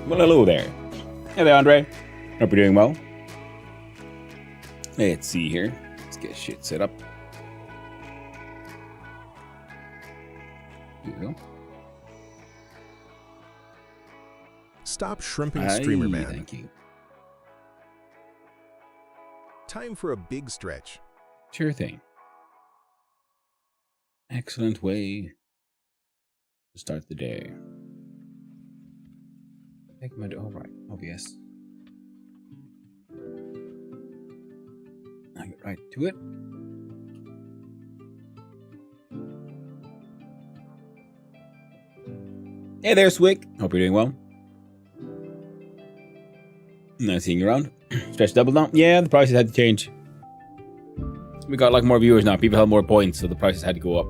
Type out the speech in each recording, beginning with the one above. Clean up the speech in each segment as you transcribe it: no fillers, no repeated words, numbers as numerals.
Well, hello there. Hey there, Andre. Hope you're doing well. Let's see here. Let's get shit set up. Here we go. Stop shrimping, Streamer Man. Thank you. Time for a big stretch. Sure thing. Excellent way to start the day. All right, OBS. I'll get right to it. Hey there, Swick. Hope you're doing well. Nice seeing you around. Stretch double now. Yeah, the prices had to change. We got like more viewers now. People have more points, so the prices had to go up.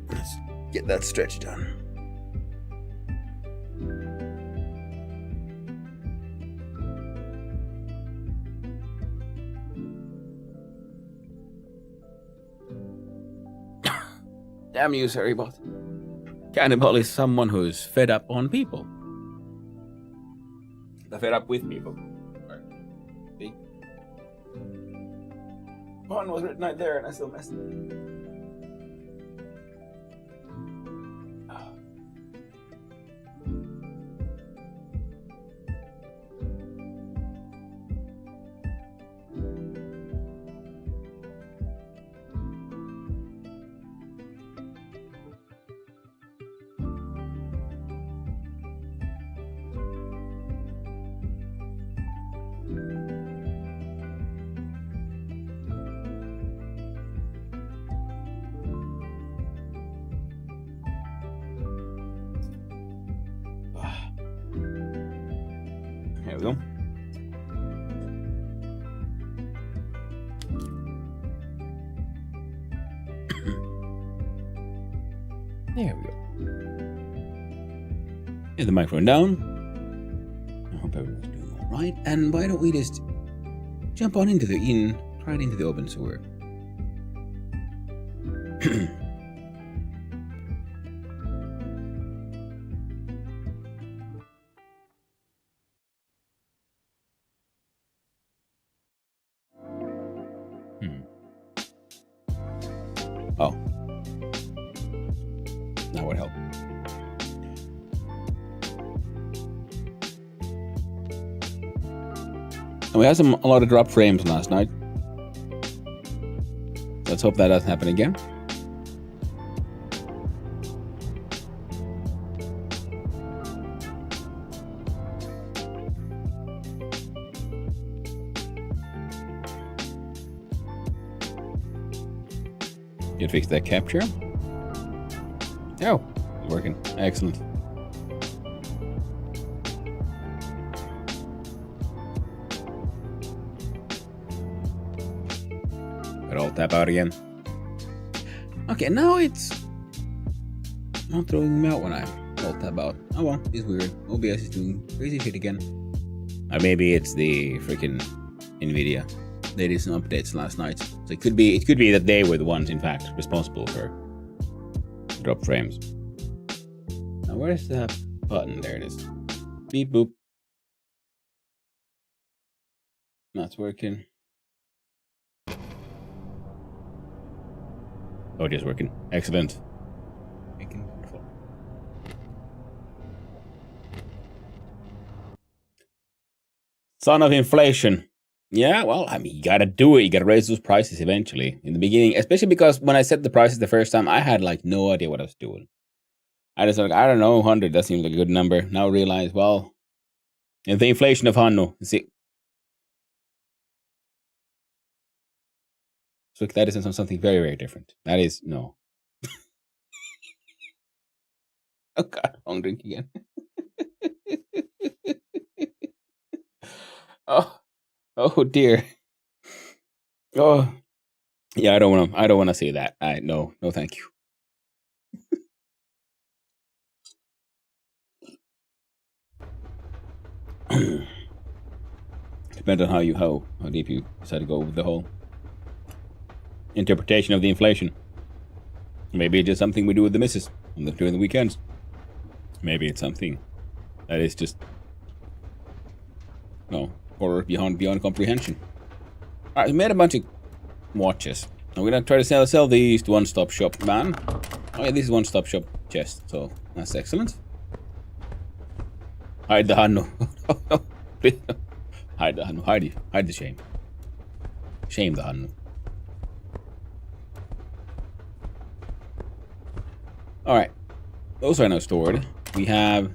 Let's get that stretch done. Damn you, Seribot. Cannibal is someone who's fed up on people. They're fed up with people. Right. See? Pun was written right there and I still messed it. There we go. There we go. Get the microphone down. I hope everyone's doing all right. And why don't we just jump on right into the open sewer. Oh. That would help. And we had a lot of drop frames last night. Let's hope that doesn't happen again. You fix that capture? Oh, it's working. Excellent. But I'll tap out again. Okay, now it's not throwing me out when I alt tab out. Oh well, it's weird. OBS is doing crazy shit again. Or maybe it's the freaking Nvidia. They did some updates last night. So it could be that they were the ones, in fact, responsible for drop frames. Now where's the button? There it is. Beep boop. That's working. Oh, it is working. Excellent. Wonderful. Son of inflation. Yeah, well, I mean, you gotta do it. You gotta raise those prices eventually. In the beginning, especially because when I set the prices the first time, I had like no idea what I was doing. I just like, I don't know, 100, that seems like a good number. Now I realize, well, and the inflation of Hanno, see. So that is something very, very different. That is, no. Oh God, wrong drink again. Oh dear. Oh, yeah, I don't want to say that. No, thank you. depends on how deep you decide to go with the whole interpretation of the inflation. Maybe it's just something we do with the missus during the weekends. Maybe it's something that is just horror beyond comprehension. Alright, we made a bunch of watches. And we're gonna try to sell these to One Stop Shop, man. Oh yeah, this is One Stop Shop chest, so that's excellent. Hide the Hannu. Hide the Hannu. Hide the shame. Shame the Hannu. Alright. Those are now stored. We have...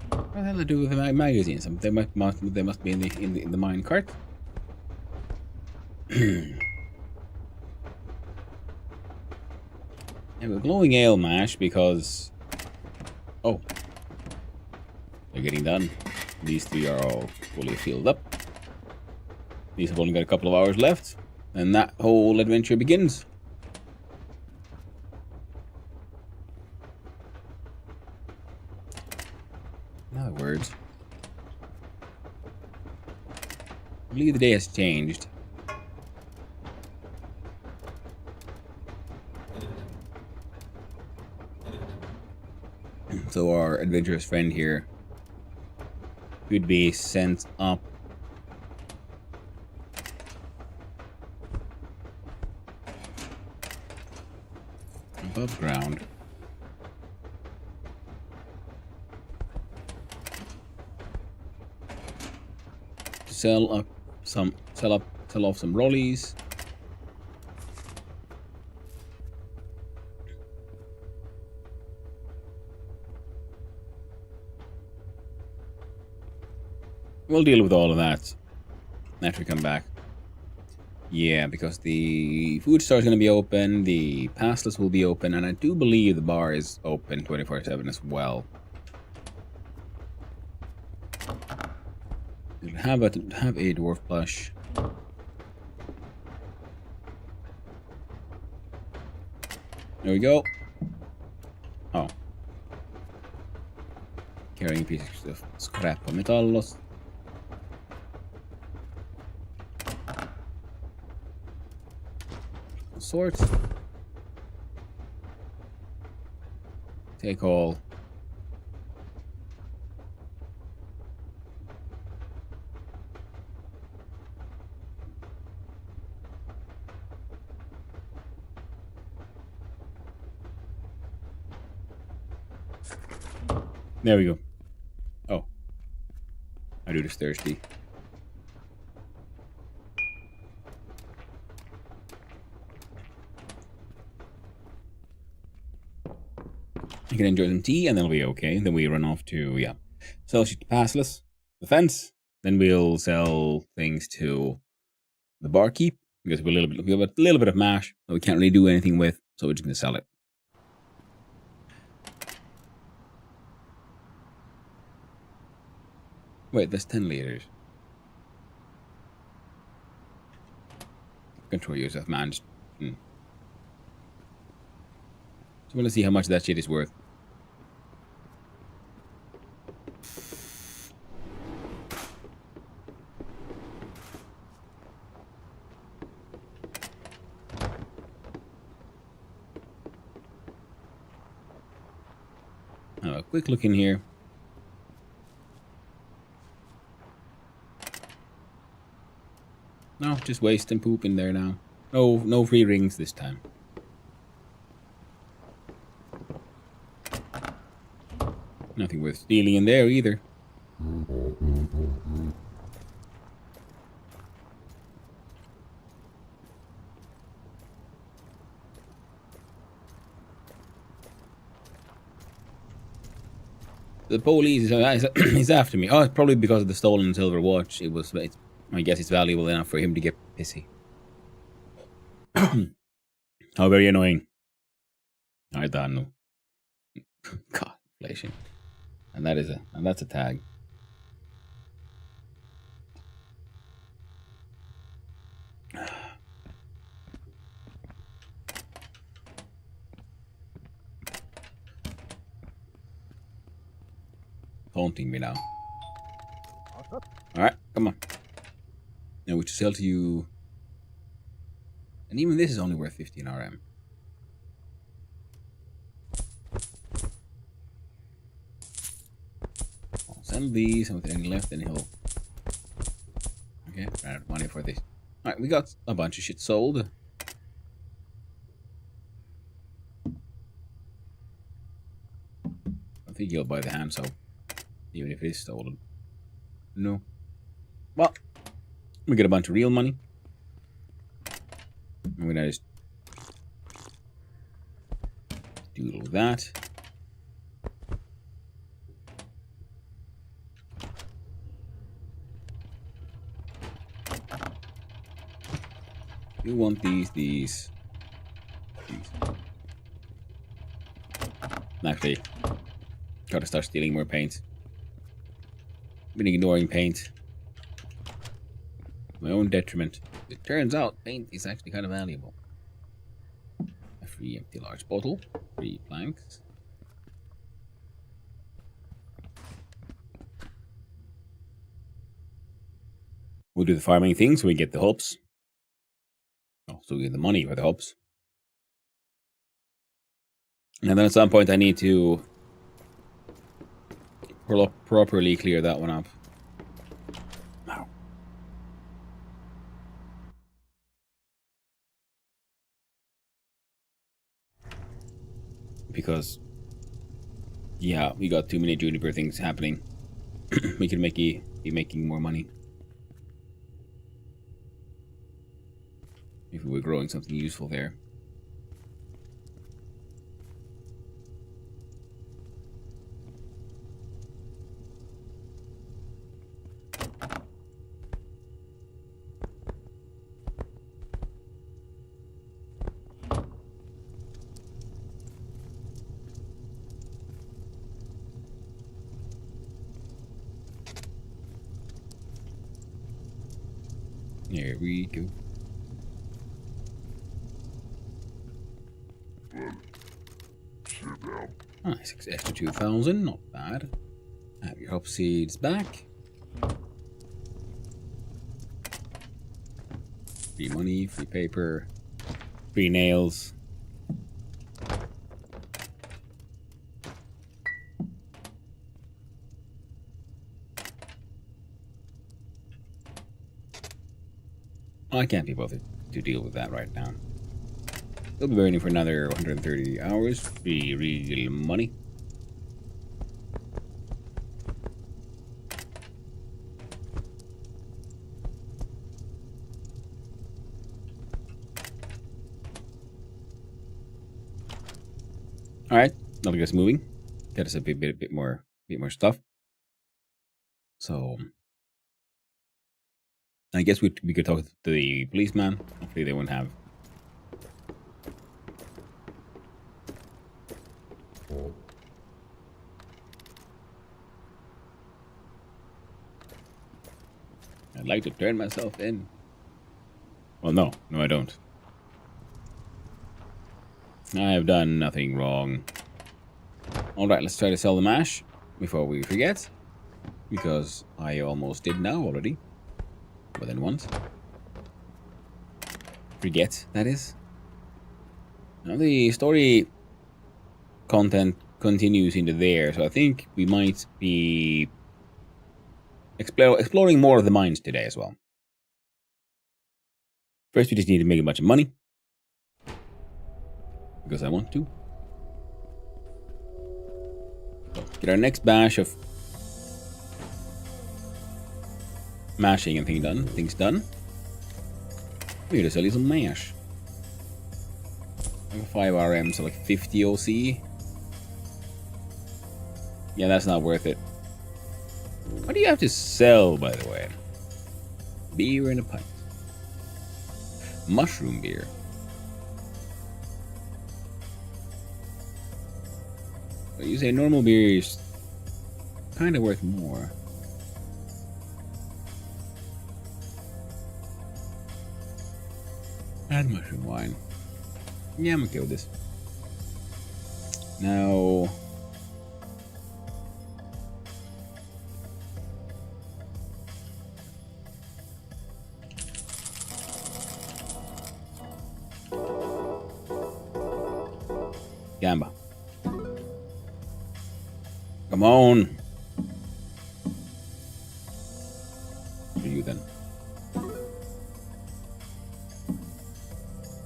What the hell do I do with the magazines? They must be in the mine cart. And we're glowing ale mash because... Oh. They're getting done. These three are all fully filled up. These have only got a couple of hours left. And that whole adventure begins. In other words, I believe the day has changed. So our adventurous friend here could be sent up above ground. To sell off some rollies. We'll deal with all of that after we come back. Yeah, because the food store is going to be open, the pastas will be open, and I do believe the bar is open 24/7 as well. Have a dwarf plush. There we go. Oh. Carrying pieces of scrap of metallos. Sorts. Take all. There we go. Oh. I do this thirsty. You can enjoy some tea and then it'll be okay. Then we run off to, sell shit to Passless, the fence. Then we'll sell things to the barkeep because we have a little bit of mash that we can't really do anything with, so we're just going to sell it. Wait, there's 10 liters. Control yourself, man. Just, So I want to see how much that shit is worth. A quick look in here. No, just waste and poop in there now. No free rings this time. Nothing worth stealing in there either. The police is after me. Oh, it's probably because of the stolen silver watch. I guess it's valuable enough for him to get pissy. How very annoying. I don't know. God, inflation. And that's a tag. taunting me now. Alright, come on. Now we should sell to you. And even this is only worth 15 RM. I'll sell these, and with any left, then he'll... Okay, ran out of money for this. Alright, we got a bunch of shit sold. I think you'll buy the hand soap, even if it is stolen. No. Well, we get a bunch of real money. I'm gonna just doodle that. You want these. Actually, gotta start stealing more paint. Been ignoring paint. My own detriment. It turns out paint is actually kind of valuable. A free empty large bottle, 3 planks. We'll do the farming thing so we get the hops. Oh, so we get the money for the hops. And then at some point I need to properly clear that one up. Wow. Because, yeah, we got too many juniper things happening. We could be making more money if we were growing something useful there. There we go. Nice, extra 2,000, not bad. Have your hop seeds back. Free money, free paper, free nails. I can't be bothered to deal with that right now. They'll be burning for another 130 hours. Free real money. All right, that'll get us moving. Get us a bit more stuff. So, I guess we could talk to the policeman. Hopefully, they won't have. I'd like to turn myself in. Well, no, I don't. I have done nothing wrong. Alright, let's try to sell the mash before we forget. Because I almost did now already. More than once. Forget, that is. Now the story content continues into there, so I think we might be exploring more of the mines today as well. First, we just need to make a bunch of money. Because I want to. So, get our next bash of mashing and things done. We're gonna sell you some mash. 5 RM, so like 50 OC. Yeah, that's not worth it. What do you have to sell, by the way? Beer in a pint. Mushroom beer. But you say normal beer is kind of worth more. And mushroom wine. Yeah, I'm okay with this. Now, Gamba. Come on. For you then.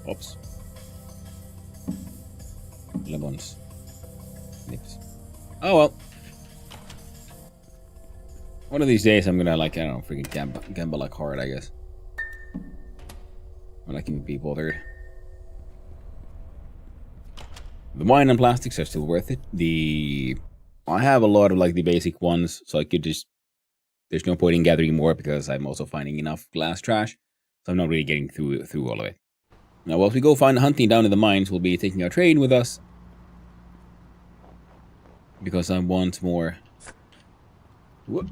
Oops. Lemons. Nips. Oh well. One of these days I'm gonna like, I don't know, freaking gamble like hard, I guess. When I can be bothered. The wine and plastics are still worth it. I have a lot of like the basic ones, so I could just, there's no point in gathering more because I'm also finding enough glass trash. So I'm not really getting through all of it. Now, whilst we go find hunting down in the mines, we'll be taking our train with us. Because I want more. Whoop.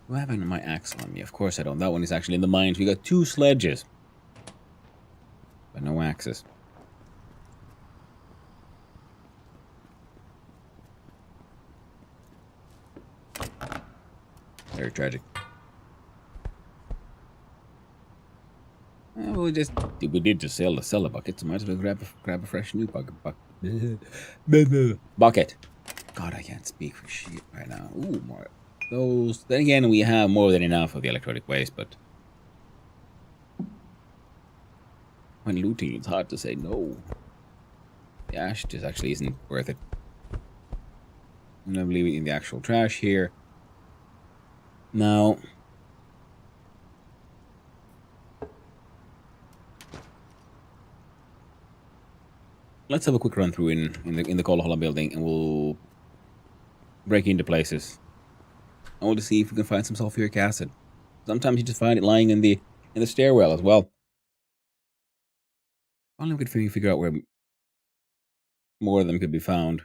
Do I have my axe on me? Of course I don't. That one is actually in the mines. We got 2 sledges. But no axes. Very tragic. We did just sell the bucket, so might as well grab a fresh new bucket. Bucket. God, I can't speak for shit right now. Ooh, more those. Then again, we have more than enough of the electronic waste, but when looting, it's hard to say no. The ash just actually isn't worth it. I'm gonna leave it in the actual trash here. Now, let's have a quick run through in the Kolohola building, and we'll break into places. I want to see if we can find some sulfuric acid. Sometimes you just find it lying in the stairwell as well. Only we could figure out where more of them could be found.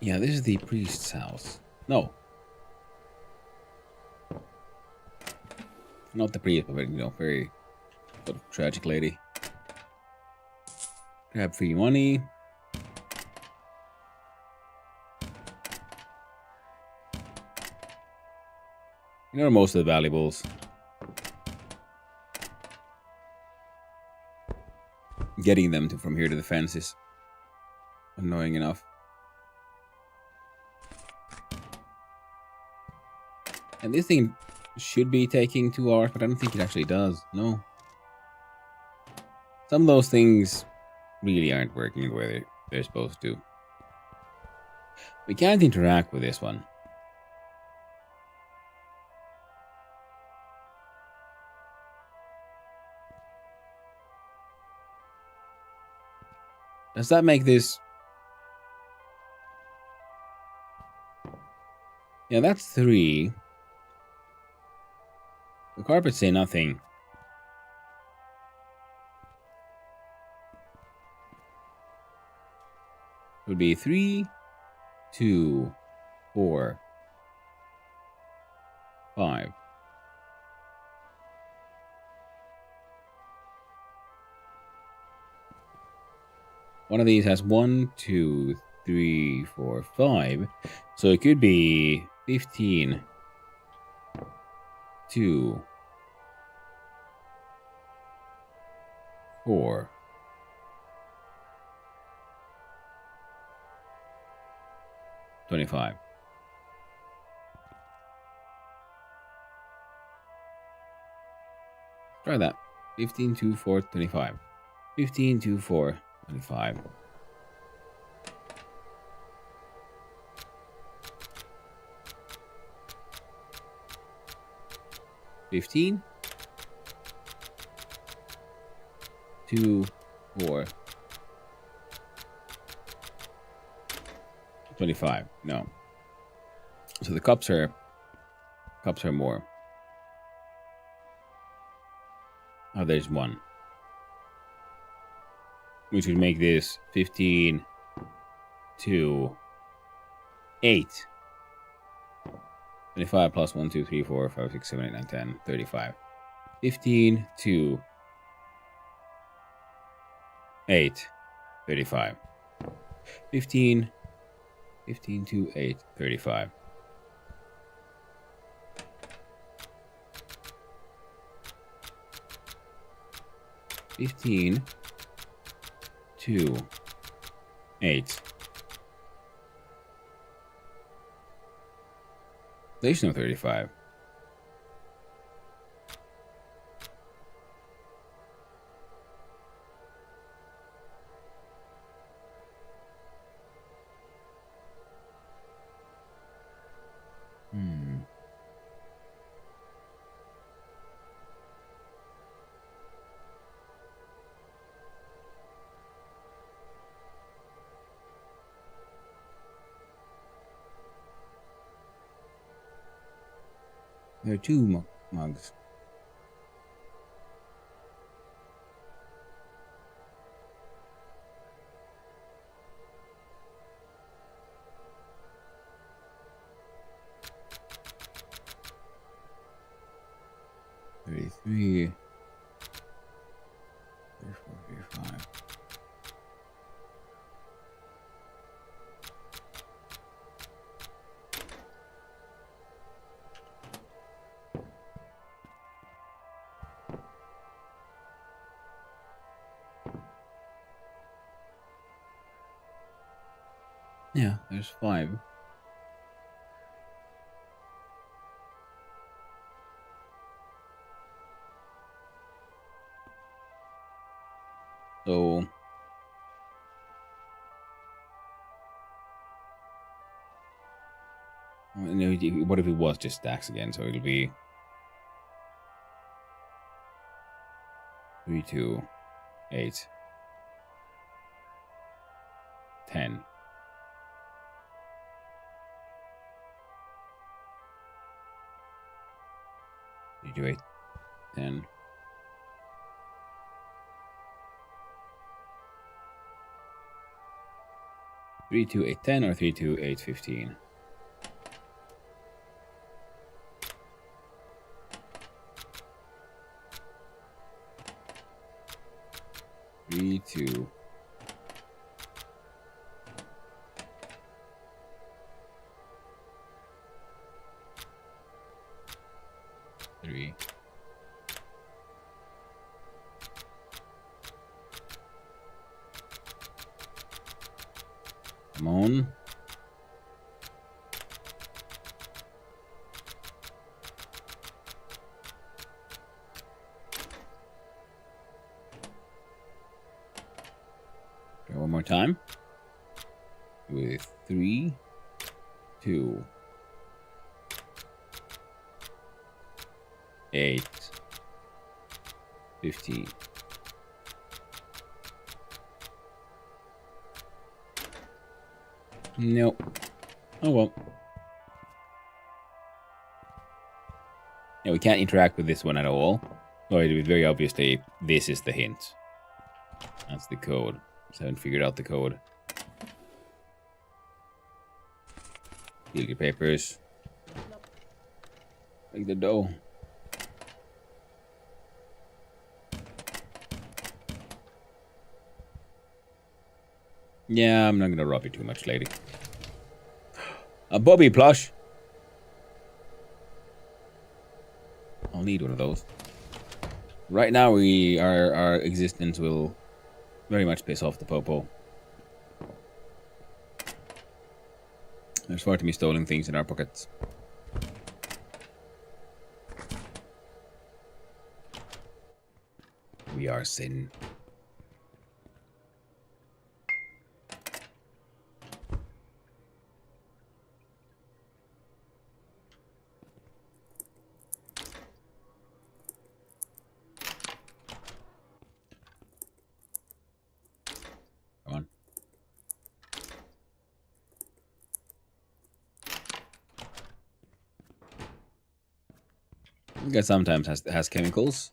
Yeah, this is the priest's house. No. Not the priest, but, you know, very sort of tragic lady. Grab free money. You know most of the valuables. Getting them from here to the fence is annoying enough. And this thing should be taking 2 hours, but I don't think it actually does. No. Some of those things really aren't working the way they're supposed to. We can't interact with this one. Does that make this... Yeah, that's 3. The carpets say nothing. It would be 3, 2, 4, 5. One of these has 1, 2, 3, 4, 5. So it could be 15. 2, 4, 25. Try that. 15, 2, 4, 25. 15, 2, 4, 25. 15, 2, 4, 25. No. So the cups are more. Oh, there's 1. which would make this 15 to 8. 25 plus 1, 2, 3, 4, 5, 6, 7, 8, 9, 10, 35. 15 to 8, 35. 15 to 8, 35. 15 to 8. There's no 35. There are 2 mugs. $33, $34, $35. Yeah, there's 5. So what if it was just stacks again? So it'll be 3, 2, 8, 10. 3, 2, 8, 10. 3, 2, 8, 10 or 3, 2, 8, 15. Three, 2. Three. Come on. Okay, one more time. With 3, 2, 8, 15. Nope. Oh well. Yeah, we can't interact with this one at all. So it was very obviously this is the hint. That's the code. Just haven't figured out the code. Steal your papers. Make the dough. Yeah, I'm not gonna rob you too much, lady. A Bobby plush. I'll need one of those. Right now, our existence will very much piss off the popo. There's far too many stolen things in our pockets. We are sin. It sometimes has chemicals.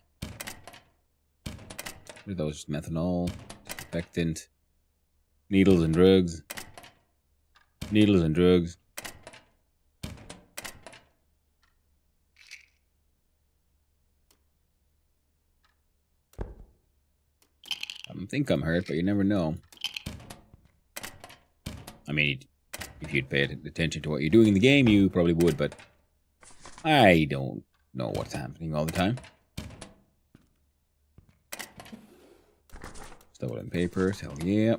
What are those? Methanol. disinfectant, needles and drugs. Needles and drugs. I think I'm hurt, but you never know. I mean, if you'd pay attention to what you're doing in the game, you probably would, but I don't know what's happening all the time. Stolen papers, hell yeah.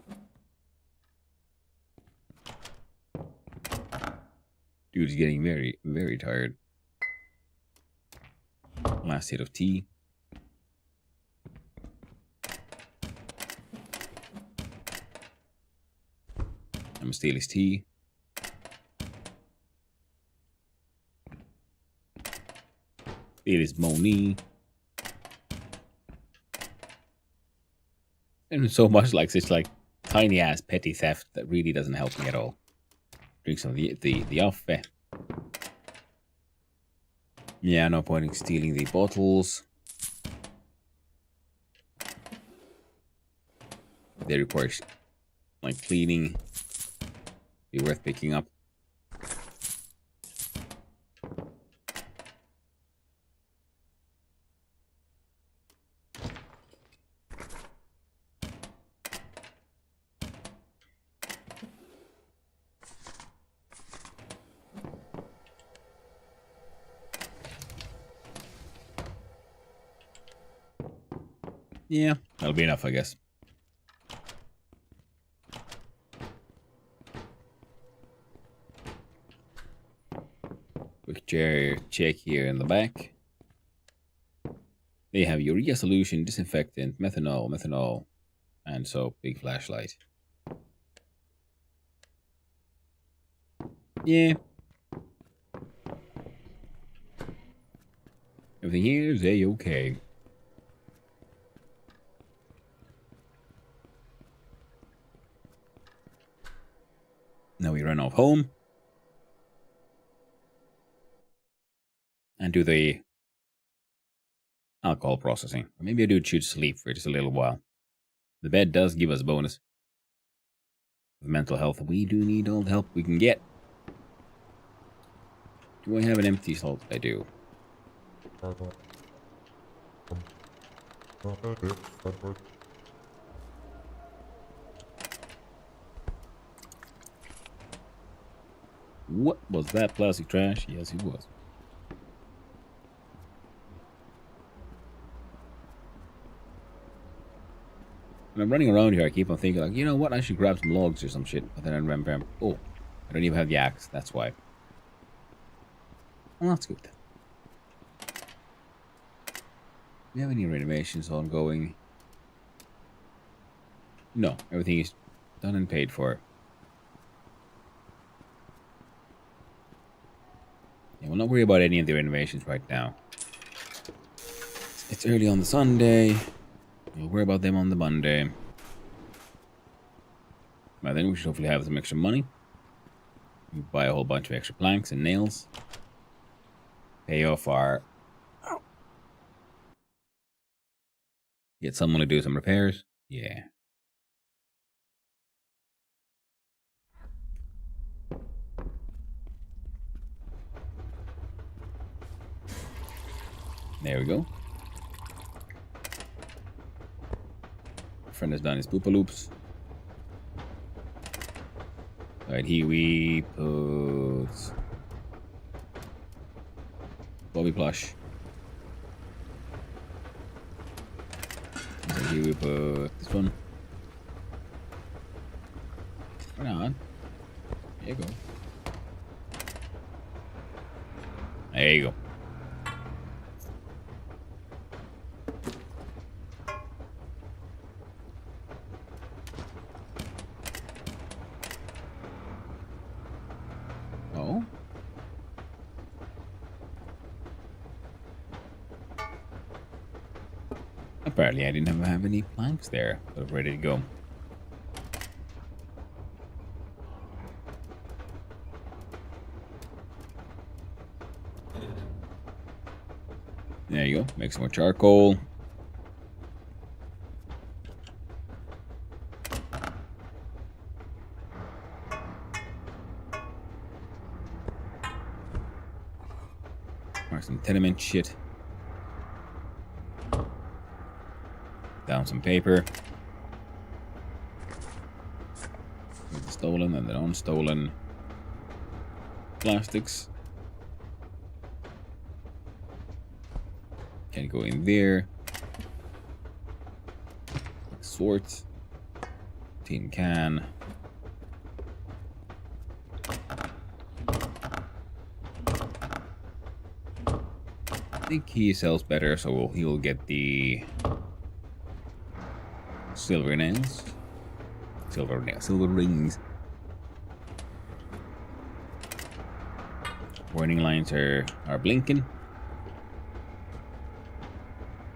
Dude's getting very, very tired. Last hit of tea. I'm gonna steal his tea. Steal his money. And so much like this, like tiny ass petty theft that really doesn't help me at all. Drink some of the off. Yeah, no point in stealing the bottles. They require like cleaning. Be worth picking up. Yeah, that'll be enough, I guess. Quick check here in the back. They have urea solution, disinfectant, methanol, and soap, big flashlight. Yeah. Everything here is A-okay. Now we run off home. And do the alcohol processing. Or maybe I do choose sleep for just a little while. The bed does give us a bonus. With mental health, we do need all the help we can get. Do I have an empty slot? I do. What was that plastic trash? Yes, it was. When I'm running around here, I keep on thinking, like, you know what? I should grab some logs or some shit. But then I remember, oh, I don't even have the axe. That's why. Well, that's good. Do you have any renovations ongoing? No, everything is done and paid for. Yeah, we'll not worry about any of the renovations right now. It's early on the Sunday. We'll worry about them on the Monday. By then we should hopefully have some extra money. We buy a whole bunch of extra planks and nails. Pay off our... Get someone to do some repairs. Yeah. There we go. Our friend has done his poopa loops. Right, here we put Bobby plush. So here we put this one. Right on. There you go. There you go. Oh. Apparently I didn't have any planks there, but ready to go. There you go. Make some more charcoal. some tenement shit. Down some paper. The stolen and the non-stolen plastics. Can go in there. Swords. Tin can. I think he sells better, so he'll get the silver nails. Silver rings. Warning lines are blinking.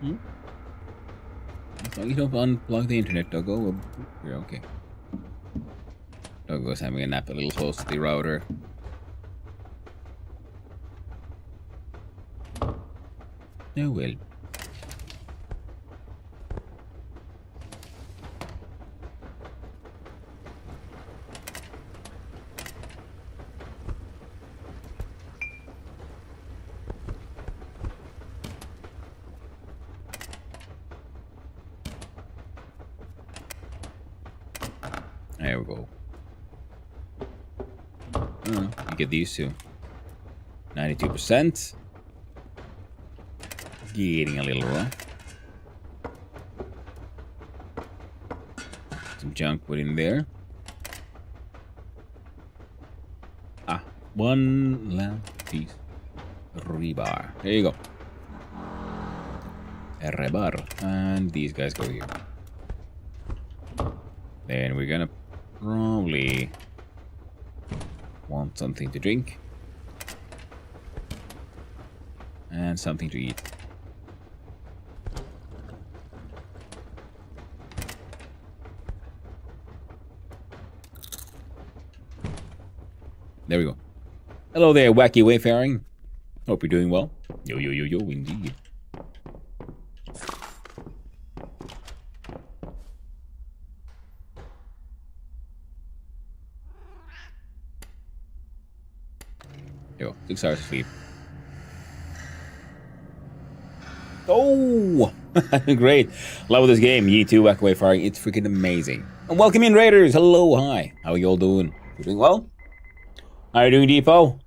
As long as you don't unplug the internet, Doggo, you're okay. Doggo's having a nap a little close to the router. Oh well. There we go. You get these two. 92%. Getting a little rough. Some junk put in there. Ah, one last piece. Rebar. There you go. A rebar. And these guys go here. Then we're gonna probably want something to drink. And something to eat. There we go. Hello there, wacky wayfaring. Hope you're doing well. Yo, indeed. Yo, 6 hours of sleep. Oh, great. Love this game. Ye2 wacky wayfaring. It's freaking amazing. And welcome in, Raiders. Hello, hi. How are you all doing? You doing well? How are you doing, Depot?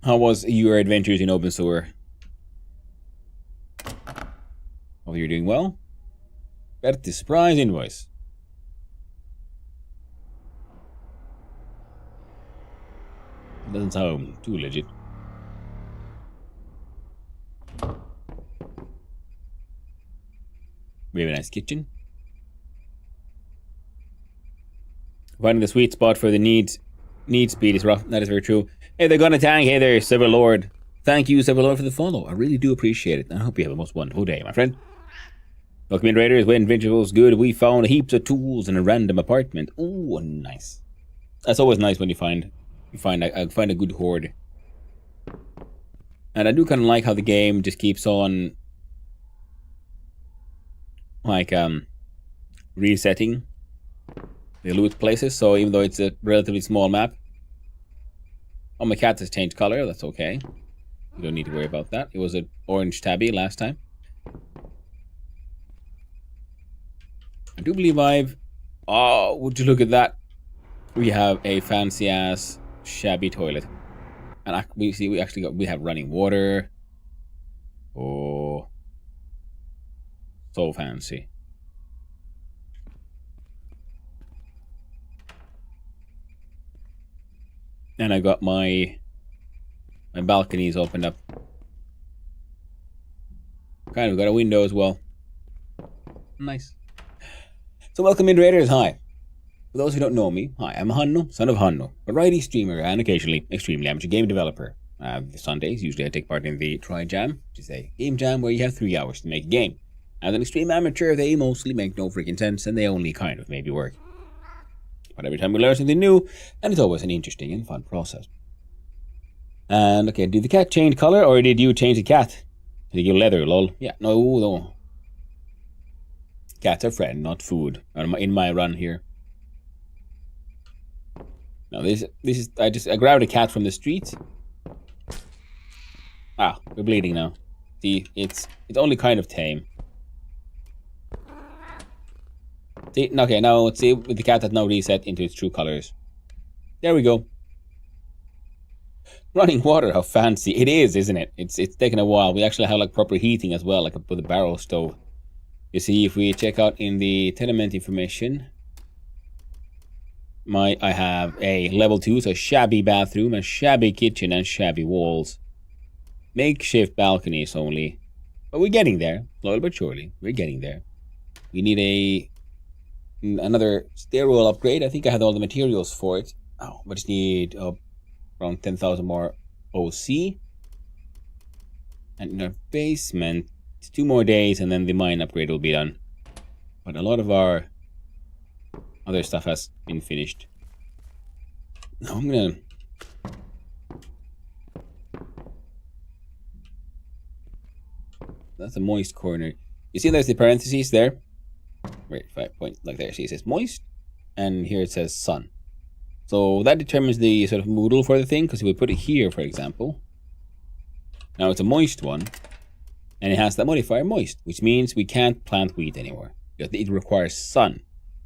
How was your adventures in Open Sewer? Hope you're doing well. Got the surprise invoice. Doesn't sound too legit. We have a nice kitchen. Finding the sweet spot for the need speed is rough. That is very true. Hey, they're gonna tank. Hey there, Silver Lord. Thank you, Silver Lord, for the follow. I really do appreciate it. I hope you have a most wonderful day, my friend. Welcome in, Raiders. When Invincible's good, we found heaps of tools in a random apartment. Ooh, nice. That's always nice when you find a good hoard. And I do kind of like how the game just keeps on like resetting the loot places. So even though it's a relatively small map, oh, my cat has changed color. That's okay. You don't need to worry about that. It was an orange tabby last time. I do believe I've... Oh, would you look at that? We have a fancy ass shabby toilet, and we have running water. Oh, so fancy. And I got my balconies opened up. Kind of got a window as well. Nice. So welcome in, Raiders. Hi. For those who don't know me, hi, I'm Hanno, son of Hanno, a variety streamer and occasionally extremely amateur game developer. Sundays, usually I take part in the Try Jam, which is a game jam where you have 3 hours to make a game. As an extreme amateur, they mostly make no freaking sense, and they only kind of maybe work. But every time we learn something new, and it's always an interesting and fun process. And, okay, did the cat change color, or did you change the cat? Did you leather, lol? Yeah, no. Cats are friend, not food, in my run here. No, this is I grabbed a cat from the street, Ah, we're bleeding now. See, it's only kind of tame. See, okay, now let's see with the cat that now reset into its true colors. There we go. Running water, how fancy. It is, isn't it? It's taken a while. We actually have like proper heating as well, like with a barrel stove. You see, if we check out in the tenement information, I have a level 2, so shabby bathroom, a shabby kitchen, and shabby walls. Makeshift balconies only. But we're getting there, slowly but surely. We're getting there. We need another stairwell upgrade. I think I have all the materials for it. Oh, but just need around 10,000 more OC. And in our basement, 2 more days and then the mine upgrade will be done. But a lot of our other stuff has been finished. Now I'm gonna... That's a moist corner. You see there's the parentheses there? Right, 5 point, like there. See, it says moist. And here it says sun. So that determines the sort of modal for the thing, because if we put it here, for example, now it's a moist one, and it has that modifier moist, which means we can't plant wheat anymore. It requires sun,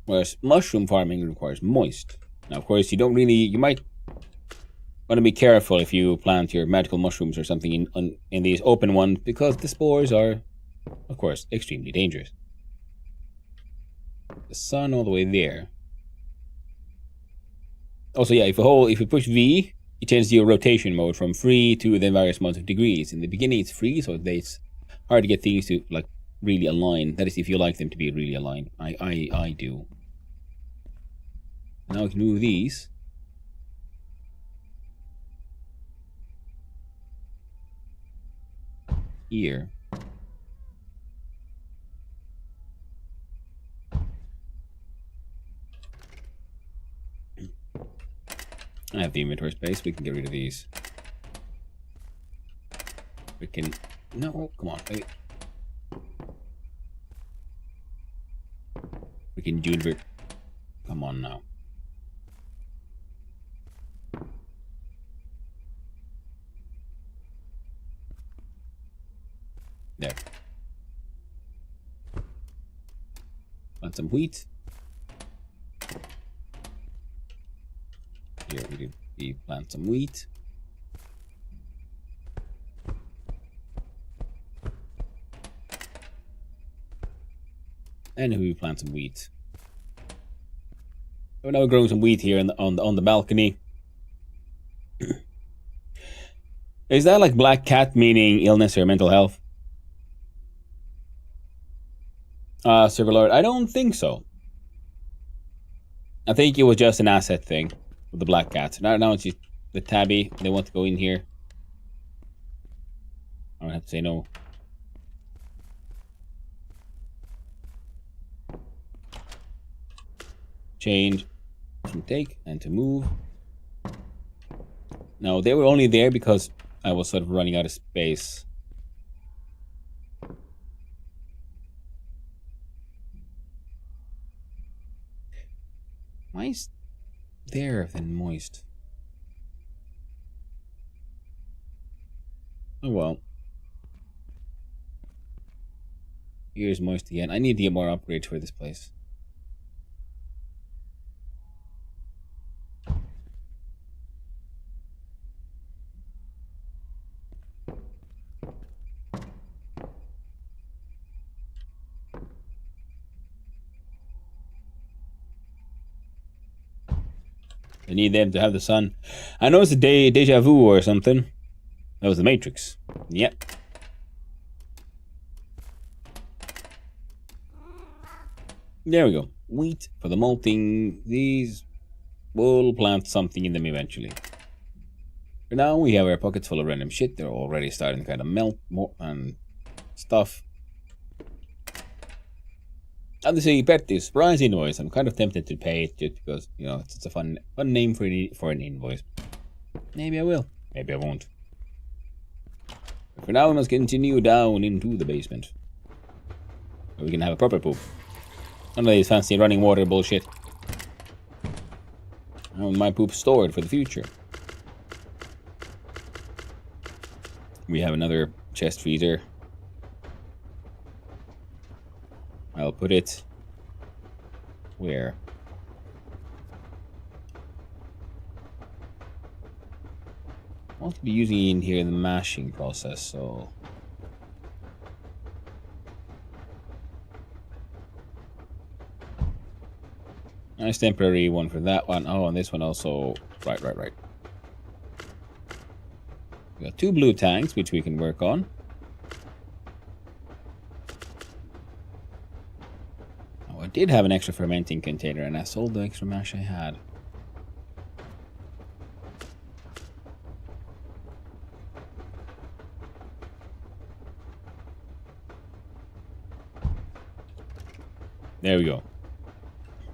whereas mushroom farming requires moist. Now, of course, you might want to be careful if you plant your magical mushrooms or something in these open ones, because the spores are, of course, extremely dangerous. The sun all the way there. Also, yeah, if you push V, it changes your rotation mode from free to the various amounts of degrees. In the beginning, it's free, so it's hard to get things to like really align. That is, if you like them to be really aligned. I do. Now we can move these. Here. I have the inventory space. We can get rid of these. We can... No, come on. Wait. We can do it. Come on now. There. Want some wheat? Here we plant some wheat. And we plant some wheat. So now we're growing some wheat here on the balcony. Is that like black cat meaning illness or mental health? Silverlord, I don't think so. I think it was just an asset thing with the black cats. Now it's just the tabby. They want to go in here. I don't have to say no. Change to take and to move. Now they were only there because I was sort of running out of space. Why is there then moist? Oh well. Here's moist again. I need to get more upgrades for this place. I need them to have the sun. I know it's a deja vu or something. That was the Matrix. Yep. There we go. Wheat for the malting. These will plant something in them eventually. For now, we have our pockets full of random shit. They're already starting to kind of melt more and stuff. And this is Pertti surprise invoice. I'm kind of tempted to pay it just because, you know, it's a fun name for an invoice. Maybe I will. Maybe I won't. But for now, we must continue down into the basement. Where we can have a proper poop. None of these fancy running water bullshit. I want my poop stored for the future. We have another chest freezer. I'll put it where? I want to be using in here the mashing process, so nice temporary one for that one. Oh, and this one also. Right. We got 2 blue tanks, which we can work on. Oh, I did have an extra fermenting container, and I sold the extra mash I had. There we go.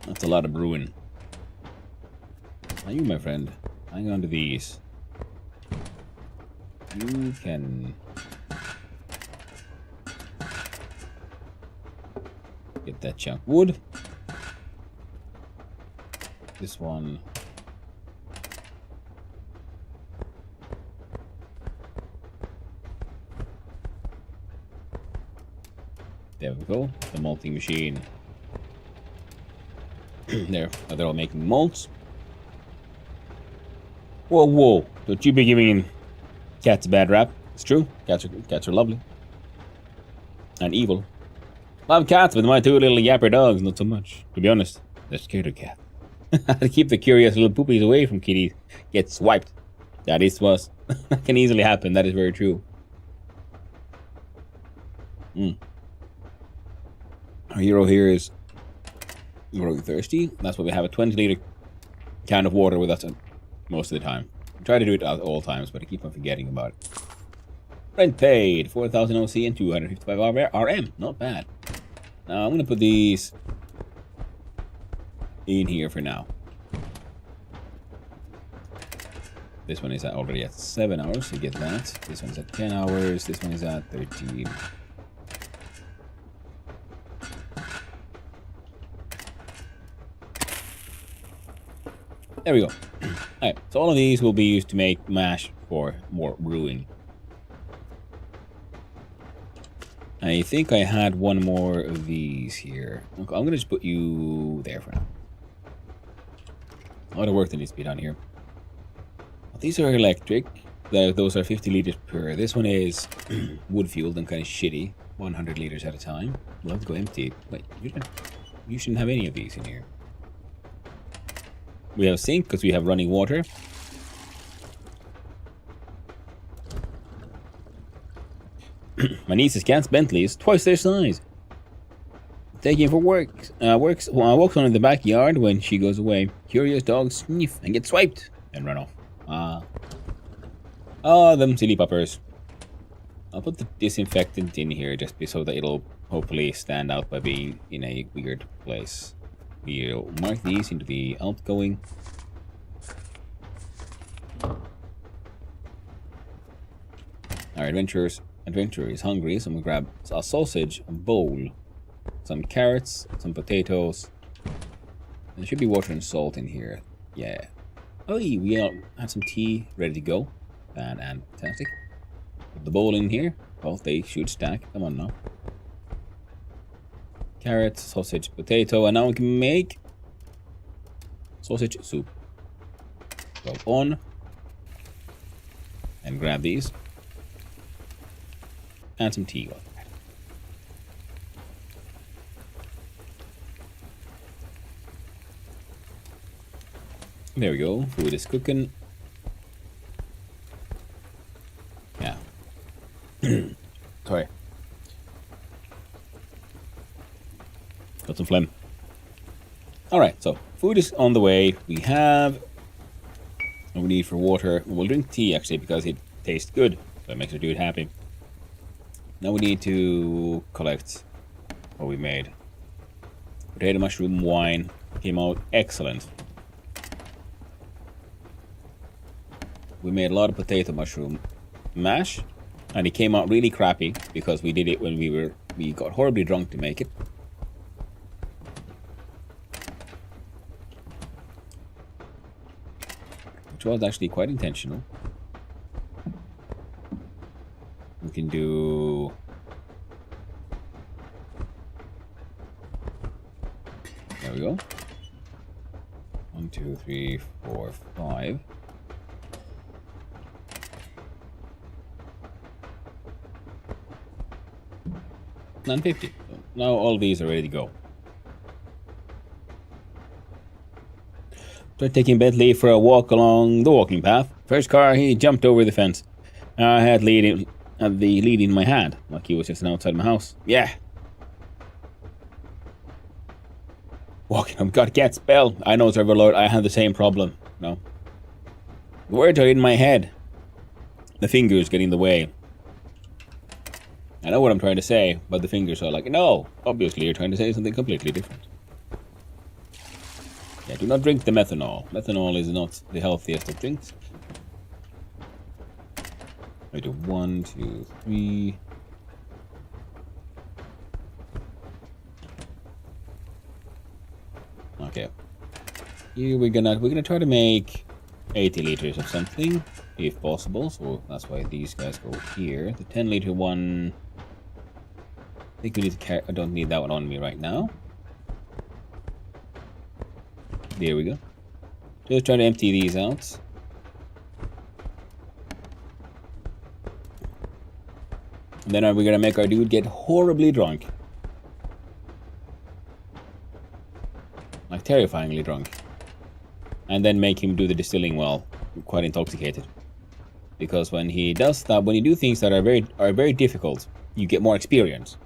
That's a lot of brewing. Now you, my friend, hang on to these. You can get that chunk wood. This one. There we go. The malting machine. There. Now they're all making malts. Whoa. Don't you be giving cats a bad rap. It's true. Cats are lovely. And evil. Love cats, but my 2 little yapper dogs, not so much. To be honest, they're scared of cats. To keep the curious little poopies away from kitties, get swiped. That is that can easily happen. That is very true. Our hero here is growing thirsty. That's why we have a 20-liter can of water with us most of the time. I try to do it at all times, but I keep on forgetting about it. Rent paid, 4,000 OC and 255 RM. Not bad. Now I'm going to put these in here for now. This one is already at 7 hours, so you get that. This one's at 10 hours. This one is at 13. There we go. Alright, so all of these will be used to make mash for more brewing. I think I had one more of these here. Okay, I'm going to just put you there for now. A lot of work that needs to be done here. These are electric. Those are 50 liters per. This one is wood fueled and kind of shitty. 100 liters at a time. We'll have to go empty. Wait, you shouldn't have any of these in here. We have a sink because we have running water. My niece's cat's Bentley is twice their size. Taking for walks on in the backyard when she goes away. Curious dogs sniff and get swiped and run off. Them silly puppers. I'll put the disinfectant in here just so that it'll hopefully stand out by being in a weird place. We'll mark these into the outgoing. Our adventurer is hungry, so I'm gonna grab a sausage, a bowl, some carrots, some potatoes. There should be water and salt in here. Yeah. Oh, we have some tea ready to go. And fantastic. Put the bowl in here. Oh, they should stack. Come on now. Carrots, sausage, potato, and now we can make sausage soup. Go on and grab these and some tea. There we go. Food is cooking. Yeah. Sorry. Got some phlegm. Alright, so food is on the way. We have what we need for water. We'll drink tea actually because it tastes good. So it makes the dude happy. Now we need to collect what we made. Potato mushroom wine came out excellent. We made a lot of potato mushroom mash, and it came out really crappy because we did it when we got horribly drunk to make it. Which was actually quite intentional. can do... There we go. 1, 2, 3, 4, 5. $9.50. So now all these are ready to go. Started taking Bentley for a walk along the walking path. First car, he jumped over the fence. I had the lead in my hand, like he was just outside my house. Yeah. Walking up, got cat spell. I know, Server Lord, I had the same problem. No. The words are in my head. The fingers get in the way. I know what I'm trying to say, but the fingers are like, no, obviously you're trying to say something completely different. Yeah, do not drink the methanol. Methanol is not the healthiest of drinks. I do 1, 2, 3. Okay. Here we're gonna try to make 80 liters of something, if possible. So that's why these guys go here. The 10-liter one, I think we need to carry. I don't need that one on me right now. There we go. Just trying to empty these out. And then we're gonna make our dude get horribly drunk. Like terrifyingly drunk. And then make him do the distilling while quite intoxicated. Because when he does that, when you do things that are very difficult, you get more experience.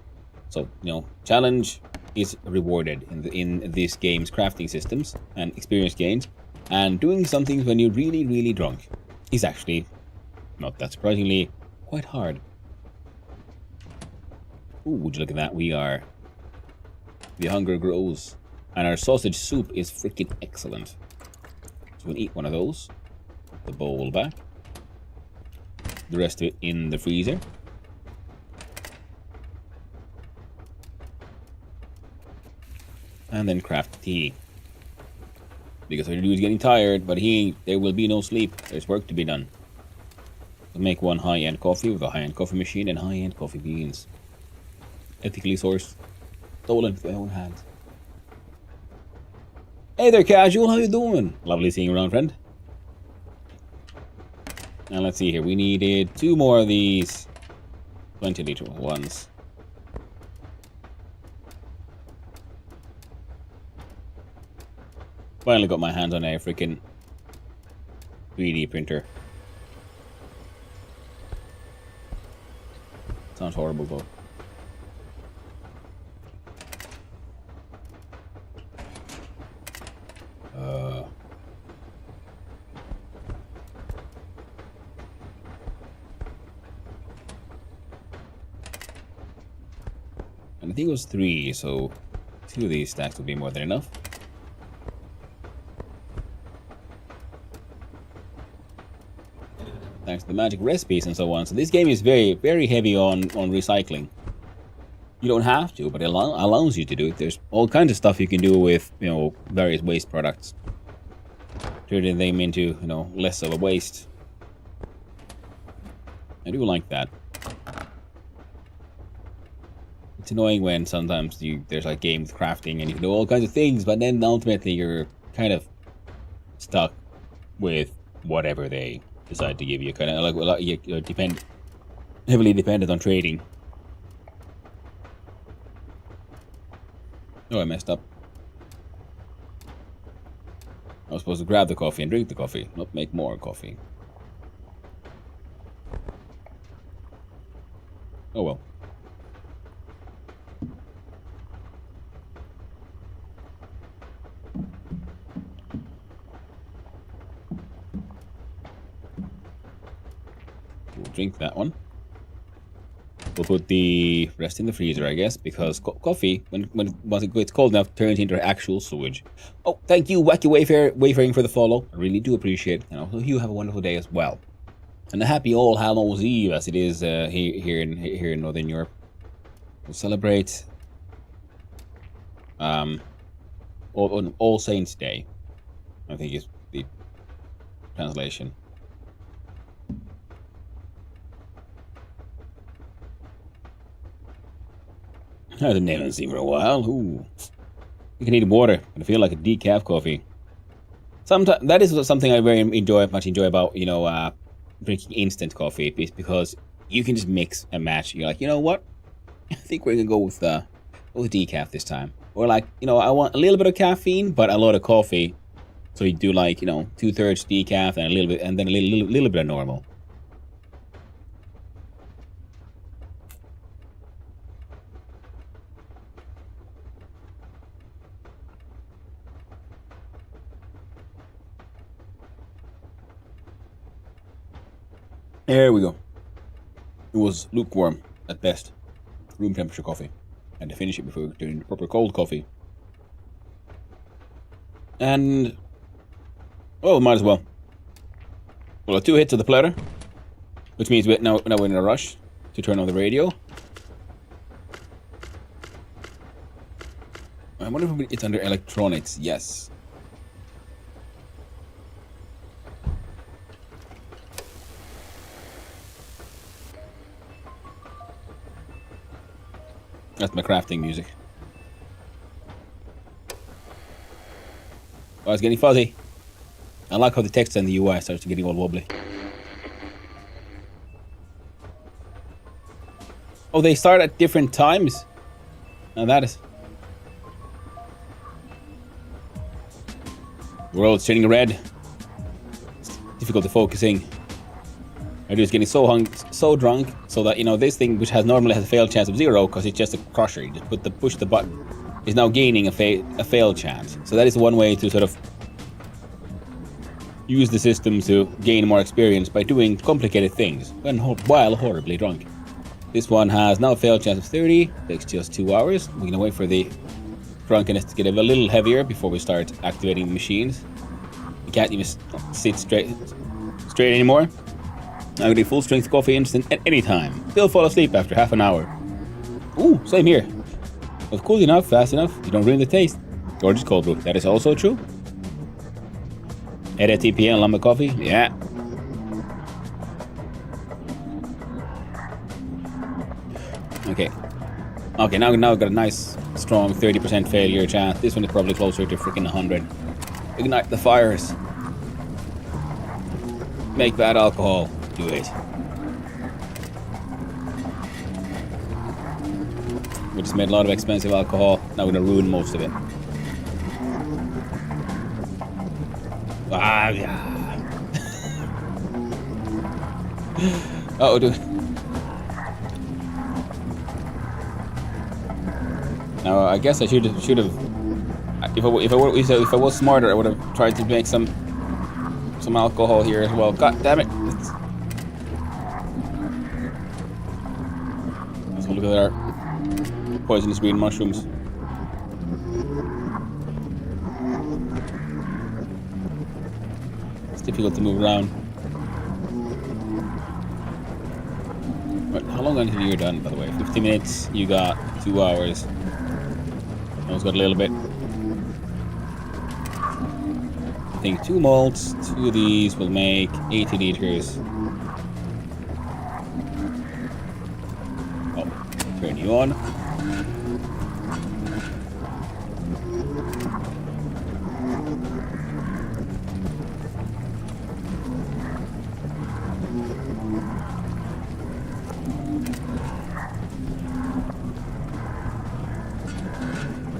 So, you know, challenge is rewarded in this game's crafting systems and experience gains. And doing something when you're really drunk is actually, not that surprisingly, quite hard. Ooh, would you look at that? The hunger grows. And our sausage soup is freaking excellent. So we'll eat one of those. Put the bowl back. The rest of it in the freezer. And then craft tea. Because our dude's getting tired, but there will be no sleep. There's work to be done. We'll make one high-end coffee with a high-end coffee machine and high-end coffee beans. Ethically sourced. Stolen with my own hands. Hey there, Casual, how you doing? Lovely seeing you around, friend. Now let's see here, we needed 2 more of these 20-liter ones. Finally got my hands on a freaking 3D printer. Sounds horrible though. And I think it was 3, so 2 of these stacks will be more than enough. Thanks to the magic recipes and so on. So this game is very heavy on recycling. You don't have to, but it allows you to do it. There's all kinds of stuff you can do with, you know, various waste products. Turning them into, you know, less of a waste. I do like that. It's annoying when sometimes there's like game with crafting and you can do all kinds of things, but then ultimately you're kind of stuck with whatever they decide to give you. Kind of like you're heavily dependent on trading. Oh, I messed up. I was supposed to grab the coffee and drink the coffee, not make more coffee. Oh well. We'll drink that one. We'll put the rest in the freezer, I guess, because coffee, once it gets cold enough, turns into actual sewage. Oh, thank you, Wacky Wayfaring, for the follow. I really do appreciate it. And I hope you have a wonderful day as well. And a happy All Hallows Eve, as it is here in Northern Europe. We'll celebrate All Saints Day, I think is the translation. I haven't seen for a while. Ooh. You can eat water, but I feel like a decaf coffee. Sometimes that is something I very much enjoy about, you know, drinking instant coffee, because you can just mix and match. You're like, you know what? I think we're gonna go with decaf this time. Or like, you know, I want a little bit of caffeine, but a lot of coffee. So you do like, you know, 2/3 decaf and a little bit, and then a little bit of normal. There we go. It was lukewarm at best. Room temperature coffee. Had to finish it before doing the proper cold coffee. And well, might as well. Well, 2 hits of the platter, which means now we're in a rush to turn on the radio. I wonder if it's under electronics. Yes. That's my crafting music. Oh, it's getting fuzzy. I like how the text in the UI starts getting all wobbly. Oh, they start at different times? Now that is... The world's turning red. It's difficult to focusing. I'm just getting so drunk, so that, you know, this thing, which normally has a fail chance of 0, because it's just a crusher. You just push the button. Is now gaining a fail chance. So that is one way to sort of use the system to gain more experience by doing complicated things while horribly drunk. This one has now a fail chance of 30. Takes just 2 hours. We're gonna wait for the drunkenness to get a little heavier before we start activating the machines. You can't even sit straight anymore. I'm getting full strength coffee instant at any time. Still fall asleep after half an hour. Ooh, same here. It's cool enough, fast enough, you don't ruin the taste. Or just cold brew. That is also true. Edit TPN Lumber Coffee? Yeah. Okay. Okay, now I've got a nice, strong 30% failure chance. This one is probably closer to freaking 100. Ignite the fires. Make bad alcohol. Do it. We just made a lot of expensive alcohol. Now we're gonna ruin most of it. Ah, yeah. Uh-oh, dude. Now, I guess I should have. If I was smarter, I would have tried to make some alcohol here as well. God damn it! Let's look at our poisonous green mushrooms. It's difficult to move around. But how long until you're done, by the way? 50 minutes. You got 2 hours. Almost got a little bit. I think 2 malts, 2 of these will make 80 liters. Oh, turn you on.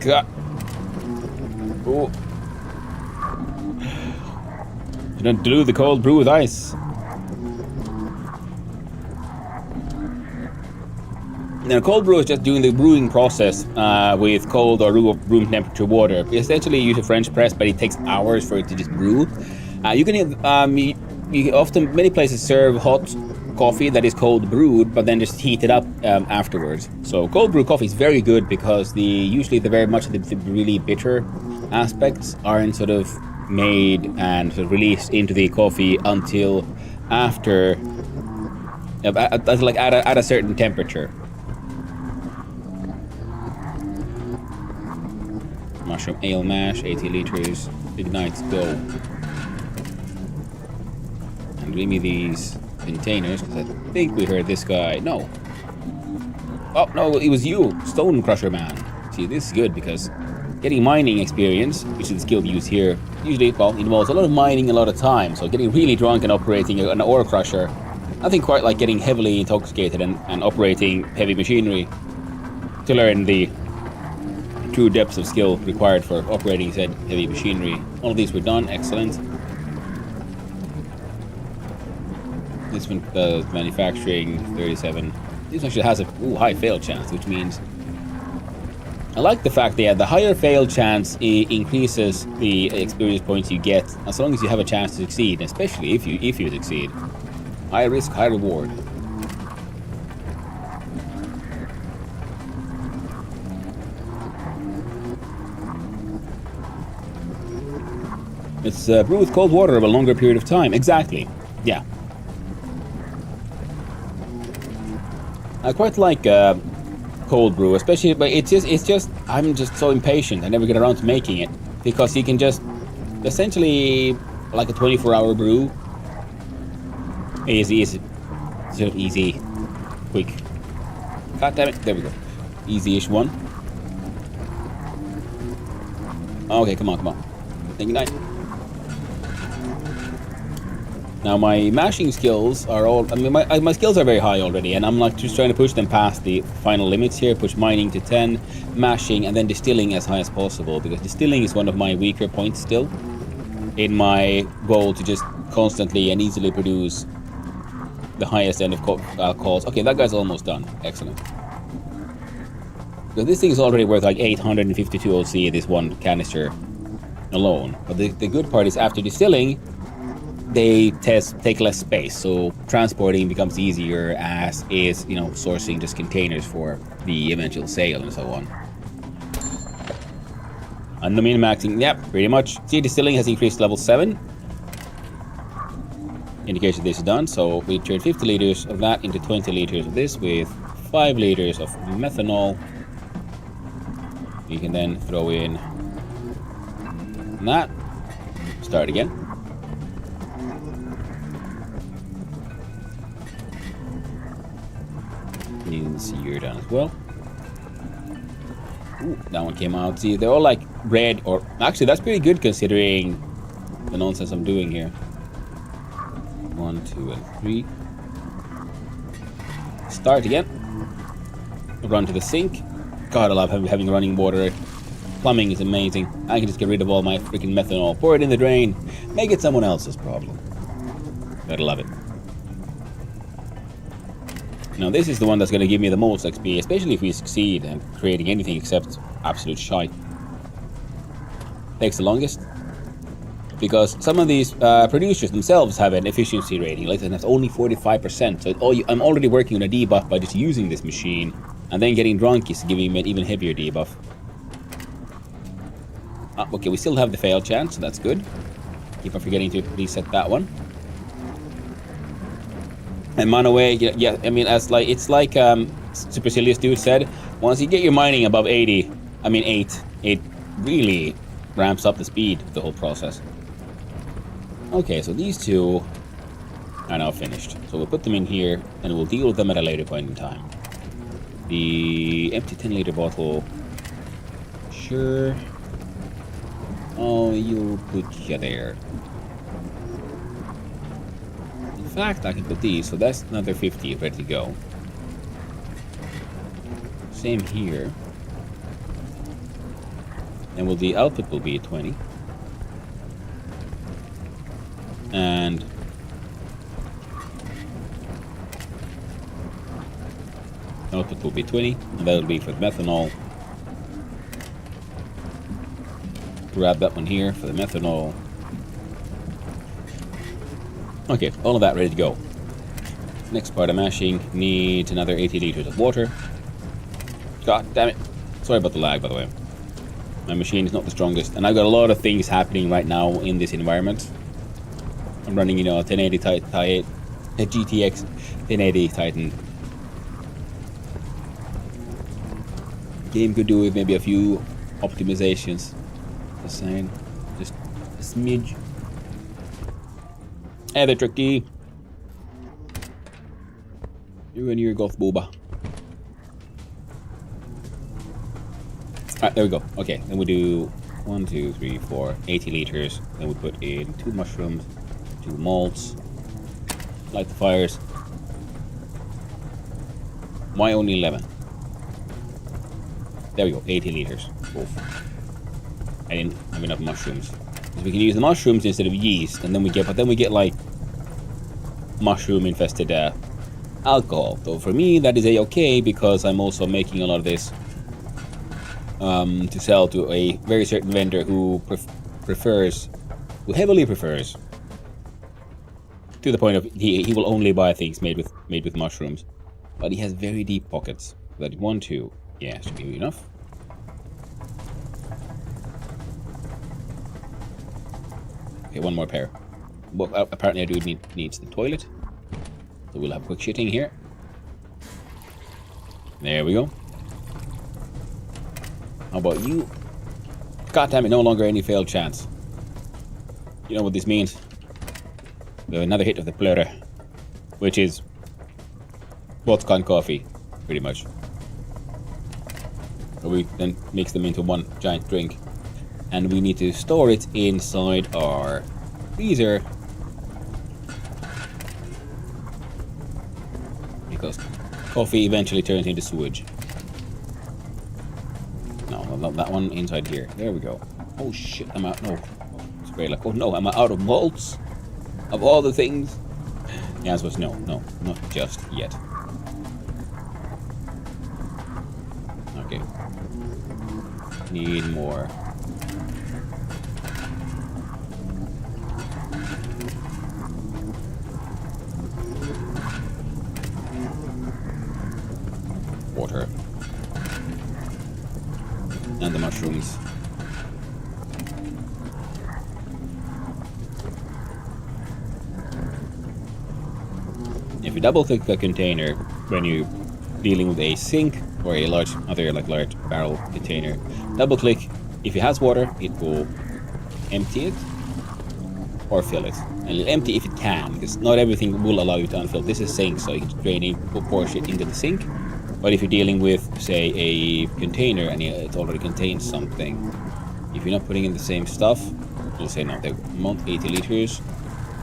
God. Oh. You don't dilute the cold brew with ice. Now, cold brew is just doing the brewing process with cold or room temperature water. Essentially, you use a French press, but it takes hours for it to just brew. You can often, many places serve hot coffee that is cold brewed, but then just heat it up afterwards. So cold brew coffee is very good because usually the very much of the really bitter aspects aren't sort of made and sort of released into the coffee until after, at a certain temperature. Mushroom ale mash, 80 liters, ignite, go. And give me these containers, because I think we heard this guy. No. Oh, no, it was you, Stone Crusher Man. See, this is good because getting mining experience, which is the skill used here, usually, well, involves a lot of mining, a lot of time. So getting really drunk and operating an ore crusher, nothing quite like getting heavily intoxicated and operating heavy machinery to learn the true depths of skill required for operating said heavy machinery. All of these were done, excellent. This one does manufacturing, 37. This actually has a high fail chance, which means I like the fact that the higher fail chance increases the experience points you get as long as you have a chance to succeed, especially if you succeed. High risk, high reward. It's brew with cold water over a longer period of time. Exactly. Yeah. I quite like cold brew, especially, but it's just I'm just so impatient. I never get around to making it because you can just essentially like a 24-hour brew. Easy, quick. God damn it! There we go. Easy-ish one. Okay, come on. Thank you, night. Now my mashing skills are all, I mean my skills are very high already, and I'm like just trying to push them past the final limits here, push mining to 10, mashing, and then distilling as high as possible, because distilling is one of my weaker points still in my goal to just constantly and easily produce the highest end of alcohols. Okay, that guy's almost done. Excellent. So this thing is already worth like 852 OC, this one canister alone. But the good part is after distilling, they take less space, so transporting becomes easier, as is, you know, sourcing just containers for the eventual sale and so on. And the min-maxing, yep, pretty much. See, distilling has increased to level 7. Indication this is done, so we turn 50 liters of that into 20 liters of this with 5 liters of methanol. We can then throw in that. Start again. You're done as well. Ooh, that one came out. See, they're all like red, or actually that's pretty good considering the nonsense I'm doing here. 1, 2, and 3. Start again. Run to the sink. God, I love having running water. Plumbing is amazing. I can just get rid of all my freaking methanol, pour it in the drain, make it someone else's problem. Gotta love it. Now this is the one that's going to give me the most XP, especially if we succeed at creating anything except absolute shite. Takes the longest, because some of these producers themselves have an efficiency rating, like that's only 45%. So I'm already working on a debuff by just using this machine, and then getting drunk is giving me an even heavier debuff. Okay, we still have the fail chance, so that's good. Keep on forgetting to reset that one. And Manaway, yeah, I mean, it's like Supercilious Dude said, once you get your mining above 8, it really ramps up the speed of the whole process. Okay, so these two are now finished. So we'll put them in here, and we'll deal with them at a later point in time. The empty 10-liter bottle, sure. Oh, you'll put you there. In fact, I can put these, so that's another 50 ready to go. Same here. And the output will be 20. And output will be 20, and that will be for the methanol. Grab that one here for the methanol. Okay, all of that ready to go. Next part of mashing needs another 80 liters of water. God damn it. Sorry about the lag, by the way. My machine is not the strongest, and I've got a lot of things happening right now in this environment. I'm running, you know, a 1080 Titan, a GTX 1080 Titan. Game could do with maybe a few optimizations. Just saying. Just a smidge. Hey there, Tricky. You and your goth booba. Alright, there we go. Okay, then we do 1, 2, 3, 4, 80 liters. Then we put in 2 mushrooms, 2 malts, light the fires. Why only 11? There we go, 80 liters. Oof. I didn't have enough mushrooms. We can use the mushrooms instead of yeast, and then we get like mushroom infested alcohol. So for me, that is a-okay because I'm also making a lot of this to sell to a very certain vendor who heavily prefers, to the point of he will only buy things made with mushrooms, but he has very deep pockets. That 1, 2, yeah, should be enough. Okay, one more pair. Well, apparently I do needs the toilet. So we'll have quick shitting here. There we go. How about you? God damn it, no longer any failed chance. You know what this means? We have another hit of the plöre, which is vodka and coffee, pretty much. So we then mix them into one giant drink. And we need to store it inside our freezer. Because coffee eventually turns into sewage. No, not that one inside here. There we go. Oh shit, I'm out. No. It's great. Like, oh no, am I out of malts? Of all the things? The answer was no, not just yet. Okay. Need more. Water. And the mushrooms. If you double click the container when you're dealing with a sink or a large barrel container, double click. If it has water, it will empty it or fill it. And it'll empty if it can, because not everything will allow you to unfill. This is sink, so you can drain it, pour shit into the sink. But if you're dealing with, say, a container and it already contains something, if you're not putting in the same stuff, you'll say no. They want 80 liters.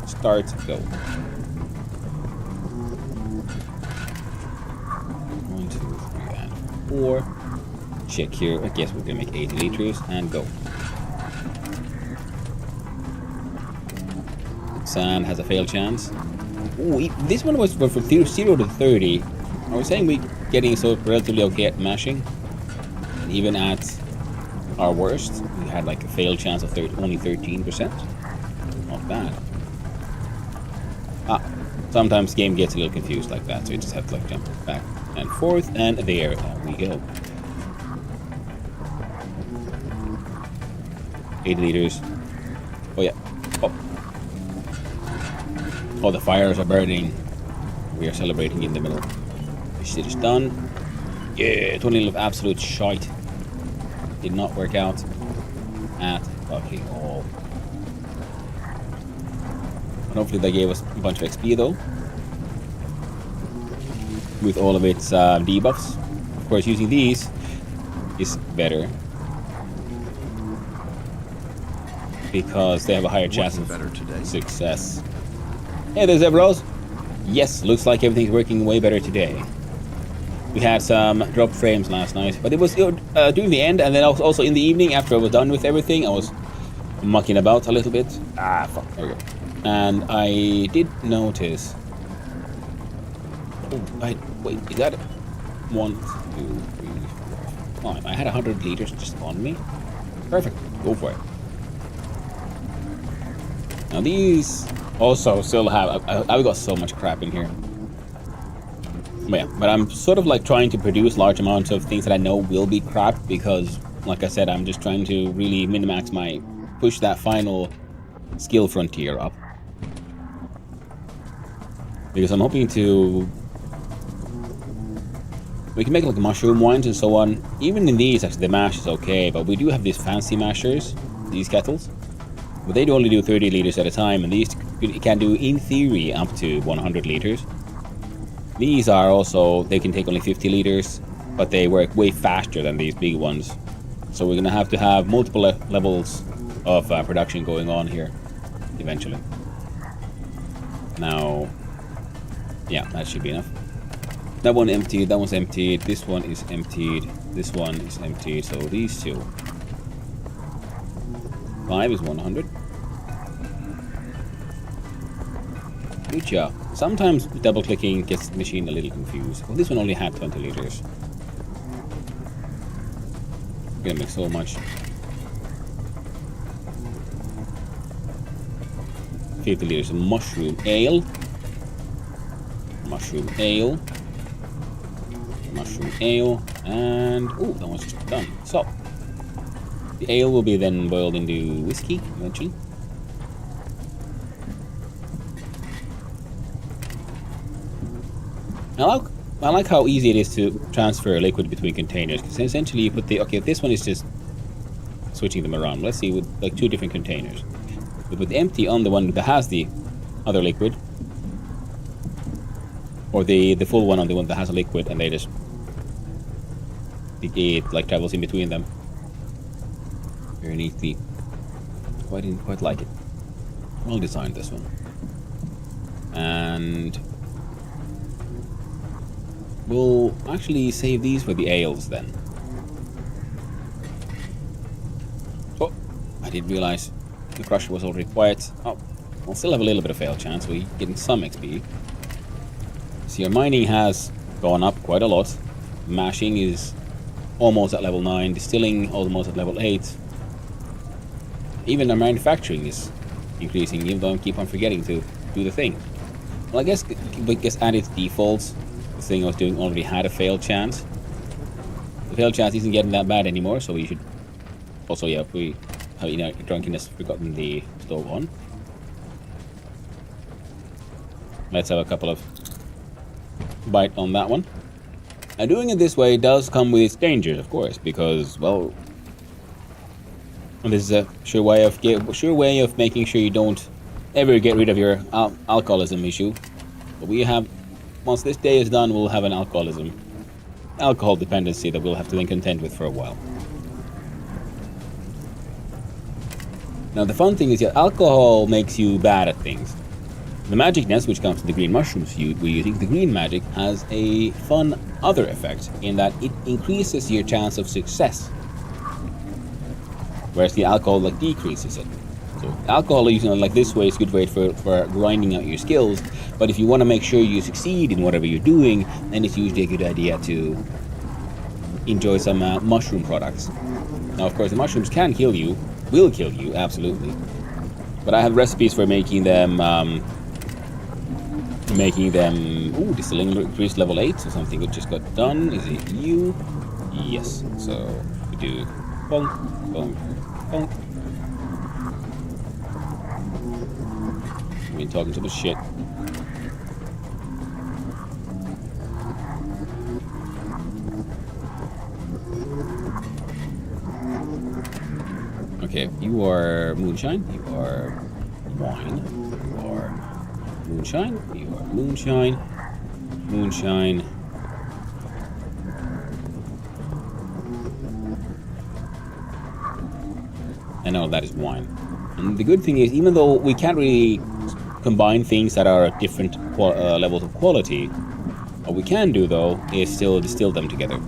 Start, go. 1, 2, 3, and 4. Check here. I guess we're gonna make 80 liters and go. Sand has a fail chance. Ooh, this one was from 0 to 30. I was saying we're getting so relatively okay at mashing. And even at our worst, we had like a fail chance of only 13%. Not bad. Sometimes game gets a little confused like that, so you just have to like jump back and forth, and there we go. 80 liters. Oh yeah. Oh, the fires are burning. We are celebrating in the middle. This shit is done. Yeah, 20 of absolute shite. Did not work out at fucking all. And hopefully they gave us a bunch of XP though, with all of its debuffs. Of course, using these is better because they have a higher chance of success. Hey there, Zebros. Yes, looks like everything's working way better today. We had some drop frames last night, but it was during the end, and then also in the evening after I was done with everything, I was mucking about a little bit. Fuck, there we go. And I did notice. Oh, wait, is that 1, 2, 3, 4, 5? I had 100 liters just on me. Perfect, go for it. Now these also still have. I've got so much crap in here. But I'm sort of like trying to produce large amounts of things that I know will be crap because, like I said, I'm just trying to really min-max push that final skill frontier up. Because I'm hoping we can make like mushroom wines and so on. Even in these, actually, the mash is okay, but we do have these fancy mashers, these kettles. But they only do 30 liters at a time, and these can do, in theory, up to 100 liters. These are also, they can take only 50 liters, but they work way faster than these big ones. So we're gonna have to have multiple levels of production going on here eventually. Now, yeah, that should be enough. That one emptied, that one's emptied, this one is emptied, this one is emptied, so these two. 5 is 100. Good job. Sometimes double clicking gets the machine a little confused. Well, this one only had 20 liters. We're gonna make so much. 50 liters of mushroom ale. Mushroom ale. Mushroom ale. And, oh, that one's just done. So, the ale will be then boiled into whiskey eventually. I like how easy it is to transfer liquid between containers, because essentially you put the, okay, this one is just switching them around. Let's see, with like 2 different containers. We put the empty on the one that has the other liquid, or the full one on the one that has a liquid, and they just, it like travels in between them very neatly. I didn't quite like it. Well designed, this one. And we'll actually save these for the ales then. Oh, I didn't realize the crusher was already quiet. Oh, we'll still have a little bit of fail chance. We're getting some XP. See, our mining has gone up quite a lot. Mashing is almost at level 9. Distilling almost at level 8. Even our manufacturing is increasing, even though I keep on forgetting to do the thing. Well, I guess at its defaults, the thing I was doing already had a fail chance. The fail chance isn't getting that bad anymore, so we should... Also, yeah, if we have, you know, drunkenness, forgotten the stove on. Let's have a couple of bite on that one. And doing it this way does come with its dangers, of course, because, well, this is a sure way of making sure you don't ever get rid of your alcoholism issue. But we have, once this day is done, we'll have an alcohol dependency that we'll have to then contend with for a while. Now the fun thing is that alcohol makes you bad at things. The magicness, which comes from the green mushrooms we're using, the green magic has a fun other effect in that it increases your chance of success, whereas the alcohol like decreases it. So alcohol using like this way is a good way for grinding out your skills, but if you want to make sure you succeed in whatever you're doing, then it's usually a good idea to enjoy some mushroom products. Now of course the mushrooms can kill you, will kill you, absolutely. But I have recipes for making them, ooh, distilling increased level 8 or something, which just got done. Is it you? Yes. So we do bonk, bonk, bonk. I've been talking so much shit. Okay, you are moonshine, you are wine, you are moonshine, you are moonshine, moonshine. And no, that is wine. And the good thing is, even though we can't really combine things that are at different levels of quality, what we can do though is still distill them together.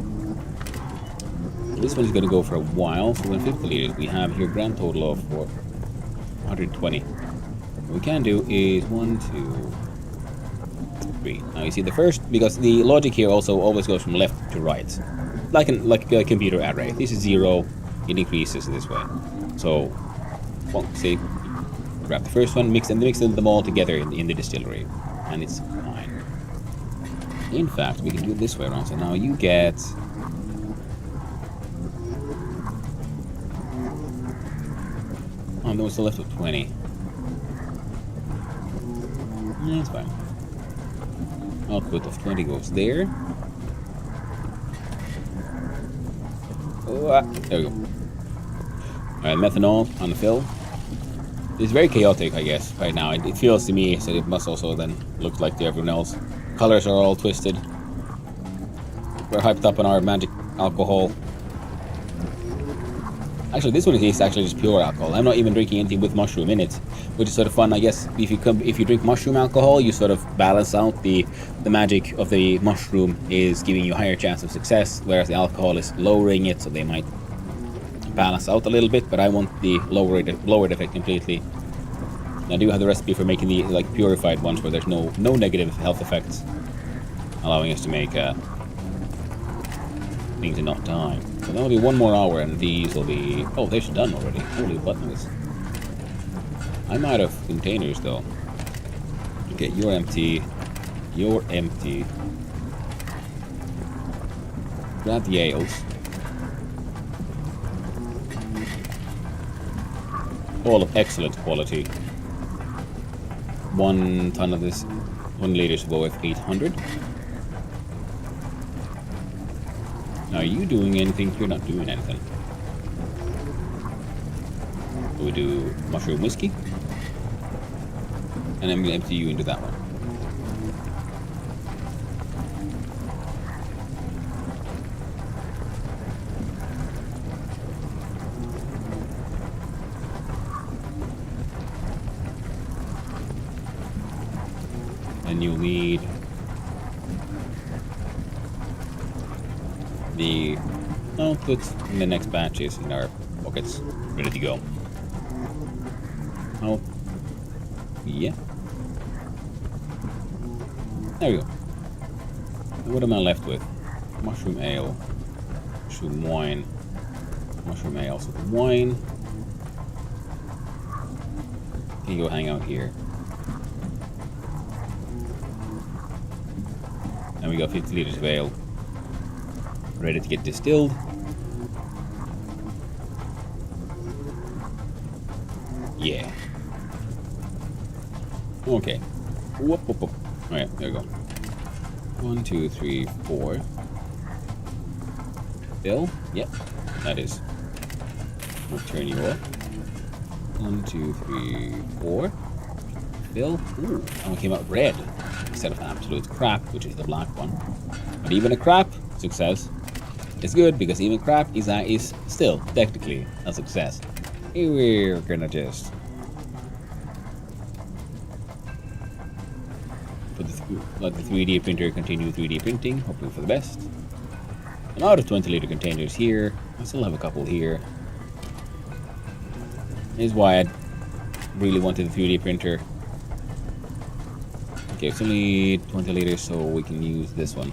This one's going to go for a while, so 150 liters. We have here a grand total of 120. What we can do is 1, 2, 3. Now you see the first, because the logic here also always goes from left to right, like a computer array. This is 0, it increases this way. So, well, see, grab the first one, mix them all together in the distillery, and it's fine. In fact, we can do it this way around. So now you get. Oh, there was still left with 20. Yeah, it's fine. Output of 20 goes there. Oh, there we go. Alright, methanol on the fill. It's very chaotic, I guess, right now. It feels to me, so it must also then look like to everyone else. Colors are all twisted. We're hyped up on our magic alcohol. Actually, this one is actually just pure alcohol. I'm not even drinking anything with mushroom in it, which is sort of fun, I guess. If you drink mushroom alcohol, you sort of balance out the magic of the mushroom is giving you a higher chance of success, whereas the alcohol is lowering it, so they might balance out a little bit. But I want the lowered effect completely. And I do have the recipe for making the like purified ones where there's no negative health effects, allowing us to make things and not die. So that'll be 1 more hour, and these will be... Oh, they're done already. Holy buttons. I'm out of containers, though. Okay, you're empty. You're empty. Grab the ales. All of excellent quality. 1 ton of this. 1 liter is worth 800. Are you doing anything? You're not doing anything. So we do mushroom whiskey. And I'm going to empty you into that one. And you'll need the... I'll put in the next batches in our pockets, ready to go. Oh, yeah. There we go. And what am I left with? Mushroom ale, mushroom wine, mushroom ale. So the wine can go hang out here. And we got 50 liters of ale ready to get distilled. Yeah. Okay. Whoop, whoop, whoop. Alright, there we go. 1, 2, 3, 4. Fill? Yep, that is. We'll turn you off. 1, 2, 3, 4. Fill. Ooh, and we came out red instead of absolute crap, which is the black one. But even a crap success is good, because even crap is still technically a success. We're gonna just let the 3D printer continue 3D printing, hoping for the best. I'm out of 20-liter containers here. I still have a couple here. This is why I really wanted the 3D printer. Okay, it's only 20 liters, so we can use this one.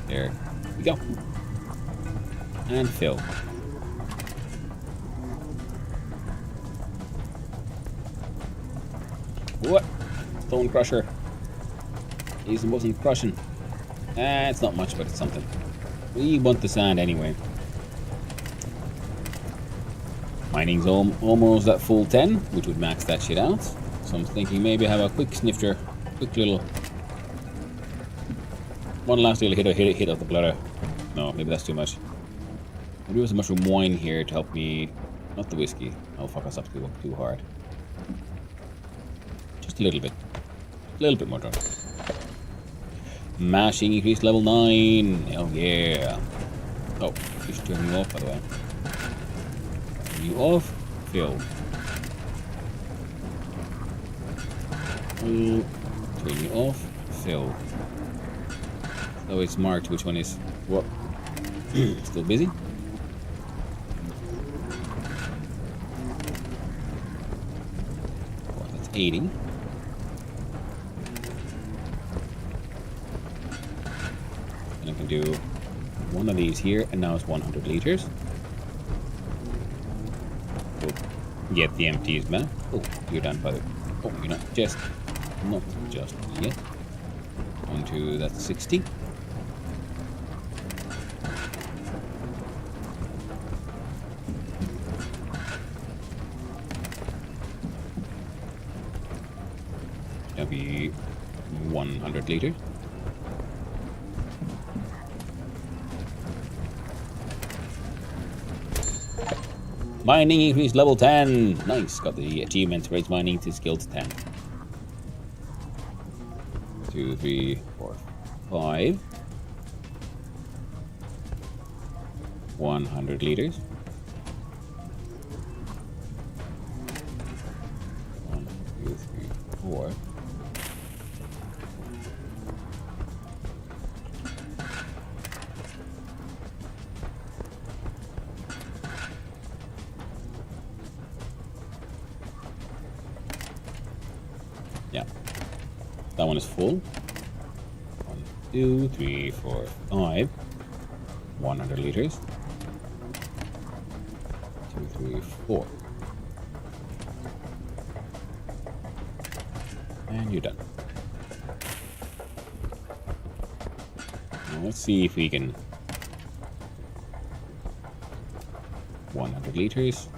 There we go. And fill. What? Stone crusher. He's wasn't crushing. It's not much, but it's something. We want the sand anyway. Mining's almost at full 10, which would max that shit out. So I'm thinking maybe have a quick snifter, quick little... One last little hit of the bladder. No, maybe that's too much. Maybe there's a mushroom wine here to help me... Not the whiskey. I'll fuck us up too hard. Just a little bit. A little bit more drunk. Mashing increased level 9. Oh yeah. Oh, you should turn you off, by the way. Turn you off. Fill. Turn you off. Fill. So it's marked which one is what. Still busy? Oh, that's 80. And I can do one of these here, and now it's 100 liters. We'll get the empties back. Oh, you're done, by the way. Oh, you're not just yet. 1, 2, that's 60. That'll be 100 liters. Mining increased level 10. Nice. Got the achievement. Raise mining to skill to 10. 2, 3, 4, 5. 100 liters. 1, 2, 3, 4. Yeah, that one is full. 1, 2, 3, 4, 5. 100 liters. 2, 3, 4. And you're done. Now let's see if we can. 100 liters.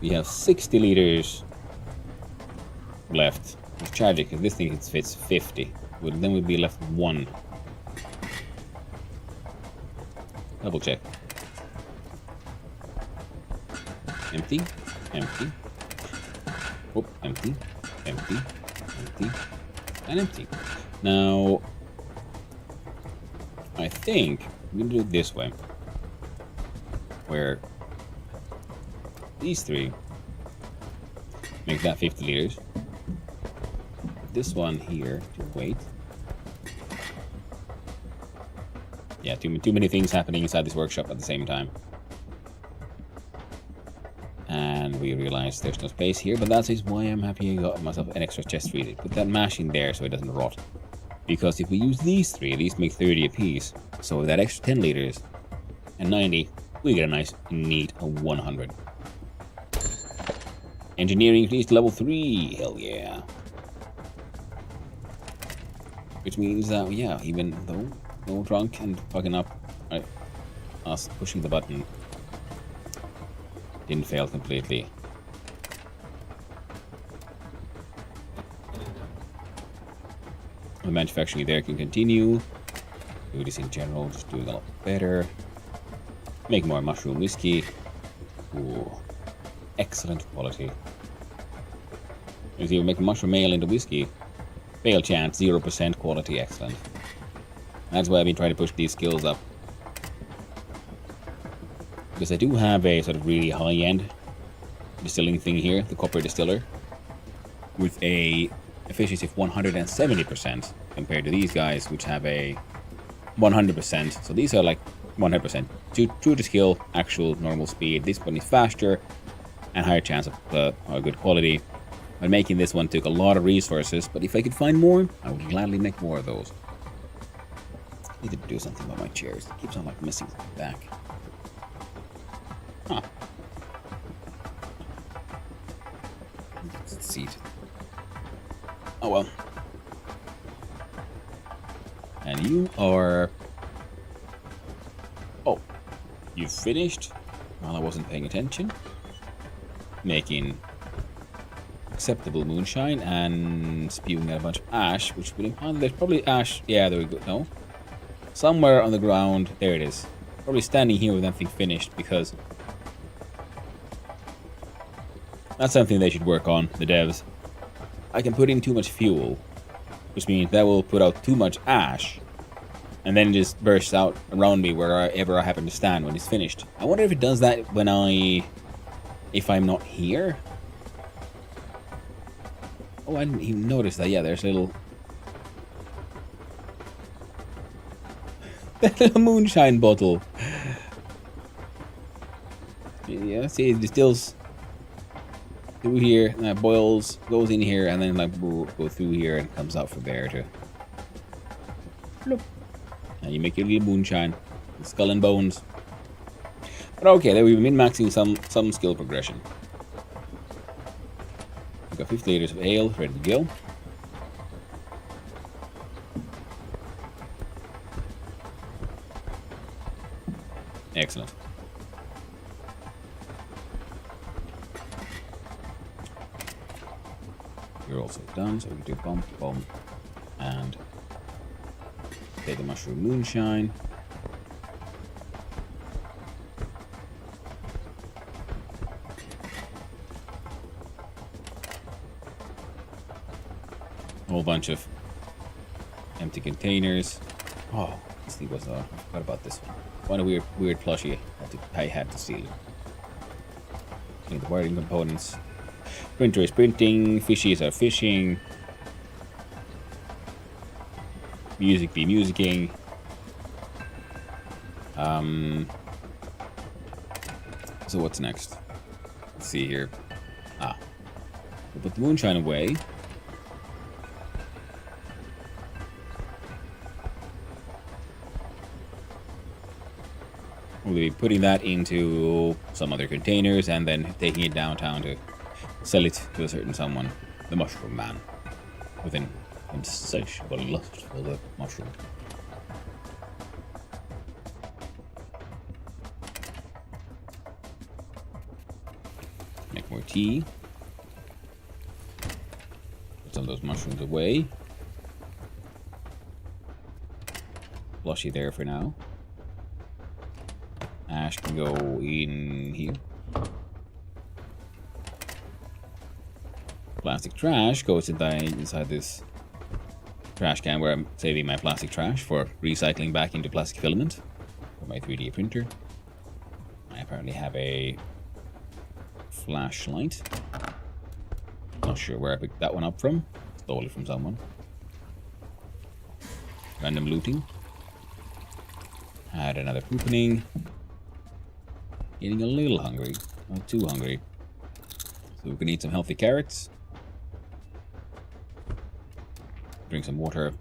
We have 60 liters left. It's tragic because this thing fits 50. Well, then we'd be left with 1. Double check. Empty, empty. Oh, empty, empty, empty, and empty. Now, I think I'm gonna do it this way, where these 3 make that 50 liters. This one here to wait. Yeah, too many things happening inside this workshop at the same time. And we realize there's no space here, but that is why I'm happy I got myself an extra chest ready. Put that mash in there so it doesn't rot. Because if we use these 3, these make 30 apiece. So with that extra 10 liters and 90, we get a nice, neat 100. Engineering increased to level 3. Hell yeah. Which means that, yeah, even though no drunk and fucking up, us pushing the button didn't fail completely. The manufacturing there can continue. Do this in general, just doing a lot better. Make more mushroom whiskey. Ooh, excellent quality. If you make mushroom ale into whiskey, fail chance 0%, quality excellent. That's why I've been trying to push these skills up. Because I do have a sort of really high-end distilling thing here, the copper distiller, with a efficiency of 170% compared to these guys, which have a 100%. So these are like 100%. True to skill, actual normal speed. This one is faster and higher chance of good quality. But making this one took a lot of resources, but if I could find more, I would gladly make more of those. I need to do something about my chairs. It keeps on like missing back. Huh. Let's see. Oh well. And you are... Oh. You finished? While I wasn't paying attention. Making acceptable moonshine and spewing out a bunch of ash, which would imply there's probably ash. Yeah, there we go. No. Somewhere on the ground. There it is. Probably standing here with everything finished because that's something they should work on, the devs. I can put in too much fuel, which means that will put out too much ash, and then it just bursts out around me wherever I happen to stand when it's finished. I wonder if it does that if I'm not here. Oh, I didn't even notice that. Yeah, there's a little... that little moonshine bottle. Yeah, see, it distills through here, and that boils, goes in here, and then like go through here and comes out from there too. Look. And you make your little moonshine. Skull and bones. But okay, there we've been min-maxing some skill progression. We've got 50 liters of ale ready to go. Excellent. You're also done, so we can do bump, bump, and take the mushroom moonshine. A whole bunch of empty containers. Oh, let's see what's what about this one? What a weird plushie I had to steal. The wiring components. Printer is printing, fishies are fishing. Music be musicking. So what's next? Let's see here. We'll put the moonshine away. We'll be putting that into some other containers and then taking it downtown to sell it to a certain someone. The Mushroom Man. With an insatiable lust for the mushroom. Make more tea. Put some of those mushrooms away. Plushy there for now. Ash can go in here. Plastic trash goes inside this trash can where I'm saving my plastic trash for recycling back into plastic filament for my 3D printer. I apparently have a flashlight. Not sure where I picked that one up from. Stole it from someone. Random looting. Had another opening. Getting a little hungry. Not too hungry. So we can eat some healthy carrots. Drink some water.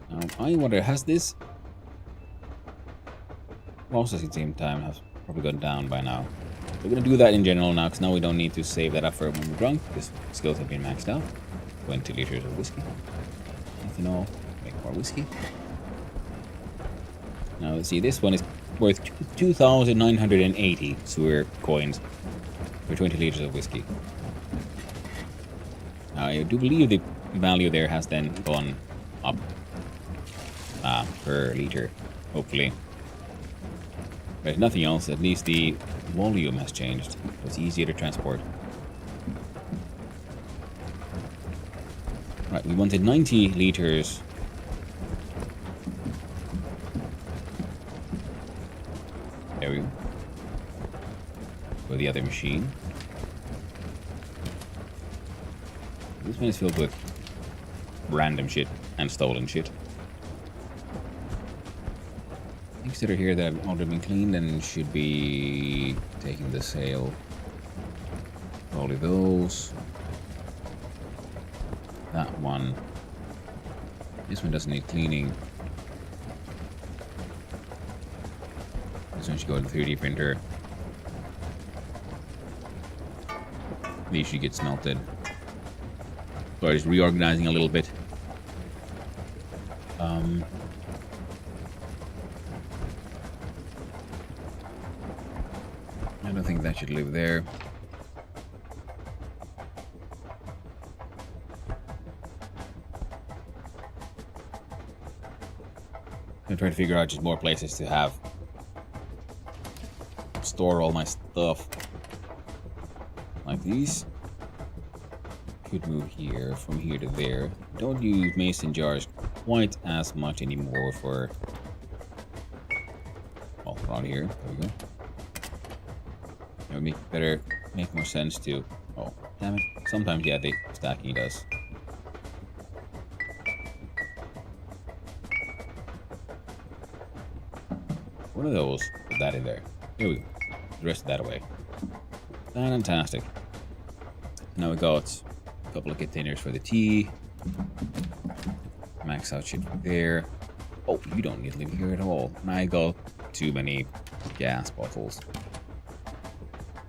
Now, I wonder, has this processing time has probably gone down by now? We're gonna do that in general now, because now we don't need to save that up for when we're drunk, because skills have been maxed out. 20 liters of whiskey. Ethanol, make more whiskey. Now let's see, this one is worth 2,980 sewer coins for 20 liters of whiskey. Now I do believe the value there has then gone up per liter, hopefully. But if nothing else, at least the volume has changed. It's easier to transport. Right, we wanted 90 liters. There we go. For the other machine. This one is filled with random shit and stolen shit. Things that are here that have already been cleaned and should be taking the sale. Probably those. That one. This one doesn't need cleaning. This one should go to the 3D printer. These should get smelted. Sorry, just reorganizing a little bit. I don't think that should live there. I'm trying to figure out just more places to have store all my stuff. Like these. Could move here, from here to there. Don't use mason jars quite as much anymore for... Oh, around here. There we go. It would make more sense to... Oh, damn it. Sometimes, yeah, the stacking does. One of those. Put that in there. Here we go. The rest of that away. Fantastic. Now we got a couple of containers for the tea. Max out shit there. Oh, you don't need to live here at all. I got too many gas bottles.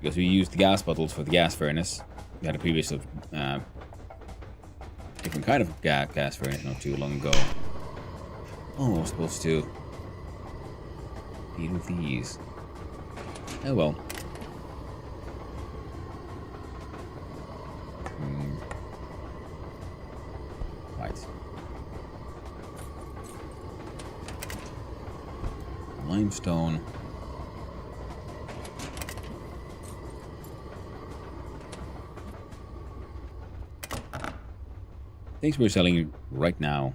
Because we used the gas bottles for the gas furnace. We had a previous different kind of gas furnace not too long ago. Oh, I was supposed to deal with these. Oh well. Right. Limestone. things we're selling right now.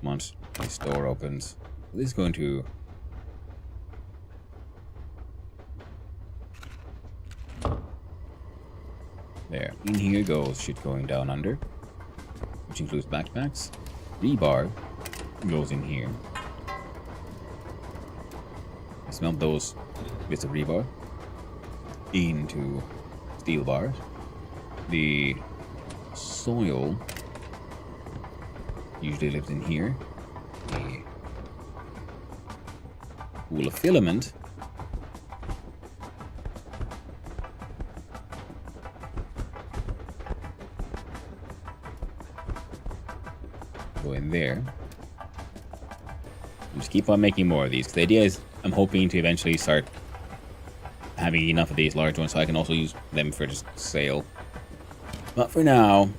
Once the store opens, this is going to... There. In here goes shit going down under, which includes backpacks. Rebar goes in here. I smelt those bits of rebar into steel bars. The soil usually lives in here. The pool of filament go in there. Just keep on making more of these. 'Cause the idea is I'm hoping to eventually start having enough of these large ones so I can also use them for just sale. But for now,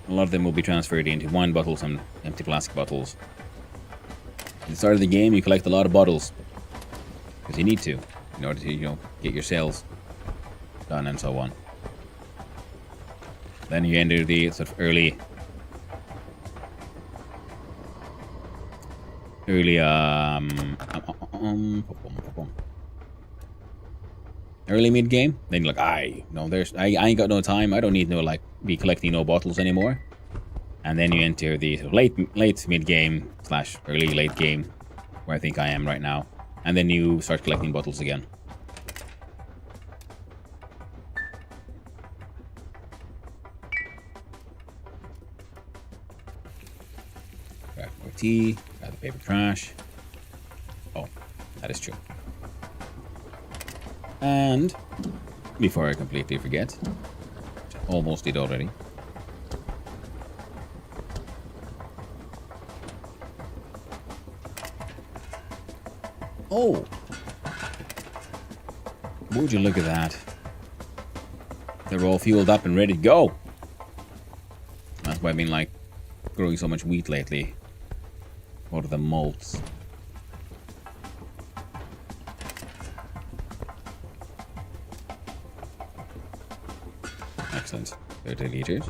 a lot of them will be transferred into wine bottles and empty plastic bottles. At the start of the game, you collect a lot of bottles. Because you need to, in order to, get your sales done and so on. Then you enter the sort of early mid game. Then you're like, I ain't got no time. I don't need no be collecting no bottles anymore. And then you enter the sort of late mid game / early late game, where I think I am right now. And then you start collecting bottles again. Grab more tea. Grab the paper trash. Oh, that is true. And before I completely forget, which I almost did already. Oh! Would you look at that? They're all fueled up and ready to go. That's why I've been growing so much wheat lately. What are the malts? Excellent. 30 liters.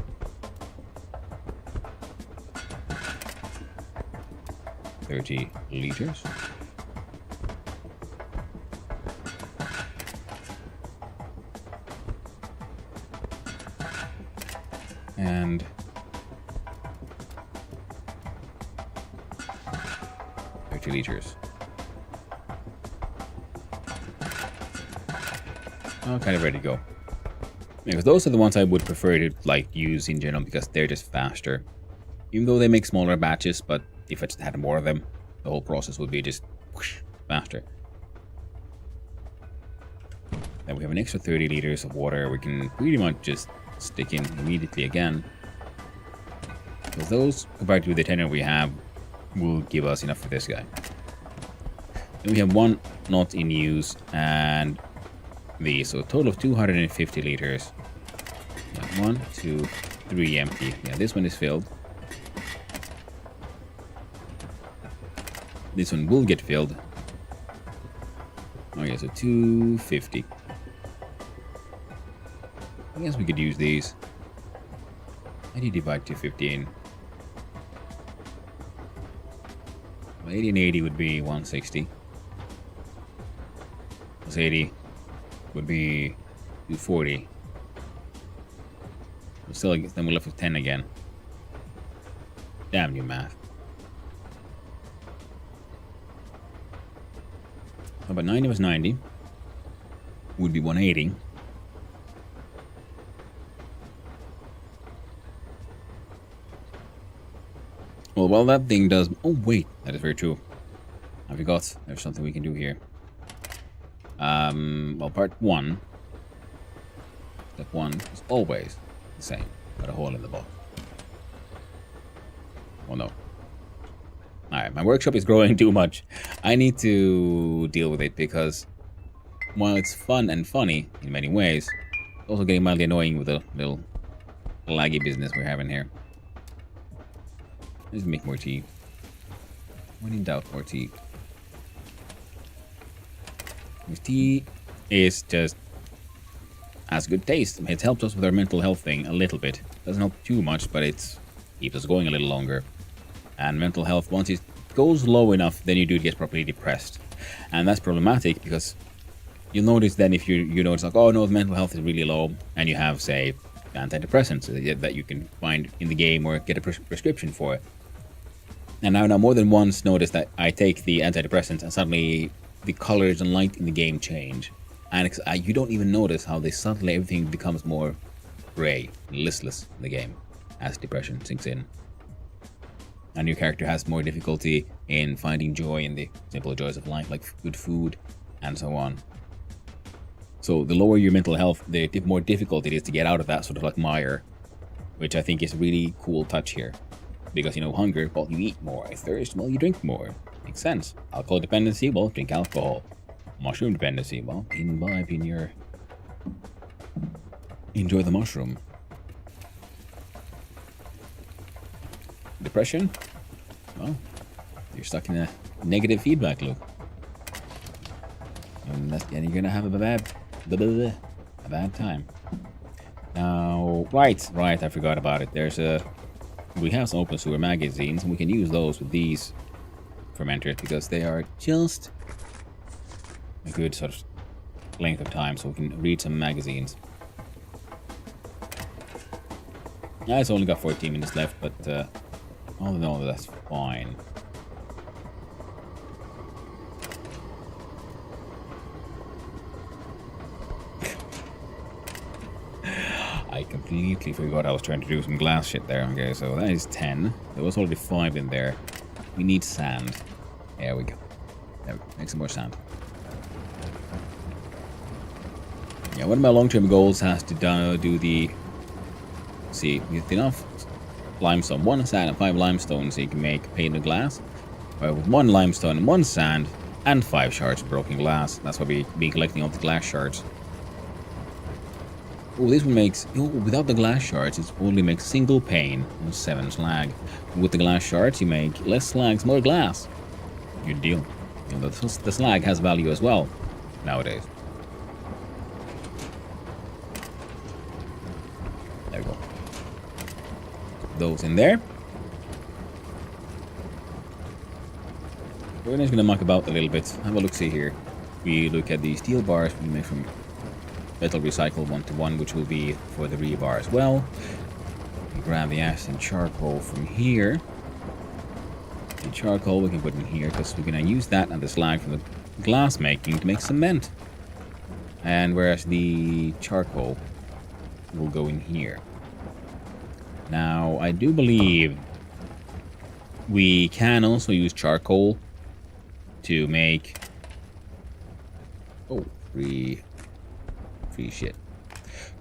And 30 liters. Oh, kind of ready to go. Because those are the ones I would prefer to use in general because they're just faster. Even though they make smaller batches, but if I just had more of them, the whole process would be just whoosh, faster. Then we have an extra 30 liters of water we can pretty much just stick in immediately again. Because those, compared to the 10 we have, will give us enough for this guy. Then we have one not in use and these, so a total of 250 liters. 1, 2, 3 empty. Yeah, this one is filled. This one will get filled. Oh yeah, so 250. I guess we could use these. How do you divide 215? Well, 80 and 80 would be 160. Plus 80 would be 240. Still, then we're left with 10 again. Damn you, math. How about 90 was 90? Would be 180. Well, while that thing does... Oh, wait. That is very true. I forgot. There's something we can do here. Well, part 1. Step 1 is always the same. Got a hole in the bottom. Well, no. Alright, my workshop is growing too much. I need to deal with it because while it's fun and funny in many ways, it's also getting mildly annoying with the little laggy business we're having here. Let's make more tea. When in doubt, more tea. This tea is just has good taste. It helps us with our mental health thing a little bit. Doesn't help too much, but it keeps us going a little longer. And mental health, once it goes low enough, then you do get properly depressed. And that's problematic because you'll notice then if you notice like, oh no, the mental health is really low, and you have, say, antidepressants that you can find in the game or get a prescription for it. And now more than once noticed that I take the antidepressants and suddenly the colors and light in the game change. And you don't even notice how suddenly everything becomes more grey and listless in the game as depression sinks in. And your character has more difficulty in finding joy in the simple joys of life, like good food and so on. So the lower your mental health, the more difficult it is to get out of that sort of like mire, which I think is a really cool touch here. Because, hunger, well, you eat more. Thirst, well, you drink more. Makes sense. Alcohol dependency, well, drink alcohol. Mushroom dependency, well, imbibe in your... Enjoy the mushroom. Depression? Well, you're stuck in a negative feedback loop. And you're gonna have a bad time. Now, right, I forgot about it. We have some open sewer magazines, and we can use those with these fermenters because they are just a good sort of length of time, so we can read some magazines. It's only got 14 minutes left, but all in all, that's fine. I completely forgot I was trying to do some glass shit there. Okay, so that is 10. There was already 5 in there. We need sand. There we go. Make some more sand. Yeah, one of my long-term goals has to do the... See, with enough limestone, 1 sand and 5 limestone, so you can make painted glass. With 1 limestone and 1 sand and 5 shards of broken glass. That's why we be collecting all the glass shards. Oh, this one makes... without the glass shards, it only makes single pane and 7 slag. With the glass shards, you make less slags, more glass. Good deal. The slag has value as well, nowadays. There we go. Those in there. We're just going to muck about a little bit. Have a look-see here. We look at the steel bars we make from metal recycle 1-to-1, which will be for the rebar as well. We grab the ash and charcoal from here. The charcoal we can put in here because we're going to use that and the slag from the glass making to make cement. And whereas the charcoal will go in here. Now, I do believe we can also use charcoal to make... Oh, free shit.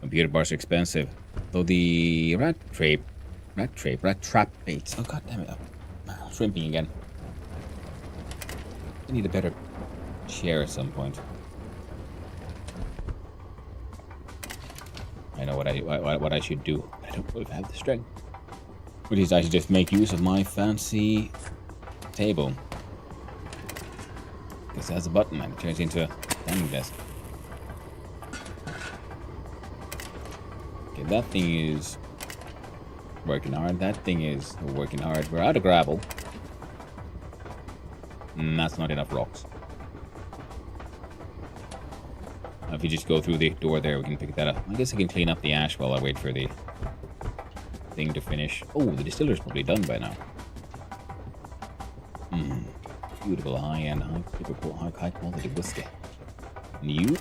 Computer bars are expensive. Though the rat trap baits. Oh, god damn it. Shrimping again. I need a better chair at some point. I know what I should do. I don't really have the strength. Which is I should just make use of my fancy table. Because it has a button and it turns into a standing desk. Okay, that thing is working hard. That thing is working hard. We're out of gravel. That's not enough rocks. If you just go through the door there, we can pick that up. I guess I can clean up the ash while I wait for the thing to finish. Oh, the distiller's probably done by now. Beautiful high-end, high quality whiskey. And you?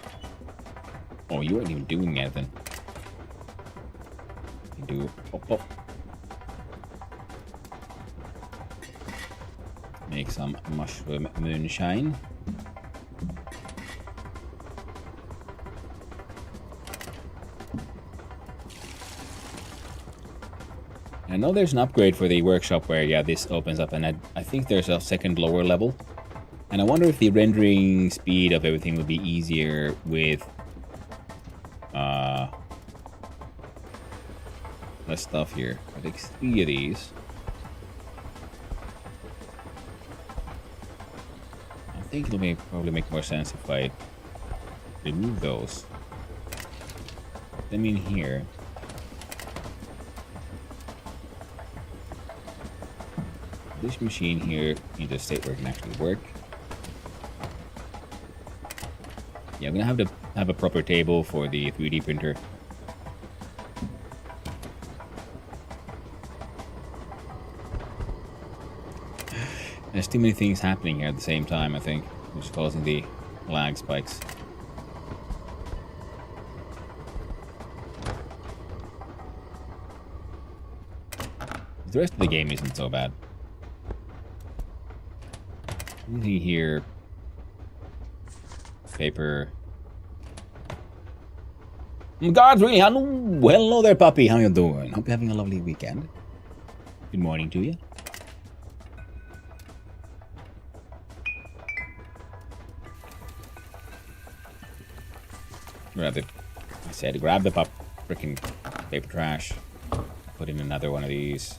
Oh, you weren't even doing anything. You do pop. Make some mushroom moonshine. I know there's an upgrade for the workshop where, yeah, this opens up, and I think there's a second lower level. And I wonder if the rendering speed of everything would be easier with less stuff here. I think 3 of these. I think it'll probably make more sense if I remove those. put them in here. This machine here needs a state where it can actually work. Yeah, I'm gonna have to have a proper table for the 3D printer. There's too many things happening here at the same time, I think, which is causing the lag spikes. The rest of the game isn't so bad. Anything here? Paper. God's really hello there, puppy. How you doing? Hope you're having a lovely weekend. Good morning to you. Grab it. I said grab the freaking paper trash. Put in another one of these.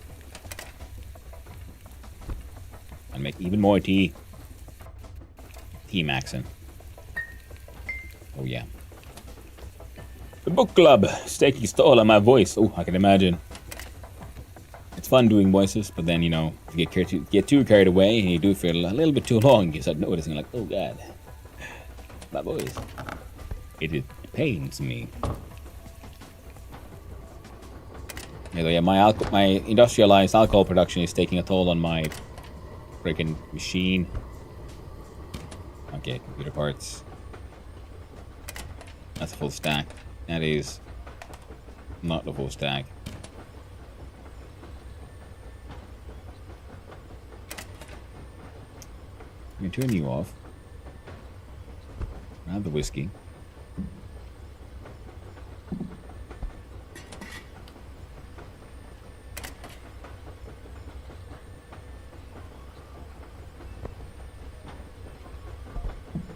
And make even more tea. Tea Maxon. Oh yeah. The book club is taking stall on my voice. Oh, I can imagine. It's fun doing voices, but then, you know, if you get too carried away and you do it for a little bit too long, you start noticing like, oh god, my voice. It pains me. Yeah, my industrialized alcohol production is taking a toll on my freaking machine. Okay, computer parts. That's a full stack. That is not the full stack. I'm gonna turn you off. Grab the whiskey.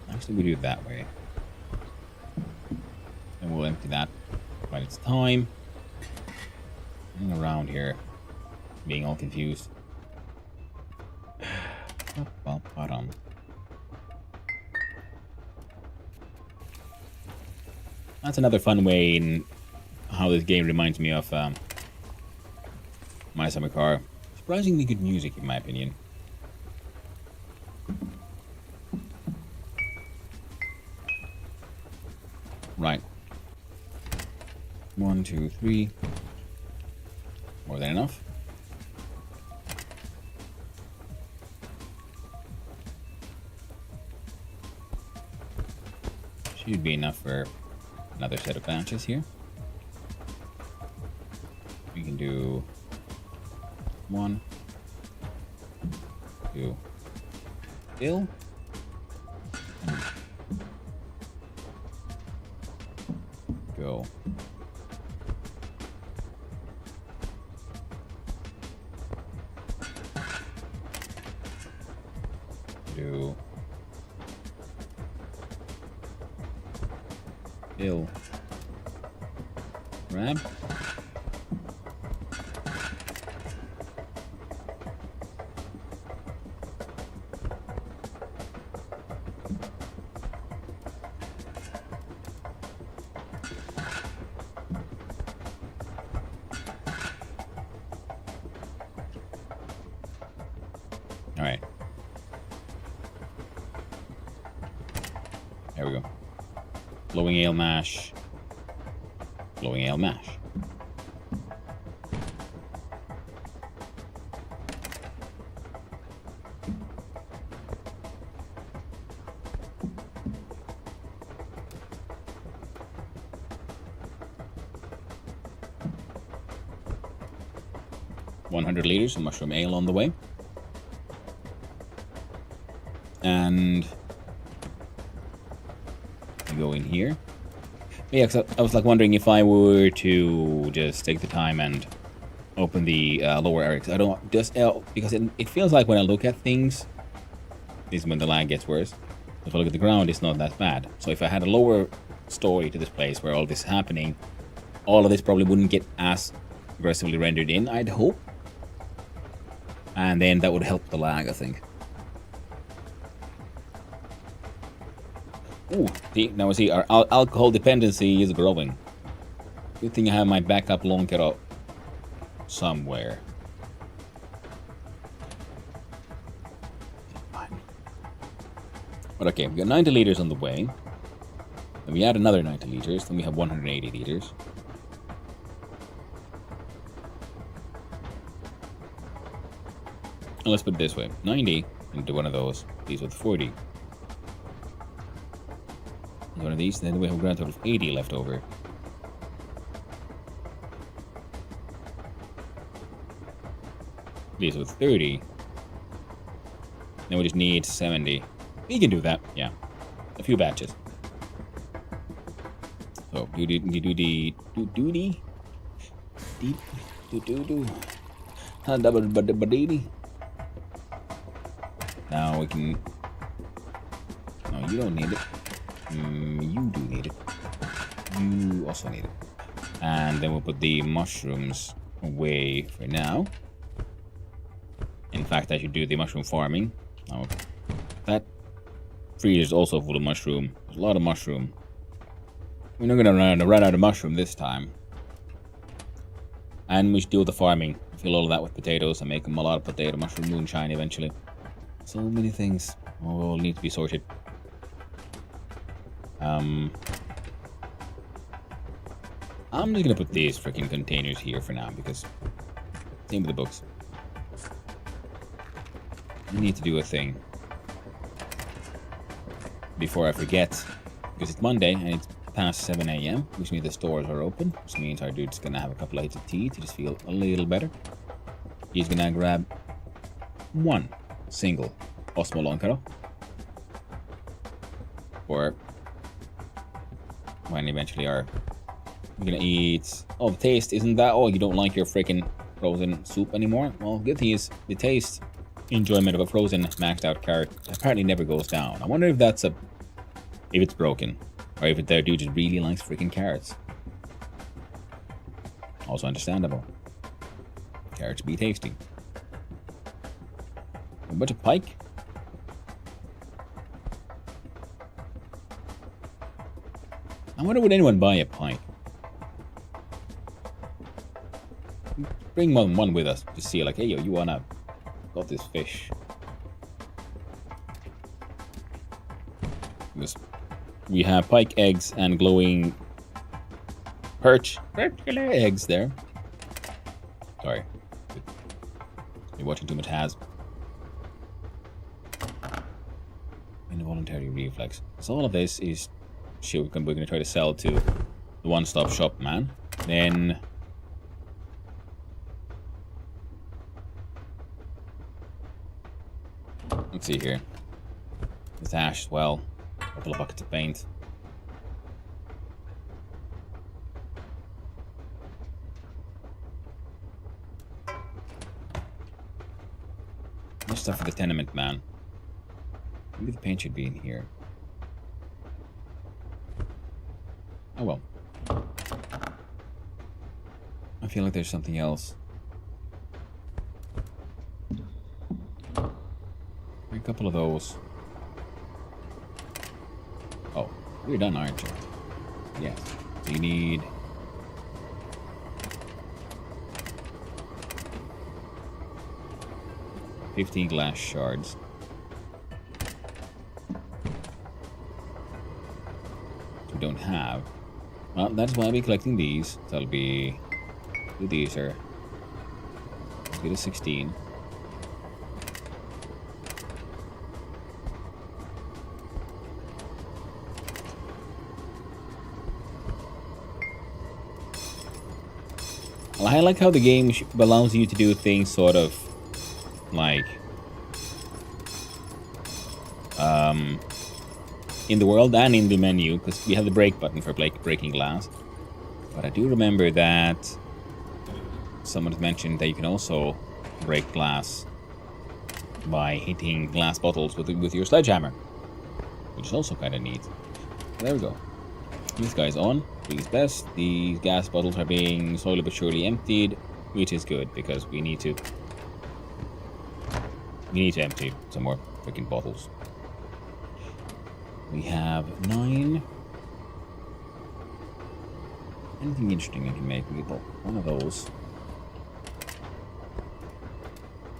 Actually, we do it that way. And we'll empty that when it's time. Hang around here, being all confused. That's another fun way in how this game reminds me of My Summer Car. Surprisingly good music, in my opinion. Right. 1, 2, 3. More than enough. Should be enough for another set of batches here. We can do 1, 2, fill. Go. Do. Fill. Grab. All right. There we go. Blowing ale mash. Blowing ale mash. $100 of mushroom ale on the way. And I go in here. Yeah, cause I was like wondering if I were to just take the time and open the lower areas. I don't just because it feels like when I look at things, this is when the lag gets worse. If I look at the ground, it's not that bad. So if I had a lower story to this place where all this is happening, all of this probably wouldn't get as aggressively rendered in, I'd hope. And then that would help the lag, I think. Ooh, see, now we see our alcohol dependency is growing. Good thing I have my backup Lonkero somewhere. Fine. But okay, we got 90 liters on the way. Then we add another 90 liters, then we have 180 liters. And let's put it this way, 90 into one of those, these with 40. One of these, then we have a grand total of 80 left over. These with 30. Then we just need 70. We can do that, yeah. A few batches. So, Now we can. No, you don't need it. You do need it. You also need it. And then we'll put the mushrooms away for now. In fact, I should do the mushroom farming. Now, that freezer is also full of mushroom. There's a lot of mushroom. We're not gonna run out of mushroom this time. And we should do the farming. Fill all of that with potatoes and make them a lot of potato mushroom moonshine eventually. So many things all need to be sorted. I'm just gonna put these freaking containers here for now because same with the books. I need to do a thing before I forget because it's Monday and it's past 7 a.m. which means the stores are open, which means our dude's gonna have a couple of hits of tea to just feel a little better. He's gonna grab one single Osmo Lonkero for when eventually are gonna eat. Oh, the taste isn't that? Oh, you don't like your freaking frozen soup anymore? Well, good thing is the taste enjoyment of a frozen maxed out carrot apparently never goes down. I wonder if that's if it's broken or if their dude just really likes freaking carrots. Also understandable. Carrots be tasty. A bunch of pike. I wonder would anyone buy a pike? Bring one with us to see like, hey yo, you wanna got this fish. We have pike eggs and glowing perch eggs there. Sorry. You're watching too much Has. Involuntary reflex. So all of this is shit we're going to try to sell to the one-stop shop man. Then let's see here. There's ash as well. A couple of buckets of paint. Much stuff for the tenement man. Maybe the paint should be in here. Oh well. I feel like there's something else. A couple of those. Oh, you're done, aren't you? Yes. So you need... $15 glass shards. We don't have. Well, that's why I'll be collecting these. So I'll be... do these here. Let's get a 16. I like how the game allows you to do things sort of like in the world and in the menu, because we have the break button for breaking glass. But I do remember that someone mentioned that you can also break glass by hitting glass bottles with your sledgehammer, which is also kind of neat. There we go. This guy's on, doing his best. These gas bottles are being slowly but surely emptied, which is good because we need to empty some more freaking bottles. We have 9. Anything interesting I can make with people? One of those.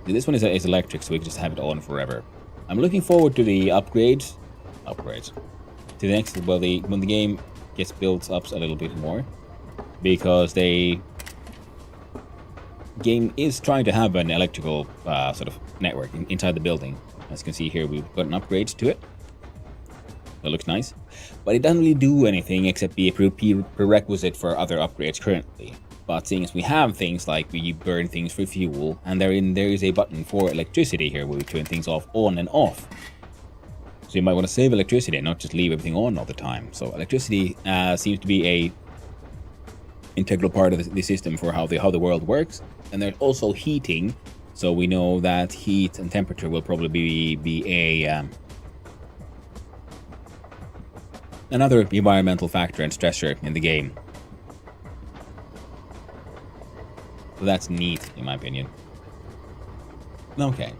This one is electric, so we can just have it on forever. I'm looking forward to the upgrades. To the next, well, when the game gets built up a little bit more, because game is trying to have an electrical sort of network inside the building. As you can see here, we've got an upgrade to it. That looks nice, but it doesn't really do anything except be a prerequisite for other upgrades currently. But seeing as we have things like we burn things for fuel, and there is a button for electricity here where we turn things on and off. So you might want to save electricity and not just leave everything on all the time. So electricity seems to be a integral part of the system for how the world works. And there's also heating, so we know that heat and temperature will probably be another environmental factor and stressor in the game. So that's neat, in my opinion. Okay.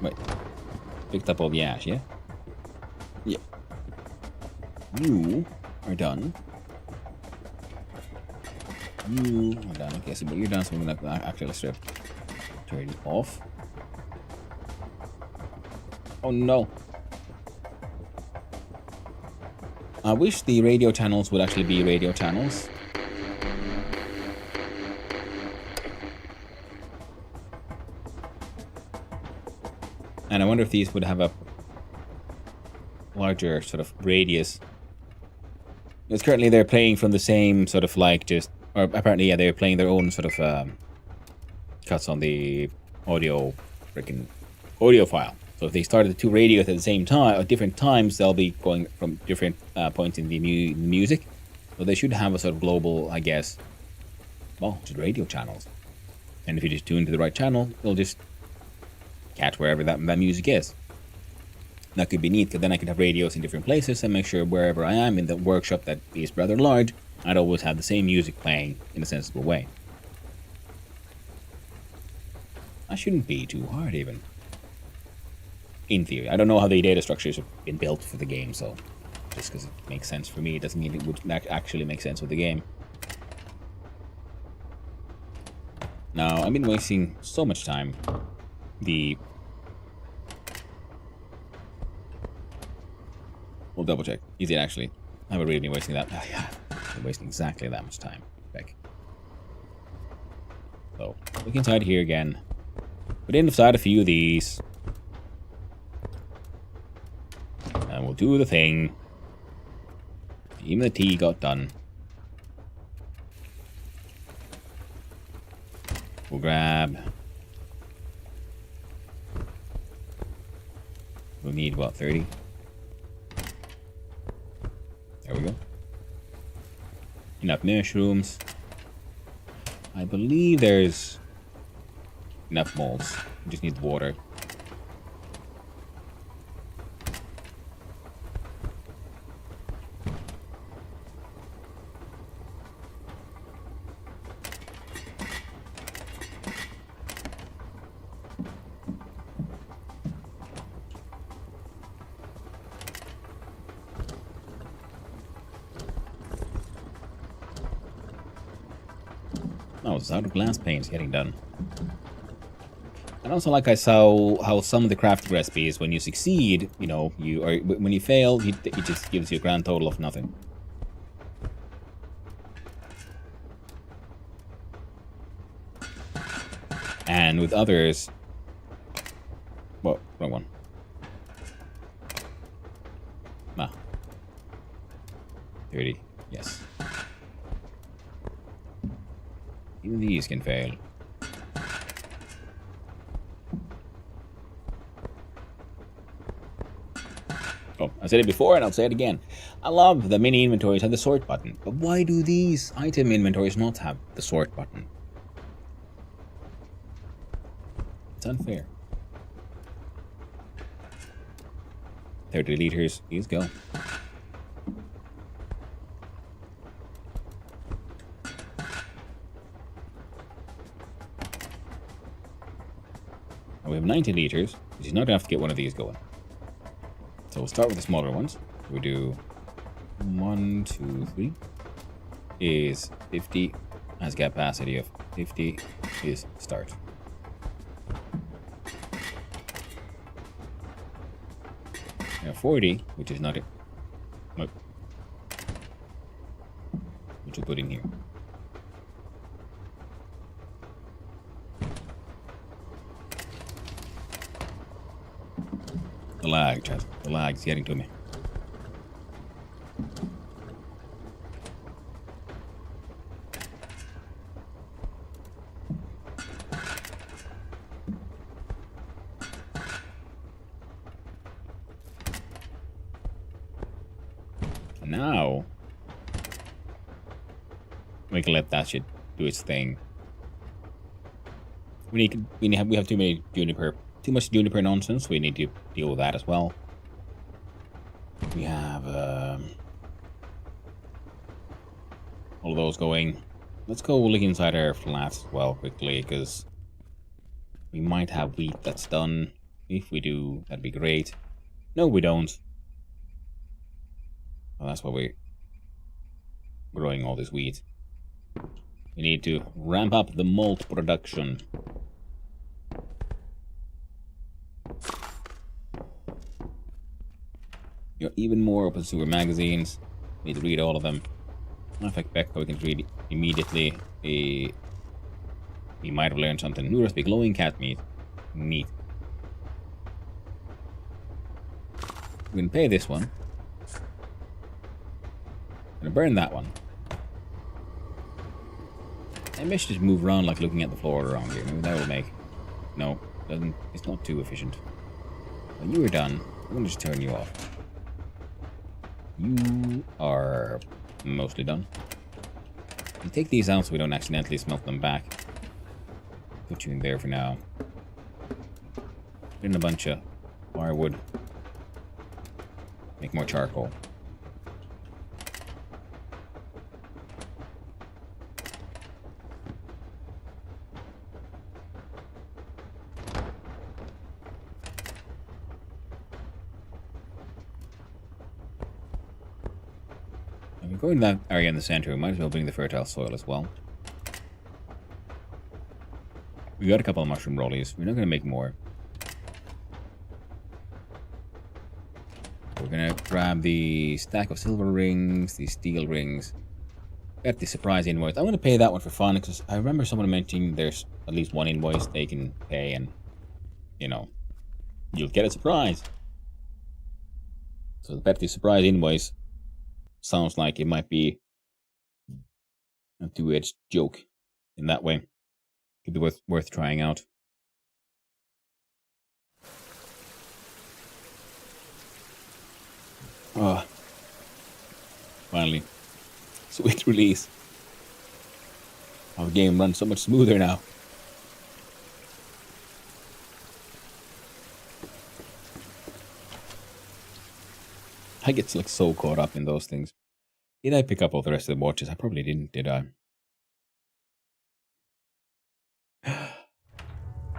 Wait. Picked up all the ash, yeah? Yeah. You are done. You are done. Okay, so but you're done, so we're gonna actually strip. Turn it off. Oh no. I wish the radio channels would actually be radio channels. And I wonder if these would have a larger sort of radius. Because currently they're playing from the same sort of like or apparently, yeah, they're playing their own sort of cuts on the audio file. So if they started the two radios at the same time, at different times, they'll be going from different points in the music. So they should have a sort of global, I guess, well, just radio channels. And if you just tune to the right channel, they'll just catch wherever that music is. That could be neat, because then I could have radios in different places and make sure wherever I am in the workshop that is rather large, I'd always have the same music playing in a sensible way. That shouldn't be too hard, even. In theory. I don't know how the data structures have been built for the game, so just because it makes sense for me, it doesn't mean it would actually make sense with the game. Now, I've been wasting so much time. We'll double check. Is it actually? I haven't really been wasting that. Yeah, I'm wasting exactly that much time. Back. So, look inside here again. Put inside a few of these. And we'll do the thing. Even the tea got done. We'll grab. We'll need, what, 30? There we go. Enough mushrooms. I believe there's enough molds. We just need the water. Oh, it's out of glass paint getting done. And also, like I saw how some of the crafting recipes, when you succeed, you know, when you fail, it just gives you a grand total of nothing. And with others, well, wrong one. Ah, 30, yes. Even these can fail. Oh, I said it before and I'll say it again. I love the mini inventories have the sort button, but why do these item inventories not have the sort button? It's unfair. 30 liters, please go. We have 90 liters, which is not enough to get one of these going. So we'll start with the smaller ones. We do 1, 2, 3 is 50. Has capacity of 50 is start. Now 40, which is not it. Nope. Which we'll put in here. The lag, chat. The lag's getting to me. Now we can let that shit do its thing. We have too much juniper nonsense. We need to deal with that as well. We have all of those going. Let's go look inside our flats as well quickly, because we might have wheat that's done. If we do, that'd be great. No, we don't. Well, that's why we're growing all this wheat. We need to ramp up the malt production. You're even more open sewer magazines. We need to read all of them. In fact, Becca, we can read immediately. We might have learned something. New recipe, glowing cat meat. Neat. We can pay this one. Gonna burn that one. Maybe I should just move around like looking at the floor around here. Maybe that will make... No, doesn't. It's not too efficient. When you are done, I'm gonna just turn you off. You are mostly done. We take these out so we don't accidentally smelt them back. Put you in there for now. Put in a bunch of firewood. Make more charcoal. Going to that area in the center, we might as well bring the fertile soil as well. We got a couple of mushroom rollies. We're not going to make more. We're going to grab the stack of silver rings, the steel rings. Got the surprise invoice. I'm going to pay that one for fun, because I remember someone mentioning there's at least one invoice they can pay, and, you know, you'll get a surprise. So bet the surprise invoice sounds like it might be a two-edged joke in that way. Could be worth trying out. Ah, finally, sweet release. Our game runs so much smoother now. I get like so caught up in those things. Did I pick up all the rest of the watches? I probably didn't, did I?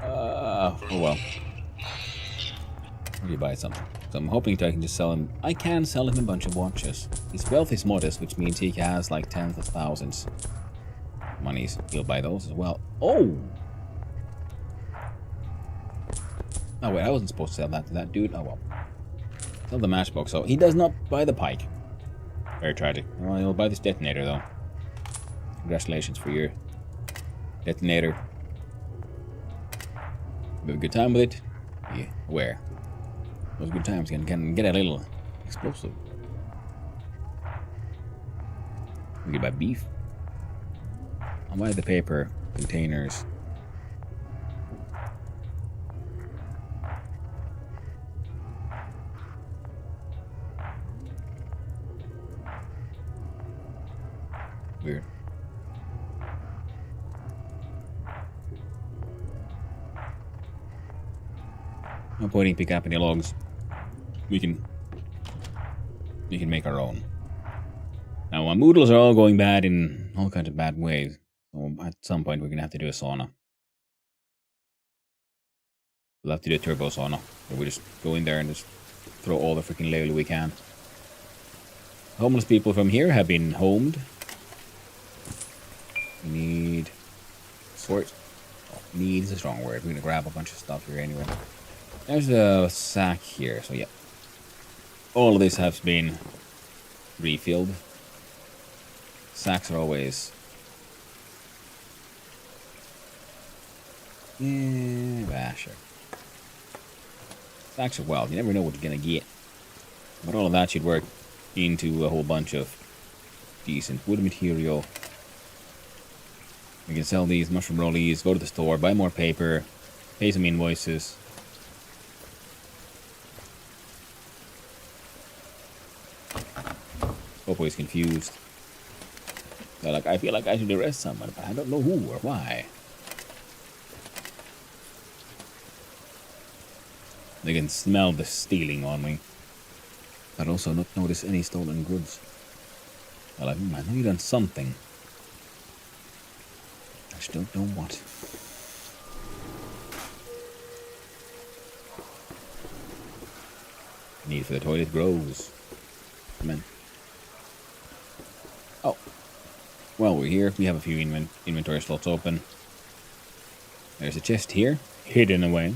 Oh well. Maybe buy something. So I'm hoping that I can just sell him. I can sell him a bunch of watches. His wealth is modest, which means he has like tens of thousands. Monies. He'll buy those as well. Oh! Oh wait, I wasn't supposed to sell that to that dude. Oh well. Sell the matchbox. So he does not buy the pike. Very tragic. Well, he'll buy this detonator though. Congratulations for your detonator. You have a good time with it? Yeah. Where? Those good times can get a little explosive. We can buy beef. I'll buy the paper containers. Weird. No point in picking up any logs. We can make our own. Now, our moodles are all going bad in all kinds of bad ways. So at some point, we're gonna have to do a sauna. We'll have to do a turbo sauna, where we just go in there and just throw all the freaking level we can. Homeless people from here have been homed. We need sort. Oh, need is a strong word. We're gonna grab a bunch of stuff here anyway. There's a sack here, so yeah. All of this has been refilled. Sacks are always... yeah, sure. Sacks are wild. You never know what you're gonna get. But all of that should work into a whole bunch of decent wood material. We can sell these mushroom rollies, go to the store, buy more paper, pay some invoices. Popo is confused. They're like, I feel like I should arrest someone, but I don't know who or why. They can smell the stealing on me. But also not notice any stolen goods. They're like, I know you done something. I just don't know what. Need for the toilet grows. Come in. Oh. Well, we're here. We have a few inventory slots open. There's a chest here, hidden away.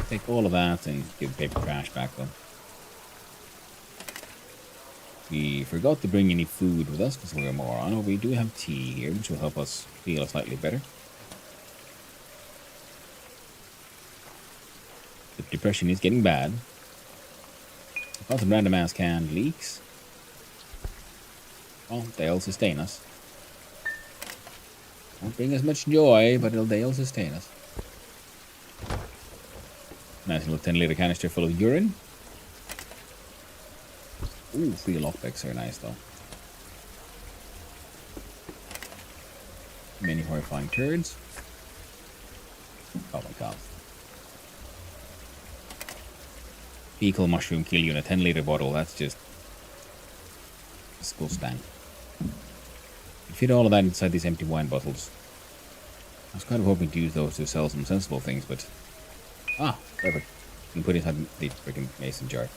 Take all of that and give the paper trash back though. We forgot to bring any food with us because we're more on. We do have tea here, which will help us feel slightly better. The depression is getting bad. Got some random ass canned leeks. Well, they'll sustain us. Won't bring us much joy, but they'll sustain us. Nice little 10-liter canister full of urine. Ooh, 3 lockpicks are nice though. Many horrifying turds. Oh my god. Fecal mushroom kill you in a 10-liter bottle. That's just disgusting. You fit all of that inside these empty wine bottles. I was kind of hoping to use those to sell some sensible things, but... ah, perfect. You can put it inside the freaking mason jar.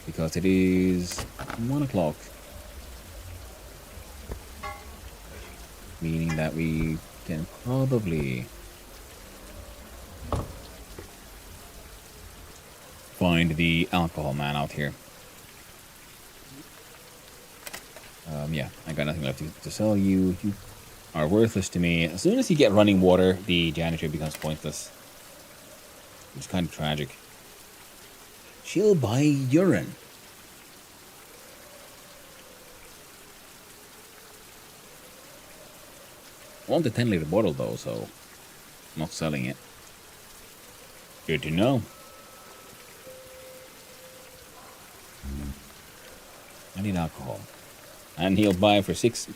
Because it is 1 o'clock. Meaning that we can probably find the alcohol man out here. Yeah, I got nothing left to sell you. You are worthless to me. As soon as you get running water, the janitor becomes pointless. It's kind of tragic. She'll buy urine. I want the 10-liter bottle though, so I'm not selling it. Good to know. I need alcohol. And he'll buy for 6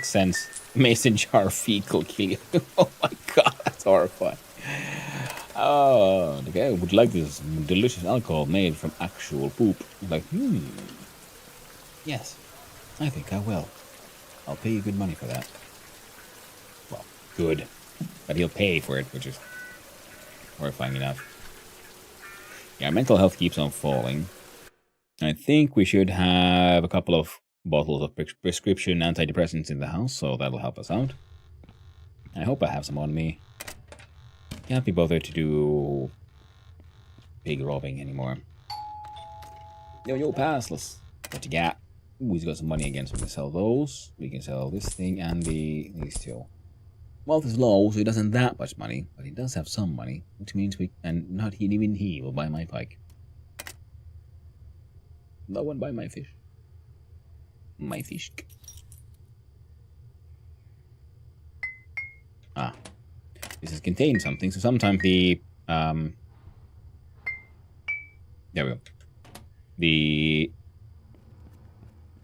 cents mason jar fecal kill. Oh my god, that's horrifying. Oh, the guy would like this delicious alcohol made from actual poop. He's like, yes, I think I will. I'll pay you good money for that. Well, good. But he'll pay for it, which is horrifying enough. Yeah, mental health keeps on falling. I think we should have a couple of bottles of prescription antidepressants in the house, so that'll help us out. I hope I have some on me. Can't be bothered to do pig robbing anymore. Yo, passless. What you got? Ooh, he's got some money again, so we can sell those. We can sell this thing and these two. Wealth is low, so he doesn't have that much money, but he does have some money, which means and not even he will buy my pike. No one buy my fish. My fish. Ah. This is contained something, so sometimes the there we go. The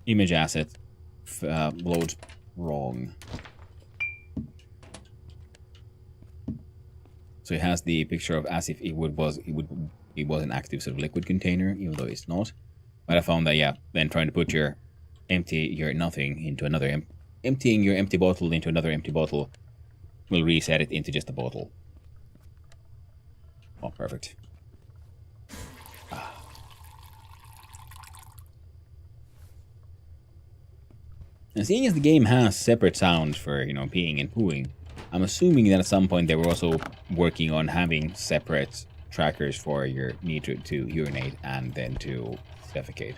image asset loads wrong. So it has the picture of as if it was an active sort of liquid container, even though it's not. But I found that, yeah, then trying to put your nothing into another, emptying your empty bottle into another empty bottle will reset it into just a bottle. Oh, perfect. Ah. And seeing as the game has separate sounds for, peeing and pooing, I'm assuming that at some point they were also working on having separate trackers for your need to urinate and then to defecate.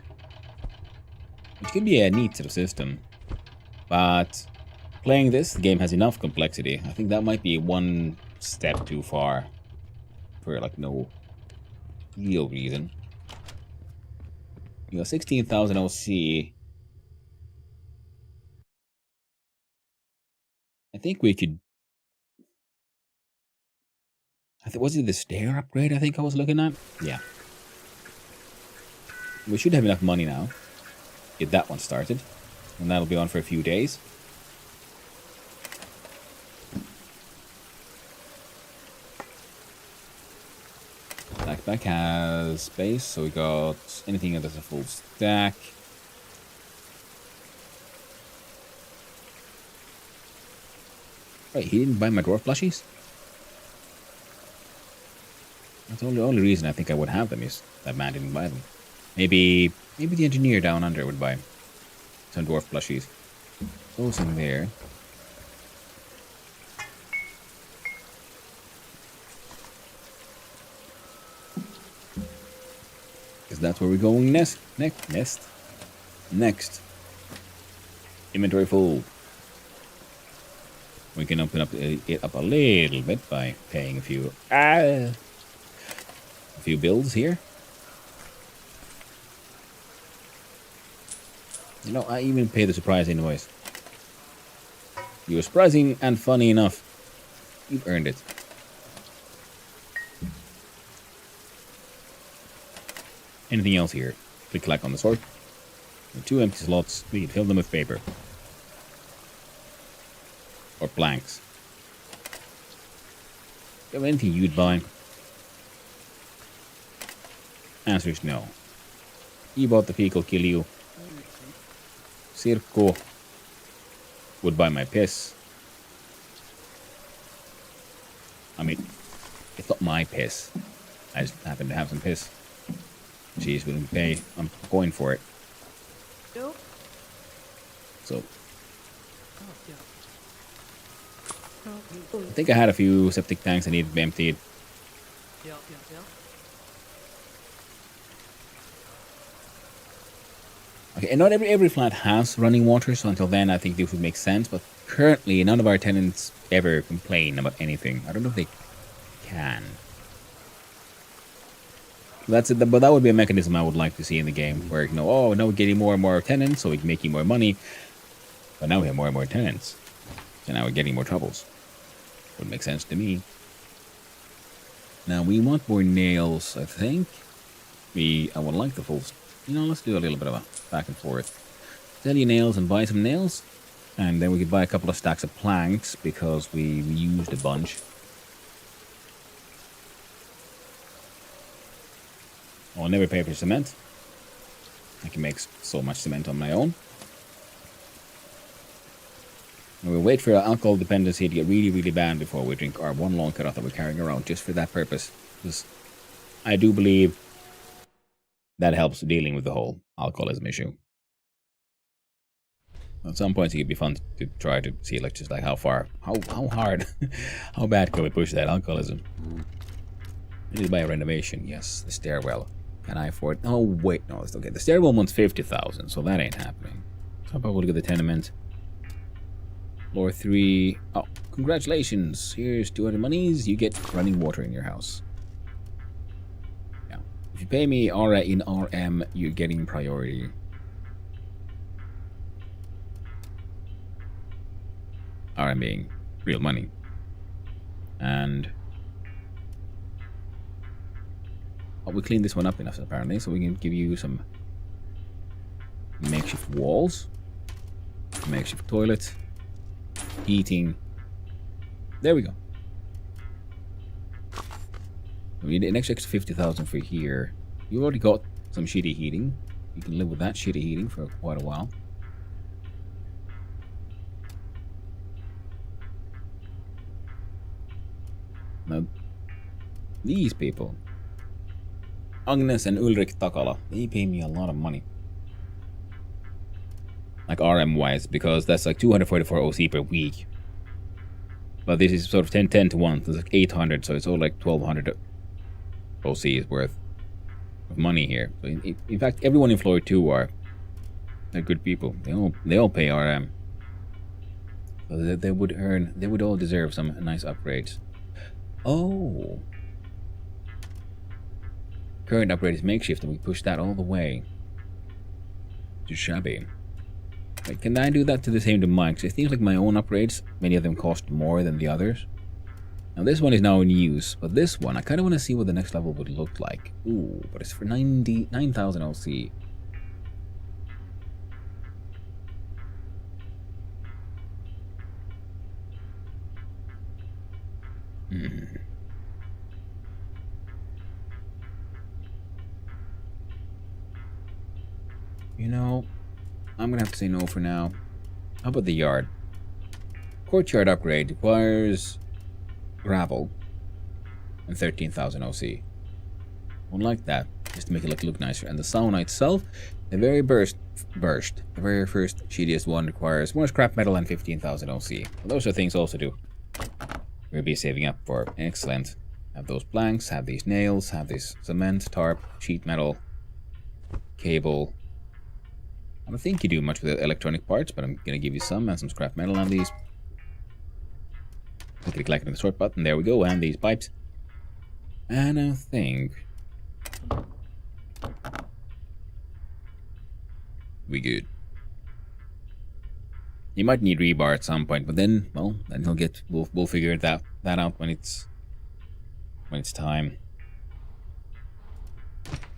Which could be a neat sort of system. But playing this, the game has enough complexity. I think that might be one step too far for like no real reason. 16,000 OC. I think we could. Was it the stair upgrade I think I was looking at? Yeah. We should have enough money now. Get that one started. And that'll be on for a few days. Backpack has space, so we got anything that has a full stack. Wait, he didn't buy my dwarf plushies? That's the only reason I think I would have them is that man didn't buy them. Maybe the engineer down under would buy some dwarf plushies. Those in there. Because that's where we're going next. Next. Inventory full. We can open up it up a little bit by paying a few bills here. I even pay the surprise invoice. You were surprising and funny enough. You've earned it. Anything else here? Click-clack on the sword. 2 empty slots. We can fill them with paper. Or planks. Do you have anything you'd buy? Answer is no. He bought the peak will kill you. Sirko would buy my piss. I mean, it's not my piss. I just happen to have some piss. She's willing to pay. I'm going for it. So, I think I had a few septic tanks I needed to be emptied. Okay, and not every flat has running water, so until then I think this would make sense, but currently none of our tenants ever complain about anything. I don't know if they can. That's it, but that would be a mechanism I would like to see in the game, where, now we're getting more and more tenants, so we're making more money, but now we have more and more tenants, so now we're getting more troubles. Would make sense to me. Now, we want more nails, I think. I would like the full... let's do a little bit of a back and forth. Sell you nails and buy some nails. And then we could buy a couple of stacks of planks, because we used a bunch. I'll never pay for cement. I can make so much cement on my own. And we'll wait for our alcohol dependency to get really, really bad before we drink our one long cutoff that we're carrying around, just for that purpose. Because I do believe that helps dealing with the whole alcoholism issue. At some points it could be fun to try to see how far, how hard, how bad can we push that alcoholism. I need to buy a renovation, yes, the stairwell. Can I afford? Oh wait, no, it's okay. The stairwell wants 50,000, so that ain't happening. So how about we'll look at the tenement. Floor 3. Oh, congratulations. Here's 200 monies. You get running water in your house. Yeah. If you pay me in RM, you're getting priority. RM being real money. And we cleaned this one up enough apparently, so we can give you some makeshift walls, makeshift toilet, heating. There we go. We need an extra 50,000 for here. You already got some shitty heating. You can live with that shitty heating for quite a while. Now, these people, Agnes and Ulrik Takala, they pay me a lot of money. like RM wise, because that's like 244 OC per week. But this is sort of 10 to 1, so it's like 800, so it's all like 1200 OC is worth of money here. So in fact, everyone in floor 2 they're good people. They all pay RM. So they would all deserve some nice upgrades. Oh. Current upgrade is makeshift, and we push that all the way to shabby. Wait, can I do that to the same to mine? Because it seems like my own upgrades, many of them cost more than the others. Now this one is now in use, but this one, I kind of want to see what the next level would look like. Ooh, but it's for 9,000 LC. You know, I'm gonna have to say no for now. How about the yard? Courtyard upgrade requires gravel and 13,000 OC. Won't like that, just to make it look nicer. And the sauna itself, the very the very first shittiest one requires more scrap metal and 15,000 OC. Well, those are things also do. We'll be saving up for. Excellent. Have those planks, have these nails, have this cement, tarp, sheet metal, cable. I don't think you do much with the electronic parts, but I'm gonna give you some and some scrap metal on these. Click the sort button, there we go, and these pipes. And I think we good. You might need rebar at some point, but then, well, then we'll figure that out when it's time.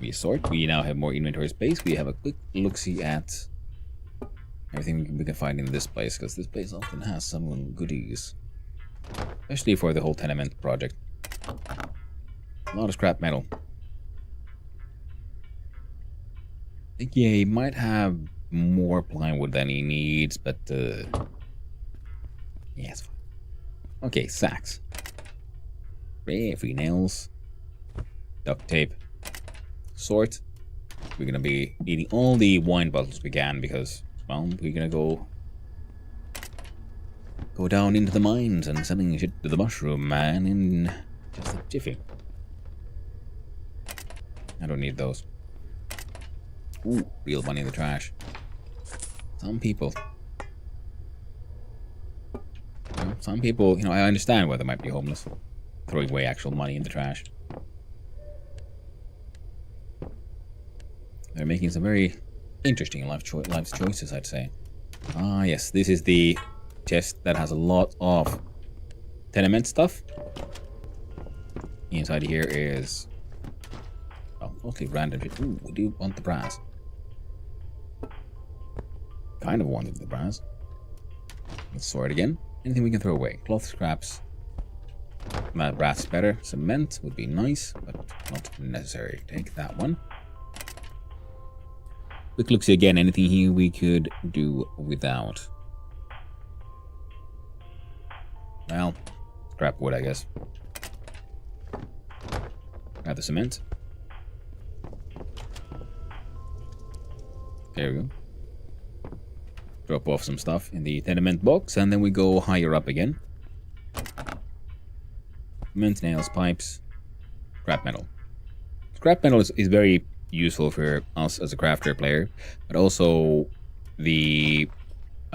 We sort. We now have more inventory space. We have a quick look-see at everything we can find in this place, because this place often has some goodies, especially for the whole tenement project. A lot of scrap metal. I think he might have more plywood than he needs, but yeah, it's fine. Okay, sacks. Free nails. Duct tape. Sort. We're gonna be eating all the wine bottles we can because, well, we're gonna go down into the mines and selling shit to the mushroom man in just a jiffy. I don't need those. Ooh, real money in the trash. Some people, you know, I understand why they might be homeless, throwing away actual money in the trash. They're making some very interesting life choices, I'd say. Ah, yes, this is the chest that has a lot of tenement stuff. Inside here is, well, mostly random shit. Ooh, we do want the brass. Kind of wanted the brass. Let's sort again. Anything we can throw away. Cloth scraps. Brass is better. Cement would be nice, but not necessary. Take that one. Quick look see again. Anything here we could do without. Well, scrap wood, I guess. Grab the cement. There we go. Drop off some stuff in the tenement box, and then we go higher up again. Cement, nails, pipes, scrap metal. Scrap metal is very useful for us as a crafter player, but also a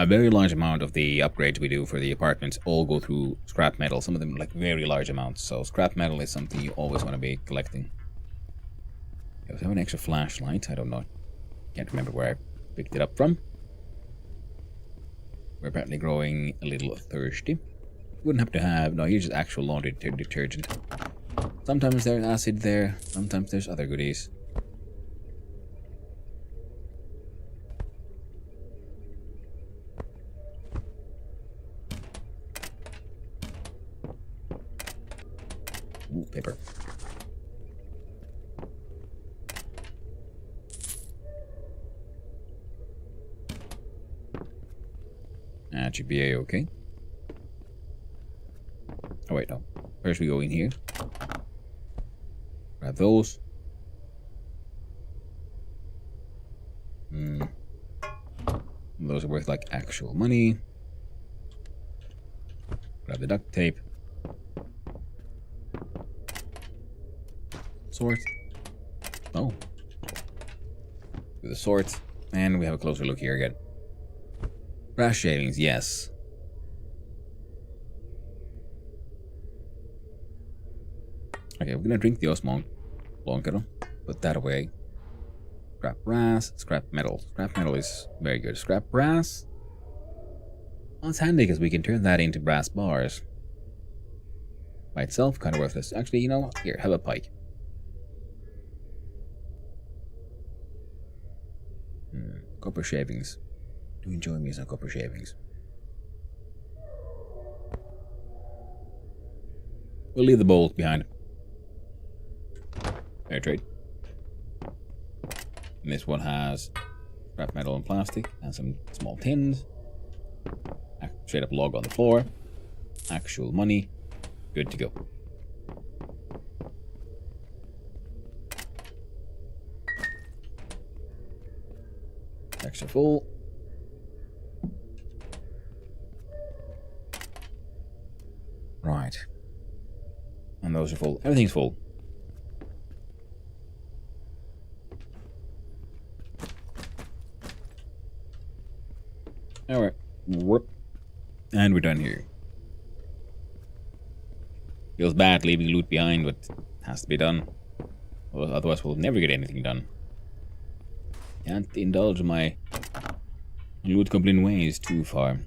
very large amount of the upgrades we do for the apartments all go through scrap metal. Some of them like very large amounts, so scrap metal is something you always want to be collecting. I have an extra flashlight. I don't know. Can't remember where I picked it up from. We're apparently growing a little thirsty. Wouldn't have to have... No, here's just actual laundry detergent. Sometimes there's acid there. Sometimes there's other goodies. Ooh, paper. That should be a-okay. Oh wait, no. First we go in here. Grab those. Those are worth like actual money. Grab the duct tape. Sort. Oh. Do the sort. And we have a closer look here again. Brass shavings, yes. Okay, we're gonna drink the Osmond Blanco. Put that away. Scrap brass, scrap metal. Scrap metal is very good. Scrap brass. Well, it's handy because we can turn that into brass bars. By itself, kind of worthless. Actually, you know what? Here, have a pike. Copper shavings. Do enjoy me some copper shavings. We'll leave the bolt behind. Fair trade. And this one has scrap metal and plastic and some small tins. Straight up log on the floor. Actual money. Good to go. Extra full. Right. And those are full. Everything's full. Alright. And we're done here. Feels bad leaving loot behind, but it has to be done. Otherwise we'll never get anything done. Can't indulge my loot goblin ways too far.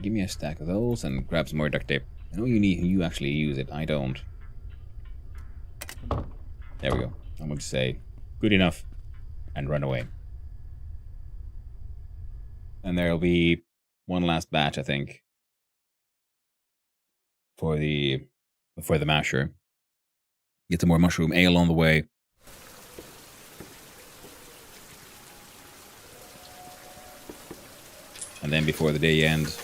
Give me a stack of those and grab some more duct tape. I know you actually use it. I don't. There we go. I'm going to say good enough and run away. And there'll be one last batch, I think, for the masher. Get some more mushroom ale on the way. And then before the day ends,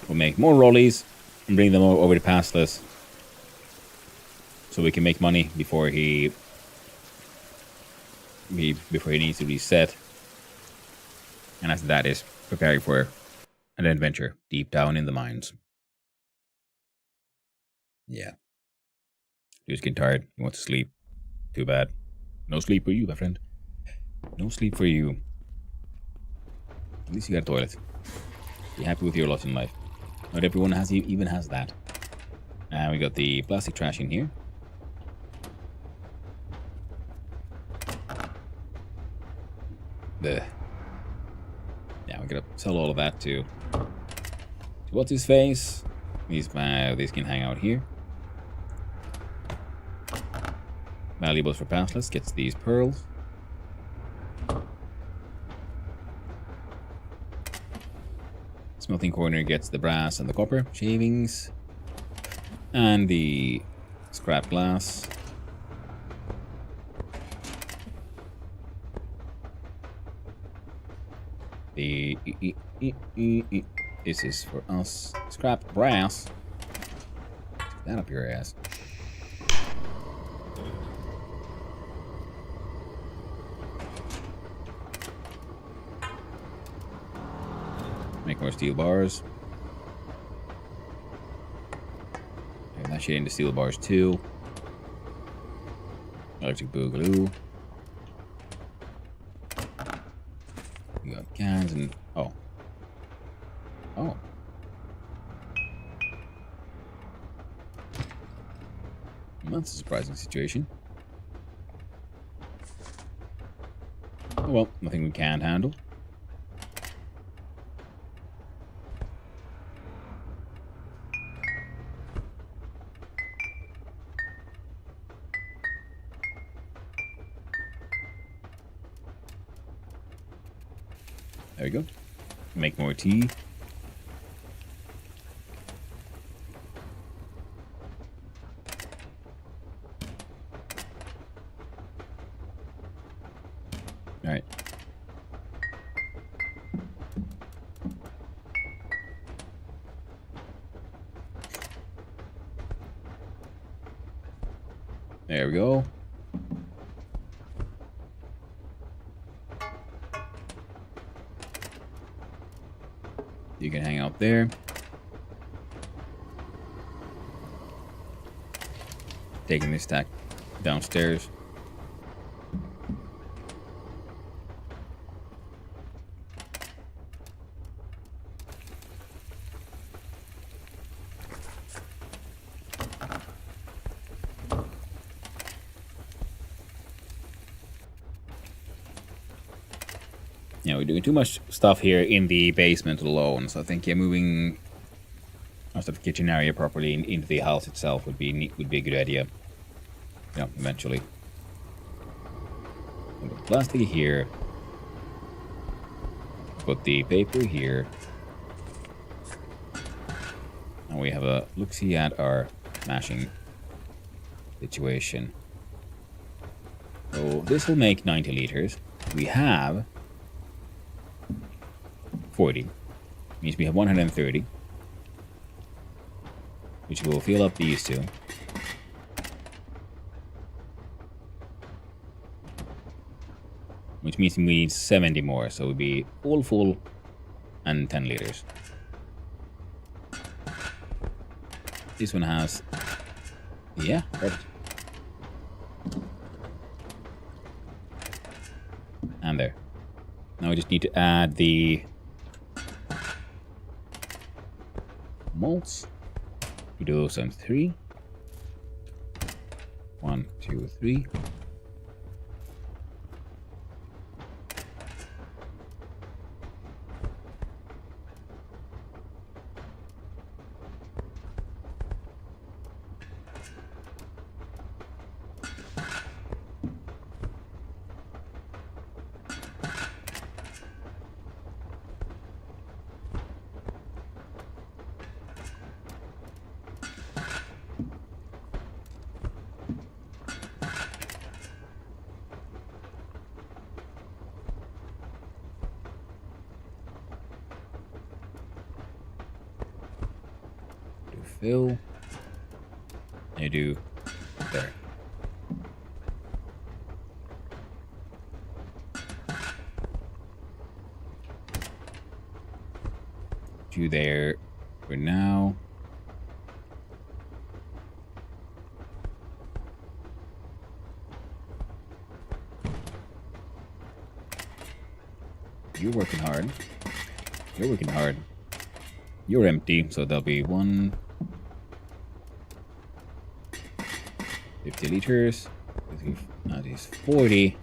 we'll make more rollies and bring them over to Passless, so we can make money before he needs to reset. And after that is preparing for an adventure deep down in the mines. Yeah. He was getting tired. He wants to sleep. Too bad. No sleep for you, my friend. No sleep for you. At least you got a toilet. Be happy with your lot in life. Not everyone even has that. And we got the plastic trash in here. Yeah, we're gonna sell all of that to what's his face. These can hang out here. Valuables for Passless gets these pearls. Smelting corner gets the brass and the copper shavings, and the scrap glass. This is for us. Scrap brass. Stick that up your ass. Make more steel bars. Turn that shit into steel bars too. Electric boogaloo. We got cans and oh. That's a surprising situation. Oh well, nothing we can't handle. There we go. Make more tea. All right. There we go. You can hang out there. Taking this stack downstairs. Yeah, we're doing too much stuff here in the basement alone, so I think moving most of the kitchen area properly into the house itself would be a good idea. Yeah, eventually. Put the plastic here. Put the paper here. And we have a look-see at our smashing situation. So this will make 90 liters. We have 40. Means we have 130. Which will fill up these two. Which means we need 70 more, so it would be all full and 10 liters. This one has... yeah, perfect. And there. Now we just need to add the malts. We do some 3. 1, 2, 3. Fill. You do there. Do there for now. You're working hard. You're working hard. You're empty, so there'll be 1. 50 liters. That is 40.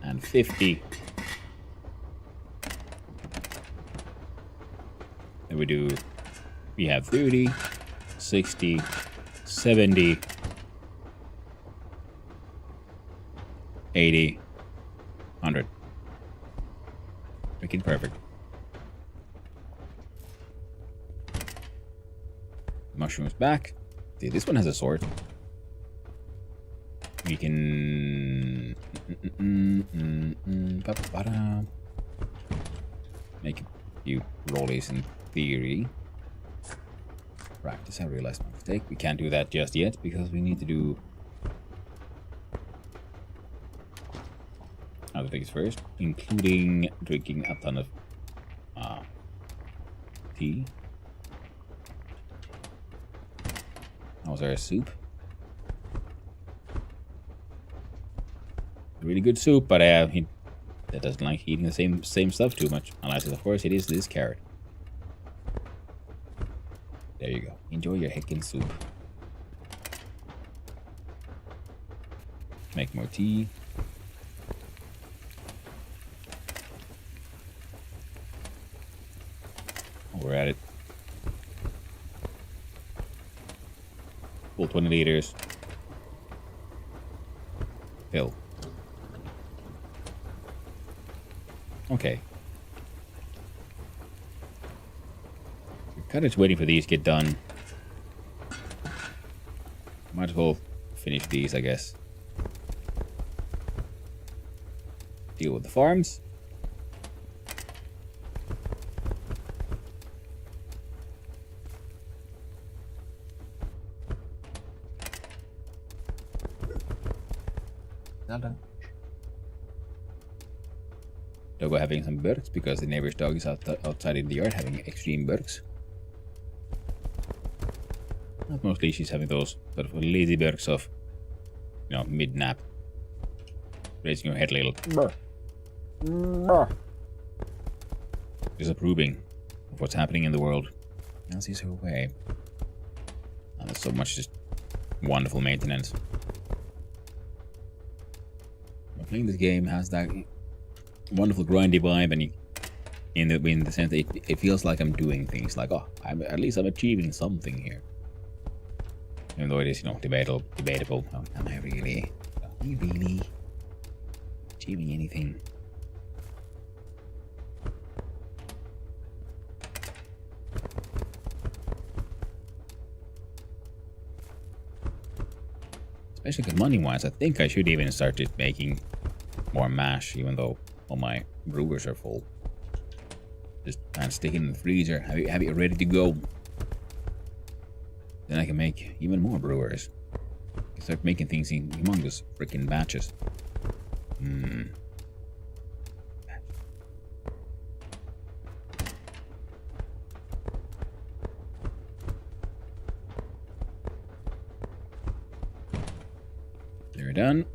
And 50. And we have 30, 60, 70, 80, 100. Making perfect. Mushrooms back. See, this one has a sword. We can make a few rollies in theory. Practice. I realized my mistake. We can't do that just yet because we need to do other things first, including drinking a ton of tea. How's our soup? Really good soup, but he doesn't like eating the same stuff too much. Unless, of course, it is this carrot. There you go. Enjoy your heckin' soup. Make more tea. We're at it. Full 20 liters. Fill. Okay. We're kind of just waiting for these to get done. Might as well finish these, I guess. Deal with the farms. Zelda. Doggo having some burks because the neighbor's dog is outside in the yard having extreme burks. But mostly she's having those sort of lazy burks of, you know, mid-nap. Raising your head a little. Disapproving of what's happening in the world. As is her way. And there's so much just wonderful maintenance. Playing this game has that wonderful grindy vibe, and in the sense that it feels like I'm doing things like, oh, at least I'm achieving something here. Even though it is, you know, debatable. Oh, am I really achieving anything? Especially because money-wise, I think I should even start just making more mash, even though all my brewers are full. Just kind of stick it in the freezer, have it ready to go. Then I can make even more brewers. Start making things in humongous freaking batches. They're done.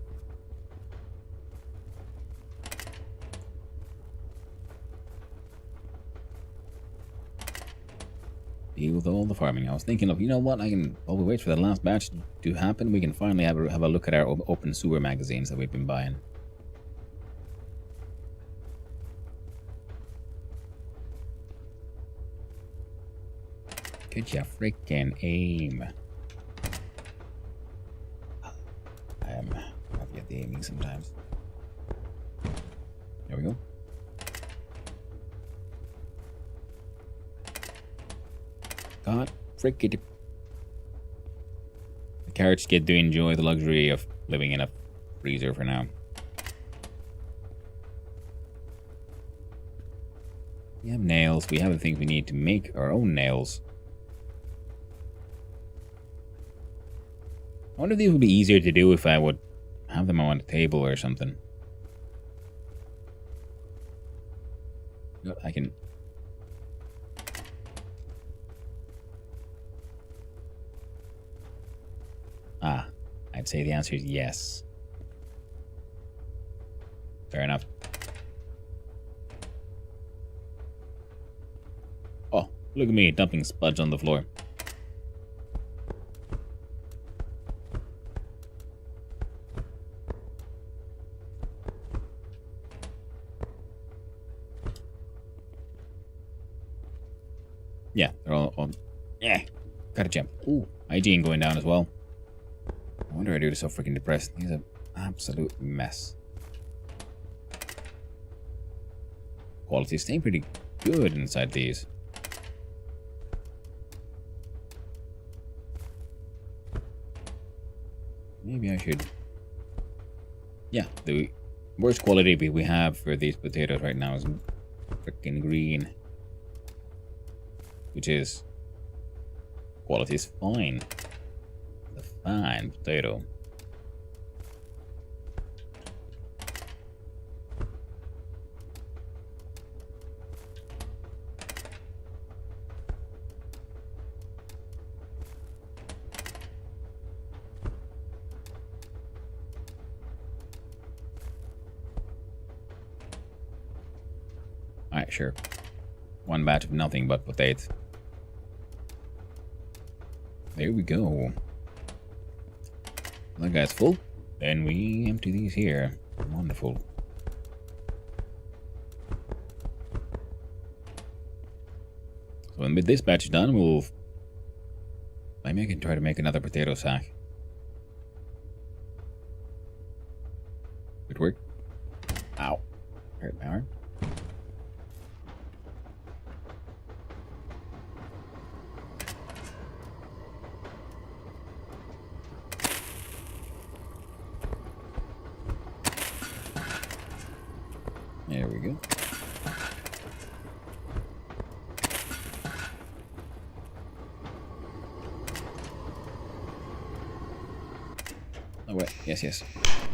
Deal with all the farming. I was thinking of, you know what, while we wait for the last batch to happen, we can finally have a look at our open sewer magazines that we've been buying. Could ya freaking aim? I am happy at the aiming sometimes. There we go. God frick it. The carrots get to enjoy the luxury of living in a freezer for now. We have nails. We have the things we need to make our own nails. I wonder if these would be easier to do if I would have them on a table or something. I can... I'd say the answer is yes. Fair enough. Oh, look at me dumping spuds on the floor. Yeah, they're all yeah, gotta jump. Ooh, hygiene going down as well. I wonder why dude is so freaking depressed. He's an absolute mess. Quality is staying pretty good inside these. Maybe I should... Yeah, the worst quality we have for these potatoes right now is freaking green. Which is... Quality is fine. A fine potato. Alright, sure. One batch of nothing but potatoes. There we go. That guy's full. Then we empty these here. Wonderful. So when this batch is done, we'll... Maybe I can try to make another potato sack. Good work. Ow. Hurt power. There we go. Oh wait, yes.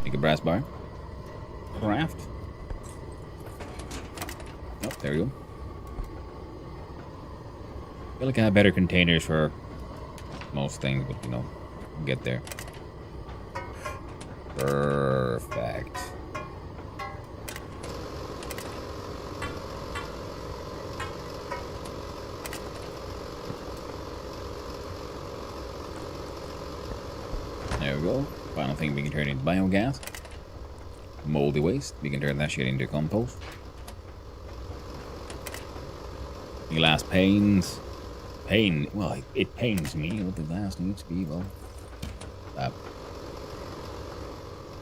Make a brass bar. Craft. Oh, there we go. I feel like I have better containers for most things, but you know, we'll get there. Perfect. There we go. Final thing we can turn into biogas. Moldy waste. We can turn that shit into compost. Glass panes. Pain. Well, it pains me what the glass needs to be. Well,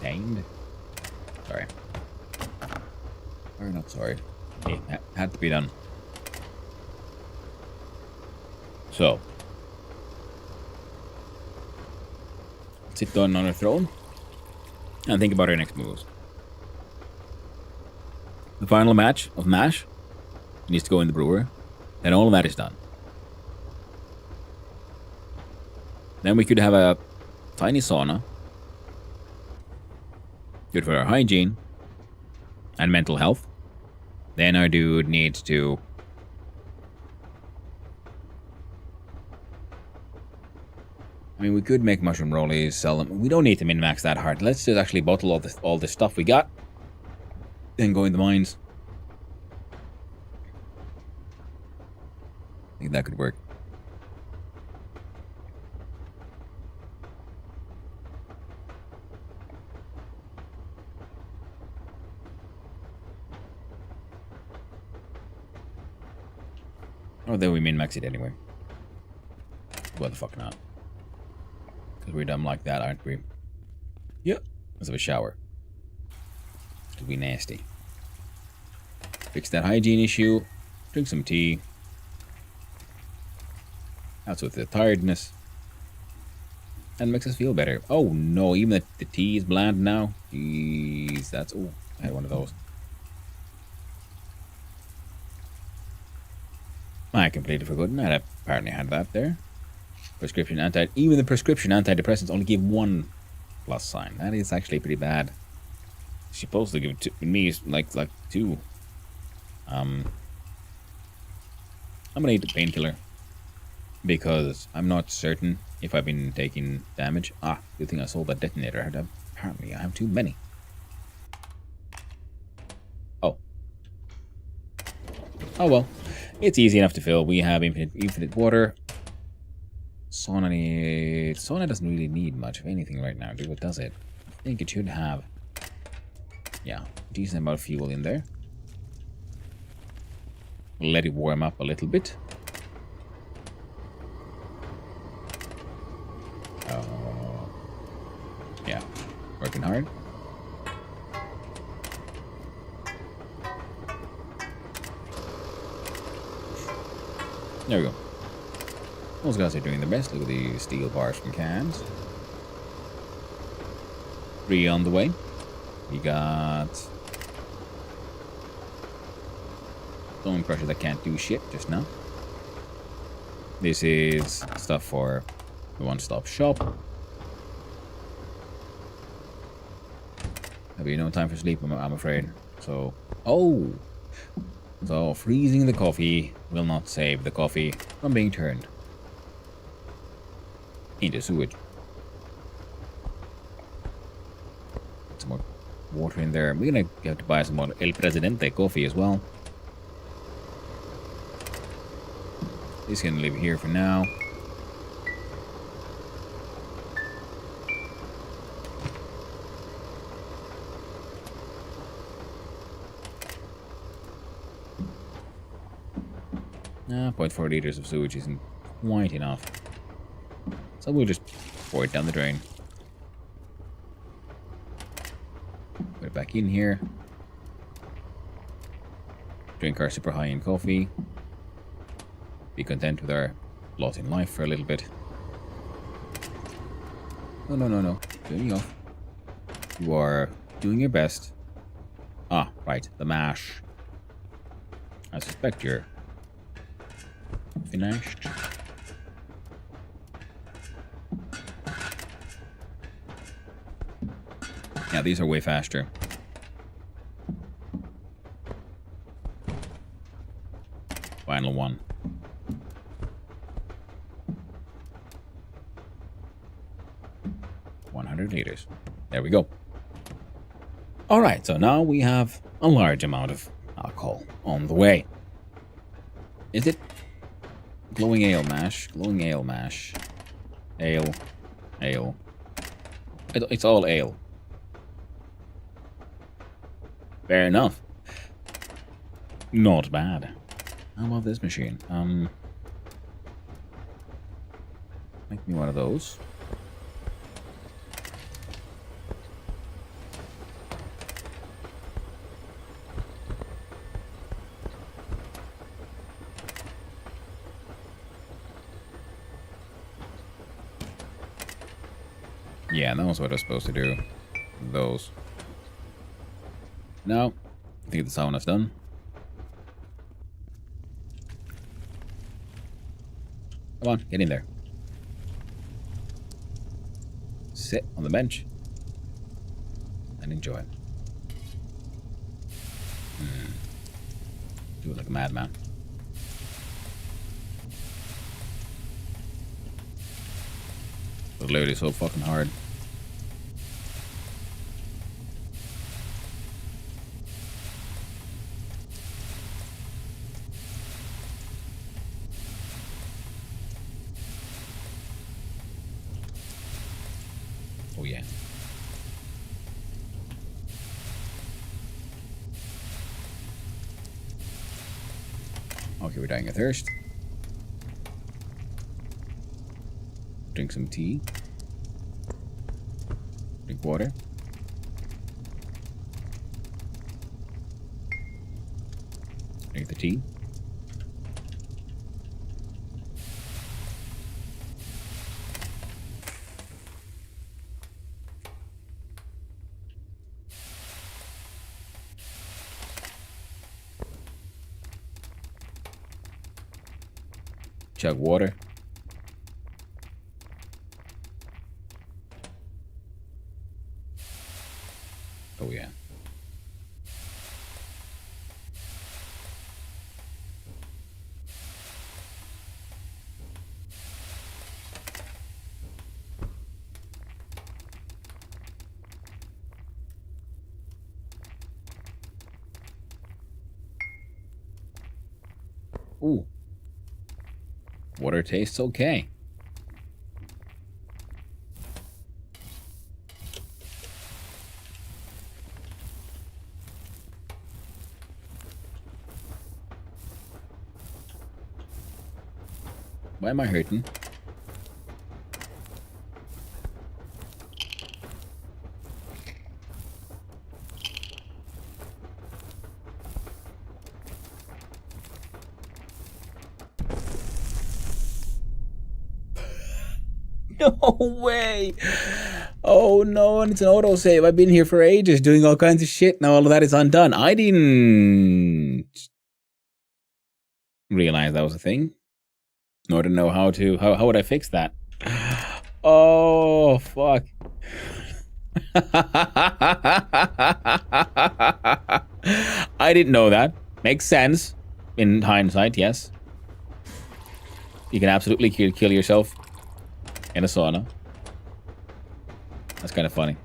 pained. Sorry. Or not sorry. It had to be done. So. Sit down on our throne and think about our next moves. The final match of MASH needs to go in the brewer. Then all of that is done. Then we could have a tiny sauna. Good for our hygiene and mental health. Then our dude needs to I mean, we could make mushroom rollies, sell them. We don't need to min-max that hard. Let's just actually bottle all the stuff we got. Then go in the mines. I think that could work. Or then we min-max it anyway. Why the fuck not? Because we're dumb like that, aren't we? Yep. Let's have a shower. It'll be nasty. Fix that hygiene issue. Drink some tea. That's with the tiredness. And makes us feel better. Oh no, even the tea is bland now. Jeez, that's... Oh, I had one of those. I completely forgot. I apparently had that there. Even the prescription antidepressants only give 1 plus sign. That is actually pretty bad. It's supposed to give me like 2. I'm gonna eat the painkiller because I'm not certain if I've been taking damage. Ah, good thing I sold that detonator. Apparently I have too many. Oh. Oh well. It's easy enough to fill. We have infinite water. Sauna doesn't really need much of anything right now, dude. What does it? I think it should have, yeah, decent amount of fuel in there. Let it warm up a little bit. Yeah, working hard. There we go. Those guys are doing their best. Look at these steel bars from cans. 3 on the way. We got stone crusher that can't do shit just now. This is stuff for the one-stop shop. There'll be no time for sleep, I'm afraid. So, oh! So, freezing the coffee will not save the coffee from being turned into sewage. Put some more water in there. We're gonna have to buy some more El Presidente coffee as well. This can live here for now. Nah, 0.4 liters of sewage isn't quite enough. So we'll just pour it down the drain. Put it back in here. Drink our super high-end coffee. Be content with our lot in life for a little bit. No. Turn me off. You are doing your best. Ah, right. The mash. I suspect you're finished. Yeah, Yeah, these are way faster. Final one. $100. There we go. Alright, so now we have a large amount of alcohol on the way. Is it glowing ale mash? Glowing ale mash. Ale. Ale. It's all ale. Fair enough. Not bad. How about this machine? Make me one of those. Yeah, that was what I was supposed to do. Those. No. I think the sauna's done. Come on, get in there. Sit on the bench. And enjoy. Do it like a madman. It's literally so fucking hard. Oh yeah. Okay, we're dying of thirst. Drink some tea. Drink water. Drink the tea. Chug water. Oh yeah. Ooh. Water tastes okay. Why am I hurting? No way! Oh no, and it's an autosave. I've been here for ages doing all kinds of shit. Now all of that is undone. I didn't realize that was a thing. Nor to know how to... How would I fix that? Oh, fuck. I didn't know that. Makes sense. In hindsight, yes. You can absolutely kill yourself in a sauna. That's kind of funny.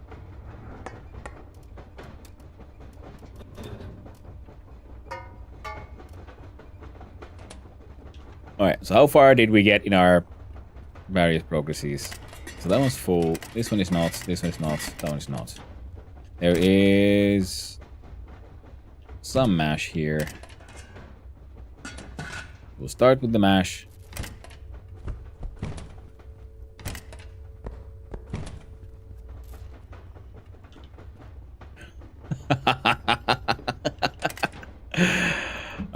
Alright, so how far did we get in our various progresses? So that one's full. This one is not. This one is not. That one is not. There is some mash here. We'll start with the mash.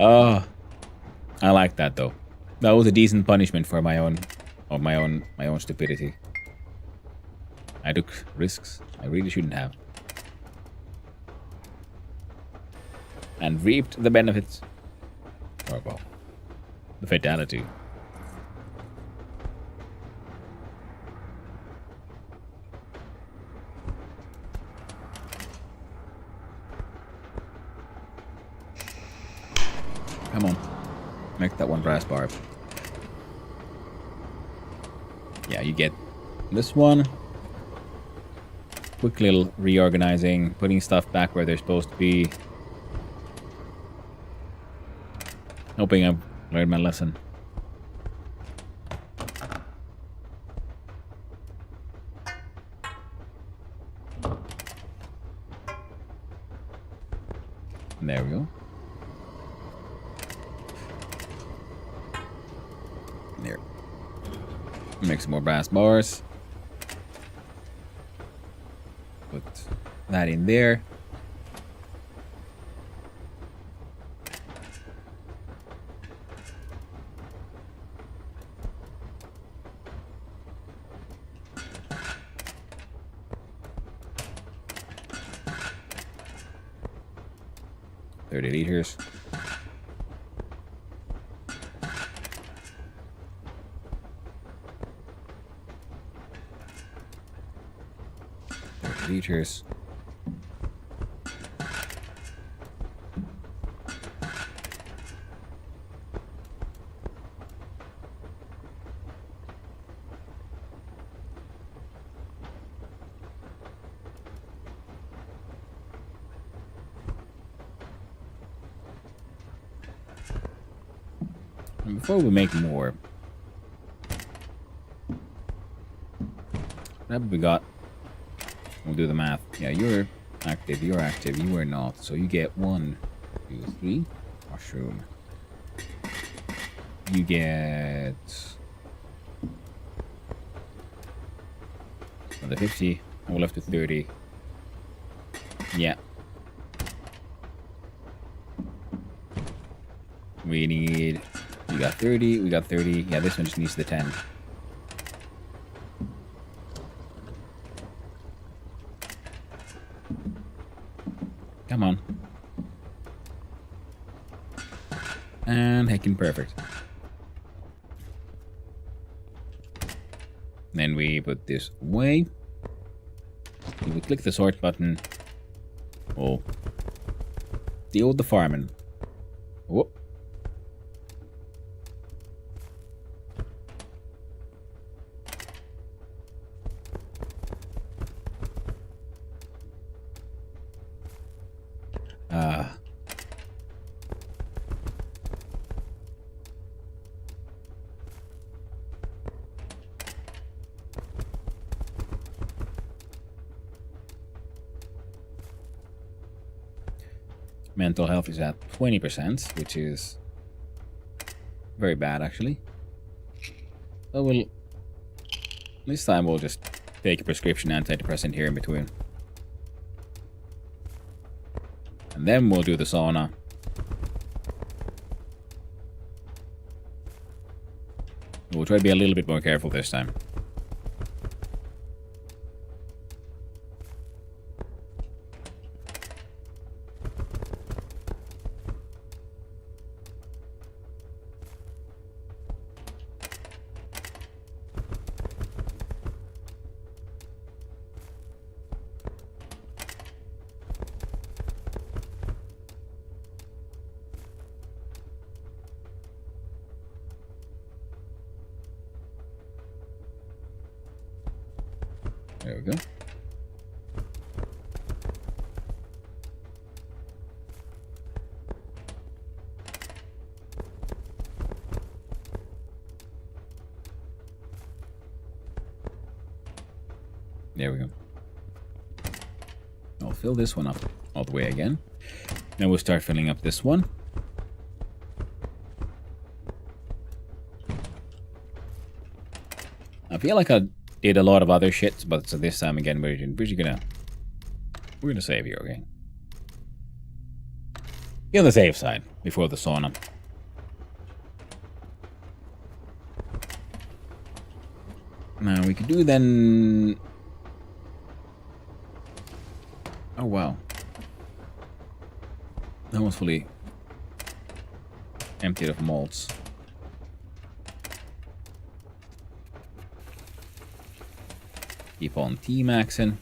Oh, I like that though. That was a decent punishment for my own stupidity. I took risks I really shouldn't have, and reaped the benefits. Or well, the fatality. Make that one brass bar. Yeah, you get this one. Quick little reorganizing, putting stuff back where they're supposed to be. Hoping I've learned my lesson. There we go. There. Make some more brass bars. Put that in there. $30. $30. And before we make more, what have we got? We'll do the math. Yeah, you're active, you are not. So you get 1, 2, 3. Mushroom. You get another 50. And we're left with 30. Yeah. We need... We got 30, we got 30. Yeah, this one just needs the 10. Come on. And heckin' perfect. Then we put this away. We click the sort button. Oh. Deal with the farming. Whoop. Mental health is at 20%, which is very bad, actually. So we'll... This time we'll just take a prescription antidepressant here in between. And then we'll do the sauna. We'll try to be a little bit more careful this time. There we go. There we go. I'll fill this one up all the way again. Then we'll start filling up this one. I feel like I did a lot of other shit, but so this time again we're gonna save here, okay? Get on the safe side before the sauna. Now we could do then... Oh wow. That was fully emptied of malts. Keep on T-maxing.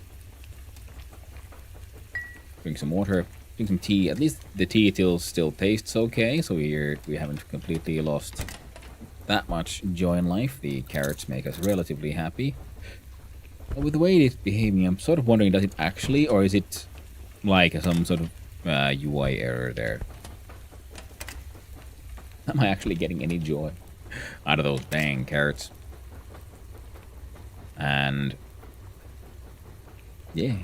Drink some water. Drink some tea. At least the tea still tastes okay, so we haven't completely lost that much joy in life. The carrots make us relatively happy. But with the way it's behaving, I'm sort of wondering, does it actually, or is it like some sort of UI error there? Am I actually getting any joy out of those dang carrots? And yeah,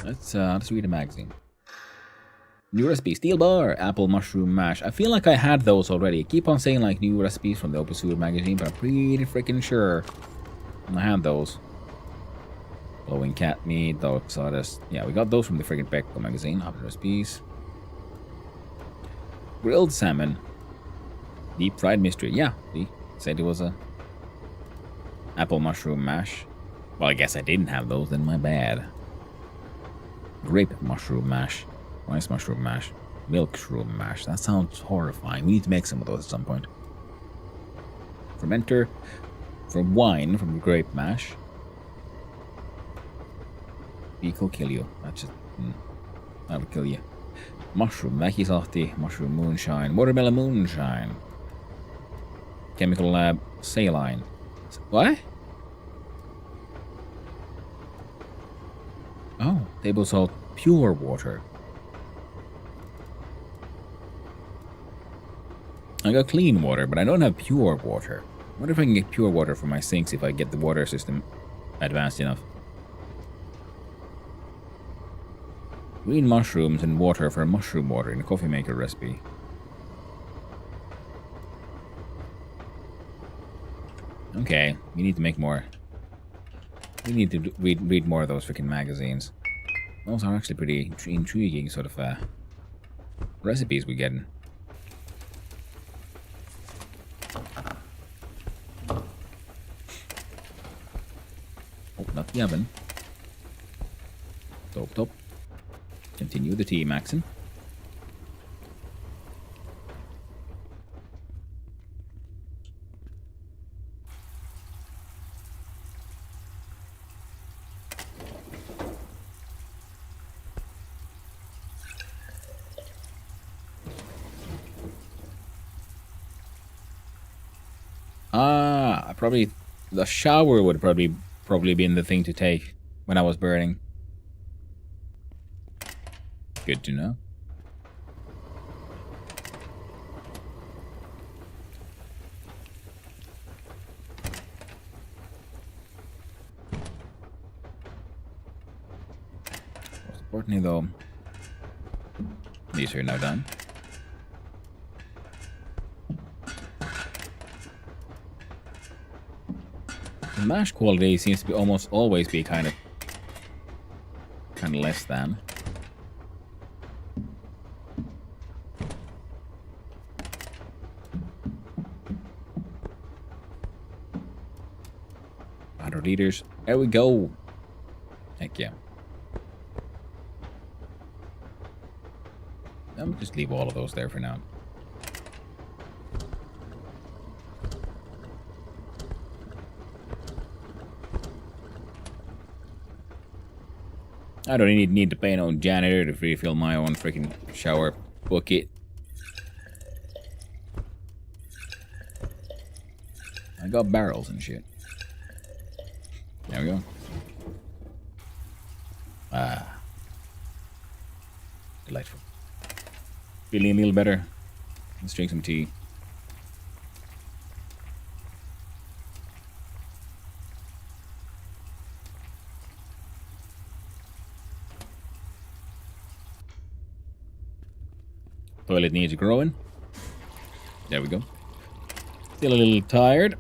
let's read a magazine. New recipe: steel bar, apple mushroom mash. I feel like I had those already. I keep on saying like new recipes from the Open Sewer magazine, but I'm pretty freaking sure I had those. Glowing cat meat, dog sawdust. Yeah, we got those from the freaking Pekko magazine. Other recipes: grilled salmon, deep fried mystery. Yeah, see, said it was a apple mushroom mash. Well, I guess I didn't have those, then my bad. Grape mushroom mash, rice mushroom mash, milk shroom mash. That sounds horrifying. We need to make some of those at some point. Fermenter for wine from the grape mash. Eco kill you. That's just that would kill you. Mushroom väkisahti, mushroom moonshine, watermelon moonshine. Chemical lab saline. What? Oh, table salt pure water. I got clean water, but I don't have pure water. I wonder if I can get pure water for my sinks if I get the water system advanced enough. Green mushrooms and water for mushroom water in a coffee maker recipe. Okay, we need to make more. We need to read more of those freaking magazines. Those are actually pretty intriguing sort of recipes we're getting. Open up the oven. Stove top. Continue the tea, Maxon. The shower would probably been the thing to take when I was burning. Good to know. Most importantly though, these are now done. The mash quality seems to be almost always be kind of less than. Liters. There we go. Heck yeah. I'm just leave all of those there for now. I don't need to pay no janitor to refill my own freaking shower bucket. I got barrels and shit. There we go. Delightful. Feeling a little better. Let's drink some tea. Toilet needs growing. There we go. Still a little tired.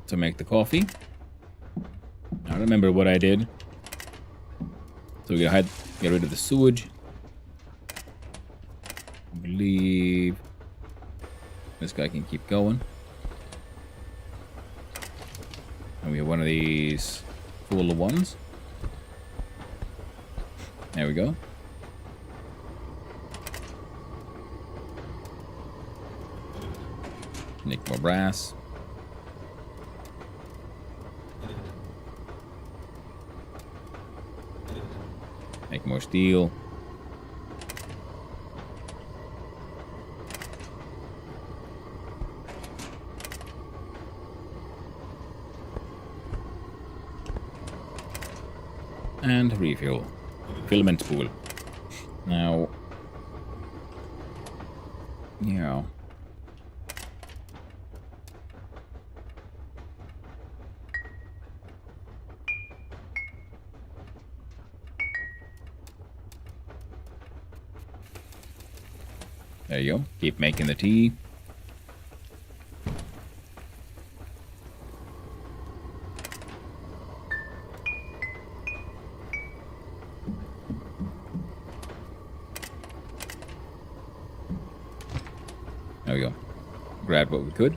To make the coffee. I remember what I did. So we gotta get rid of the sewage. I believe this guy can keep going. And we have one of these full ones. There we go. Make more brass. more steel. And refuel. Filament spool. Now... yeah. There you go. Keep making the tea. There we go. Grab what we could.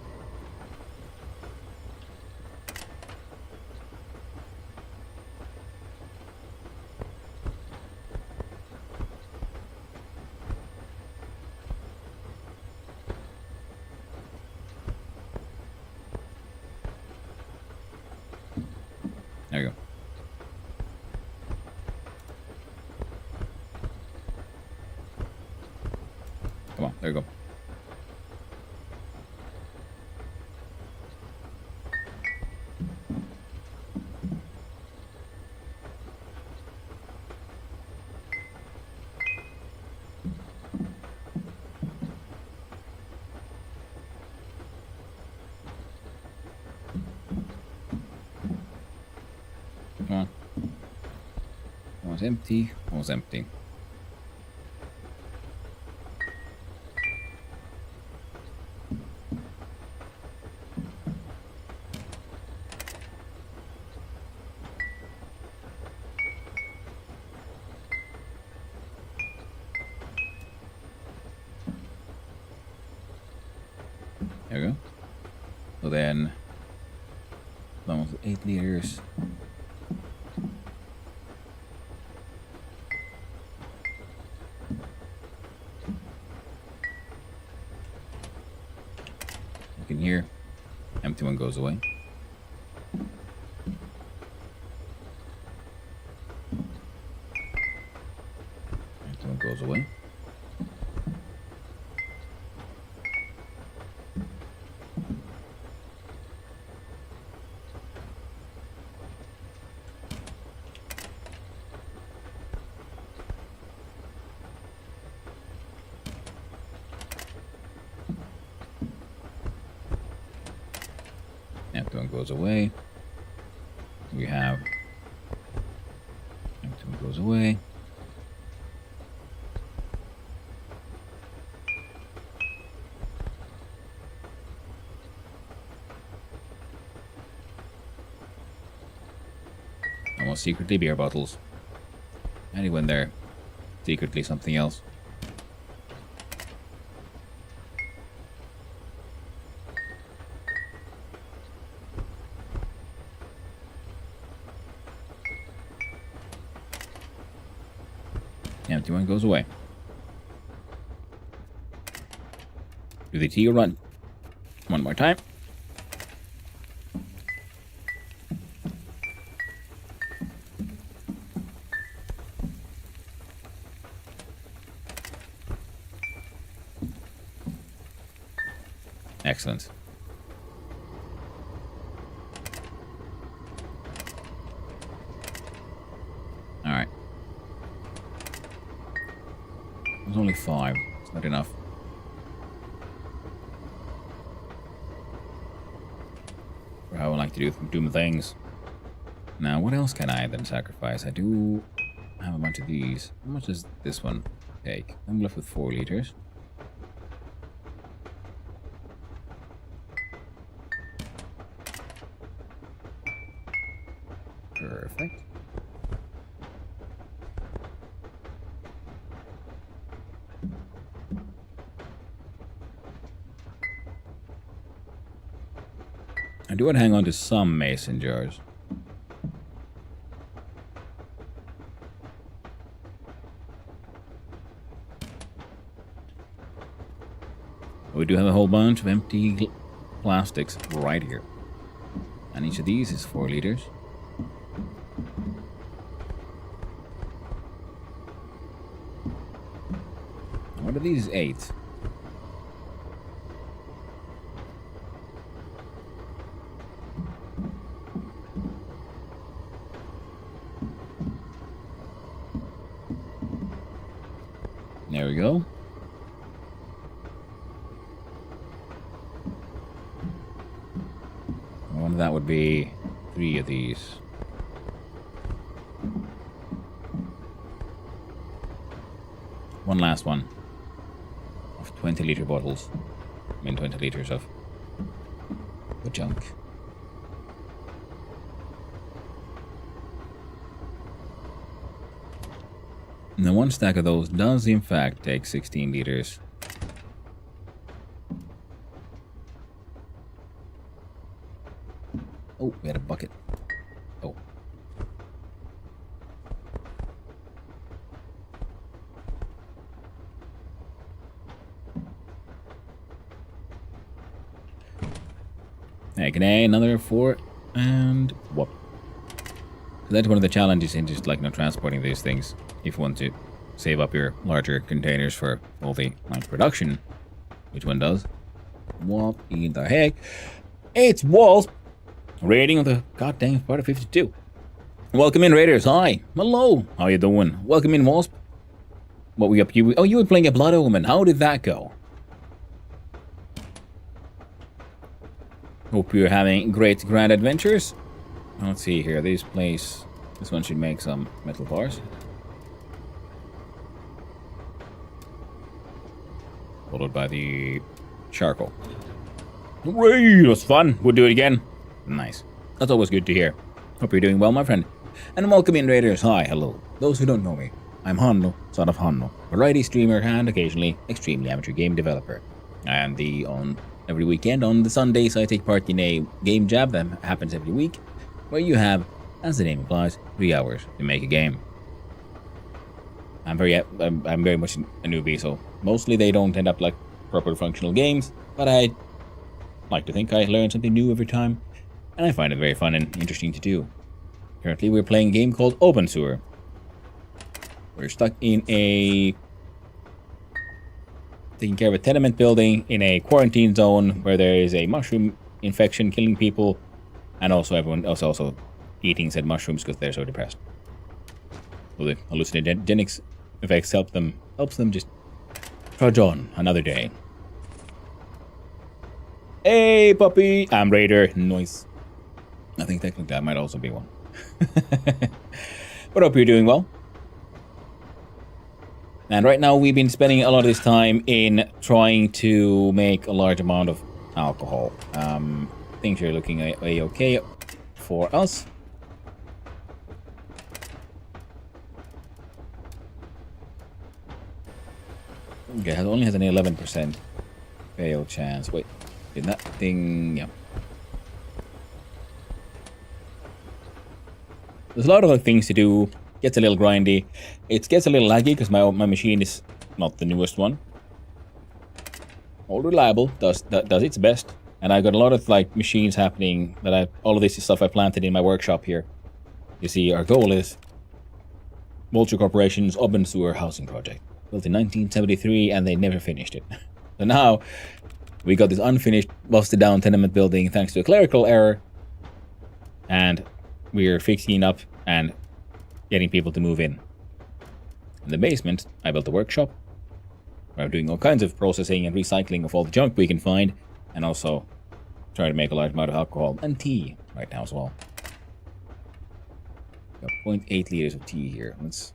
There you go. Come on, there you go. Come on. Almost empty. Almost empty. There we go. So then, almost 8 liters. Look in here. Empty one goes away. Empty one goes away. Empty one goes away. We have empty one goes away. Almost secretly beer bottles. Anyone there? Secretly something else. Empty one goes away. Do the tea run one more time. Excellent. All right. There's only 5. It's not enough. For how I like to do my things. Now, what else can I then sacrifice? I do have a bunch of these. How much does this one take? I'm left with 4 liters. Perfect. I do want to hang on to some mason jars. We do have a whole bunch of empty plastics right here. And each of these is 4 liters. What are these 8? There we go. I wonder that would be 3 of these. One last one of 20-liter bottles. I mean 20 liters of the junk. Now one stack of those does in fact take 16 liters. Oh, we had a bucket. Oh. Okay, another 4 and whoop. That's one of the challenges in just like transporting these things. If you want to save up your larger containers for all the production, which one does? What in the heck? It's Wasp raiding on the goddamn part of 52. Welcome in, Raiders. Hi. Hello. How you doing? Welcome in, Wasp. What we up to? Oh, you were playing a Blood Omen. How did that go? Hope you're having great grand adventures. Let's see here. This one should make some metal bars. Followed by the charcoal. Hooray! It was fun. We'll do it again. Nice. That's always good to hear. Hope you're doing well, my friend. And welcome in, Raiders. Hi, hello. Those who don't know me, I'm Hanno, son of Hanno, variety streamer and occasionally extremely amateur game developer. And every weekend on the Sundays, I take part in a game jam that happens every week, where you have, as the name implies, 3 hours to make a game. I'm very much a newbie, so mostly they don't end up like proper functional games, but I like to think I learn something new every time, and I find it very fun and interesting to do. Currently, we're playing a game called Open Sewer. We're stuck in taking care of a tenement building in a quarantine zone where there is a mushroom infection killing people, and also everyone else also eating said mushrooms because they're so depressed. So the hallucinogenic effects helps them just trudge on another day. Hey, puppy! I'm Raider. Nice. I think technically that might also be one. But hope you're doing well. And right now we've been spending a lot of this time in trying to make a large amount of alcohol. Things are looking okay for us. Okay, it only has an 11% fail chance. Wait, did that thing... Yeah. There's a lot of things to do. Gets a little grindy. It gets a little laggy because my machine is not the newest one. All reliable, does its best. And I got a lot of like machines happening that all of this is stuff I planted in my workshop here. You see, our goal is Vulture Corporation's Open Sewer housing project. Built in 1973 and they never finished it. So now we got this unfinished, busted down tenement building thanks to a clerical error. And we're fixing it up and getting people to move in. In the basement, I built a workshop where I'm doing all kinds of processing and recycling of all the junk we can find, and also trying to make a large amount of alcohol and tea right now as well. Got 0.8 liters of tea here. Let's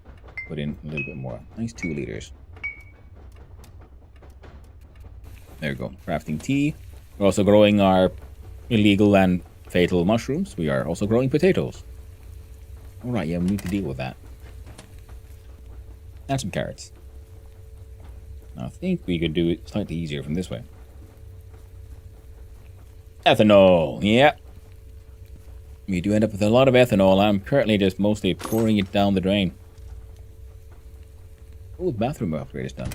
put in a little bit more. Nice 2 liters. There we go. Crafting tea. We're also growing our illegal and fatal mushrooms. We are also growing potatoes. Alright, yeah, we need to deal with that. And some carrots. Now, I think we could do it slightly easier from this way. Ethanol, yeah. We do end up with a lot of ethanol. I'm currently just mostly pouring it down the drain. Oh, the bathroom upgrade is done.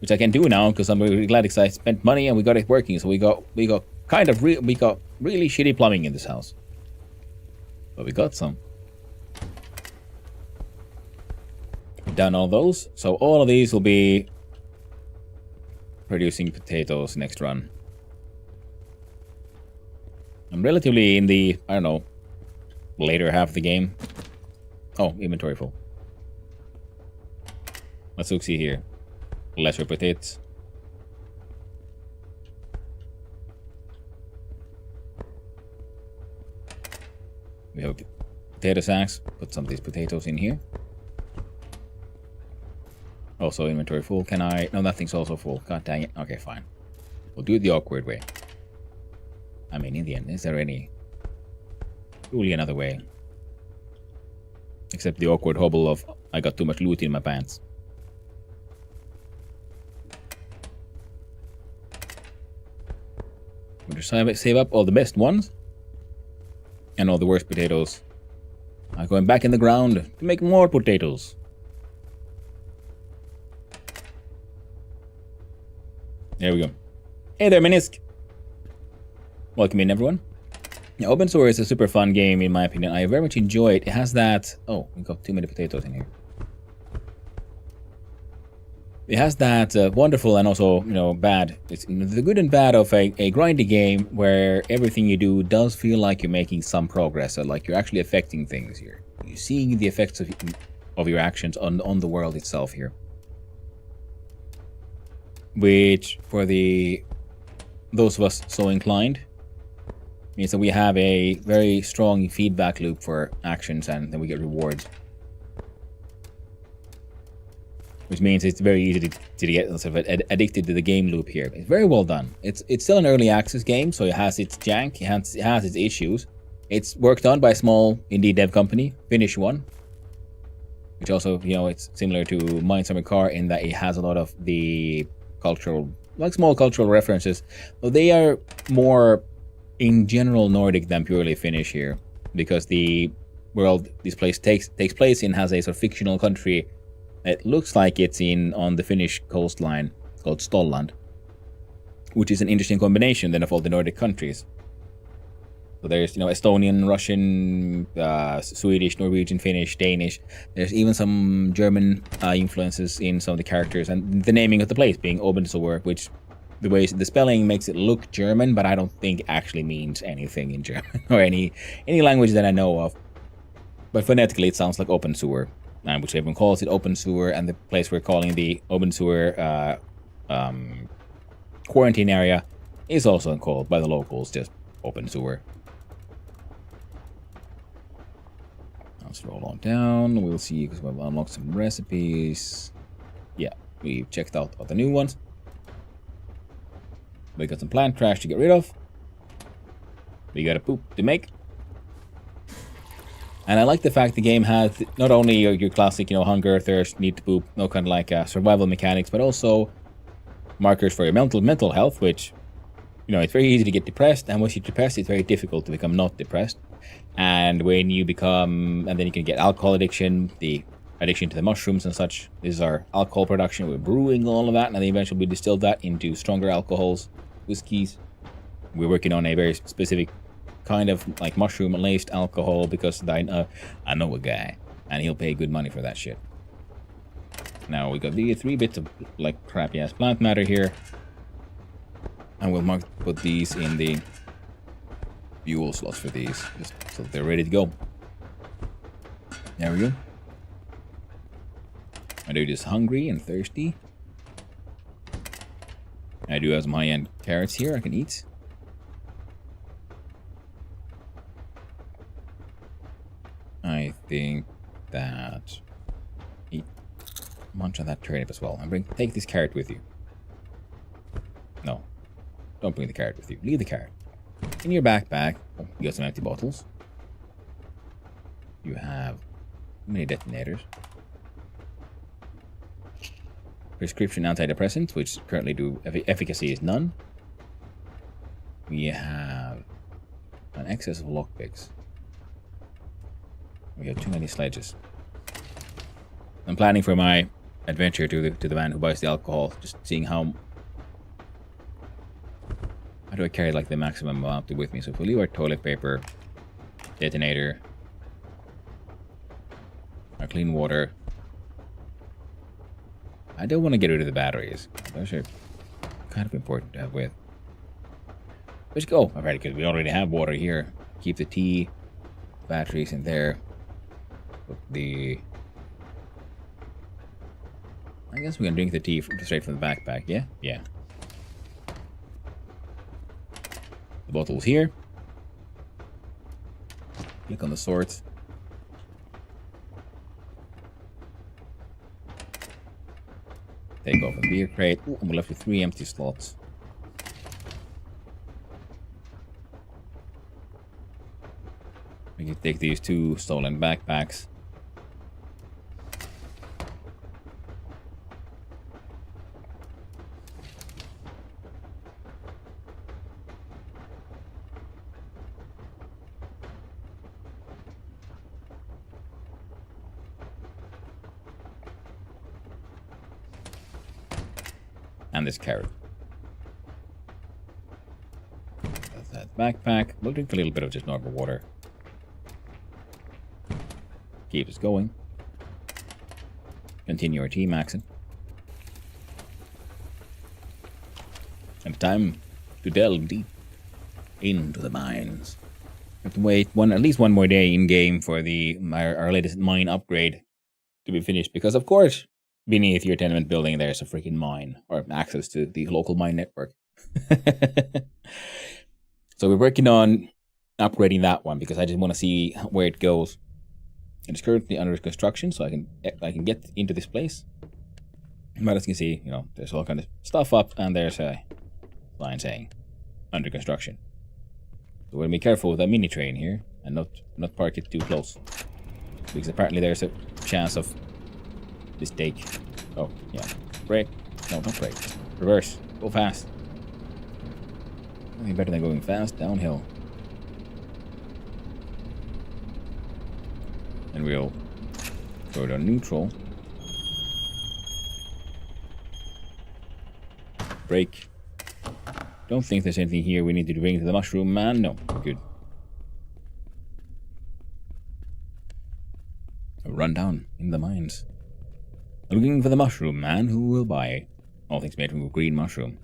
Which I can do now because I'm really glad because I spent money and we got it working. So we got really shitty plumbing in this house. But we got some. done all those. So all of these will be producing potatoes next run. I'm relatively in the, I don't know, later half of the game. Oh, inventory full. Let's look see here. Lesser potatoes. We have potato sacks. Put some of these potatoes in here. Also inventory full. Can I? No, that thing's also full. God dang it. Okay, fine. We'll do it the awkward way. I mean, in the end, is there any... truly another way? Except the awkward hobble of I got too much loot in my pants. We'll just save up all the best ones. And all the worst potatoes are going back in the ground to make more potatoes. There we go. Hey there, Minisk! Welcome in, everyone. Yeah, OpenSWORD is a super fun game, in my opinion. I very much enjoy it. It has that... Oh, we got too many potatoes in here. It has that wonderful and also, you know, bad... It's the good and bad of a grindy game where everything you do does feel like you're making some progress, or like you're actually affecting things here. You're seeing the effects of your actions on the world itself here. Which, for those of us so inclined, means that we have a very strong feedback loop for actions, and then we get rewards. Which means it's very easy to get sort of addicted to the game loop here. It's very well done. It's still an early access game, so it has its jank, it has its issues. It's worked on by a small indie dev company, Finnish one. Which also, you know, it's similar to Mindsummer Car in that it has a lot of the cultural, like small cultural references. But they are more in general Nordic than purely Finnish here, because the world this place takes place in has a sort of fictional country. It looks like it's on the Finnish coastline, called Stolland, which is an interesting combination then of all the Nordic countries. So there's, you know, Estonian, Russian, Swedish, Norwegian, Finnish, Danish. There's even some German influences in some of the characters, and the naming of the place being OpenSWORD, which the spelling makes it look German, but I don't think it actually means anything in German or any language that I know of. But phonetically, it sounds like OpenSWORD, which everyone calls it OpenSWORD, and the place we're calling the OpenSWORD quarantine area is also called by the locals just OpenSWORD. Let's roll on down. We'll see, because we'll unlock some recipes. Yeah, we've checked out all the new ones. We got some plant trash to get rid of. We got a poop to make. And I like the fact the game has not only your classic, you know, hunger, thirst, need to poop, no kind of like survival mechanics, but also markers for your mental health, which, you know, it's very easy to get depressed, and once you're depressed, it's very difficult to become not depressed. And when you become, and then you can get alcohol addiction, the addiction to the mushrooms and such. This is our alcohol production. We're brewing all of that, and then eventually we distill that into stronger alcohols, whiskeys. We're working on a very specific kind of like mushroom-laced alcohol, because I know a guy, and he'll pay good money for that shit. Now we got the 3 bits of like crappy-ass plant matter here. And we'll put these in the fuel slots for these, just so they're ready to go. There we go. I do just hungry and thirsty. I do have some high-end carrots here I can eat. I think that eat munch on that turnip as well. And take this carrot with you. No. Don't bring the carrot with you. Leave the carrot in your backpack. Oh, you got some empty bottles. You have many detonators. Prescription antidepressants, which currently do efficacy is none. We have an excess of lockpicks. We have too many sledges. I'm planning for my adventure to the man who buys the alcohol, just seeing how do I carry like the maximum amount with me. So if we leave our toilet paper, detonator, our clean water, I don't want to get rid of the batteries. Those are kind of important to have with. Let's go. Alright, because we already have water here. Keep the tea batteries in there. Put the... I guess we can drink the tea straight from the backpack, yeah? Yeah. The bottle's here. Click on the sorts. Take off a beer crate. Ooh, and we're left with 3 empty slots. We can take these 2 stolen backpacks. And this carrot. That's that backpack. We'll drink a little bit of just normal water. Keep us going. Continue our tea maxing. And time to delve deep into the mines. We have to wait at least one more day in game for our latest mine upgrade to be finished, because of course beneath your tenement building there's a freaking mine, or access to the local mine network. So we're working on upgrading that one because I just want to see where it goes. It's currently under construction, so I can get into this place. But as you can see, you know, there's all kind of stuff up, and there's a line saying under construction. So we're gonna be careful with that mini train here and not park it too close, because apparently there's a chance of mistake. Oh yeah, brake. No, not brake. Reverse. Go fast. Nothing better than going fast downhill. And we'll throw it on neutral. Brake. Don't think there's anything here we need to bring to the mushroom man. No, good. A rundown in the mines. Looking for the mushroom man who will buy all things made from a green mushroom.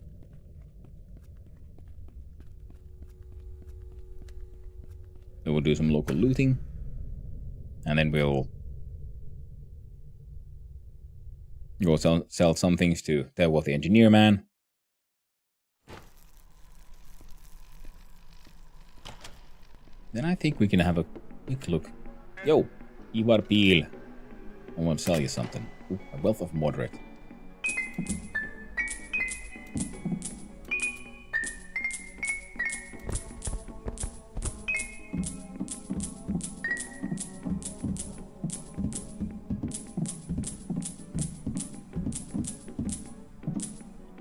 So we'll do some local looting. And then we'll go sell some things to the wealthy engineer man. Then I think we can have a quick look. Yo, Ivar Peel. I want to sell you something. Ooh, a wealth of moderate.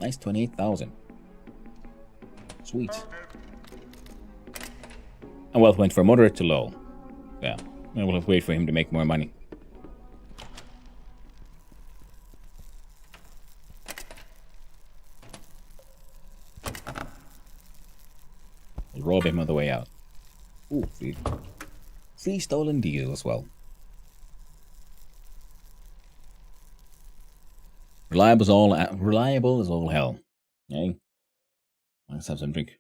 Nice 28,000. Sweet. And wealth went from moderate to low. Yeah, and we'll have to wait for him to make more money. We'll rob him on the way out. Ooh, free stolen diesel as well. Reliable as all hell. Okay? Let's have some drink.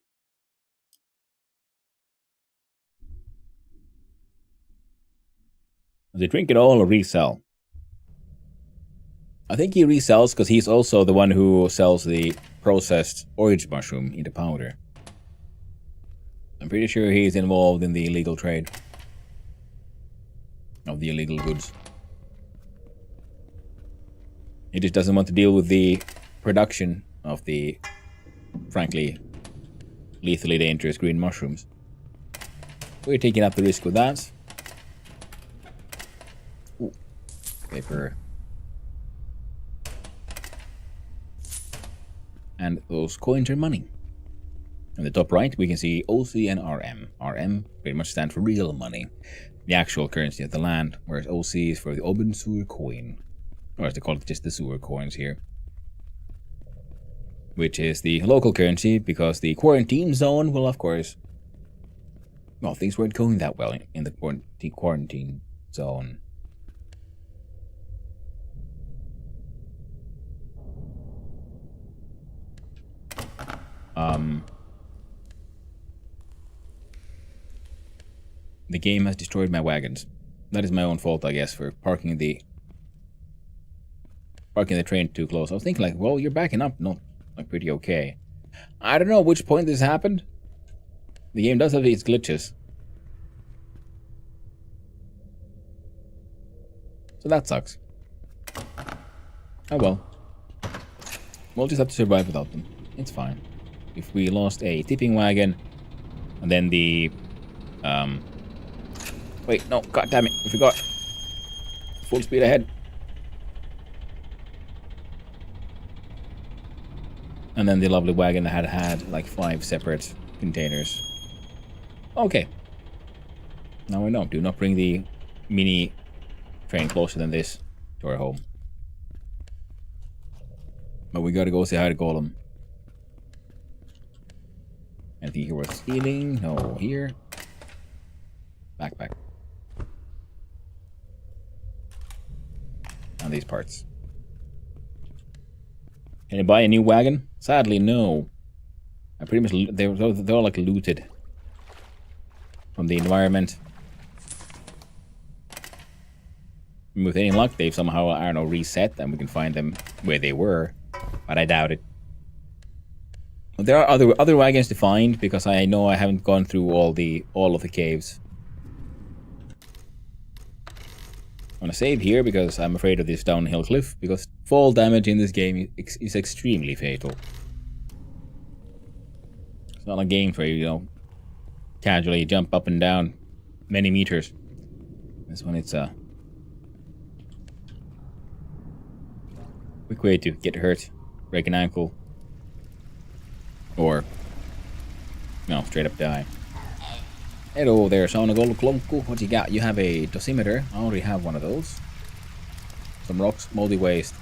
Does he drink it all or resell? I think he resells because he's also the one who sells the processed orange mushroom into powder. I'm pretty sure he's involved in the illegal trade of the illegal goods. He just doesn't want to deal with the production of the, frankly, lethally dangerous green mushrooms. We're taking up the risk with that. Ooh, paper. And those coins are money. On the top right, we can see OC and RM. RM pretty much stand for real money, the actual currency of the land, whereas OC is for the Open Sewer Coin. Or as they call it, just the sewer coins here. Which is the local currency, because the quarantine zone will, of course... Well, things weren't going that well in the quarantine zone. The game has destroyed my wagons. That is my own fault, I guess, for parking the train too close. I was thinking like, well, you're backing up, not like pretty okay. I don't know which point this happened. The game does have its glitches. So that sucks. Oh well. We'll just have to survive without them. It's fine. If we lost a tipping wagon, and then the... Wait, no, god damn it, I forgot. Full speed ahead. And then the lovely wagon that had like 5 separate containers. Okay. Now I know. Do not bring the mini train closer than this to our home. But we gotta go say hi to Golem. Anything here worth stealing? No, here. Backpack. And these parts. Can you buy a new wagon? Sadly, no. I pretty much they're all like looted from the environment. With any luck, they've somehow, I don't know, reset, and we can find them where they were, but I doubt it. There are other wagons to find because I know I haven't gone through all of the caves. I'm gonna save here because I'm afraid of this downhill cliff, because fall damage in this game is extremely fatal. It's not like games where you casually jump up and down many meters. This one, it's a quick way to get hurt, break an ankle, or straight up die. Hello there, Sonagol Klonku. What you got? You have a dosimeter. I already have one of those. Some rocks, moldy waste,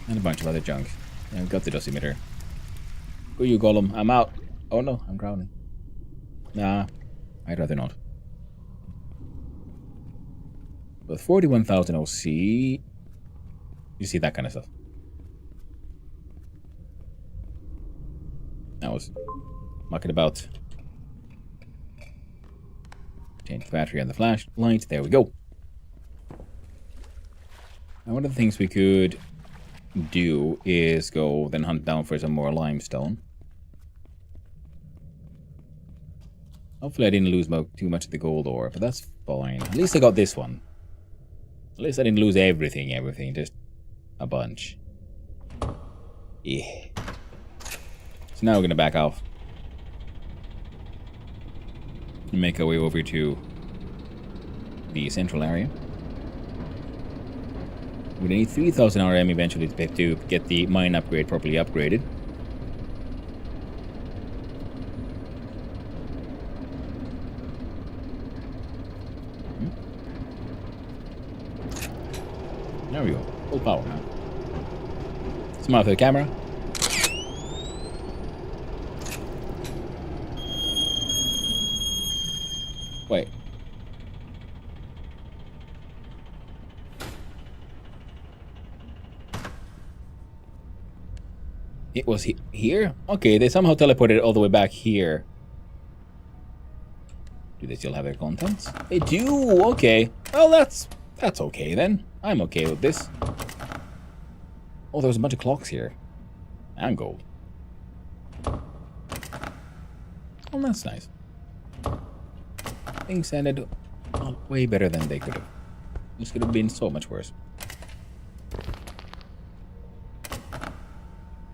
and a bunch of other junk. And I've got the dosimeter. Go you, Golem. I'm out. Oh no, I'm drowning. Nah, I'd rather not. With 41,000 OC, you see that kind of stuff. I was mucking about. Change the battery on the flashlight. There we go. Now, one of the things we could do is go then hunt down for some more limestone. Hopefully I didn't lose too much of the gold ore, but that's fine. At least I got this one. At least I didn't lose everything, just a bunch. Yeah. So now we're gonna back off. And make our way over to the central area. We're gonna need 3,000 RM eventually to get the mine upgrade properly upgraded. There we go. Full power now. Smile for the camera. Wait. It was here? Okay, they somehow teleported all the way back here. Do they still have their contents? They do! Okay. Well, that's okay then. I'm okay with this. Oh, there's a bunch of clocks here. And gold. Oh, that's nice. Things ended way better than they could have. This could have been so much worse.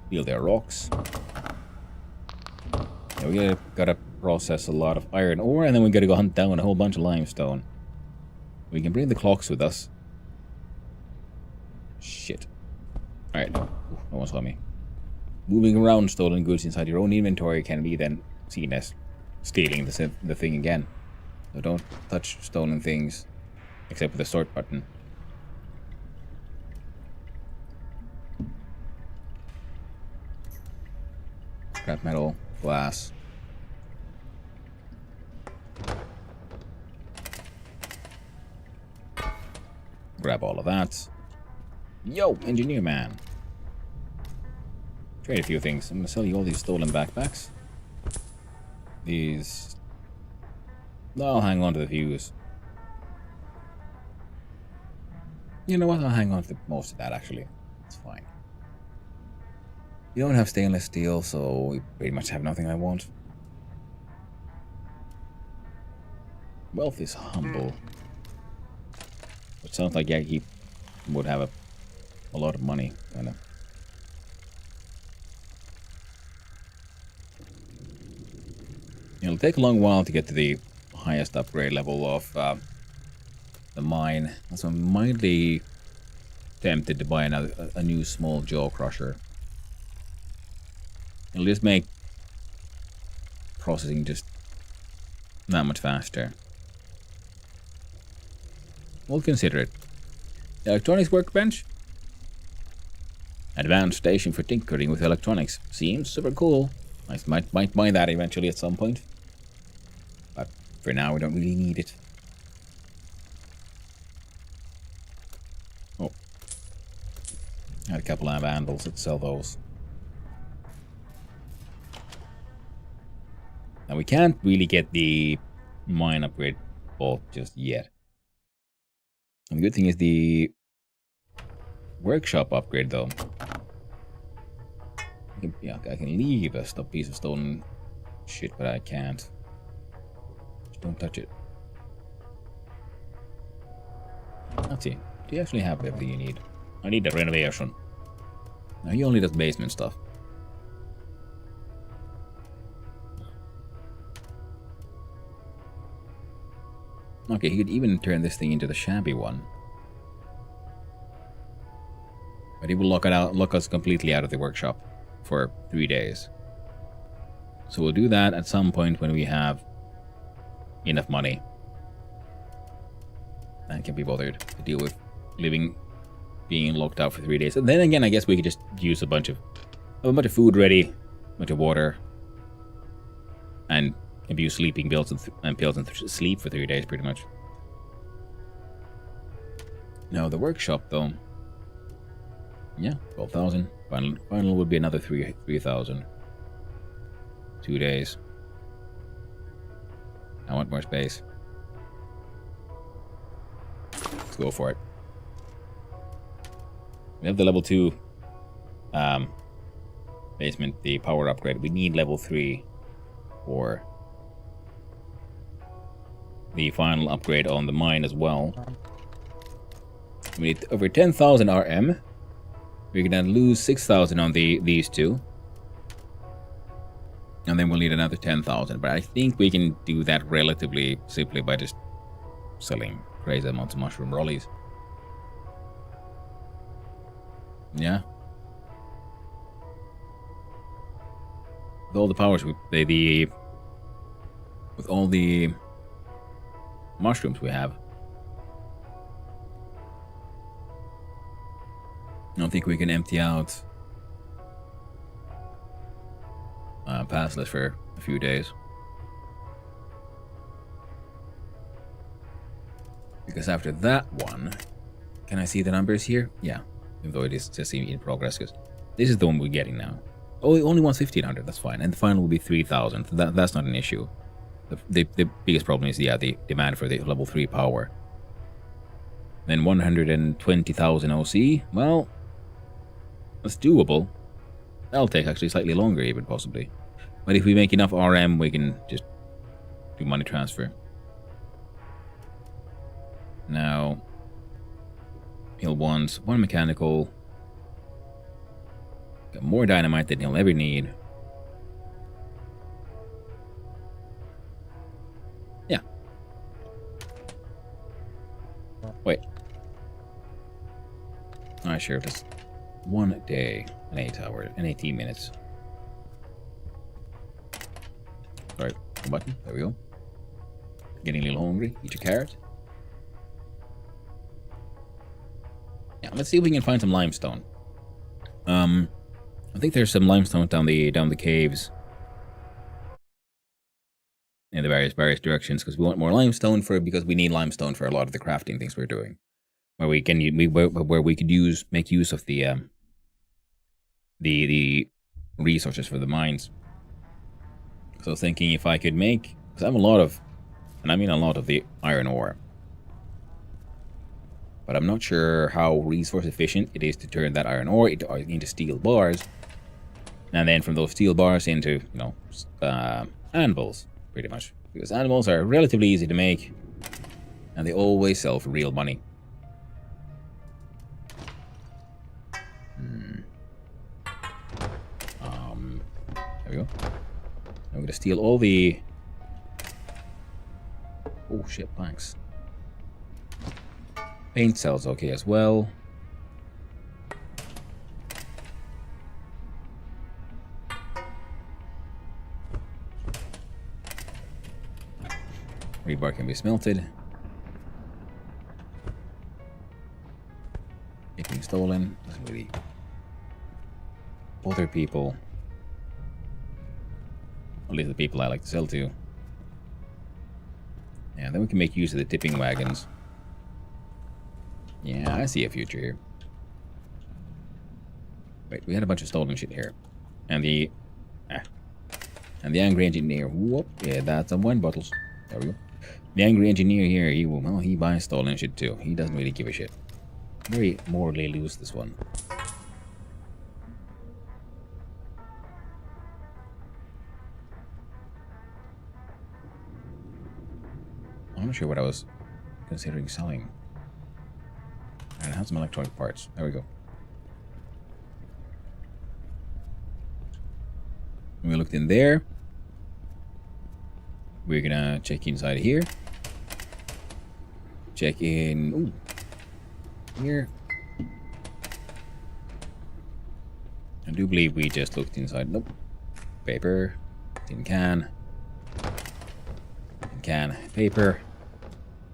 Feel their rocks. Yeah, we gotta process a lot of iron ore, and then we gotta go hunt down a whole bunch of limestone. We can bring the clocks with us. Shit. Alright, no one saw me. Moving around stolen goods inside your own inventory can be then seen as stealing the thing again. So don't touch stolen things, except with the sort button. Scrap metal, glass. Grab all of that. Yo, engineer man. trade a few things. I'm gonna sell you all these stolen backpacks. These... No, I'll hang on to the fuse. You know what? I'll hang on to most of that, actually. It's fine. You don't have stainless steel, so we pretty much have nothing I want. Wealth is humble. It sounds like, yeah, he would have a lot of money, kind of. It'll take a long while to get to the highest upgrade level of the mine. So I'm mildly tempted to buy a new small jaw crusher. It'll just make processing just that much faster. We'll consider it. Electronics workbench? Advanced station for tinkering with electronics. Seems super cool. I might buy that eventually at some point. But for now, we don't really need it. Oh. I had a couple of vandals. Let's sell those. Now, we can't really get the mine upgrade bolt just yet. And the good thing is the workshop upgrade, though. Yeah, I can leave a piece of stolen shit, but I can't. Just don't touch it. Let's see. Do you actually have everything you need? I need the renovation. Now, he only does basement stuff. Okay, he could even turn this thing into the shabby one. But he will lock us completely out of the workshop for 3 days. So we'll do that at some point when we have enough money and can be bothered to deal with being locked out for 3 days. And then again, I guess we could just use a bunch of food ready, a bunch of water, and abuse sleeping pills and sleep for 3 days, pretty much. Now the workshop, though, yeah, 12,000. Final would be another 3,000. 2 days. I want more space. Let's go for it. We have the level 2 basement, the power upgrade. We need level 3 for the final upgrade on the mine as well. We need over 10,000 RM. We're gonna lose 6,000 on these two. And then we'll need another 10,000. But I think we can do that relatively simply by just selling crazy amounts of mushroom rollies. Yeah. With all the powers, with all the mushrooms we have, I don't think we can empty out pass list for a few days. Because after that one, can I see the numbers here? Yeah, even though it is just in progress, because this is the one we're getting now. Oh, it only wants 1,500, that's fine. And the final will be 3,000. That's not an issue. The biggest problem is, yeah, the demand for the level 3 power. Then 120,000 OC. Well, that's doable. That'll take actually slightly longer, even possibly. But if we make enough RM, we can just do money transfer. Now, he'll want 1 mechanical. Got more dynamite than he'll ever need. Yeah. Wait. Alright, sure, just 1 day, an 8 hour, and 18 minutes. Sorry, button, there we go. Getting a little hungry, eat your carrot. Yeah, let's see if we can find some limestone. I think there's some limestone down the caves in the various directions, because we want more limestone because we need limestone for a lot of the crafting things we're doing, where we can make use of the resources for the mines. So I was thinking if I could make, because I have a lot of, and I mean a lot of the iron ore, but I'm not sure how resource efficient it is to turn that iron ore into steel bars, and then from those steel bars into, you know, anvils, pretty much. Because anvils are relatively easy to make, and they always sell for real money. There we go. I'm going to steal all the... Oh shit, thanks. Paint cells okay as well. Rebar can be smelted. Getting stolen doesn't really bother people. At least the people I like to sell to. Yeah, then we can make use of the tipping wagons. Yeah, I see a future here. Wait, we had a bunch of stolen shit here. And the... And the angry engineer. Whoop. Yeah, that's some wine bottles. There we go. The angry engineer here, he buys stolen shit too. He doesn't really give a shit. Very morally loose, this one. I'm not sure what I was considering selling. I have some electronic parts. There we go. We looked in there. We're gonna check inside here. Check in. Ooh. Here. I do believe we just looked inside. Nope. Paper. Tin can. Tin can. Paper.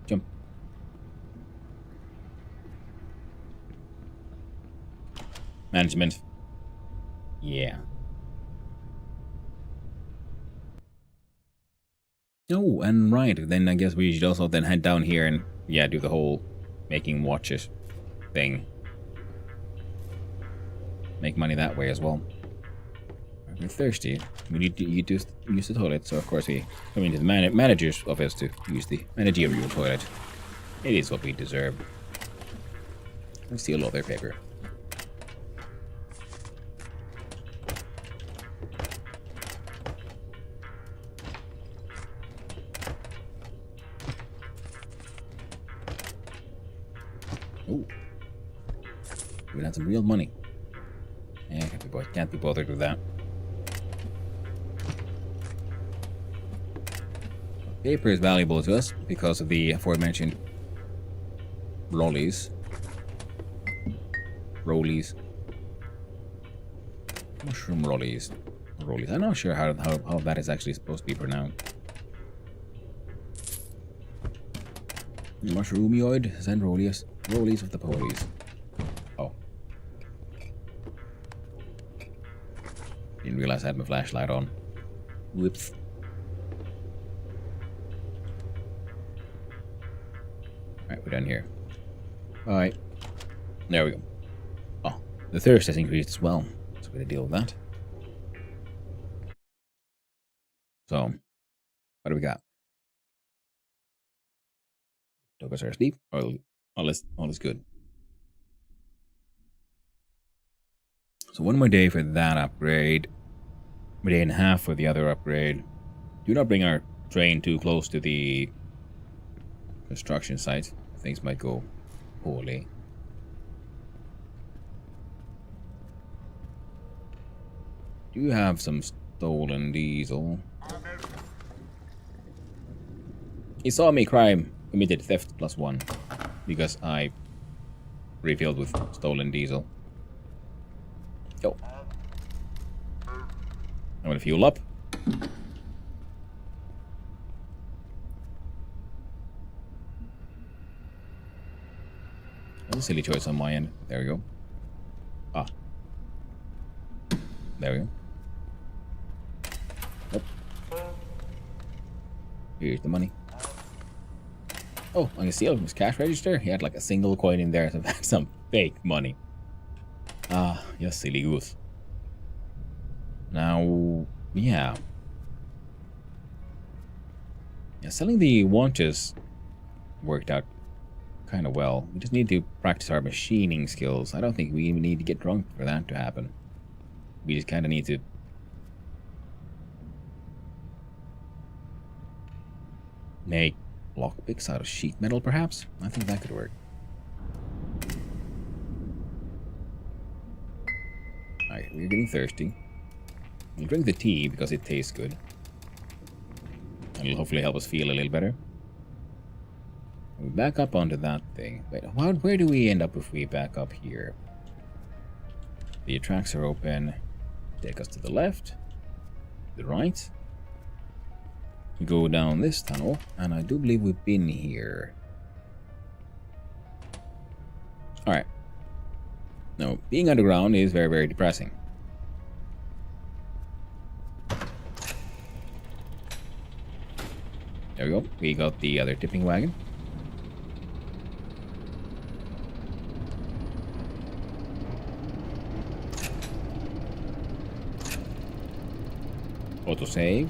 Jump. Management. Yeah. Oh, and right, then I guess we should also then head down here and, yeah, do the whole making watches thing. Make money that way as well. We're thirsty. We need to use the toilet, so of course we come into the manager's office to use the managerial toilet. It is what we deserve. Let's steal all their paper. Oh, we got some real money. Yeah, can't be bothered with that. Paper is valuable to us because of the aforementioned rollies. Mushroom rollies. I'm not sure how that is actually supposed to be pronounced. Mushroomoid, Zenrolius. Rollies of the polies. Oh. Didn't realize I had my flashlight on. Whoops. Alright, we're done here. Alright. There we go. Oh, the thirst has increased as well. So we're gonna deal with that. So, what do we got? Took our sleep. All is good. So 1 more day for that upgrade. 1 day and a half for the other upgrade. Do not bring our train too close to the construction site. Things might go poorly. Do you have some stolen diesel? He saw me crime committed theft +1 because I refilled with stolen diesel. Yo. I'm gonna fuel up. That was a silly choice on my end. There we go. Ah. There we go. Nope. Here's the money. Oh, I can see it from his cash register. He had like a single coin in there, so that's some fake money. Ah, you silly goose. Now, yeah. Yeah, selling the watches worked out kind of well. We just need to practice our machining skills. I don't think we even need to get drunk for that to happen. We just kind of need to make lockpicks out of sheet metal, perhaps? I think that could work. Alright, we're getting thirsty. We'll drink the tea because it tastes good. It'll hopefully help us feel a little better. We back up onto that thing. Wait, where do we end up if we back up here? The tracks are open. Take us to the left. The right. We go down this tunnel, and I do believe we've been here. Alright. Now, being underground is very, very depressing. There we go. We got the other tipping wagon. Autosave.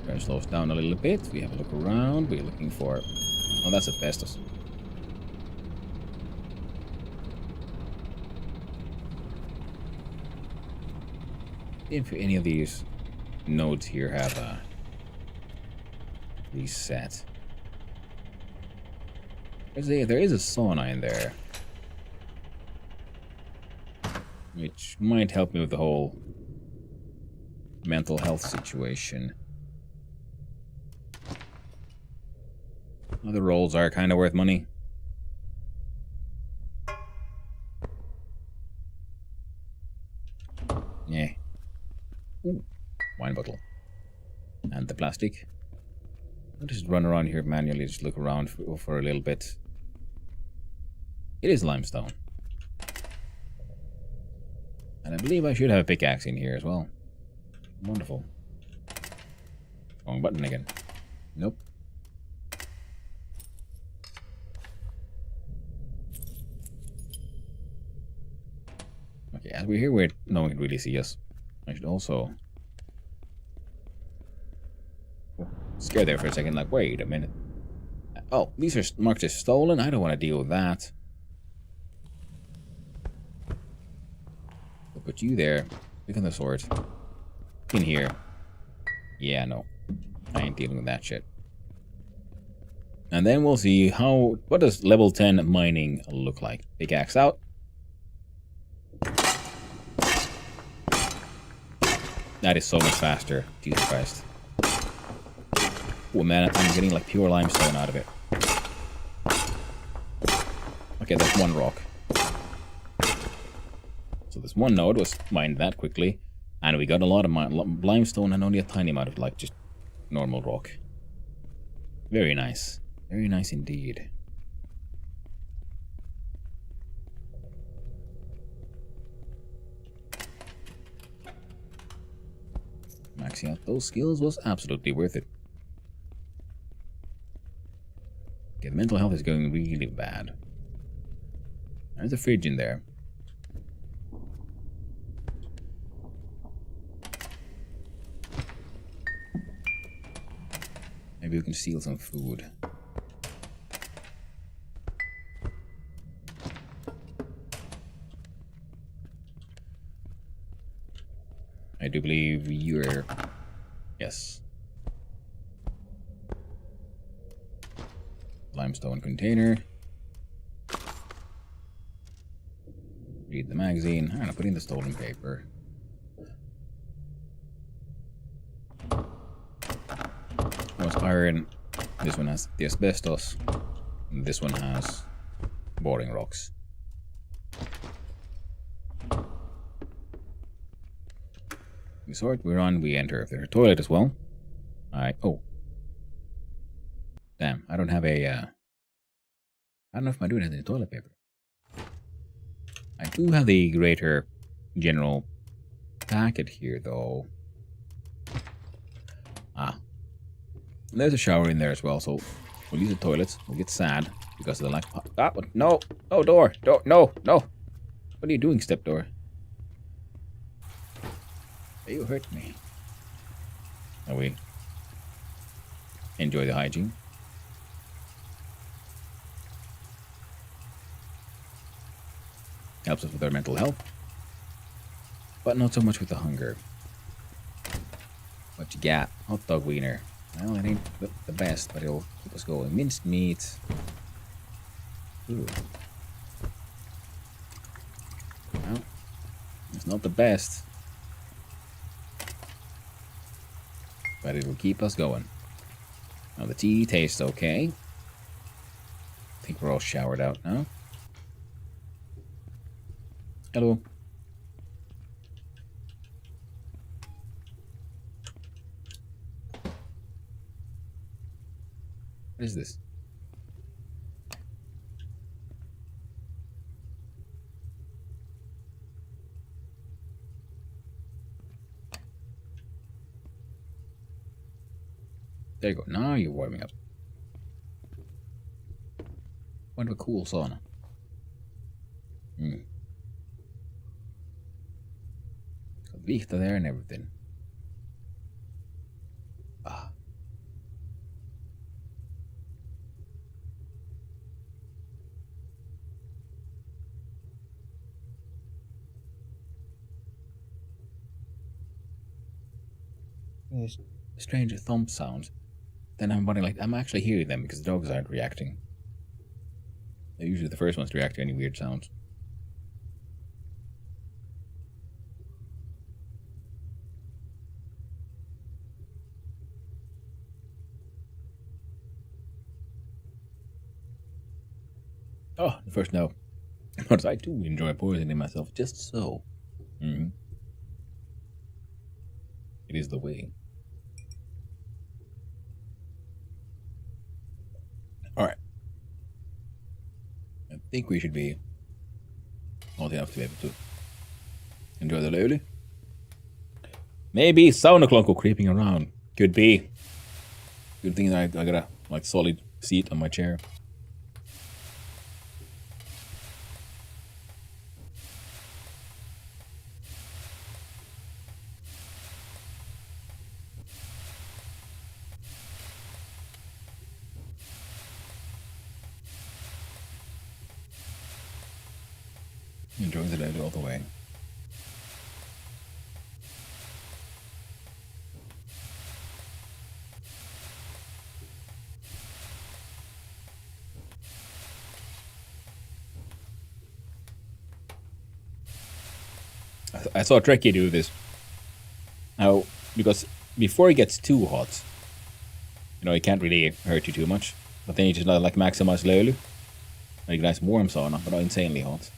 Try to slow us down a little bit. We have a look around. We're looking for... Oh, that's asbestos. If any of these nodes here have reset. There is a sauna in there, which might help me with the whole mental health situation. Other roles are kind of worth money. Yeah. Ooh, wine bottle. And the plastic. I'll just run around here manually, just look around for a little bit. It is limestone. And I believe I should have a pickaxe in here as well. Wonderful. Wrong button again. Nope. Okay, as we're here, no one can really see us. I should also... Scared there for a second, like, wait a minute. Oh, these are marked as stolen? I don't want to deal with that. We'll put you there. Pick on the sword. In here. Yeah, no. I ain't dealing with that shit. And then we'll see what does level 10 mining look like. Pickaxe out. That is so much faster. Jesus Christ. Oh man, I'm getting like pure limestone out of it. Okay, that's one rock. So this one node was mined that quickly. And we got a lot of limestone and only a tiny amount of like just normal rock. Very nice. Very nice indeed. Maxing out those skills was absolutely worth it. Okay, the mental health is going really bad. There's a fridge in there. Maybe we can steal some food. I do believe you're... Yes. Limestone container. Read the magazine. I'm gonna put in the stolen paper. Was iron. This one has the asbestos. And this one has boring rocks. We sort, we're on, we enter. If there's a toilet as well. Alright, oh. Damn, I don't have a, I don't know if my dude has any toilet paper. I do have the greater general packet here, though. Ah. There's a shower in there as well, so we'll use the toilets. We'll get sad because of the lack of... Ah, no! No, door! No! No! What are you doing, Stepdor? You hurt me. Oh, we enjoy the hygiene. Helps us with our mental health. But not so much with the hunger. What you got? Hot dog wiener. Well, it ain't the best, but it'll keep us going. Minced meat. Ooh. Well, it's not the best. But it'll keep us going. Now the tea tastes okay. I think we're all showered out now. Hello. What is this? There you go. Now you're warming up. What a cool sauna. Got Vita there and everything. Ah. There's strange thump sounds. Then I'm wondering, like, I'm actually hearing them because the dogs aren't reacting. They're usually the first ones to react to any weird sounds. Oh, the first no. But I do enjoy poisoning myself just so. It is the way. Alright. I think we should be old enough to be able to enjoy the lowly. Maybe Saunaclonko creeping around. Could be. Good thing that I got a like solid seat on my chair. Enjoying the lady all the way. I saw Trekkie do this. Now, because before it gets too hot, you know, it can't really hurt you too much. But then you just like maximize slowly. Like a nice warm sauna, but not insanely hot.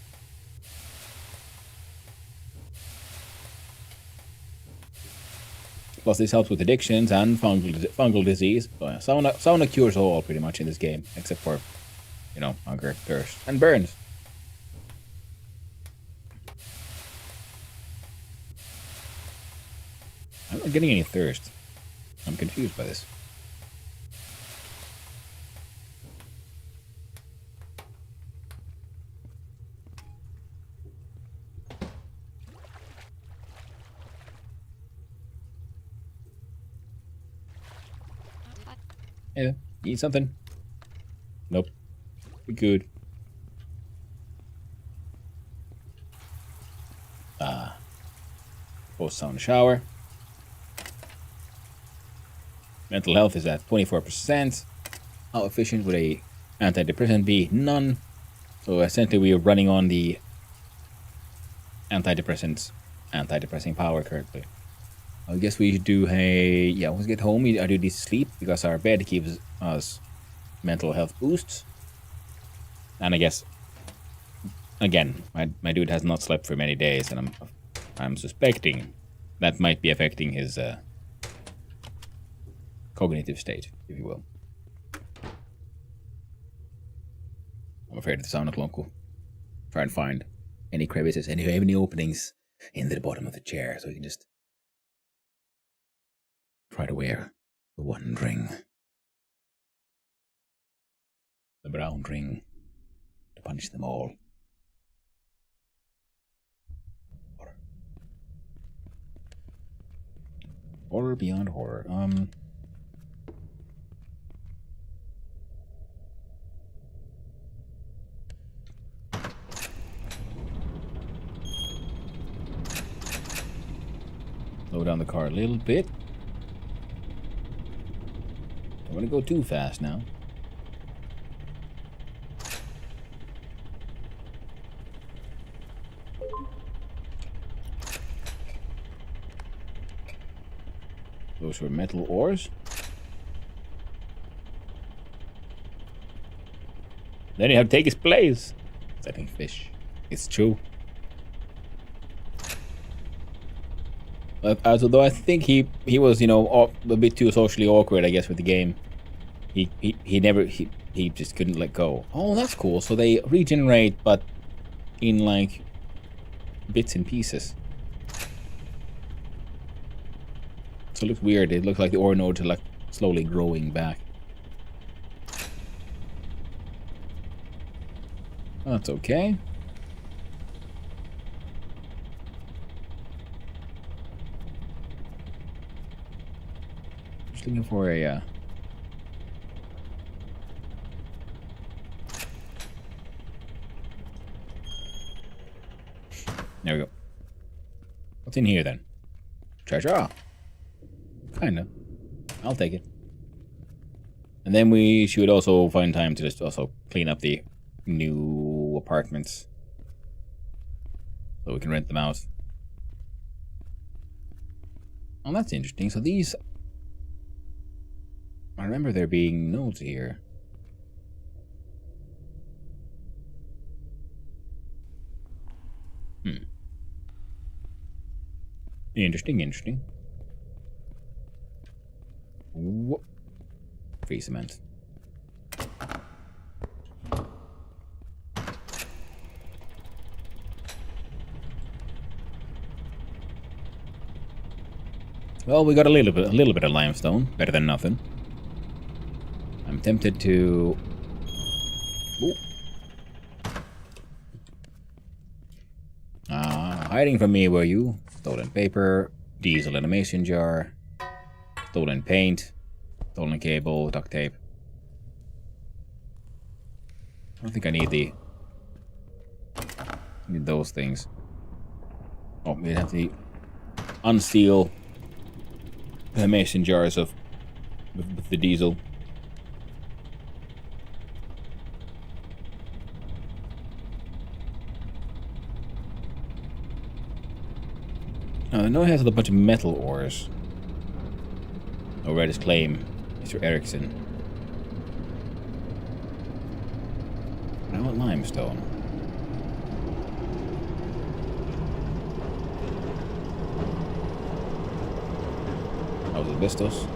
Plus, this helps with addictions and fungal disease. So, yeah, sauna cures all pretty much in this game, except for, you know, hunger, thirst, and burns. I'm not getting any thirst. I'm confused by this. Yeah, eat something. Nope. We good. Post-sauna shower. Mental health is at 24%. How efficient would a antidepressant be? None. So essentially we are running on the antidepressing power currently. I guess we do once we get home, I do need to sleep because our bed gives us mental health boosts. And I guess, again, my dude has not slept for many days, and I'm suspecting that might be affecting his cognitive state, if you will. I'm afraid of the Saunaclonko. Try and find any crevices, any openings in the bottom of the chair, so you can just try to wear the one ring. The brown ring to punish them all. Horror beyond horror. Slow down the car a little bit. Don't want to go too fast now. Those were metal ores. Then you have to take his place. Setting fish. It's true. Although I think he was, you know, a bit too socially awkward, I guess, with the game. He just couldn't let go. Oh, that's cool. So they regenerate, but in like bits and pieces. So it looks weird. It looks like the ore nodes are like slowly growing back. That's okay. Just looking for a there we go. What's in here then? Treasure. Kinda. I'll take it. And then we should also find time to just also clean up the new apartments. So we can rent them out. Oh, that's interesting. So these... I remember there being nodes here. Interesting. Whoop. Free cement. Well, we got a little bit of limestone. Better than nothing. I'm tempted to... Ooh. Hiding from me were you? Stolen paper, diesel in a mason jar, stolen paint, stolen cable, duct tape. I don't think I need those things. Oh, we have to unseal the mason jars with the diesel. Now, I know it has a bunch of metal ores. Oh, read his claim, Mr. Erickson. I want limestone. How's it, Vistos?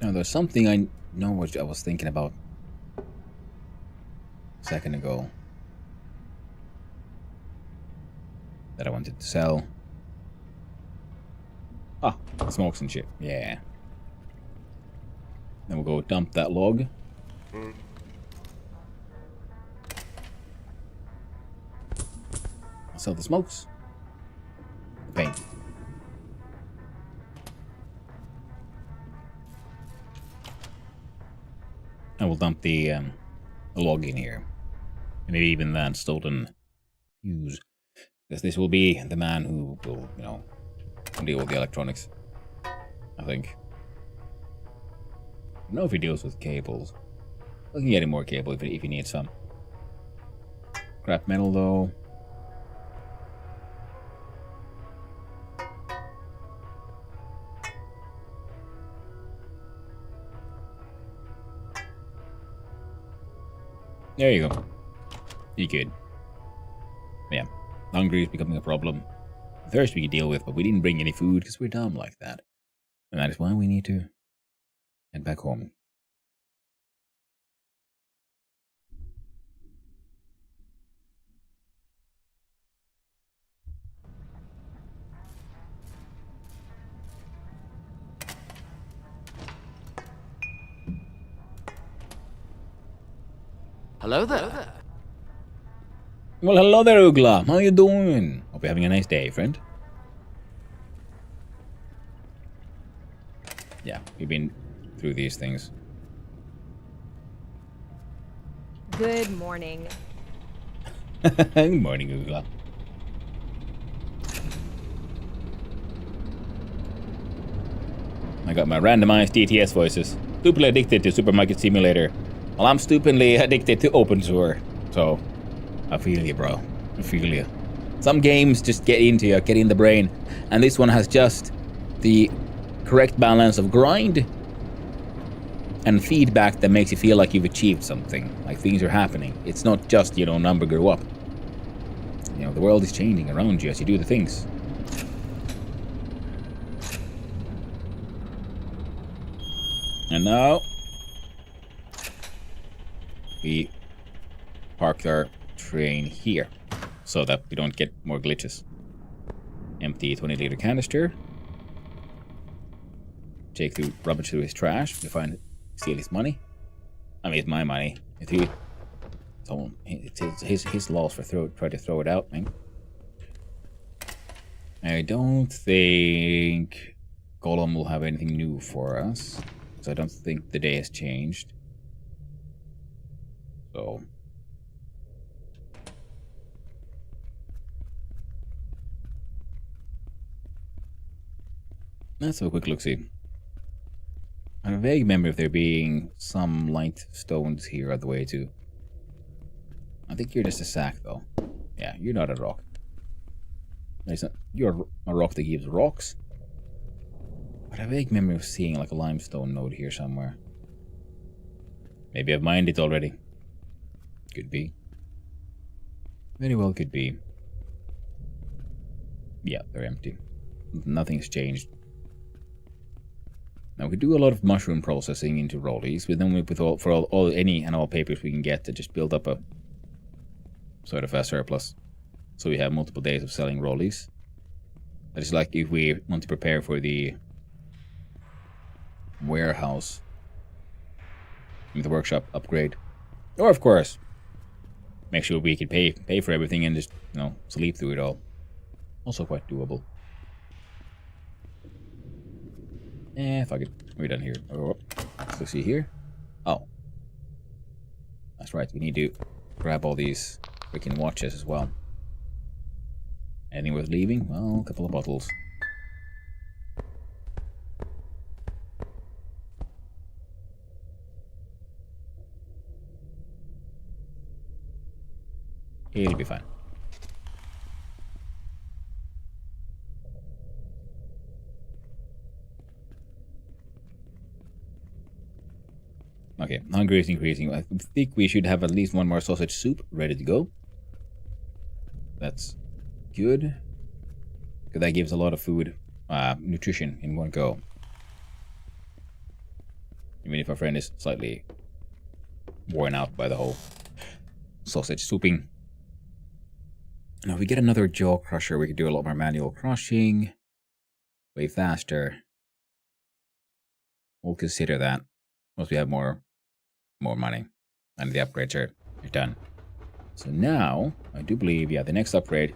Now, there's something I know what I was thinking about a second ago that I wanted to sell. Ah, smokes and shit. Yeah. Then we'll go dump that log. I'll sell the smokes. The paint. And we'll dump the log in here. And maybe even that stolen fuse. Because this will be the man who will, you know, deal with the electronics. I think. I don't know if he deals with cables. We can get him more cable if he needs some. Scrap metal though. There you go. You good. Yeah. Hungry is becoming a problem. Thirst we can deal with, but we didn't bring any food because we're dumb like that. And that is why we need to head back home. Hello there. Well, hello there, Ugla. How you doing? Hope you're having a nice day, friend. Yeah, we've been through these things. Good morning. Good morning, Ugla. I got my randomized DTS voices. Stupidly addicted to Supermarket Simulator. Well, I'm stupidly addicted to OpenSUR. So, I feel you, bro. I feel you. Some games just get into you, get in the brain. And this one has just the correct balance of grind and feedback that makes you feel like you've achieved something. Like things are happening. It's not just, number grew up. The world is changing around you as you do the things. And now we park our train here so that we don't get more glitches. Empty 20-liter canister. Take the rubbish through his trash. We steal his money. I mean, it's my money. It's his loss for try to throw it out, man. I don't think Golem will have anything new for us. So I don't think the day has changed. So let's have a quick look-see. I have a vague memory of there being some light stones here on the way too. I think you're just a sack though. Yeah, you're not a rock. You're a rock that gives rocks. But I have a vague memory of seeing like a limestone node here somewhere. Maybe I've mined it already. Could be. Very well could be. Yeah, they're empty. Nothing's changed. Now we do a lot of mushroom processing into rollies, but then any and all papers we can get to just build up a sort of a surplus. So we have multiple days of selling rollies. That is like if we want to prepare for the warehouse, the workshop upgrade, or of course make sure we can pay for everything and just sleep through it all. Also quite doable. Fuck it, we're done here. Let's see here. Oh, that's right, we need to grab all these freaking watches as well. Anything worth leaving? Well, a couple of bottles. It'll be fine. Okay, hunger is increasing. I think we should have at least one more sausage soup ready to go. That's good. Because that gives a lot of food, nutrition in one go. Even if our friend is slightly worn out by the whole sausage souping. Now, if we get another jaw crusher, we could do a lot more manual crushing. Way faster. We'll consider that. Once we have more money. And the upgrades are done. So now, I do believe, the next upgrade.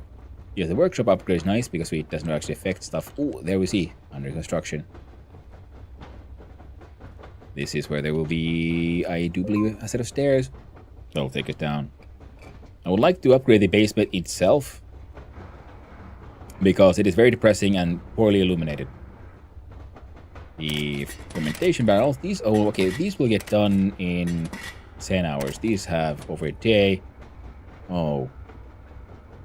Yeah, the workshop upgrade is nice because it doesn't actually affect stuff. Oh, there we see. Under construction. This is where there will be, I do believe, a set of stairs. That'll take us down. I would like to upgrade the basement itself. Because it is very depressing and poorly illuminated. The fermentation barrels, these will get done in 10 hours. These have over a day. Oh,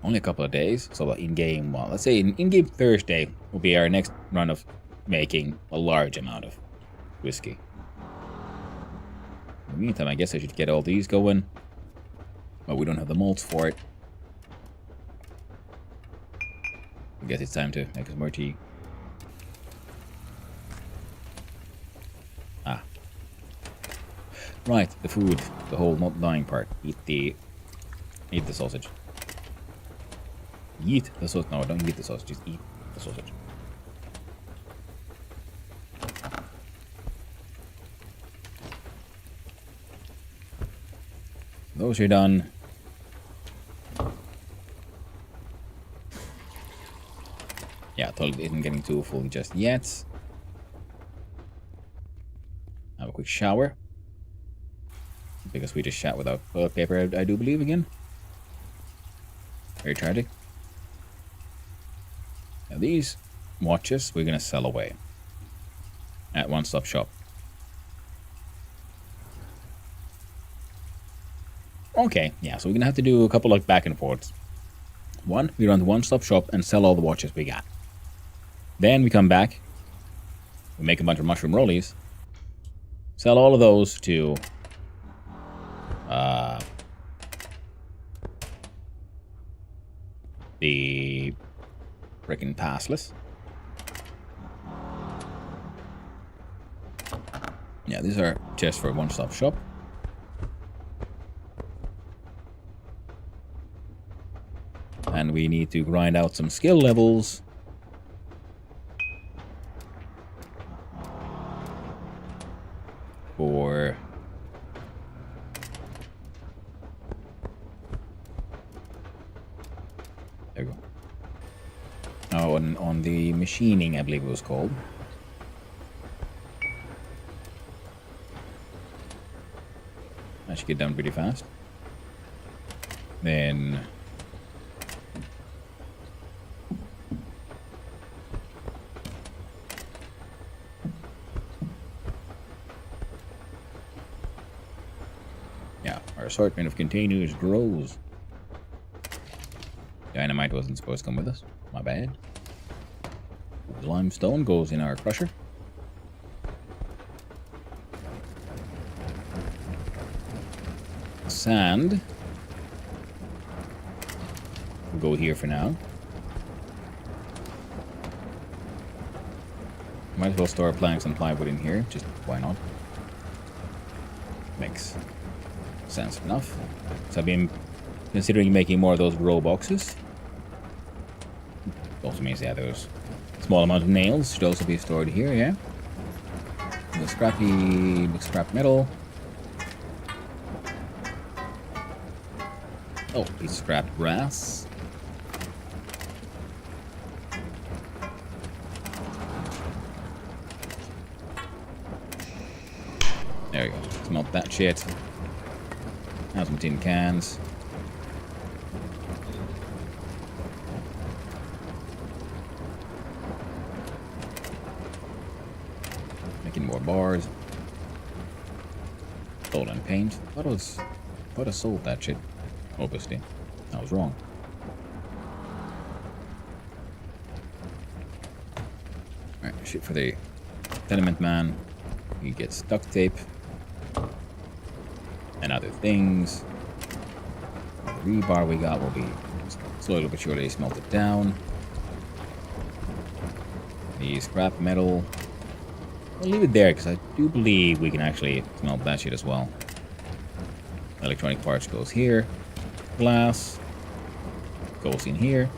only a couple of days. So in-game, well, let's say in-game Thursday will be our next run of making a large amount of whiskey. In the meantime, I guess I should get all these going. But we don't have the malts for it. I guess it's time to make some more tea. Right, the food, the whole not dying part. Eat the sausage. Eat the sausage. No, don't eat the sausage. Just eat the sausage. Those are done. Yeah, toilet isn't getting too full just yet. Have a quick shower. Because we just shat without toilet paper, I do believe again. Very tragic. Now these watches we're gonna sell away at One Stop Shop. Okay, yeah, so we're gonna have to do a couple like back and forths. One, we run to One Stop Shop and sell all the watches we got. Then we come back, we make a bunch of mushroom rollies, sell all of those to the frickin' passless. Yeah, these are just for One Stop Shop. And we need to grind out some skill levels for there we go. Oh, on the machining, I believe it was called. That should get done pretty fast. Then yeah, our assortment of containers grows. Dynamite wasn't supposed to come with us. My bad. Limestone goes in our crusher. Sand will go here for now. Might as well store planks and plywood in here. Just why not? Makes sense enough. So I've been considering making more of those grow boxes. Also means, yeah, those small amount of nails should also be stored here, yeah. The scrap metal. Oh, piece of scrap brass. There we go. Smelt that shit. Now some tin cans. Making more bars. Stolen paint. Thought I sold that shit. Obviously. I was wrong. Alright, shit for the tenement man. He gets duct tape. And other things. The rebar we got will be slowly but surely smelted down. The scrap metal. I'll leave it there because I do believe we can actually smelt that shit as well. Electronic parts goes here. Glass goes in here.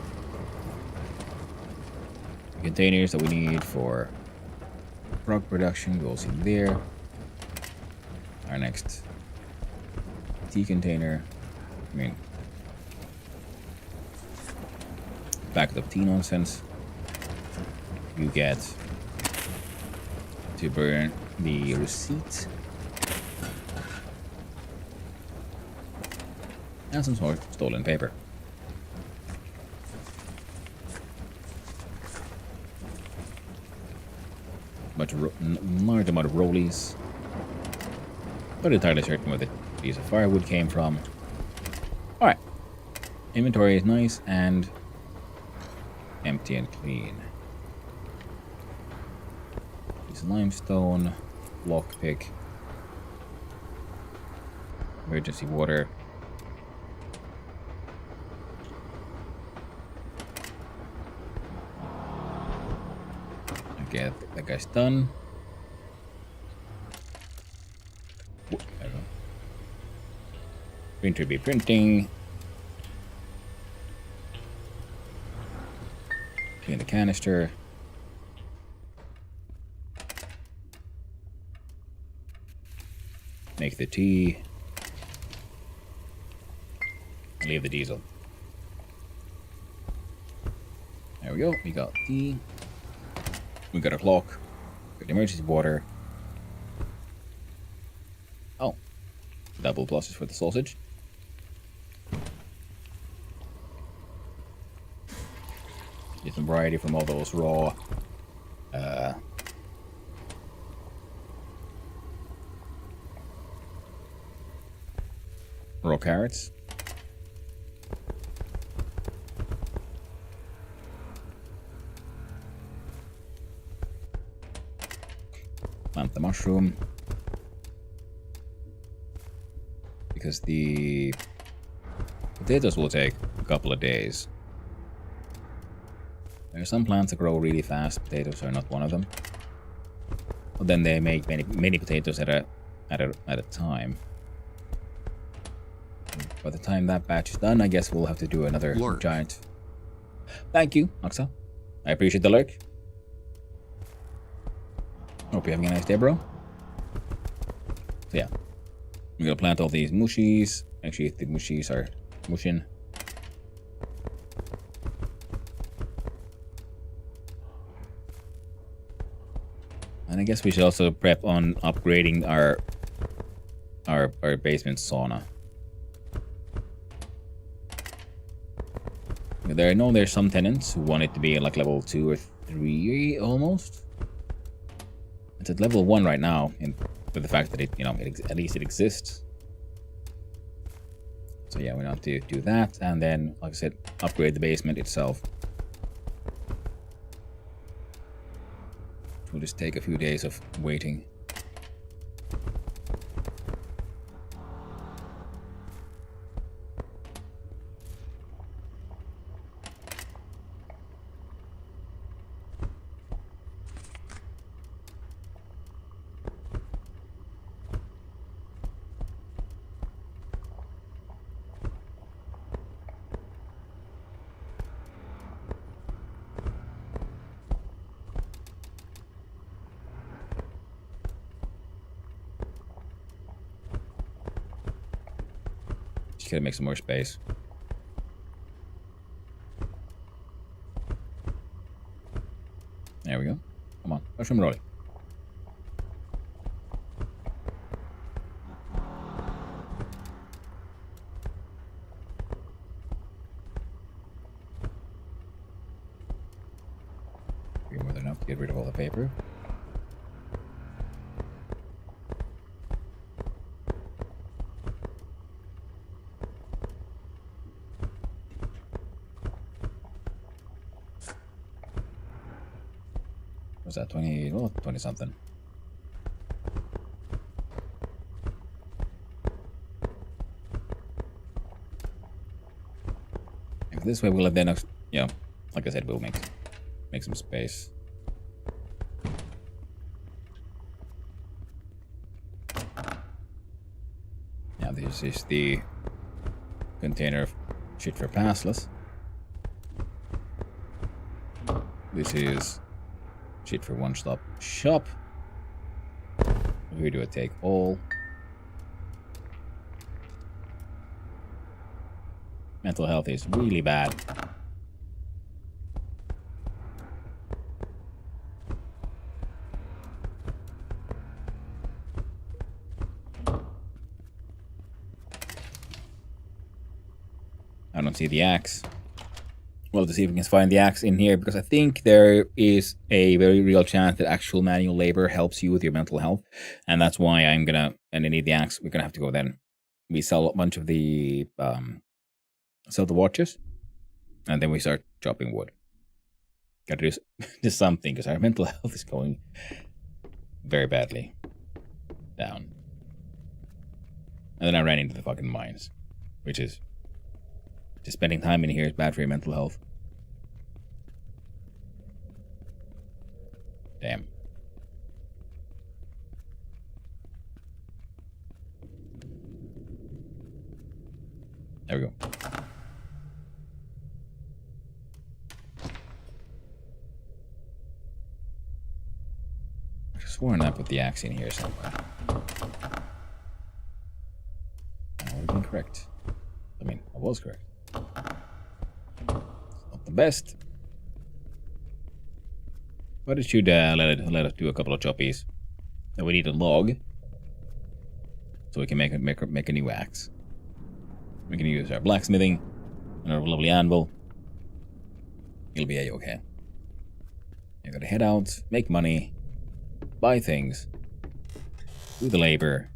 The containers that we need for rug production goes in there. Our next tea container, I mean, packet of tea nonsense. You get to burn the receipt. And some sort of stolen paper. Large amount of rollies. Not entirely certain where the piece of firewood came from. Alright. Inventory is nice and empty and clean. Piece of limestone. Lockpick. Emergency water. Okay, that guy's done. There we go. Printer be printing. Clean the canister. Make the tea. leave the diesel. There we go. We got tea. We got a clock. Got emergency water. Oh. Double pluses for the sausage. Get some variety from all those raw raw carrots. Plant the mushroom. Because the potatoes will take a couple of days. There are some plants that grow really fast. Potatoes are not one of them. But then they make many potatoes at a time. By the time that batch is done, I guess we'll have to do another giant. Thank you, Oxa. I appreciate the lurk. Hope you're having a nice day, bro. So yeah, we're gonna plant all these mushies. Actually, the mushies are mushin. And I guess we should also prep on upgrading our basement sauna. I know there's some tenants who want it to be like level 2 or 3 almost. It's at level 1 right now, with the fact that at least it exists. So yeah, we have to do that, and then, like I said, upgrade the basement itself. It will just take a few days of waiting. Just gotta make some more space. There we go. Come on, mushroom rolling. Be more than enough to get rid of all the paper. Was that 20? Oh, 20 something. If this way we'll have then, like I said, we'll make some space. Now this is the container of shit for passless. This is shit for one-stop shop. We do a take all. Mental health is really bad. I don't see the axe. Well, to see if we can find the axe in here, because I think there is a very real chance that actual manual labor helps you with your mental health, and that's why and I need the axe. We're gonna have to go then. We sell a bunch of the sell the watches, and then we start chopping wood. Gotta do something, because our mental health is going very badly down. And then I ran into the fucking mines, which is just spending time in here is bad for your mental health. Damn. There we go. I could have sworn I put the axe in here somewhere. That would have been correct. I mean, I was correct. Not the best. But it should let us do a couple of choppies. And we need a log. So we can make a new axe. We can use our blacksmithing and our lovely anvil. It'll be a-okay. You gotta head out, make money, buy things, do the labor,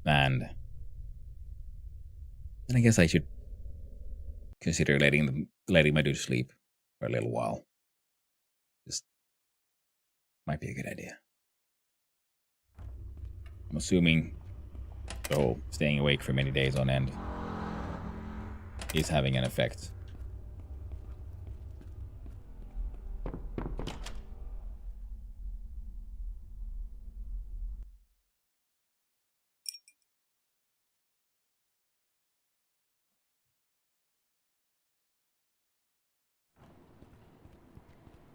and then I guess I should consider letting my dude sleep for a little while. Just might be a good idea. I'm assuming staying awake for many days on end is having an effect.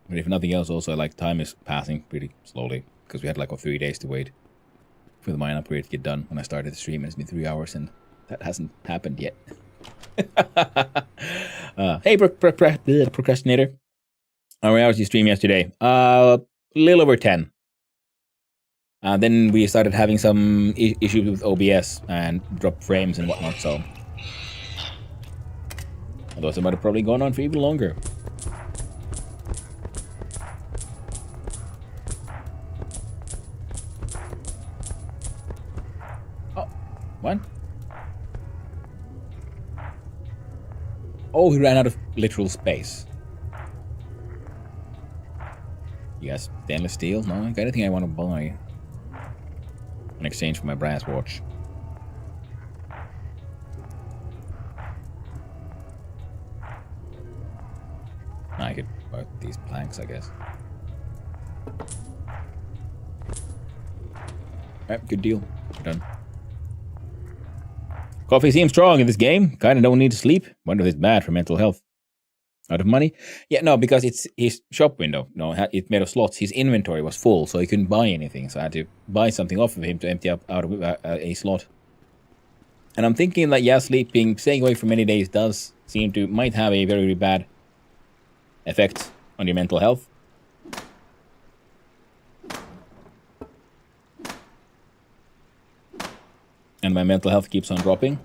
But if nothing else, also, like, time is passing pretty slowly. Because we had, like, 3 days to wait for the mine upgrade to get done when I started the stream. And it's been 3 hours, and that hasn't happened yet. Hey, procrastinator. How many hours did you stream yesterday? A little over 10. Then we started having some issues with OBS and drop frames and whatnot, so... Otherwise, it might have probably gone on for even longer. What? Oh, he ran out of literal space. You got stainless steel? No, I got anything I want to buy in exchange for my brass watch. I could buy these planks, I guess. Alright, good deal. We're done. Coffee seems strong in this game. Kinda don't need to sleep. Wonder if it's bad for mental health. Out of money? Yeah, no, because it's his shop window. No, it's made of slots. His inventory was full, so he couldn't buy anything. So I had to buy something off of him to empty out of a slot. And I'm thinking that, yeah, staying away for many days might have a very, very bad effect on your mental health. And my mental health keeps on dropping.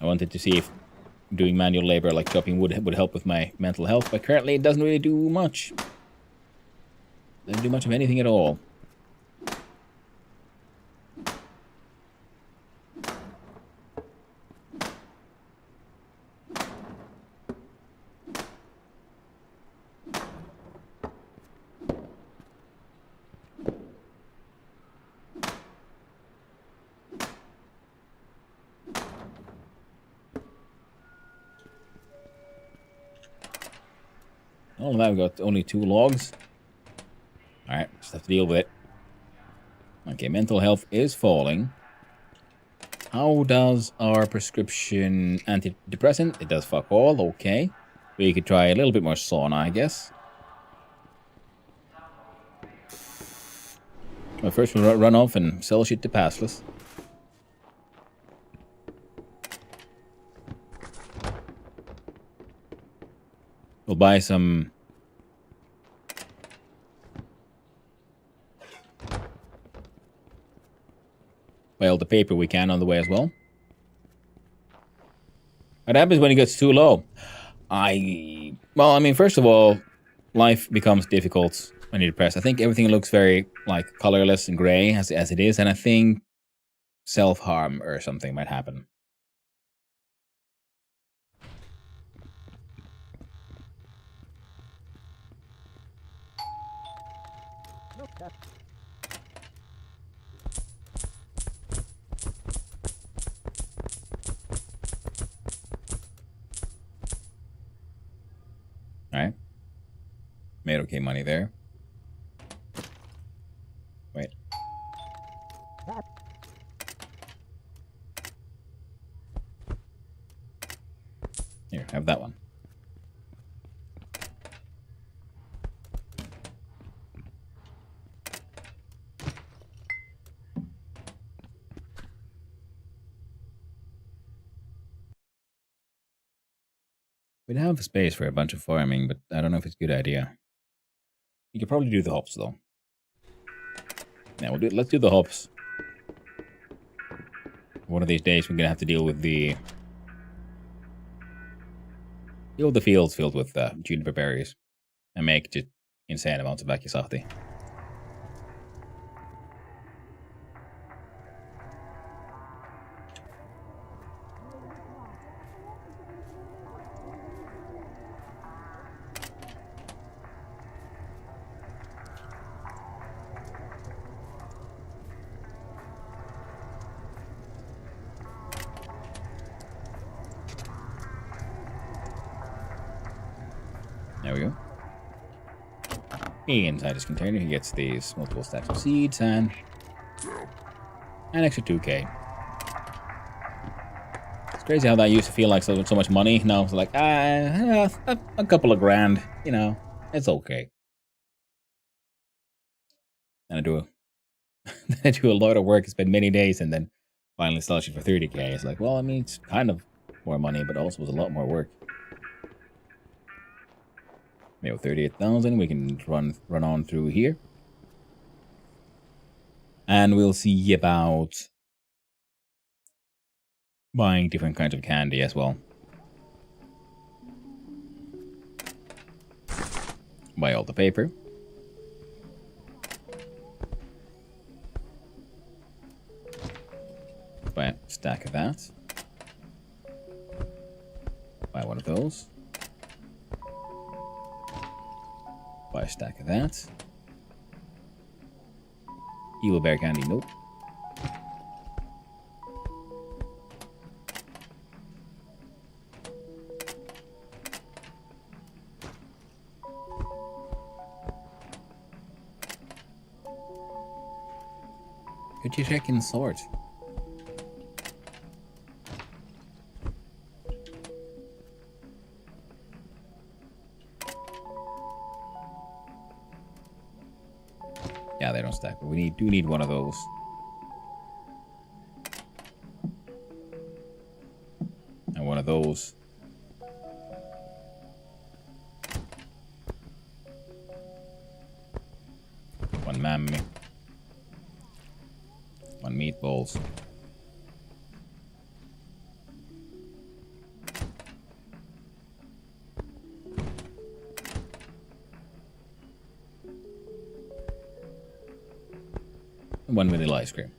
I wanted to see if doing manual labor like chopping wood would help with my mental health, but currently it doesn't really do much. Doesn't do much of anything at all. Oh, now we've got only 2 logs. Alright, just have to deal with it. Okay, mental health is falling. How does our prescription antidepressant? It does fuck all, okay. We could try a little bit more sauna, I guess. But first we'll run off and sell shit to Passless. We'll buy some... buy all the paper we can on the way as well. What happens when it gets too low? Well, I mean, first of all, life becomes difficult when you're depressed. I think everything looks very, like, colorless and gray as it is, and I think self-harm or something might happen. Alright. Made okay money there. Wait. Here, have that one. We'd have space for a bunch of farming, but I don't know if it's a good idea. You could probably do the hops though. Yeah, let's do the hops. One of these days we're gonna have to deal with the fields filled with juniper berries and make just insane amounts of Vakisahti. There we go. Inside this container, he gets these multiple stacks of seeds and an extra 2k. It's crazy how that used to feel like so much money. Now it's like, a couple of grand, you know, it's okay. And I do a lot of work, spend many days, and then finally sell you for 30k. It's like, well, I mean, it's kind of more money, but also was a lot more work. Maybe 38,000. We can run on through here, and we'll see about buying different kinds of candy as well. Buy all the paper. Buy a stack of that. Buy one of those. Buy a stack of that. Evil bear candy, nope. Could you check in sort? Yeah, they don't stack, but we do need one of those. And one of those. One mammy. One meatballs. One vanilla ice cream.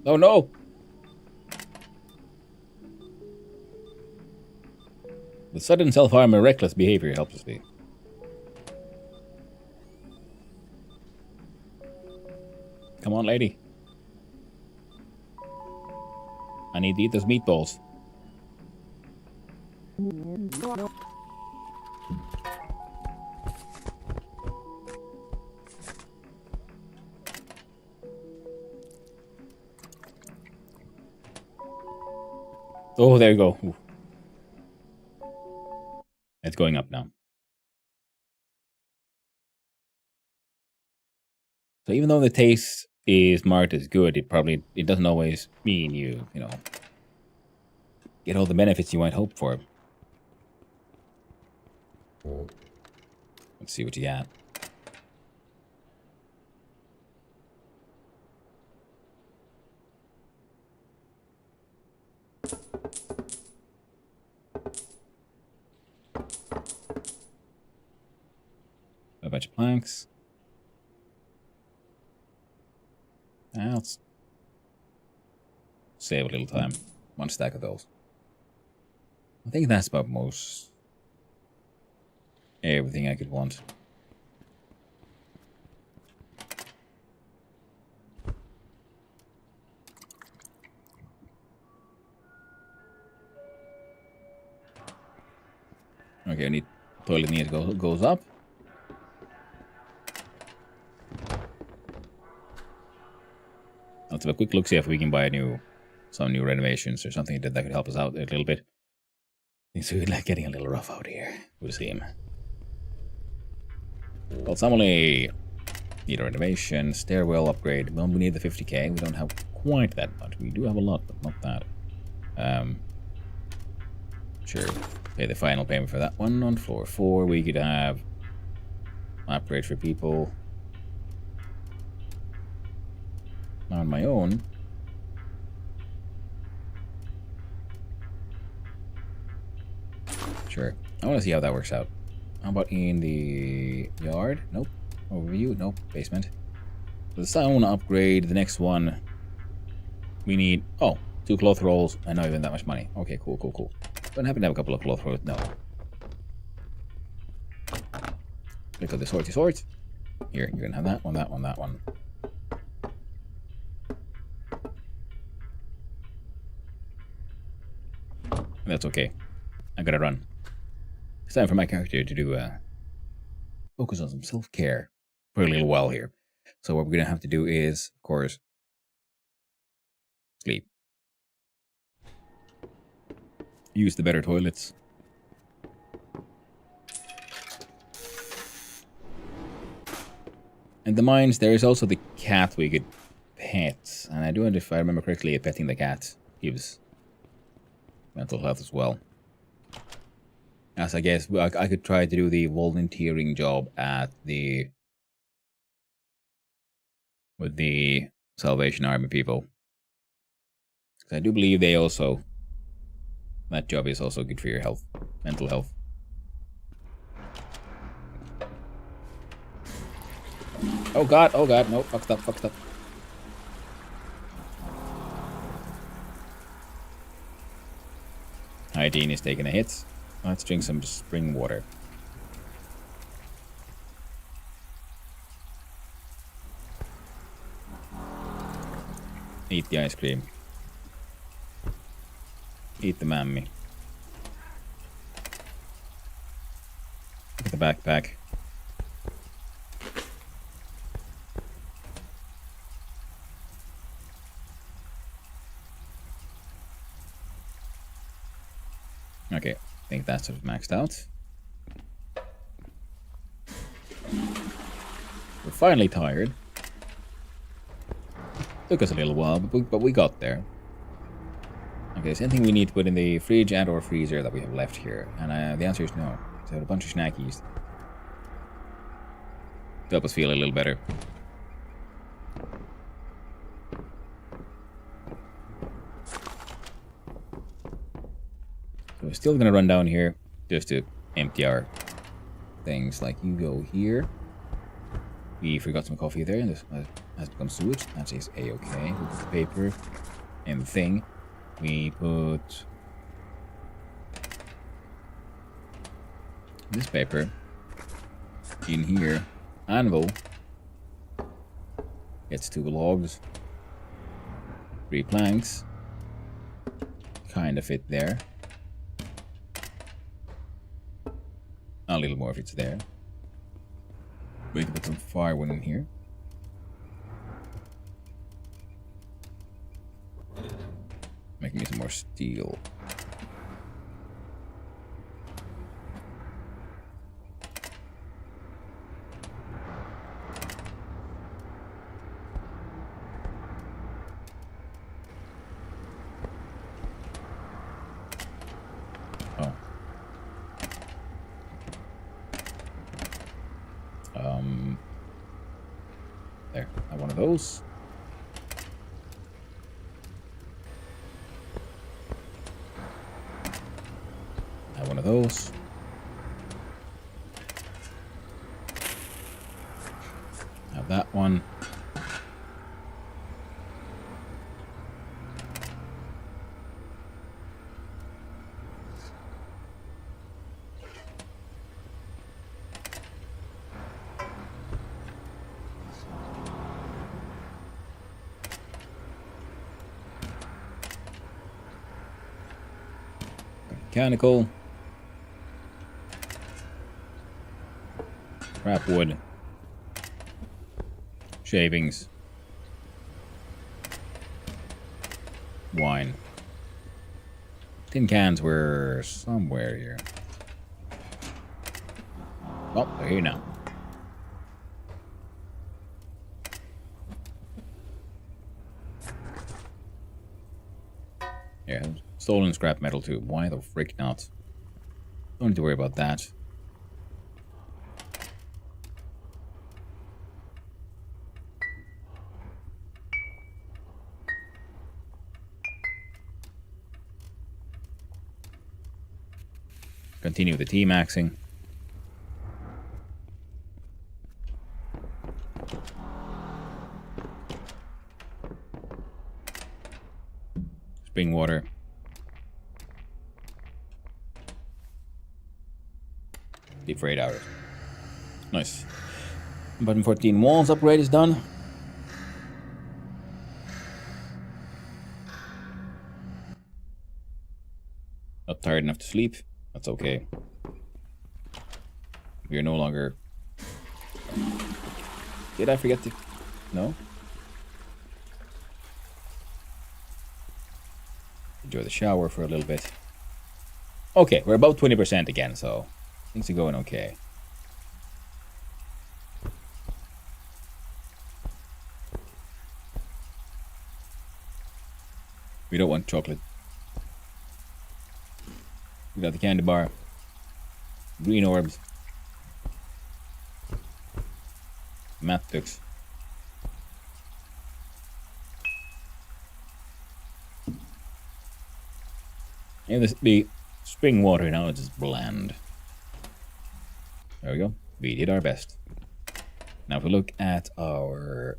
Oh no! The sudden self-harm and reckless behavior helps us be. Come on, lady. I need to eat those meatballs. Oh, there you go. Ooh. It's going up now. So even though the taste is marked as good, it doesn't always mean you know, get all the benefits you might hope for. Let's see what you got. A bunch of planks. Let's save a little time. One stack of those. I think that's about most everything I could want. Okay, toilet needs goes up. Let's have a quick look, see if we can buy some new renovations or something that could help us out a little bit. Things are like getting a little rough out here. We'll see him. Well, Samuli. Need a renovation, stairwell upgrade. Well, we need the 50k. We don't have quite that much. We do have a lot, but not that. Sure. Pay the final payment for that one. On floor 4, we could have upgrade for people. On my own. Sure. I want to see how that works out. How about in the yard? Nope. Overview? Nope. Basement. So the sauna upgrade. The next one. We need... Oh, 2 cloth rolls and not even that much money. Okay, cool, cool, cool. Don't happen to have a couple of cloth rolls. No. Look at the sorty. Here, you can have that one, that one, that one. That's okay. I gotta run. It's time for my character to do focus on some self-care for a little while here. So what we're gonna have to do is, of course, sleep. Use the better toilets. And the mines, there is also the cat we could pet. And I do wonder if I remember correctly, petting the cat gives mental health as well. As I guess I could try to do the volunteering job at with the Salvation Army people. Because I do believe they also, that job is also good for your health, mental health. Oh god, no, fucked up. Hygiene is taking a hit. Let's drink some spring water. Eat the ice cream. Eat the mammy. Look at the backpack. Okay, I think that's sort of maxed out. We're finally tired. Took us a little while, but we got there. Okay, is anything we need to put in the fridge and or freezer that we have left here? And the answer is no. So I have a bunch of snackies to help us feel a little better. So we're still gonna run down here just to empty our things. Like, you go here. We forgot some coffee there, and this has become sewage. That is a-okay. We put the paper and the thing. We put this paper in here. Anvil. Gets 2 logs. 3 planks. Kind of fit there. A little more if it's there. We can put some firewood in here. Making me some more steel. Oh. There. I have one of those. One of those. Have that one. Mechanical. Scrap wood. Shavings. Wine. Tin cans were somewhere here. Oh, they're here now. Yeah, stolen scrap metal too. Why the frick not? Don't need to worry about that. Continue the T-maxing. Spring water. Deep for 8 hours. Nice. Button 14 walls upgrade is done. Not tired enough to sleep. That's okay. We are no longer... Did I forget to... No? Enjoy the shower for a little bit. Okay, we're about 20% again, so things are going okay. We don't want chocolate. We got the candy bar. Green orbs. Matux. And this the spring water now is just bland. There we go. We did our best. Now if we look at our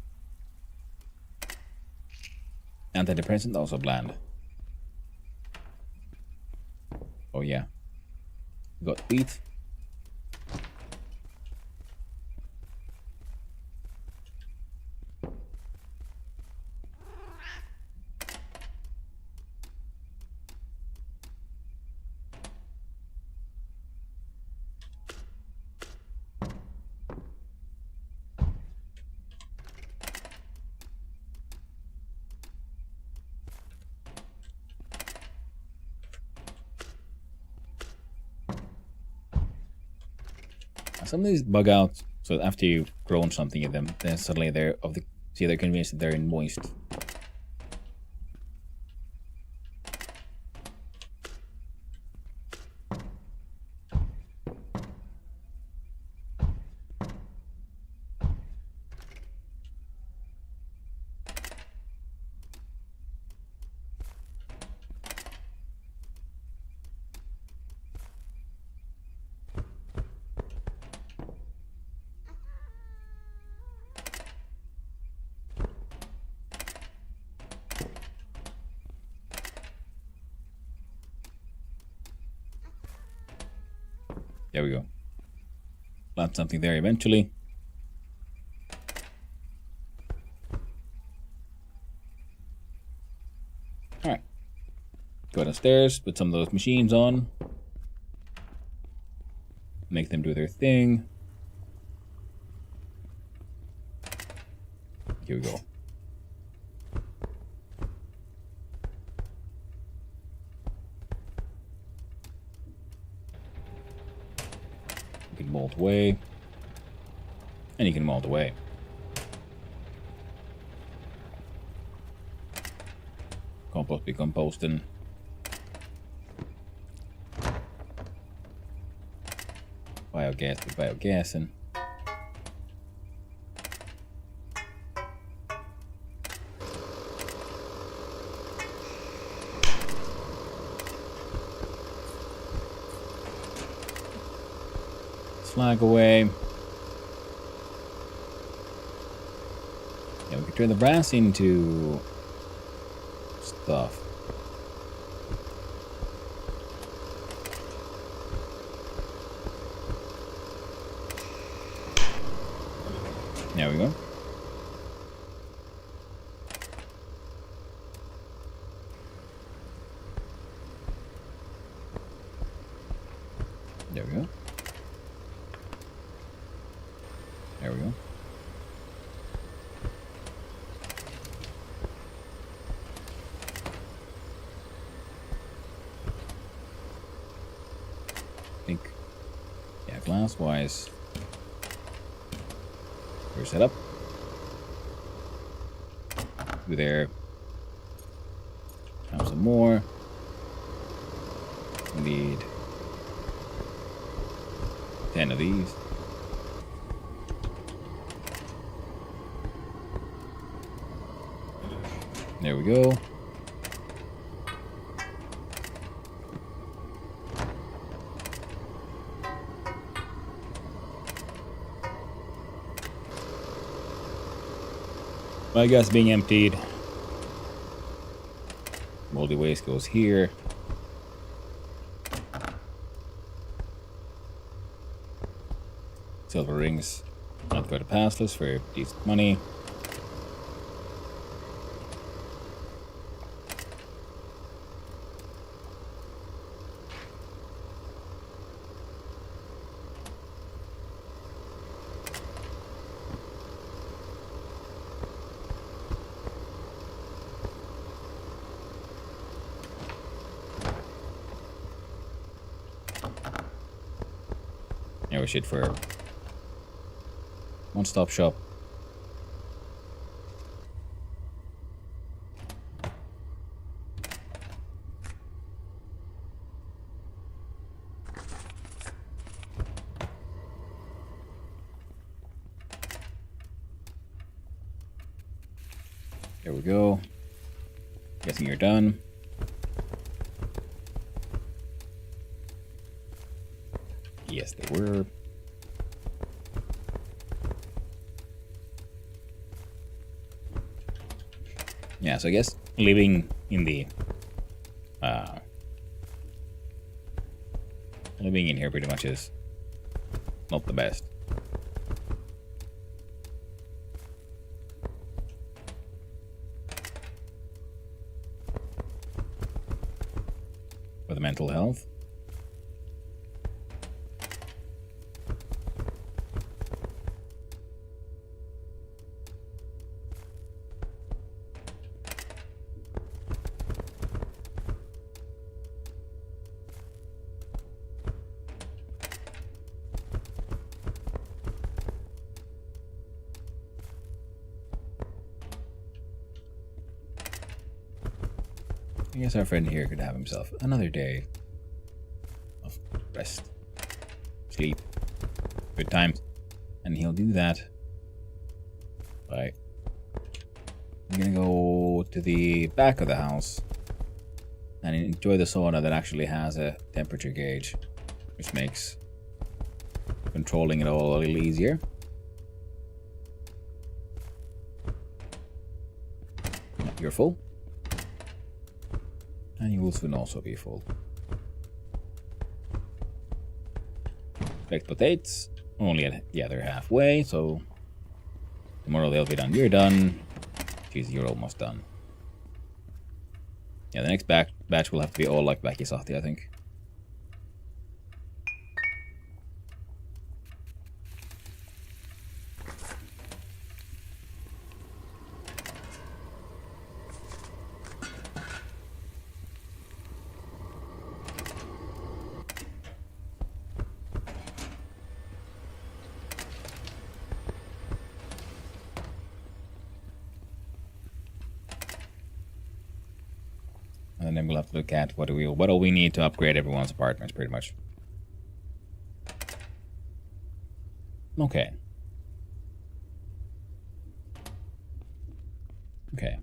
antidepressant, also bland. Oh yeah. We got wheat. Some of these bug out, so after you've grown something in them, then suddenly they're convinced that they're moist. There we go. Plant something there eventually. Alright. Go downstairs, put some of those machines on. Make them do their thing. Here we go. You can mold away. And you can mold away. Compost be composting. Biogas be biogassing. Slag away. Yeah, we can turn the brass into stuff. There we go. There we go. There we go. I think, yeah, glass-wise, we're set up. Through there. Have some more. Need 10 of these. There we go. My gas being emptied. Moldy waste goes here. Silver rings. Not go to passless for decent money. Now we should for one-stop shop. There we go. Guessing you're done. Yes, they were. Yeah, so I guess living in the living in here pretty much is not the best. For the mental health. I guess our friend here could have himself another day of rest, sleep, good times, and he'll do that by we're gonna go to the back of the house and enjoy the sauna that actually has a temperature gauge, which makes controlling it all a little easier. You're full. And you will soon also be full. Baked potatoes, only at the other halfway, so tomorrow they'll be done. You're done. Jeez, you're almost done. Yeah, the next batch will have to be all like Väkisahti, I think. And then we'll have to look at what do we need to upgrade everyone's apartments, pretty much. Okay. Okay.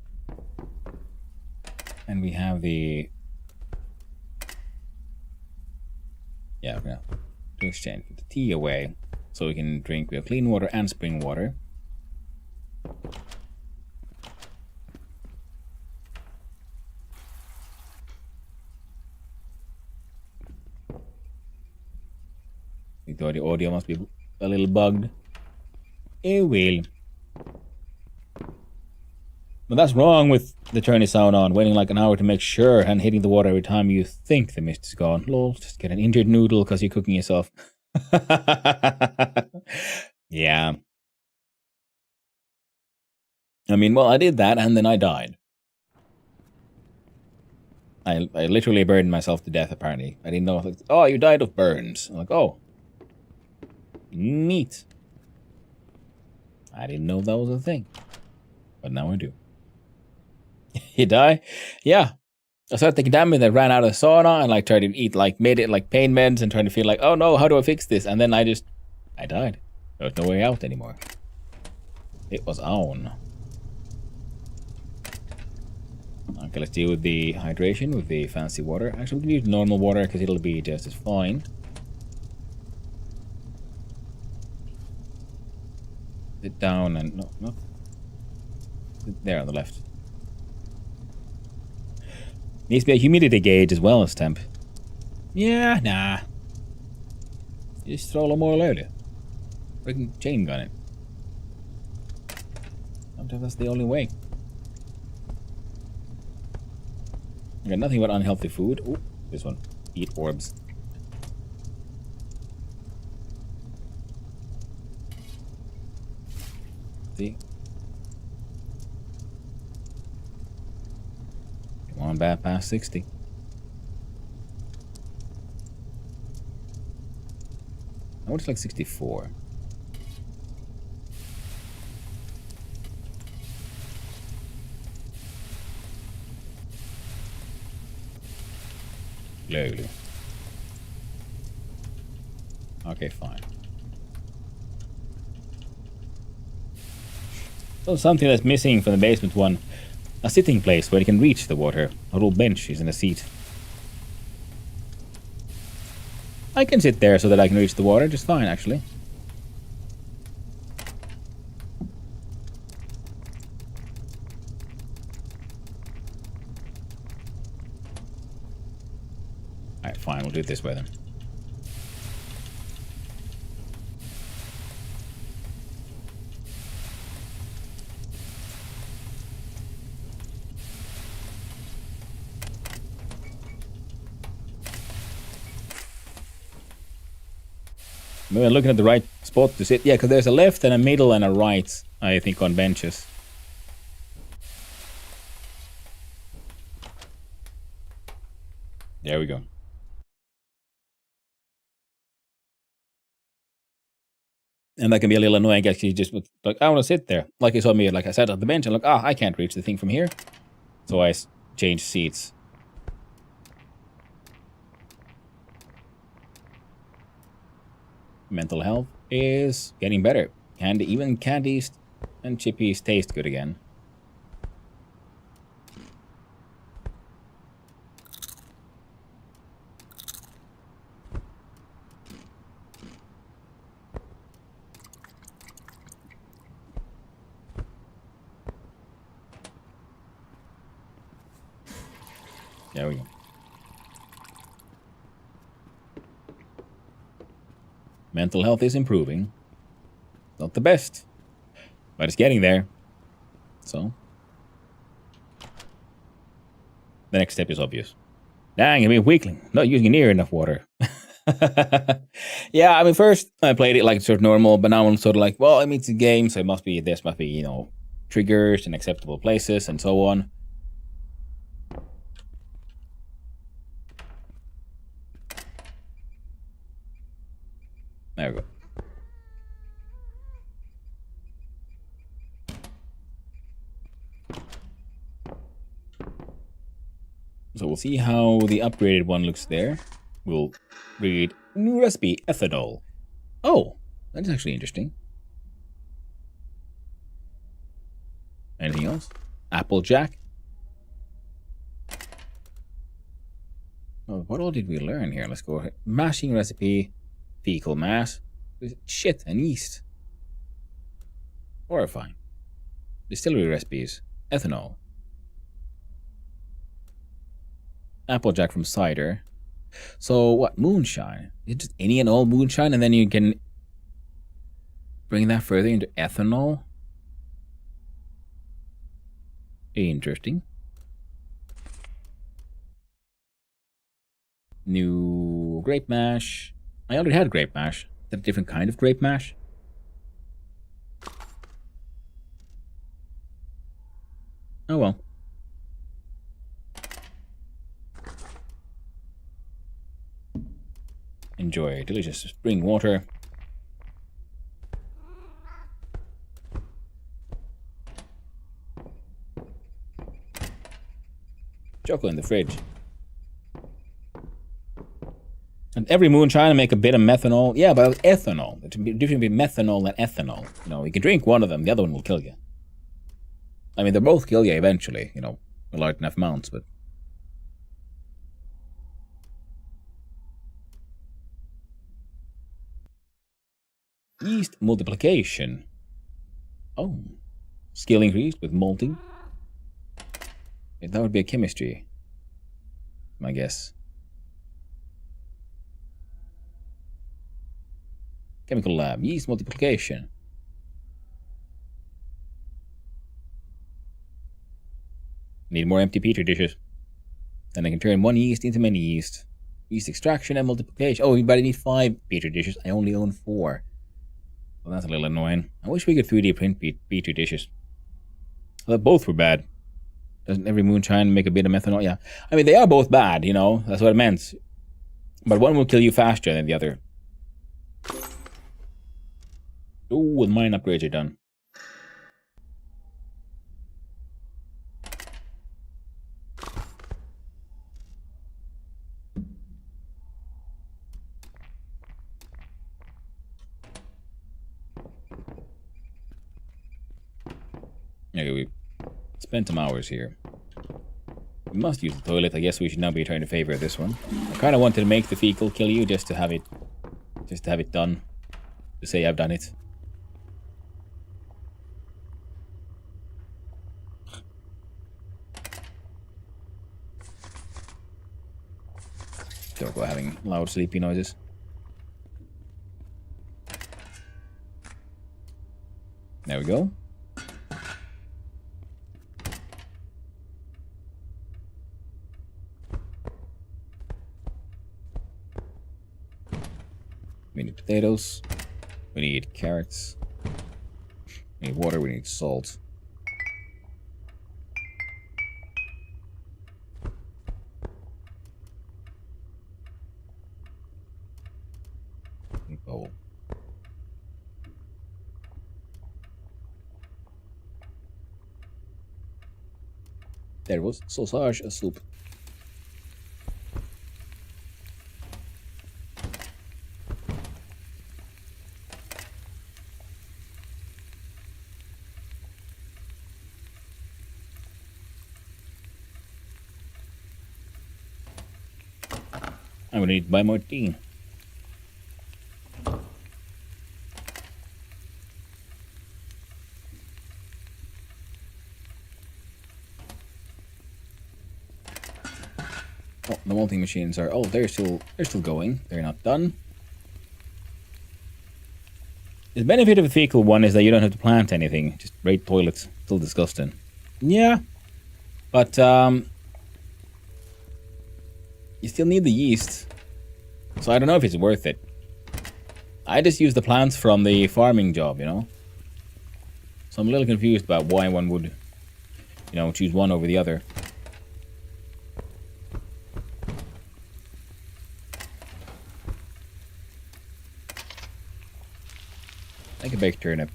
And we have the... Yeah, we're gonna to exchange the tea away, so we can drink with clean water and spring water. The audio must be a little bugged. It will. But that's wrong with the turning sound on, waiting like an hour to make sure and hitting the water every time you think the mist is gone. Lol, just get an injured noodle because you're cooking yourself. Yeah. I mean, well, I did that and then I died. I literally burned myself to death, apparently. I didn't know. Like, oh, you died of burns. I'm like, oh. Neat. I didn't know that was a thing. But now I do. You die? Yeah. I started taking damage and ran out of the sauna and like tried to eat like made it like pain meds and trying to feel like, oh no, how do I fix this? And then I died. There was no way out anymore. It was on. Okay, let's deal with the hydration with the fancy water. Actually, we can use normal water because it'll be just as fine. Sit down and no. There on the left. Needs to be a humidity gauge as well as temp. Yeah, nah. You just throw a little more earlier. Freaking chain gun it. Sometimes that's the only way. I got nothing but unhealthy food. Ooh, this one. Eat orbs. See? Come on back past 60. I want it's like 64. Slowly. Okay, fine. So something that's missing from the basement one. A sitting place where you can reach the water. A little bench is in a seat. I can sit there so that I can reach the water just fine, actually. Alright, fine, we'll do it this way then. We're looking at the right spot to sit. Yeah, because there's a left and a middle and a right, I think, on benches. There we go. And that can be a little annoying, actually, just with, like, I want to sit there. Like you saw me, like I sat on the bench and like, I can't reach the thing from here. So I changed seats. Mental health is getting better. Even candies and chippies taste good again. There we go. Mental health is improving. Not the best, but it's getting there. So, the next step is obvious. Dang, I mean, weakling. Not using near enough water. Yeah, I mean, first I played it like sort of normal, but now I'm sort of like, well, I mean, it's a game, so it must be, this must be, you know, triggers and acceptable places and so on. There we go. So we'll see how the upgraded one looks there. We'll read new recipe, ethanol. Oh, that's actually interesting. Anything else? Applejack. Oh, what all did we learn here? Let's go ahead. Mashing recipe, fecal mass. Shit, and yeast. Horrifying. Distillery recipes, ethanol. Applejack from cider. So what? Moonshine. It's just any and all moonshine, and then you can bring that further into ethanol. Interesting. New grape mash. I already had grape mash. Is that a different kind of grape mash? Oh well. Enjoy delicious spring water. chocolate in the fridge. And every moonshine to make a bit of methanol. Yeah, but ethanol. It's different between methanol and ethanol. You know, you can drink one of them, the other one will kill you. I mean, they'll both kill you eventually, you know, in large enough amounts, but... Yeast multiplication. Oh. Skill increased with malting. Yeah, that would be a chemistry. My guess. Chemical lab. Yeast multiplication. Need more empty petri dishes. Then I can turn one yeast into many yeast. Yeast extraction and multiplication. Oh, but I need 5 petri dishes. I only own 4. Well, that's a little annoying. I wish we could 3D print petri dishes. Well, both were bad. Doesn't every moonshine make a bit of methanol? Yeah. I mean, they are both bad, you know. That's what it meant. But one will kill you faster than the other. Ooh, the mine upgrades are done. Okay, we spent some hours here. We must use the toilet. I guess we should not be trying to favor this one. I kind of wanted to make the fecal kill you just to have it done. To say I've done it. Don't go having loud sleepy noises. There we go. We need potatoes. We need carrots. We need water. We need salt. Bowl. There was sausage soup. I'm gonna need to buy more tea. Oh, the malting machines are... Oh, they're still going. They're not done. The benefit of a fecal one is that you don't have to plant anything. Just raid toilets. Still disgusting. Yeah. But, you still need the yeast. So I don't know if it's worth it. I just use the plants from the farming job, you know? So I'm a little confused about why one would, you know, choose one over the other. Like a baked turnip.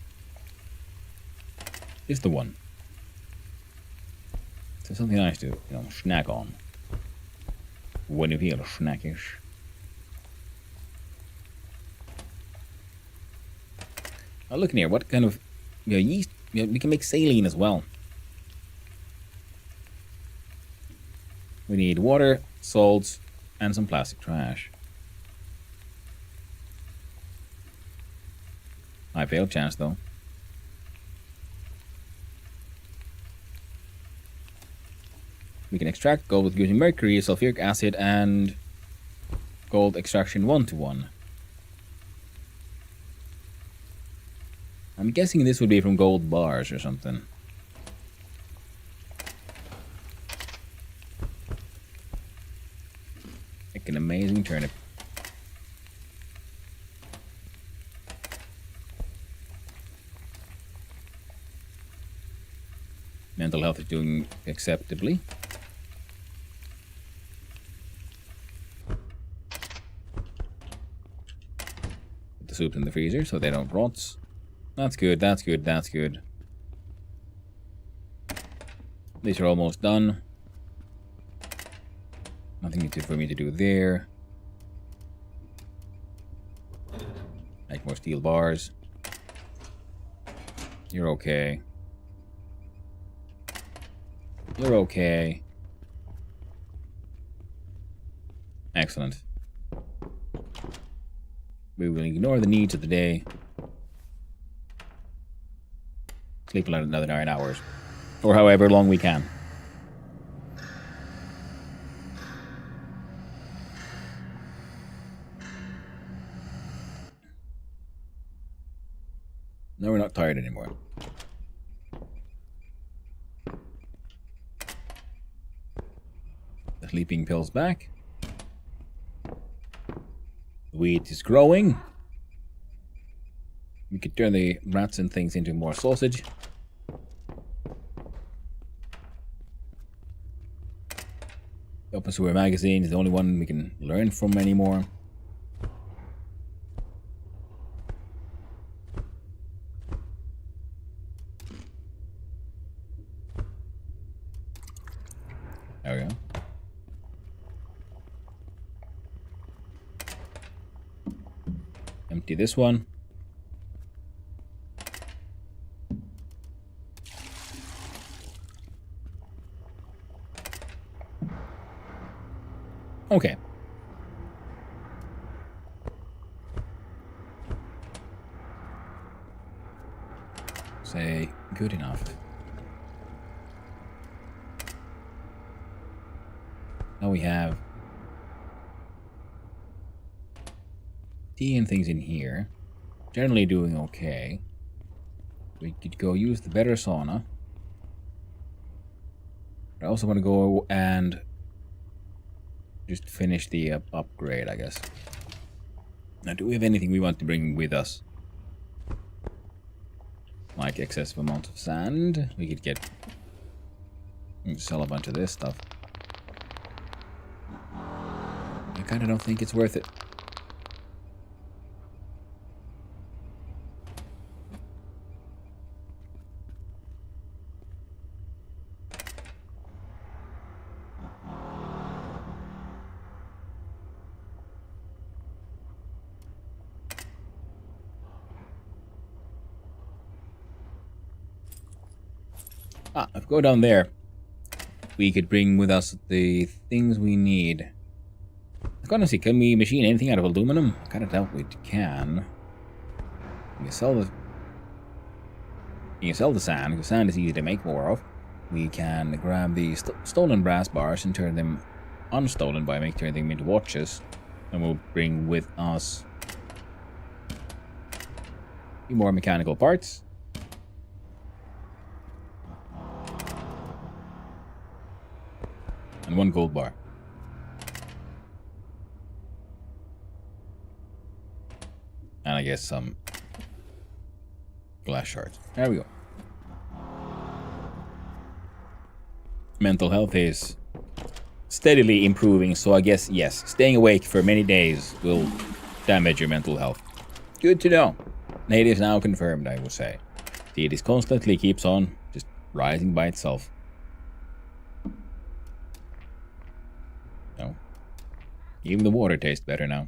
Is the one. So something nice to, you know, snack on. When you feel snackish. Now look in here, what kind of, you know, yeast, you know, we can make saline as well. We need water, salt, and some plastic trash. I failed chance though. We can extract gold using mercury, sulfuric acid, and gold extraction 1-to-1. I'm guessing this would be from gold bars or something. Like an amazing turnip. Mental health is doing acceptably. Put the soup in the freezer so they don't rot. That's good, that's good, that's good. These are almost done. Nothing for me to do there. Make more steel bars. You're okay. You're okay. Excellent. We will ignore the needs of the day. Sleep another 9 hours. Or however long we can. No, we're not tired anymore. The sleeping pill's back. The wheat is growing. We could turn the rats and things into more sausage. The Open Sewer magazine is the only one we can learn from anymore. There we go. Empty this one. Okay. Say good enough. Now we have tea and things in here. Generally doing okay. We could go use the better sauna. I also want to go and just finish the upgrade, I guess. Now, do we have anything we want to bring with us? Like excessive amounts of sand. We could get... sell a bunch of this stuff. I kind of don't think it's worth it. If we go down there, we could bring with us the things we need. Honestly, can we machine anything out of aluminum? I kind of doubt we can. You can sell the sand, because sand is easy to make more of. We can grab the stolen brass bars and turn them unstolen by turning them into watches. And we'll bring with us a few more mechanical parts. And 1 gold bar. And I guess some glass shards. There we go. Mental health is steadily improving, so I guess, yes, staying awake for many days will damage your mental health. Good to know. It is now confirmed, I will say. See, it is constantly keeps on just rising by itself. No. Even the water tastes better now.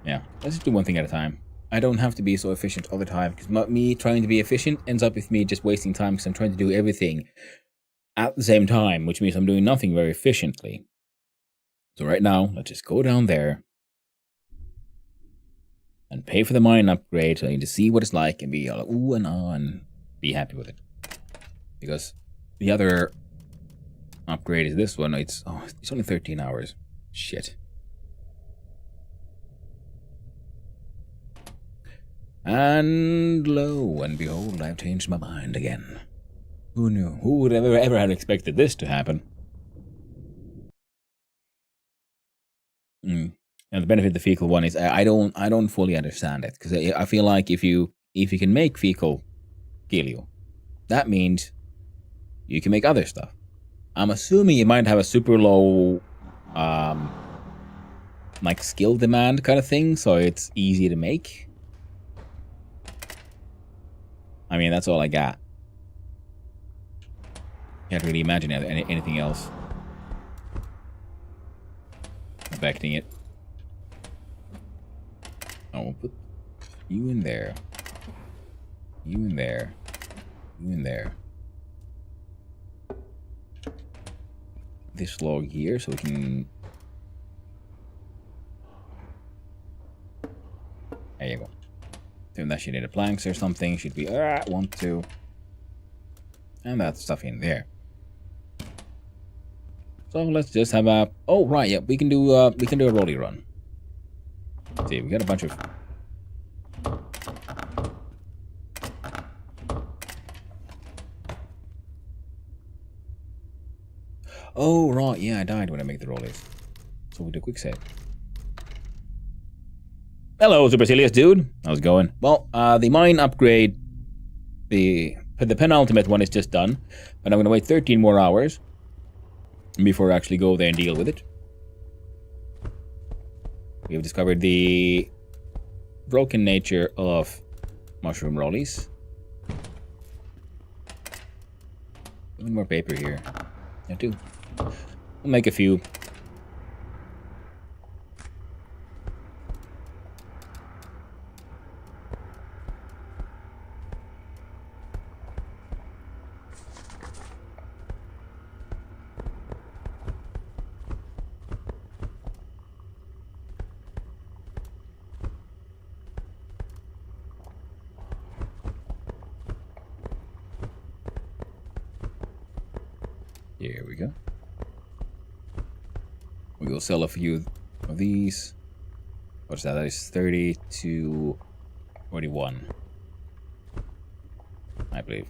Yeah, let's just do one thing at a time. I don't have to be so efficient all the time, because me trying to be efficient ends up with me just wasting time, because I'm trying to do everything at the same time, which means I'm doing nothing very efficiently. So right now, let's just go down there and pay for the mine upgrade, so I need to see what it's like and be all like, ooh and ah, and be happy with it. Because the other upgrade is this one. It's only 13 hours. Shit. And lo and behold, I've changed my mind again. Who knew? Who would ever have expected this to happen? And the benefit of the fecal one is I don't fully understand it, because I feel like if you can make fecal kill you, that means you can make other stuff. I'm assuming it might have a super low like skill demand kind of thing, so it's easy to make. I mean, that's all I got. Can't really imagine anything else affecting it. Oh, we'll put you in there. You in there. You in there. This log here, so we can... There you go. Then that should need a planks or something. Should be 1, 2. And that stuff in there. So let's just have a... Oh, right, yeah, we can do a rolly run. Let's see, we got a bunch of... Oh, right, yeah, I died when I made the rollies. So we do a quick save. Hello, Supercilious dude. How's it going? Well, the mine upgrade, the penultimate one is just done, but I'm going to wait 13 more hours before I actually go there and deal with it. We have discovered the broken nature of mushroom rollies. One more paper here. Yeah, two. We'll make a few. Here we go. We will sell a few of these. What's that? That is 30 to 41, I believe.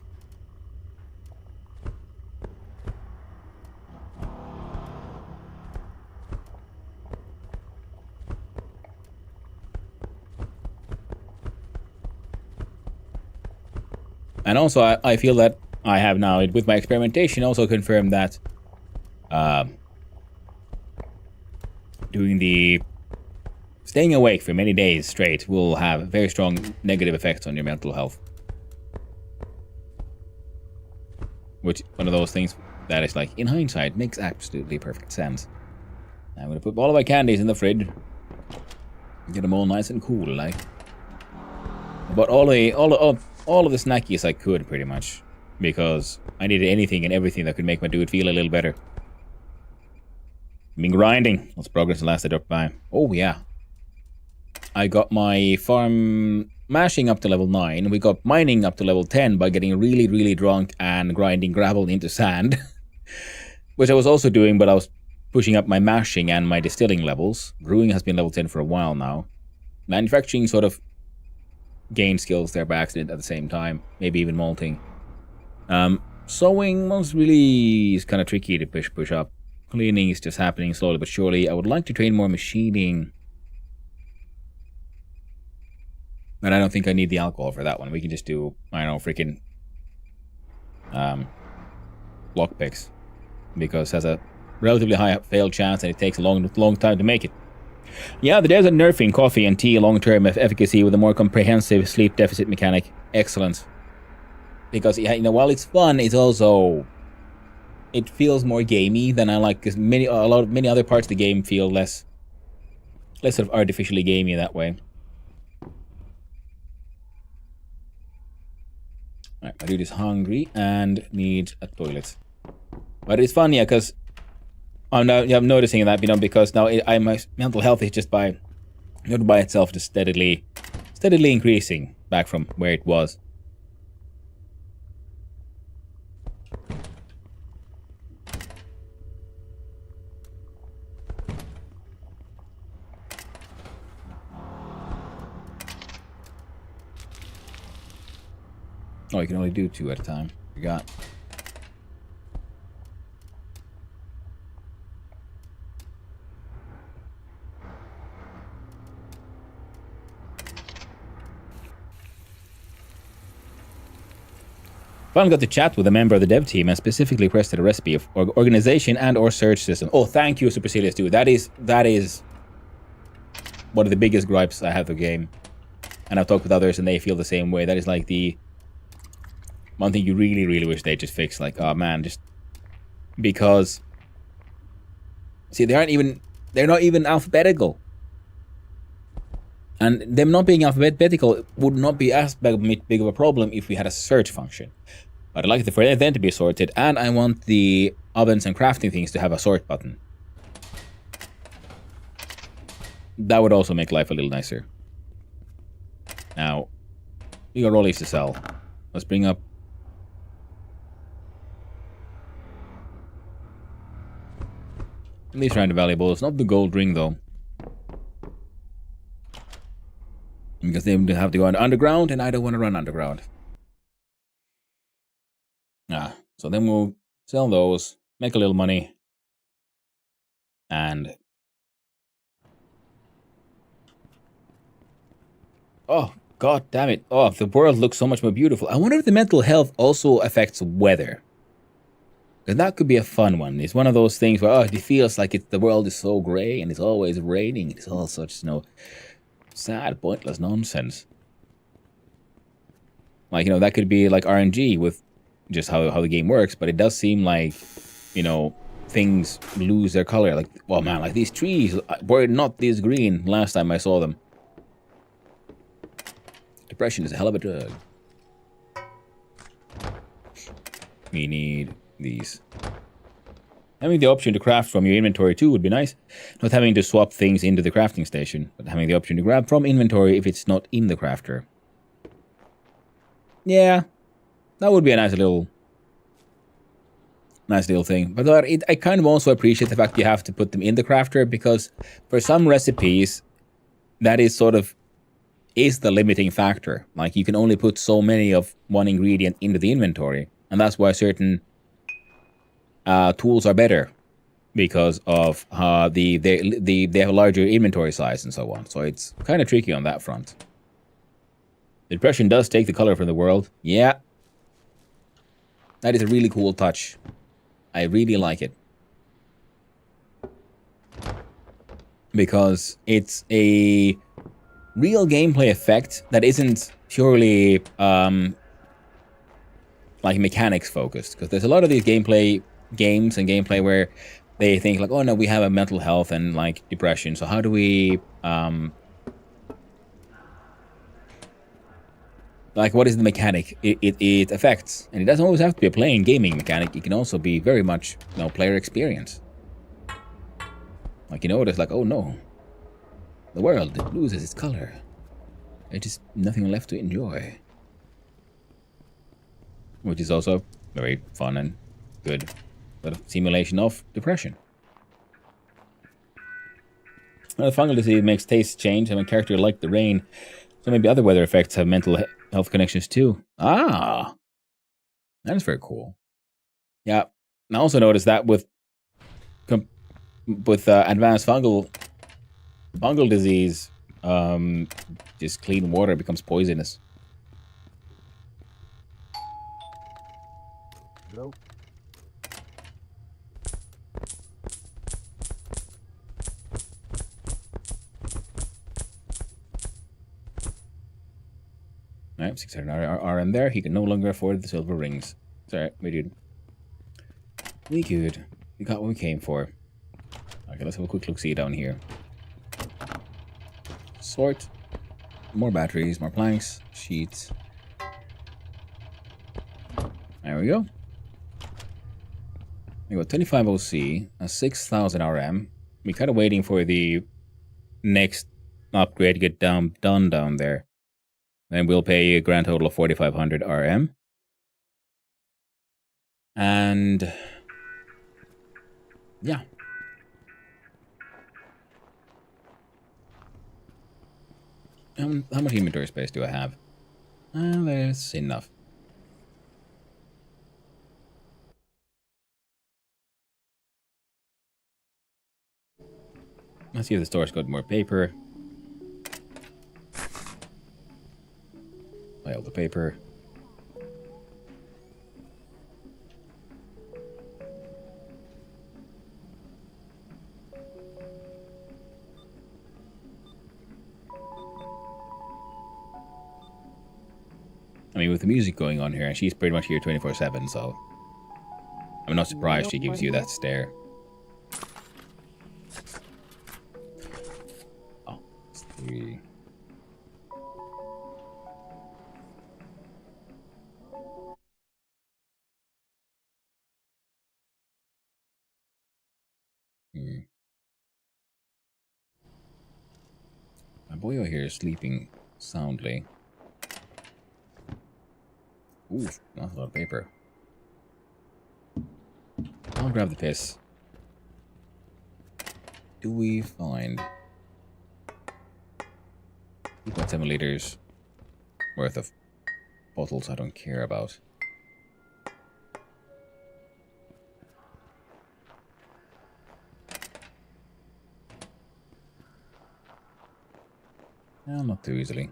And also, I feel that I have now, with my experimentation, also confirmed that doing the staying awake for many days straight will have very strong negative effects on your mental health. Which, one of those things that is like, in hindsight, makes absolutely perfect sense. I'm gonna put all of my candies in the fridge. Get them all nice and cool, like. But all of the snackies I could, pretty much. Because I needed anything and everything that could make my dude feel a little better. Been grinding. Let's progress the last I dropped by. Oh, yeah. I got my farm mashing up to level 9. We got mining up to level 10 by getting really, really drunk and grinding gravel into sand. Which I was also doing, but I was pushing up my mashing and my distilling levels. Brewing has been level 10 for a while now. Manufacturing sort of gained skills there by accident at the same time. Maybe even malting. Sewing was really kind of tricky to push up. Cleaning is just happening slowly but surely. I would like to train more machining. But I don't think I need the alcohol for that one. We can just do, I don't know, freaking lockpicks. Because it has a relatively high fail chance and it takes a long time to make it. Yeah, the devs are nerfing coffee and tea long-term efficacy with a more comprehensive sleep deficit mechanic. Excellent. Because, you know, while it's fun, it's also... It feels more gamey than I like, because many other parts of the game feel less sort of artificially gamey that way. Alright, my dude is hungry and needs a toilet. But it's fun, yeah, because I'm noticing that, you know, because now my mental health is just by itself just steadily increasing back from where it was. Oh, you can only do 2 at a time. You got. Finally got to chat with a member of the dev team and specifically requested a recipe of organization and or search system. Oh, thank you, Supercilious dude. That is one of the biggest gripes I have with the game. And I've talked with others and they feel the same way. That is like the One thing you really, really wish they just fix, like, oh man, just because. See, they're not even alphabetical. And them not being alphabetical would not be as big of a problem if we had a search function. But I'd like for them to be sorted, and I want the ovens and crafting things to have a sort button. That would also make life a little nicer. Now, we got rollies to sell. Let's bring up... These are the valuables, not the gold ring though. Because they would have to go underground, and I don't want to run underground. So then we'll sell those, make a little money, and... Oh, god damn it. Oh, the world looks so much more beautiful. I wonder if the mental health also affects weather. Because that could be a fun one. It's one of those things where, it feels like the world is so grey, and it's always raining. It's all such, sad, pointless nonsense. Like, that could be like RNG with just how the game works, but it does seem like, things lose their color. Like, oh man, like these trees were not this green last time I saw them. Depression is a hell of a drug. We need these. Having the option to craft from your inventory too would be nice. Not having to swap things into the crafting station, but having the option to grab from inventory if it's not in the crafter. Yeah, that would be a nice little thing. But I kind of also appreciate the fact you have to put them in the crafter, because for some recipes, that is the limiting factor. Like, you can only put so many of one ingredient into the inventory, and that's why certain tools are better, because of they have a larger inventory size and so on. So it's kind of tricky on that front. The depression does take the color from the world. Yeah. That is a really cool touch. I really like it. Because it's a real gameplay effect that isn't purely like mechanics focused. Because there's a lot of these gameplay games and gameplay where they think like, oh no, we have a mental health and like depression. So how do we like, what is the mechanic it affects? And it doesn't always have to be a playing gaming mechanic. It can also be very much, player experience. Like, there's like, oh no, the world, it loses its color. There's just nothing left to enjoy. Which is also very fun and good sort of simulation of depression. Well, the fungal disease makes taste change, and a character like the rain. So maybe other weather effects have mental health connections too. Ah, that is very cool. Yeah, and I also noticed that with advanced fungal disease, just clean water becomes poisonous. Hello. Alright, 600 RM there. He can no longer afford the silver rings. It's alright, we did. We good. We got what we came for. Okay, let's have a quick look-see down here. Sort. More batteries, more planks, sheets. There we go. We got 25 OC, a 6,000 RM. We're kind of waiting for the next upgrade to get done down there. Then we'll pay a grand total of 4,500 RM. And yeah. How much inventory space do I have? There's enough. Let's see if the store's got more paper. Buy all the paper. I mean, with the music going on here, and she's pretty much here 24/7, so I'm not surprised she gives you that stare. Oh, it's 3. My boy over here is sleeping soundly. Ooh, that's a lot of paper. I'll grab the piss. Do we find 2.7 liters worth of bottles I don't care about? No, not too easily.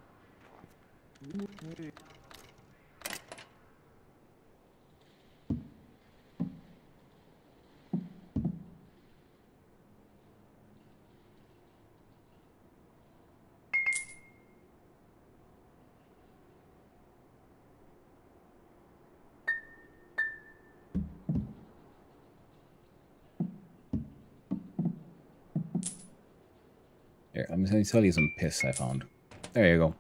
Here, let me tell you some piss I found. There you go.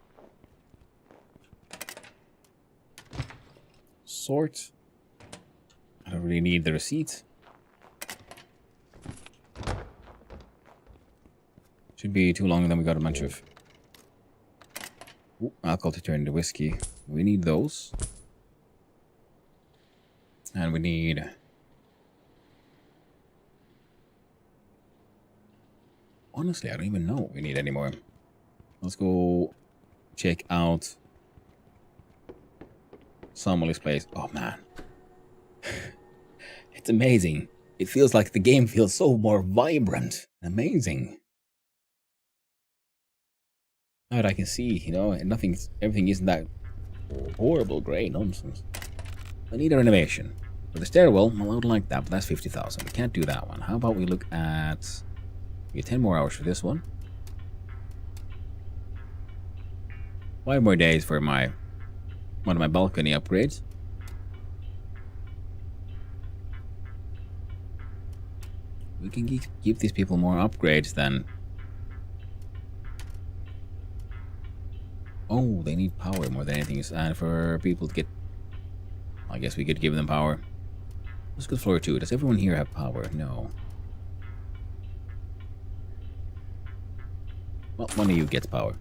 Sort. I don't really need the receipt. Should be too long, and then we got a bunch of alcohol to turn into whiskey. We need those. And we need... Honestly, I don't even know what we need anymore. Let's go check out Somali's place. Oh man. It's amazing. It feels like the game feels so more vibrant. Amazing. Now that I can see, you know, everything isn't that horrible grey nonsense. I need a renovation. For the stairwell, I would like that, but that's 50,000. We can't do that one. How about we look at... We get 10 more hours for this one. 5 more days for one of my balcony upgrades. We can give these people more upgrades than... Oh, they need power more than anything. And for people to get... I guess we could give them power. Let's go floor 2. Does everyone here have power? No. Well, one of you gets power.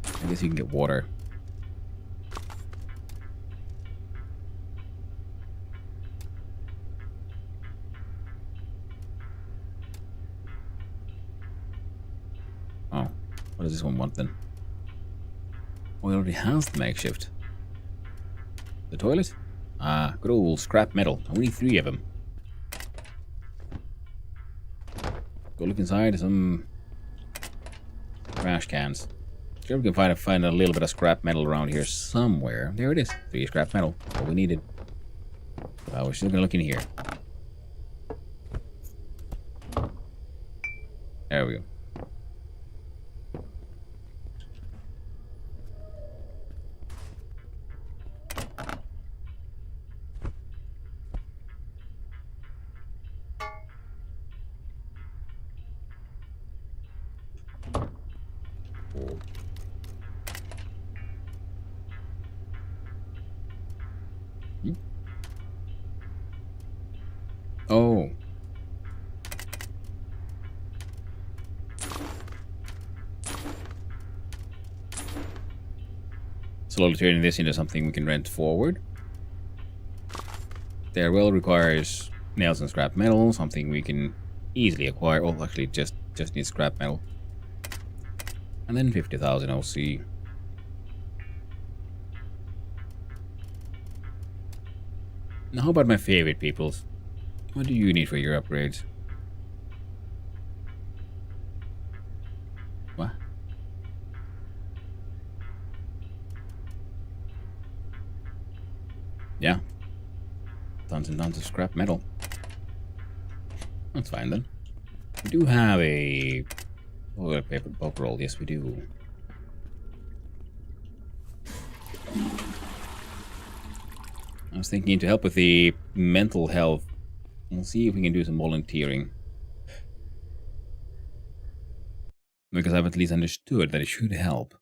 I guess you can get water. Oh, what does this one want then? Oh, it already has the makeshift. The toilet? Ah, good old scrap metal. Only 3 of them. Go look inside some trash cans. Sure, we can find a little bit of scrap metal around here somewhere. There it is. 3 scrap metal. What we needed. We're still gonna look in here. There we go. Oh. Slowly turning this into something we can rent forward. Stairwell requires nails and scrap metal, something we can easily acquire. Oh, actually, just needs scrap metal. And then 50,000 OC. Now, how about my favorite peoples? What do you need for your upgrades? What? Yeah. Tons and tons of scrap metal. That's fine then. We do have a Toilet paper bulk roll, yes we do. I was thinking to help with the mental health, we'll see if we can do some volunteering. Because I've at least understood that it should help.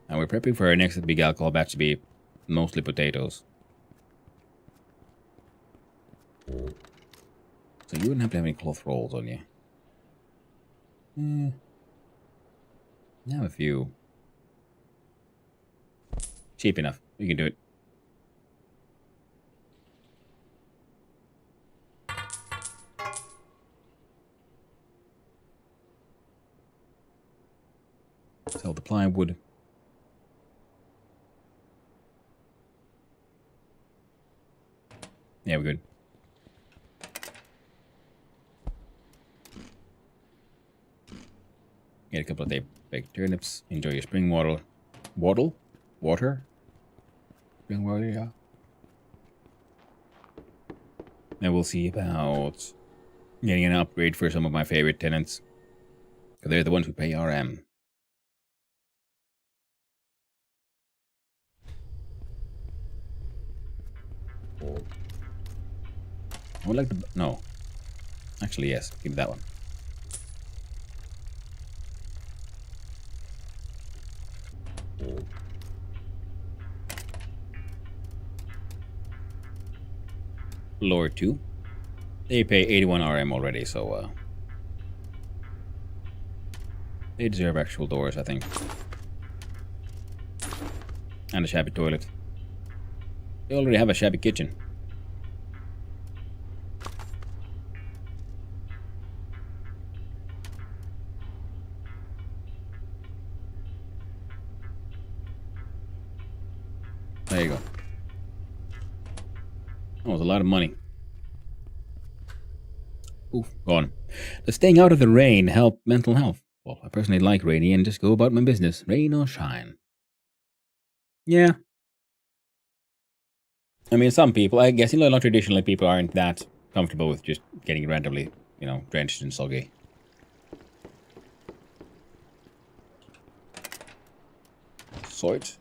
And we're prepping for our next big alcohol batch to be mostly potatoes. So you wouldn't have to have any cloth rolls on you. I have a few. Cheap enough. You can do it. Sell the plywood. Yeah, we're good. Get a couple of baked turnips. Enjoy your spring water. Water? Spring water, yeah. And we'll see about getting an upgrade for some of my favorite tenants. Because they're the ones who pay RM. I would like to... No. Actually, yes. Give me that one. Floor 2. They pay 81 RM already, so... they deserve actual doors, I think. And a shabby toilet. They already have a shabby kitchen. There you go. That was a lot of money. Oof, gone. Does staying out of the rain help mental health? Well, I personally like rainy and just go about my business, rain or shine. Yeah. I mean, some people, I guess, a lot traditionally people aren't that comfortable with just getting randomly, drenched and soggy. Sort.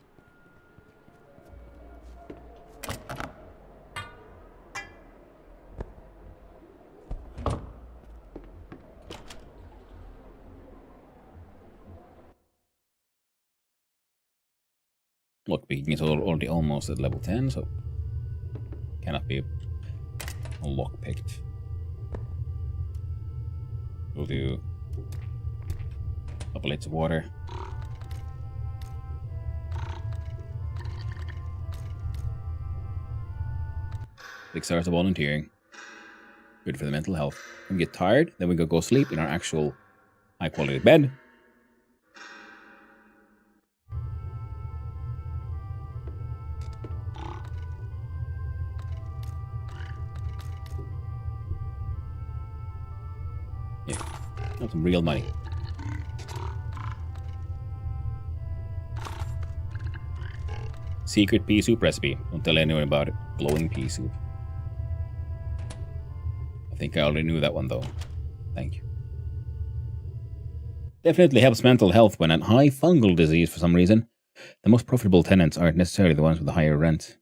Lockpicking is already almost at level 10, so cannot be lockpicked. We'll do a couple litres of water. Six hours of volunteering. Good for the mental health. When we get tired, then we go sleep in our actual high quality bed. That's some real money. Secret pea soup recipe. Don't tell anyone about it. Glowing pea soup. I think I already knew that one though. Thank you. Definitely helps mental health when at high fungal disease for some reason. The most profitable tenants aren't necessarily the ones with the higher rent.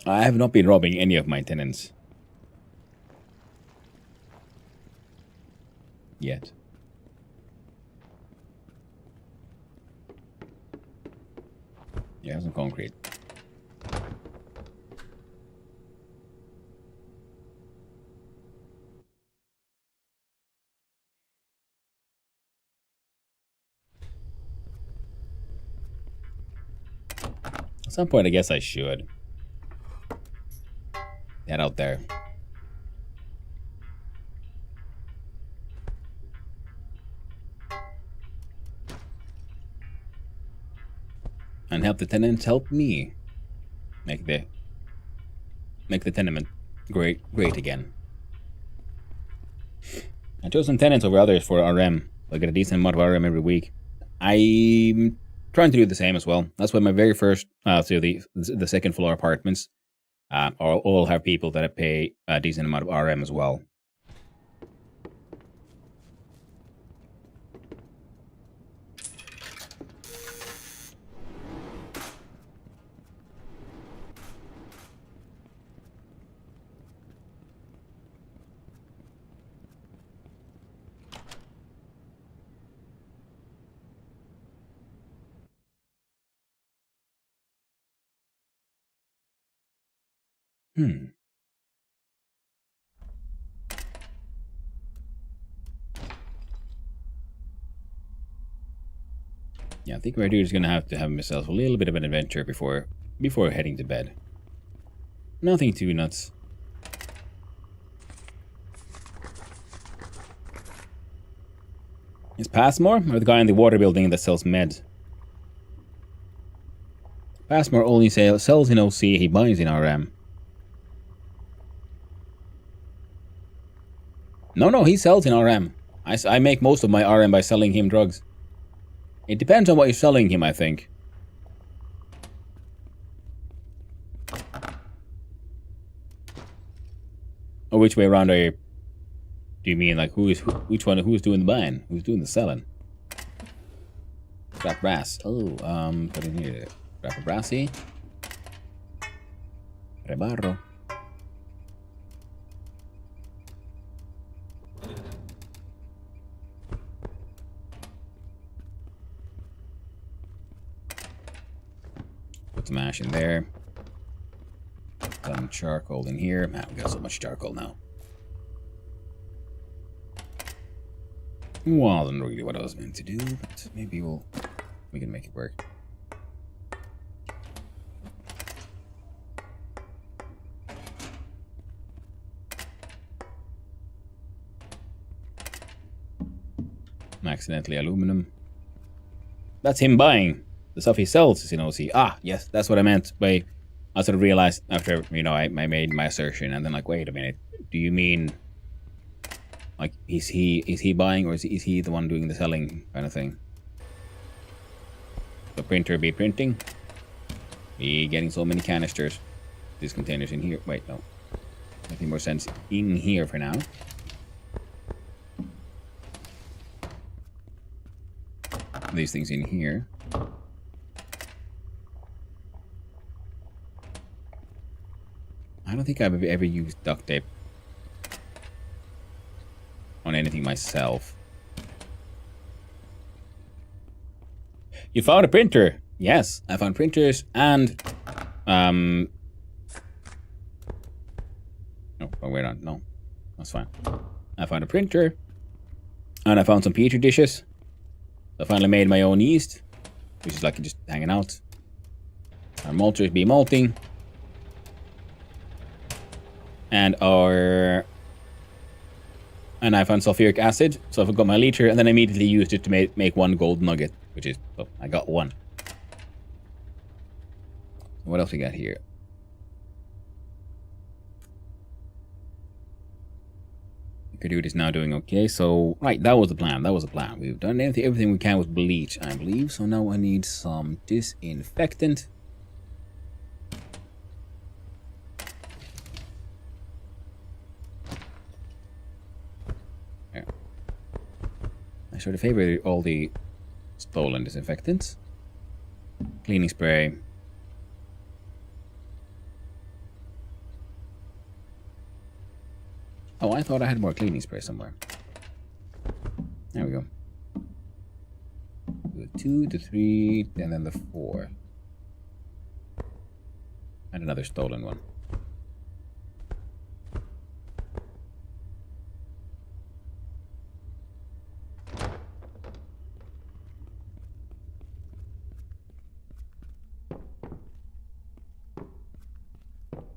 I have not been robbing any of my tenants. Yet. Yeah, some concrete. At some point, I guess I should. Get out there. And help the tenants help me make the tenement great again. I chose some tenants over others for RM. So I get a decent amount of RM every week. I'm trying to do the same as well. That's why my very first, so the second floor apartments, all have people that pay a decent amount of RM as well. Yeah, I think my dude is gonna have to have himself a little bit of an adventure before heading to bed. Nothing too nuts. Is Passmore or the guy in the water building that sells meds? Passmore only sells in OC, he buys in RM. No, he sells in RM. I make most of my RM by selling him drugs. It depends on what you're selling him, I think. Or which way around do you mean? Like who's doing the buying? Who's doing the selling? Scrap brass. Oh, put in here. Scrap brassy. Rebarro. Put some ash in there. Some charcoal in here. Man, we got so much charcoal now. Wasn't really what I was meant to do, but maybe we can make it work. Accidentally aluminum. That's him buying. The stuff he sells is in OC. Ah, yes, that's what I meant by... I sort of realized after, I made my assertion and then like, wait a minute. Do you mean... Like, is he buying or is he the one doing the selling kind of thing? The printer be printing. Be getting so many canisters. These containers in here. Wait, no. Making more sense in here for now. These things in here. I don't think I've ever used duct tape on anything myself. You found a printer? Yes, I found printers and no, oh, wait on. No, that's fine. I found a printer and I found some petri dishes. I finally made my own yeast, which is like just hanging out. Our malters be malting. And I found sulfuric acid, so I've got my liter, and then I immediately used it to make one gold nugget, which is, oh, I got one. What else we got here? Dude is now doing okay, so, right, that was the plan, We've done everything we can with bleach, I believe, so now I need some disinfectant. There. I sort of favor all the stolen disinfectants. Cleaning spray. Oh, I thought I had more cleaning spray somewhere. There we go. The 2, the 3, and then the 4. And another stolen one.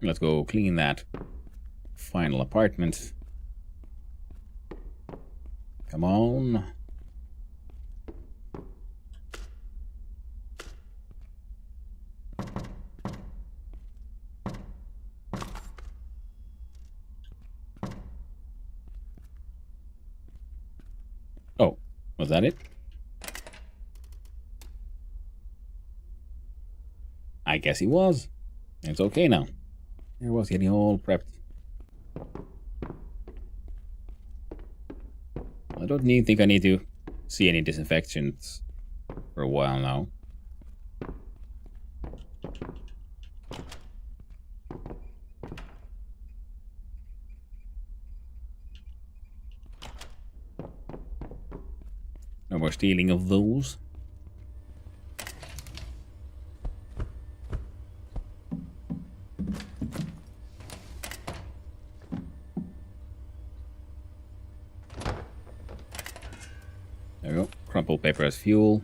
Let's go clean that final apartment. Come on. Oh, was that it? guess he was. It's okay now. There was getting all prepped. I don't think I need to see any disinfections for a while now. No more stealing of those. There we go. Crumpled paper as fuel.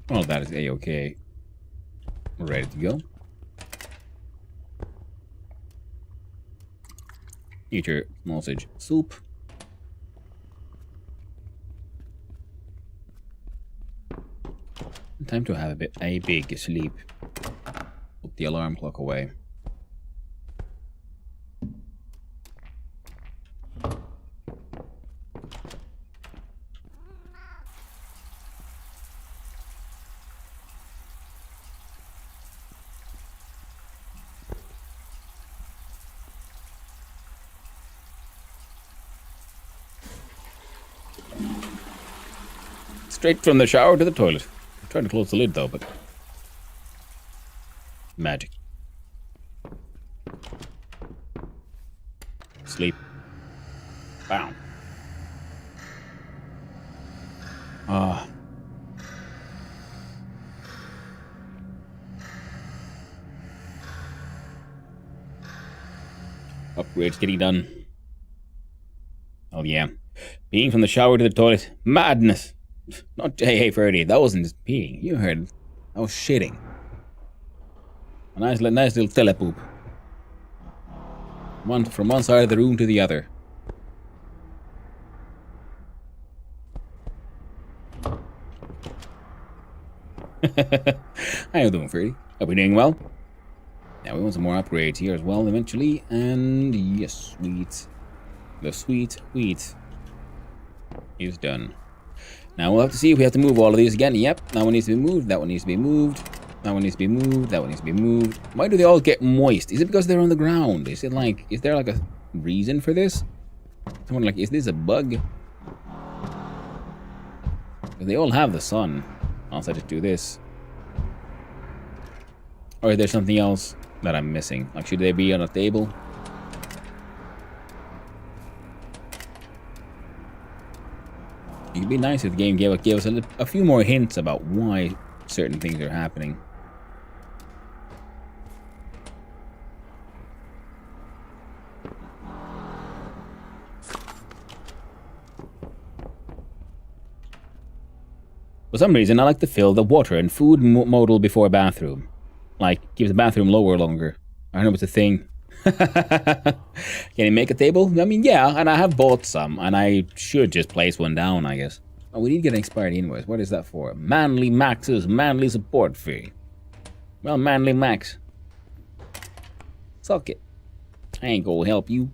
Well, that is a-okay. We're ready to go. Eat your sausage soup. Time to have a big sleep. Put the alarm clock away. Straight from the shower to the toilet. I'm trying to close the lid though, but magic. Sleep. Bam. Ah. Upgrades getting done. Oh yeah. Peeing from the shower to the toilet. Madness. Not J.A. Freddy. That wasn't just peeing. You heard. I was shitting. A nice little telepoop. From one side of the room to the other. How you doing, Freddy? Hope you're doing well. Now we want some more upgrades here as well eventually. And yes, sweet. The sweet wheat is done. Now we'll have to see if we have to move all of these again. Yep, that one needs to be moved, that one needs to be moved, that one needs to be moved, that one needs to be moved. Why do they all get moist? Is it because they're on the ground? Is there like a reason for this? Someone like, is this a bug? They all have the sun. Also, just do this. Or is there something else that I'm missing? Like, should they be on a table? It'd be nice if the game gave us a few more hints about why certain things are happening. For some reason, I like to fill the water and food modal before a bathroom. Like, keep the bathroom longer. I don't know what's a thing. Can you make a table? I mean, yeah, and I have bought some, and I should just place one down, I guess. Oh, we need to get an expired invoice. What is that for? Manly Max's manly support fee. Well, Manly Max. Suck it. I ain't gonna help you.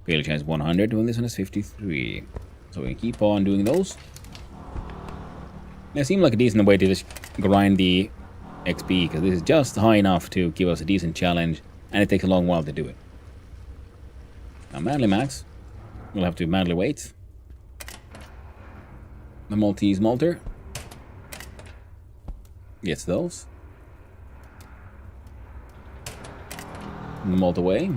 Failure chance 100, when this one is 53. So we can keep on doing those. It seemed like a decent way to just grind the XP, because this is just high enough to give us a decent challenge. And it takes a long while to do it. Now, Manly Max. We'll have to manually wait. The Maltese Malter. Gets those. And the malt away.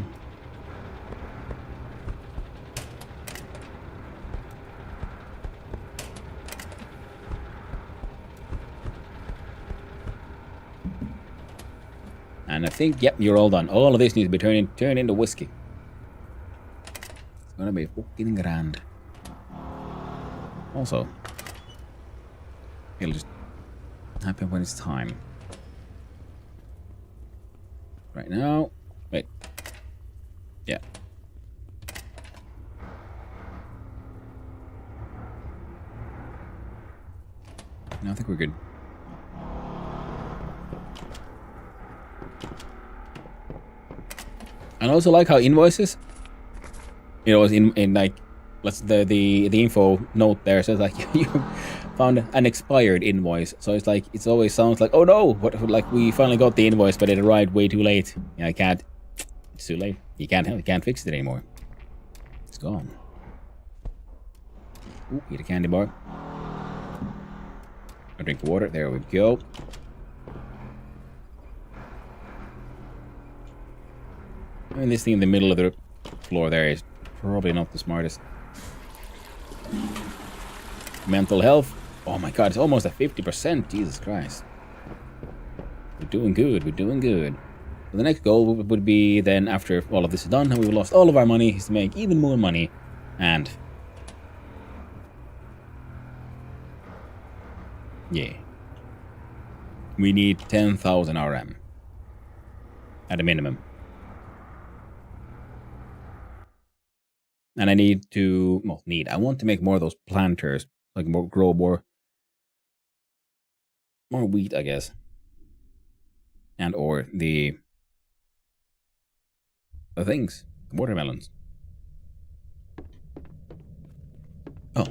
And I think, yep, you're all done. All of this needs to be turned into whiskey. It's gonna be fucking grand. Also, it'll just happen when it's time. Right now, wait. Yeah. No, I think we're good. And I also like how invoices, you know, in like, let's the info note there says like you found an expired invoice. So it's like it's always sounds like, oh no, what, like we finally got the invoice, but it arrived way too late. Yeah, I can't. It's too late. You can't fix it anymore. It's gone. Ooh, get a candy bar. A drink of water. There we go. I mean, this thing in the middle of the floor there is probably not the smartest. Mental health. Oh my god, it's almost at 50%. Jesus Christ. We're doing good. We're doing good. So the next goal would be then, after all of this is done and we've lost all of our money, is to make even more money. And yeah, we need 10,000 RM at a minimum. And I need to, well, I want to make more of those planters, like grow more wheat, I guess. And or the things, the watermelons. Oh.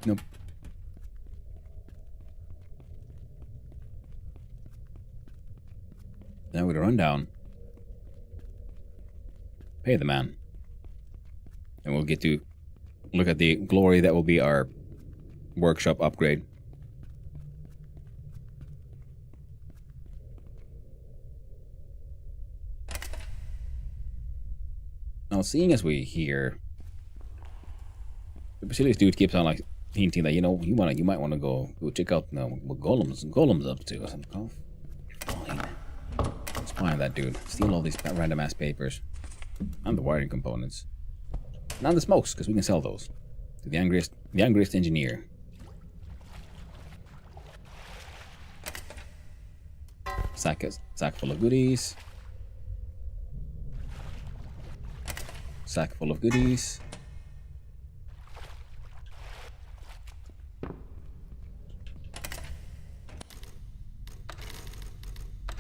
Nope. Now we're gonna run down. Pay the man. And we'll get to look at the glory that will be our workshop upgrade. Now, seeing as we hear, the Basilius dude keeps on like hinting that, you know, you might want to go check out what Golem's up to or something. Oh, fine. Let's find that dude. Steal all these random ass papers and the wiring components. Now the smokes, because we can sell those to the angriest engineer. Sack full of goodies. Sack full of goodies.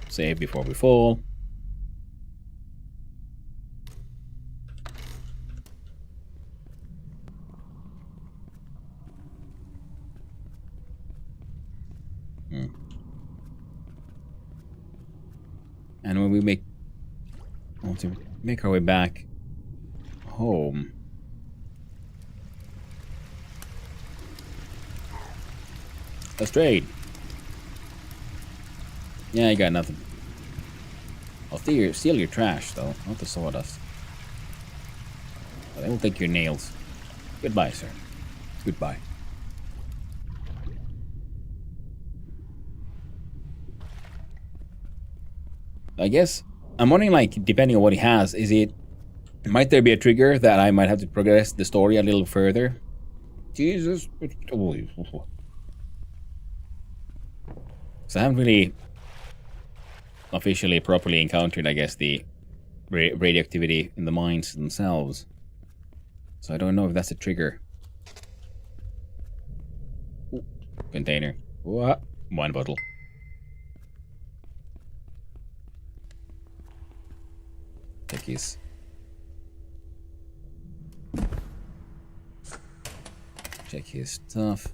Save before we fall. And when we want to make our way back home, let's trade. Yeah, you got nothing. I'll steal your trash though, not the sawdust. But I will take your nails. Goodbye, sir. Goodbye. I guess I'm wondering, like, depending on what he has, might there be a trigger that I might have to progress the story a little further? Jesus. So I haven't really officially properly encountered, I guess, the radioactivity in the mines themselves. So I don't know if that's a trigger. Ooh, container. What? Wine bottle. Check his. Check his stuff.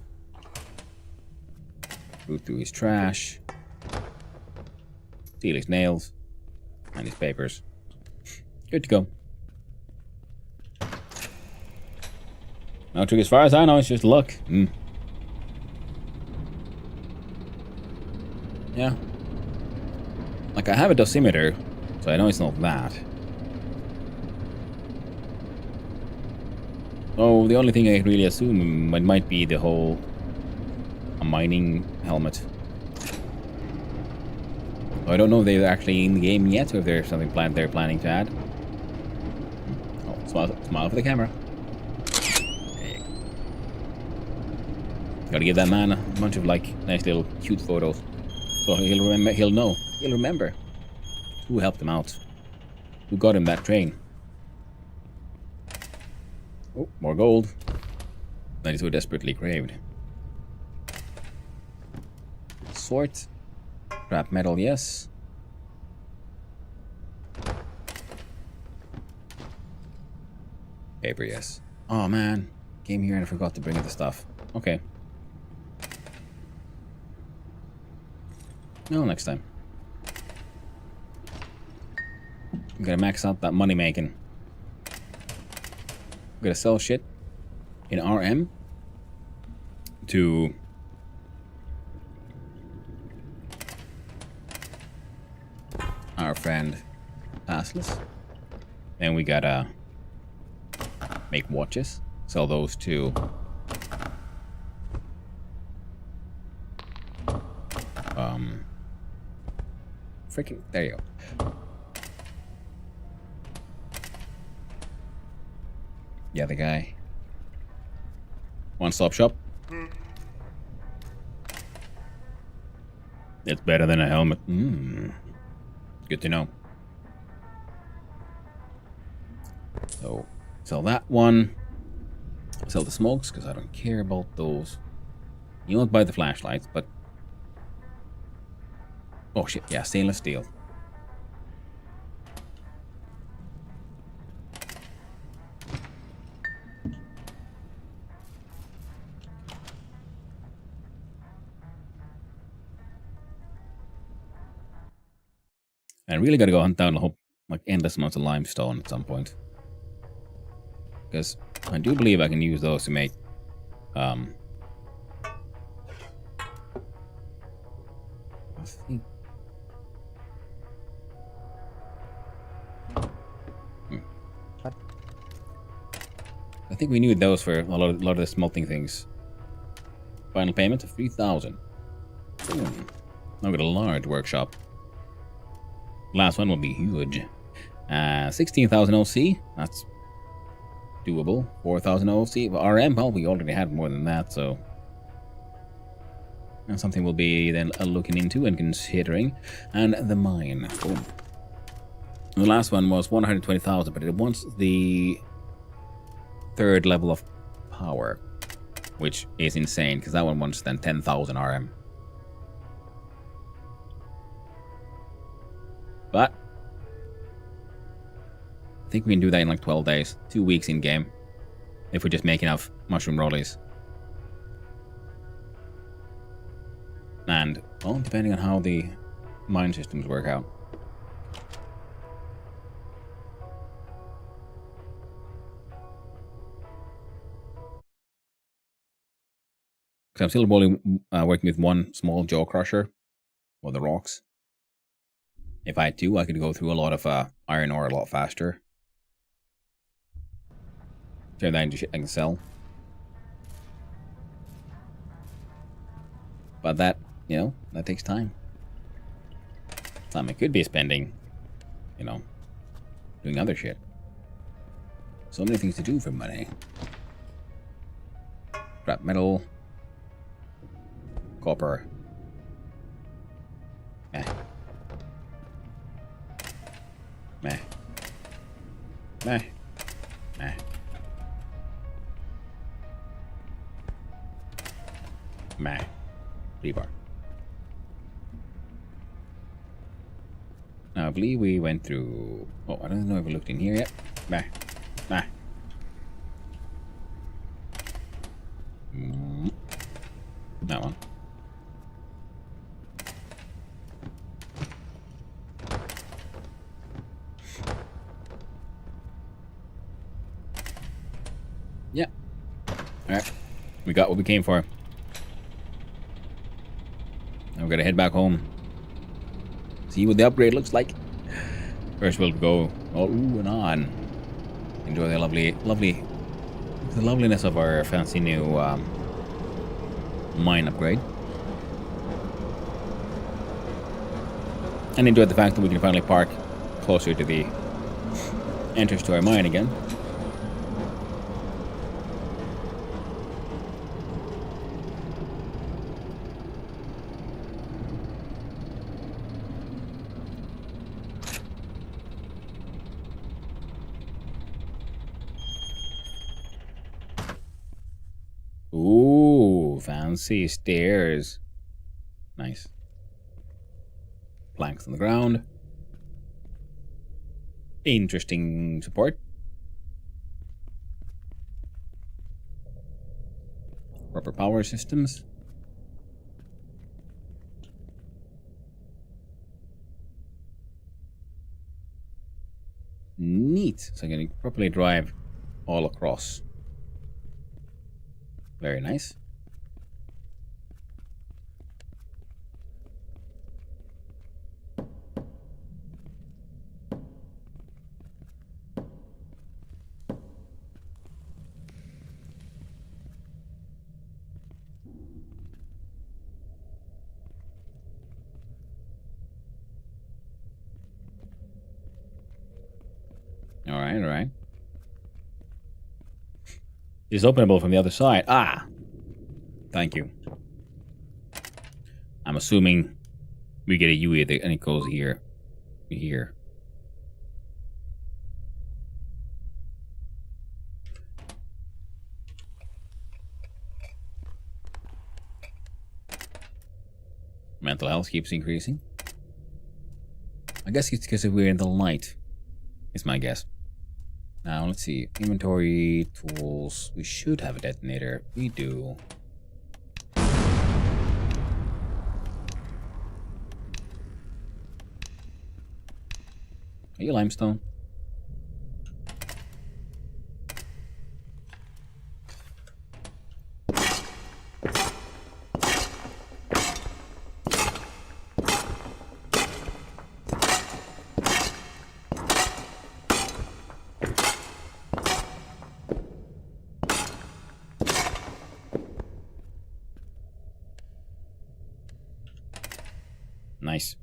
Root through his trash. Steal his nails. And his papers. Good to go. No trick, as far as I know, it's just luck. Yeah. Like, I have a dosimeter, so I know it's not that. So the only thing I really assume might be the whole mining helmet. I don't know if they're actually in the game yet, or if there's something they're planning to add. Oh, smile for the camera. Gotta give that man a bunch of like nice little cute photos, so he'll remember. He'll remember who helped him out, who got him that train. Oh, more gold. That is so desperately craved. Sword. Scrap metal, yes. Paper, yes. Oh man, came here and I forgot to bring the stuff. Okay. No, next time. I'm gonna max out that money making. I'm gonna sell shit in RM to our friend Passless. And we gotta make watches. Sell those to freaking there you go. Yeah, the guy. One-stop shop. It's better than a helmet. Good to know. So, sell that one. Sell the smokes, because I don't care about those. You won't buy the flashlights, but... Oh shit, yeah, stainless steel. And really gotta go hunt down a whole, like, endless amounts of limestone at some point. Because I do believe I can use those to make, I think... I think we need those for a lot of the smelting things. Final payment of 3,000. Now got a large workshop. Last one will be huge. 16,000 OC. That's doable. 4,000 OC. RM, well, we already had more than that, so... That's something we'll be then looking into and considering. And the mine. Boom. The last one was 120,000, but it wants the... third level of power, which is insane because that one wants then 10,000 RM. But I think we can do that in like 12 days, 2 weeks in game, if we just make enough mushroom rollies. And well, depending on how the mine systems work out. Because I'm still working with one small jaw crusher, or the rocks. If I had to, I could go through a lot of iron ore a lot faster. Turn that into shit I can sell. But that, you know, that takes time. Time I could be spending, you know, doing other shit. So many things to do for money. Scrap metal. Copper. Meh. Meh. Meh. Meh. Meh. Rebar. Now I believe we went through... Oh, I don't know if we looked in here yet. Meh. Meh. That one. Yeah. Alright. We got what we came for. Now we're gonna head back home. See what the upgrade looks like. First we'll go all ooh and on. Enjoy the the loveliness of our fancy new mine upgrade. And enjoy the fact that we can finally park closer to the entrance to our mine again. Ooh, fancy stairs. Nice. Planks on the ground. Interesting support. proper power systems. Neat. So I can properly drive all across. Very nice. Alright, alright. It's openable from the other side. Ah! Thank you. I'm assuming we get a UE and it goes here. Here. Mental health keeps increasing. I guess it's because we're in the light. Is my guess. Now, let's see. Inventory, tools. We should have a detonator. We do. Are you limestone? Nice.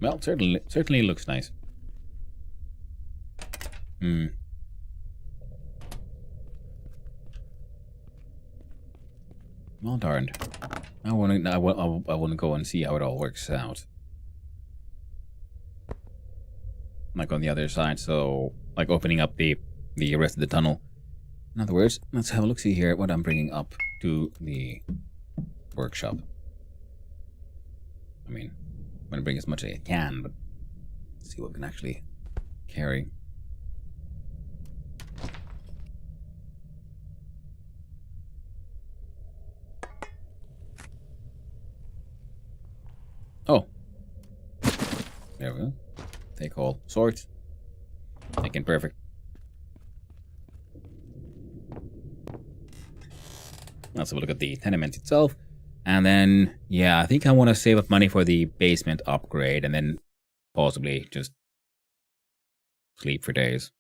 Well, certainly looks nice. Well darned. I want to go and see how it all works out. Like on the other side, so like opening up the rest of the tunnel. In other words, let's have a look-see here at what I'm bringing up to the workshop. I mean, I'm going to bring as much as I can, but let's see what we can actually carry. Oh. There we go. Take all. Swords. Making perfect. Let's have a look at the tenement itself. And then, yeah, I think I want to save up money for the basement upgrade and then possibly just sleep for days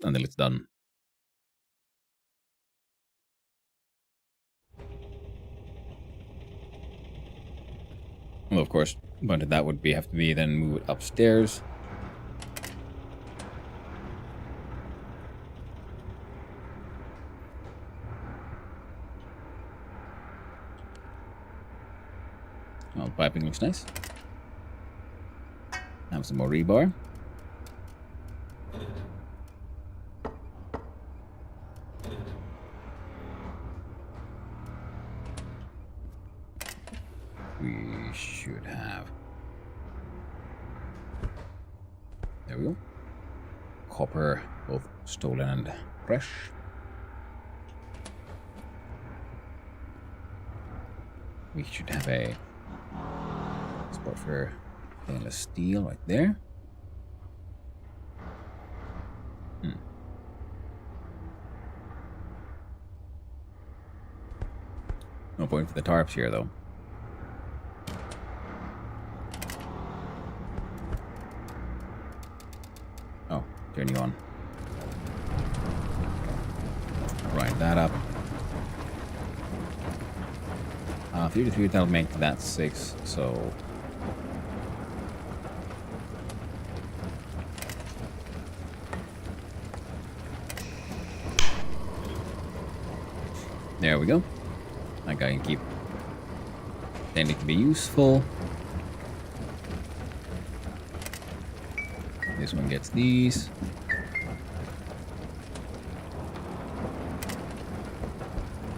until it's done. Well, of course, but that would have to be then move it upstairs. Well, piping looks nice. Have some more rebar. We should have. There we go. Copper, both stolen and fresh. We should have a spot for stainless steel right there. No point for the tarps here, though. Oh, turning on. Right, that up. 33, that'll make that 6, so... There we go. That guy can keep. Then it can be useful. This one gets these.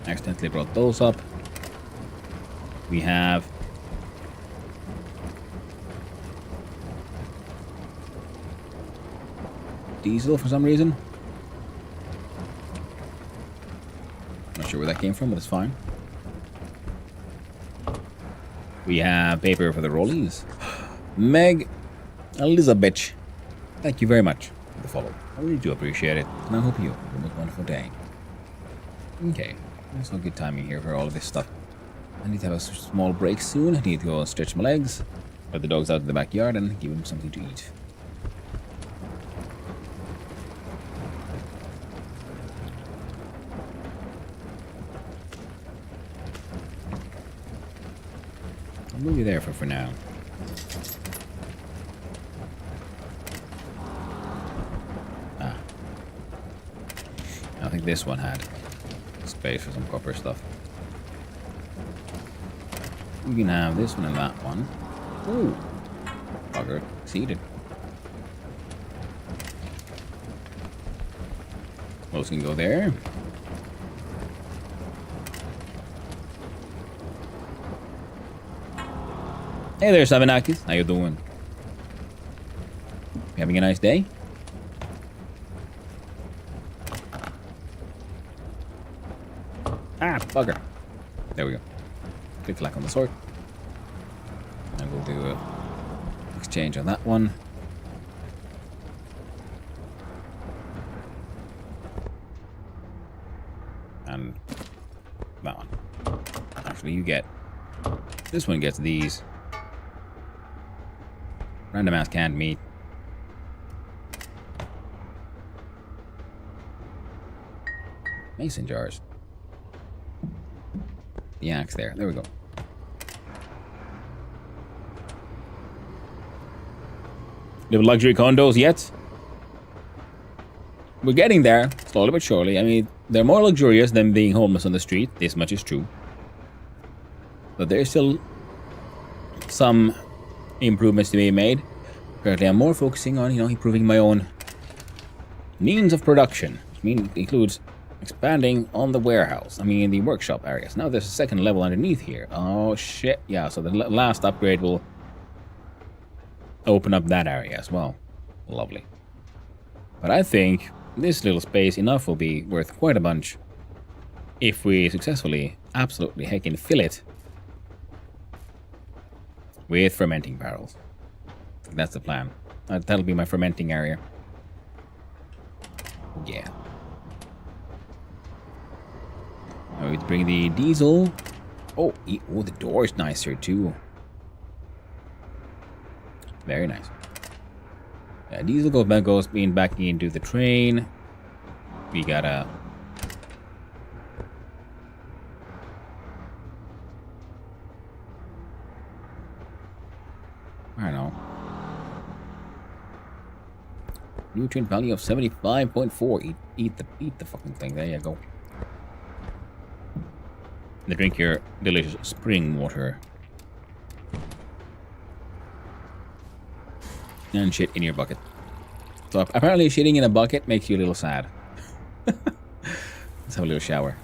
Accidentally brought those up. We have diesel for some reason. Not sure where that came from, but it's fine. We have paper for the rollies. Meg Elizabeth, thank you very much for the follow. I really do appreciate it, and I hope you have a most wonderful day. Okay, there's no good timing here for all of this stuff. I need to have a small break soon. I need to go and stretch my legs, let the dogs out in the backyard, and give them something to eat. I'll move you there for now. Ah. I think this one had space for some copper stuff. We can have this one and that one. Ooh. Bugger. Exceeded. Those can go there. Hey there, Sabanakis. How you doing? You having a nice day? Ah, bugger. There we go. Click clack on the sword. And we'll do a exchange on that one. And that one. Actually, you get... This one gets these. Random ass canned meat. Mason jars. The axe there. There we go. Live luxury condos yet? We're getting there, slowly but surely. I mean, they're more luxurious than being homeless on the street. This much is true. But there's still some improvements to be made. Currently, I'm more focusing on, improving my own means of production. It includes expanding on the warehouse. I mean, the workshop areas. Now there's a second level underneath here. Oh, shit. Yeah, so the last upgrade will open up that area as well. Lovely. But I think this little space enough will be worth quite a bunch if we successfully, absolutely heckin' fill it with fermenting barrels. That's the plan. That'll be my fermenting area. Yeah. Now we bring the diesel. Oh, the door is nicer too. Very nice. Yeah, diesel goes back into the train. We gotta... I don't know. Nutrient value of 75.4. Eat the fucking thing. There you go. And drink your delicious spring water. And shit in your bucket. So apparently shitting in a bucket makes you a little sad. Let's have a little shower.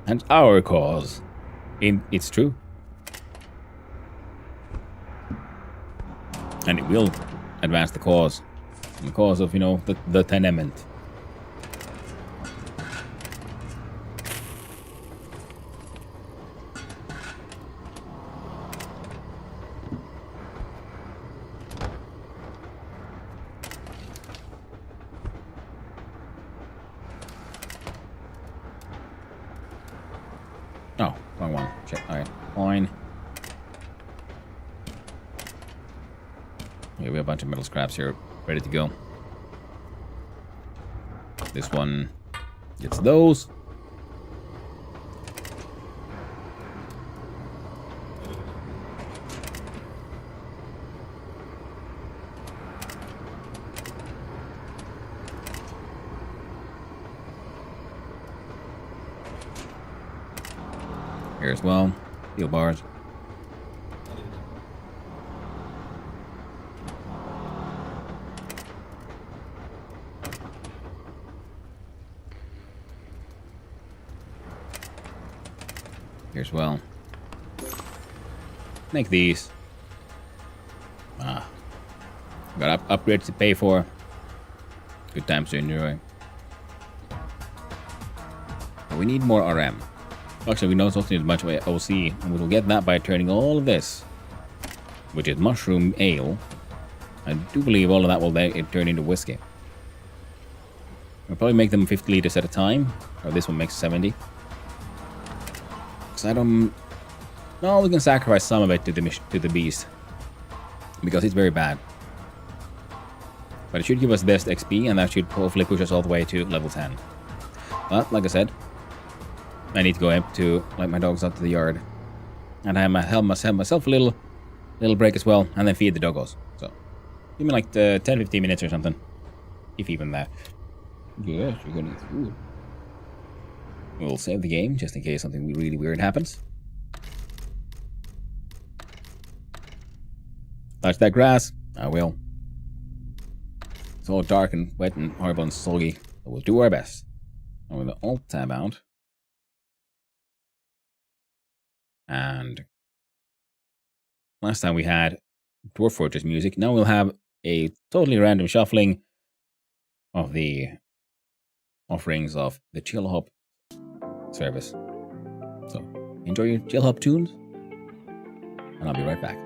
And our cause. It's true. And it will advance the cause. The cause of, the tenement. Oh, wrong one. Check. Alright, fine. Yeah, we have a bunch of metal scraps here ready to go. This one gets those. Here as well. Steel bars. Here as well. Make these. Got upgrades to pay for. Good times to enjoy. But we need more RM. Actually, we don't also need much of OC, and we will get that by turning all of this, which is mushroom ale. I do believe all of that will then turn into whiskey. We'll probably make them 50 liters at a time, or this one makes 70. Because I don't... No, we can sacrifice some of it to the beast, because it's very bad. But it should give us best XP, and that should hopefully push us all the way to level 10. But, like I said, I need to go up to let my dogs out to the yard. And I have myself a little break as well, and then feed the doggos. So, give me like 10-15 minutes or something. If even that. Yes, you're gonna eat food. We'll save the game, just in case something really weird happens. Touch that grass. I will. It's all dark and wet and horrible and soggy, but we'll do our best. I'm going to Alt-tab out. And last time we had Dwarf Fortress music. Now we'll have a totally random shuffling of the offerings of the Chill Hop service. So enjoy your Chill Hop tunes, and I'll be right back.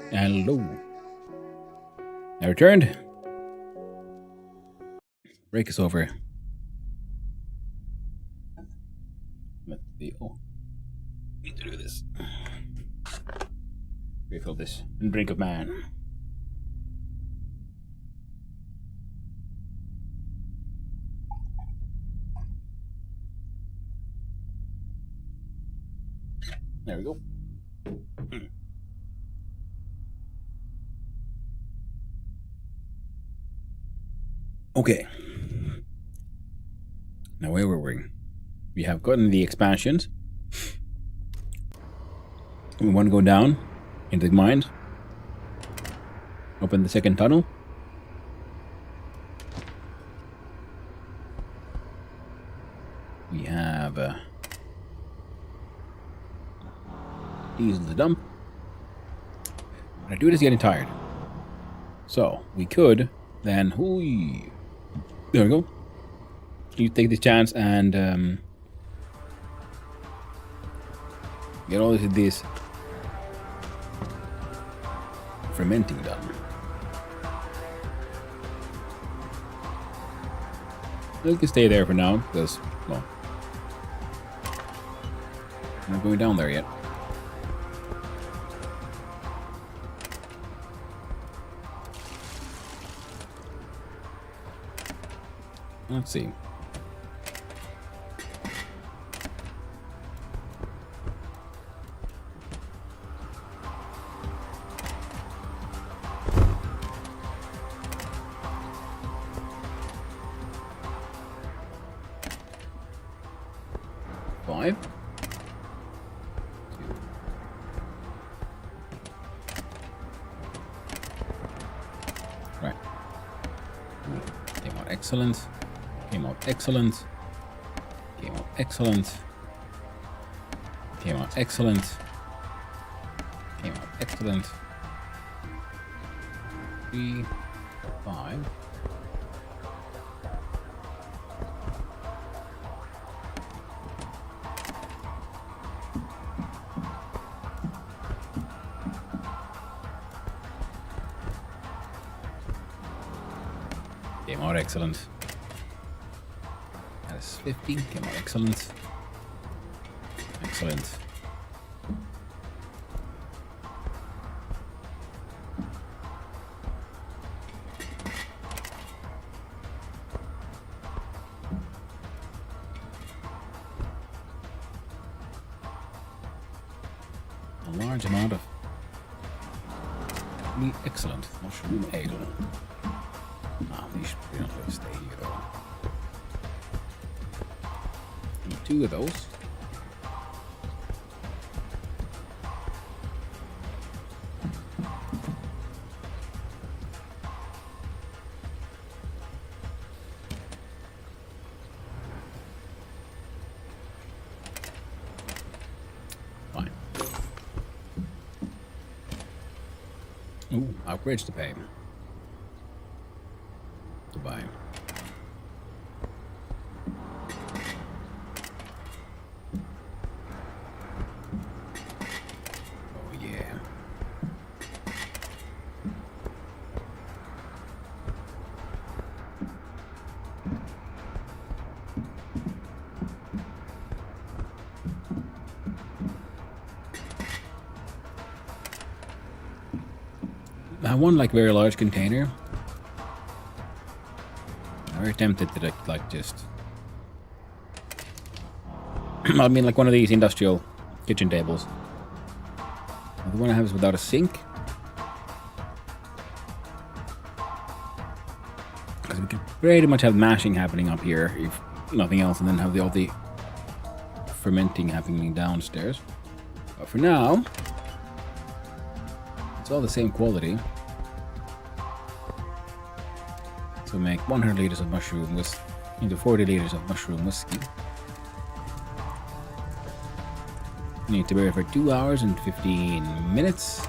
Hello. I returned. Break is over. Let's see. Oh, need to do this. Refill this and drink of man. There we go. Okay. Now where were we? We have gotten the expansions. We want to go down into the mines. Open the second tunnel. We have diesel to dump. When I do this, getting tired. So we could then. There we go. You take this chance and get all of this fermenting done. We can stay there for now because, well, I'm not going down there yet. Let's see. Five. Right. They want excellence. Came out excellent. Came out excellent. Came out excellent. Came out excellent. 3, 5. Came out excellent. That is 50. Came out excellent. Excellent. A large amount of really excellent mushroom ale. These should be not going to stay here though. Need 2 of those. Fine. Ooh, upgrades to pay. To buy. Oh yeah. I want like very large container. I'm very tempted to like just I mean like one of these industrial kitchen tables. The one I have is without a sink. Because we can pretty much have mashing happening up here if nothing else, and then have all the fermenting happening downstairs. But for now, it's all the same quality. So make 100 liters of mushroom whiskey into 40 liters of mushroom whiskey. You need to bear it for 2 hours and 15 minutes.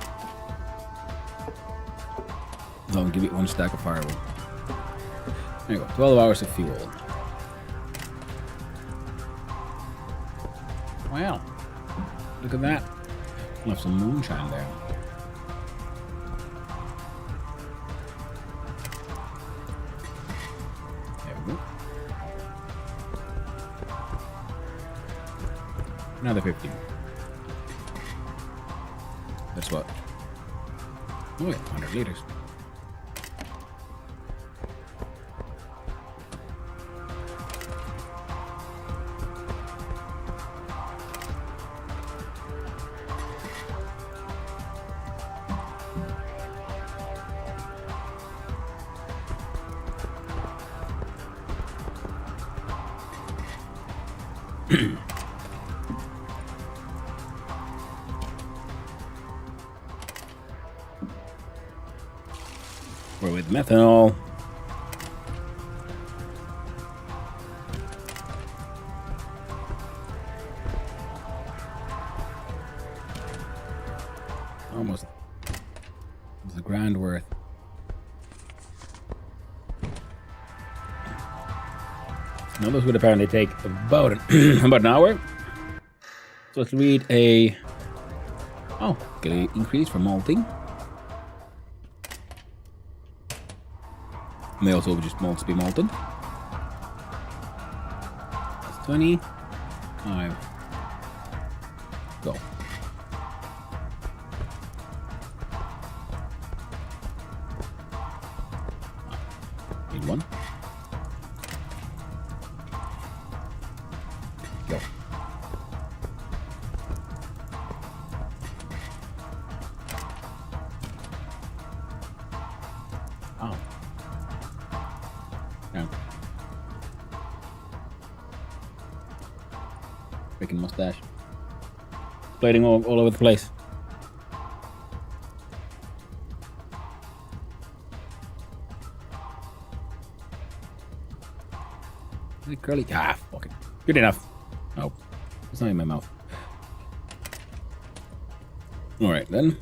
I'll give it 1 stack of firewood. There you go, 12 hours of fuel. Wow, look at that. We'll have some moonshine there. Another 15. That's what? Oh yeah, 100 liters. Or with methanol. Almost a grand worth. Now those would apparently take about about an hour. So let's read a get an increase for malting. And they also just malts be malted. That's 25. Go. Need 1. Go. Oh. Yeah. Freaking mustache. Splitting all over the place. Is it curly? Ah, fuck it. Good enough. Oh, it's not in my mouth. Alright then.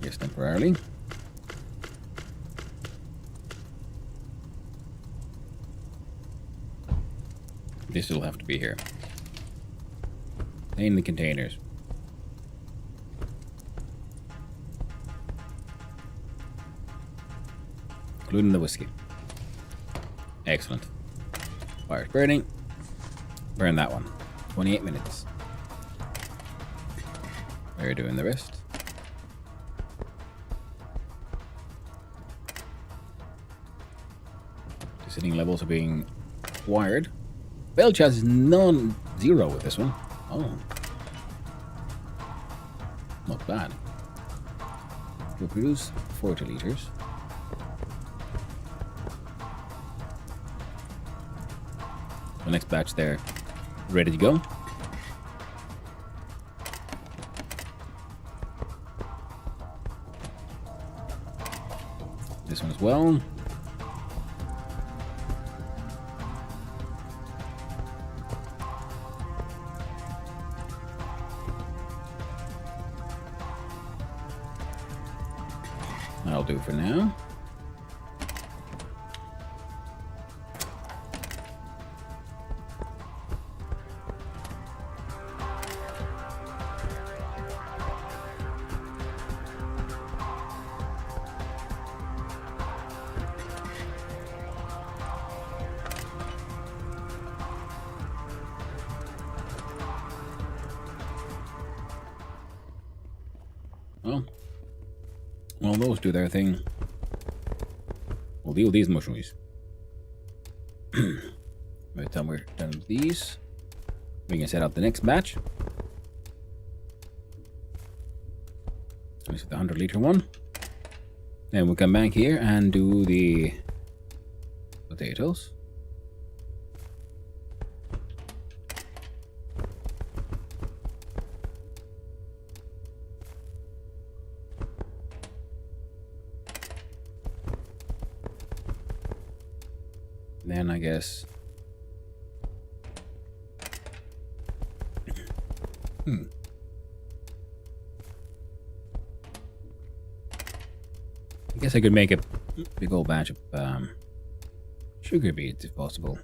Yes, temporarily. This will have to be here. In the containers. Including the whiskey. Excellent. Fire's burning. Burn that one. 28 minutes. We're doing the rest. The sitting levels are being wired. Bell chance is non-zero with this one. Oh. Not bad. We'll produce 40 liters. The next batch there, ready to go. This one as well. That'll do for now. Well, those do their thing. We'll deal with these mushrooms. By the time we're done with these, we can set out the next batch. This is the 100-liter one. Then we'll come back here and do the potatoes. Then I guess. I guess I could make a big old batch of sugar beets if possible.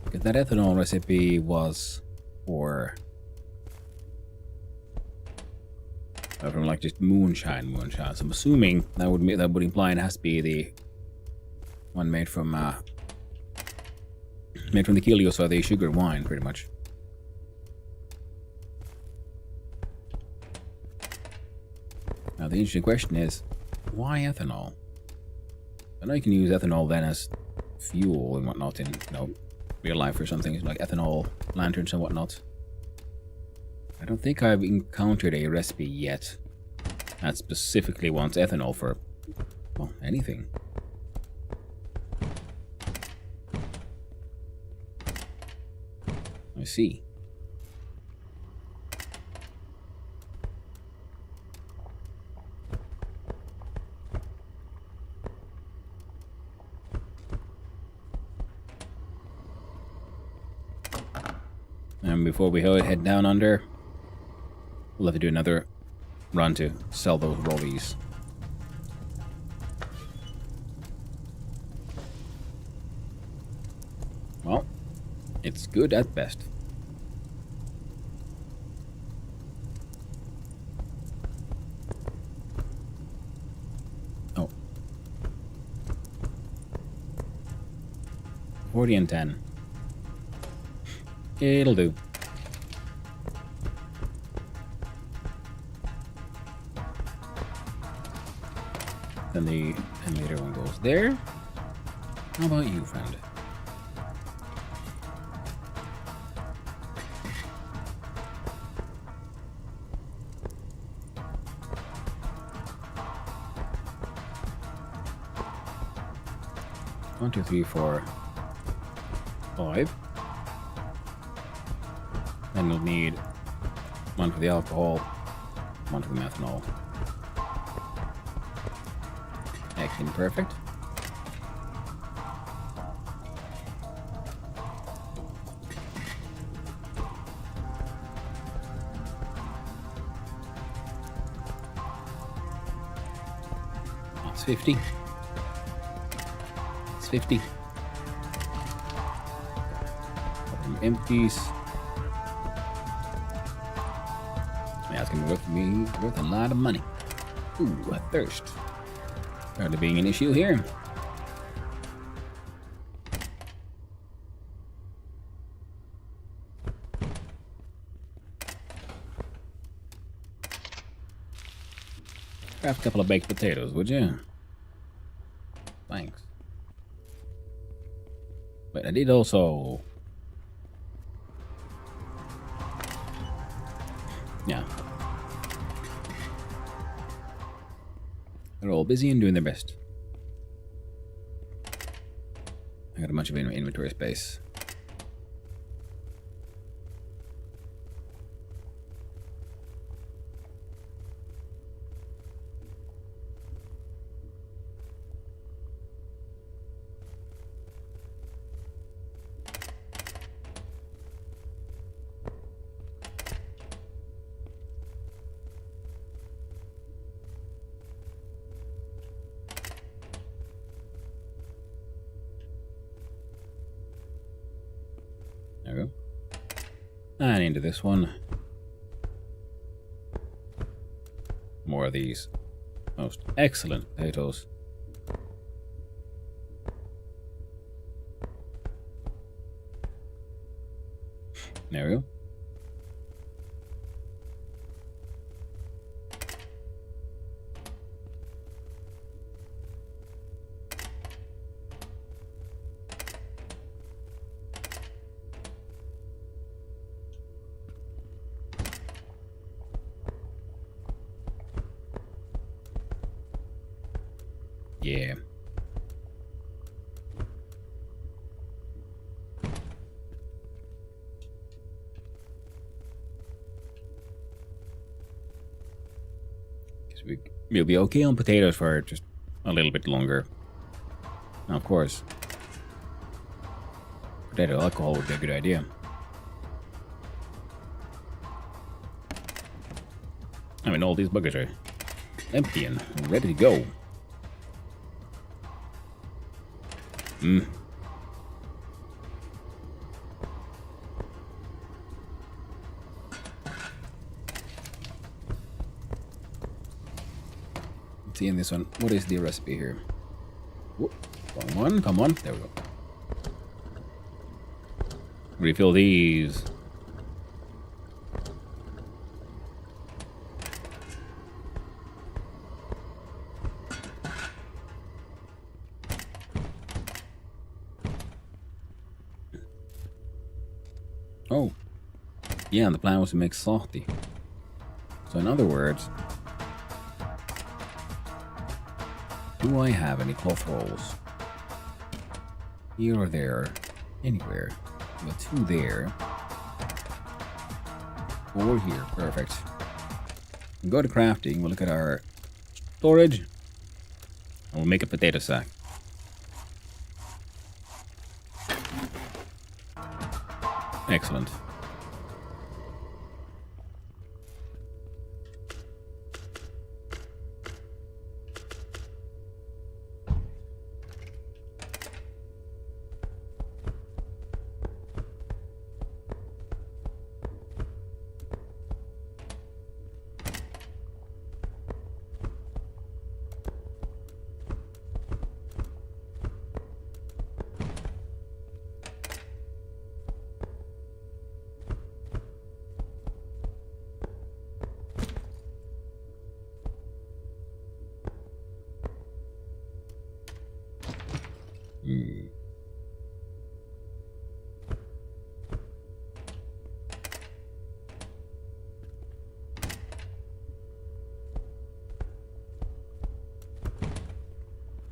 Because that ethanol recipe was for from like just moonshine. So I'm assuming that would imply it has to be the one made from the Kilios or the sugar wine, pretty much. Now the interesting question is, why ethanol? I know you can use ethanol then as fuel and whatnot in real life or something like ethanol lanterns and whatnot. I don't think I've encountered a recipe yet that specifically wants ethanol for, well, anything. I see. And before we head down under, we'll have to do another run to sell those rollies. Well, it's good at best. Oh. 40 and 10. It'll do. Then the 10-liter one goes there. How about you, friend? One, two, three, four, 5. Then we'll need one for the alcohol, one for the methanol. Excellent, perfect. That's 50. It's 50. Empties. Yeah, it's gonna be worth a lot of money. Ooh, a thirst. Started being an issue here. Grab a couple of baked potatoes, would you? Thanks. But I did also... Yeah. They're all busy and doing their best. I got a bunch of inventory space. There we go. And into this one. More of these most excellent potatoes. There we go. Yeah. Guess we'll be okay on potatoes for just a little bit longer. Now, of course, potato alcohol would be a good idea. I mean, all these buckets are empty and ready to go. Let's see in this one. What is the recipe here? Whoop. Wrong one. Come on. There we go. Refill these. Oh, yeah, and the plan was to make salty. So in other words, do I have any cloth rolls? Here or there, anywhere. But two there. 4 here, perfect. We'll go to crafting, we'll look at our storage, and we'll make a potato sack. Excellent.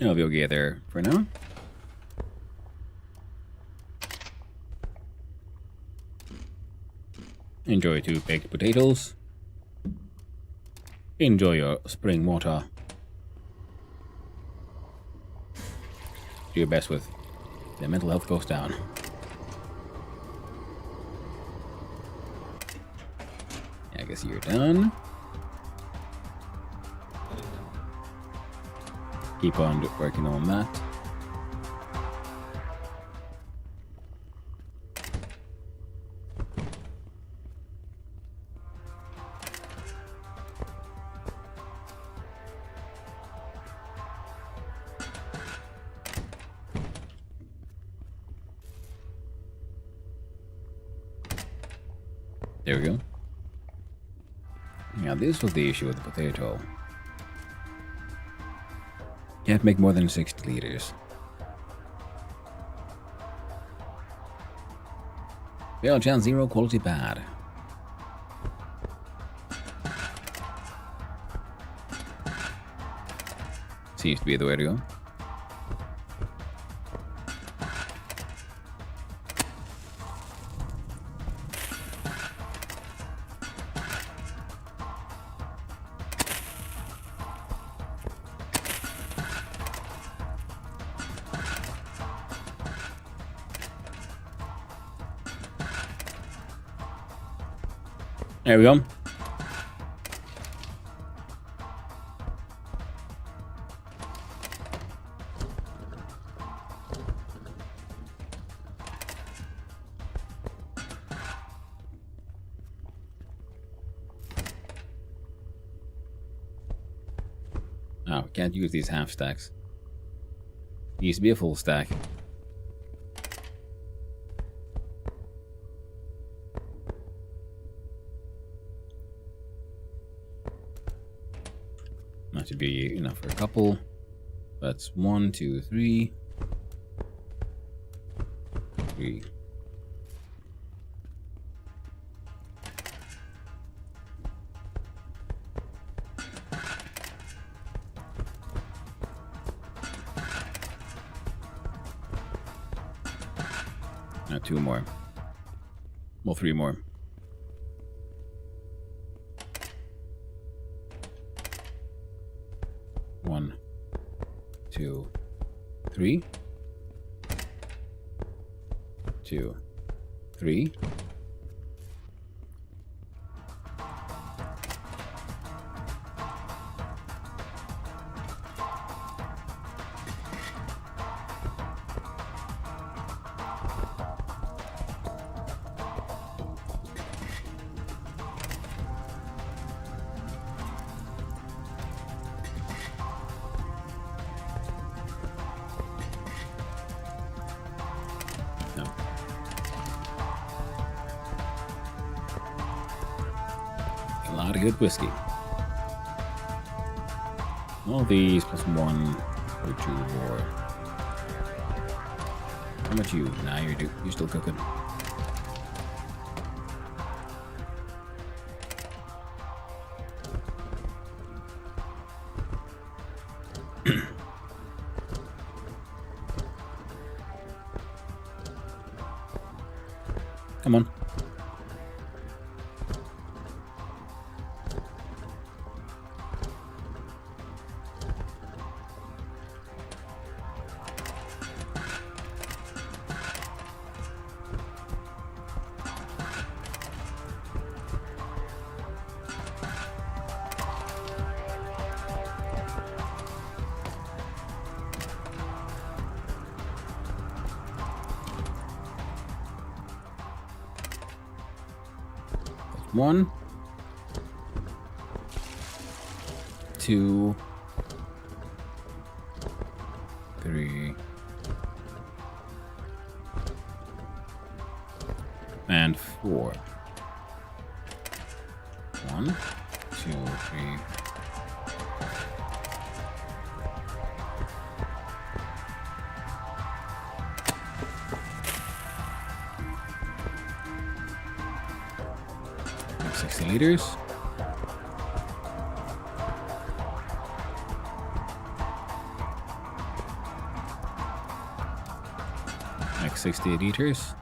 I'll be okay there for now. Enjoy 2 baked potatoes. Enjoy your spring water. Do your best with. The mental health goes down. Yeah, I guess you're done. Keep on working on that. There we go. Yeah, this was the issue with the potato. Can't make more than 60 liters. Fail chance 0, quality bad. Seems to be the way to go. There we go. Oh, we can't use these half stacks. It used to be a full stack. That should be enough for a couple. That's 1, 2, 3. 3. Now 2 more. Well, 3 more. One, 2, 3. 2, 3. No. A lot of good whiskey. All these plus 1 or 2 more. How much you? Nah, you're still cooking. Come on. One, 2, 3, and 4. 1, 2, 3. Like 60 liters. Like 60 liters.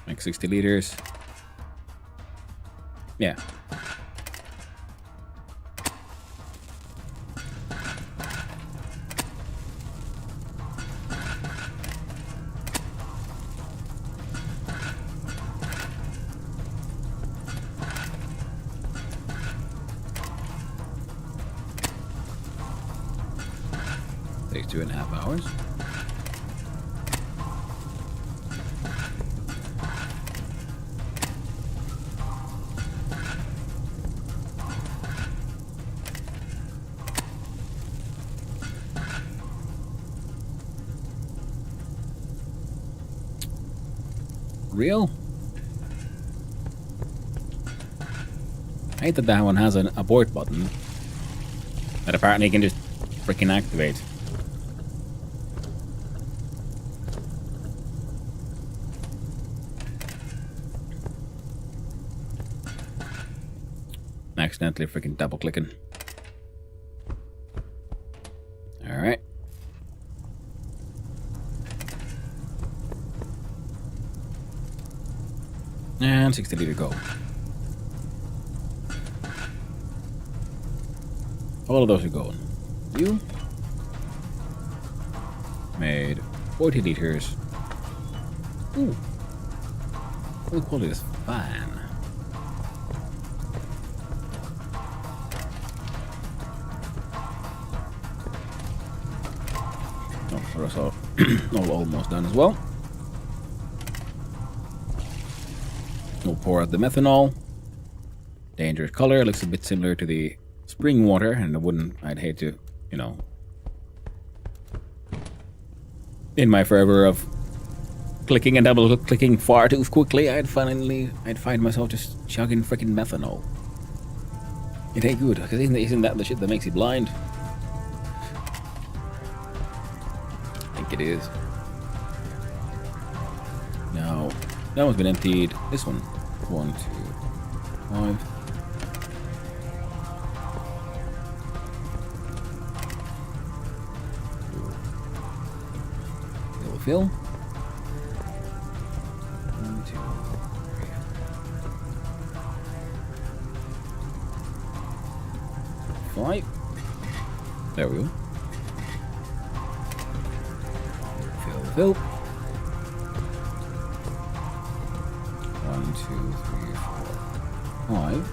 Like 60 liters. Yeah. 2.5 hours. Real? I hate that that one has an abort button that apparently you can just freaking activate. Accidentally freaking double clicking. Alright. And 60 to go. All of those are going. You made 40 liters. Ooh. The quality is fine. Oh, we're also almost done as well. We'll pour out the methanol. Dangerous color. Looks a bit similar to the spring water, and I'd hate to, you know, in my fervor of clicking and double clicking far too quickly, I'd find myself just chugging freaking methanol. It ain't good, because isn't that the shit that makes you blind? I think it is. Now, that one's been emptied. This one. 1, 2, 5. It'll fill. 1, 2, 3, 5. There we go. Fill. 1, 2, 3, 4, 5.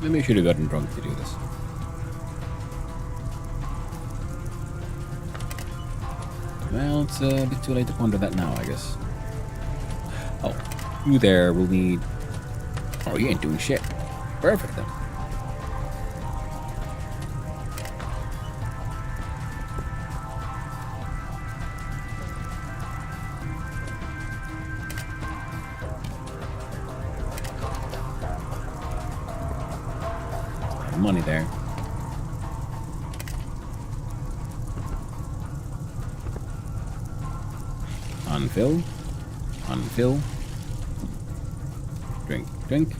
Maybe I should have gotten drunk to do this. Well, it's a bit too late to ponder that now, I guess. Oh, you there will need... Oh, you ain't doing shit. Perfect, then. Money there. Unfill. Unfill. Drink. Drink.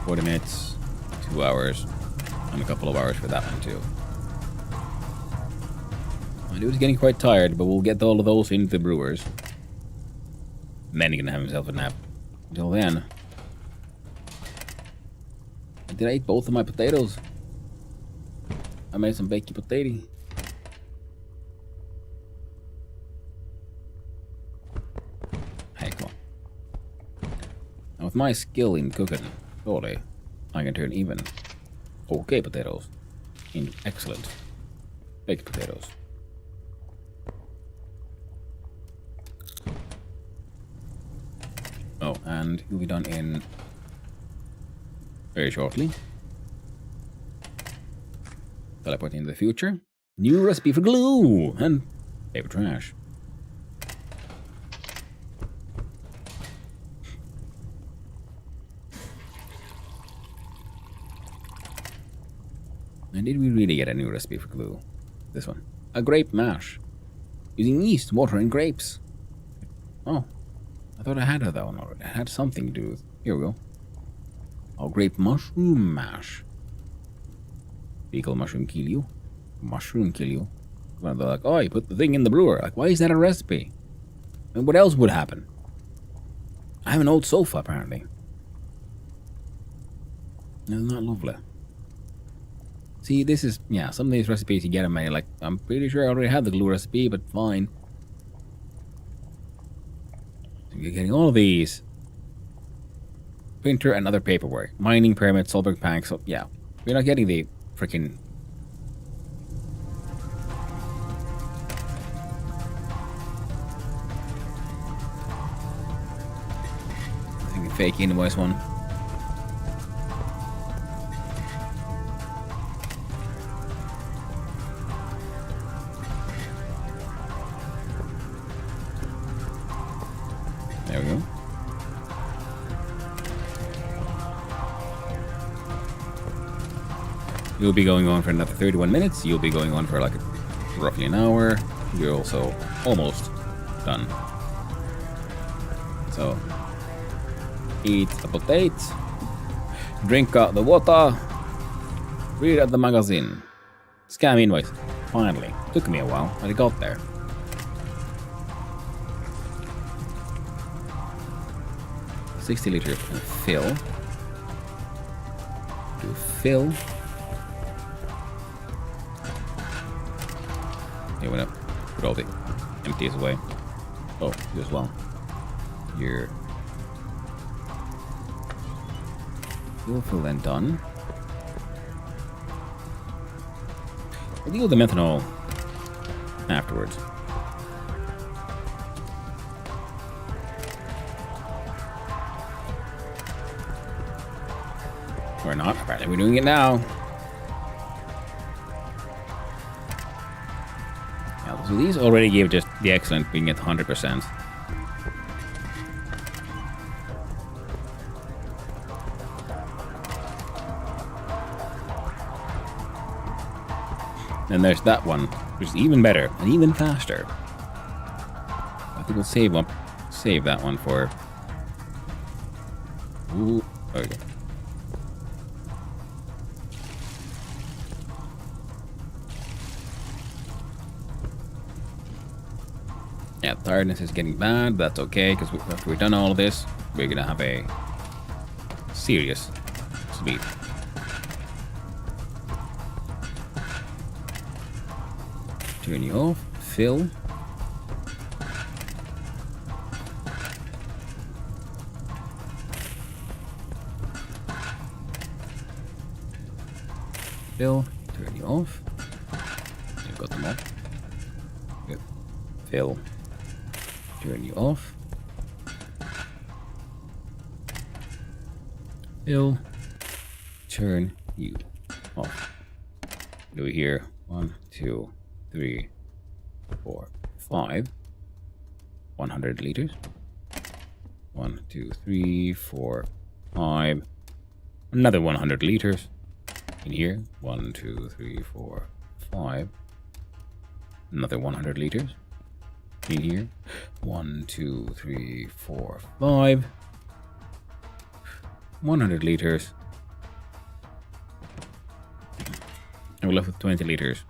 $40 minutes, 2 hours, and a couple of hours for that one too. My dude's getting quite tired, but we'll get all of those into the brewers. And then he can have himself a nap. Until then, did I eat both of my potatoes? I made some baked potato. Hey, come on. Now with my skill in cooking, surely I can turn even okay potatoes into excellent baked potatoes. Oh, and you'll be done in very shortly. Teleport into the future. New recipe for glue and paper trash. And did we really get a new recipe for glue? This one. A grape mash. Using yeast, water, and grapes. Oh. I thought I had that one already. I had something to do with... Here we go. Oh, grape mushroom mash. Fecal mushroom kill you. Mushroom kill you. Well, they're like, oh, you put the thing in the brewer. Like, why is that a recipe? I mean, what else would happen? I have an old sofa, apparently. It's not lovely. See, this is, yeah, some of these recipes you get them, like, I'm pretty sure I already have the glue recipe, but fine. So you're getting all of these. Printer and other paperwork. Mining permit, Solberg Pack, so, yeah. We're not getting the freaking... I think a fake invoice one. There we go. You'll be going on for another 31 minutes. You'll be going on for like roughly an hour. You're also almost done. So, eat a potato, drink the water, read at the magazine. Scam invoice. Finally. Took me a while, but it got there. $60 liters and fill. Do fill. Yeah, we're gonna put all the empties away. Oh, you as well. Your fuel fill then done. We'll deal with the methanol afterwards. Or not, apparently we're doing it now. Yeah, so these already give just the excellent being at 100%. Then there's that one, which is even better and even faster. I think we'll save that one for... Ooh, there we go. Yeah, tiredness is getting bad. That's okay, because after we've done all of this, we're gonna have a serious sleep. Turn you off. Fill. Fill. Turn you off. You've got them all. Good. Fill. Turn you off. Fill. Turn you off. Do we hear 1, 2, 3, 4, 5. 100 liters. 1, 2, 3, 4, 5. Another 100 liters. In here. 1, 2, 3, 4, 5. Another 100 liters. In here. 1, 2, 3, 4, 5. 100 liters. And we're left with 20 liters.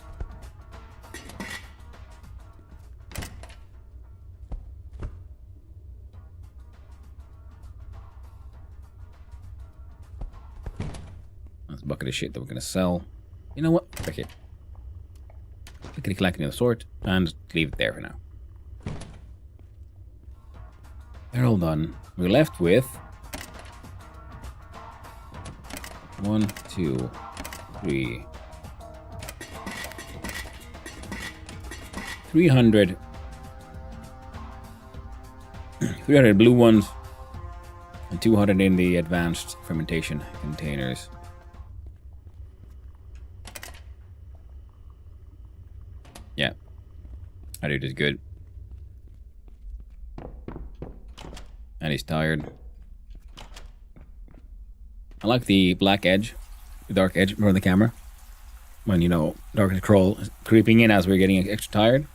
That's a bucket of shit that we're gonna sell. You know what? Frick it. Clickety clackety of the sort, and leave it there for now. They're all done. We're left with 1, 2, 3, 300 blue ones and 200 in the advanced fermentation containers. Yeah, that dude is good. And he's tired. I like the black edge, the dark edge from the camera. When, you know, darkness crawl is creeping in as we're getting extra tired.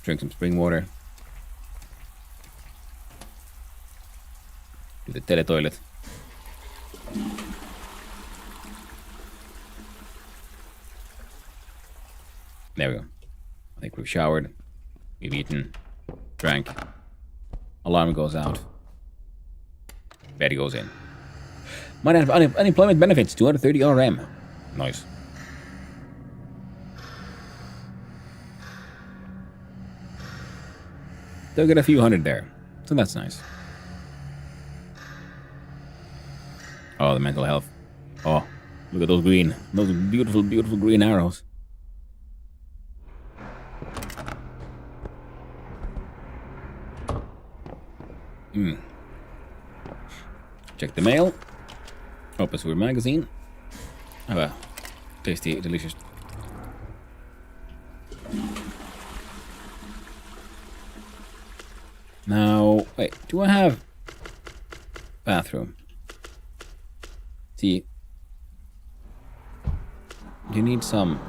Drink some spring water. Do the teletoilet. There we go. I think we've showered. We've eaten. Drank. Alarm goes out. Betty goes in. Might have unemployment benefits, 230 RM. Nice. They'll get a few hundred there. So that's nice. Oh, the mental health. Oh, look at those green. Those beautiful, beautiful green arrows. Check the mail. Open Sewer magazine. Have a tasty, delicious. Now, wait, do I have bathroom? See, you need some.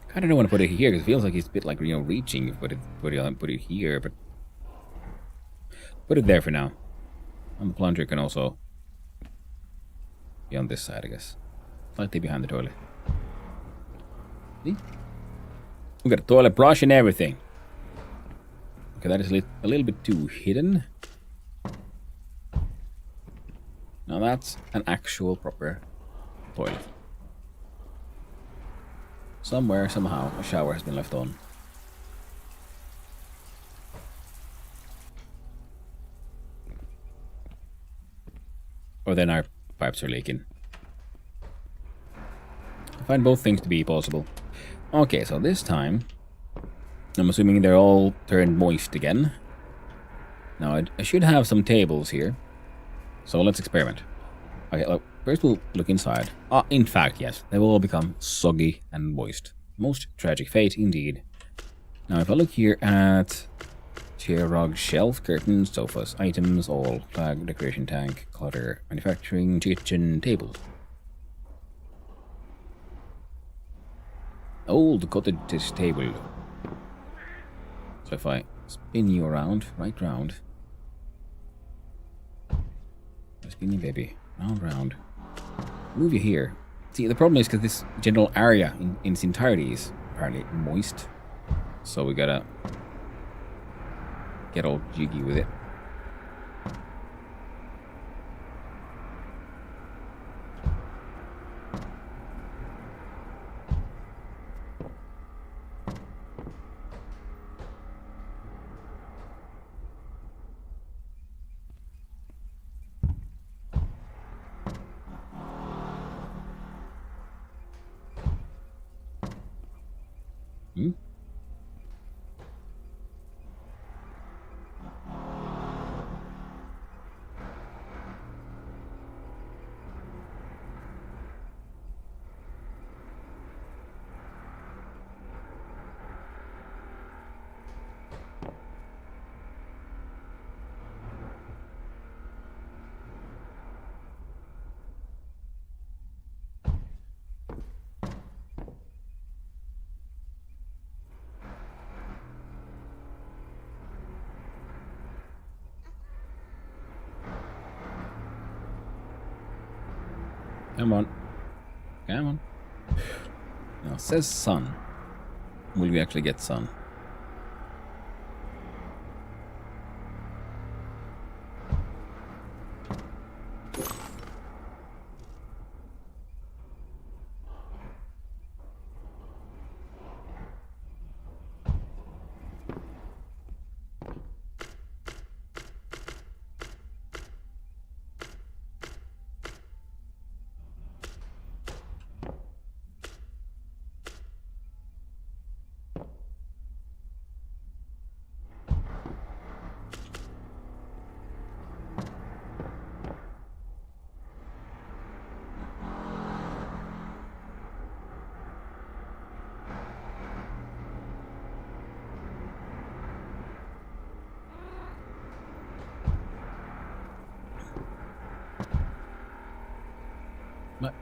Kind of don't want to put it here because it feels like it's a bit like, you know, reaching. Put it here, but put it there for now. And the plunger can also be on this side, I guess, slightly behind the toilet. See? We got a toilet brush and everything. Okay, that is a little bit too hidden. Now that's an actual proper toilet. Somewhere, somehow, a shower has been left on. Or then our pipes are leaking. I find both things to be possible. Okay, so this time, I'm assuming they're all turned moist again. Now, I should have some tables here. So let's experiment. Okay, look, first we'll look inside. Ah, in fact, yes, they will all become soggy and moist. Most tragic fate, indeed. Now, if I look here at chair, rug, shelf, curtains, sofas, items, all, flag, decoration tank, clutter, manufacturing, kitchen, tables. Old cottage table. So if I spin you around, right round. Spin you, baby. Round, round. Move you here. See, the problem is because this general area in its entirety is apparently moist. So we gotta get all jiggy with it. Come on. Come on. Now it says sun. Will we actually get sun?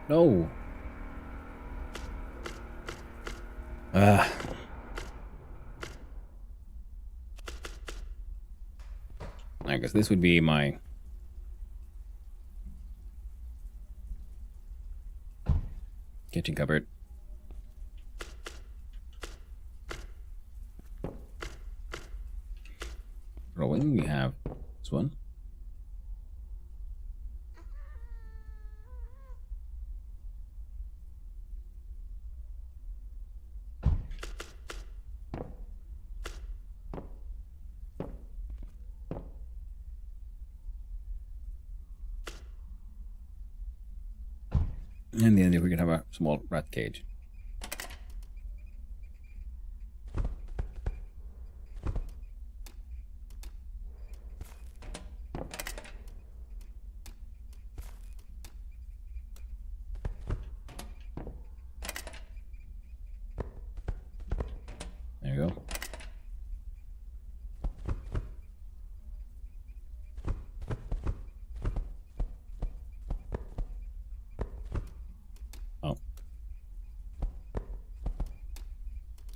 No. I guess this would be my kitchen cupboard. Rolling, we have this one. And then we can have a small rat cage. There you go. Oh.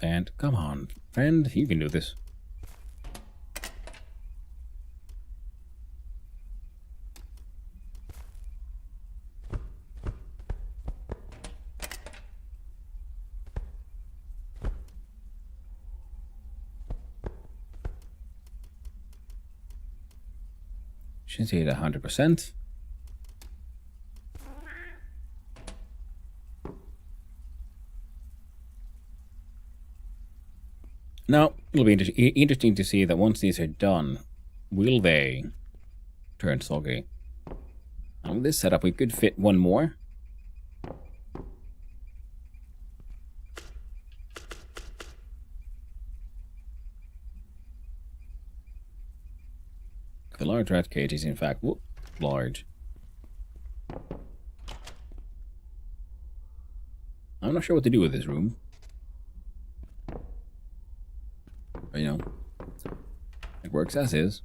And come on, friend, you can do this. Should say it 100%. Now, it'll be interesting to see that once these are done, will they turn soggy? And with this setup, we could fit one more. The large rat cage is in fact large. I'm not sure what to do with this room. But, you know, it works as is.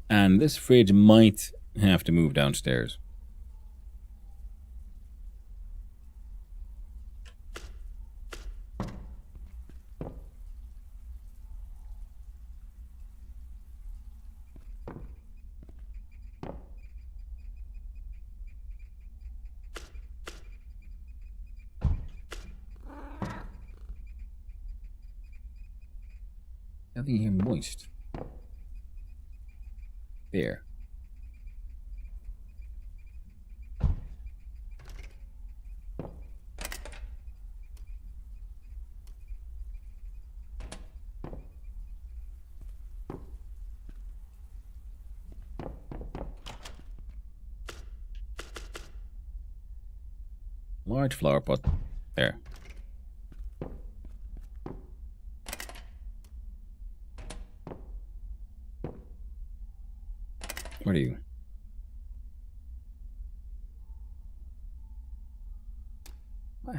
And this fridge might have to move downstairs. Nothing here moist. There. Large flower pot. There. What are you? What?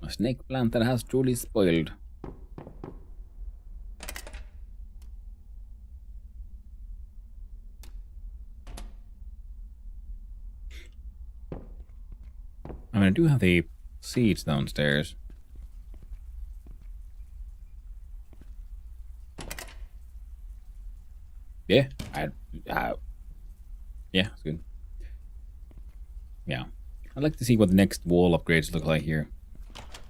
A snake plant that has truly spoiled. I mean, I do have the seeds downstairs. Yeah, yeah, it's good. Yeah, I'd like to see what the next wall upgrades look like here.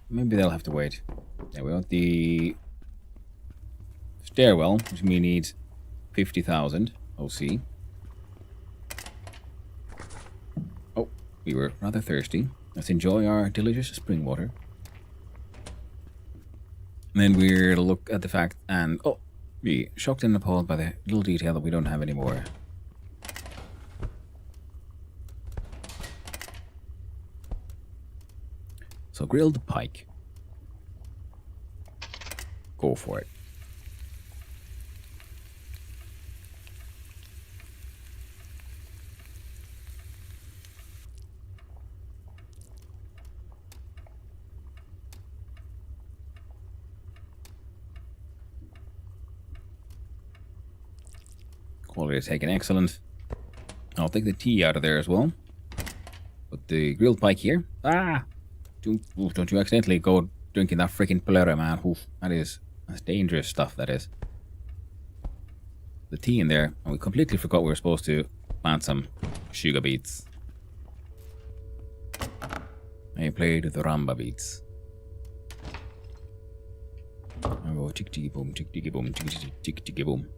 Maybe they'll have to wait. Yeah, we want the stairwell, which means needs 50,000 OC. Oh, we were rather thirsty. Let's enjoy our delicious spring water. And then we're to look at the fact and be shocked and appalled by the little detail that we don't have anymore. So grilled pike. Go for it. Quality is taken excellent. I'll take the tea out of there as well. Put the grilled pike here. Ah! Don't you accidentally go drinking that freaking pleurer, man. Oof, that's dangerous stuff, that is. the tea in there, and we completely forgot we were supposed to plant some sugar beets. I played the Ramba beets. I go tick ticky boom, tick ticky boom, tick ticky boom.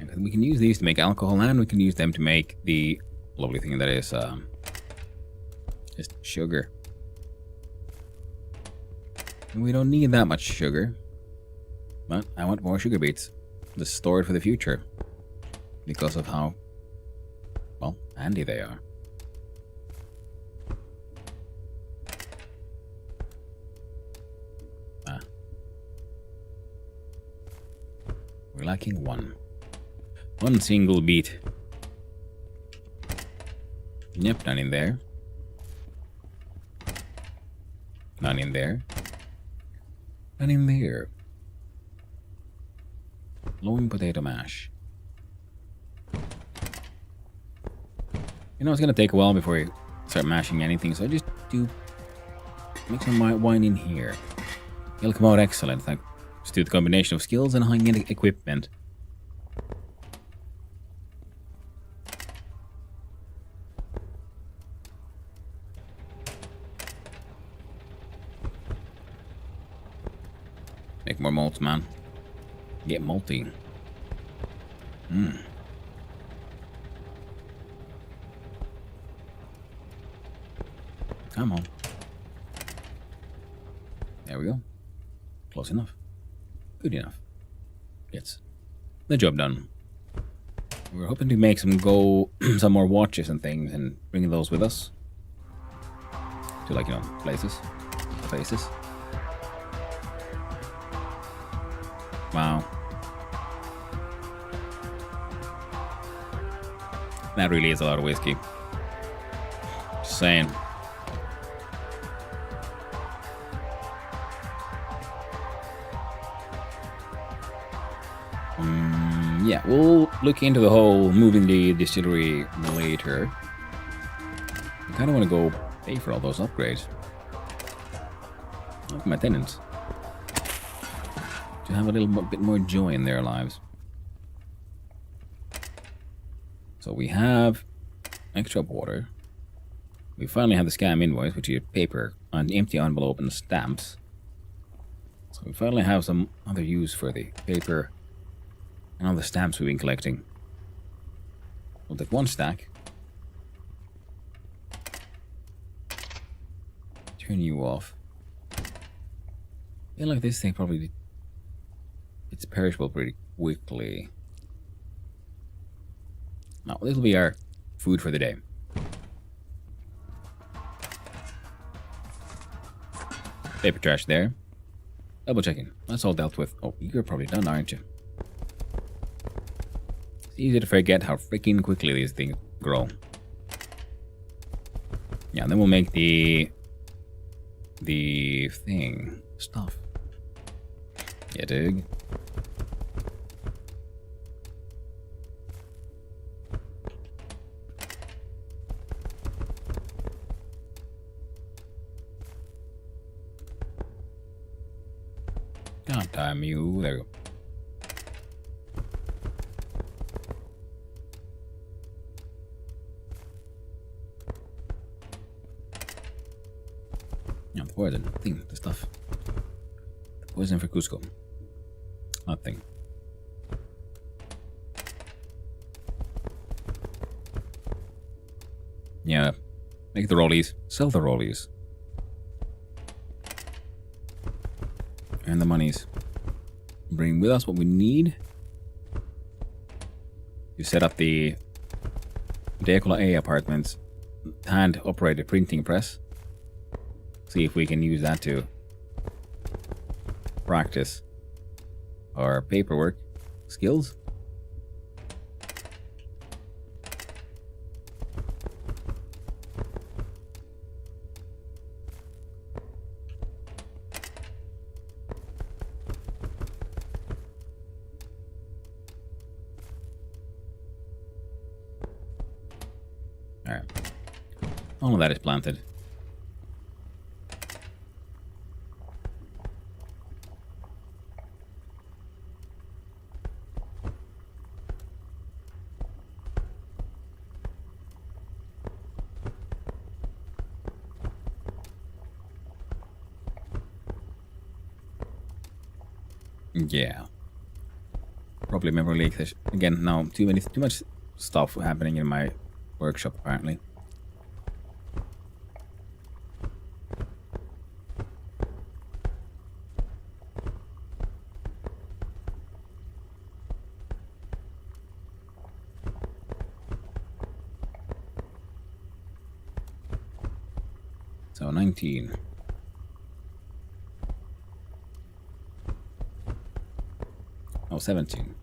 And we can use these to make alcohol, and we can use them to make the lovely thing that is just sugar. And we don't need that much sugar, but I want more sugar beets to store it for the future because of how, well, handy they are. We're lacking one single beet. Yep, none in there. None in there. None in there. Loin potato mash. You know, it's gonna take a while before you start mashing anything, so I just do make some wine in here. It'll come out excellent. Like, just do the combination of skills and high-end equipment. Make more malts, man. Get malty. Come on. There we go. Close enough. Good enough. Gets the job done. We're hoping to make some some more watches and things and bring those with us. To, like, you know, places. Wow. That really is a lot of whiskey. Just saying. Yeah, we'll look into the whole moving the distillery later. I kind of want to go pay for all those upgrades. Look at my tenants. To have a little bit more joy in their lives. So we have extra water. We finally have the scam invoice, which is paper, an empty envelope and stamps. So we finally have some other use for the paper and all the stamps we've been collecting. We'll take one stack. Turn you off. I feel like this thing probably... it's perishable pretty quickly. Now, this will be our food for the day. Paper trash there. Double checking. That's all dealt with. Oh, you're probably done, aren't you? It's easy to forget how freaking quickly these things grow. Yeah, and then we'll make the thing. Stuff. Yeah, dig. God damn you. There we go. Yeah, the poison thing, the stuff. The poison for Cusco. Nothing. Yeah. Make the rollies. Sell the rollies. And the monies. Bring with us what we need to set up the Decola A apartments hand-operated printing press. See if we can use that to practice our paperwork skills. Alright. All of that is planted. Yeah. Probably memory leak. There's, again, now too much stuff happening in my workshop apparently. So 19. Oh, 17.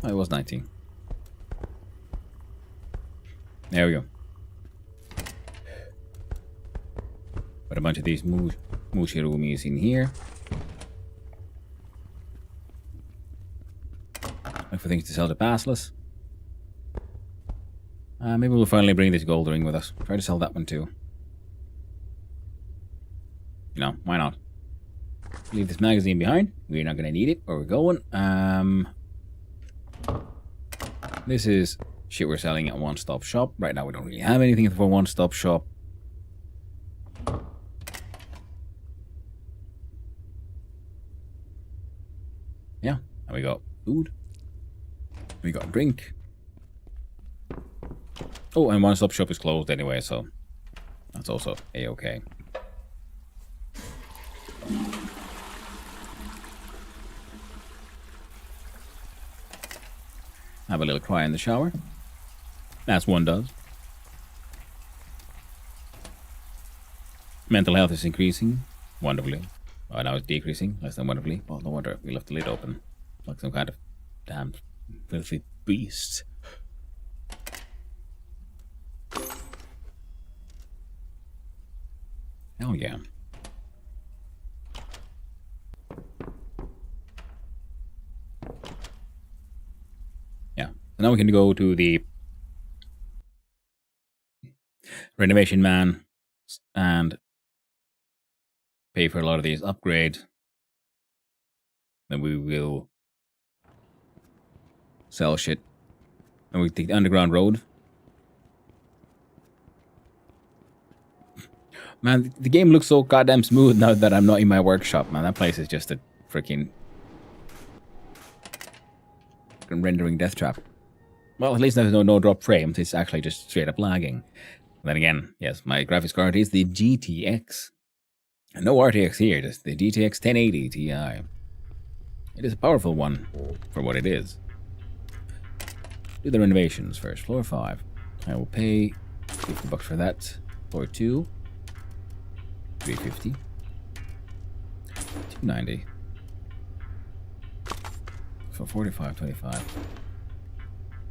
Oh, it was 19. There we go. Put a bunch of these mushirumis in here. Look for things to sell to Passless. Maybe we'll finally bring this gold ring with us. Try to sell that one too. You know, why not? Leave this magazine behind. We're not going to need it, or we're going. This is shit we're selling at One Stop Shop. Right now we don't really have anything for One Stop Shop. Yeah, and we got food. We got drink. Oh, and One Stop Shop is closed anyway, so that's also a-okay. Have a little cry in the shower. As one does. Mental health is increasing. Wonderfully. Oh, now it's decreasing. Less than wonderfully. Well, no wonder we left the lid open. Like some kind of damn filthy beast. Hell yeah. Now we can go to the renovation man and pay for a lot of these upgrades. Then we will sell shit. And we take the underground road. Man, the game looks so goddamn smooth now that I'm not in my workshop, man. That place is just a freaking rendering death trap. Well, at least there's no drop frames. It's actually just straight up lagging. And then again, yes, my graphics card is the GTX. And no RTX here, just the GTX 1080 Ti. It is a powerful one for what it is. Do the renovations first. Floor 5. I will pay $50 for that. Floor 2. $350. $290. For $45.25.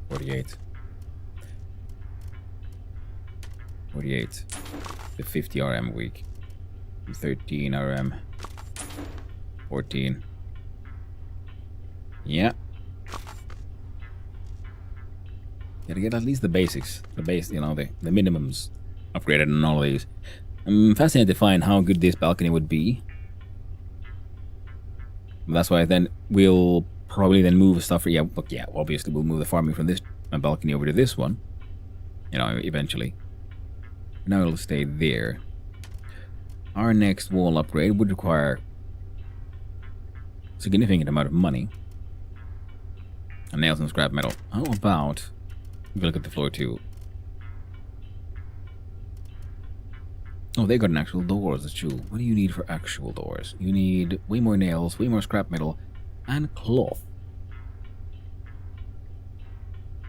48. 48. The 50 RM a week. 13 RM. 14. Yeah. Gotta get at least the basics. The base, you know, the minimums upgraded on all of these. I'm fascinated to find how good this balcony would be. That's why then we'll probably then move stuff. Yeah, but yeah, obviously we'll move the farming from this balcony over to this one. You know, eventually. Now it'll stay there. Our next wall upgrade would require a significant amount of money. And nails and scrap metal. How about we look at the floor too? Oh, they got an actual doors, that's true. What do you need for actual doors? You need way more nails, way more scrap metal, and cloth.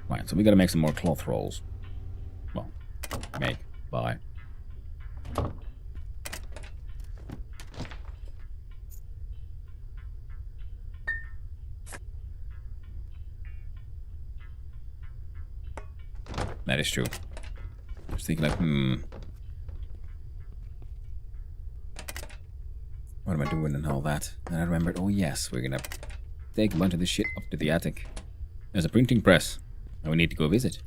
Right, so we gotta make some more cloth rolls. Well, make, buy. That is true. I was thinking like, what am I doing and all that? And I remembered, oh yes, we're gonna take a bunch of this shit up to the attic. There's a printing press, and we need to go visit.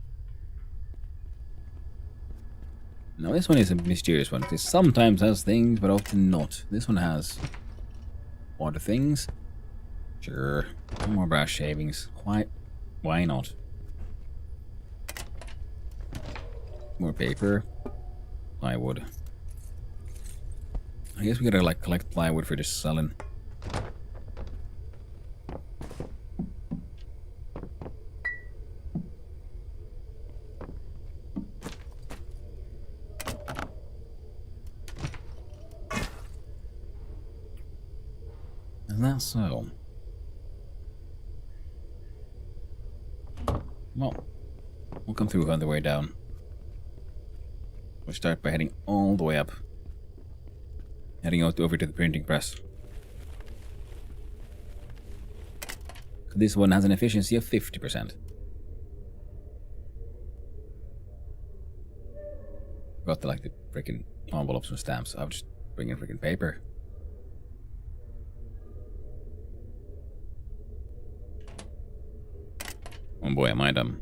Now this one is a mysterious one. It sometimes has things, but often not. This one has water things. Sure. No more brass shavings. Why not? More paper. Plywood. I guess we gotta like collect plywood for just selling. Is that so? Well, we'll come through on the way down. We'll start by heading all the way up. Heading out over to the printing press. This one has an efficiency of 50%. Got to like the freaking envelopes and stamps. I'll just bring in freaking paper. Oh boy, am I dumb.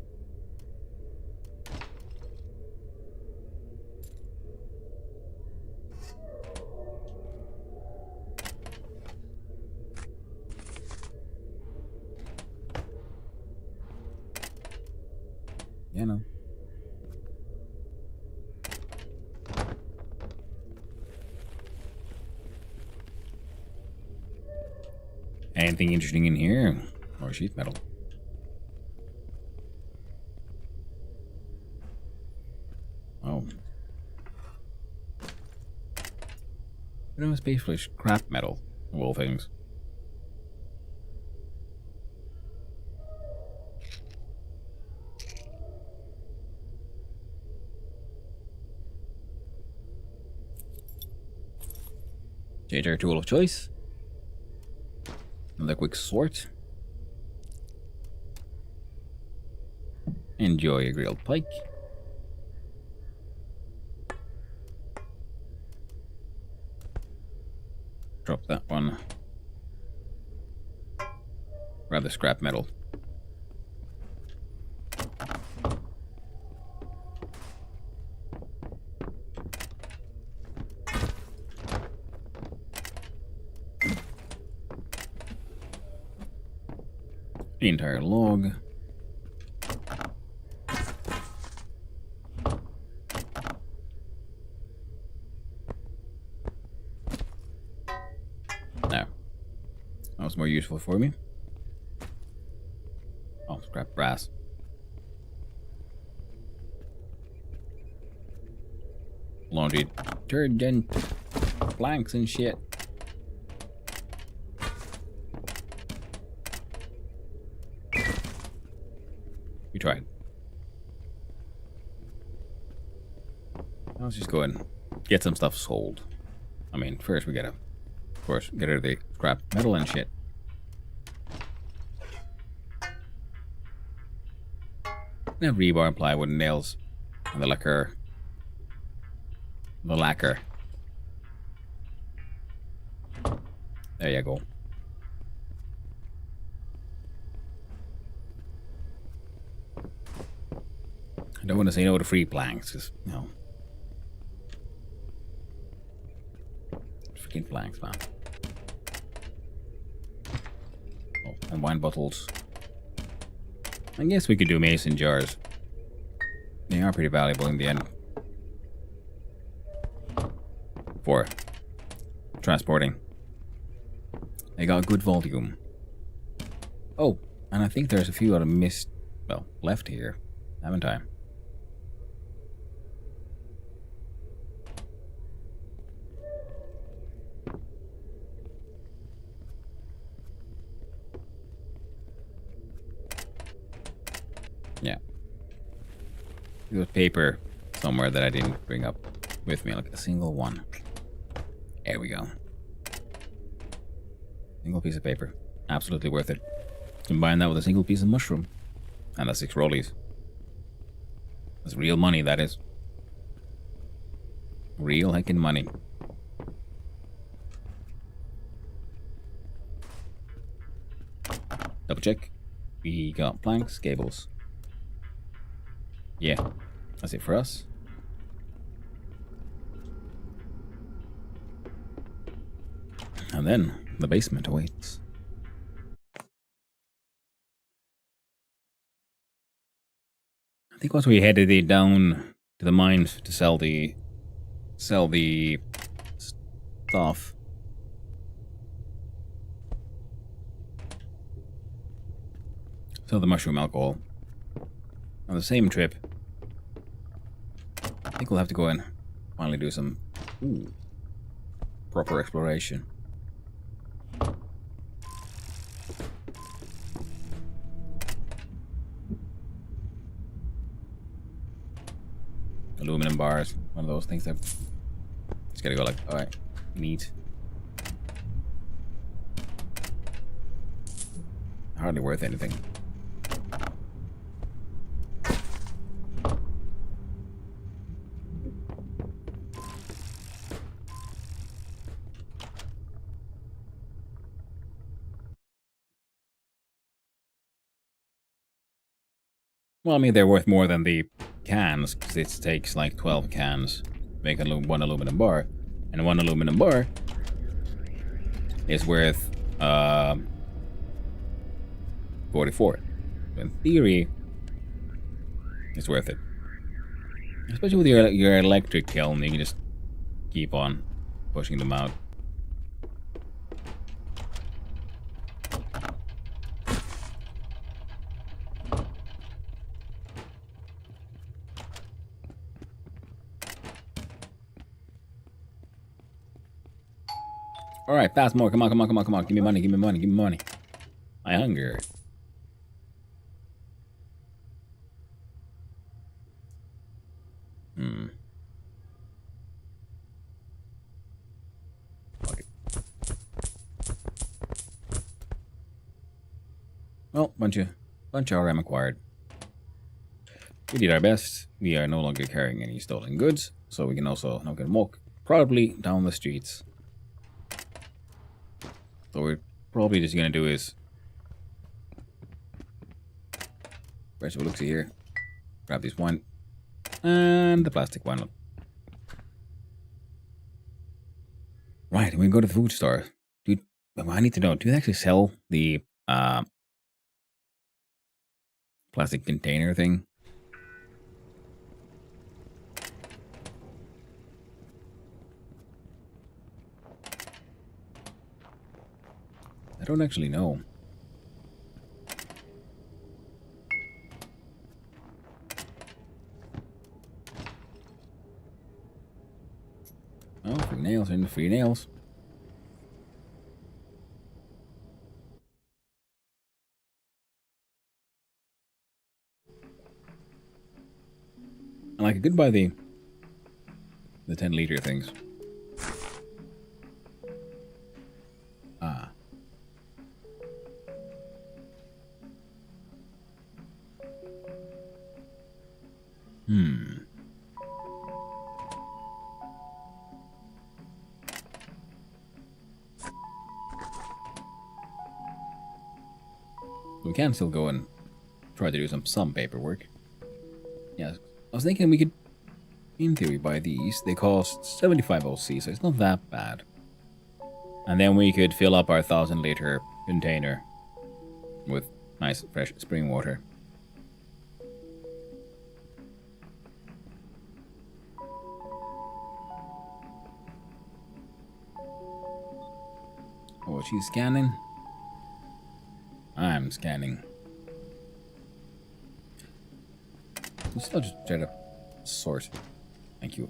You know. Anything interesting in here? Or sheet metal? Oh. It was basically scrap metal, of all things. Change our tool of choice. Another quick sort. Enjoy a grilled pike. Drop that one. Grab the scrap metal. The entire log. Now, that was more useful for me. Oh, scrap brass. Laundry detergent, planks and shit. We tried. Let's just go and get some stuff sold. I mean, first we gotta, of course, get rid of the scrap metal and shit. We have rebar and plywood and nails. And the lacquer. The lacquer. There you go. I don't want to say no to free planks, because, you know. Freaking planks, man. Oh, and wine bottles. I guess we could do mason jars. They are pretty valuable in the end. For transporting. They got good volume. Oh, and I think there's a few out of missed, well, left here, haven't I? Yeah. There's paper somewhere that I didn't bring up with me, like a single one. There we go. Single piece of paper. Absolutely worth it. Combine that with a single piece of mushroom. And the 6 rollies. That's real money, that is. Real heckin' money. Double check. We got planks, cables. Yeah, that's it for us. And then the basement awaits. I think once we headed it down to the mines to sell the stuff. Sell the mushroom alcohol. On the same trip. I think we'll have to go and finally do some proper exploration. Aluminum bars, one of those things that just gotta go like, alright, neat. Hardly worth anything. Well, I mean, they're worth more than the cans, because it takes like 12 cans to make one aluminum bar. And one aluminum bar is worth 44. In theory, it's worth it. Especially with your electric kiln, you can just keep on pushing them out. Alright, fast more. Come on, come on, come on, come on. Give me money, give me money, give me money. I hunger. Okay. Well, bunch of RM acquired. We did our best. We are no longer carrying any stolen goods, so we can also now can walk proudly down the streets. So we're probably just gonna do is first we'll look see here. Grab this one. And the plastic one. Right, and we go to the food store. Dude, I need to know, do they actually sell the plastic container thing? I don't actually know. Oh, free nails and free nails. And I could buy the 10-liter things. Ah. We can still go and try to do some paperwork. Yeah, I was thinking we could, in theory, buy these. They cost 75 OC, so it's not that bad. And then we could fill up our 1,000-liter container with nice, fresh spring water. Oh, she's scanning? I'm scanning. Let's still just try to sort. Thank you.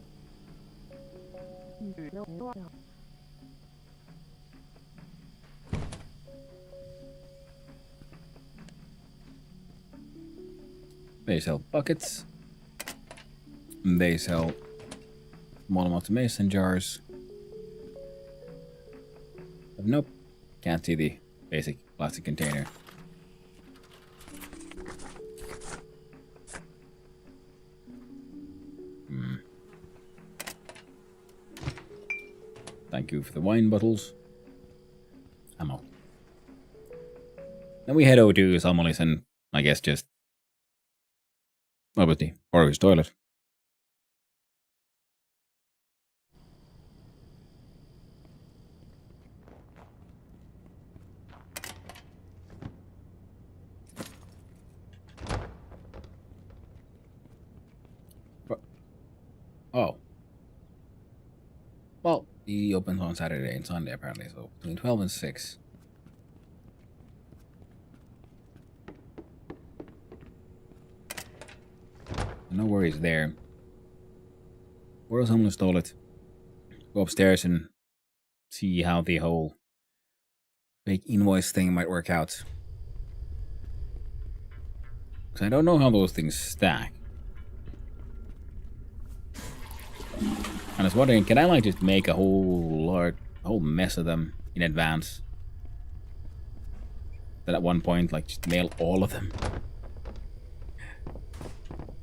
They sell buckets. They sell small amounts of mason jars. But nope, can't see the basic plastic container. Thank you for the wine bottles. I'm out. Then we head over to Salmolis and I guess just obviously or his toilet. He opens on Saturday and Sunday apparently, so between 12 and 6. No worries there. Where else I'm gonna install it? Go upstairs and see how the whole fake invoice thing might work out. Because I don't know how those things stack. I was wondering, can I like just make a whole mess of them in advance? Then at one point, like just mail all of them.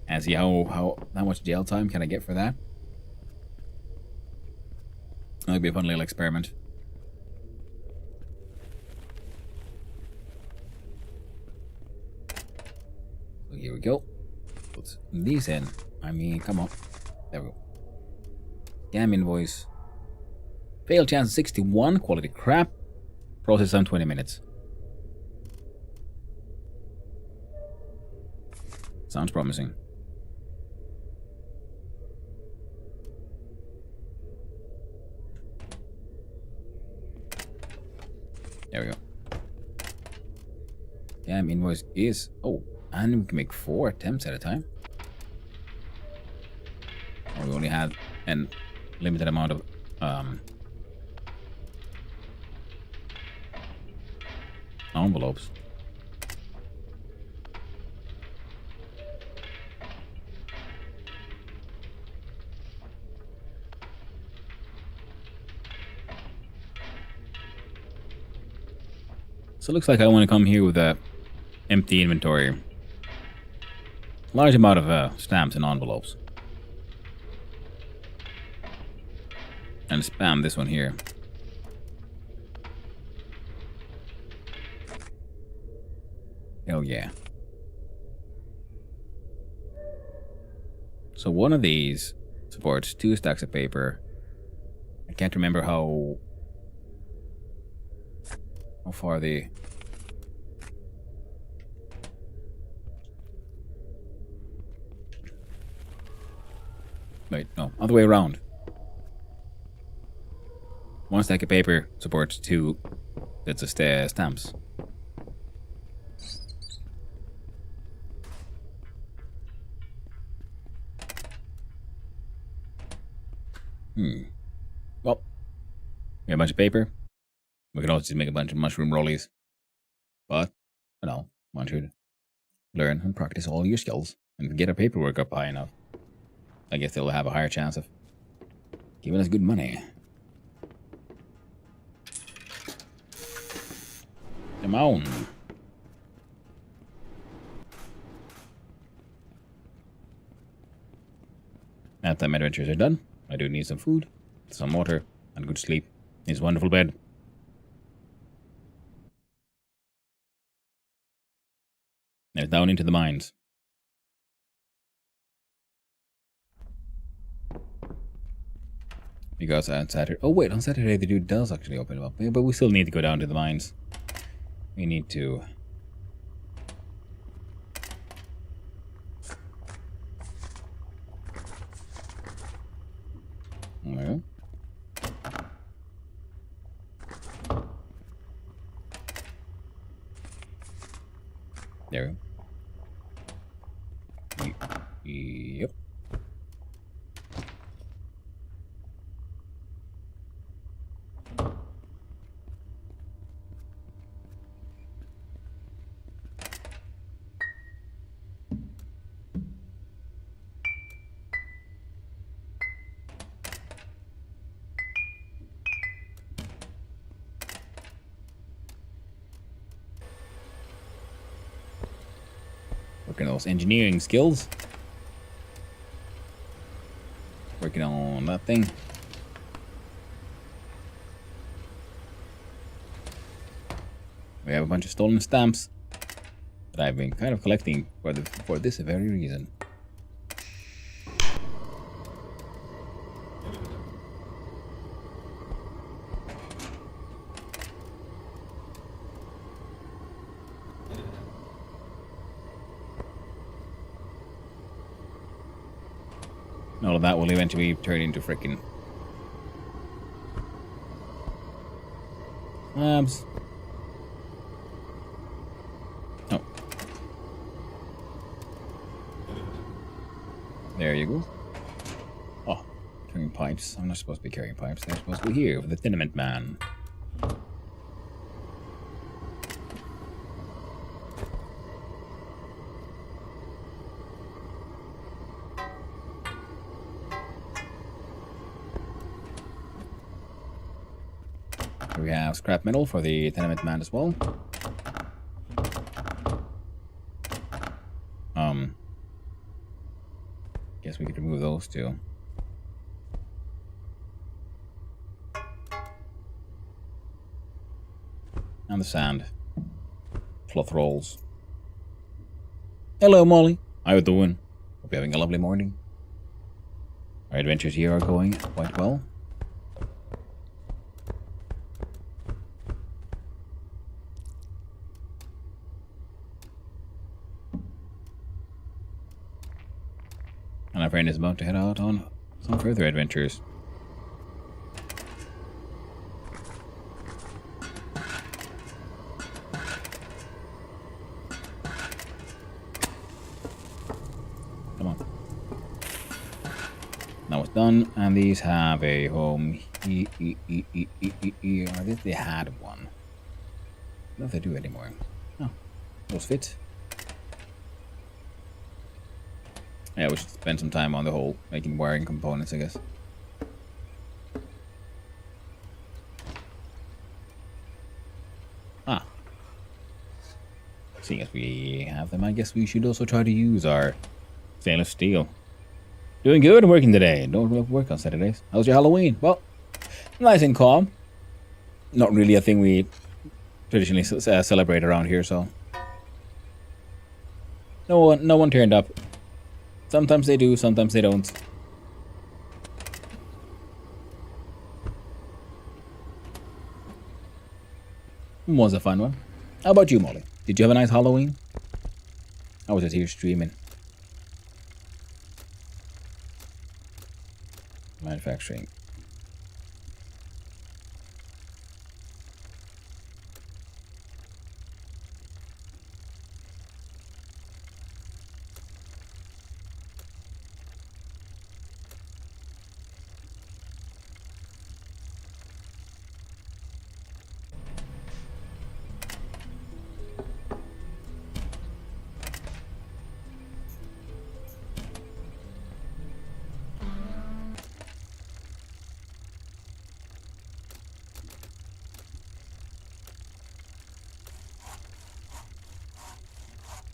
And see how much jail time can I get for that? That'd be a fun little experiment. So here we go. Put these in. I mean, come on. There we go. Scam invoice. Fail chance 61. Quality crap. Process time 20 minutes. Sounds promising. There we go. Scam invoice is... Oh, and we can make 4 attempts at a time. Or we only had an limited amount of envelopes. So it looks like I want to come here with a empty inventory. Large amount of stamps and envelopes. And spam this one here. Hell yeah. So one of these supports 2 stacks of paper. I can't remember how far the... Wait, no, other way around. 1 stack of paper supports 2 bits of stamps. Well, we have a bunch of paper. We can also just make a bunch of mushroom rollies. But, you know, want you to learn and practice all your skills and get our paperwork up high enough. I guess they'll have a higher chance of giving us good money. Come on. Now that my adventures are done, I do need some food, some water, and good sleep in this wonderful bed. And down into the mines. Because on Saturday... Oh wait, on Saturday the dude does actually open them up. But we still need to go down to the mines. We need to... Well... There we go. Yep. Working on those engineering skills. Working on that thing. We have a bunch of stolen stamps that I've been kind of collecting for this very reason. All of that will eventually turn into frickin' Labs. Oh. There you go. Oh, carrying pipes. I'm not supposed to be carrying pipes. They're supposed to be here with the Tenement Man. We have scrap metal for the Tenement Man as well. Guess we could remove those too. And the sand. Cloth rolls. Hello, Molly. How you doing? Hope you're having a lovely morning. Our adventures here are going quite well. And our friend is about to head out on some further adventures. Come on. Now it's done, and these have a home. They had one. I don't know if they do anymore. Oh, those fit. Yeah, we should spend some time on the whole making wiring components, I guess. Ah. Seeing as we have them, I guess we should also try to use our stainless steel. Doing good working today. Don't work on Saturdays. How's your Halloween? Well, nice and calm. Not really a thing we traditionally celebrate around here, so no one turned up. Sometimes they do, sometimes they don't. Was a fun one. How about you, Molly? Did you have a nice Halloween? I was just here streaming. Manufacturing.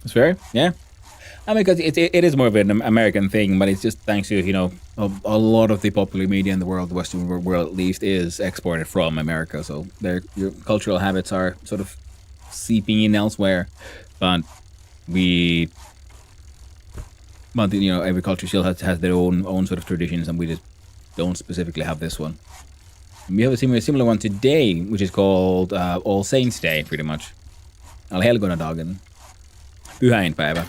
It's fair, yeah. I mean, because it is more of an American thing, but it's just thanks to, you know, a lot of the popular media in the world, the Western world at least, is exported from America. So your cultural habits are sort of seeping in elsewhere. But you know, every culture still has their own sort of traditions, and we just don't specifically have this one. We have a similar one today, which is called All Saints Day, pretty much. Allhelgonadagen. Pyhäinpäivä,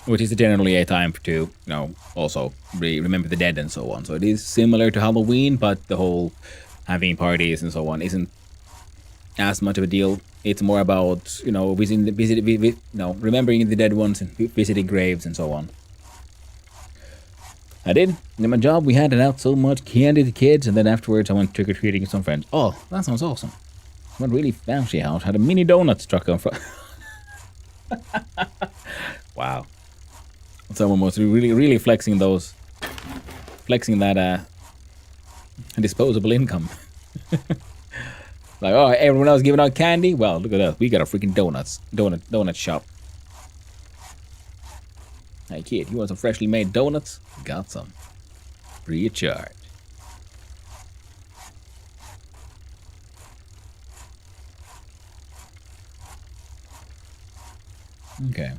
which is generally a time to, you know, also remember the dead and so on. So it is similar to Halloween, but the whole having parties and so on isn't as much of a deal. It's more about, you know, remembering the dead ones and visiting graves and so on. I did. In my job, we handed out so much candy to kids, and then afterwards I went trick-or-treating with some friends. Oh, that sounds awesome. One really fancy house had a mini donuts truck on front. Wow. Someone was really flexing that disposable income. Like, oh, everyone else giving out candy? Well, look at us. We got a freaking donut shop. Hey kid, you want some freshly made donuts? Got some. Free of charge. Okay.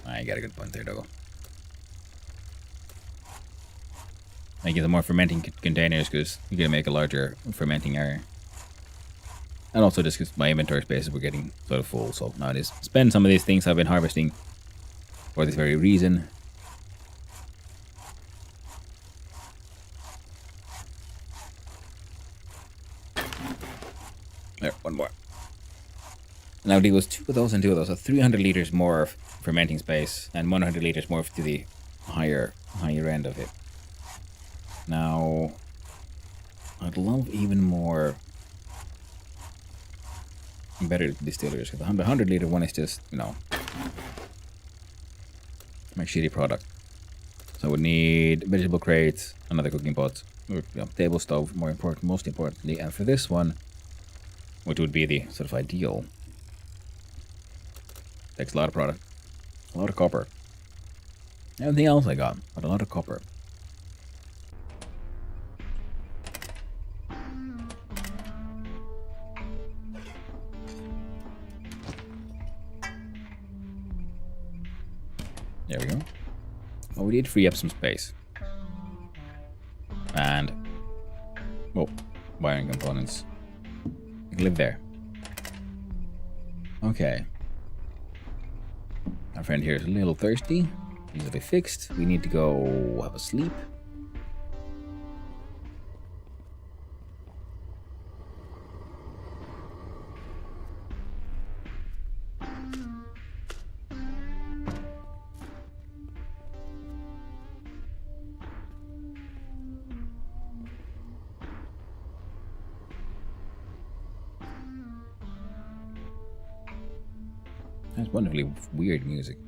I got a good point there, Dogo. Making some more fermenting containers because you gotta make a larger fermenting area. And also just because my inventory spaces were getting sort of full, so now it is. Spend some of these things I've been harvesting for this very reason. Now it was 2 of those and 2 of those, so 300 liters more of fermenting space and 100 liters more to the higher end of it. Now, I'd love even more better distillers. The 100 liter one is just, you know, my shitty product. So I would need vegetable crates, another cooking pot, or, table stove, most importantly. And for this one, which would be the sort of ideal, takes a lot of product, a lot of copper. Everything else I got, but a lot of copper. There we go. Oh, we did free up some space. And, well, wiring components. You can live there. Okay. Our friend here is a little thirsty. Easily fixed. We need to go have a sleep. That's wonderfully weird music.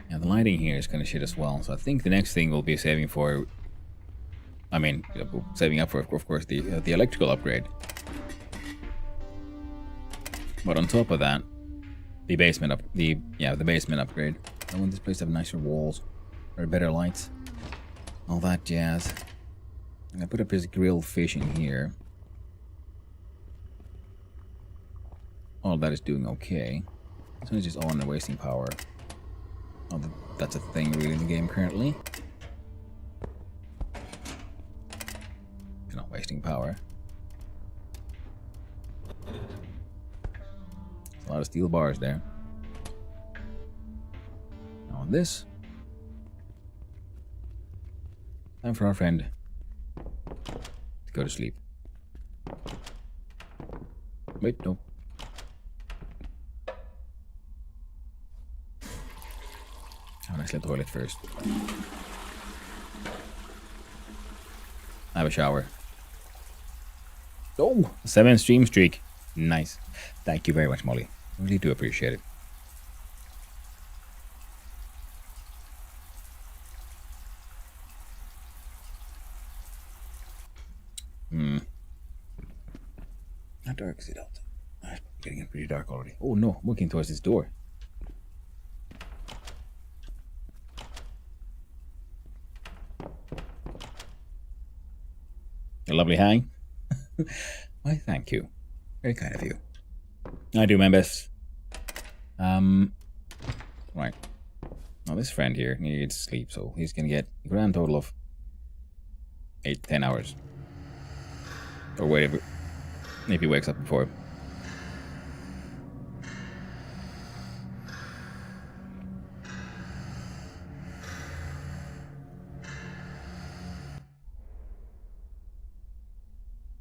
Yeah, the lighting here is kind of shit as well. So I think the next thing we'll be saving for, I mean, saving up for, of course, the electrical upgrade. But on top of that, the basement upgrade. I want this place to have nicer walls, or better lights, all that jazz. I'm gonna put up his grilled fish in here. All that is doing okay. This one is just on and wasting power. Oh, that's a thing really in the game currently. It's not wasting power. A lot of steel bars there. On this, time for our friend to go to sleep. Wait, no. Oh, let's let the toilet first. I have a shower. Oh, 7 stream streak. Nice. Thank you very much, Molly. Really do appreciate it. How dark is it out? It's getting pretty dark already. Oh no, I'm looking towards this door. A lovely hang. Why, thank you. Very kind of you. I do my best. Right. Now this friend here needs sleep, so he's gonna get a grand total of 8-10 hours. Or whatever. If he wakes up before.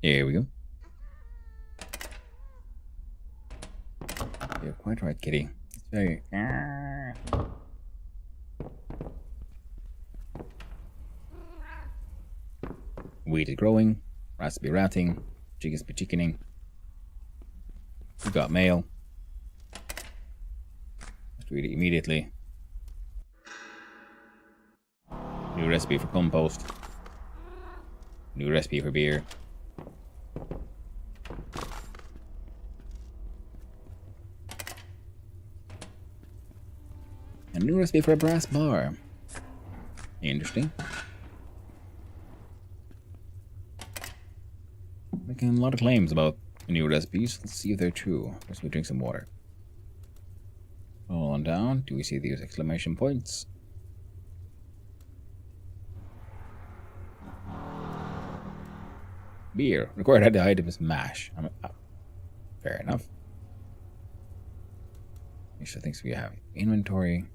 Here we go. You're quite right, kitty. It's very... Wheat is growing. Rats be ratting. Chickens be chickening. We got mail. Let's read it immediately. New recipe for compost. New recipe for beer. A new recipe for a brass bar. Interesting. Making a lot of claims about new recipes. Let's see if they're true. First we drink some water. Roll on down. Do we see these exclamation points? Beer. Required item is mash. Fair enough. Which I think we have inventory.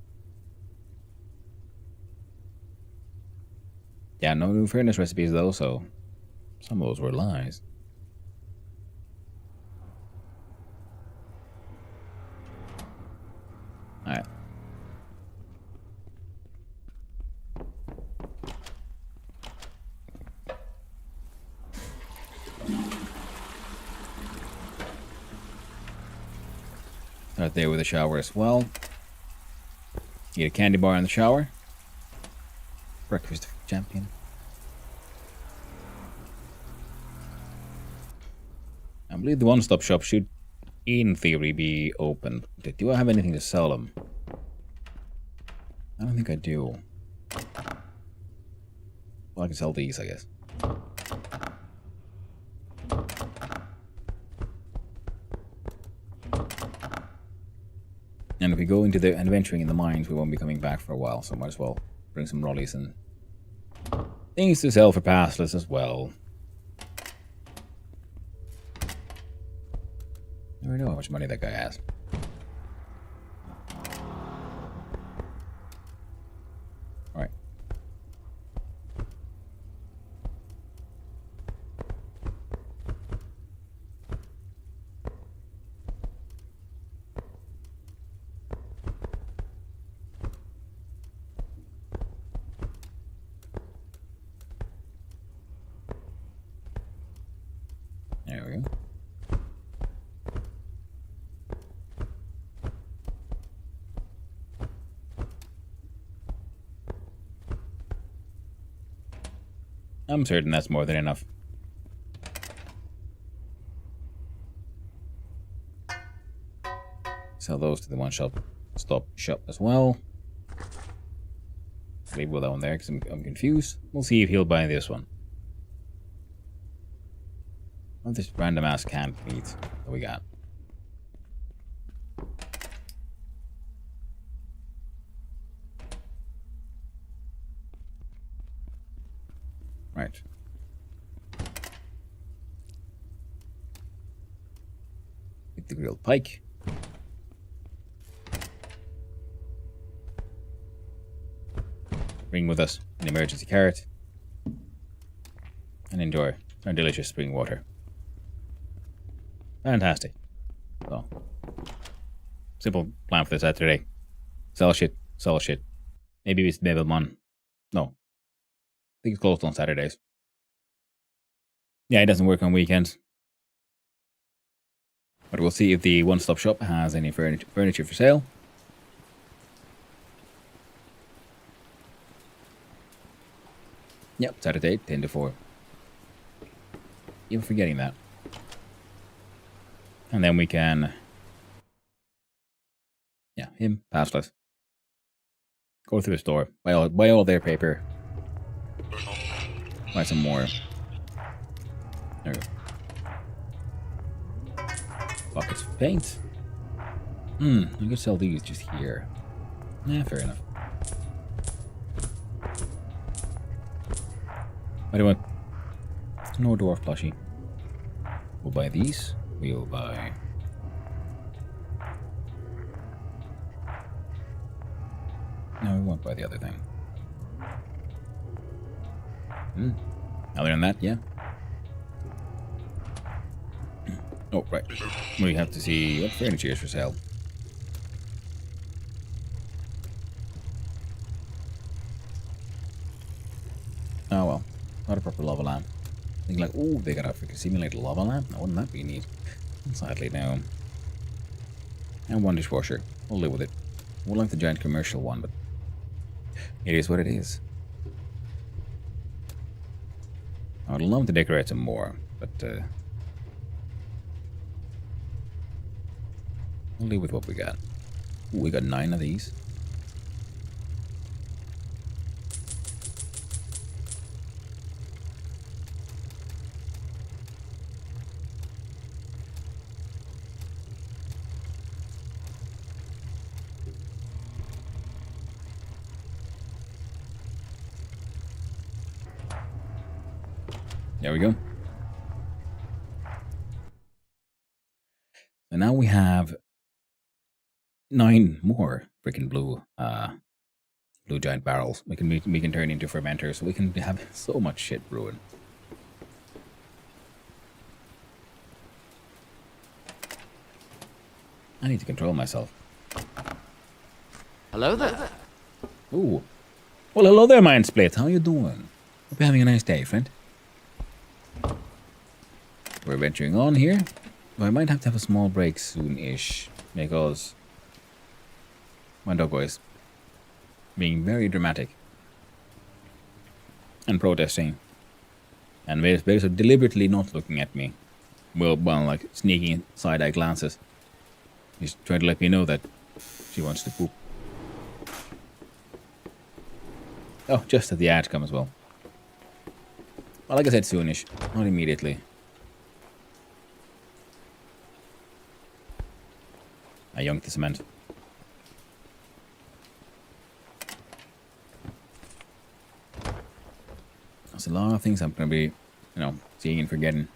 Yeah, no new furnace recipes though, so some of those were lies. Alright. Start there with a shower as well. Eat a candy bar in the shower. Breakfast champion. I believe the one-stop shop should, in theory, be open. Do I have anything to sell them? I don't think I do. Well, I can sell these, I guess. And if we go into the adventuring in the mines, we won't be coming back for a while, so might as well bring some rollies and things to sell for passless as well. I never know how much money that guy has. Alright. There we go. I'm certain that's more than enough. Sell those to the one-stop shop as well. Leave that one there because I'm confused. We'll see if he'll buy this one. What this random ass canned meat that we got? Right. Get the grilled pike. Bring with us an emergency carrot. And enjoy our delicious spring water. Fantastic. So, simple plan for this Saturday. Sell shit, sell shit. Maybe it's Babelmon. No. I think it's closed on Saturdays. Yeah, it doesn't work on weekends. But we'll see if the one-stop shop has any furniture for sale. Yep, Saturday, 10 to 4. Even forgetting that. And then we can... Yeah, him, passless. Go through the store, buy all their paper. Buy some more. There we go. Buckets of paint. I could sell these just here. Nah, fair enough. What do you want? No dwarf plushie. We'll buy these. We'll buy... No, we won't buy the other thing. Other than that, yeah. Oh, right. We have to see what furniture is for sale. Oh well. Not a proper lava lamp. Think like, oh, they got a freaking simulated lava lamp? Now, wouldn't that be neat? Sadly, no. And one dishwasher. We'll live with it. We'll like the giant commercial one, but it is what it is. I'd love to decorate some more, but we'll live with what we got. Ooh, we got 9 of these. There we go. So now we have 9 more freaking blue giant barrels. We can turn into fermenters. We can have so much shit brewing. I need to control myself. Hello there. Ooh. Well, hello there, Mind Split. How you doing? Hope you're having a nice day, friend. We're venturing on here. But I might have to have a small break soon-ish. Because my doggo is being very dramatic. And protesting. And very so deliberately not looking at me. Well, like sneaking side-eye glances. She's trying to let me know that she wants to poop. Oh, just as the ad come as well. Well, like I said, soonish. Not immediately. I yoinked the cement. There's a lot of things I'm going to be, seeing and forgetting.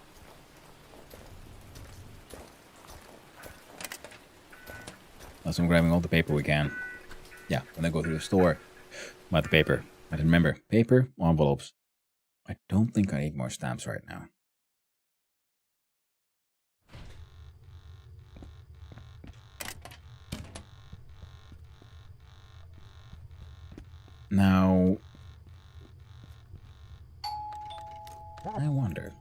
So I'm grabbing all the paper we can. Yeah, when I go through the store, buy the paper. I remember, paper, envelopes. I don't think I need more stamps right now. Now, I wonder.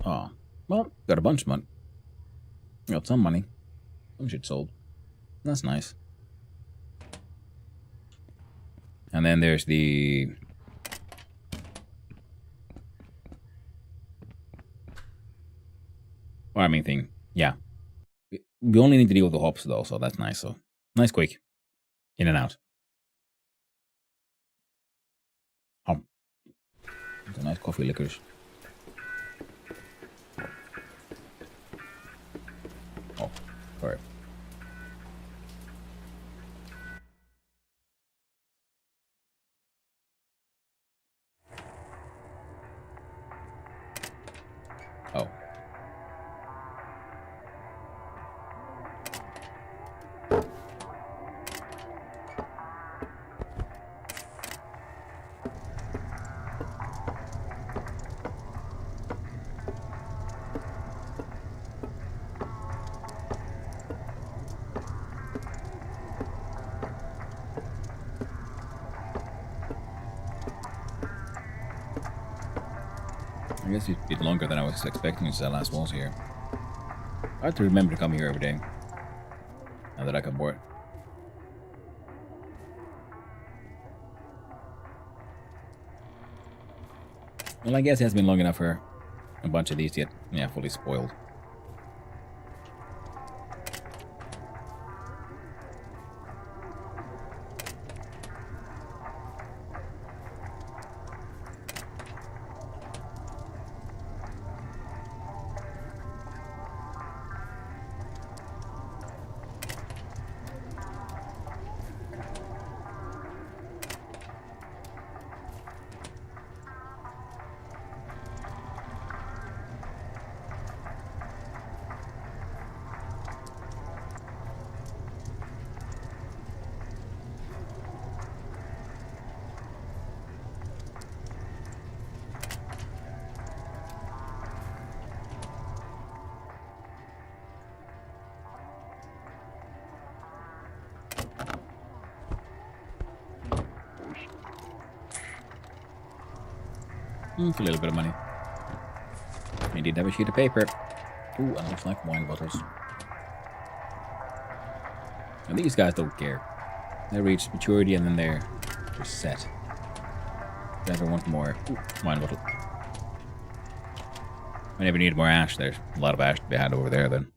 Oh, well, got a bunch of money. Got some money. Some shit sold. That's nice. And then there's the farming thing. Yeah. We only need to deal with the hops though, so that's nice. So nice quick. In and out. It's a nice coffee licorice. Oh, sorry. Oh. I guess it's a bit longer than I was expecting since I last was here. I have to remember to come here every day. Now that I got bored. Well, I guess it has been long enough for a bunch of these to get, fully spoiled. For a little bit of money. We did have a sheet of paper. Ooh, and looks like wine bottles. And these guys don't care. They reach maturity and then they're just set. Never want more. Ooh, wine bottle. Whenever you need more ash, there's a lot of ash to be had over there then.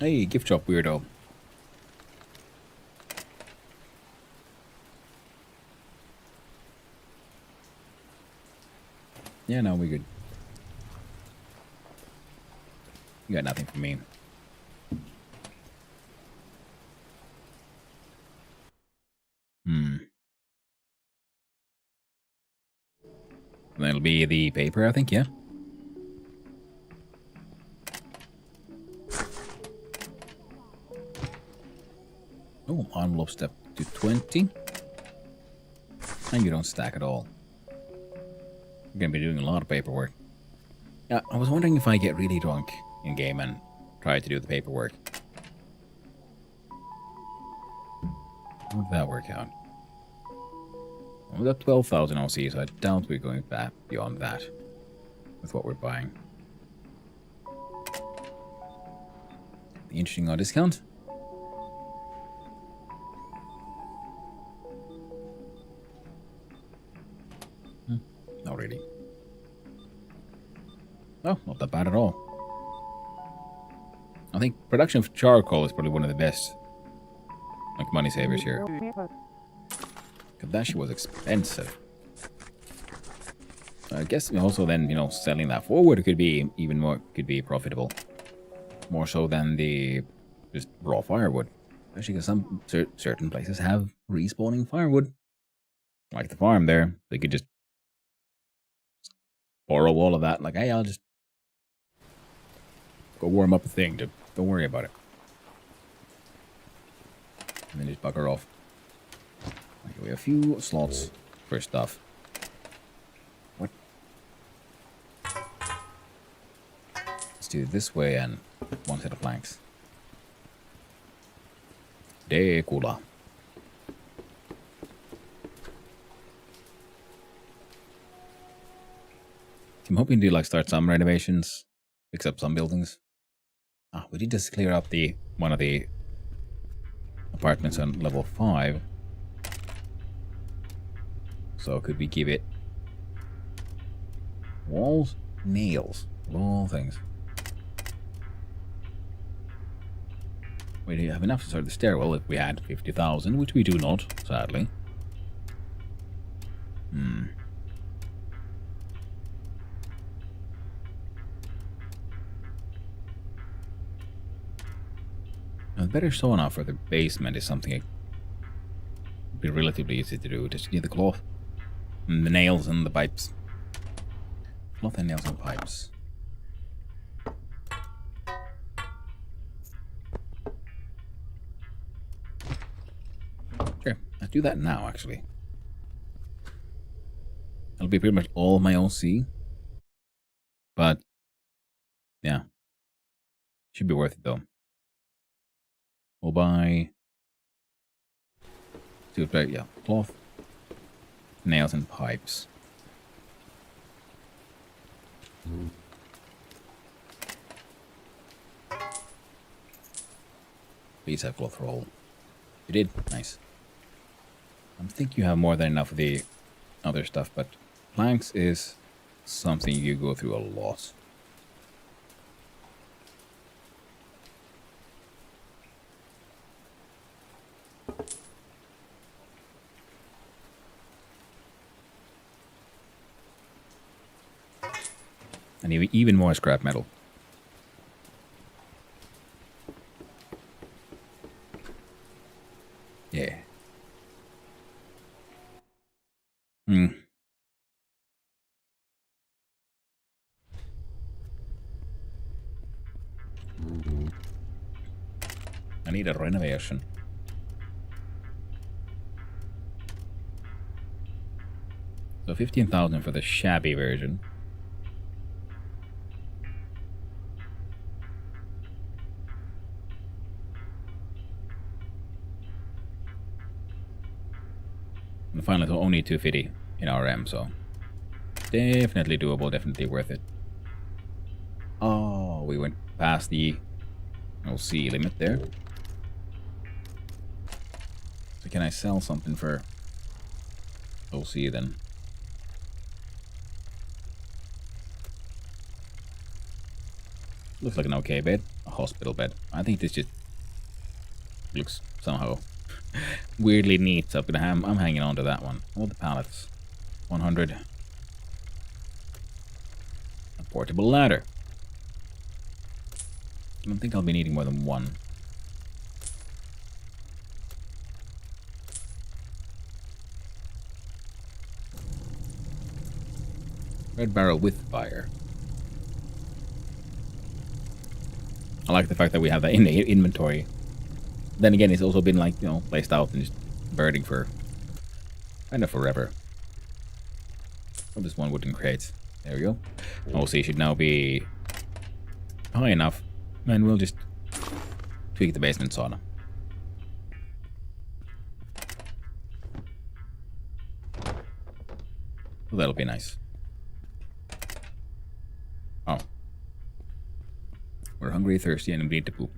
Hey, gift shop weirdo. Yeah, no, we're good. You got nothing for me. And it'll be the paper, I think, yeah. Oh, envelope step to 20. And you don't stack at all. You're gonna be doing a lot of paperwork. Yeah, I was wondering if I get really drunk in game and try to do the paperwork. How would that work out? We got 12,000 OC, so I doubt we're going back beyond that with what we're buying. The interesting discount. Not really. Oh, not that bad at all. I think production of charcoal is probably one of the best money savers here. Because that shit was expensive. I guess also then, selling that forward could be even more, could be profitable. More so than the just raw firewood. Especially because some certain places have respawning firewood. Like the farm there. They could just borrow all of that. Like, hey, I'll just go warm up a thing. Don't worry about it. And then just bugger off. Okay, we have a few slots for stuff. What? Let's do it this way and one set of planks. Dekula. I'm hoping to start some renovations, fix up some buildings. We did just clear up one of the apartments on level 5. So could we give it walls, nails, of all things? We do have enough to start the stairwell if we had 50,000, which we do not, sadly. A better sauna for the basement is something that would be relatively easy to do. Just get the cloth and the nails and the pipes. Cloth and nails and pipes. Sure, let's do that now, actually. That'll be pretty much all my OC. But, yeah. Should be worth it, though. We'll buy... yeah, cloth, nails, and pipes. Please have cloth roll. You did? Nice. I think you have more than enough of the other stuff, but planks is something you go through a lot. And even more scrap metal. Yeah. I need a renovation. So 15,000 for the shabby version. And finally, so only 250 in RM, so definitely doable, definitely worth it. Oh, we went past the OC limit there. So can I sell something for OC then? Looks like an okay bed, a hospital bed. I think this just looks somehow weirdly neat, so I'm hanging on to that one. All the pallets. 100. portable ladder. I don't think I'll be needing more than one. Red barrel with fire. I like the fact that we have that in the inventory. Then again, it's also been like, you know, placed out and just burning for kind of forever. Oh, this one wooden crate. There we go. Also, it should now be high enough, and we'll just tweak the basement sauna. So that'll be nice. Oh. We're hungry, thirsty, and we need to poop.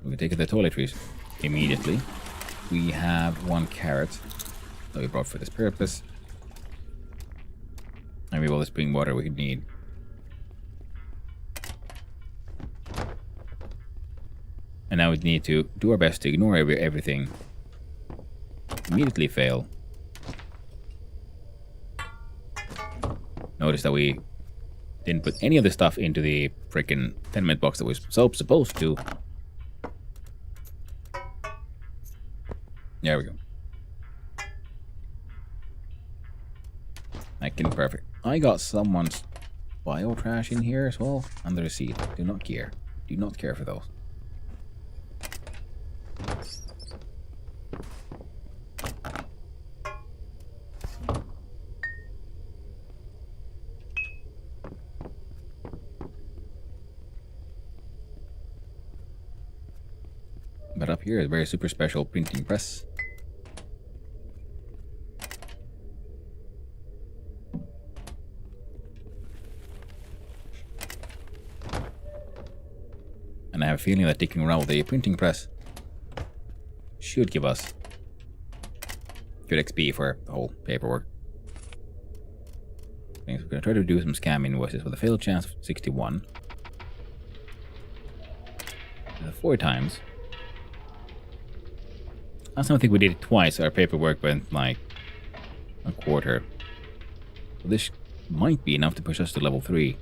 We can take the toiletries immediately. We have 1 carrot that we brought for this purpose. And we have all the spring water we could need. And now we need to do our best to ignore everything. Immediately fail. Notice that we didn't put any of the stuff into the freaking tenement box that was supposed to. There we go. Making perfect. I got someone's bio trash in here as well. And the receipt. Do not care. Do not care for those. But up here is a very super special printing press. And I have a feeling that dicking around with the printing press should give us good XP for the whole paperwork. So we're going to try to do some scam invoices with a fail chance of 61. 4 times. Last time I think we did it twice, our paperwork went like a quarter. So this might be enough to push us to level 3.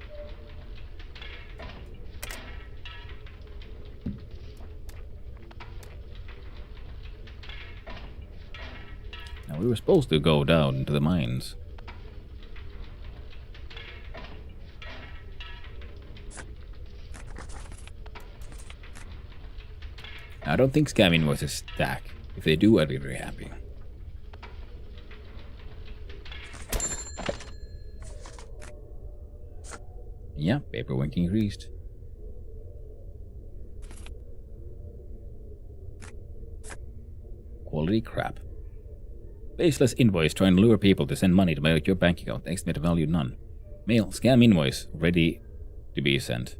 Now we were supposed to go down into the mines. I don't think scam invoices stack. If they do, I'd be very happy. Yeah, paperwork increased. Quality crap. Baseless invoice trying to lure people to send money to your bank account. Estimated value none. Mail scam invoice ready to be sent.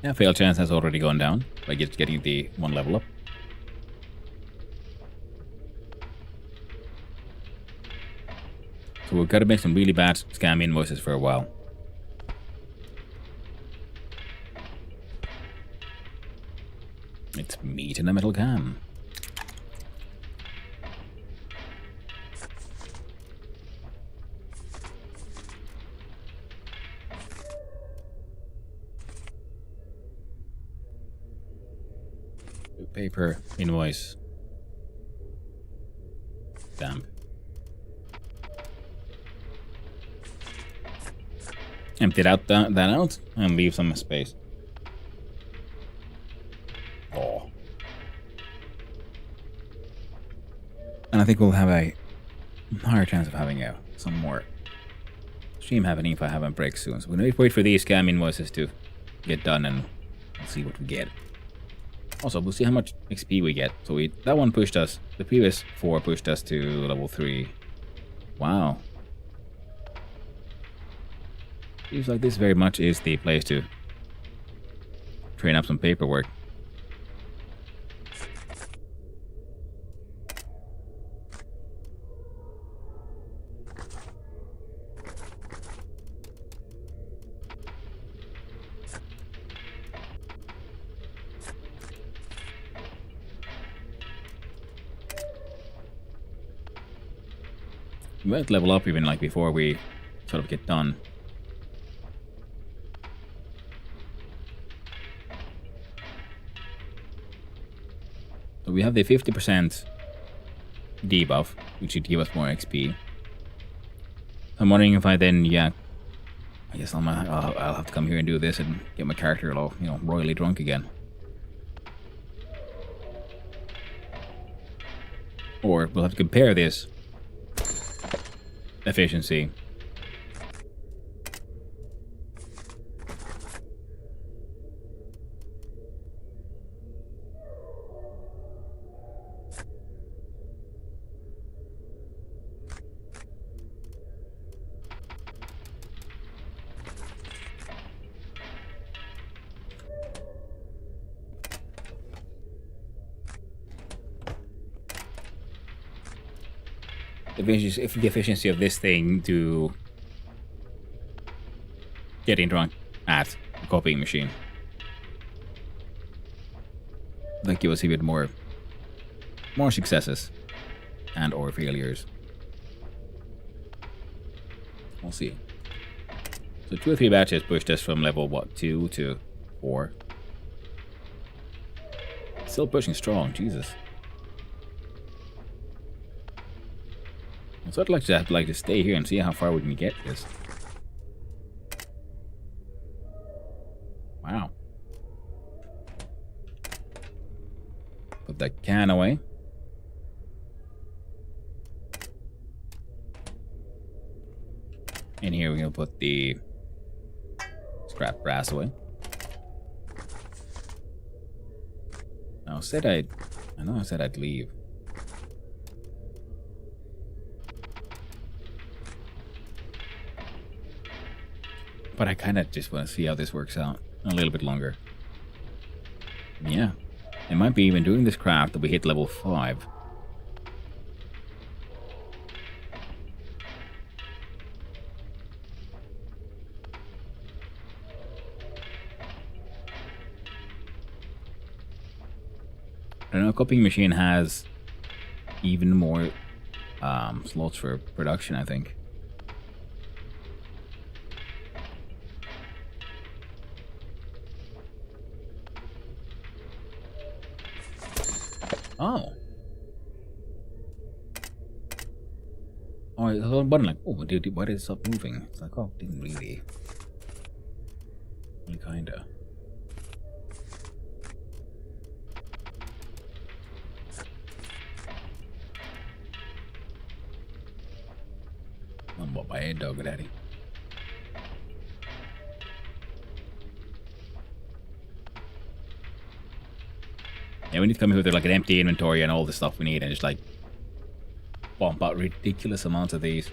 Yeah, fail chance has already gone down by just getting the 1 level up. So we've got to make some really bad scam invoices for a while. It's meat in a metal can. Paper invoice. Damp. Empty that out and leave some space. Oh. And I think we'll have a higher chance of having some more stream happening if I have a break soon. So we're going to wait for these scam invoices to get done and we'll see what we get. Also, we'll see how much XP we get. So that one pushed us. The previous 4 pushed us to level 3. Wow. Seems like this very much is the place to train up some paperwork. We might level up even like before we sort of get done. So we have the 50% debuff, which should give us more XP. I'm wondering if I then, yeah, I guess I'll have to come here and do this and get my character all, you know, royally drunk again. Or we'll have to compare this efficiency. If the efficiency of this thing to getting drunk at the copying machine. That give us a bit more successes and or failures. We'll see. So 2 or 3 batches pushed us from level 2 to 4. Still pushing strong, Jesus. So I'd like to stay here and see how far we can get this. Wow. Put that can away. And here we're gonna put the scrap brass away. I know I said I'd leave. But I kind of just want to see how this works out a little bit longer. Yeah. It might be even doing this craft that we hit level 5. I don't know, copying machine has even more slots for production, I think. Oh. Oh, I was wondering, like, oh, dude, why did it stop moving? It's like, oh, it didn't really. Kinda. I'm bought by a dog daddy. Yeah, we need to come here with like an empty inventory and all the stuff we need and just like bump out ridiculous amounts of these.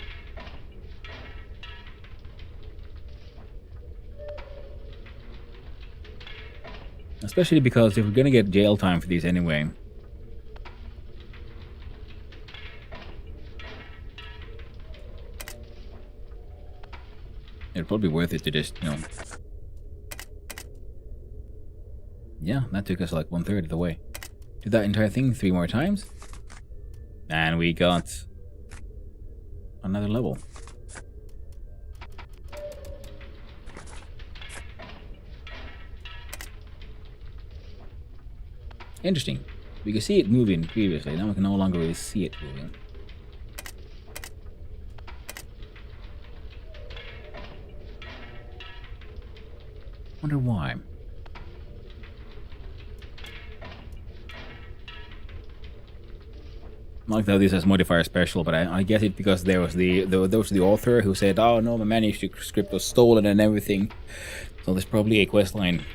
Especially because if we're gonna get jail time for these anyway. It'd probably be worth it to just, you know. Yeah, that took us like 1/3 of the way. Do that entire thing 3 more times. And we got another level. Interesting. We could see it moving previously, now we can no longer really see it moving. Wonder why. Not like how this is modifier special, but I guess it because there was the author who said, "Oh no, my manuscript was stolen and everything." So there's probably a quest line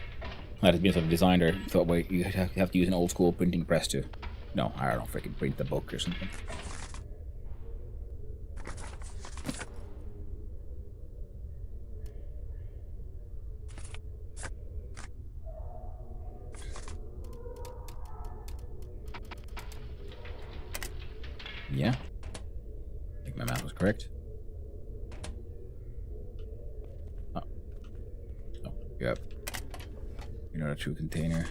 that has been sort of designed or thought, well, you have to use an old school printing press to, no, I don't know, freaking print the book or something. correct? Oh. Oh, yep. You're not a true container.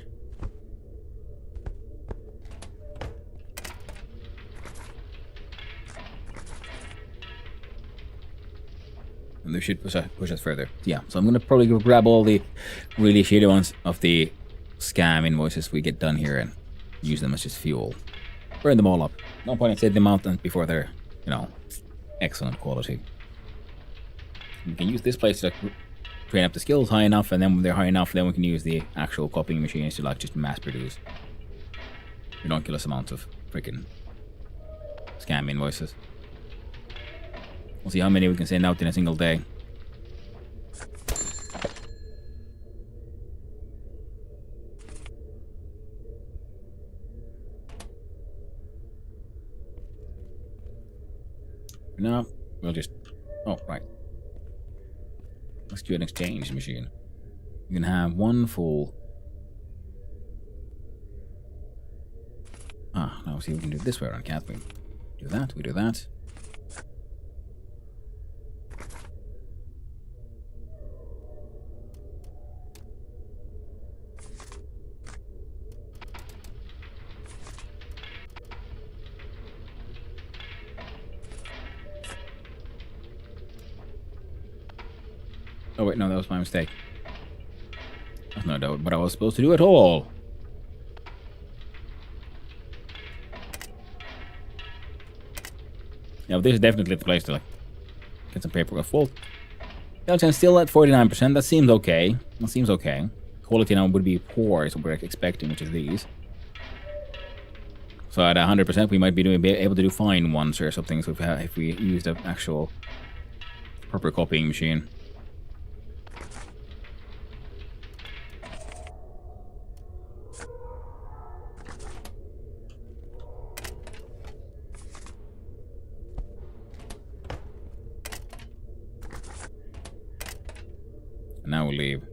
And they should push us further. Yeah, so I'm gonna probably go grab all the really shitty ones of the scam invoices we get done here and use them as just fuel. Burn them all up. No point in setting them out before they're, you know, excellent quality. We can use this place to train up the skills high enough, and then when they're high enough, then we can use the actual copying machines to like just mass produce ridiculous amounts of freaking scam invoices. We'll see how many we can send out in a single day. No, we'll just... Oh, right. Let's do an exchange machine. You can have one full... Ah, now see, we can do it this way around, can't we? Do that, we do that. Oh wait, no, that was my mistake. That's not what I was supposed to do at all. Yeah, this is definitely the place to like get some paperwork full. Skeleton still at 49%. That seems okay. That seems okay. Quality now would be poor, is what we're expecting, which is these. So at 100%, we might be able to do fine ones or something. So if we use the actual proper copying machine. Now we'll leave.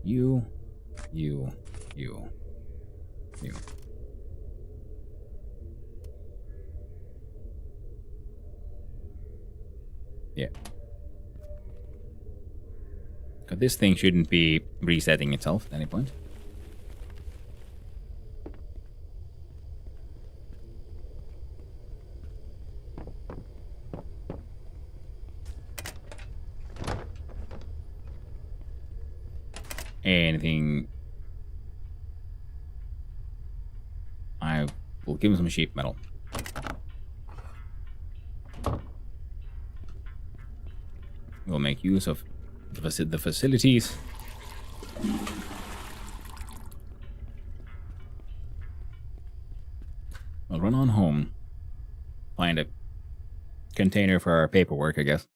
You. Yeah. Because this thing shouldn't be resetting itself at any point. Anything. I will give him some sheep metal. We'll make use of the facilities. We'll run on home. Find a container for our paperwork, I guess.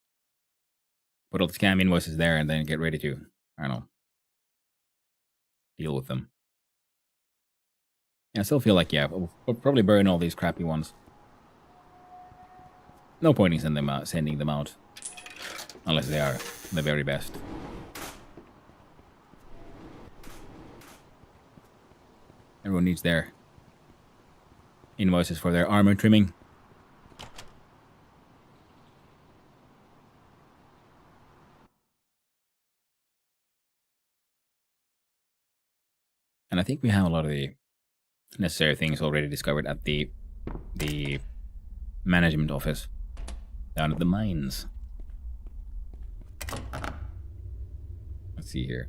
Put all the scam invoices there and then get ready to, I don't know, deal with them. Yeah, I still feel like, yeah, we'll probably burn all these crappy ones. No point in sending them out. Unless they are the very best. Everyone needs their invoices for their armor trimming. And I think we have a lot of the necessary things already discovered at the management office down at the mines. Let's see here.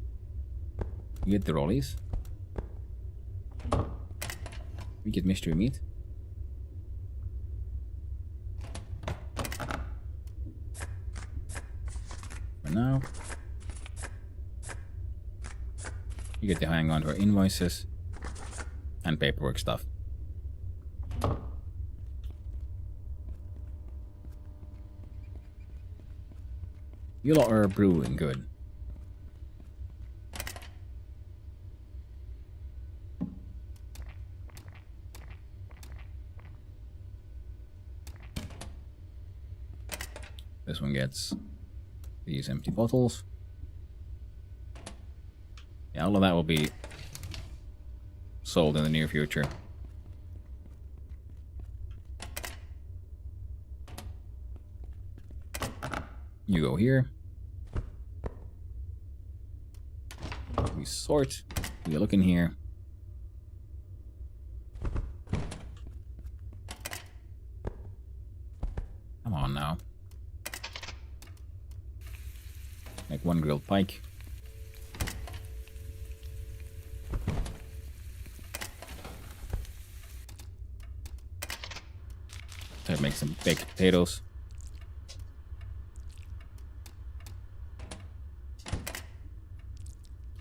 We get the rollies. We get mystery meat. For now. You get to hang on to our invoices and paperwork stuff. You lot are brewing good. This one gets these empty bottles. Yeah, all of that will be sold in the near future. You go here. We sort. We look in here. Come on now. Make one grilled pike. Let's make some baked potatoes.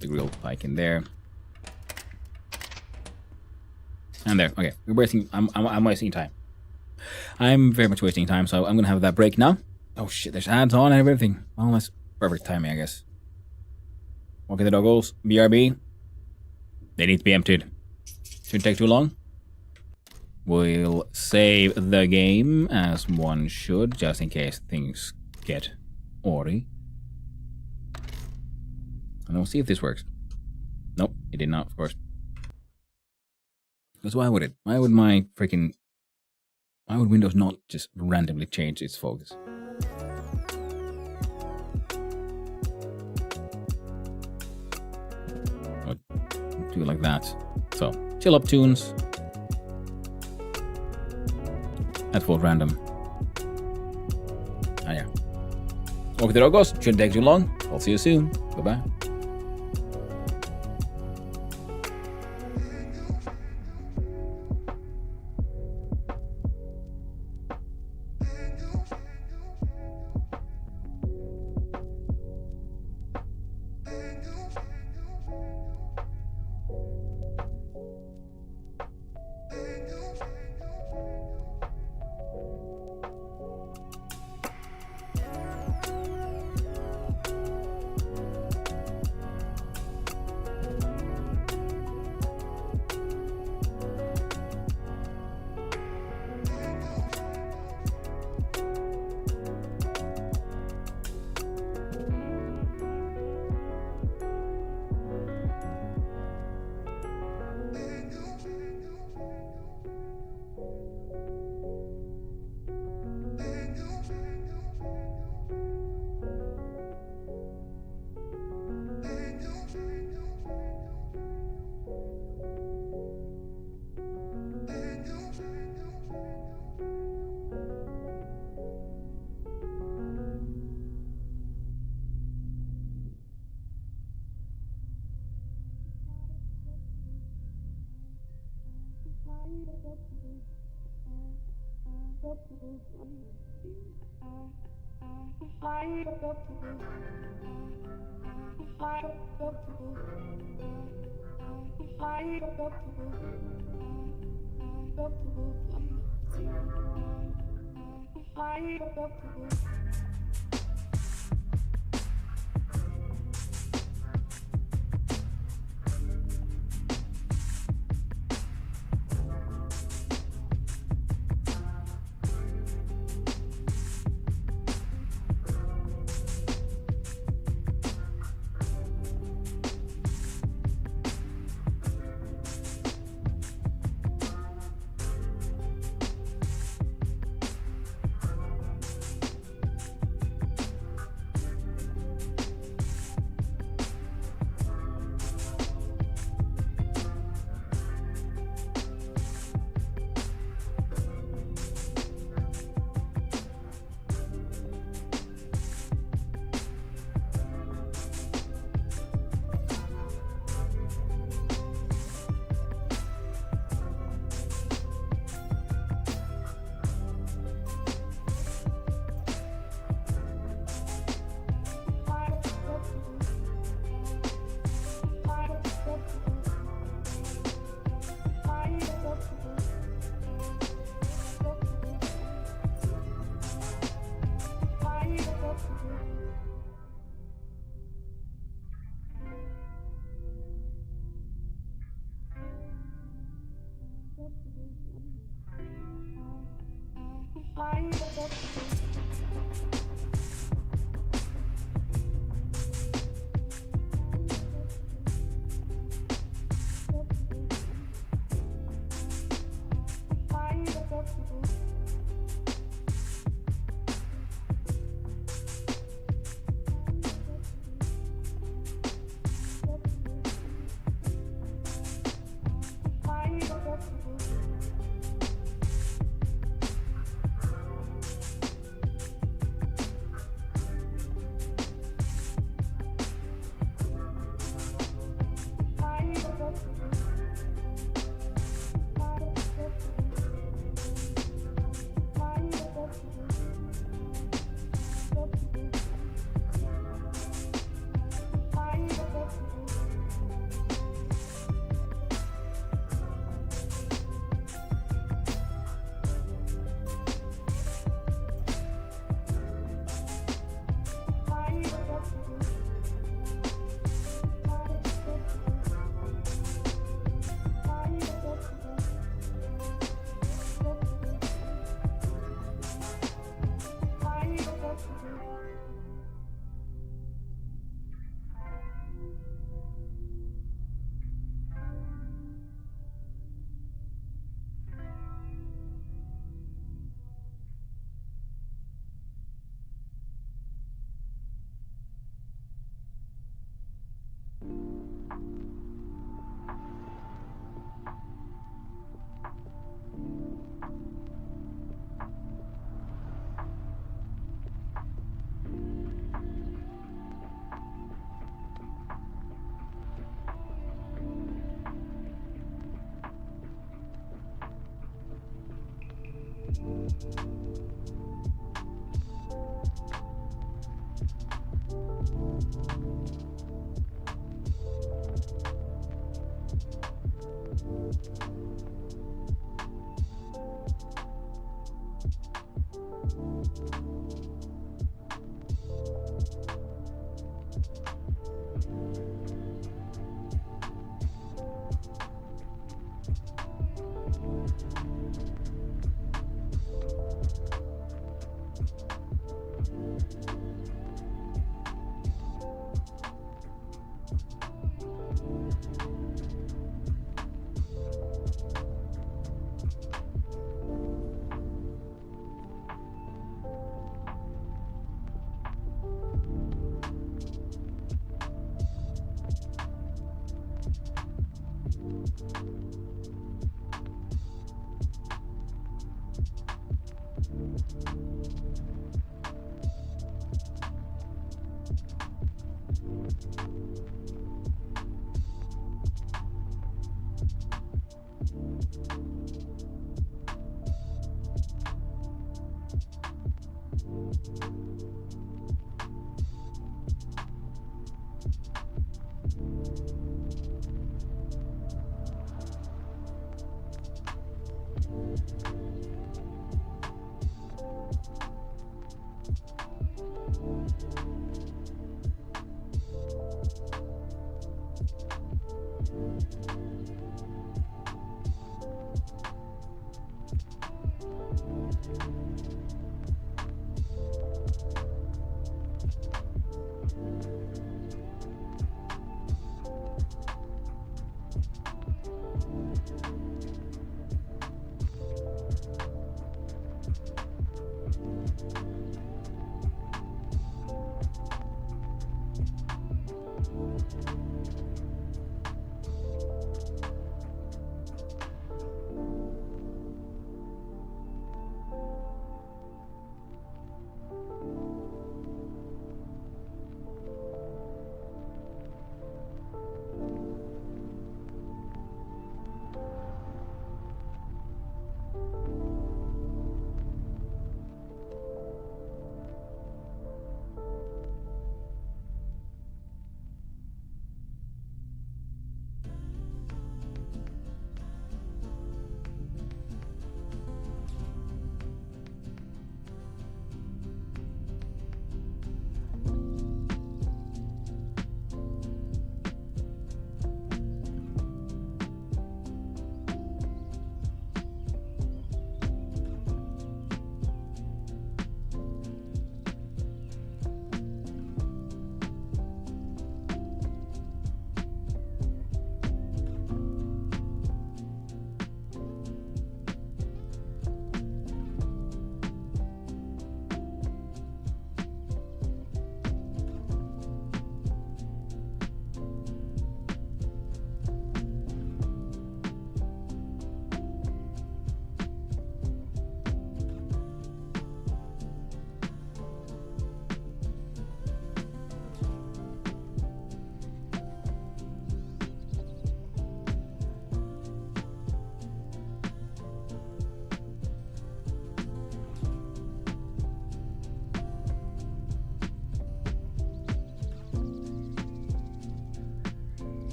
The grilled pike in there. And there. Okay, we're wasting. I'm wasting time. I'm very much wasting time, so I'm gonna have that break now. Oh shit! There's ads on and everything. Well, that's perfect timing, I guess. Walking the doggos. BRB. They need to be emptied. Shouldn't take too long. We'll save the game as one should, just in case things get awry. And we'll see if this works. Nope, it did not, of course. Because why would it? Why would my freaking... Why would Windows not just randomly change its focus? I'll do it like that. So, chill up tunes. At full random. Ah, yeah. Okay, there it goes. Shouldn't take too long. I'll see you soon. Bye-bye.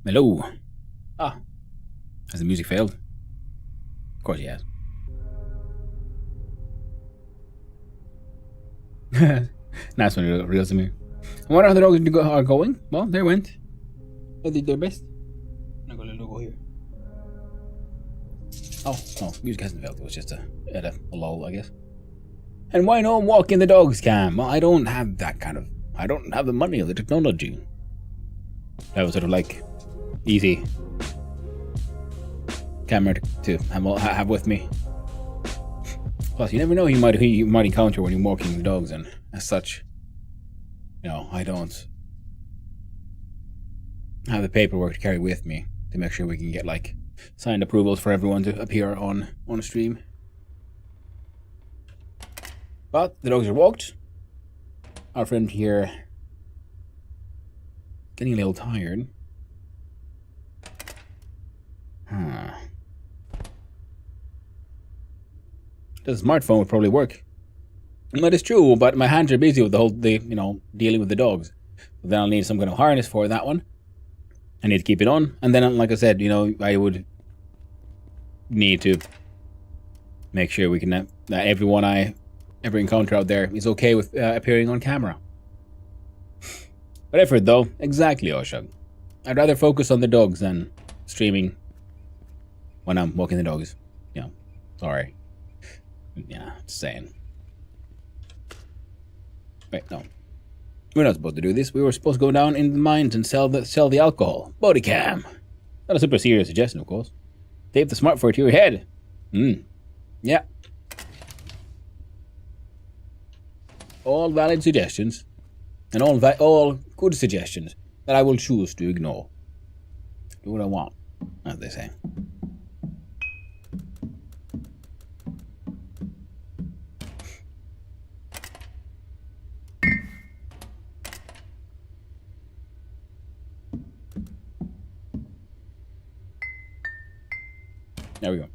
Hello. Ah. Has the music failed? Of course he has. Nice one, real to me. I wonder how the dogs are going. Well, they went. They did their best. I'm gonna go here. Oh, no, music hasn't failed. It was just a lull, I guess. And why no walk in the dogs cam? Well, I don't have that kind of... I don't have the money or the technology. That was sort of like easy camera to have with me. Plus, you never know who you might encounter when you're walking the dogs, and as such, you know, I don't have the paperwork to carry with me to make sure we can get like signed approvals for everyone to appear on a stream. But the dogs are walked. Our friend here getting a little tired. The smartphone would probably work. That is true, but my hands are busy with dealing with the dogs. So then I'll need some kind of harness for that one. I need to keep it on, and then, like I said, I would need to make sure we can that everyone I ever encounter out there is okay with appearing on camera. But effort, though, exactly, Oshag. I'd rather focus on the dogs than streaming when I'm walking the dogs. Sorry. Yeah, just saying. Wait, no. We're not supposed to do this. We were supposed to go down in the mines and sell the alcohol. Body cam. Not a super serious suggestion, of course. Tape the smartphone to your head. Yeah. All valid suggestions. And all good suggestions that I will choose to ignore. Do what I want, as they say. There we go.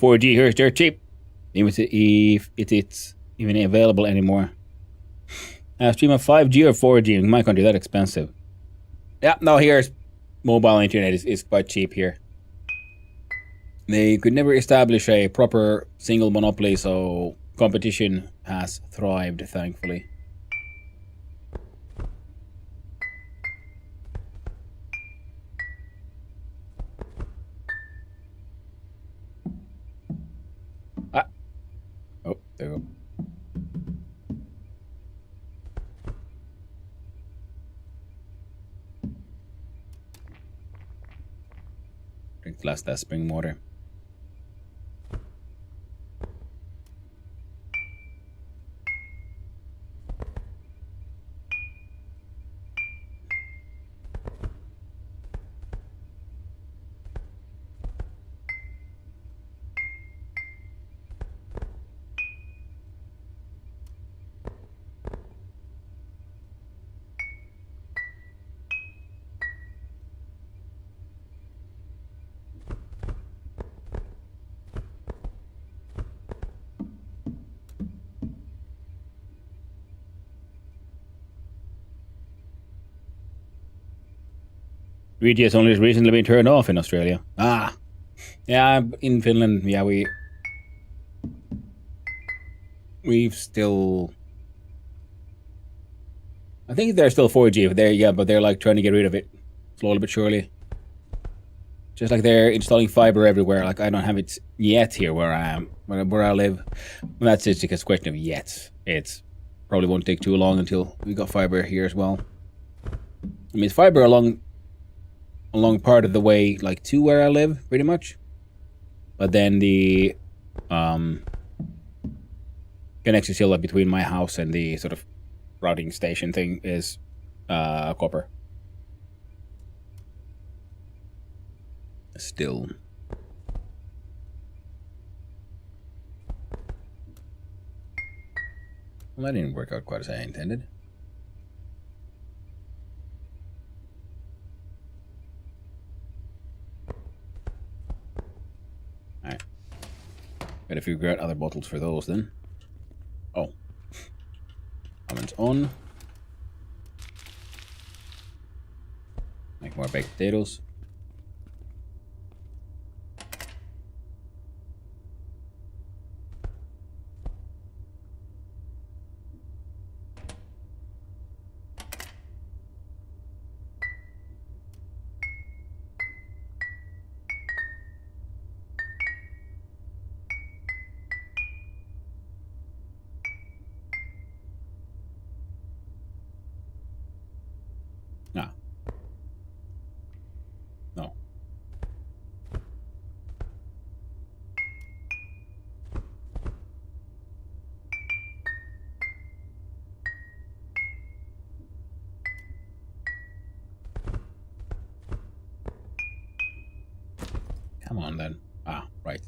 $4G here is dirt cheap. Even if it's even available anymore. Stream of 5G or 4G in my country, that expensive. Yeah, no, here's mobile internet is quite cheap here. They could never establish a proper single monopoly, so competition has thrived, thankfully. Oh, there we go. Drink glass that spring water. VG has only recently been turned off in Australia. Yeah, in Finland, yeah, we've still... I think they're still 4G, but they're like trying to get rid of it. slowly but surely. Just like they're installing fiber everywhere. Like I don't have it yet here where I am, where I live. Well, that's just a question of yet. It's probably won't take too long until we got fiber here as well. I mean, it's fiber along part of the way, like to where I live, pretty much. But then the connection still between my house and the sort of routing station thing is copper. Still. Well, that didn't work out quite as I intended. Alright. Gotta figure out other bottles for those then. Oh. Ovens on. Make more baked potatoes. Ah. No. Come on then. Ah, right.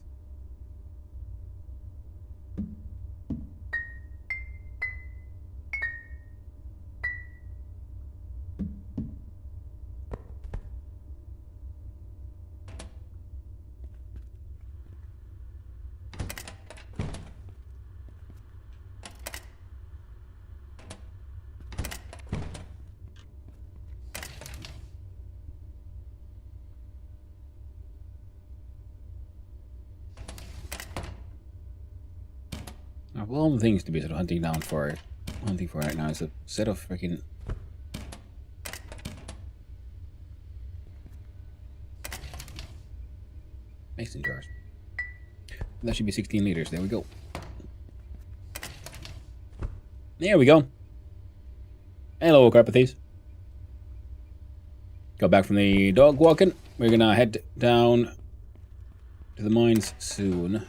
Of all the things to be sort of hunting for right now is a set of freaking mason jars. That should be 16 liters. There we go. There we go. Hello, Carpathes. Got back from the dog walking. We're gonna head down to the mines soon.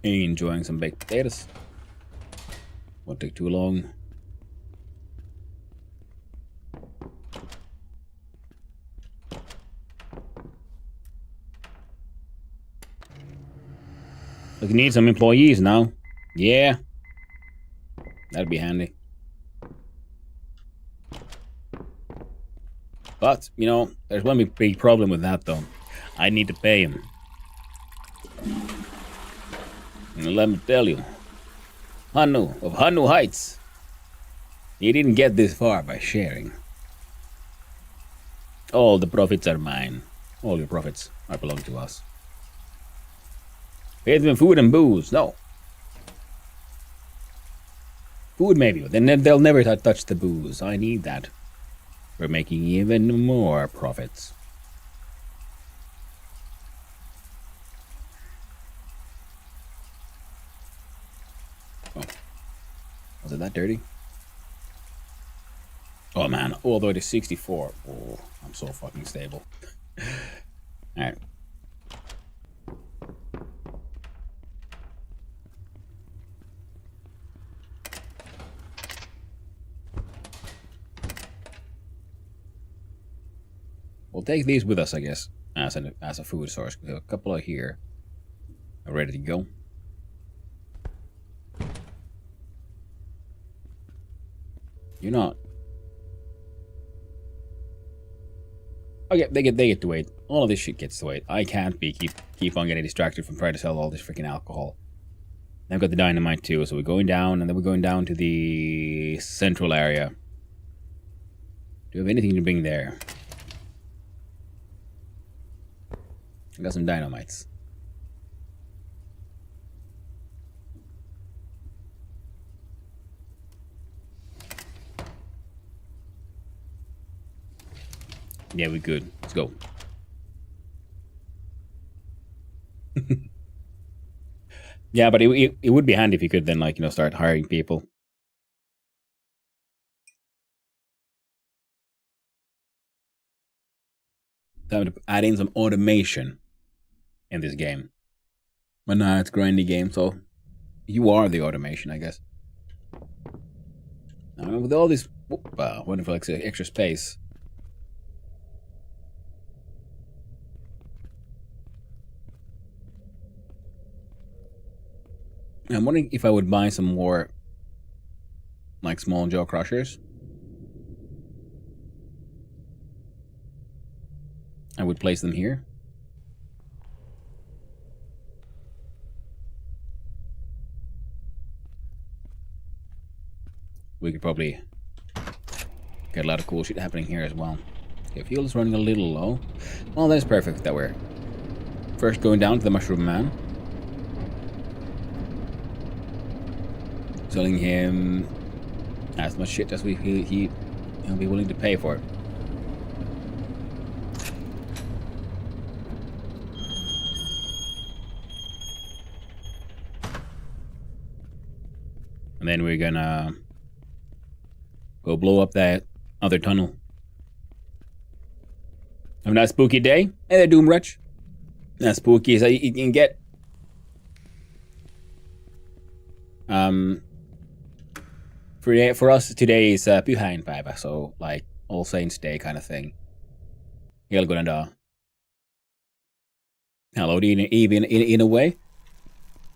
Enjoying some baked potatoes. Won't take too long. We need some employees now. Yeah. That'd be handy. But, you know, there's one big problem with that though. I need to pay him. And let me tell you, Hanu of Hanu Heights, he didn't get this far by sharing. All the profits are mine. All your profits are belong to us. Pay them food and booze. No. Food maybe, but then they'll never touch the booze. I need that. We're making even more profits. Oh. Was it that dirty? Oh man, all the way to 64. Oh, I'm so fucking stable. Alright. We'll take these with us, I guess, as a food source. A couple are here, are ready to go. You're not. Okay, they get to wait. All of this shit gets to wait. I can't keep on getting distracted from trying to sell all this freaking alcohol. I've got the dynamite too, so we're going down, and then we're going down to the central area. Do we have anything to bring there? I got some dynamites. Yeah, we're good. Let's go. Yeah, but it would be handy if you could then, like, you know, start hiring people. Time to add in some automation in this game. But nah, it's a grindy game, so you are the automation, I guess. Now, with all this wonderful extra space. I'm wondering if I would buy some more, like, small jaw crushers. I would place them here. We could probably get a lot of cool shit happening here as well. Okay, fuel is running a little low. Well, that's perfect that we're first going down to the Mushroom Man. Selling him as much shit as he'll be willing to pay for it. And then we're gonna go blow up that other tunnel. Have a nice spooky day. Hey there, Doom Wretch. Not spooky as you can get. For us today is Pyhäinpäivä, so like All Saints Day kind of thing. Helgonada. Halloween Eve in a way.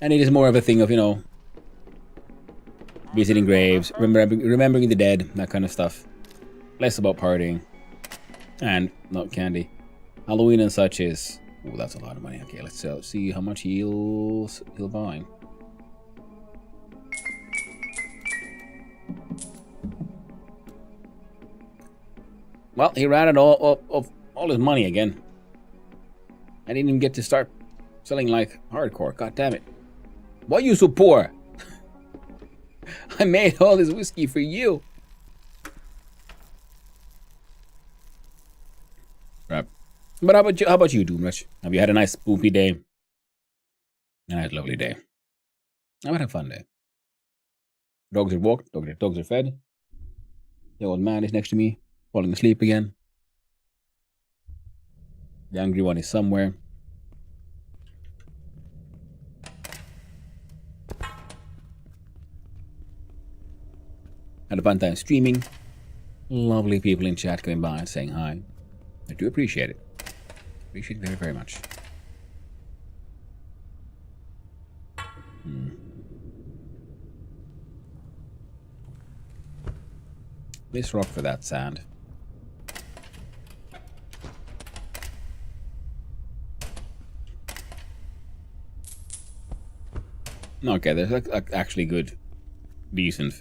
And it is more of a thing of, you know, visiting graves, remembering the dead, that kind of stuff. Less about partying. And not candy. Halloween and such is... Oh, that's a lot of money. Okay, let's see how much he'll buy. Well, he ran out of all his money again. I didn't even get to start selling like hardcore. God damn it. Why are you so poor? I made all this whiskey for you. Right. But how about you, Doomrush? Have you had a nice spoopy day? A nice lovely day. I've had a fun day. Dogs are walked, dogs are fed. The old man is next to me, falling asleep again. The angry one is somewhere. Had a fun time streaming. Lovely people in chat coming by and saying hi. I do appreciate it. Appreciate it very, very much. This rock for that sand. Okay, there's actually good, decent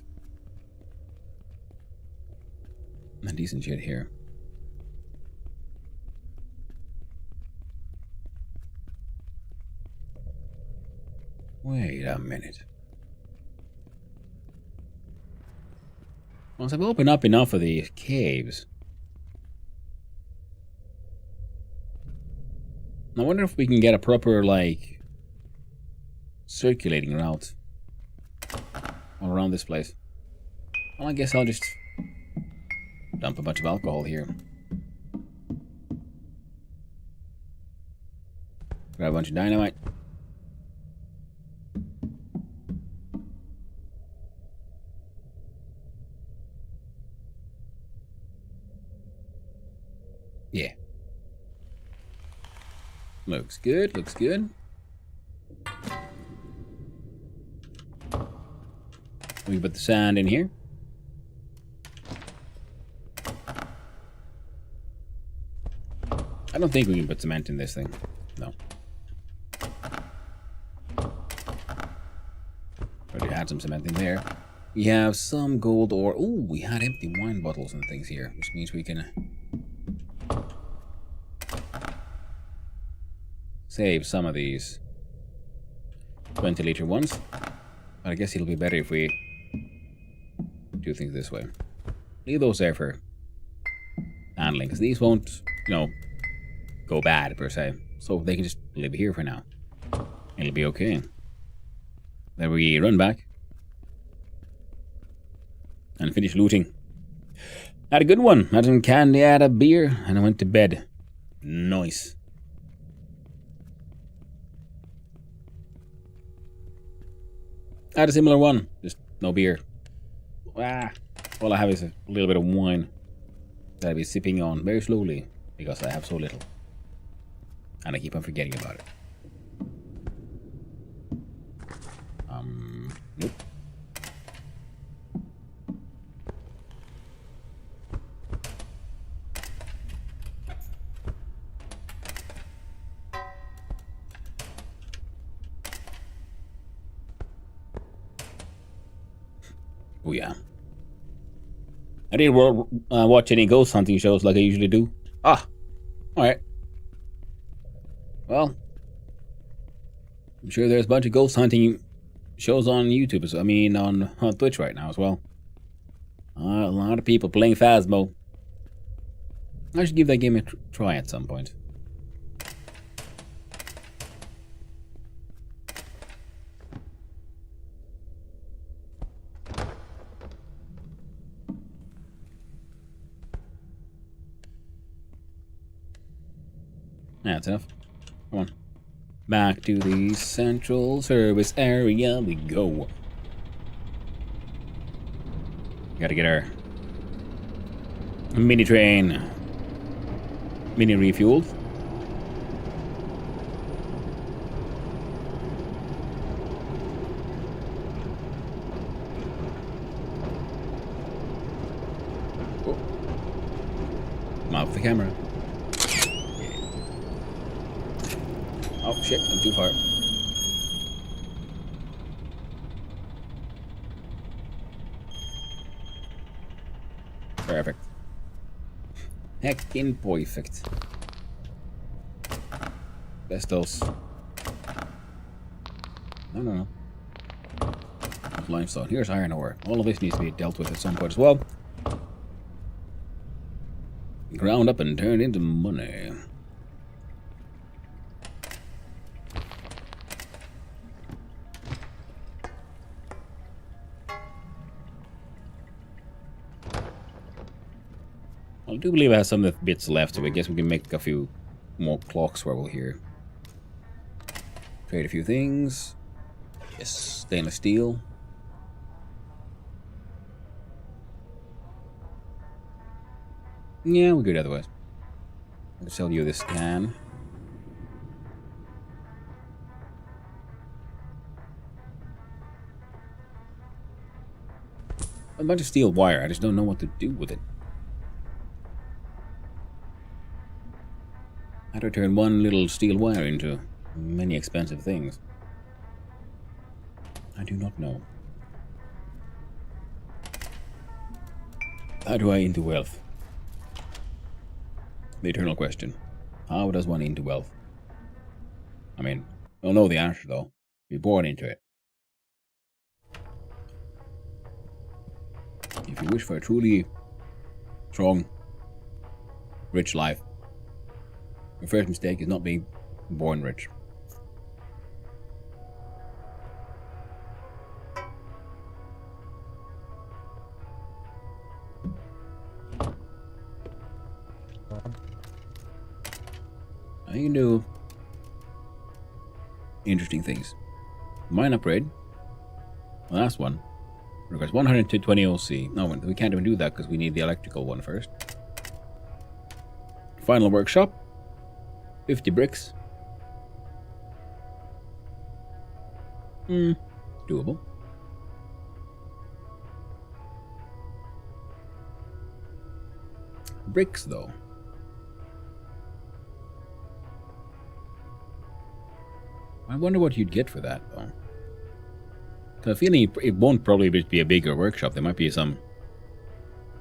shit here. Wait a minute. Once I've opened up enough of these caves, I wonder if we can get a proper, like, circulating route all around this place. Well, I guess I'll just dump a bunch of alcohol here. Grab a bunch of dynamite. Yeah. Looks good, looks good. We can put the sand in here. I don't think we can put cement in this thing. No. Already had some cement in there. We have some gold ore. Ooh, we had empty wine bottles and things here, which means we can save some of these 20-liter ones. But I guess it'll be better if we do things this way. Leave those there for handling, because these won't, go bad per se. So they can just live here for now. It'll be okay. Then we run back and finish looting. Had a good one. Had some candy, had a beer, and I went to bed. Nice. I had a similar one, just no beer. All I have is a little bit of wine that I'll be sipping on very slowly because I have so little. And I keep on forgetting about it. Nope. Oh yeah. I didn't watch any ghost hunting shows like I usually do. Alright. Well, I'm sure there's a bunch of ghost hunting shows on YouTube, on Twitch right now as well. A lot of people playing Phasmo. I should give that game a try at some point. That's enough. Come on. Back to the central service area we go. Gotta get our mini train mini refueled. Oh. I'm off the camera. Oh shit, I'm too far. Perfect. Heckin' perfect. Vestos. No. Limestone. Here's iron ore. All of this needs to be dealt with at some point as well. Ground up and turned into money. I do believe I have some bits left, so I guess we can make a few more clocks while we're here. Trade a few things. Yes, stainless steel. Yeah, we're good otherwise. I'll sell you this can. A bunch of steel wire, I just don't know what to do with it. How to turn one little steel wire into many expensive things? I do not know. How do I into wealth? The eternal question. How does one into wealth? I mean, don't know the answer though. Be born into it. If you wish for a truly strong, rich life, your first mistake is not being born rich. Now you can do interesting things. Mine upgrade. The last one requires 120 OC. No, we can't even do that because we need the electrical one first. Final workshop. 50 bricks. Doable. Bricks, though. I wonder what you'd get for that, though. Because I'm feeling it won't probably be a bigger workshop. There might be some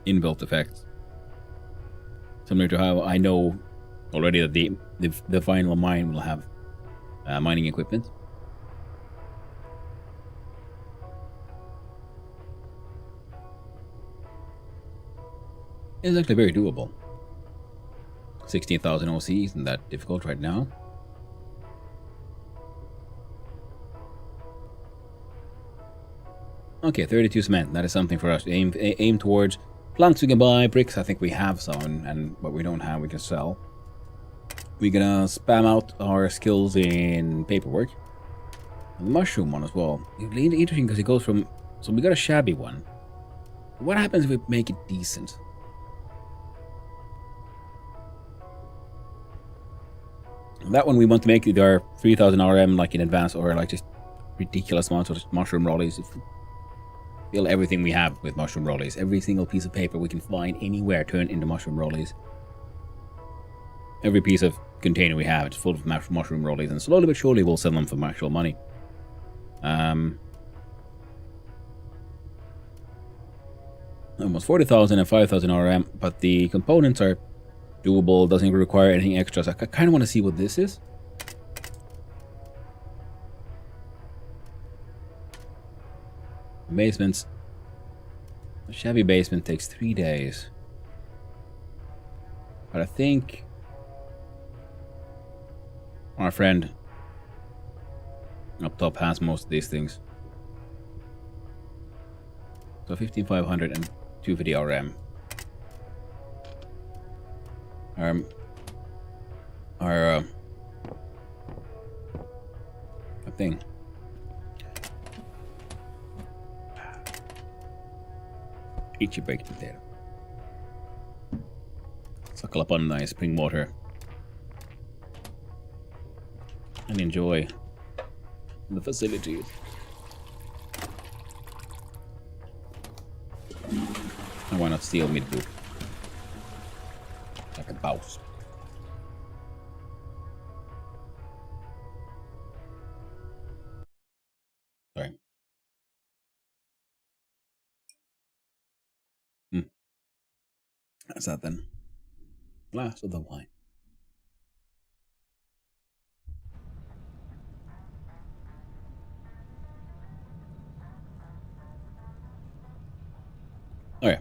inbuilt effects. Similar to how I know already that the final mine will have mining equipment. It's actually very doable. 16,000 OC isn't that difficult right now. Okay, 32 cement. That is something for us to aim towards. Planks we can buy, bricks I think we have some, and what we don't have we can sell. We're gonna spam out our skills in paperwork. And the mushroom one as well. It's interesting because it goes from... So we got a shabby one. What happens if we make it decent? That one we want to make either 3000 RM like in advance or like just ridiculous amounts of mushroom rollies. Fill everything we have with mushroom rollies. Every single piece of paper we can find anywhere turn into mushroom rollies. Every piece of container we have is full of mushroom rollies, and slowly but surely we'll sell them for actual money. Almost 40,000 and 5,000 RM, but the components are doable, doesn't require anything extra, so I kind of want to see what this is. Basements. A shabby basement takes 3 days. But I think our friend up top has most of these things. So 15,500 and 250 RM. Our thing. Eat your baked potato. Suckle up on nice spring water. And enjoy the facilities. And why not steal mid poop? Like a boss. Sorry. That's that then. Glass of the wine. Oh yeah.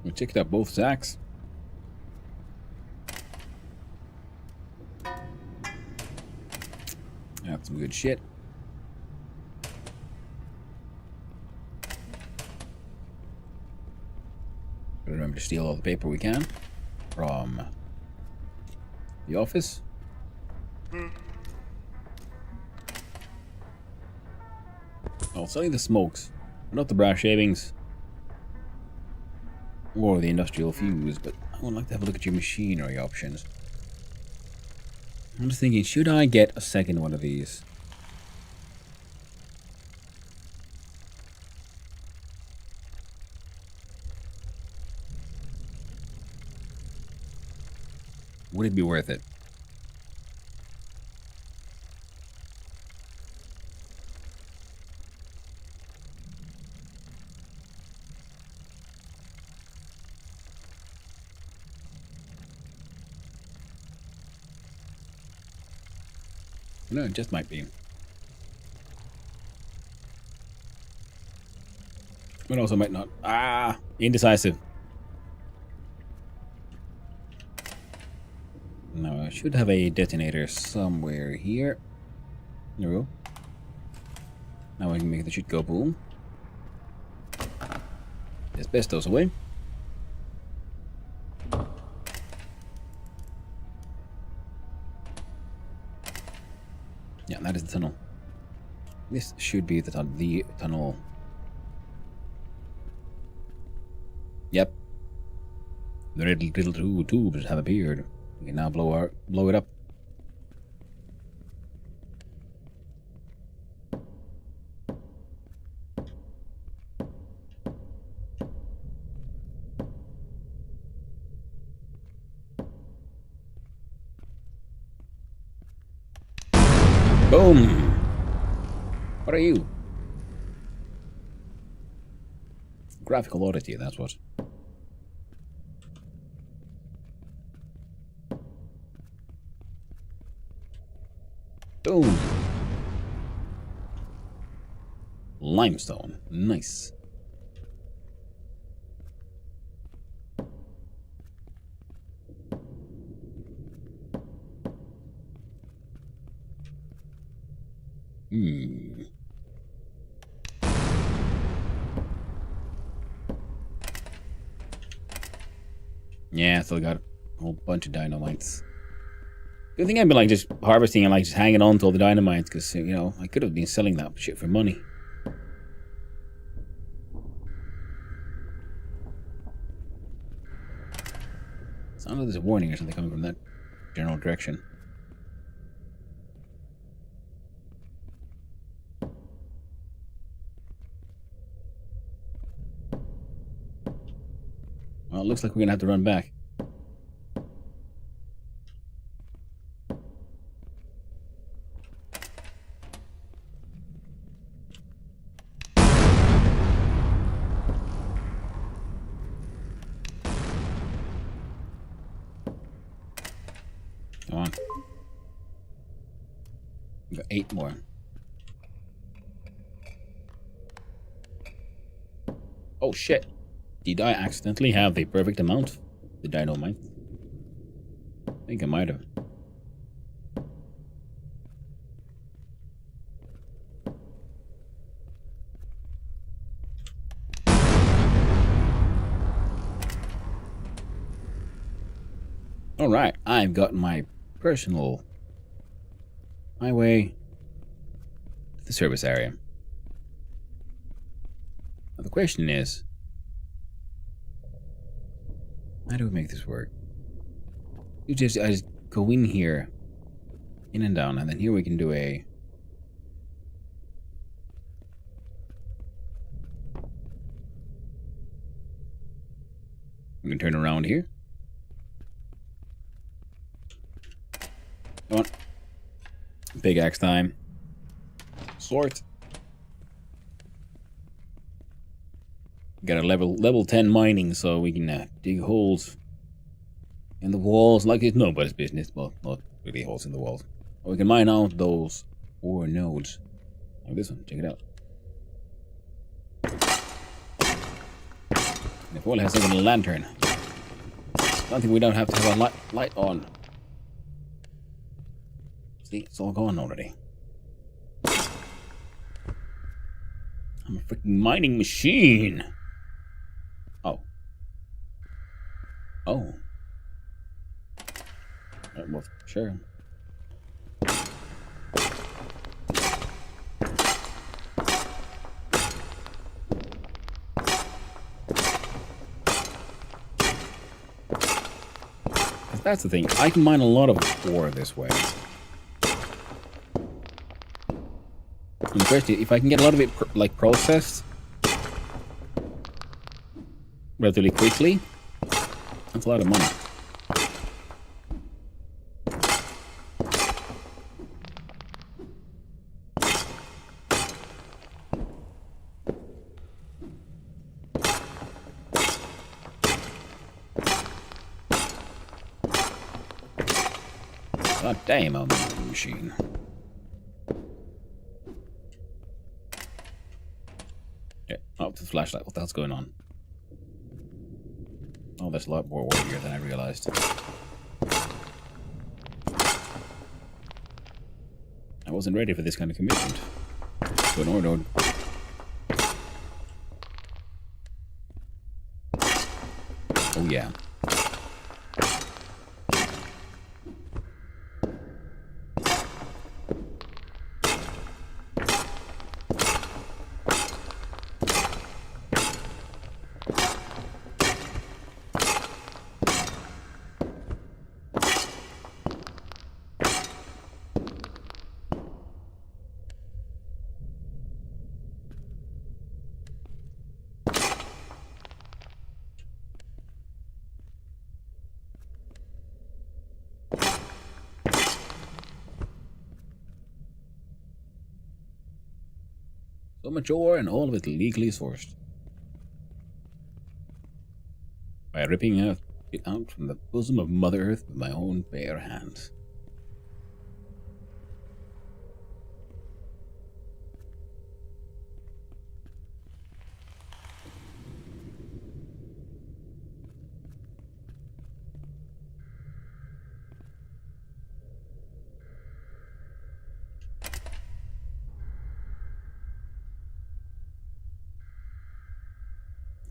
We checked out both Zacks. That's some good shit. Remember to steal all the paper we can from the office. I'll sell you the smokes, not the brass shavings or the industrial fuse, but I would like to have a look at your machinery options. I'm just thinking, should I get a second one of these? Would it be worth it? No, it just might be. But also might not. Ah, indecisive. No, I should have a detonator somewhere here. There we go. Now I can make the shit go boom. Asbestos away. Yeah, that is the tunnel. This should be the tunnel. Yep. The little two tubes have appeared. We can now blow it up. Boom! What are you? Graphical oddity, that's what. Boom. Limestone. Nice. Hmm. Yeah, still got a whole bunch of dynamites. Good thing I've been like just harvesting and like just hanging on to all the dynamites, because you know I could have been selling that shit for money. Sounds like there's a warning or something coming from that general direction. Well, it looks like we're gonna have to run back. Come on. We got 8 more. Oh shit. Did I accidentally have the perfect amount of the dynamite? I think I might have. Alright, I've got my personal highway to the service area. Now the question is, how do we make this work? I just go in here, in and down, and then here we can do a... We can turn around here. Come on. Big axe time. Sort. Got a level 10 mining, so we can dig holes in the walls like it's nobody's business. Well, not really holes in the walls. But we can mine out those 4 nodes. Like this one, check it out. And if all has like a lantern, I don't think we don't have to have a light on. See, it's all gone already. I'm a freaking mining machine. Oh. Oh. Well, sure. That's the thing. I can mine a lot of ore this way. And especially if I can get a lot of it like processed relatively quickly, that's a lot of money. God damn, I'm a machine. Yeah, oh, the flashlight. What the hell's going on? Oh, there's a lot more ore here than I realized. I wasn't ready for this kind of commitment. Good ore node. Oh yeah. So much ore and all of it legally sourced. By ripping it out from the bosom of Mother Earth with my own bare hands.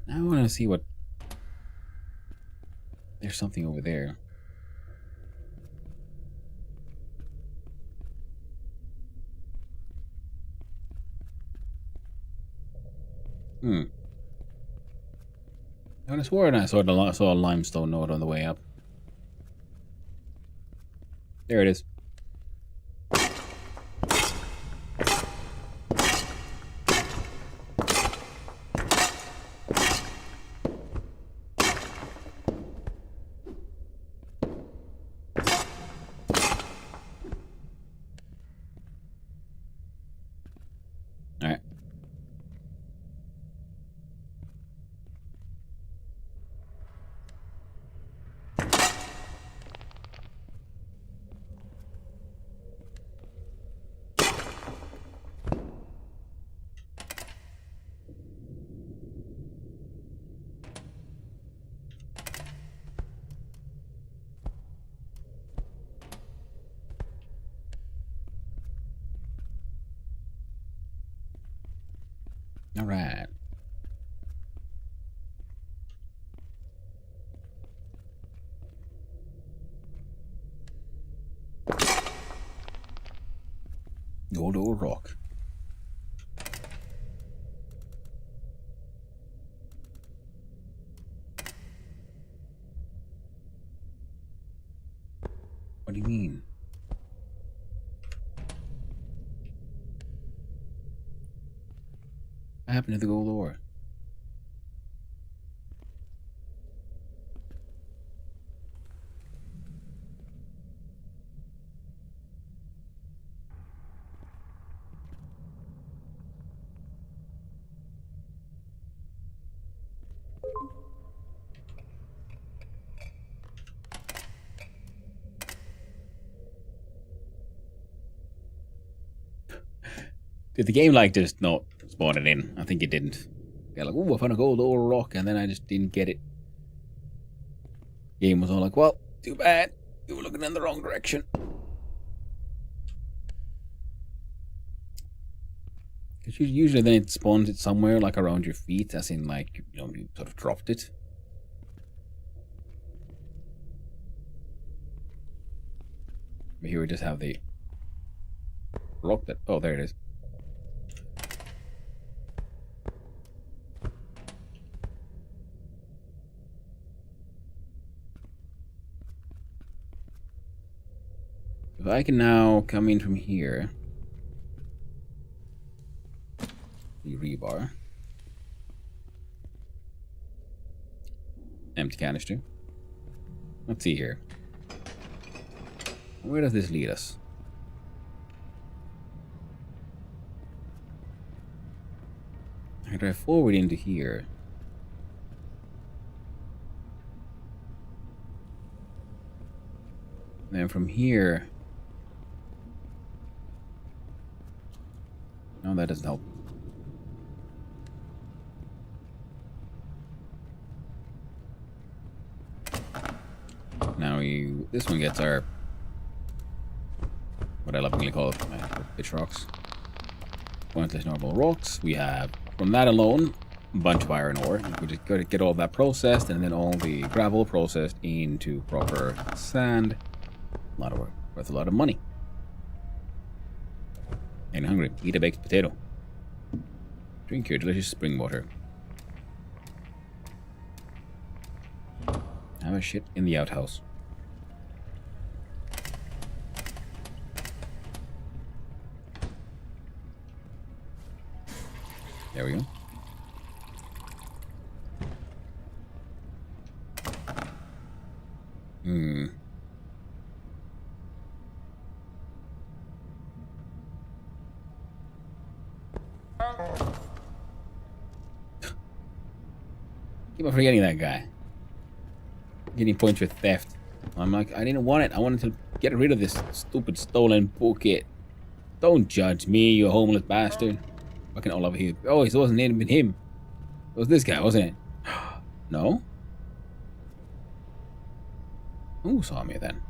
Now I want to see what... There's something over there. I would have sworn I saw a limestone node on the way up. There it is. Alright. Alright. Gold ore rock. What do you mean? What happened to the gold ore? Did the game like just not spawn it in? I think it didn't. Yeah, like, oh, I found a gold ore rock, and then I just didn't get it. Game was all like, well, too bad. You were looking in the wrong direction. Because usually then it spawns it somewhere like around your feet, as in like, you know, you sort of dropped it. But here we just have the rock that, oh, there it is. If I can now come in from here, the rebar, empty canister. Let's see here. Where does this lead us? I can drive forward into here. And then from here... No, that doesn't help. Now this one gets our, what I lovingly call pitch rocks. Pointless normal rocks. We have, from that alone, a bunch of iron ore. We just got to get all that processed, and then all the gravel processed into proper sand. A lot of work, worth a lot of money. Ain't hungry. Eat a baked potato. Drink your delicious spring water. Have a shit in the outhouse. There we go. Keep on forgetting that guy. Getting points for theft. I'm like, I didn't want it. I wanted to get rid of this stupid stolen bucket. Don't judge me, you homeless bastard. Fucking all over here. Oh, it wasn't even him. It was this guy, wasn't it? No? Who saw me then?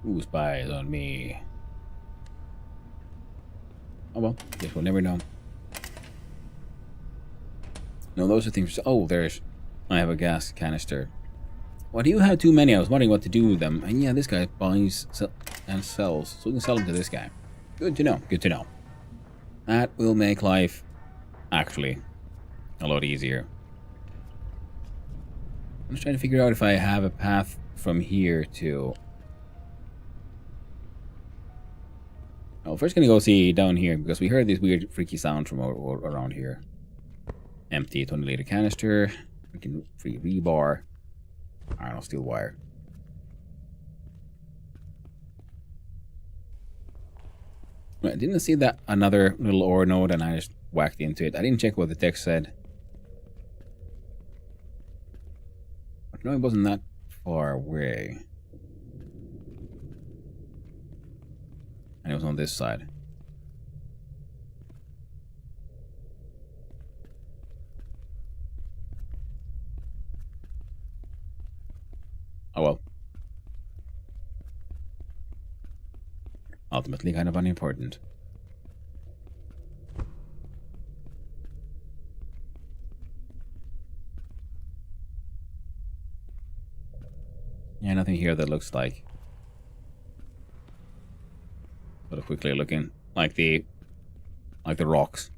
Who spies on me? Oh well, guess we'll never know. No, those are things. Oh, there's. I have a gas canister. Why do you have too many? I was wondering what to do with them. And yeah, this guy buys and sells. So we can sell them to this guy. Good to know. Good to know. That will make life actually a lot easier. I'm just trying to figure out if I have a path from here to... Oh, first gonna go see down here because we heard this weird freaky sound from around here. Empty 20-liter canister. Freaking free rebar. Iron or steel wire. I didn't see that another little ore node and I just whacked into it. I didn't check what the text said. But no, it wasn't that far away. And it was on this side. Oh well. Ultimately kind of unimportant. Yeah, nothing here that looks like... Sort of quickly looking like the rocks.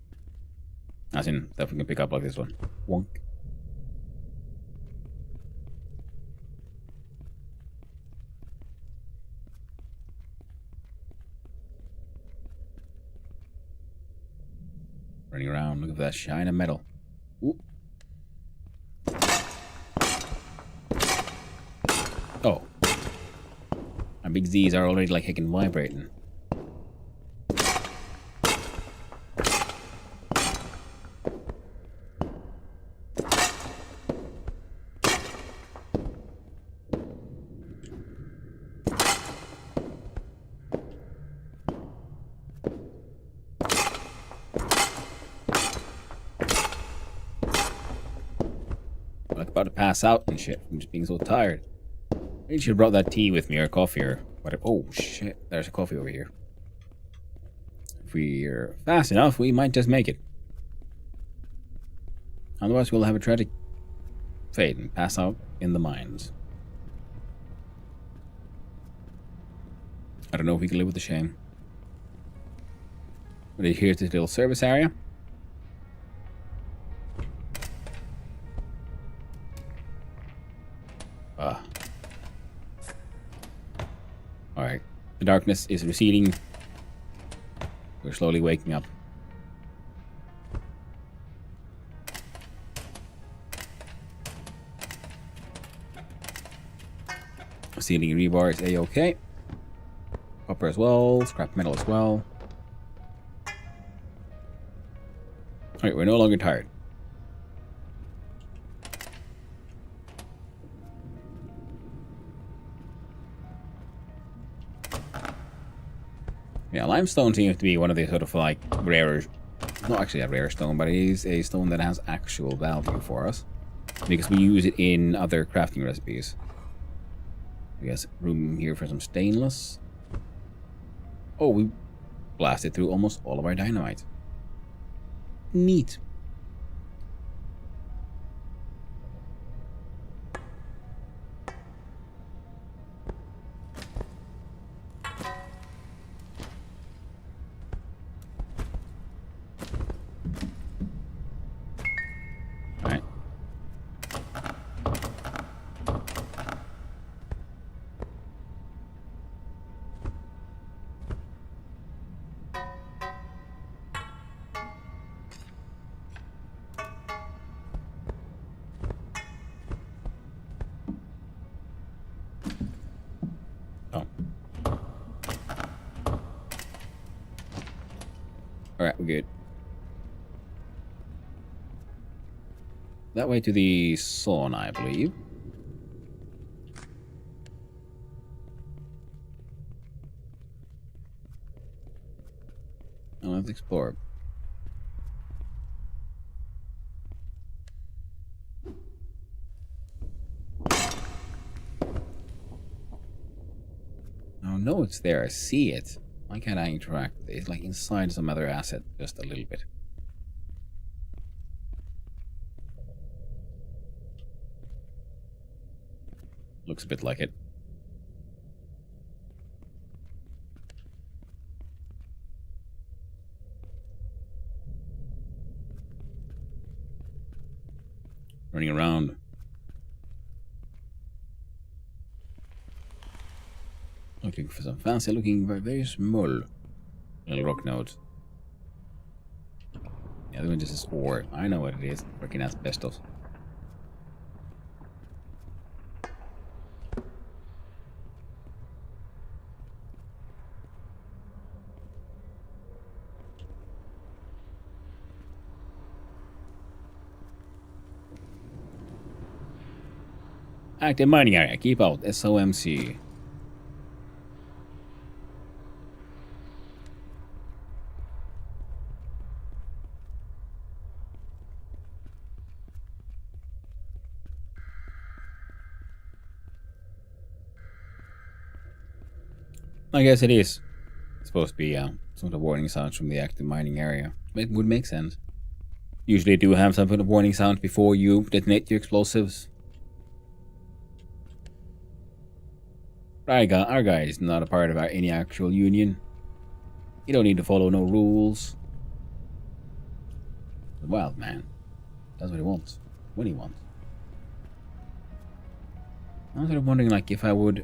As in that we can pick up like this one. Wonk. Running around, look at that shine of metal. Ooh. Oh. My big Z's are already like heckin' vibrating. Like about to pass out and shit from just being so tired. Maybe should have brought that tea with me or coffee or whatever. Oh shit, there's a coffee over here. If we're fast enough, we might just make it. Otherwise, we'll have a tragic fate and pass out in the mines. I don't know if we can live with the shame. But here's this little service area. Alright. The darkness is receding. We're slowly waking up. Ceiling rebar is A-okay. Copper as well. Scrap metal as well. Alright, we're no longer tired. Yeah, limestone seems to be one of the sort of like rarer, not actually a rare stone, but it is a stone that has actual value for us. Because we use it in other crafting recipes. I guess room here for some stainless. Oh, we blasted through almost all of our dynamite. Neat. Alright, we're good. That way to the sauna, I believe. Now let's explore. Oh no, it's there. I see it. Why can't I interact with it? It's like inside some other asset, just a little bit. Looks a bit like it. Running around. Looking for some fancy looking, very small little rock nodes. The other one just is ore. I know what it is. Freaking asbestos. Active mining area. Keep out. SOMC. I guess it is supposed to be some sort of warning sounds from the active mining area. It would make sense. Usually do have some sort of warning sound before you detonate your explosives. Our guy is not a part of any actual union. You don't need to follow no rules. The wild man does what he wants, when he wants. I'm sort of wondering, like, if I would...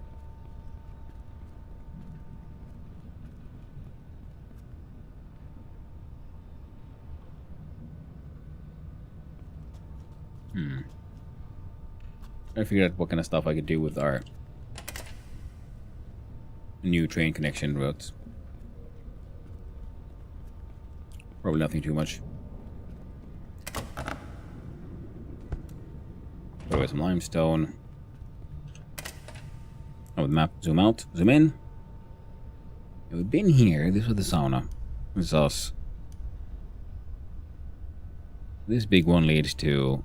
I figured out what kind of stuff I could do with our new train connection routes. Probably nothing too much. Throw away some limestone. Oh, the map. Zoom out. Zoom in. We've been here. This was the sauna. This is us. This big one leads to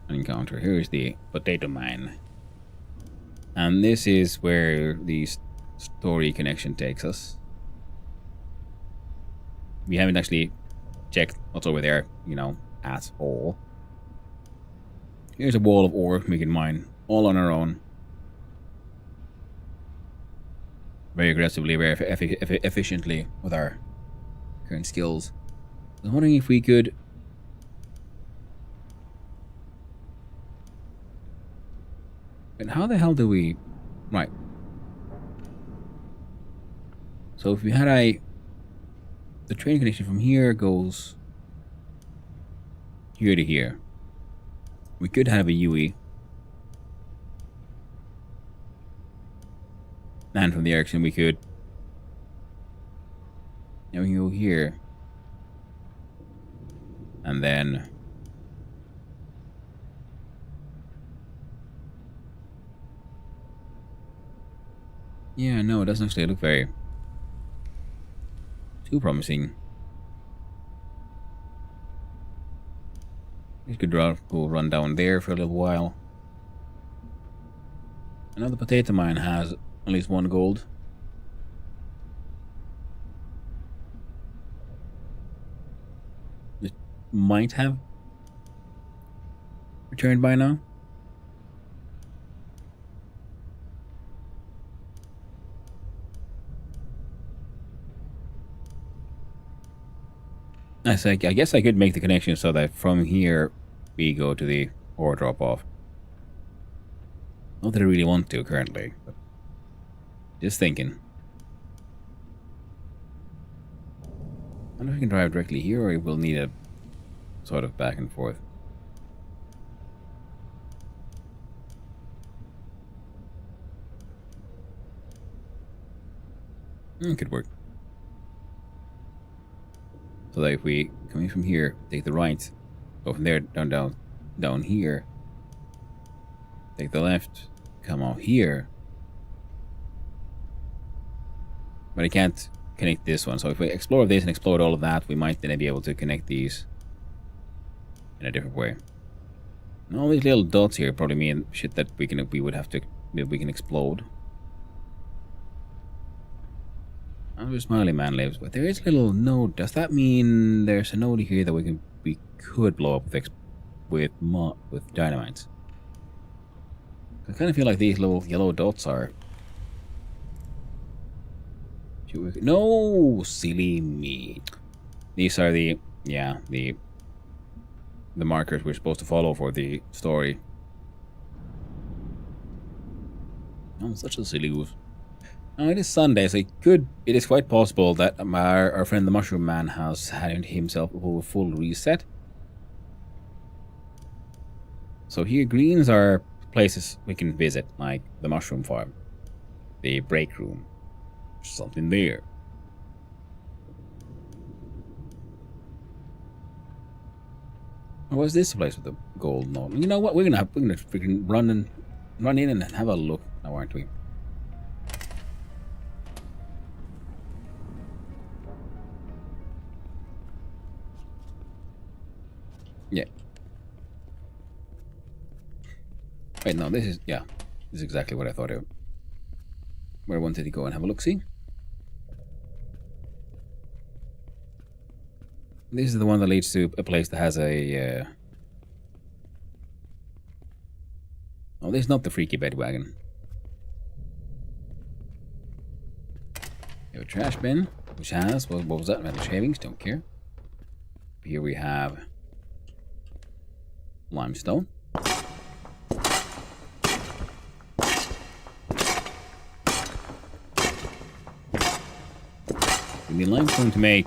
an encounter. Here's the potato mine. And this is where the story connection takes us. We haven't actually checked what's over there, you know, at all. Here's a wall of ore we can mine all on our own. Very aggressively, very efficiently with our current skills. I was wondering if we could... And how the hell do we... Right. So if we had the train connection from here goes here to here. We could have a UE. And from the Ericsson we could... Now we can go here. And then... Yeah, no, it doesn't actually look very too promising. We could go run down there for a little while. I know the potato mine has at least 1 gold. It might have returned by now. I guess I could make the connection so that from here we go to the ore drop off. Not that I really want to currently, but just thinking. I don't know if we can drive directly here or we'll need a sort of back and forth. It could work. So that if we come in from here, take the right, go from there down here, take the left, come out here. But I can't connect this one. So if we explore this and explore all of that, we might then be able to connect these in a different way. And all these little dots here probably mean shit that we can explode. I know where Smiley Man lives, but there is a little node. Does that mean there's a node here that we could blow up with dynamite? I kind of feel like these little yellow dots are... No, silly me. These are the... Yeah, the markers we're supposed to follow for the story. Oh, such a silly goof. Now, it is Sunday, so it is quite possible that our friend the Mushroom Man has had himself a full reset. So here, greens are places we can visit, like the Mushroom Farm, the break room, something there. What's this place with the gold note? You know what? We're gonna freaking run in and have a look now, aren't we? Yeah. Wait, no, this is... Yeah. This is exactly what I thought of. Where I wanted to go and have a look-see. This is the one that leads to a place that has a... Oh, this is not the Freaky Bed Wagon. We have a trash bin, which has... What was that? Metal shavings, don't care. Here we have... limestone. We need limestone to make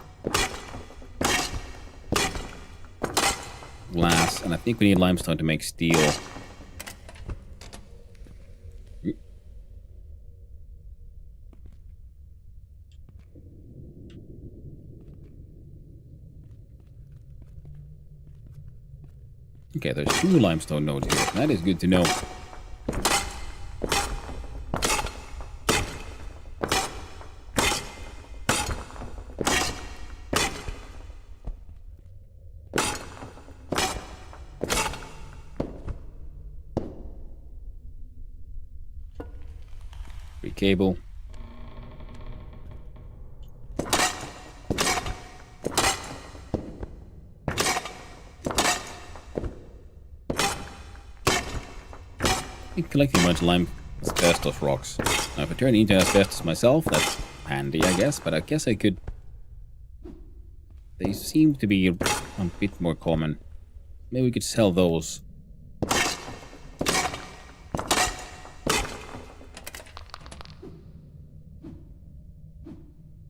glass, and I think we need limestone to make steel. Okay, there's 2 limestone nodes here. That is good to know. Free cable. Collecting a bunch of lime asbestos rocks. Now, if I turn into asbestos myself, that's handy, I guess. But I guess I could... They seem to be a bit more common. Maybe we could sell those.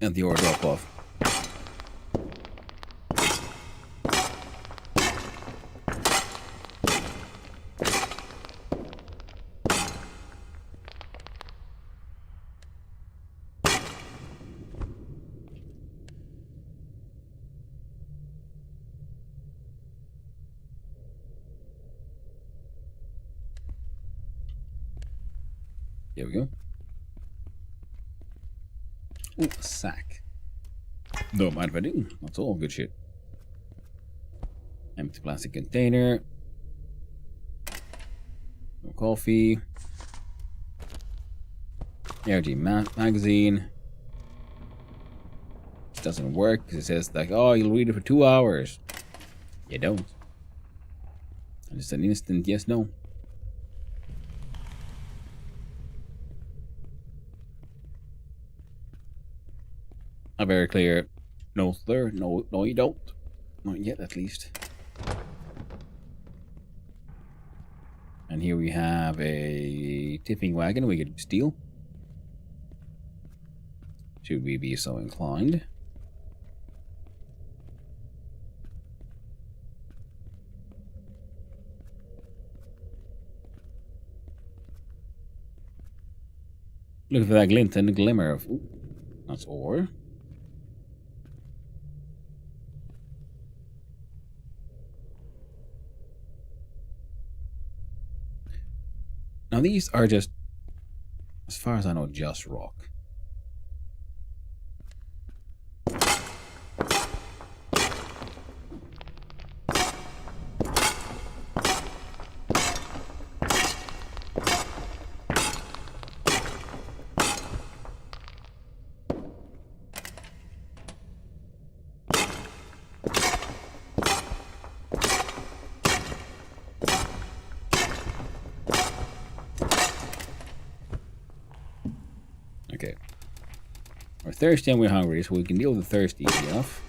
And the ore drop off. There we go. Ooh, a sack. Don't mind if I do. That's all good shit. Empty plastic container. No coffee. ARG magazine. It doesn't work because it says like, oh, you'll read it for 2 hours. You don't. And it's an instant yes, no. A very clear no, sir. No, you don't. Not yet, at least. And here we have a tipping wagon we could steal. Should we be so inclined? Look for that glint and the glimmer of... Ooh, that's ore. Now these are just, as far as I know, just rock. thirsty and we're hungry, so we can deal with the thirsty easy enough.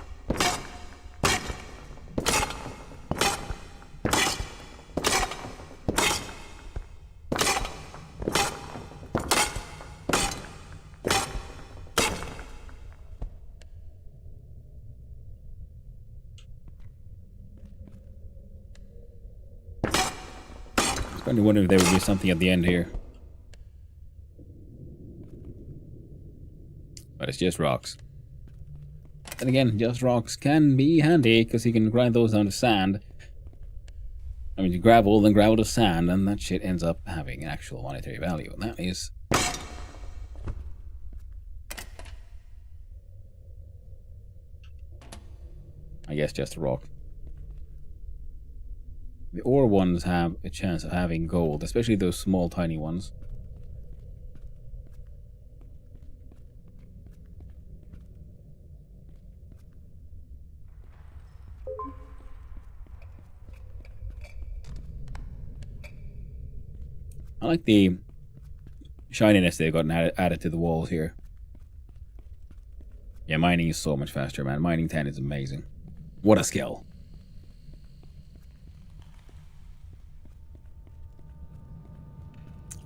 I was wondering if there would be something at the end here. But it's just rocks. Then again, just rocks can be handy, because you can grind those down to sand. I mean, gravel, then gravel to sand, and that shit ends up having an actual monetary value. And that is... I guess just a rock. The ore ones have a chance of having gold, especially those small, tiny ones. I like the shininess they've gotten added to the walls here. Yeah, mining is so much faster, man. Mining 10 is amazing. What a skill.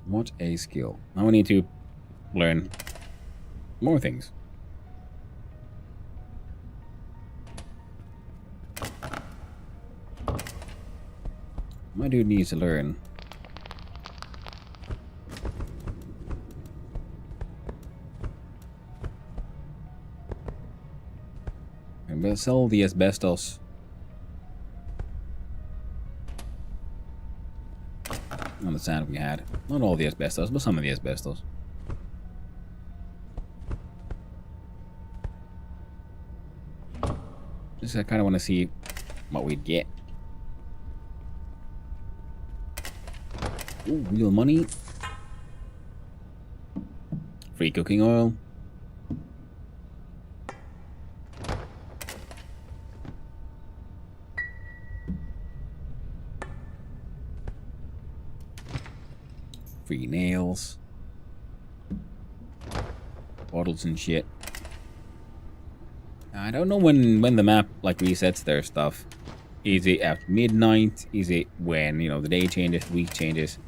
What a skill. Now we need to learn more things. My dude needs to learn. I'm gonna sell the asbestos. On the sand we had. Not all the asbestos, but some of the asbestos. Just I kind of want to see what we'd get. Ooh, real money. Free cooking oil. Free nails. Bottles and shit. I don't know when the map like resets their stuff. Is it at midnight? Is it when, you know, the day changes, the week changes?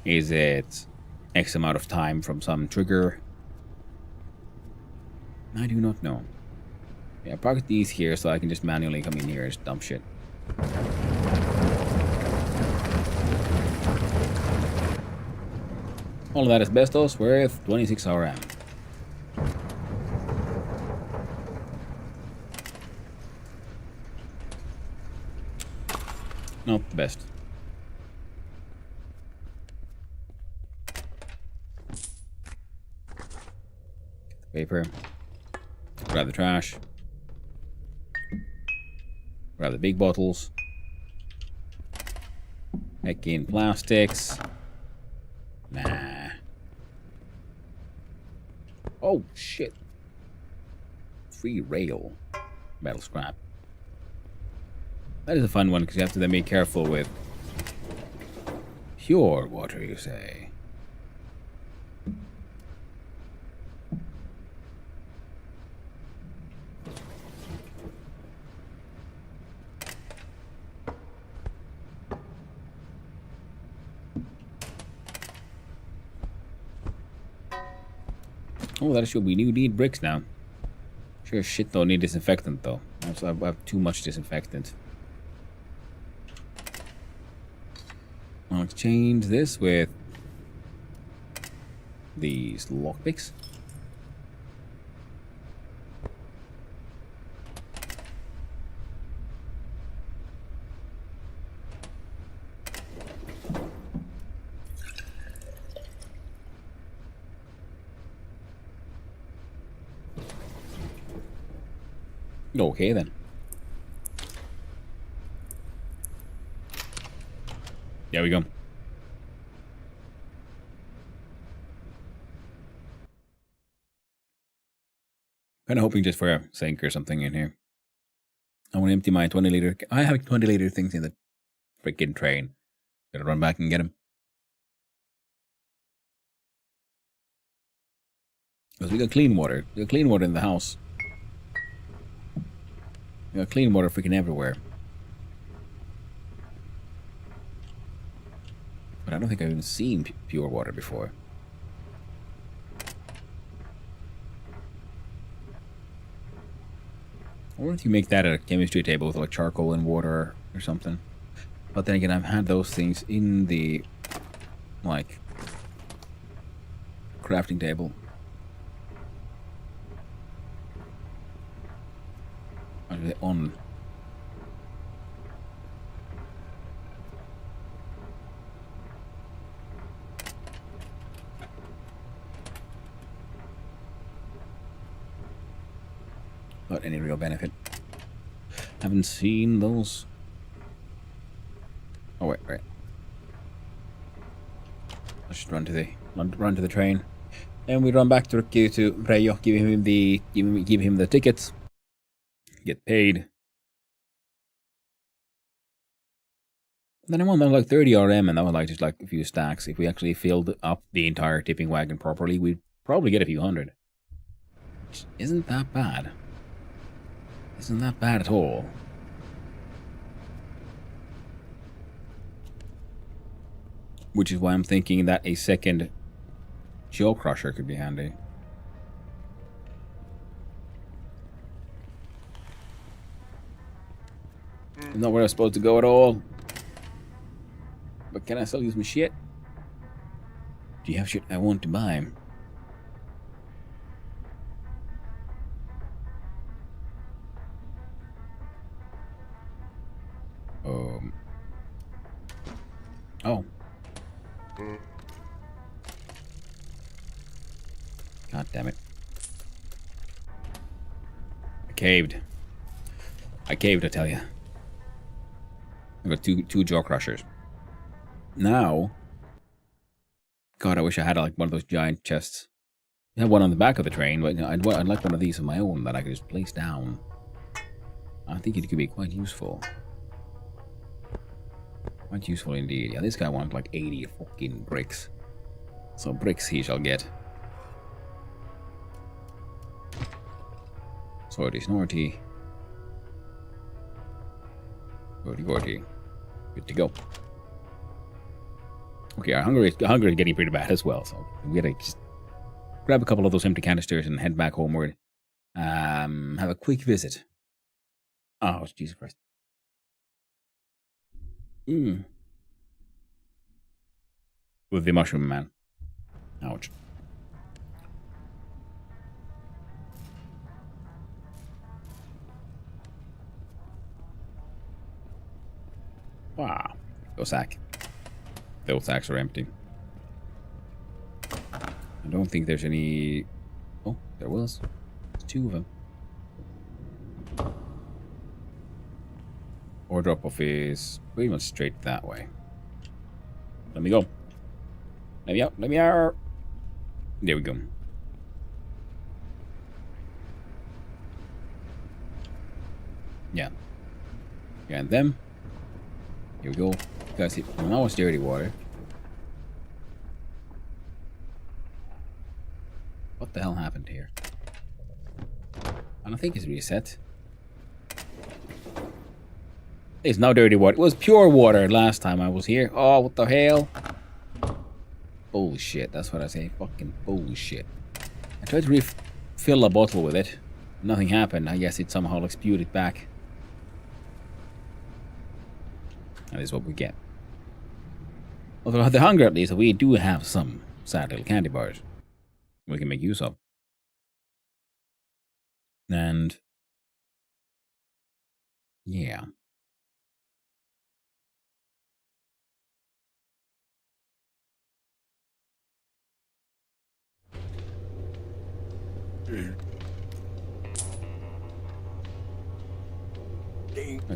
Is it X amount of time from some trigger? I do not know. Yeah, park these here so I can just manually come in here and just dump shit. All of that asbestos worth 26 RM. Not the best. Get the paper. Grab the trash. Grab the big bottles. Heck in plastics. Nah. Oh, shit. Free rail. Metal scrap. That is a fun one, because you have to then be careful with pure water, you say. Oh, that should be new. Need bricks now. Sure shit don't need disinfectant though. Also, I have too much disinfectant. I'll exchange this with these lockpicks. Okay then. There we go. Kind of hoping just for a sink or something in here. I want to empty my 20 liter. I have 20 liter things in the freaking train. Gotta run back and get them. Because we got clean water. We got clean water in the house. We got clean water freaking everywhere. But I don't think I've even seen pure water before. I wonder if you make that at a chemistry table with like charcoal and water or something. But then again, I've had those things in the like crafting table. Are they on? Not any real benefit. Haven't seen those. Oh wait, right. Let's just run to the train, and we run back to Reijo, give him the tickets, get paid. Then I want like 30 RM, and that was like just like a few stacks. If we actually filled up the entire tipping wagon properly, we'd probably get a few hundred. Which isn't that bad. Isn't that bad at all. Which is why I'm thinking that a second jaw crusher could be handy. Not where I'm supposed to go at all. But can I still use my shit? Do you have shit I want to buy? Oh. God damn it. I caved, I tell you. I got two jaw crushers. Now, God, I wish I had like one of those giant chests. I have one on the back of the train, but I'd like one of these of my own that I could just place down. I think it could be quite useful. Quite useful indeed. Yeah, this guy wants like 80 fucking bricks. So bricks he shall get. Sorty snorty. Gordy gordy. Good to go. Okay, our hunger is getting pretty bad as well, so we gotta just grab a couple of those empty canisters and head back homeward. Have a quick visit. Oh, Jesus Christ. With the mushroom man. Ouch. Wow. Go sack. Those sacks are empty. I don't think there's any... Oh, there was. There's two of them. Or drop off is pretty much straight that way. Let me go. Let me out. Let me out. There we go. Yeah. Yeah, and them. Here we go. Guys, now it's dirty water. What the hell happened here? I don't think it's reset. It's now dirty water. It was pure water last time I was here. Oh, what the hell? Bullshit. That's what I say. Fucking bullshit. I tried to refill a bottle with it. Nothing happened. I guess it somehow like spewed it back. That is what we get. Although at the hunger at least, we do have some sad little candy bars we can make use of. And yeah.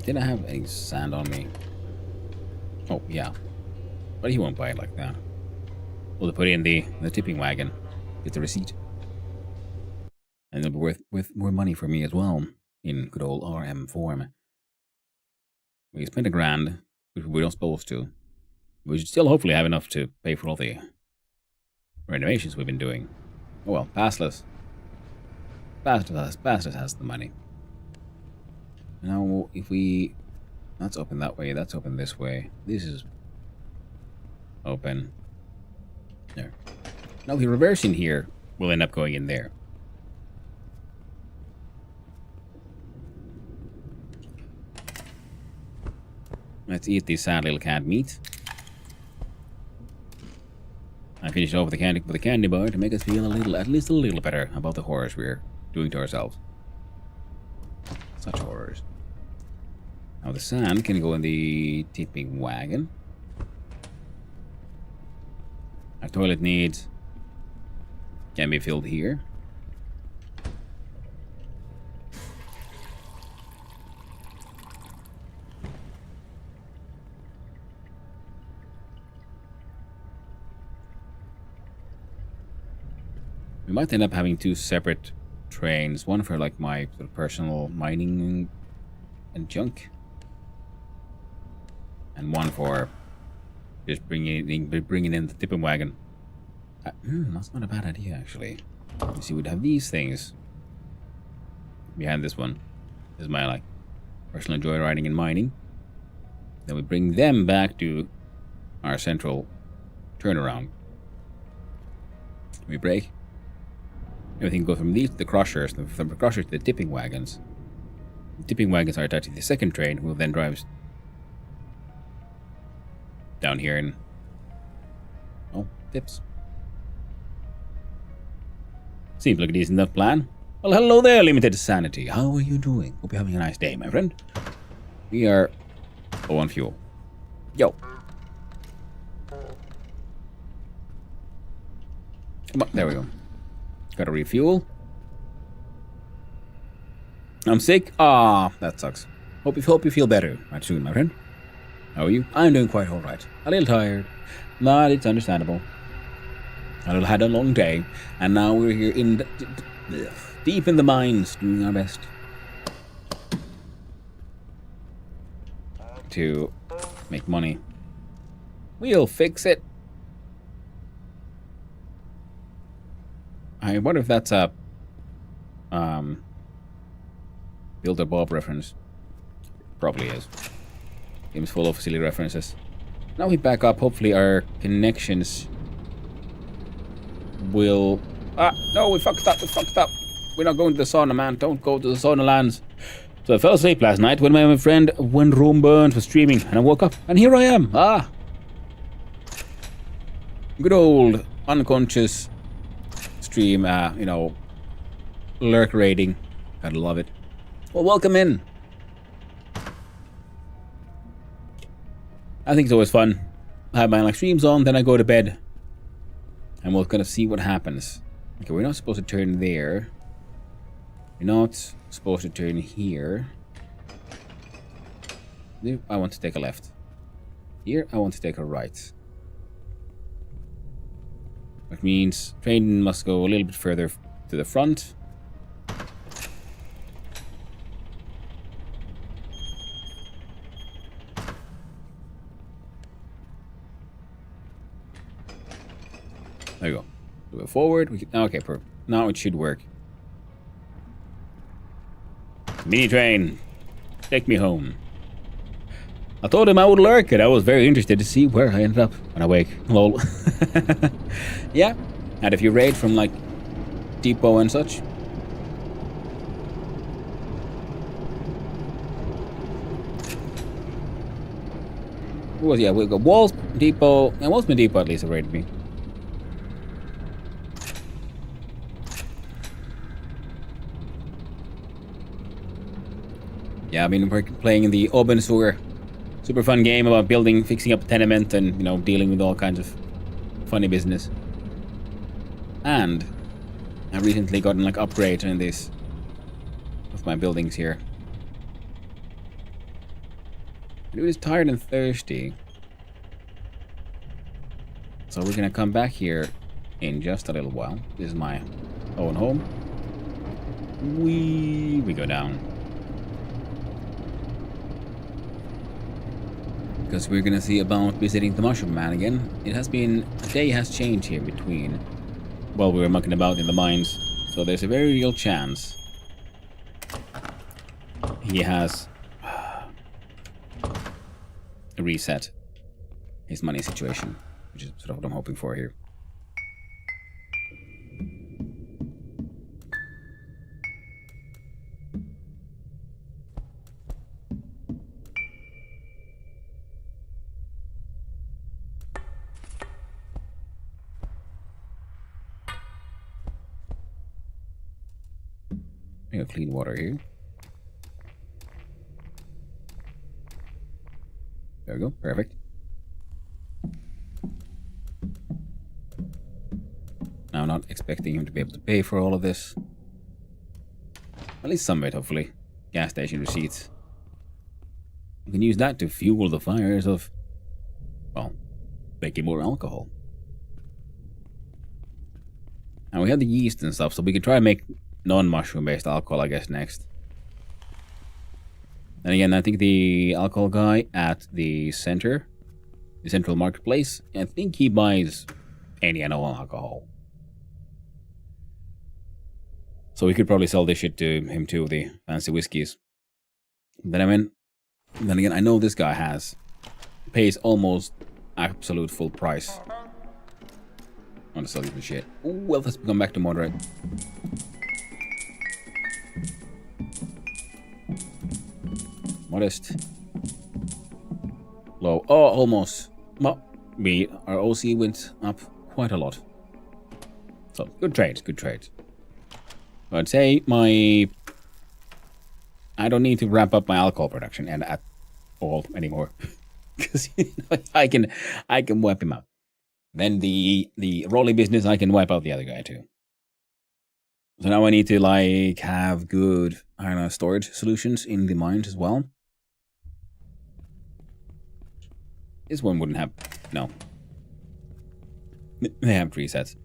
Did I have any sand on me? Oh, yeah. But he won't buy it like that. We'll put it in the tipping wagon. Get the receipt. And it'll be worth more money for me as well. In good old RM form. We spent $1,000, which we don't supposed to. We should still hopefully have enough to pay for all the renovations we've been doing. Oh well, passless. Bastards has the money. Now, if we... That's open that way. That's open this way. This is open. There. Now, if we reverse in here, we'll end up going in there. Let's eat this sad little canned meat. I finished off with the candy bar to make us feel at least a little better about the horrors we're doing to ourselves. Such horrors. Now the sand can go in the tipping wagon. Our toilet needs can be filled here. We might end up having two separate trains, one for like my sort of personal mining and junk, and one for just bringing in the tipping wagon. That's not a bad idea, actually. You see, we'd have these things behind this one. This is my like personal joyriding and mining. Then we bring them back to our central turnaround. We break. Everything goes from these to the crushers, from the crushers to the tipping wagons. The tipping wagons are attached to the second train, who then drives down here and... Oh, tips. Seems like a decent enough plan. Well, hello there, Limited Sanity. How are you doing? Hope you're having a nice day, my friend. We are low on fuel. Yo. Come on, there we go. Gotta refuel. I'm sick. That sucks. Hope you feel better right soon, my friend. How are you? I'm doing quite alright. A little tired. But it's understandable. I had a long day, and now we're here in deep in the mines, doing our best to make money. We'll fix it. I wonder if that's a Builder Bob reference. Probably is. Game's full of silly references. Now we back up. Hopefully our connections will... no, we fucked up. We're not going to the sauna, man. Don't go to the sauna lands. So I fell asleep last night when my friend When Rome Burns was streaming, and I woke up, and here I am. Good old unconscious stream, lurk rating. Gotta love it. Well, welcome in. I think it's always fun. I have my streams on, then I go to bed. And we're gonna see what happens. Okay, we're not supposed to turn there. We're not supposed to turn here. I want to take a left. Here, I want to take a right. Which means train must go a little bit further to the front. There you go. Move it forward. Okay, perfect. Now it should work. Mini train, take me home. I told him I would lurk, and I was very interested to see where I ended up when I wake. Lol. Yeah, and if you raid from like Depot and such. We've got Walls Depot, and Walsman Depot at least have raided me. Yeah, I mean, we're playing in the open sewer. Super fun game about building, fixing up a tenement, and, dealing with all kinds of funny business. And I've recently gotten, upgrades in this of my buildings here. Dude is tired and thirsty. So we're gonna come back here in just a little while. This is my own home. We go down. Because we're gonna see about visiting the Mushroom Man again. A day has changed here between while we were mucking about in the mines So there's a very real chance he has reset his money situation, which is sort of what I'm hoping for here. We got clean water here. There we go, perfect. Now I'm not expecting him to be able to pay for all of this. At least some of it, hopefully. Gas station receipts. You can use that to fuel the fires of, well, making more alcohol. And we have the yeast and stuff, so we could try and make non-mushroom based alcohol, I guess, next. And again, I think the alcohol guy at the center, the central marketplace, I think he buys any and all alcohol. So we could probably sell this shit to him too, the fancy whiskeys. But I mean, then again, I know this guy pays almost absolute full price on the sell this shit. Ooh, well, let's come back to moderate. Modest. Low. Oh, almost. Well, our OC went up quite a lot. So, good trade, good trade. I'd say I don't need to ramp up my alcohol production and at all anymore. Because I can wipe him out. Then the rolling business, I can wipe out the other guy too. So now I need to like have good, I don't know, storage solutions in the mines as well. This one wouldn't have, no. They have 3 sets.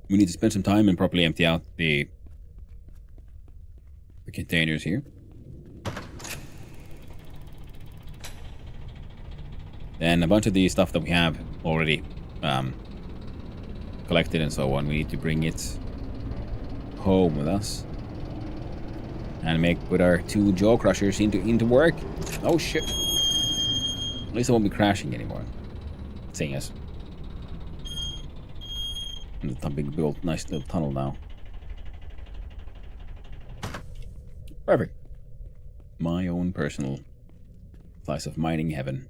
We need to spend some time and properly empty out the containers here. Then a bunch of the stuff that we have already collected and so on, we need to bring it home with us and put our 2 jaw crushers into work. Oh shit! At least I won't be crashing anymore. Seeing us. And the big built nice little tunnel now. Perfect. My own personal slice of mining heaven.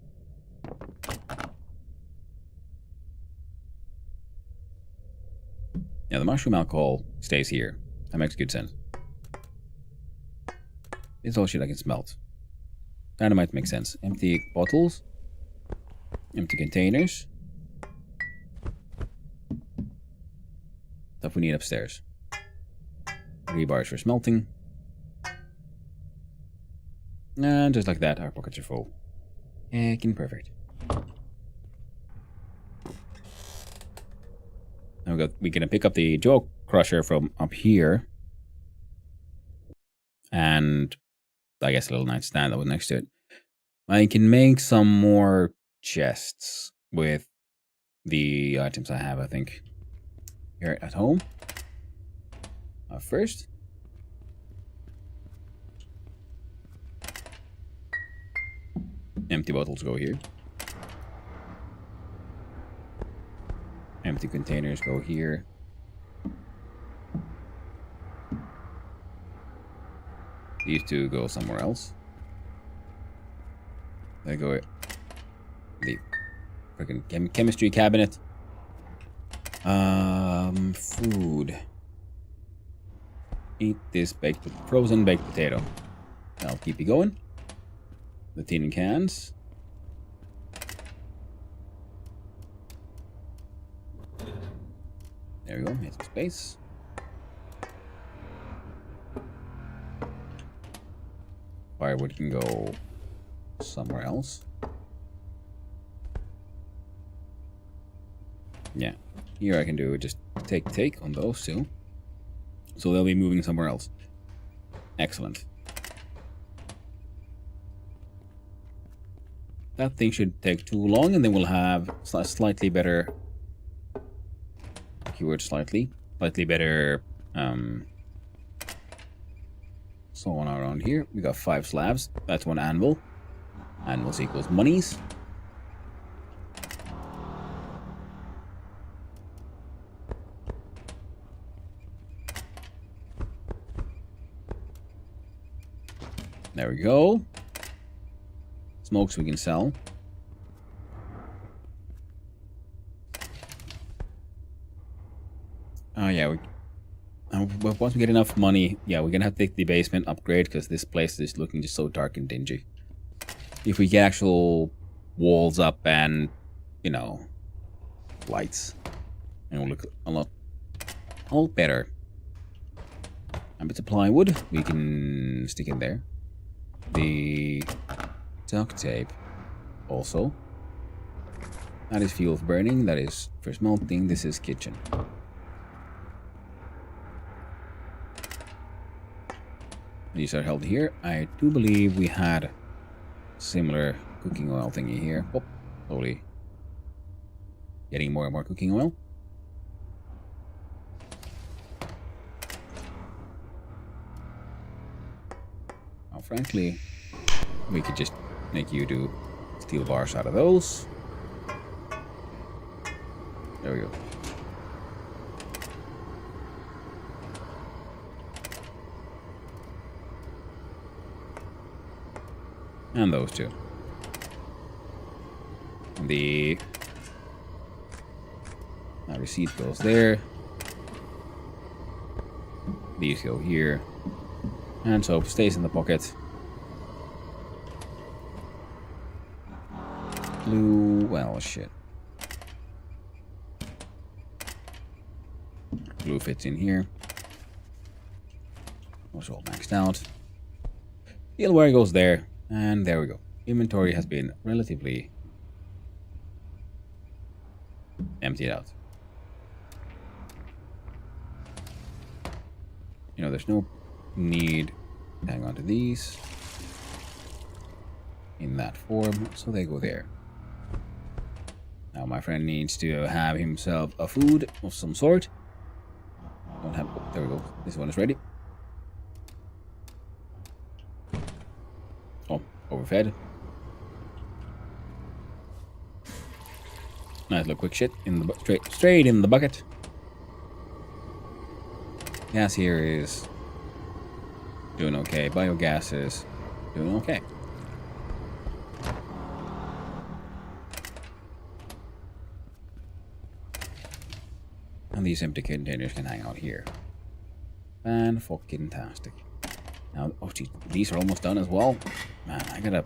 Yeah, the mushroom alcohol stays here. That makes good sense. It's all shit I can smelt. Dynamite makes sense. Empty bottles. Empty containers. Stuff we need upstairs. Rebars for smelting. And just like that, our pockets are full. Heckin' perfect. Now we're gonna pick up the jaw crusher from up here. And I guess a little nightstand that was next to it. I can make some more chests with the items I have, I think, here at home. First. Empty bottles go here. Empty containers go here. These 2 go somewhere else. They go the freaking chemistry cabinet. Food. Eat this frozen baked potato. I'll keep you going. The tin cans. There we go, make some space. Firewood can go somewhere else. Yeah, here I can do just take on those 2. So they'll be moving somewhere else. Excellent. that thing should take too long, and then we'll have a slightly better keyword, slightly better so on around here. We got 5 slabs. That's 1 anvil. Anvils equals monies. There we go. Smokes we can sell. Oh yeah, once we get enough money, yeah, we're gonna have to take the basement upgrade because this place is looking just so dark and dingy. If we get actual walls up and, you know, lights, and it'll look a lot better. And bits of plywood we can stick in there. The duct tape also. That is fuel for burning. That is for smelting. This is kitchen. These are held here. I do believe we had similar cooking oil thingy here. Oh, slowly getting more and more cooking oil. Now, frankly, we could just make you do steel bars out of those. There we go. And those two. And the receipt goes there. These go here. And soap stays in the pocket. Glue, well, shit. Glue fits in here. Also all maxed out. Steel wire goes there. And there we go. Inventory has been relatively emptied out. You know, there's no need to hang on to these in that form, so they go there. Now my friend needs to have himself a food of some sort. Don't have, oh, there we go. This one is ready. Oh, overfed. Nice little quick shit in the straight in the bucket. Gas here is doing okay. Biogas is doing okay. And these empty containers can hang out here. Fan-fucking-tastic. Now, oh geez, these are almost done as well. Man, I gotta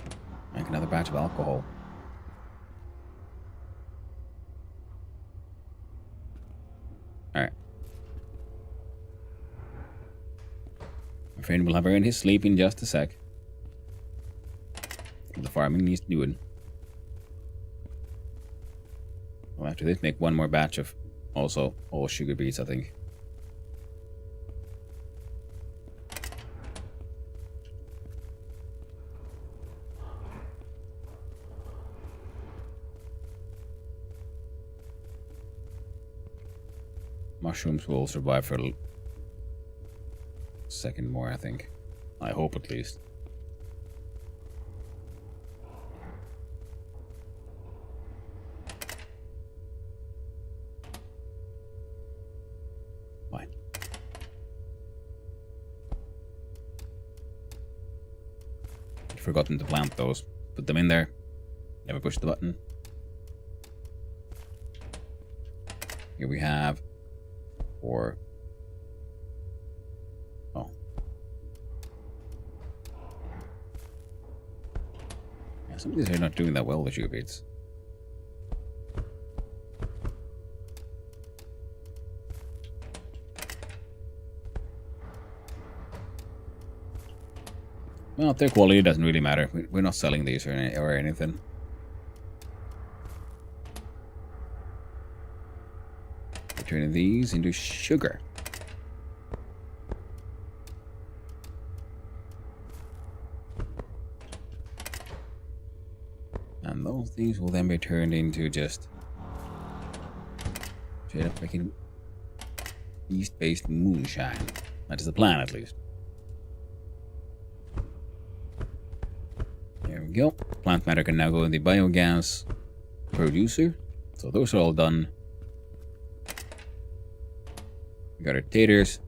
make another batch of alcohol. Alright. My friend will have earned his sleep in just a sec. The farming needs doing. Well, after this, make one more batch of also all sugar beets, I think. Mushrooms will survive for a second more, I think. I hope, at least. Fine. I'd forgotten to plant those. Put them in there. Never push the button. Here we have... Or oh, yeah, some of these are not doing that well, the sugar beets. Well, their quality doesn't really matter. We're not selling these or anything. Turning these into sugar. And things will then be turned into just straight up freaking yeast-based moonshine. That is the plan, at least. There we go. Plant matter can now go in the biogas producer. So those are all done. We got our taters,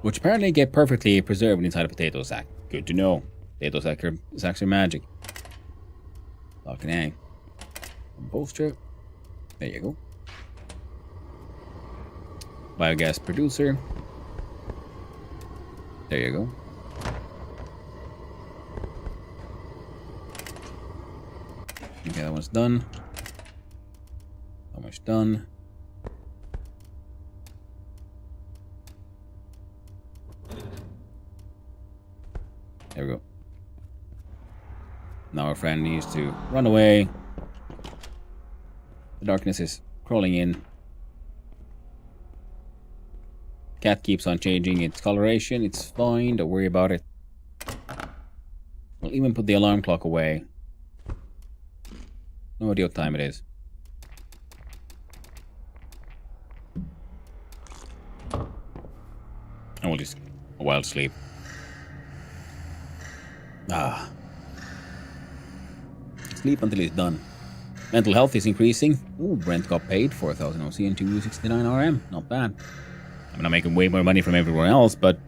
which apparently get perfectly preserved inside a potato sack. Good to know. Potato sacks are magic. Fucking A. Composter. There you go. Biogas producer. There you go. Okay, that one's done. Almost done. There we go. Now our friend needs to run away. The darkness is crawling in. Cat keeps on changing its coloration. It's fine. Don't worry about it. We'll even put the alarm clock away. No idea what time it is. And we'll just a wild sleep. Ah. Sleep until it's done. Mental health is increasing. Ooh, Brent got paid 4,000 OC and 269 RM. Not bad. I'm not making way more money from everywhere else, but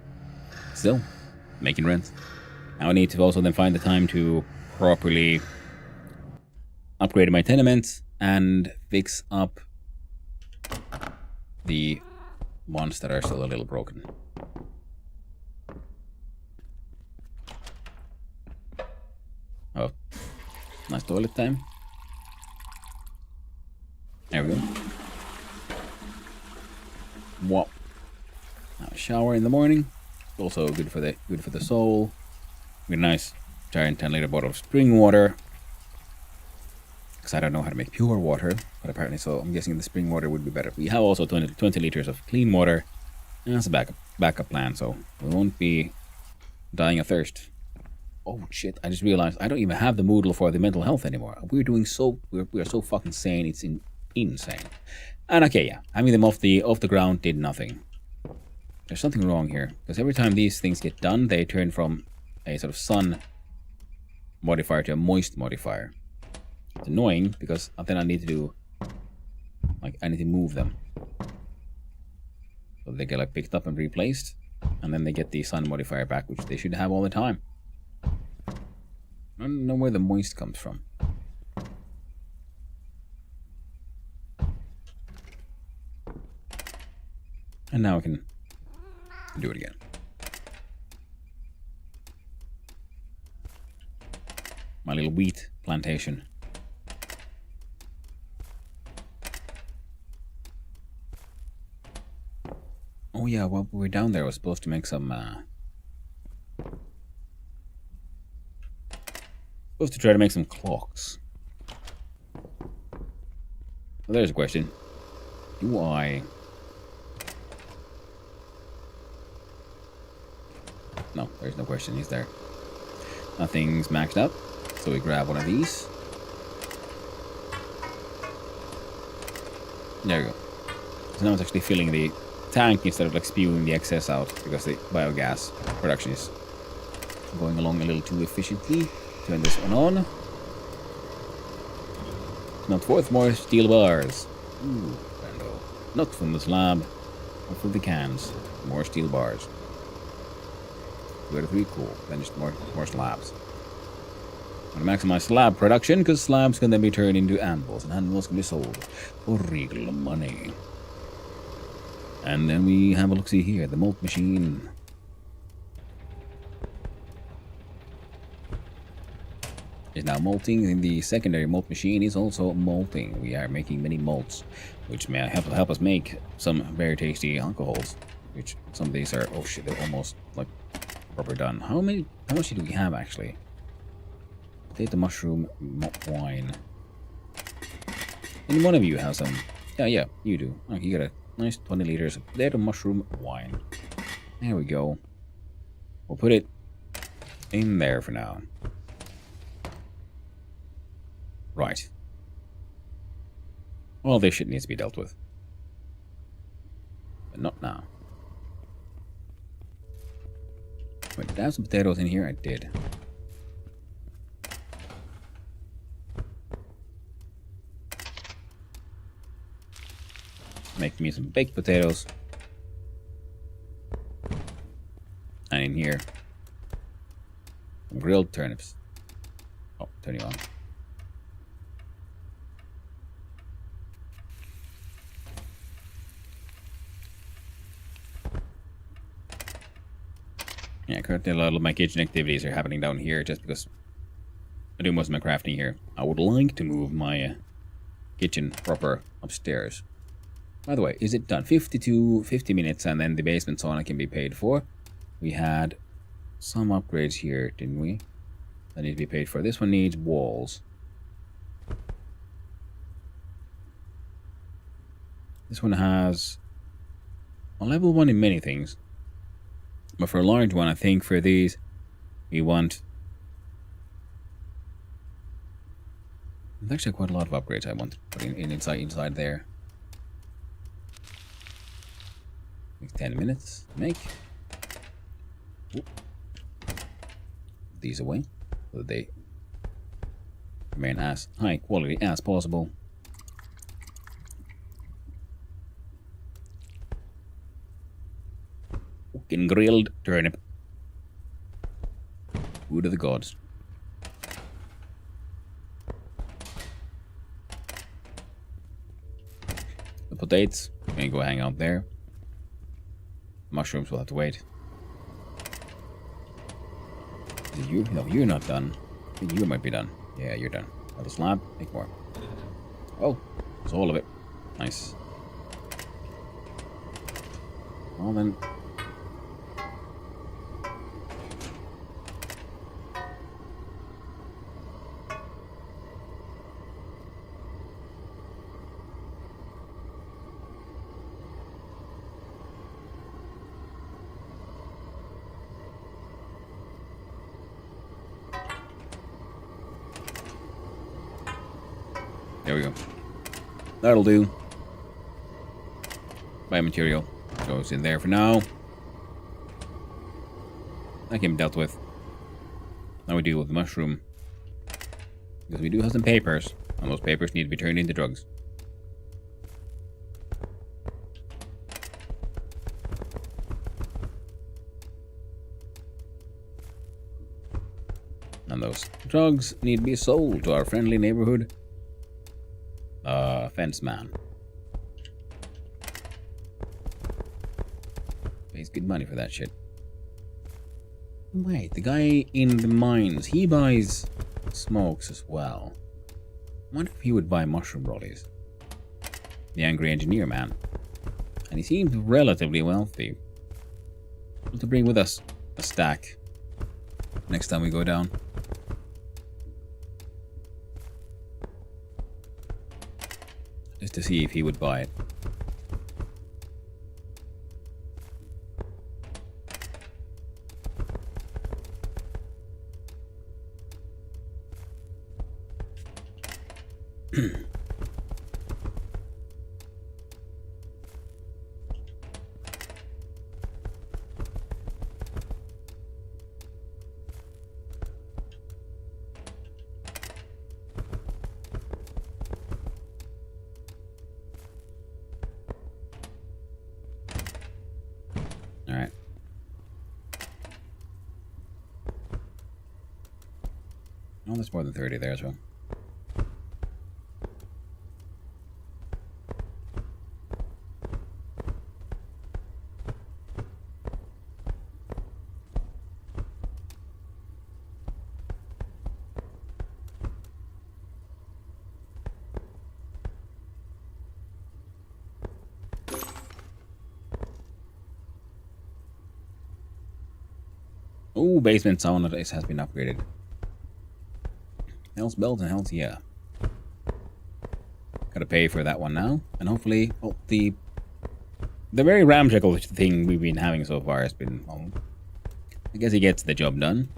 still making rent. Now I need to also then find the time to properly upgrade my tenements and fix up the ones that are still a little broken. Oh, nice toilet time. There we go. What? Now shower in the morning. Also good for the soul. With a nice giant 10-liter bottle of spring water. Because I don't know how to make pure water, but apparently so. I'm guessing the spring water would be better. We have also 20 liters of clean water. And that's a backup plan, so we won't be dying of thirst. Oh shit! I just realized I don't even have the Moodle for the mental health anymore. We're so fucking sane. It's insane. And okay, yeah, having them off the ground did nothing. There's something wrong here because every time these things get done, they turn from a sort of sun modifier to a moist modifier. It's annoying because then I need to do I need to move them so they get picked up and replaced, and then they get the sun modifier back, which they should have all the time. I don't know where the moist comes from. And now I can do it again. My little wheat plantation. Oh yeah, while we were down there, I was supposed to make some supposed to try to make some clocks. Well, there's a question. Do I... No, there's no question. He's there. Nothing's maxed out, so we grab one of these. There we go. So now it's actually filling the tank instead of spewing the excess out, because the biogas production is going along a little too efficiently. Turn this one on. Not forth more steel bars. Ooh, Brando. Not from the slab, but from the cans. More steel bars. 2 out of 3, cool. Then just more slabs. I'm gonna maximize slab production, because slabs can then be turned into anvils, and anvils can be sold for real money. And then we have a look-see here, the malt machine. Is now malting, and the secondary malt machine is also malting. We are making many malts, which may help us make some very tasty alcohols. Which some of these are, oh shit, they're almost proper done. How much do we have actually? Potato mushroom wine. Any one of you has some? Yeah, you do. Okay, you got a nice 20 liters of potato mushroom wine. There we go. We'll put it in there for now. Right. All this shit needs to be dealt with. But not now. Wait, did I have some potatoes in here? I did. Make me some baked potatoes. And in here, some grilled turnips. Oh, turn you on. Yeah, currently a lot of my kitchen activities are happening down here just because I do most of my crafting here. I would like to move my kitchen proper upstairs. By the way, is it done? 50 minutes and then the basement sauna can be paid for. We had some upgrades here, didn't we? That need to be paid for. This one needs walls. This one has a level 1 in many things. But for a large one, I think for these, we want... There's actually quite a lot of upgrades I want to put inside there. Like 10 minutes to make. Oop. These away so that they remain as high quality as possible. Fucking grilled turnip. Food of the gods. The potatoes can go hang out there. Mushrooms will have to wait. Is it you? No, you're not done. You might be done. Yeah, you're done. Got a slab. Make more. Oh, it's all of it. Nice. Well then. There we go. That'll do. Biomaterial goes in there for now. That can be dealt with. Now we deal with the mushroom. Because we do have some papers. And those papers need to be turned into drugs. And those drugs need to be sold to our friendly neighborhood fence man. Pays good money for that shit. Wait, the guy in the mines, he buys smokes as well. I wonder if he would buy mushroom rollies. The angry engineer man. And he seems relatively wealthy. We'll to bring with us a stack next time we go down. Just to see if he would buy it. Alright. Oh, there's more than 30 there as well. Ooh, basement sauna has been upgraded. Hell's Belt and Hell's Yeah. Gotta pay for that one now. And hopefully, well, the very ramshackle thing we've been having so far has been, well, I guess he gets the job done.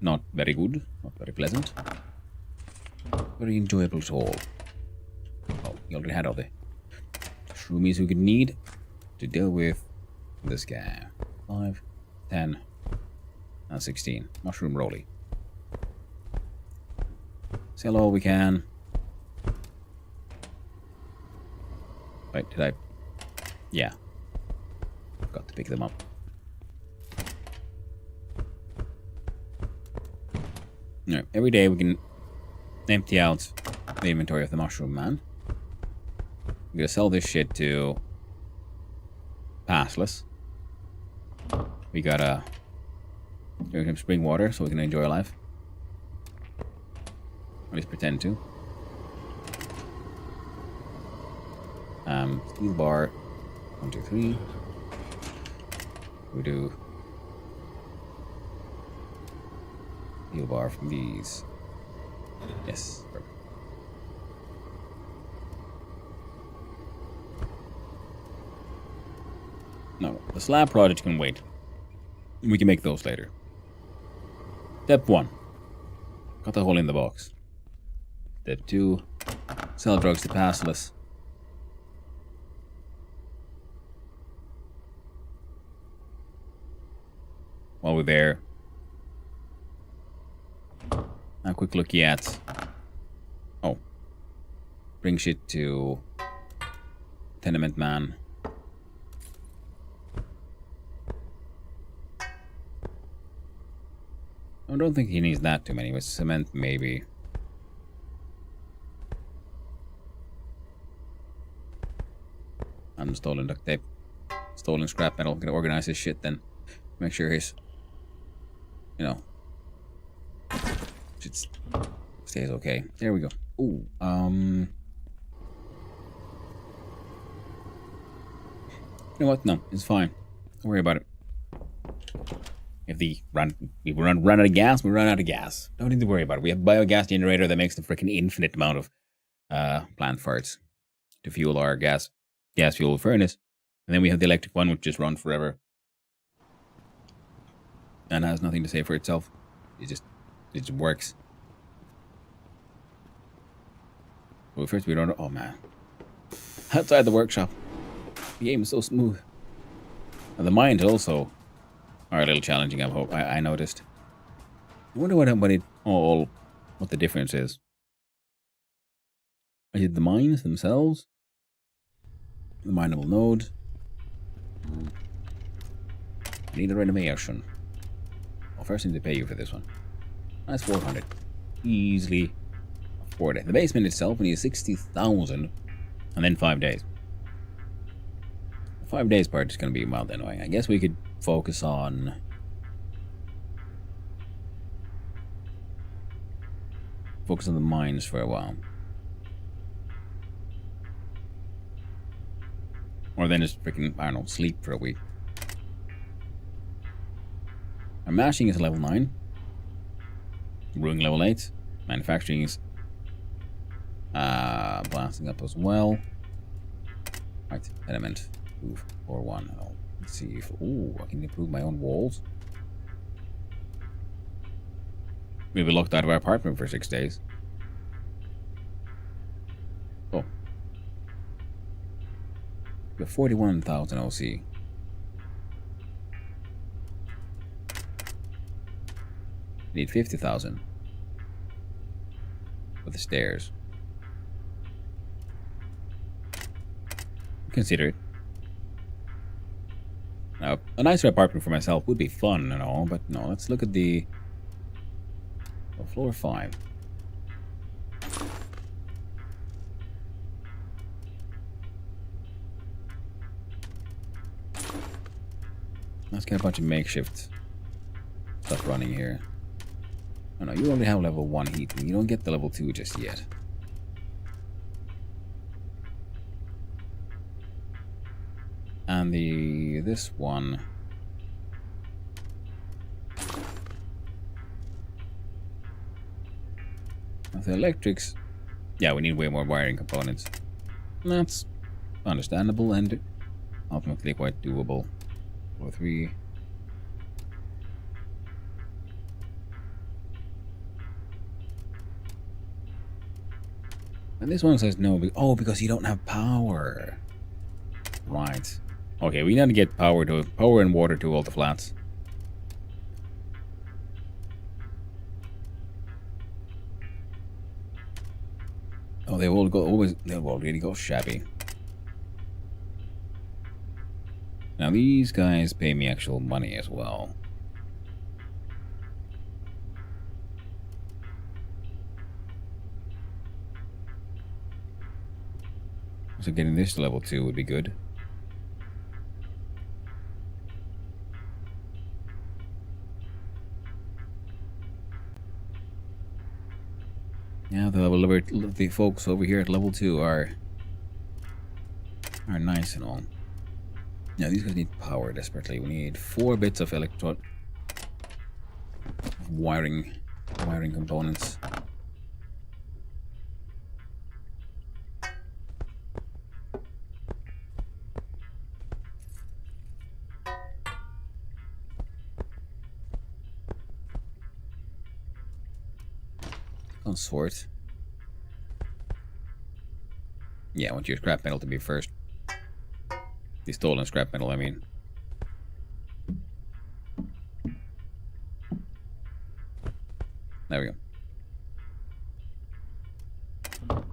Not very good, not very pleasant. very enjoyable at all. Oh, we already had all the shroomies we could need to deal with this guy. 5, 10, and 16. Mushroom rolly. Sell all we can. Wait, did I? Yeah. Got to pick them up. No, every day we can empty out the inventory of the mushroom man. We're gonna sell this shit to Passless. We gotta drink some spring water so we can enjoy life. At least pretend to. Steel bar. 1, 2, 3. We do steel bar from these. Yes. Perfect. No, the slab project can wait. We can make those later. Step 1. Got the hole in the box. Step 2. Sell drugs to Passless. While we're there, a quick look at. Oh, bring shit to Tenement Man. I don't think he needs that too many. With cement, maybe. Unstolen duct tape, stolen scrap metal. Gonna organize his shit then. Make sure his, you know, shit stays okay. There we go. Ooh, you know what? No, it's fine. Don't worry about it. If we run out of gas, we run out of gas. Don't need to worry about it. We have a biogas generator that makes the freaking infinite amount of plant farts to fuel our gas fuel furnace, and then we have the electric one, which just runs forever and has nothing to say for itself. It just works. Well, first we don't. Oh man, outside the workshop, the game is so smooth. And the mines also are a little challenging. I noticed. I wonder what the difference is. Is it the mines themselves? The mineable node. Need a renovation. Well, first I need to pay you for this one. That's 400. Easily afford it. The basement itself needs 60,000, and then 5 days. The 5 days part is going to be mild anyway. I guess we could focus on the mines for a while. Or then just freaking, I don't know, sleep for a week. Our mashing is level 9. Brewing level 8. Manufacturing is blasting up as well. Right, element. Move 4-1. Oh, let's see if I can improve my own walls. We'll be locked out of our apartment for 6 days. Oh. We have 41,000 OC. Need 50,000 for the stairs. Consider it. Now, a nicer apartment for myself would be fun and all, but no, let's look at the floor 5. Let's get a bunch of makeshift stuff running here. Oh no, you only have level 1 heating. You don't get the level 2 just yet. And this one. With the electrics, yeah, we need way more wiring components. That's understandable and ultimately quite doable. Floor 3. And this one says no. Oh, because you don't have power. Right. Okay, we need to get power and water to all the flats. Oh, they've already go shabby. Now these guys pay me actual money as well. So getting this to level 2 would be good. Yeah, the folks over here at level 2 are nice and all. Now these guys need power desperately. We need 4 bits of wiring components. On sort. Yeah, I want your scrap metal to be first. The stolen scrap metal, I mean. There we go.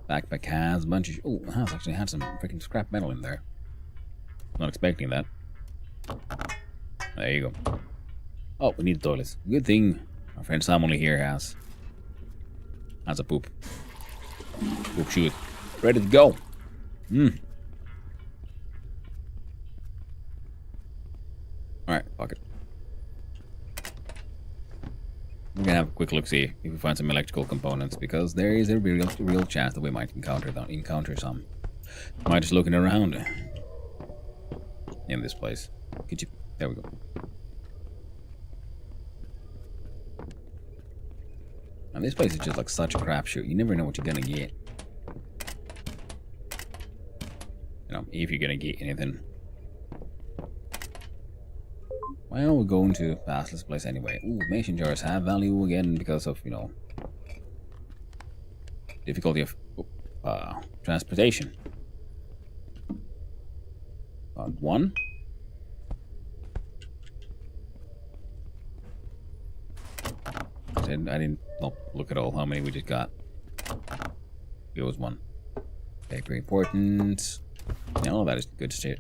Backpack has a bunch of... Oh, it has actually had some freaking scrap metal in there. Not expecting that. There you go. Oh, we need the toilets. Good thing our friend Sam only here has a poop chute. Ready to go. Alright, fuck it. We're gonna have a quick look, see if we find some electrical components, because there is a real chance that we might encounter some. Might just looking around in this place. Could you? There we go. And this place is just like such a crapshoot. You never know what you're gonna get. You know, if you're gonna get anything. Well, we're going to pass this place anyway. Ooh, mason jars have value again because of, you know, difficulty of transportation. Found 1. I didn't look at all how many we just got. It was 1. Okay, very important. Yeah, all that is good shit.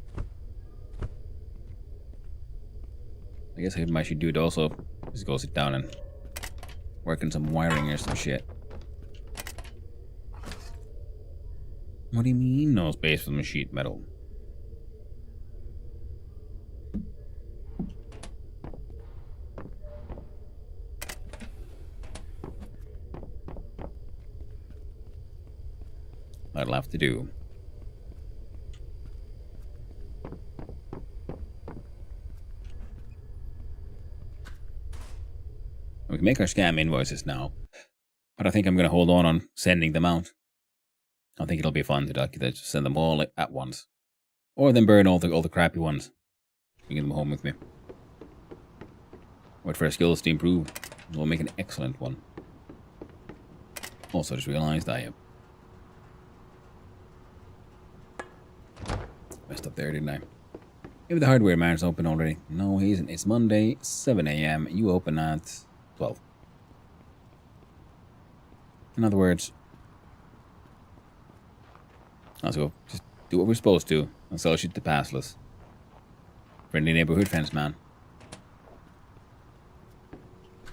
I guess I should do it also. Just go sit down and work on some wiring or some shit. What do you mean no space for the sheet metal? That'll have to do. We can make our scam invoices now, but I think I'm going to hold on sending them out. I think it'll be fun to send them all at once, or then burn all the crappy ones. Bring them home with me. Wait for our skills to improve. We'll make an excellent one. Also, just realized I messed up there, didn't I? Maybe the hardware man's open already. No, he isn't. It's Monday, 7 a.m. You open at 12. In other words, let's go. Just do what we're supposed to and sell shit to passless. Friendly neighborhood fence man.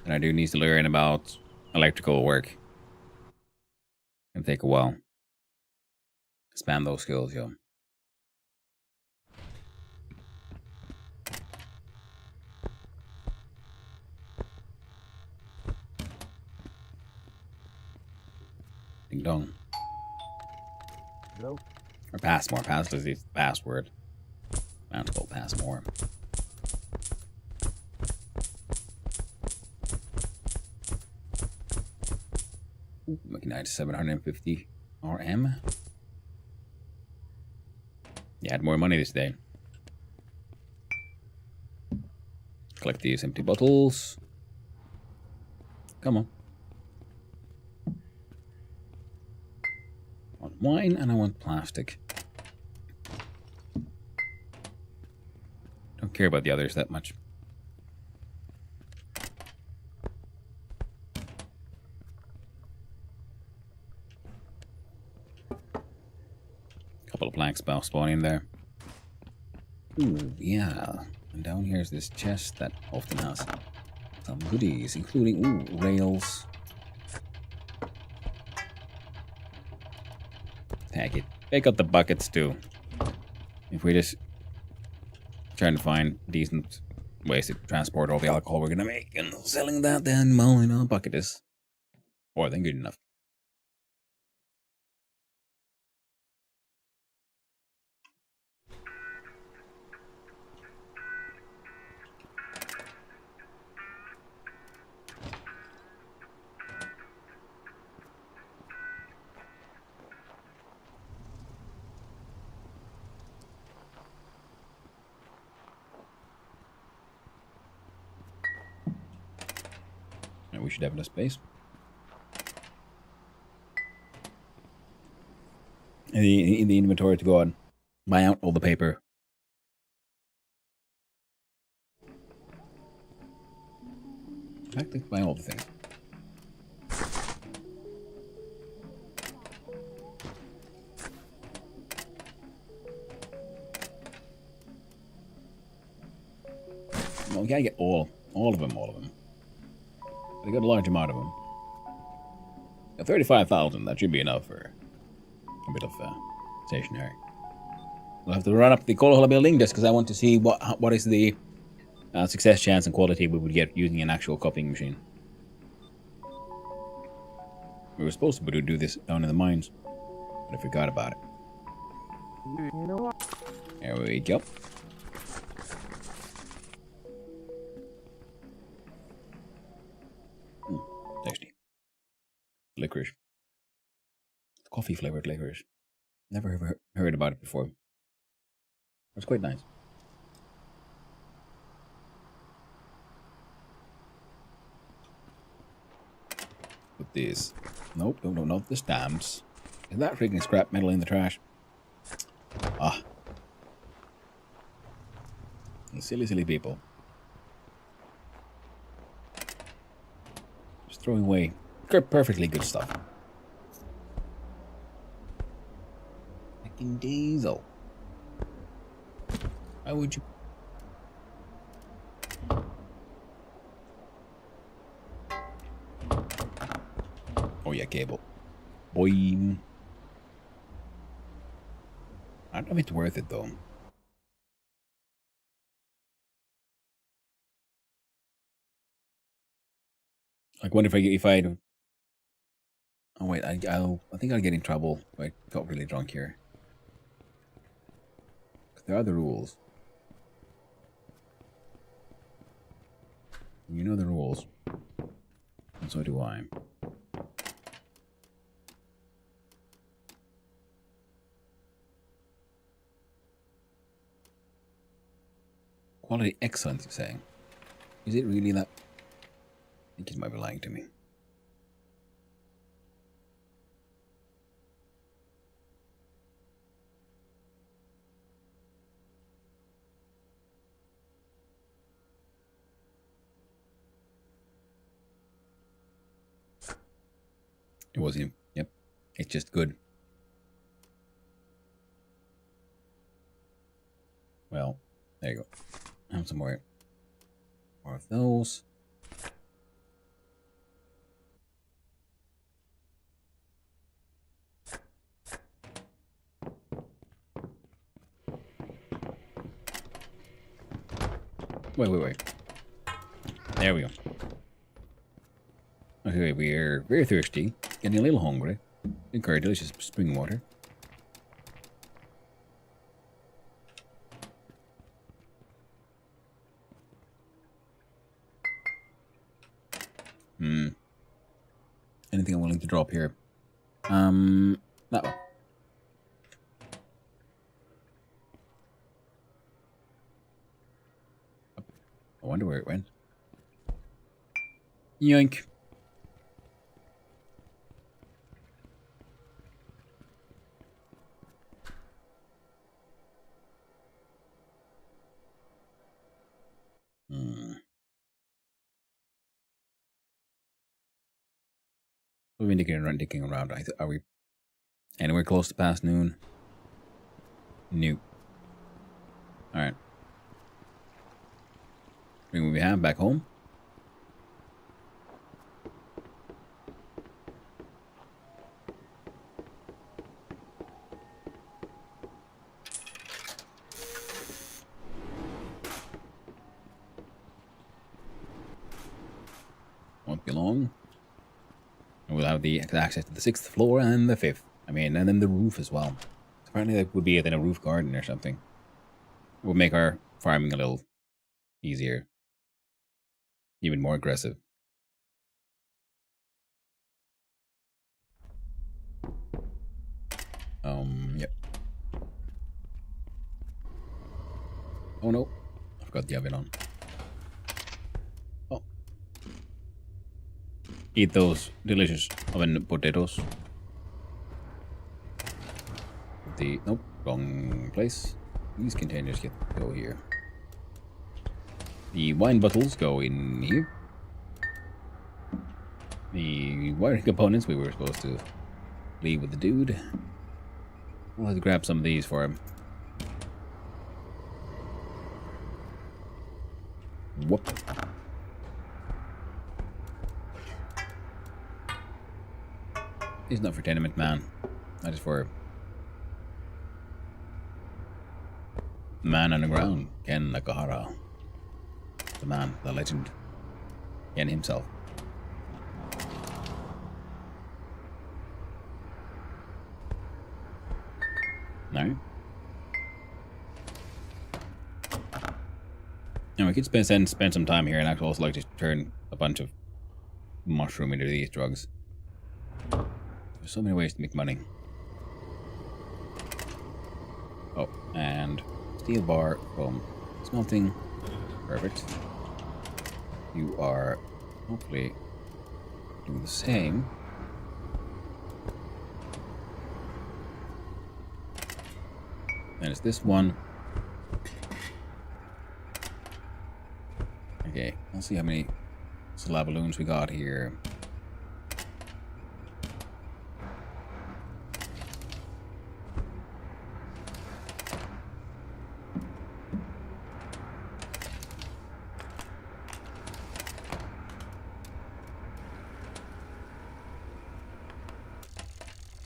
And I do need to learn about electrical work. It's gonna take a while. Spam those skills, yo. Ding dong. Hello? Or Passmore. Passless is the password. That's called Passmore. Ooh, Magnite 750 RM. You had more money this day. Collect these empty bottles. Come on. wine and I want plastic. Don't care about the others that much. Couple of planks spawning there. Ooh, yeah. And down here's this chest that often has some goodies, including, ooh, rails. Take it. Take out the buckets too. If we just trying to find decent ways to transport all the alcohol we're gonna make and selling that, then well, you know, a bucket is more than good enough. We should have enough space. In the inventory to go on, buy out all the paper. In fact, let's buy all the things. Well, we gotta get all of them. But I got a large amount of them. 35,000, that should be enough for a bit of stationery. We'll have to run up the Kolhola building just because I want to see what is the success chance and quality we would get using an actual copying machine. We were supposed to do this down in the mines, but I forgot about it. There we go. Tasty. Licorice. Coffee flavored licorice. Never ever heard about it before. It's quite nice. Put this. Nope, no, not the stamps. Is that freaking scrap metal in the trash? Ah. You silly people. Just throwing away perfectly good stuff. Fucking diesel. Why would you? Oh yeah, cable. Boy. I don't know if it's worth it though. Like, what if I don't? Oh wait, I think I'll get in trouble if I got really drunk here. There are the rules. You know the rules. And so do I. Quality excellent, you're saying. Is it really that? I think he might be lying to me. It was him. Yep. It's just good. Well, there you go. Have some more of those. Wait. There we go. Okay, we're very thirsty, getting a little hungry. Drink our delicious spring water. Anything I'm willing to drop here? That one. I wonder where it went. Yoink. We've been digging around. Are we anywhere close to past noon? Nope. Alright. Bring what we have back home. Won't be long. And we'll have the access to the 6th floor and the 5th. I mean, and then the roof as well. Apparently that would be then a roof garden or something. It would make our farming a little easier. Even more aggressive. Yep. Oh no. I forgot the oven on. Oh. Eat those delicious oven potatoes. Nope, wrong place. These containers go here. The wine bottles go in here. The wiring components we were supposed to leave with the dude. We'll have to grab some of these for him. Whoop. It's not for Tenement Man. That is for man on the ground, Ken Nakahara. The man, the legend. Ken himself. No. And we could spend some time here, and I'd also like to turn a bunch of mushroom into these drugs. There's so many ways to make money. Oh, and steel bar from smelting. Perfect. You are hopefully doing the same. And it's this one. Okay, let's see how many slab balloons we got here.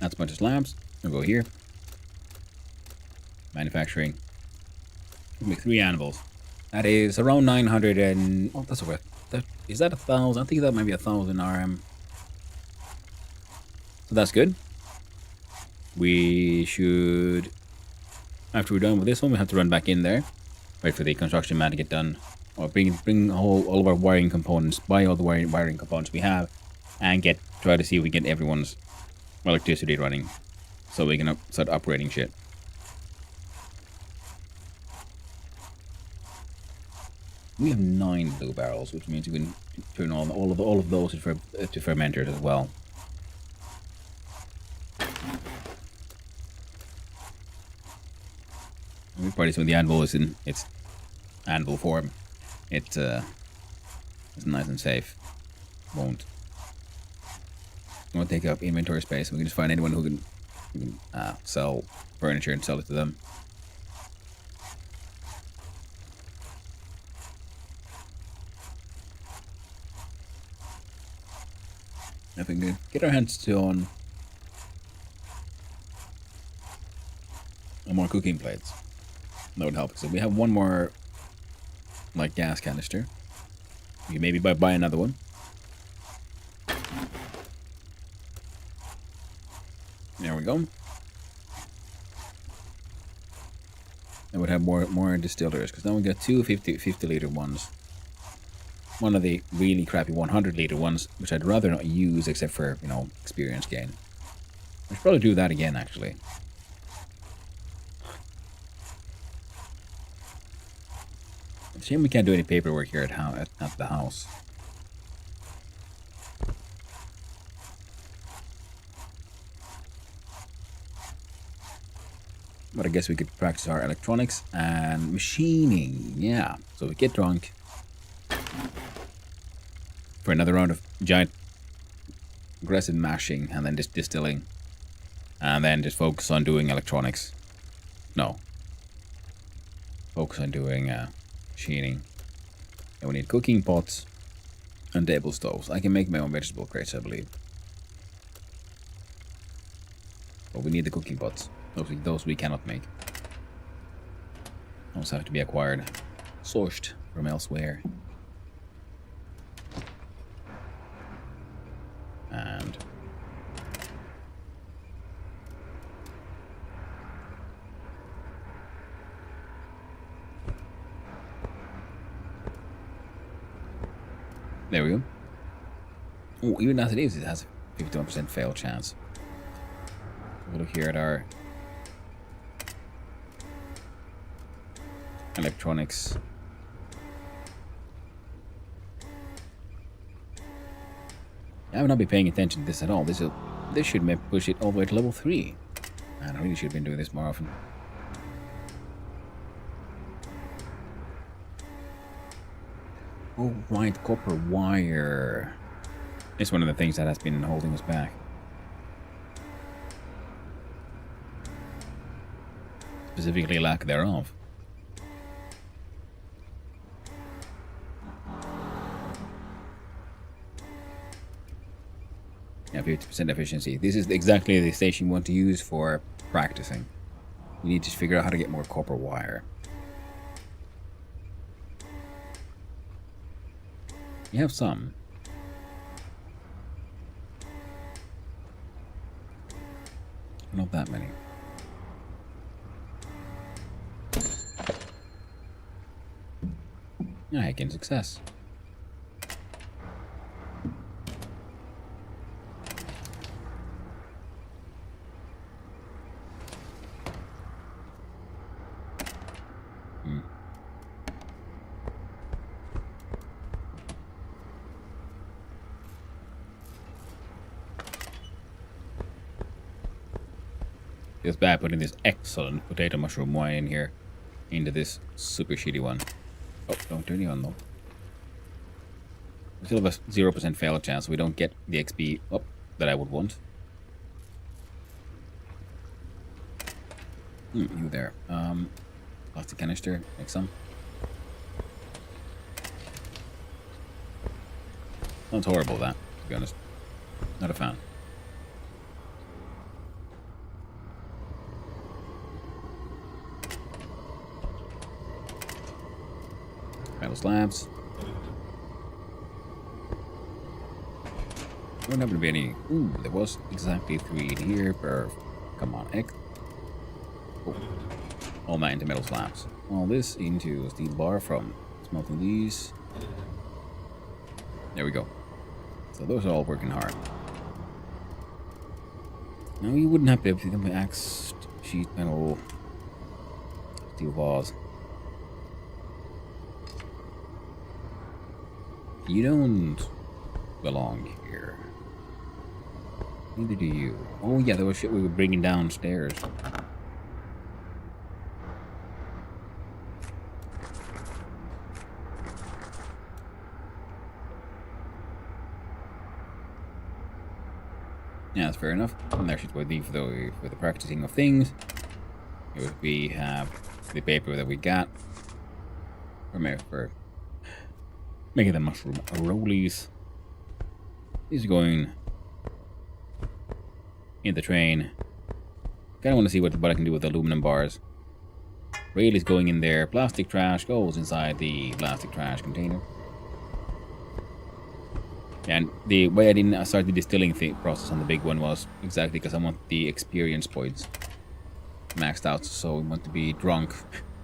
That's a bunch of slabs. We'll go here. Manufacturing. We'll make 3 anvils. That is around 900 and... Oh, that's over. Is that 1,000? I think that might be 1,000 RM. So that's good. We should... After we're done with this one, we have to run back in there. Wait for the construction man to get done. Or bring all of our wiring components. Buy all the wiring components we have. And try to see if we get everyone's electricity running. So we can start operating shit. We have 9 blue barrels, which means we can turn on all of those to fermenters as well. We probably when the anvil is in its anvil form, it's nice and safe. Won't take up inventory space. We can just find anyone who can sell furniture and sell it to them. If we can get our hands on more cooking plates, that would help. So we have one more, like, gas canister. We can maybe buy another one. There we go. I would have more distillers, because now we got 2 50-liter ones. One of the really crappy 100-liter ones, which I'd rather not use except for, experience gain. I should probably do that again, actually. It's a shame we can't do any paperwork here at the house. But I guess we could practice our electronics and machining. Yeah, so we get drunk. For another round of giant aggressive mashing and then just distilling. And then just focus on doing electronics. No. Focus on doing machining. And we need cooking pots and table stoves. I can make my own vegetable crates, I believe. But we need the cooking pots. Those we cannot make. Those have to be acquired. Sourced from elsewhere. And there we go. Oh, even as it is, it has a 51% fail chance. We'll look here at our electronics. I would not be paying attention to this at all. This should push it all the way to level 3. Man, I really should have been doing this more often. Oh, right, copper wire. It's one of the things that has been holding us back. Specifically, lack thereof. Yeah, 50% efficiency. This is exactly the station you want to use for practicing. You need to figure out how to get more copper wire. You have some. Not that many. Yeah, again, success. Feels bad putting this excellent potato mushroom wine in here into this super shitty one. Oh, don't turn it on though. We still have a 0% fail chance, so we don't get the XP up that I would want. You there. Plastic canister, make some. Sounds horrible, that, to be honest. Not a fan. Metal slabs. There would never be any. Ooh, there was exactly 3 in here per. Come on, X. Oh. All that into metal slabs. All this into a steel bar from smelting these. There we go. So those are all working hard. Now you wouldn't have to become an axe, sheet metal, steel bars. You don't belong here. Neither do you. Oh yeah, there was shit we were bringing downstairs. Yeah, that's fair enough. And there should be for the practicing of things. Here we have the paper that we got for making the mushroom rollies. These are going in the train. Kind of want to see what I can do with the aluminum bars. Rail is going in there. Plastic trash goes inside the plastic trash container. And the way I didn't start the distilling process on the big one was exactly because I want the experience points maxed out, so we want to be drunk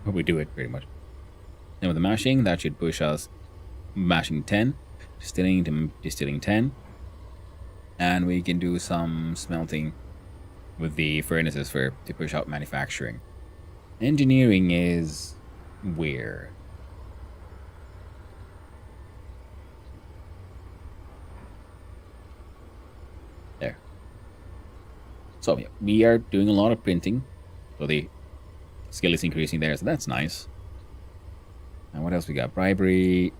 when we do it, pretty much. And with the mashing, that should push us mashing 10, distilling to distilling 10, and we can do some smelting with the furnaces to push out manufacturing. Engineering is weird. There. So yeah, we are doing a lot of printing, so the skill is increasing there, so that's nice. And what else we got? Bribery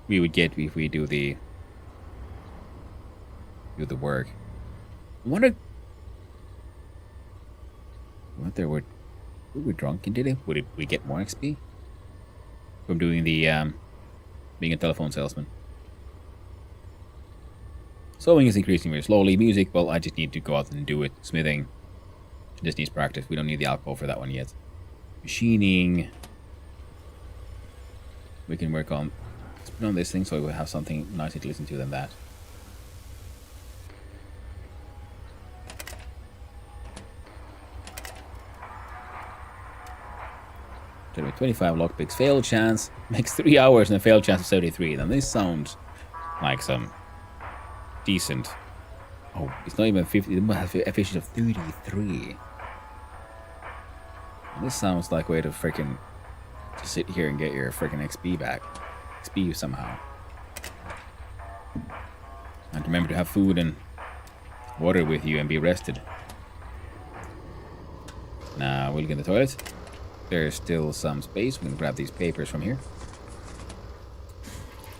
we would get if we do the work. Wonder what there were we drunk and did it? Would we get more XP from doing the being a telephone salesman? Sewing is increasing very slowly. Music, well, I just need to go out and do it. Smithing just needs practice. We don't need the alcohol for that one yet. Machining, we can work on. Let's put on this thing so we have something nicer to listen to than that. Generate 25 lockpicks. Fail chance makes 3 hours and a fail chance of 73. Now this sounds like some decent. Oh, it's not even 50. It must have efficiency of 33. This sounds like a way to freaking to sit here and get your freaking XP back. XP somehow. And remember to have food and water with you and be rested. Now we'll get the toilet. There's still some space. We can grab these papers from here.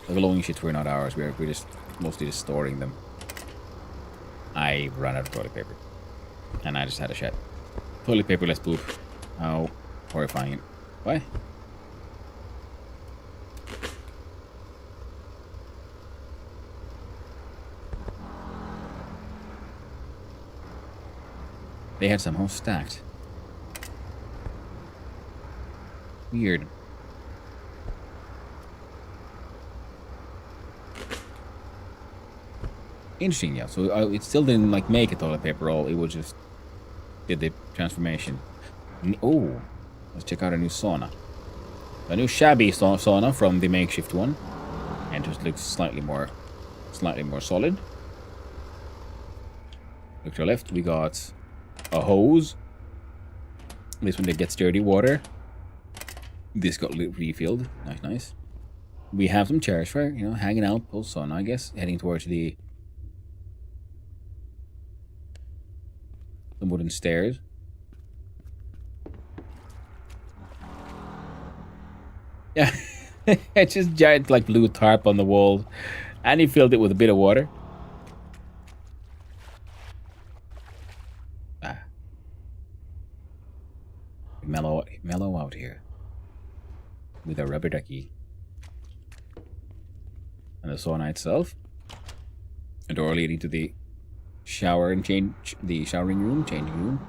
The belonging shits were not ours. We're just mostly just storing them. I ran out of toilet paper. And I just had a shit. Toilet paper, let's poop. How horrifying. What? They had some all stacked. Weird. Interesting, yeah. So it still didn't like make a toilet paper roll. It was just did the transformation. Oh, let's check out a new sauna. A new shabby sauna from the makeshift one, and just looks slightly more solid. Look to the left. We got a hose. This one that gets dirty water. This got refilled. Nice, nice. We have some chairs for, you know, hanging out post sauna, I guess, heading towards the wooden stairs. Yeah, it's just giant like blue tarp on the wall, and he filled it with a bit of water. Mellow out here with a rubber ducky. And the sauna itself. A door leading to the shower and changing room.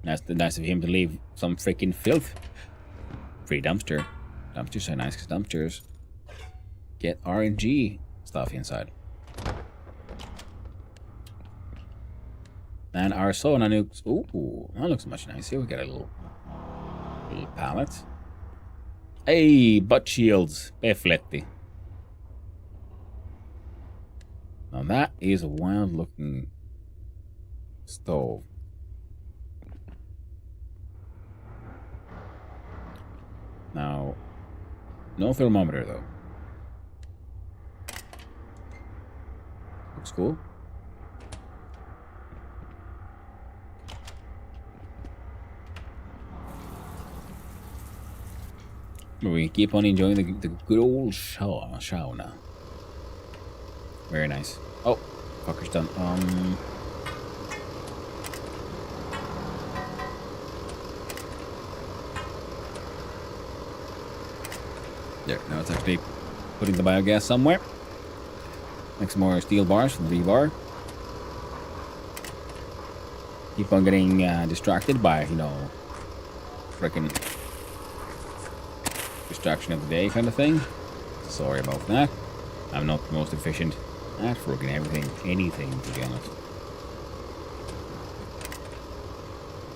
Nice of him to leave some freaking filth. Free dumpster. Dumpsters are nice because dumpsters get RNG stuff inside. And our sauna nukes. Ooh, that looks much nicer. We got a little pallet. Hey, butt shields. Perfetti. Now that is a wild looking stove. Now, no thermometer though. Looks cool. We keep on enjoying the good old sauna. Very nice. Oh, fucker's done. There, now it's actually putting the biogas somewhere. Make some more steel bars from the rebar. Keep on getting distracted by, you know, frickin' distraction of the day kind of thing. Sorry about that. I'm not the most efficient at frickin' anything to be honest.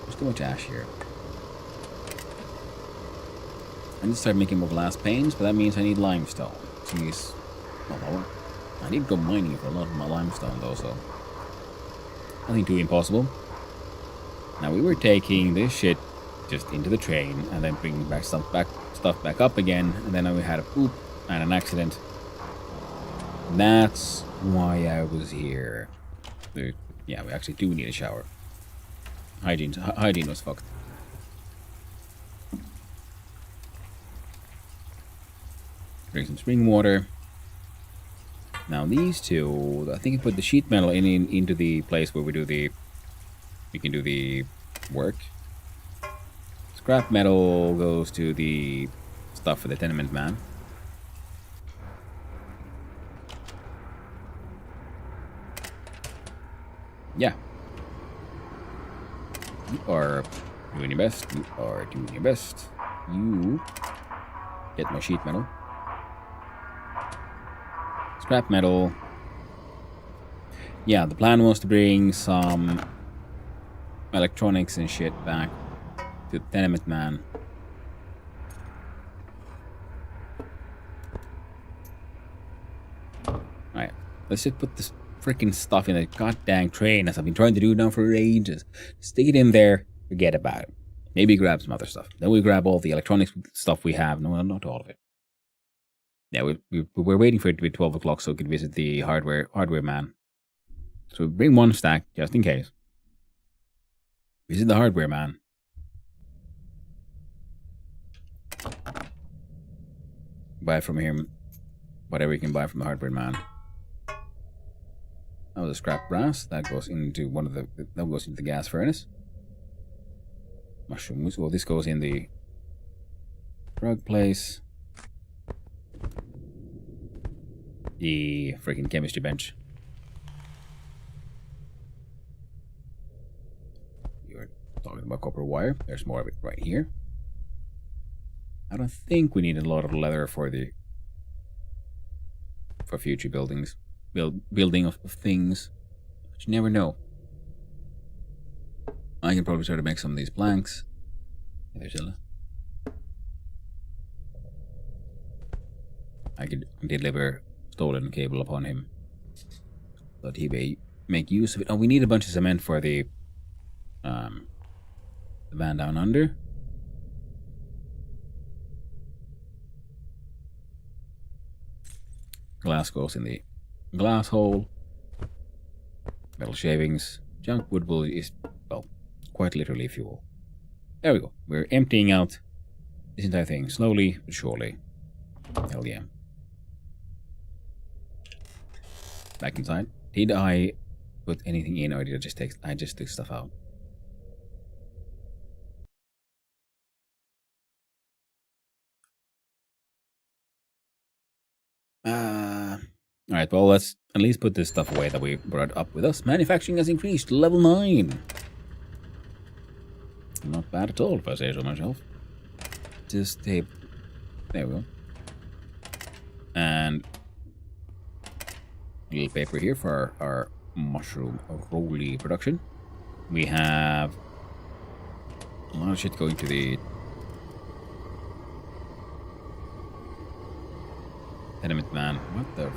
There's too much ash here. I need to start making more glass panes, but that means I need limestone. Jeez. Oh, I need to go mining for a lot of my limestone though, so nothing too impossible. Now we were taking this shit just into the train and then bringing back stuff back up again, and then we had a poop and an accident. That's why I was here. Yeah, we actually do need a shower. Hygiene was fucked. Drink some spring water. Now these two, I think I put the sheet metal into the place where we can do the work. Scrap metal goes to the stuff for the tenement man. Yeah. You are doing your best. You are doing your best. You get my sheet metal. Scrap metal. Yeah, the plan was to bring some electronics and shit back to the tenement man. Alright, let's just put this freaking stuff in a goddamn train as I've been trying to do now for ages. Stick it in there, forget about it. Maybe grab some other stuff. Then we grab all the electronics stuff we have. No, not all of it. Yeah, we're waiting for it to be 12 o'clock so we can visit the hardware man. So bring one stack, just in case. Visit the hardware man. Buy from him whatever you can buy from the hardware man. That was a scrap brass. That goes into the gas furnace. Mushrooms. Well, this goes in the drug place. The freaking chemistry bench. You're talking about copper wire. There's more of it right here. I don't think we need a lot of leather for future buildings. Building of things. But you never know. I can probably try to make some of these planks. There's Ella. I could deliver stolen cable upon him. But he may make use of it. Oh, we need a bunch of cement for the van down under. Glass goes in the glass hole. Metal shavings. Junk wood is, well, quite literally fuel. There we go. We're emptying out this entire thing slowly but surely. Hell yeah. Back inside. Did I put anything in or did I just took stuff out? Alright, well, let's at least put this stuff away that we brought up with us. Manufacturing has increased to level 9. Not bad at all, if I say so myself. Just tape. There we go. And a little paper here for our mushroom roly production. We have a lot of shit going to the tenement man. What the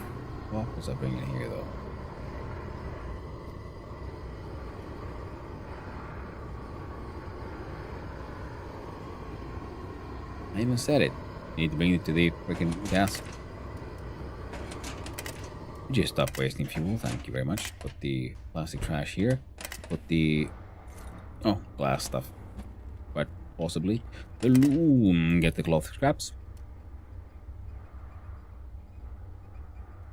fuck was I bringing here, though? I even said it. Need to bring it to the freaking gas. Just stop wasting fuel. Thank you very much. Put the plastic trash here. Put the glass stuff. But possibly the loom. Get the cloth scraps.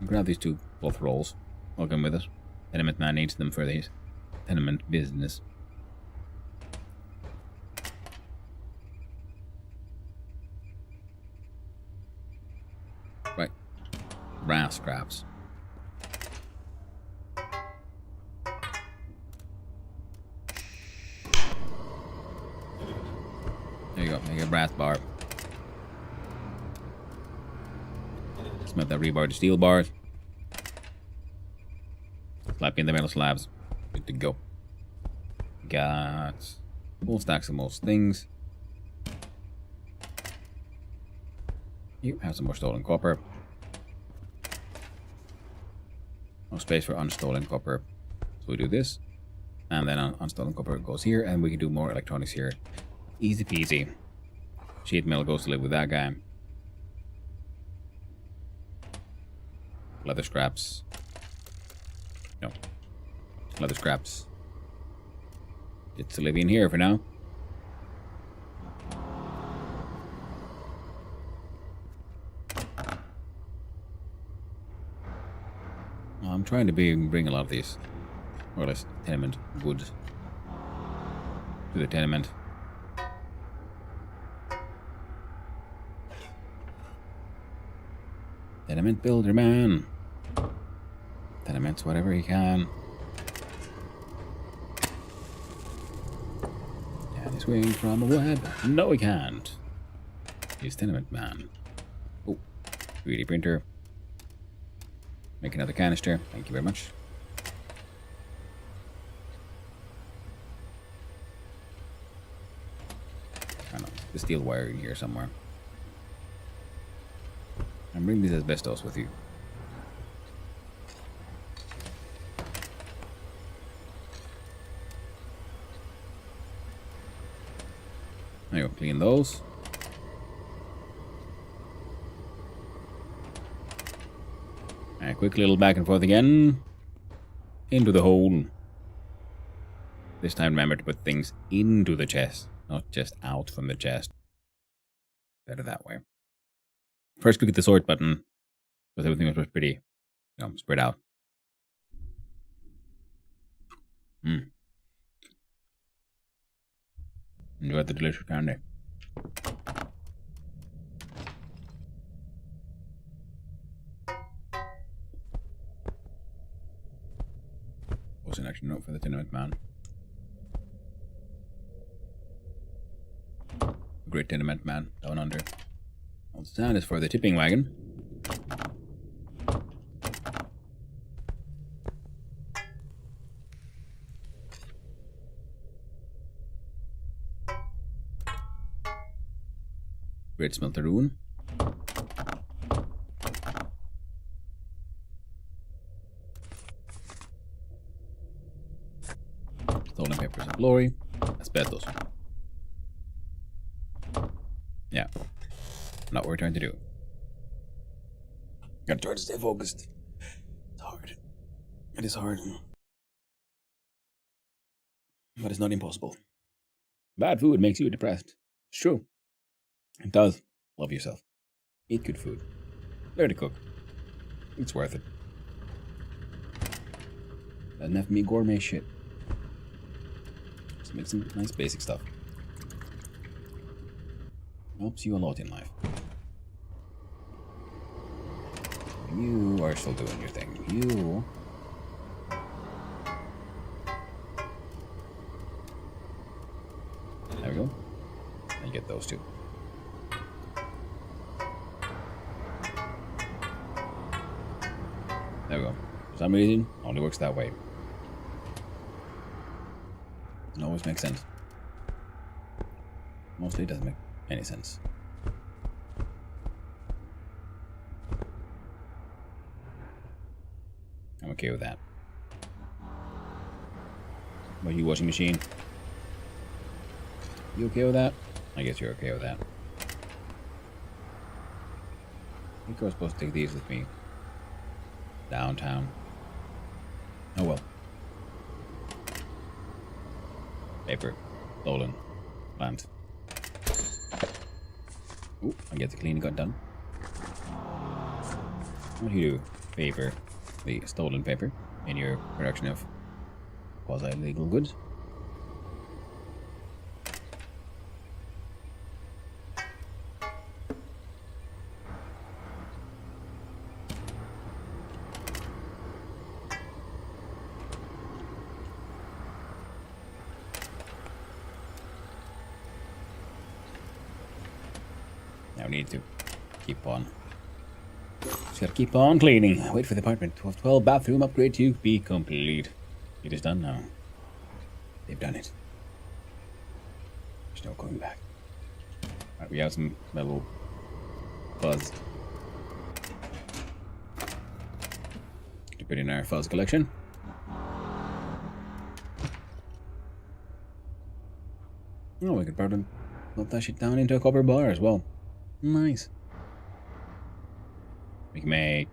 Grab these two cloth rolls. Welcome with us. Tenement man needs them for his tenement business. Right. Brass scraps. There you go. Make a brass bar. Smelt that rebar to steel bars. Slap in the metal slabs. Good to go. Got full stacks of most things. You have some more stolen copper. No space for unstolen copper. So we do this. And then unstolen copper goes here. And we can do more electronics here. Easy peasy. Sheet metal goes to live with that guy. Leather scraps. No. Leather scraps. Gets to live in here for now. I'm trying to bring a lot of these, or less tenement goods to the tenement. Tenement builder man. Tenements whatever he can. Can he swing from a web? No, he can't. He's tenement man. Oh, 3D printer. Make another canister. Thank you very much. I don't know, the steel wire in here somewhere. And bring these asbestos with you. There you go, clean those. A quick little back and forth again. Into the hole. This time remember to put things into the chest, not just out from the chest. Better that way. First click the sort button, because everything was pretty, spread out. Enjoy the delicious candy. What's an action note for the tenement man? Great tenement man down under. All the sound is for the tipping wagon. Great smelteroon. Stolen papers of glory. Asbestos. Yeah. Not what we're trying to do. Gotta try to stay focused. It's hard. It is hard. But it's not impossible. Bad food makes you depressed. It's true. It does. Love yourself. Eat good food. Learn to cook. It's worth it. Doesn't have to be gourmet shit. Just make some nice basic stuff. Helps you a lot in life. You are still doing your thing. You... There we go. And get those two. There we go. For some reason, only works that way. It always makes sense. Mostly it doesn't make any sense. I'm okay with that. What about you, washing machine? You okay with that? I guess you're okay with that. I think I was supposed to take these with me. Downtown. Oh well. Paper. Stolen. Plant. Ooh, I get the cleaning got done. What do you do? Paper. The stolen paper in your production of quasi-legal goods. Now we need to keep on. Just gotta keep on cleaning. Wait for the apartment 12 bathroom upgrade to be complete. It is done now. They've done it. There's no going back. Alright, we have some metal fuzz to put in our fuzz collection. Oh, we could probably melt that shit down into a copper bar as well. Nice. We can make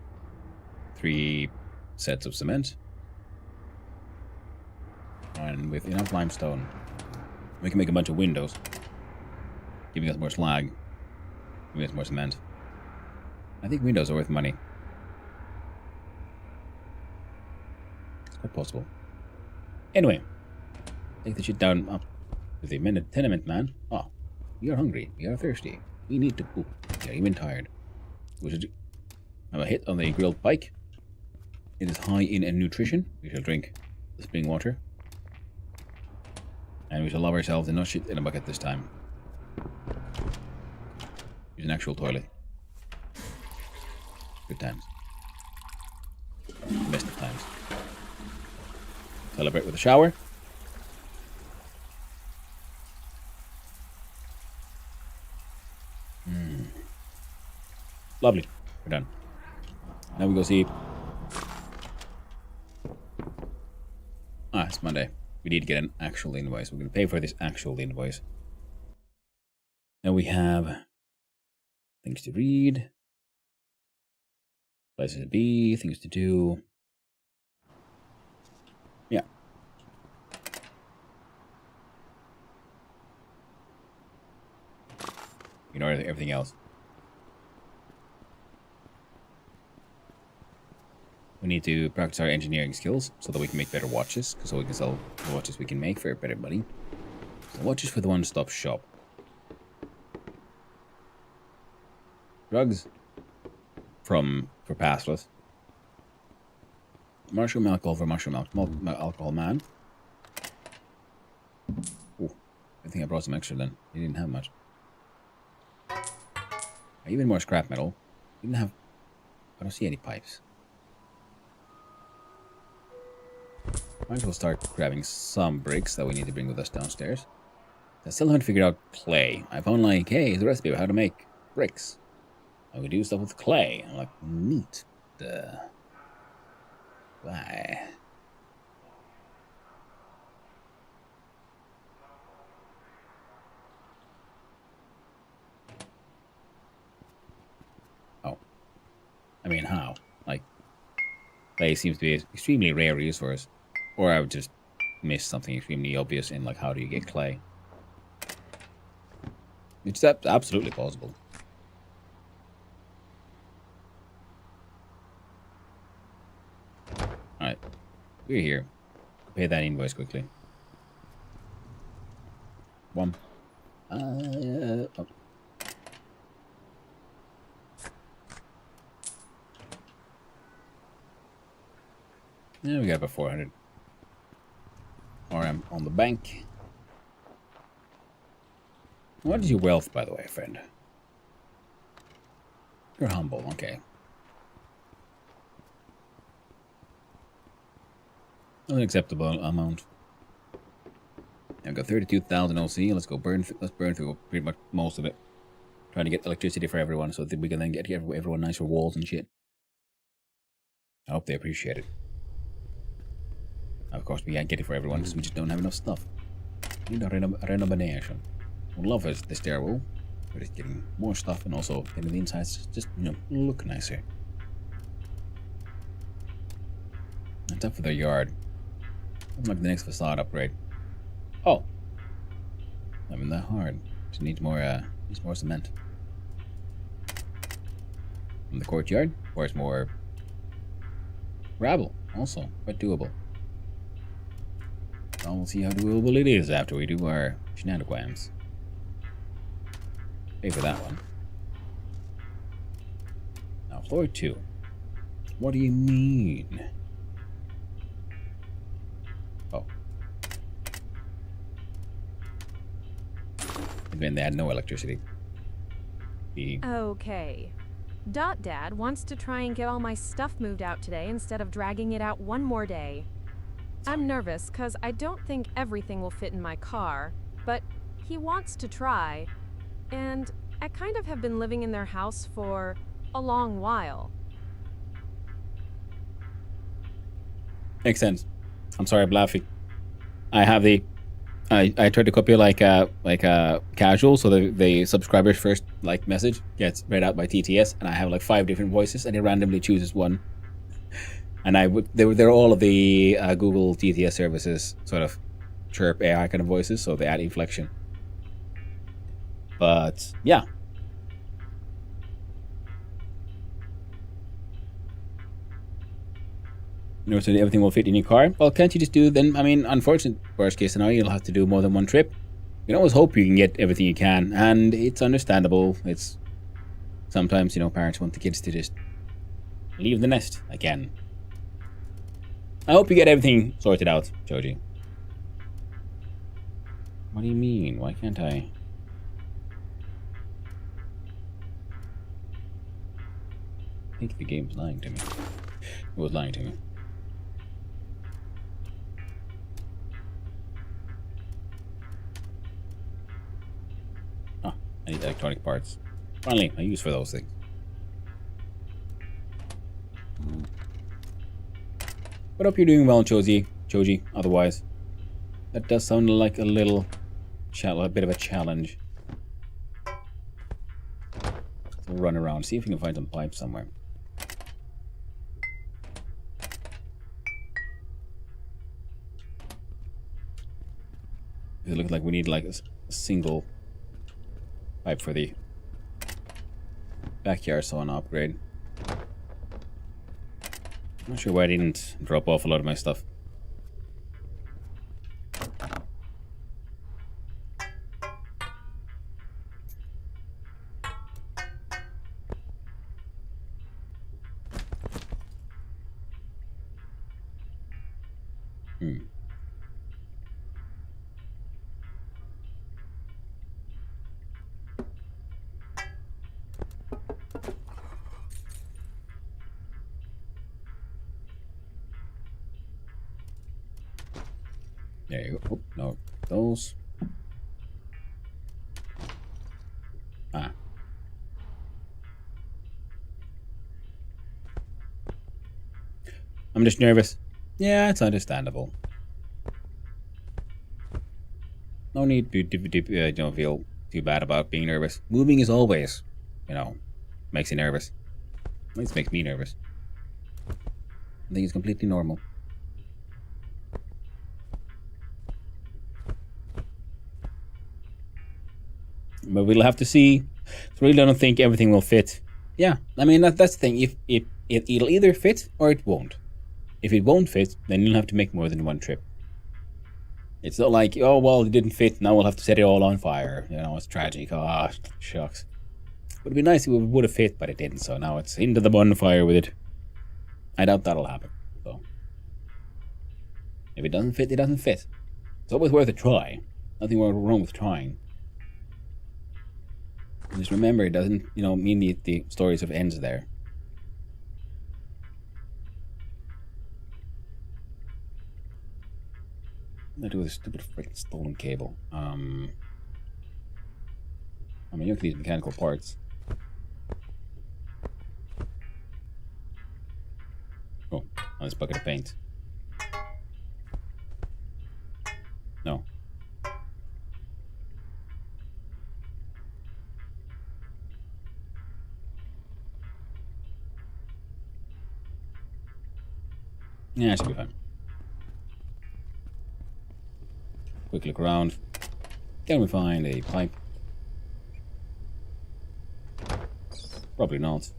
3 sets of cement. And with enough limestone, we can make a bunch of windows, giving us more slag, giving us more cement. I think windows are worth money. quite possible. Anyway, take the shit down up to the tenement, man. Oh, we are hungry. We are thirsty. We need to poop. We are even tired. We should have a hit on the grilled pike. It is high in nutrition. We shall drink the spring water. And we shall love ourselves and not shit in a bucket this time. Use an actual toilet. Good times. Best of times. Celebrate with a shower. Lovely. We're done. Now we go see. It's Monday. We need to get an actual invoice. We're going to pay for this actual invoice. Now we have things to read, places to be, things to do. Yeah. Ignore everything else. We need to practice our engineering skills so that we can make better watches, so we can sell the watches we can make for better money. So watches for the one-stop shop. Drugs for passless. Mushroom alcohol for mushroom alcohol man. Ooh, I think I brought some extra then. You didn't have much. Even more scrap metal. You didn't have. I don't see any pipes. Might as well start grabbing some bricks that we need to bring with us downstairs. I still haven't figured out clay. I found like, hey, the recipe of how to make bricks. I would do stuff with clay. I'm like, neat. Why? Oh. I mean, how? Like, clay seems to be an extremely rare resource. Or I would just miss something extremely obvious in, like, how do you get clay? It's absolutely possible. Alright. We're here. Pay that invoice quickly. One. Oh. Yeah, we got about 400. Or I'm on the bank. What is your wealth, by the way, friend? You're humble, okay. An acceptable amount. I've got 32,000 OC. Let's go let's burn through pretty much most of it. Trying to get electricity for everyone so that we can then get everyone nicer walls and shit. I hope they appreciate it. Of course, we can't get it for everyone because we just don't have enough stuff. We need a renovation. We love it, the stairwell. We're just getting more stuff and also getting the insides just, look nicer. It's up for the yard. Like the next facade upgrade. Oh. Not even that hard. Just needs more cement. In the courtyard, requires more gravel. Also, quite doable. So we'll see how doable it is after we do our shenanigans. Pay for that one. Now, floor 2. What do you mean? Oh. And then they had no electricity. Okay. Dot Dad wants to try and get all my stuff moved out today instead of dragging it out one more day. I'm nervous because I don't think everything will fit in my car, but he wants to try, and I kind of have been living in their house for a long while. Makes sense. I'm sorry, I'm laughing. I have I tried to copy like casual, so the subscriber's first message gets read out by TTS, and I have 5 different voices, and it randomly chooses one. And they're all of the Google TTS services sort of chirp AI kind of voices, so they add inflection. But yeah. You know, so everything will fit in your car. Well, can't you just do then? I mean, unfortunate worst case scenario, you'll have to do more than one trip. You can always hope you can get everything you can, and it's understandable. It's sometimes, you know, parents want the kids to just leave the nest again. I hope you get everything sorted out, Joji. What do you mean? Why can't I? I think the game's lying to me. It was lying to me. Ah, I need electronic parts. Finally, I use for those things. But hope you're doing well, Choji. Otherwise, that does sound like a bit of a challenge. So run around, see if we can find some pipes somewhere. It looks like we need like a single pipe for the backyard sauna upgrade. I'm not sure why I didn't drop off a lot of my stuff. There you go. Oh, no, those. Ah. I'm just nervous. Yeah, it's understandable. No need to don't feel too bad about being nervous. Moving is always, you know, makes you nervous. At least makes me nervous. I think it's completely normal. But we'll have to see. So really don't think everything will fit. Yeah, I mean, that's the thing. It'll either fit or it won't. If it won't fit, then you'll have to make more than one trip. It's not like, oh, well, it didn't fit, now we'll have to set it all on fire. You know, it's tragic. Oh, shucks. Would be nice if it would have fit, but it didn't, so now it's into the bonfire with it. I doubt that'll happen, so. If it doesn't fit, it doesn't fit. It's always worth a try. Nothing wrong with trying. Just remember, it doesn't, you know, mean the story sort of ends there. What do I do with this stupid freaking stolen cable? I mean, you can use mechanical parts. Oh, on this bucket of paint. No. Yeah, it should be fine. Quick look around. Can we find a pipe? Probably not.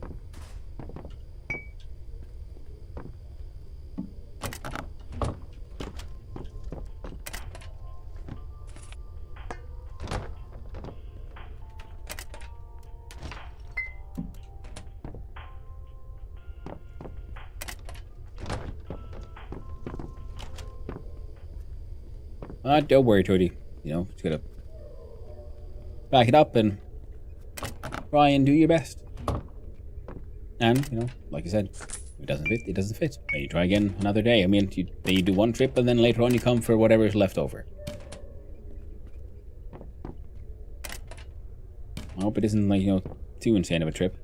Don't worry, Toadie. You know, just gotta back it up and try and do your best. And, you know, like I said, if it doesn't fit, it doesn't fit. Then you try again another day. I mean, then you do one trip and then later on you come for whatever is left over. I hope it isn't, like, you know, too insane of a trip.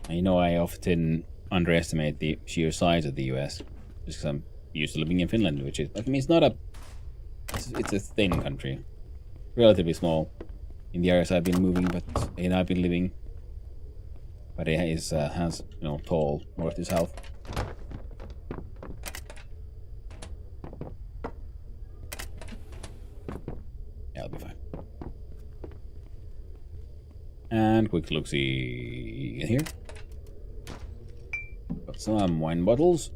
And you know, I often underestimate the sheer size of the US. Just because I'm used to living in Finland, which is, I mean, it's not a, it's a thin country, relatively small in the areas I've been moving, but I've been living. But it is has, you know, tall north to south. Yeah, it'll be fine. And quick look-see in here. Oh, Got some wine bottles.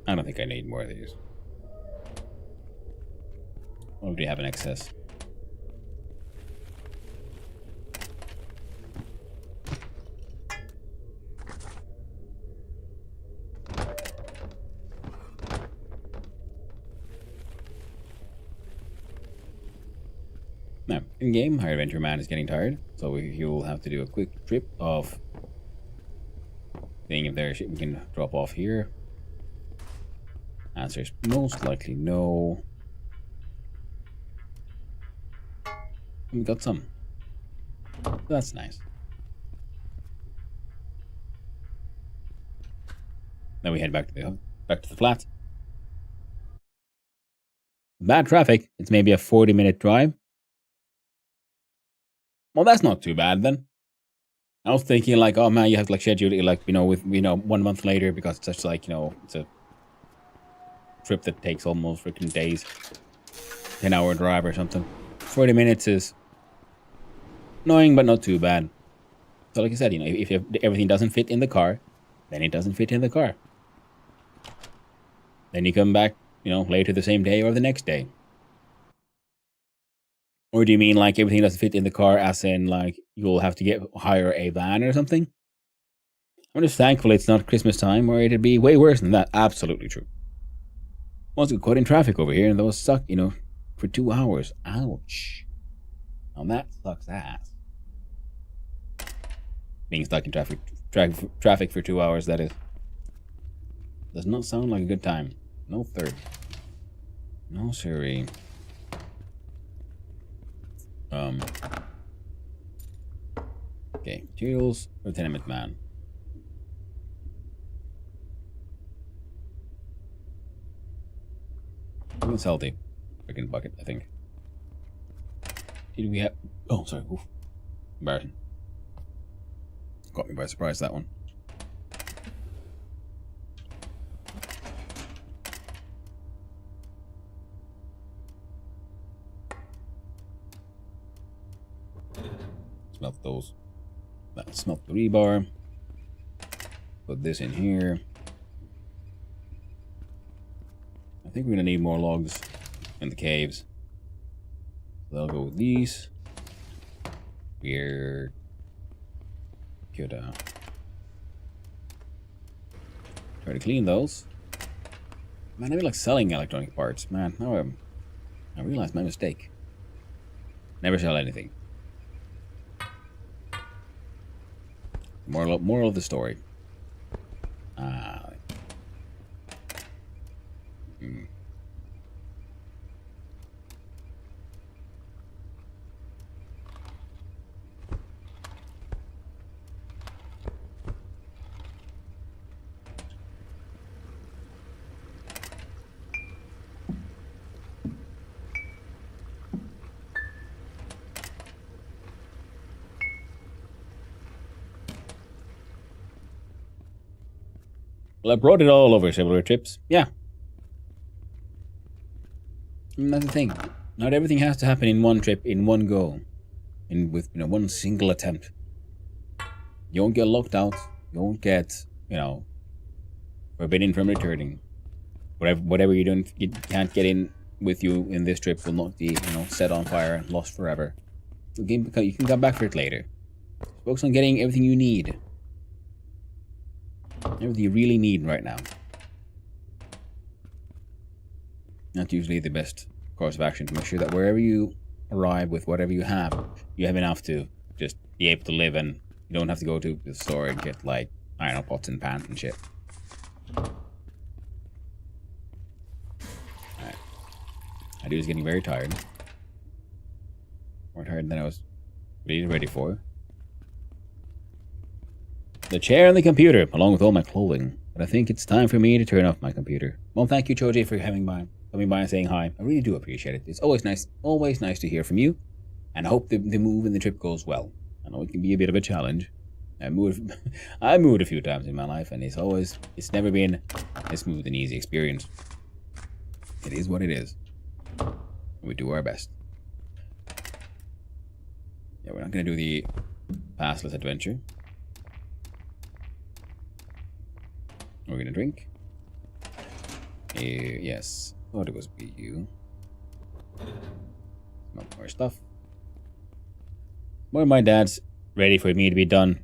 I don't think I need more of these. What do we have in excess? Now, in game, Higher Adventure Man is getting tired, so he will have to do a quick trip of seeing if there's shit we can drop off here. Answer is most likely no. We got some. That's nice. Then we head back to the flat. Bad traffic. It's maybe a 40-minute drive. Well, that's not too bad then. I was thinking like, oh man, you have to like schedule it like, with 1 month later because it's just like, it's a trip that takes almost freaking days. 10-hour drive or something. 40 minutes is annoying, but not too bad. So like I said, if everything doesn't fit in the car, then it doesn't fit in the car. Then you come back, later the same day or the next day. Or do you mean like everything doesn't fit in the car as in like you'll have to hire a van or something? I'm just thankful it's not Christmas time or it'd be way worse than that. Absolutely true. Once we got caught in traffic over here and those stuck, for 2 hours. Ouch. Now that sucks ass. Being stuck in traffic for 2 hours, that is. Does not sound like a good time. No third. No siree. Okay, materials for Tenement Man. It's healthy. Freaking bucket, I think. Did we have... Oh, sorry. Oof. Embarrassing. Caught me by surprise, that one. Smelt those. That smelt the rebar. Put this in here. I think we're gonna need more logs in the caves. So I'll go with these. We're could try to clean those. Man, I feel like selling electronic parts. Man, now I realized my mistake. Never sell anything. Moral of the story. Well, I brought it all over several trips. Yeah. And that's the thing. Not everything has to happen in one trip, in one go. With one single attempt. You won't get locked out. You won't get, forbidden from returning. Whatever you can't get in with you in this trip will not be, set on fire and lost forever. The game, you can come back for it later. Focus on getting everything you need. Everything you really need right now. Not usually the best course of action to make sure that wherever you arrive with whatever you have enough to just be able to live and you don't have to go to the store and get like, I don't know, pots and pans and shit. Alright. I was getting very tired. More tired than I was really ready for. The chair and the computer, along with all my clothing. But I think it's time for me to turn off my computer. Well, thank you, Choji, for coming by and saying hi. I really do appreciate it. It's always nice to hear from you. And I hope the move and the trip goes well. I know it can be a bit of a challenge. I moved a few times in my life, and it's never been a smooth and easy experience. It is what it is. We do our best. Yeah, we're not gonna do the passless adventure. We're gonna drink. Yes. Thought it was BU. No more stuff. One of my dad's ready for me to be done.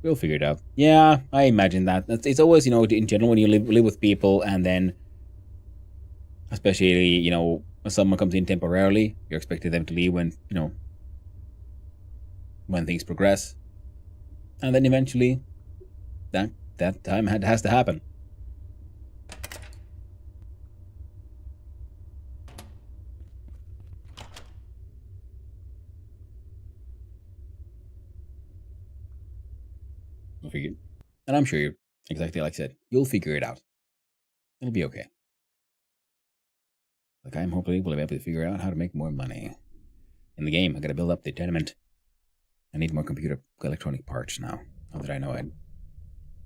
We'll figure it out. Yeah, I imagine that. It's always, you know, in general, when you live with people, and then, especially, you know, when someone comes in temporarily, you're expecting them to leave when, you know, when things progress. And then eventually, that time has to happen. We'll figure it. And I'm sure you're exactly like I said, you'll figure it out. It'll be okay. Like, I'm hopefully will be able to figure out how to make more money. In the game, I gotta build up the tenement. I need more computer electronic parts now. Not that I know, I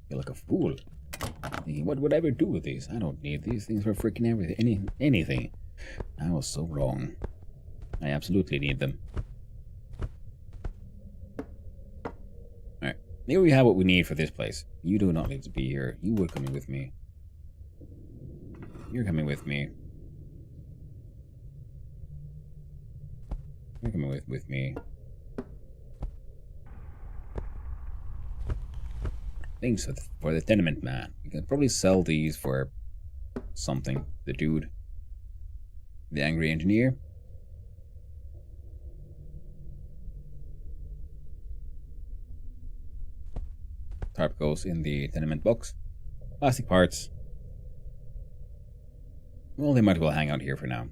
feel like a fool. Thinking, what would I ever do with these? I don't need these things for freaking everything. Anything. I was so wrong. I absolutely need them. Alright. Here we have what we need for this place. You do not need to be here. You were coming with me. You're coming with me. You're coming with me. Things for the tenement man. We can probably sell these for something. The dude. The angry engineer. Tarp goes in the tenement box. Plastic parts. Well, they might as well hang out here for now.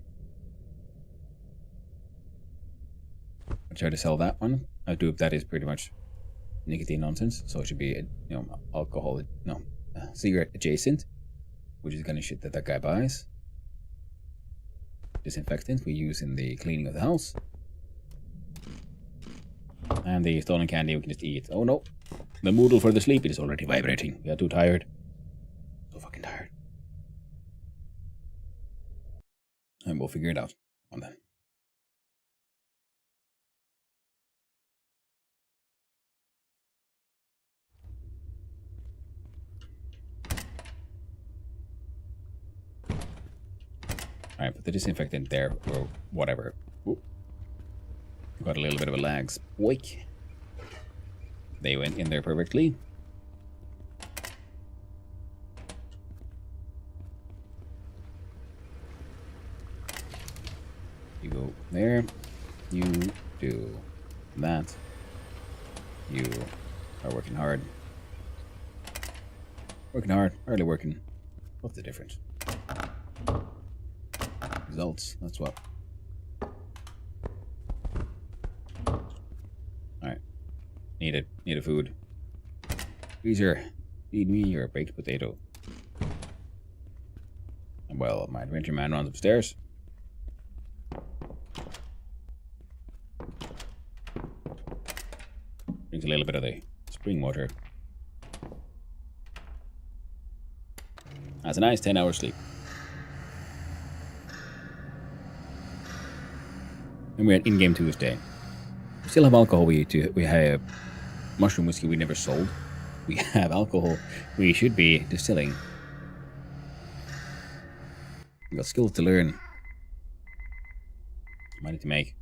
I'll try to sell that one. I do if that is pretty much nicotine nonsense, so it should be, you know, alcohol, no, cigarette adjacent, which is the kind of shit that that guy buys. Disinfectant we use in the cleaning of the house. And the stolen candy we can just eat. Oh no, the Moodle for the sleep, it is already vibrating. We are too tired. So fucking tired. And we'll figure it out on that. Alright, put the disinfectant there, or whatever. Ooh. Got a little bit of a lag spike. They went in there perfectly. You go there. You do that. You are working hard. Working hard, hardly working. What's the difference? Results, that's what. Alright. Need a food. Freezer, feed me your baked potato. And well, my adventure man runs upstairs. Drinks a little bit of the spring water. That's a nice 10-hour sleep. And we're at in-game Tuesday. We still have alcohol we have mushroom whiskey we never sold. We have alcohol we should be distilling. We got skills to learn. Money to make.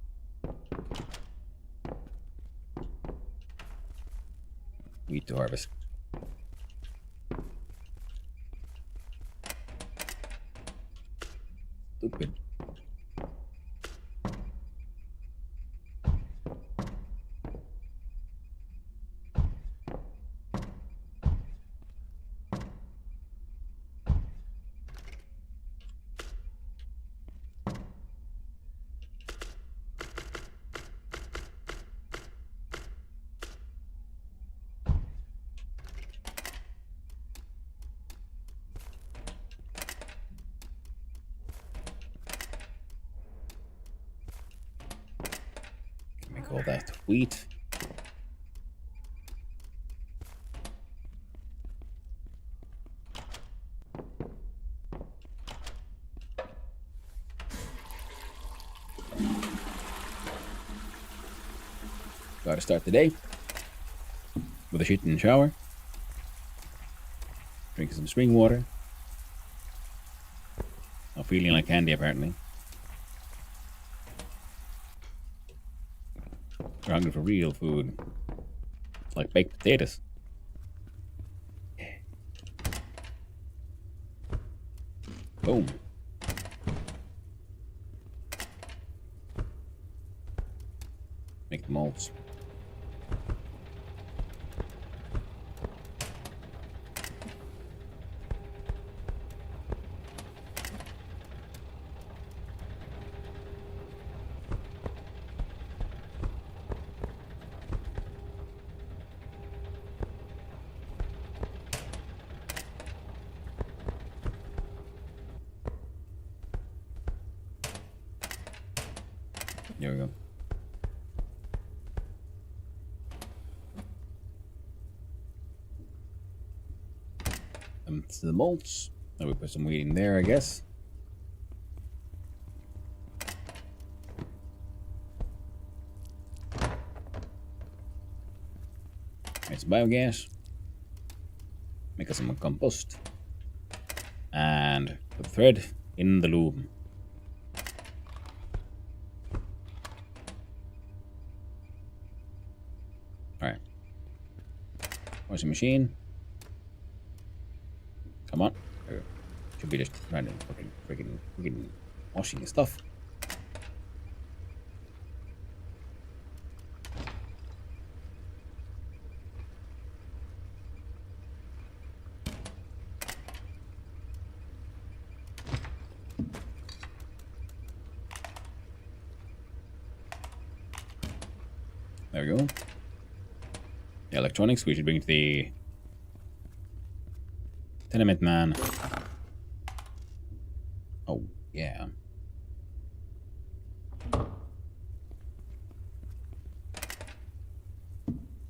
Wheat to harvest. Stupid. All that wheat. Gotta start the day with a shit in the shower. Drinking some spring water. Not feeling like candy, apparently. We're hungry for real food. Like baked potatoes. Boom. Make the molds. There we go. To the molds. Now we put some wheat in there, I guess. Make some biogas. Make us some compost. And put the thread in the loom. Alright. Washing machine. Come on. Should be just random freaking washing your stuff. There we go. The electronics we should bring to the tenement man. Oh, yeah.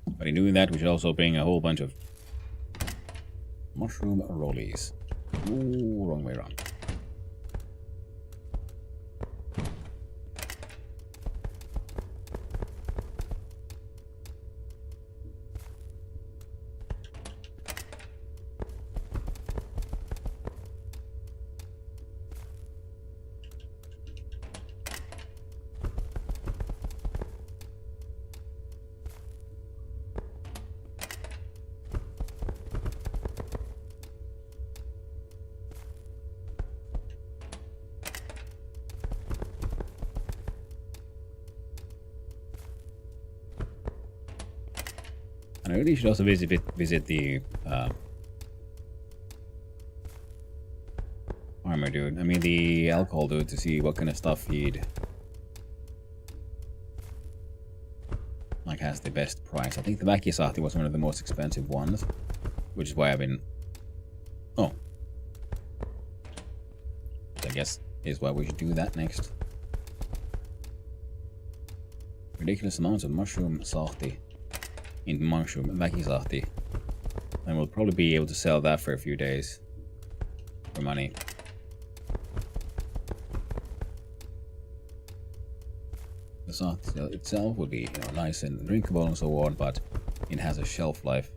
But in doing that, we should also bring a whole bunch of mushroom rollies. Ooh, wrong way around. And I really should also visit the farmer dude. I mean the alcohol dude, to see what kind of stuff he'd like has the best price. I think the Väkisaahti was one of the most expensive ones, which is why I've been. Oh, I guess is why we should do that next. Ridiculous amounts of mushroom saahti. In mushroom Väkisaahti, and we'll probably be able to sell that for a few days for money. The saahti itself would be, nice and drinkable and so on, but it has a shelf life.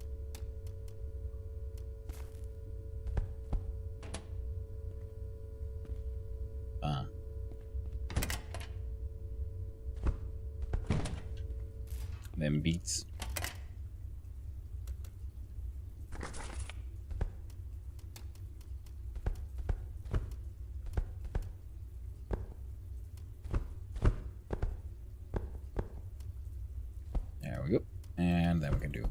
Them beats. There we go. And then we can do.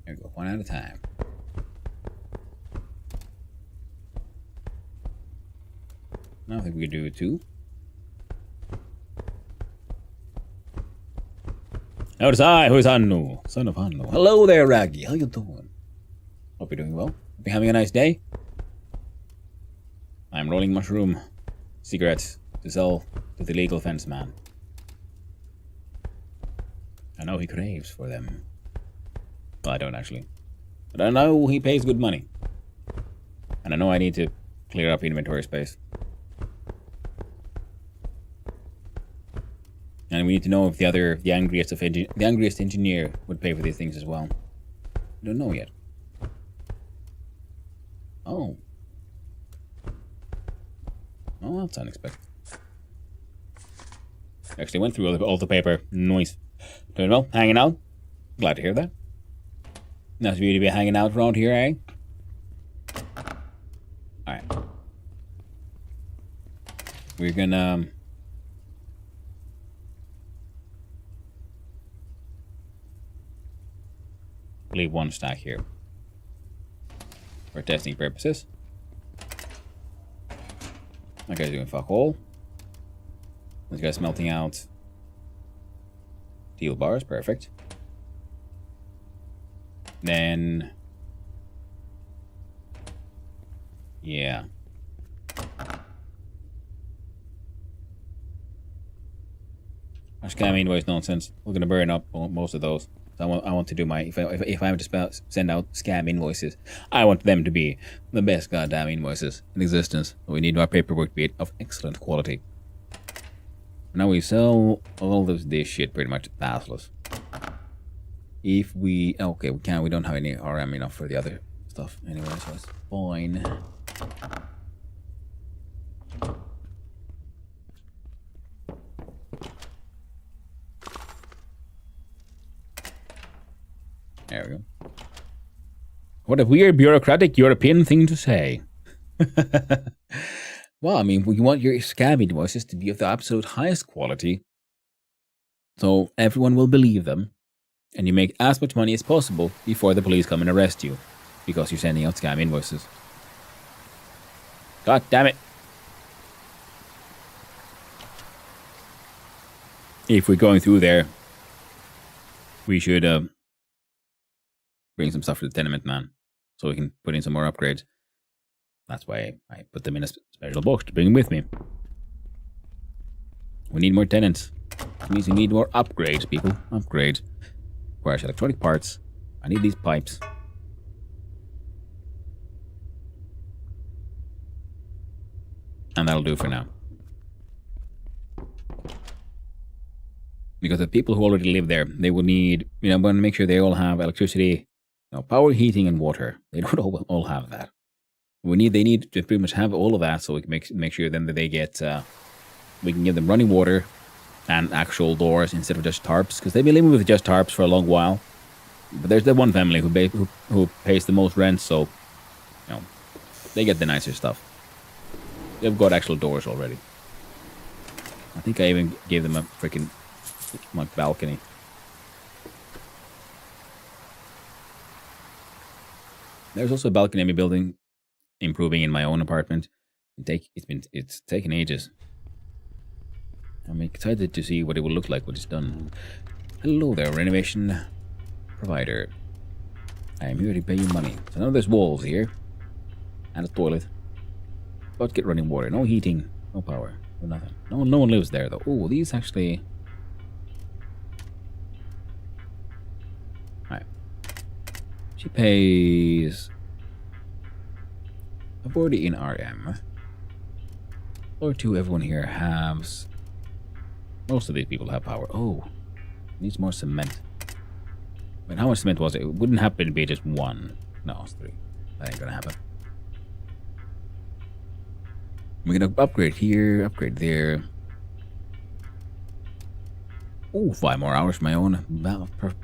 There we go, one at a time. Now I think we could do two. Now it's I, who is Hannu, son of Hannu. Hello there, Raggy. How you doing? Hope you're doing well. Hope you're having a nice day. I'm rolling mushroom cigarettes to sell to the legal fence man. I know he craves for them. Well, I don't actually. But I know he pays good money. And I know I need to clear up inventory space. And we need to know if the angriest engineer would pay for these things as well. I don't know yet. Oh. Oh, that's unexpected. Actually went through all the paper. Nice. Doing well? Hanging out? Glad to hear that. Nice of you to be hanging out around here, eh? Alright. We're gonna... leave one stack here. For testing purposes. That guy's doing fuck all. This guy's melting out steel bars, perfect. Then... yeah. Scam invoice nonsense. We're gonna burn up most of those. So I want to do my... If I have to send out scam invoices, I want them to be the best goddamn invoices in existence. So we need our paperwork to be of excellent quality. Now we sell all of this shit pretty much pathless. If we... okay, we can't. We don't have any RM enough for the other stuff anyway, so it's fine. There we go. What a weird bureaucratic European thing to say. Well, I mean, we want your scam invoices to be of the absolute highest quality, so everyone will believe them, and you make as much money as possible before the police come and arrest you, because you're sending out scam invoices. God damn it. If we're going through there, we should bring some stuff for the tenement man, so we can put in some more upgrades. That's why I put them in a special box to bring them with me. We need more tenants. It means we need more upgrades, people. Upgrades. Requires electronic parts. I need these pipes. And that'll do for now. Because the people who already live there, they will need, I'm going to make sure they all have electricity, power, heating, and water. They don't all have that. They need to pretty much have all of that, so we can make sure then that they get, we can give them running water and actual doors instead of just tarps, because they've been living with just tarps for a long while. But there's that one family who pays the most rent, so they get the nicer stuff. They've got actual doors already. I think I even gave them a freaking balcony. There's also a balcony I'm building, improving in my own apartment. It's taken ages. I'm excited to see what it will look like when it's done. Hello there, renovation provider. I am here to pay you money. So now there's walls here. And a toilet. But get running water. No heating. No power. No nothing. No one lives there though. Oh, these actually... Alright. She pays... I've already in RM. Or two, everyone here has... Most of these people have power. Oh, needs more cement. But how much cement was it? It wouldn't happen to be just one. No, it's 3. That ain't gonna happen. We're gonna upgrade here, upgrade there. Oh, 5 more hours for my own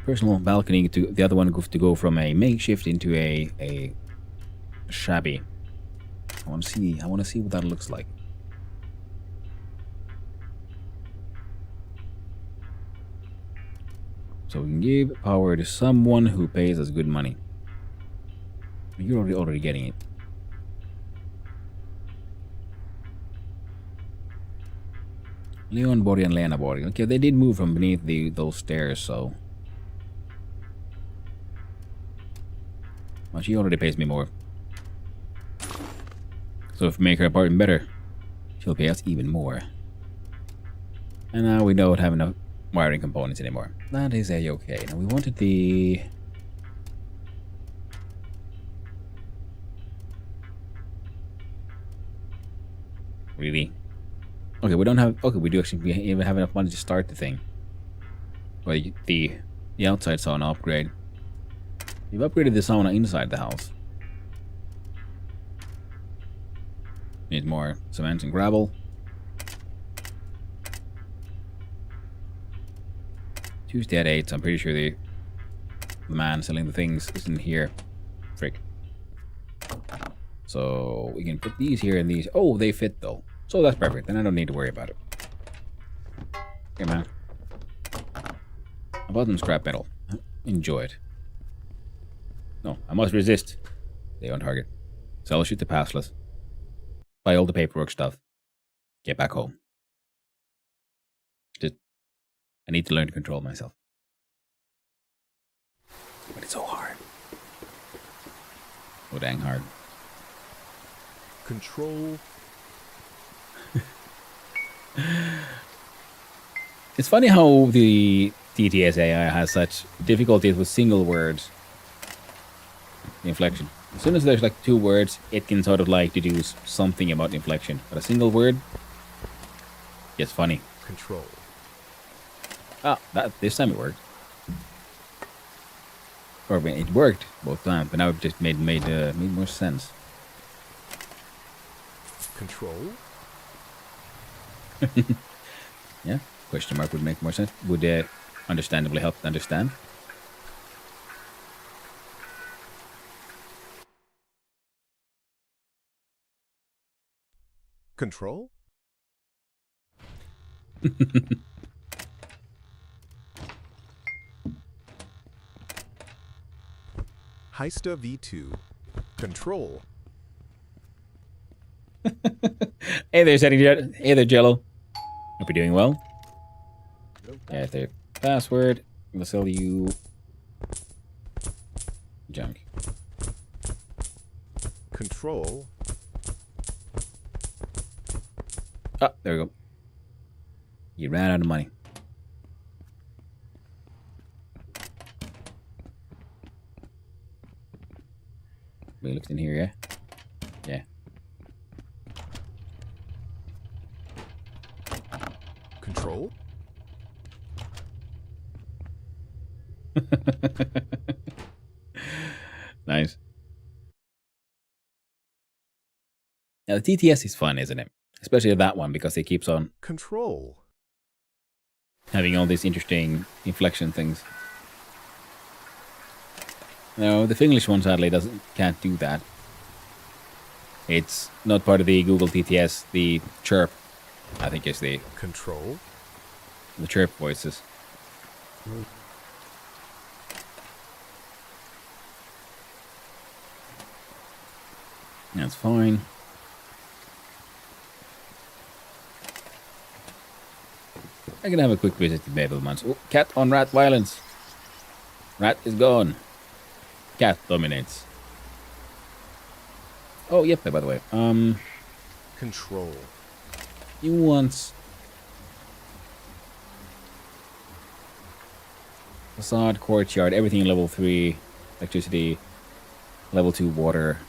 personal balcony. To the other one to go from a makeshift into a shabby. I want to see what that looks like. So we can give power to someone who pays us good money. You're already getting it. Leon Borg and Lena Borg. Okay, they did move from beneath those stairs, so... Well, she already pays me more. So if we make her apartment better, she'll pay us even more. And now we don't have enough wiring components anymore. That is a-okay. Now we wanted the... Really? Okay, we don't have... Okay, we do actually we even have enough money to start the thing. Well, the outside sauna upgrade. We've upgraded the sauna inside the house. Need more cement and gravel. Tuesday at 8, so I'm pretty sure the man selling the things isn't here. Frick. So we can put these here and these. Oh, they fit though. So that's perfect. Then I don't need to worry about it. Okay, man. I bought them scrap metal. Enjoy it. No, I must resist. Stay on target. Sell shit to passless. Buy all the paperwork stuff. Get back home. Just, I need to learn to control myself. But it's so hard. So dang hard. Control. It's funny how the TTS AI has such difficulties with single words. Inflection. As soon as there's like 2 words, it can sort of like deduce something about inflection. But a single word gets funny. Control. Ah, this time it worked. Or it worked both times, but now it just made more sense. Control. Yeah, question mark would make more sense. Would understandably help to understand. Control. Heista V2. Control. Hey there, Hey there, Jello. Hope you're doing well. Yeah, their password. We'll sell you junk. Control. Ah, there we go. You ran out of money. We looked in here, yeah? Yeah. Control. Nice. Now the TTS is fun, isn't it? Especially that one, because it keeps on Control. having all these interesting inflection things. No, the Finglish one sadly can't do that. It's not part of the Google TTS. The chirp, I think, is the Control. chirp voices. That's fine. I can have a quick visit to Babelmans. Oh, cat on rat violence. Rat is gone. Cat dominates. Oh, yep, by the way. Control. You want facade, courtyard, everything level 3, electricity, level 2 water,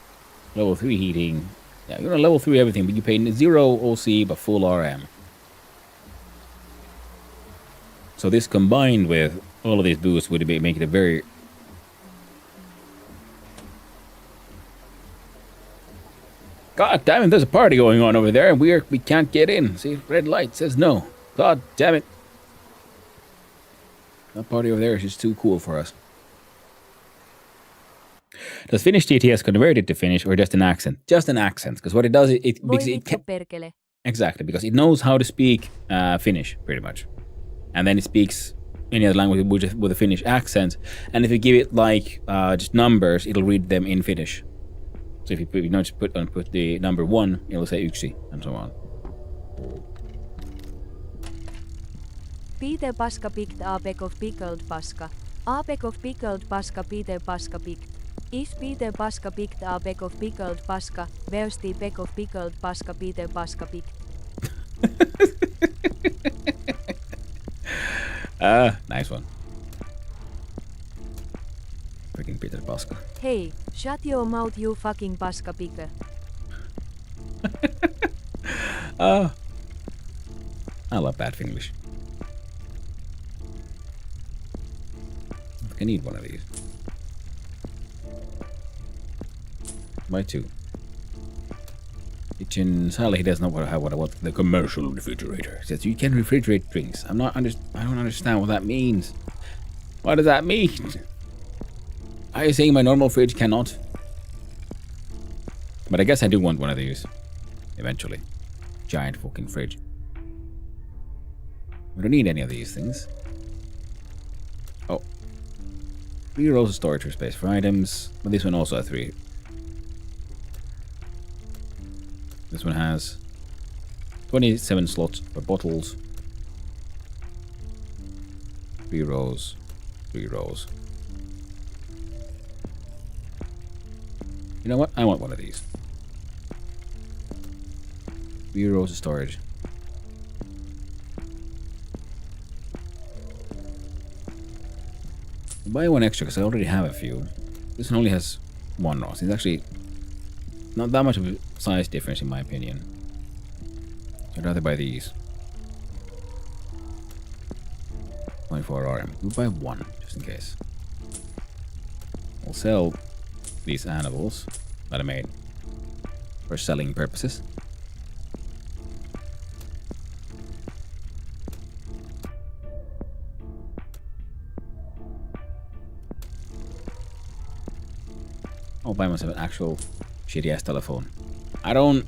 level 3 heating. Yeah, you're on level 3 everything, but you pay 0 OC but full RM. So this combined with all of these boosts would make it a very... God damn it, there's a party going on over there and we can't get in. See, red light says no. God damn it. That party over there is just too cool for us. Does Finnish TTS convert it to Finnish or just an accent? Just an accent, because what it does, because it can... Exactly, because it knows how to speak Finnish, pretty much. And then it speaks any other language with a Finnish accent. And if you give it like just numbers, it'll read them in Finnish. So if you just put the number 1, it'll say yksi, and so on. Peter Paska picked a peck of pickled paska. A peck of pickled paska Peter Paska picked. If Peter Paska picked a peck of pickled paska, where's the peck of pickled paska Peter Paska picked? Ah, nice one. Freaking Peter Paska. Hey, shut your mouth you fucking paska picker. Ah. I love bad Finglish. I think I need one of these. Buy two. Kitchen. Sadly, he does not have what I want. The commercial refrigerator. He says you can refrigerate drinks. I don't understand what that means. What does that mean? Are you saying my normal fridge cannot? But I guess I do want one of these. Eventually. Giant fucking fridge. We don't need any of these things. Oh. 3 rows of storage for space for items. But this one also has 3. This one has 27 slots for bottles. 3 rows. 3 rows. You know what? I want one of these. 3 rows of storage. I'll buy one extra because I already have a few. This one only has 1 row. So it's actually not that much of a size difference in my opinion. I'd rather buy these. 24 RM. We'll buy 1 just in case. We'll sell these animals that I made for selling purposes. I'll buy myself an actual shitty ass telephone. I don't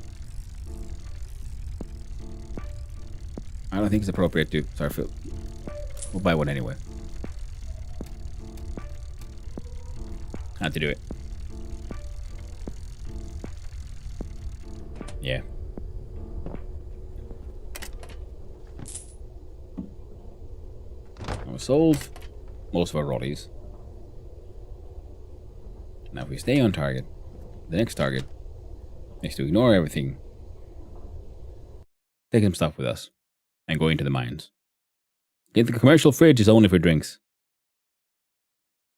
think it's appropriate to. Sorry, Phil. We'll buy one anyway. Had to do it. Yeah. We sold most of our rollies. Now if we stay on target, the next target is to ignore everything, take some stuff with us, and go into the mines. Get the commercial fridge is only for drinks.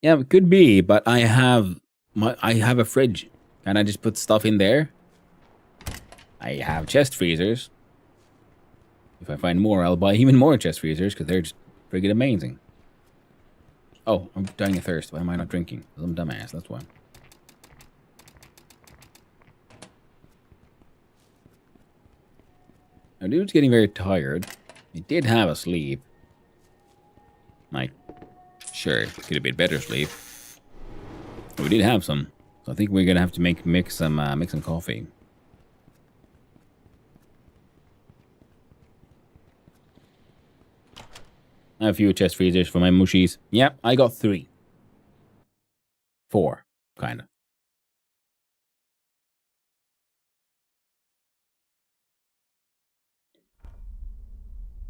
Yeah, it could be, but I have a fridge. Can I just put stuff in there? I have chest freezers. If I find more, I'll buy even more chest freezers because they're just friggin' amazing. Oh, I'm dying of thirst. Why am I not drinking? Because I'm a dumbass, that's why. Now, dude's getting very tired. He did have a sleep. Like, sure, it could have been better sleep. But we did have some. So I think we're gonna have to make some coffee. I have a few chest freezers for my mushies. Yep, I got 3. 4, kinda.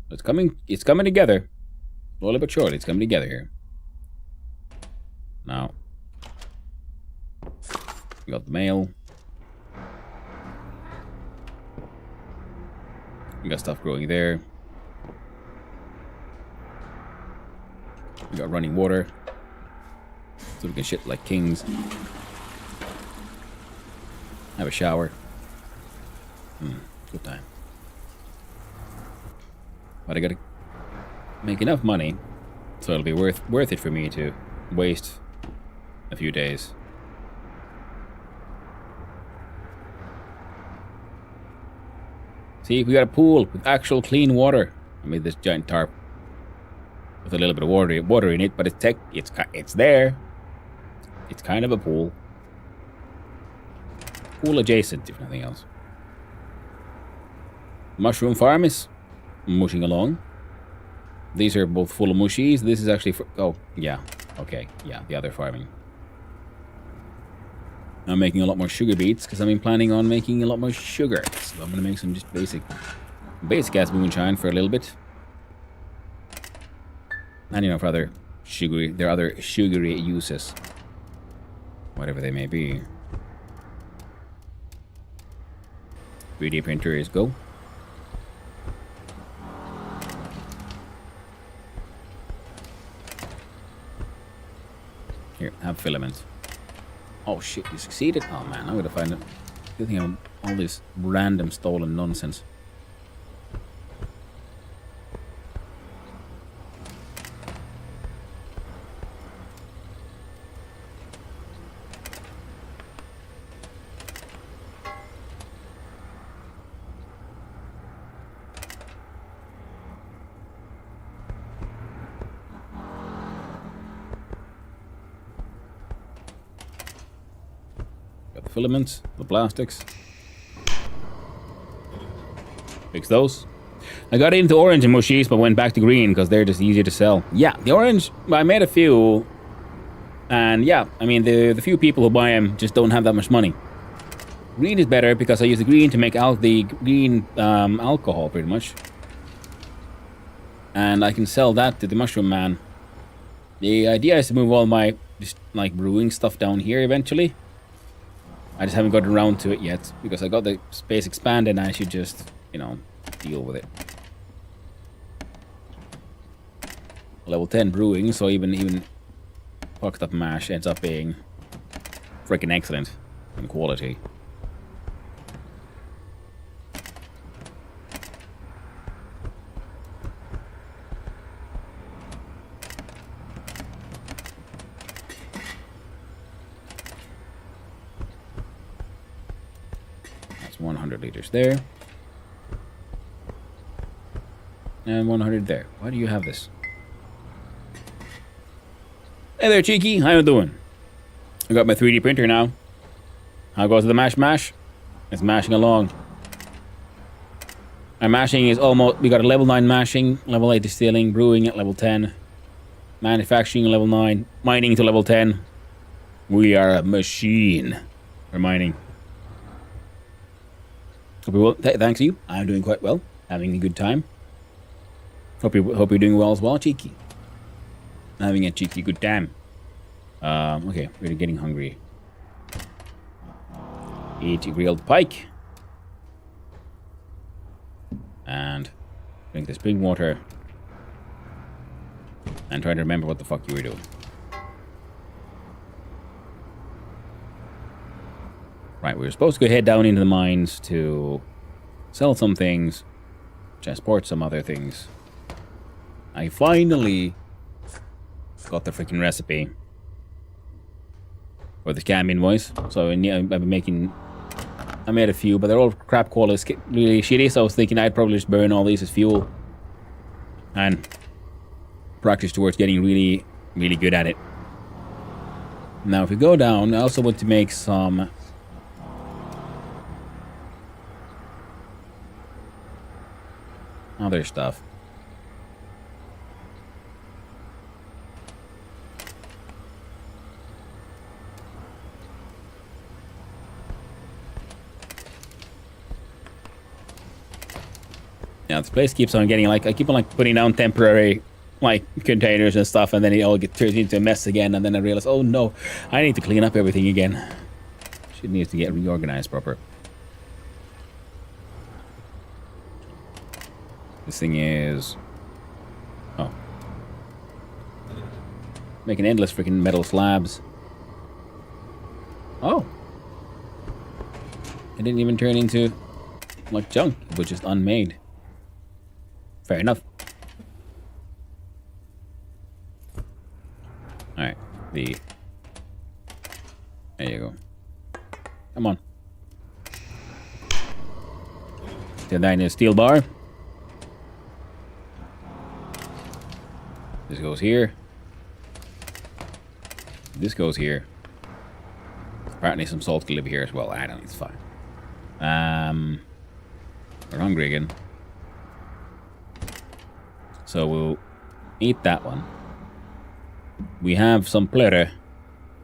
It's coming together. Slowly but surely, it's coming together here. Now. We got the mail. We got stuff growing there. We got running water. So we can shit like kings. Have a shower. Good time. But I gotta make enough money so it'll be worth it for me to waste a few days. See, we got a pool with actual clean water. I made this giant tarp with a little bit of water in it, but it's there. It's kind of a pool. Pool adjacent, if nothing else. Mushroom farm is mushing along. These are both full of mushies. This is actually oh, yeah. Okay, yeah, the other farming. I'm making a lot more sugar beets because I've been planning on making a lot more sugar. So I'm gonna make some just basic ass moonshine for a little bit. And you know, for other sugary uses. Whatever they may be. 3D printer is go. Here, have filament. Oh shit, you succeeded? Oh man, I'm gonna find it. Good thing I'm all this random stolen nonsense. Got the filaments, the plastics. Fix those. I got into orange and mushies, but went back to green because they're just easier to sell. Yeah, the orange, I made a few. And yeah, I mean, the few people who buy them just don't have that much money. Green is better because I use the green to make the green alcohol, pretty much. And I can sell that to the mushroom man. The idea is to move all my just like brewing stuff down here eventually. I just haven't gotten around to it yet because I got the space expanded and I should just, you know, deal with it. Level 10 brewing, so even fucked up mash ends up being freaking excellent in quality. That's 100 liters there. And 100 there. Why do you have this? Hey there, Cheeky. How you doing? I got my 3D printer now. How goes the mash? It's mashing along. Our mashing is almost... We got a level 9 mashing, level 8 distilling, brewing at level 10. Manufacturing level 9. Mining to level 10. We are a machine for mining. Hope you well. Thanks to you. I'm doing quite well. Having a good time. Hope you're doing well as well, Cheeky. Having a cheeky good time. Okay, we're getting hungry. Eat a grilled pike. And drink the spring water. And try to remember what the fuck you were doing. Right, we were supposed to go head down into the mines to sell some things, transport some other things. I finally got the freaking recipe for the scam invoice. So yeah, I've been making... I made a few, but they're all crap quality, really shitty. So I was thinking I'd probably just burn all these as fuel and practice towards getting really, really good at it. Now, if we go down, I also want to make some other stuff. Yeah, this place keeps on getting, like, I keep on, like, putting down temporary, like, containers and stuff, and then it all turns into a mess again, and then I realize, oh no, I need to clean up everything again. Shit needs to get reorganized proper. This thing is... Oh. Making endless freaking metal slabs. Oh. It didn't even turn into, like, junk. It was just unmade. Fair enough. Alright, there you go. Come on. Then I need a steel bar. This goes here. This goes here. Apparently some salt can live here as well. I don't know, it's fine. We're hungry again. So we'll eat that one. We have some plöre,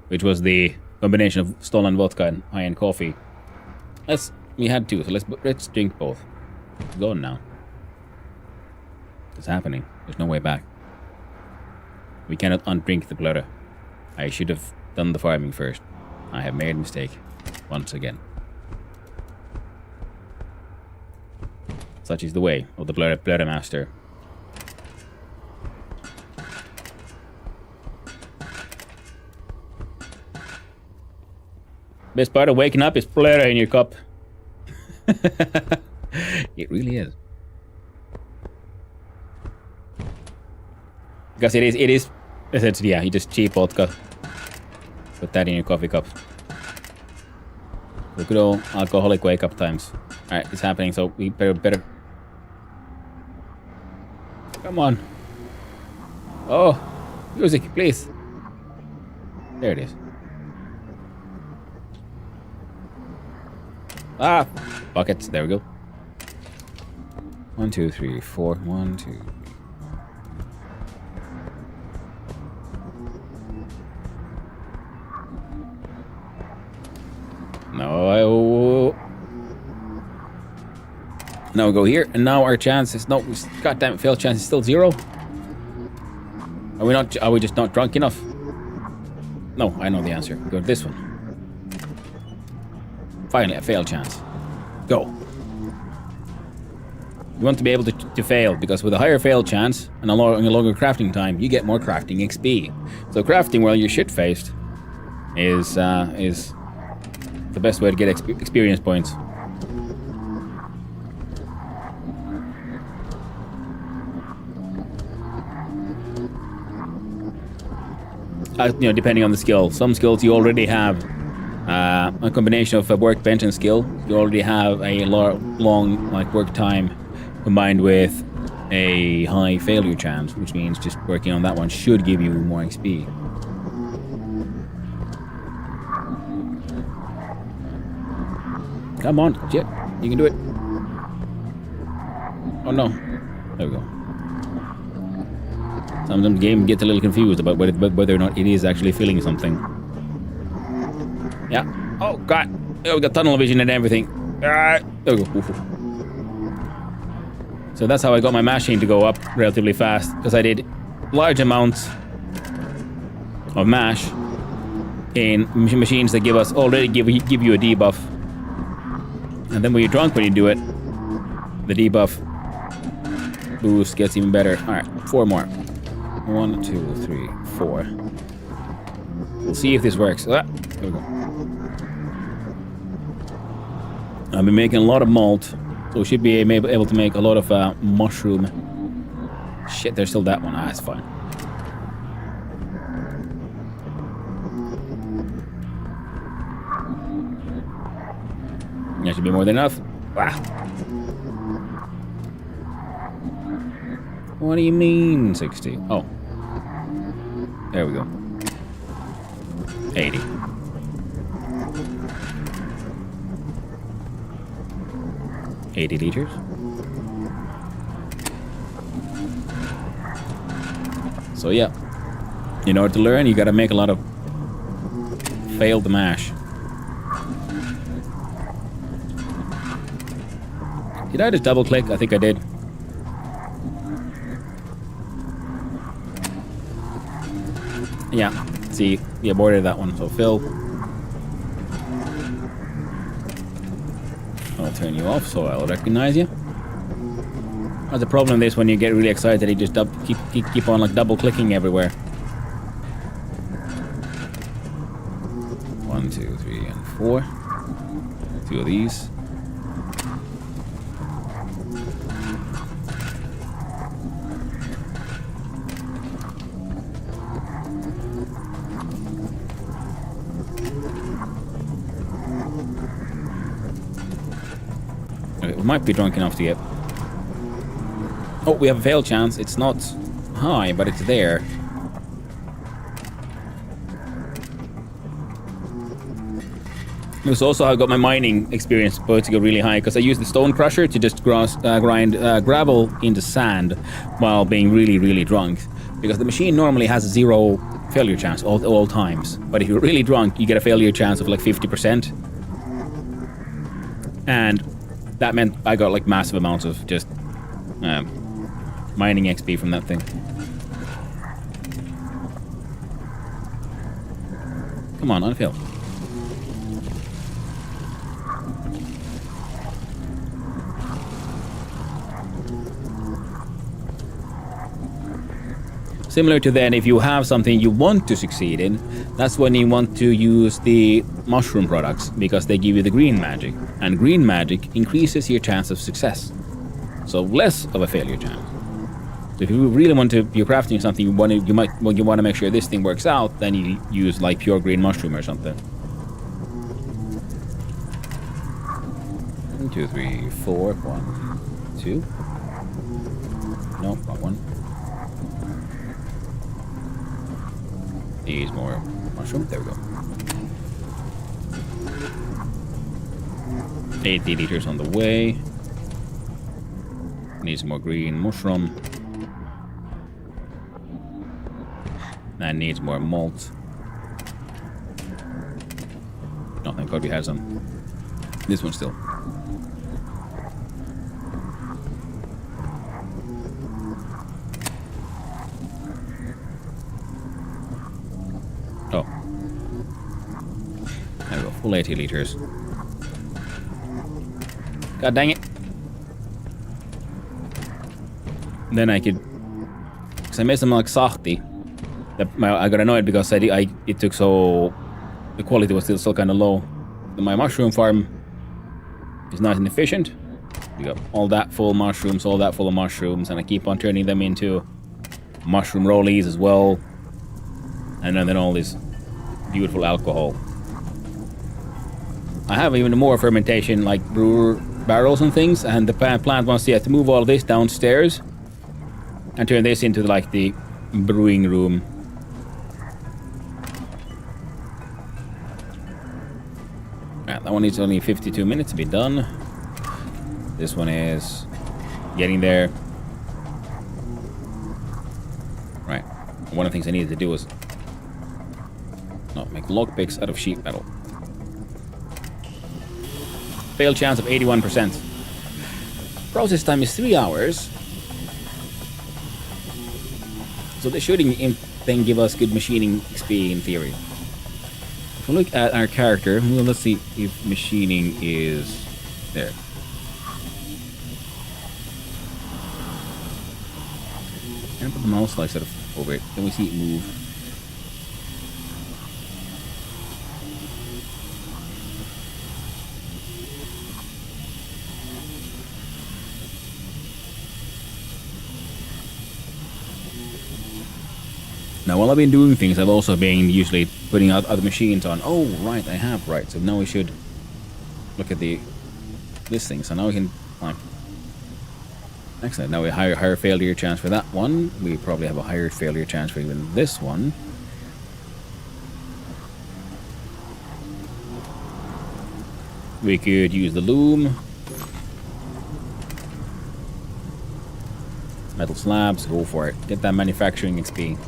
which was the combination of stolen vodka and high-end coffee. We had two, so let's drink both. It's gone now. It's happening. There's no way back. We cannot undrink the plöre. I should have done the farming first. I have made a mistake once again. Such is the way of the plöre master. Best part of waking up is Plera in your cup. It really is. Because it is essentially, yeah, you just cheap vodka. Put that in your coffee cup. The good old alcoholic wake up times. Alright, it's happening, so we better. Come on. Oh, music, please. There it is. Ah, buckets. There we go. 1, 2, 3, 4. 1, 2. No. Now we go here, and now our chance is no. Goddamn, fail chance is still 0. Are we not? Are we just not drunk enough? No, I know the answer. Go to this one. Finally, a fail chance. Go. You want to be able to fail, because with a higher fail chance and a longer crafting time, you get more crafting XP. So crafting while you're shit-faced is the best way to get experience points. Depending on the skill. Some skills you already have a combination of a workbench and skill. You already have a long work time combined with a high failure chance, which means just working on that one should give you more XP. Come on, Jet, you can do it. Oh no, there we go. Sometimes the game gets a little confused about whether or not it is actually feeling something. Yeah. Oh god. Oh, we got tunnel vision and everything. There we go. Oof. So that's how I got my mashing to go up relatively fast, because I did large amounts of mash in machines that already give you a debuff, and then when you're drunk when you do it, the debuff boost gets even better. All right, 4 more. 1, 2, 3, 4. We'll see if this works. There we go. I've been making a lot of malt, so we should be able to make a lot of mushroom. Shit, there's still that one. It's fine. That should be more than enough. What do you mean 60? Oh. There we go. 80. $80 liters. So yeah, in order to learn, you gotta make a lot of failed mash. Did I just double click? I think I did. Yeah, see, we aborted that one, so Phil. I'll turn you off so I'll recognize you. That's the problem with this when you get really excited, you just keep on double clicking everywhere. 1, 2, 3, and 4. 2 of these. Okay, we might be drunk enough to get. Oh, we have a fail chance. It's not high, but it's there. This is also how I got my mining experience to go really high, because I used the stone crusher to just grind gravel into sand while being really, really drunk. Because the machine normally has 0 failure chance all times. But if you're really drunk, you get a failure chance of 50%. And that meant I got massive amounts of just mining XP from that thing. Come on, unfail. Similar to then, if you have something you want to succeed in, that's when you want to use the mushroom products, because they give you the green magic, and green magic increases your chance of success, so less of a failure chance. So if you really want to, you're crafting something, you want to make sure this thing works out, then you use like pure green mushroom or something. 1, 2, 3, 4, 1, 2. No, wrong one. Needs more mushroom. There we go. 80 liters on the way. Needs more green mushroom. And needs more malt. Oh, thank God we had some. This one still. Oh. There we go, full 80 liters. God dang it. Then I could... Because I made some like sahti. I got annoyed because it took so... The quality was still kind of low. My mushroom farm is nice and efficient. We got all that full of mushrooms, all that full of mushrooms, and I keep on turning them into mushroom rollies as well. And then all this beautiful alcohol. I have even more fermentation, like brewer barrels and things, and the plant wants to move all this downstairs and turn this into like the brewing room. Yeah, that one needs only 52 minutes to be done. This one is getting there. Right. One of the things I needed to do was make lockpicks out of sheep metal. Fail chance of 81%. Process time is 3 hours. So this should then give us good machining XP in theory. If we look at our character, well, let's see if machining is there. And put the mouse like sort of over it. Then we see it move. Now, while I've been doing things, I've also been usually putting out other machines on. Oh, right, I have, right. So now we should look at this thing. So now we can climb. Excellent. Now we have a higher failure chance for that one. We probably have a higher failure chance for even this one. We could use the loom. Metal slabs, go for it. Get that manufacturing XP.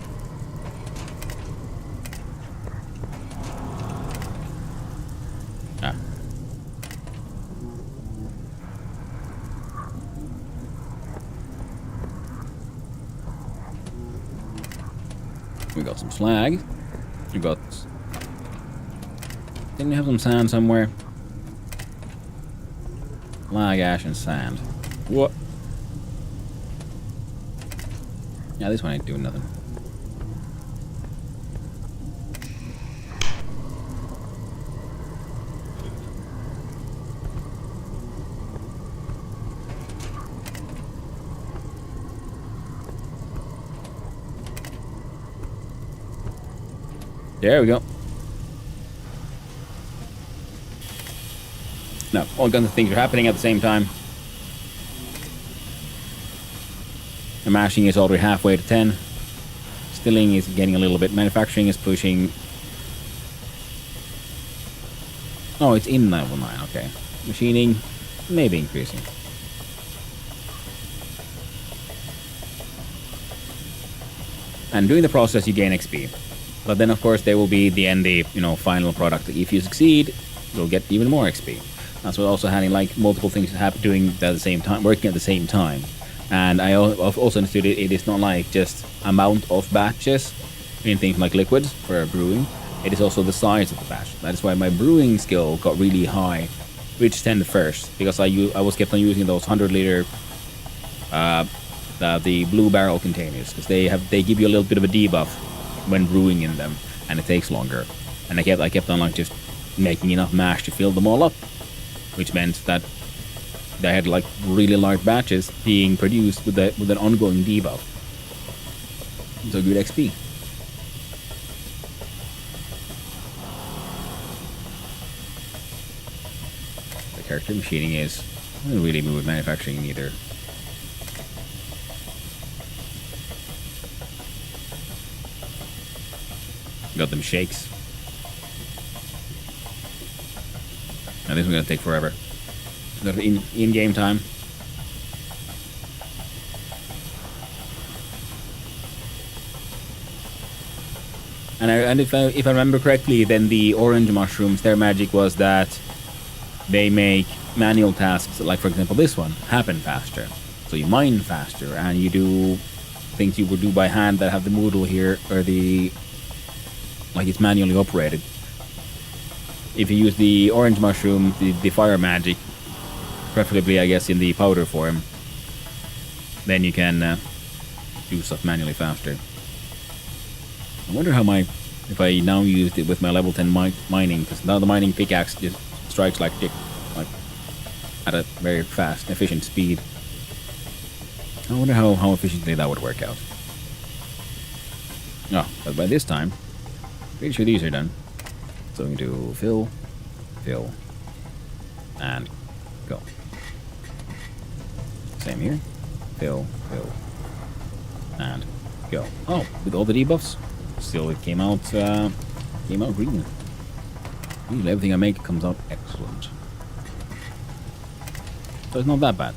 We got some slag. We got... Didn't we have some sand somewhere? Slag, ash, and sand. What? Yeah, this one ain't doing nothing. There we go. Now, all kinds of things are happening at the same time. The mashing is already halfway to 10. Stilling is getting a little bit. Manufacturing is pushing. Oh, it's in level 9, okay. Machining, maybe increasing. And during the process, you gain XP. But then, of course, there will be the final product. If you succeed, you'll get even more XP. That's what also having like multiple things doing at the same time, working at the same time. And I've also understood it is not like just amount of batches in things like liquids for brewing. It is also the size of the batch. That is why my brewing skill got really high, reached 10 first, because I was kept on using those 100 liter the blue barrel containers, because they give you a little bit of a debuff when brewing in them, and it takes longer. And I kept on like just making enough mash to fill them all up, which meant that they had like really large batches being produced with an ongoing debuff. So good XP. The character machining is doesn't really move with manufacturing either. Got them shakes. Now this one's gonna take forever. Got in-game time. And if I remember correctly, then the orange mushrooms, their magic was that they make manual tasks, like for example this one, happen faster. So you mine faster, and you do things you would do by hand that have the Moodle here, or like it's manually operated. If you use the orange mushroom, the fire magic, preferably I guess in the powder form, then you can do stuff manually faster. I wonder how if I now used it with my level 10 mining, because now the mining pickaxe just strikes like at a very fast, efficient speed. I wonder how efficiently that would work out. Oh, but by this time, pretty sure these are done. So we can do fill, and go. Same here. Fill, and go. Oh, with all the debuffs, still it came out green. Usually everything I make comes out excellent. So it's not that bad.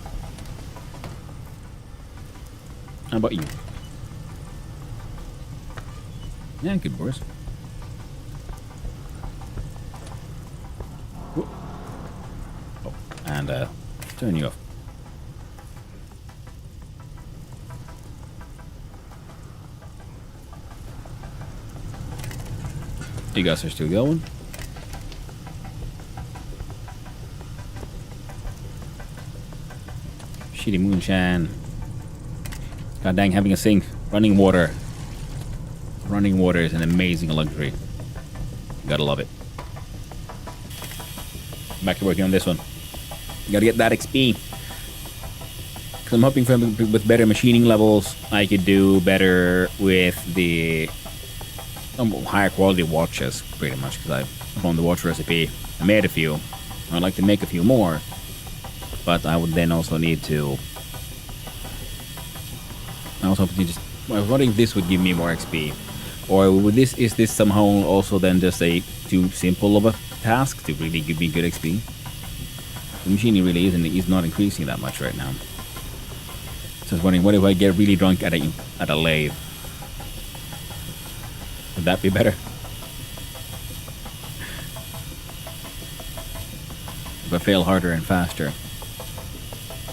How about you? Yeah, good boys. Oh, and turn you off. You guys are still going. Shitty moonshine. God dang, having a sink. Running water. Running water is an amazing luxury. Gotta love it. Back to working on this one. Gotta get that XP. Because I'm hoping with better machining levels, I could do better with the higher quality watches, pretty much, because I found the watch recipe. I made a few. I'd like to make a few more, but I would then also need to. I was hoping I was wondering if this would give me more XP, or is this somehow also then just too simple of a task to really give me good XP? The machining really is not increasing that much right now. So I was wondering, what if I get really drunk at a lathe? Would that be better? If I fail harder and faster,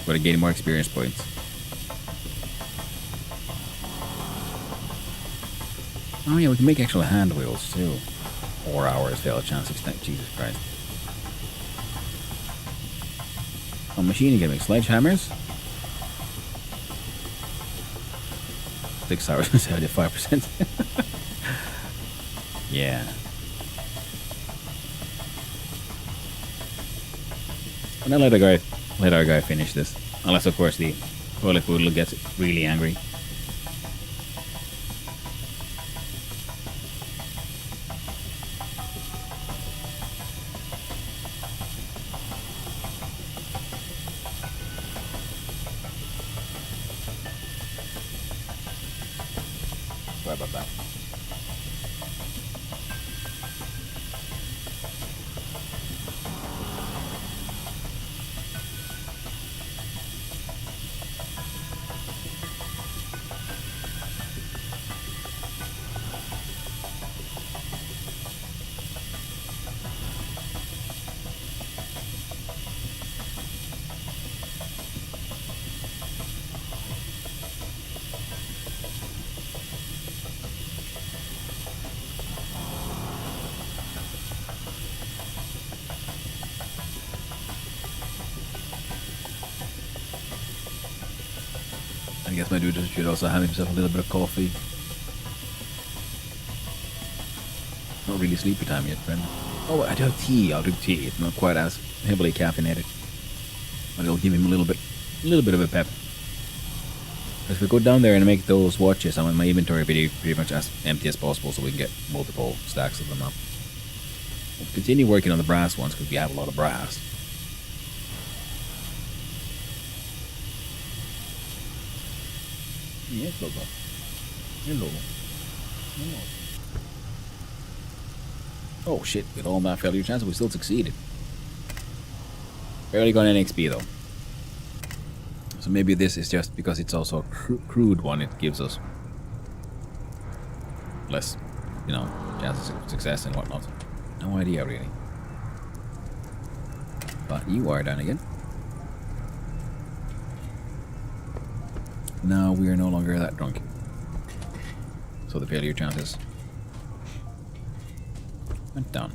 would I gain more experience points? Oh yeah, we can make actual hand wheels too. 4 hours fail chance extent. Jesus Christ. Oh, machining can make sledgehammers. 6 hours and 75%. Yeah. I'm gonna let our guy finish this. Unless of course the toilet poodle gets really angry. Sorry about that. my dude should also have himself a little bit of coffee. Not really sleepy time yet, friend. Oh, I do have tea. I'll do tea. It's not quite as heavily caffeinated, but it'll give him a little bit of a pep. If we go down there and make those watches, I want my inventory to be pretty much as empty as possible, so we can get multiple stacks of them up. We'll continue working on the brass ones because we have a lot of brass. Yes, Logo. Hello. Hello. Oh shit, with all that failure chance, we still succeeded. Barely got an XP though. So maybe this is just because it's also a crude one, it gives us less, you know, chances of success and whatnot. No idea really. But you are done again. Now we are no longer that drunk. So the failure chances went down.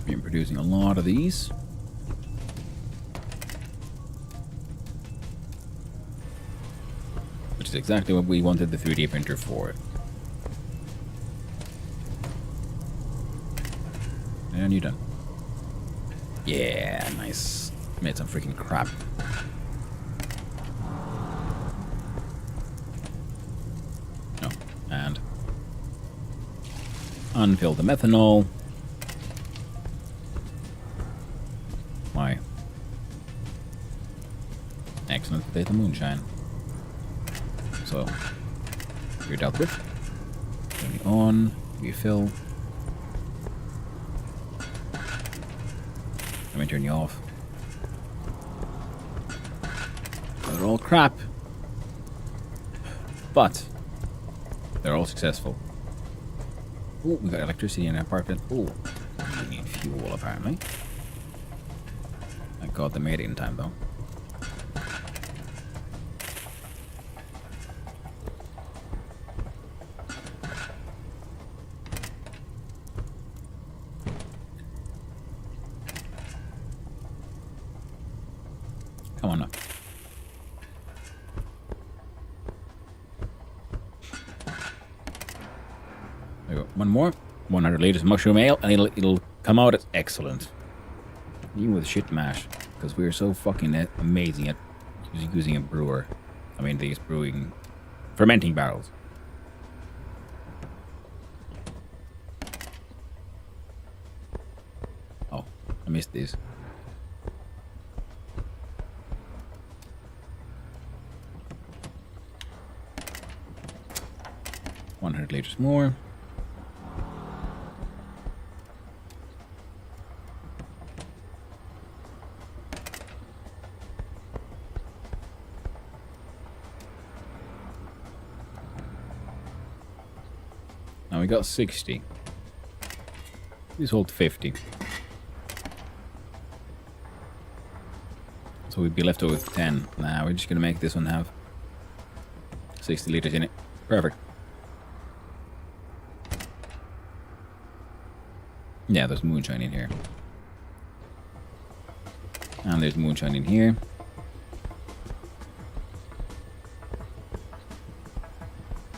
Been producing a lot of these. Which is exactly what we wanted the 3D printer for. And you're done. Yeah, nice. Made some freaking crap. Oh, and unfill the methanol. Why? Excellent potato moonshine. So, you're dealt with. Turn it on, refill. Let me turn you off. They're all crap. But they're all successful. Oh, we got electricity in our apartment. Oh, we need fuel apparently. Thank God they made it in time though. Come on now. There we go. One more. 100 liters mushroom ale, and it'll come out as excellent. Even with shit mash, because we're so fucking amazing at using a brewer. I mean, these fermenting barrels. Oh, I missed these. $100 more. Now we got 60. Please hold 50. So we'd be left over with 10. Nah, we're just gonna make this one have 60 liters in it. Perfect. Yeah, there's moonshine in here. And there's moonshine in here.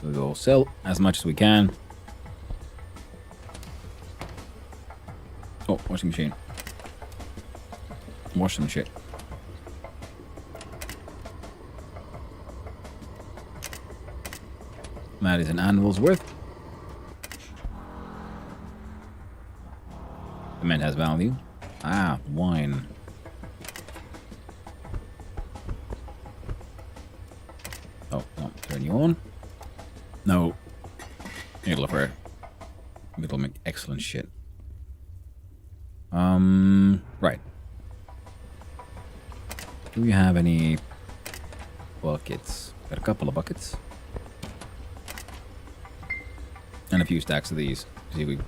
So we'll sell as much as we can. Oh, washing machine. Wash some shit. That is an anvil's worth. Cement has value. Ah, wine. Oh, no, turn you on. No. It'll for it'll make excellent shit. Right. Do we have any buckets? Got a couple of buckets. And a few stacks of these. See if we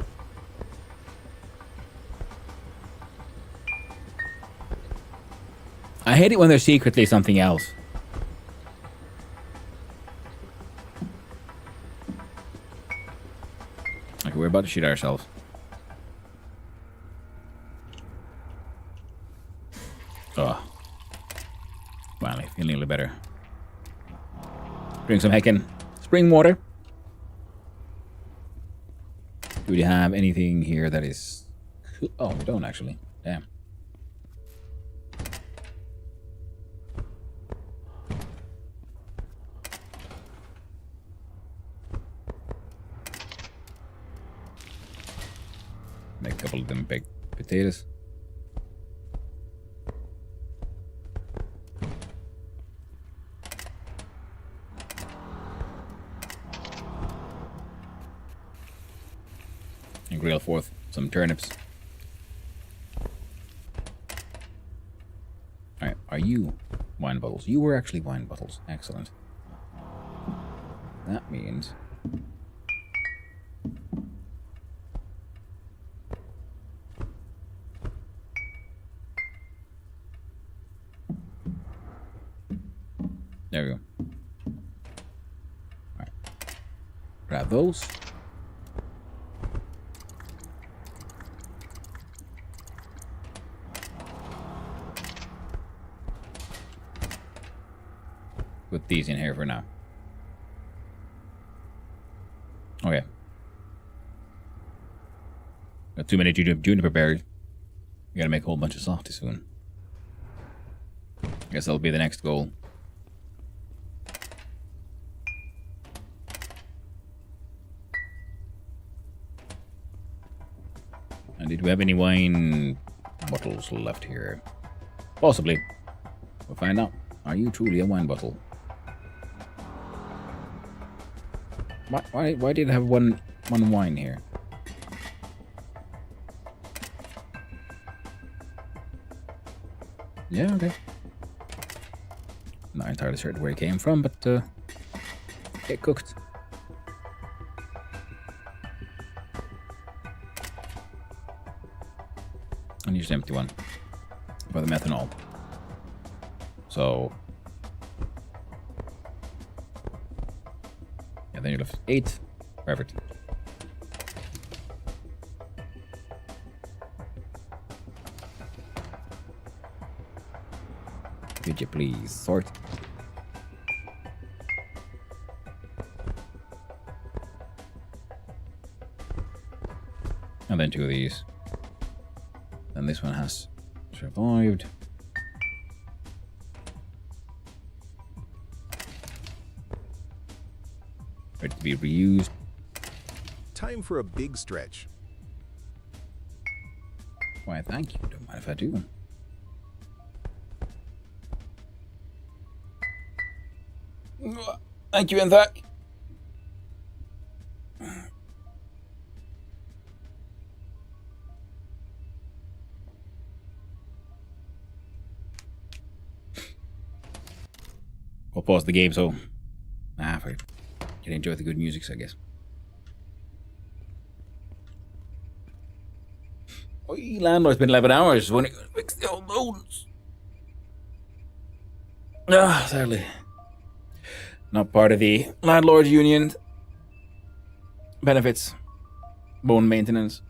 I hate it when there's secretly something else. Okay, we're about to shoot ourselves. Oh. Finally, feeling a little better. Drink some heckin' spring water. Do we have anything here that is... Oh, we don't actually. Damn. Make a couple of them baked potatoes. And grill forth some turnips. Alright, are you wine bottles? You were actually wine bottles. Excellent. That means... There we go. Alright. Grab those. Put these in here for now. Okay. Got too many juniper berries. We gotta make a whole bunch of softy soon. Guess that'll be the next goal. And did we have any wine bottles left here? Possibly. We'll find out. Are you truly a wine bottle? Why did it have one wine here? Yeah, okay. Not entirely certain where it came from, but it cooked. And use an empty one for the methanol. So yeah, then you left 8. Perfect. Could you please sort? And then 2 of these. And this one has survived. Ready to be reused. Time for a big stretch. Why, thank you. Don't mind if I do. Thank you, Anthak. We'll pause the game so I can enjoy the good music, I guess. Oi, landlord's been 11 hours when it fix the old bones. Sadly. Not part of the landlord's union benefits. Bone maintenance.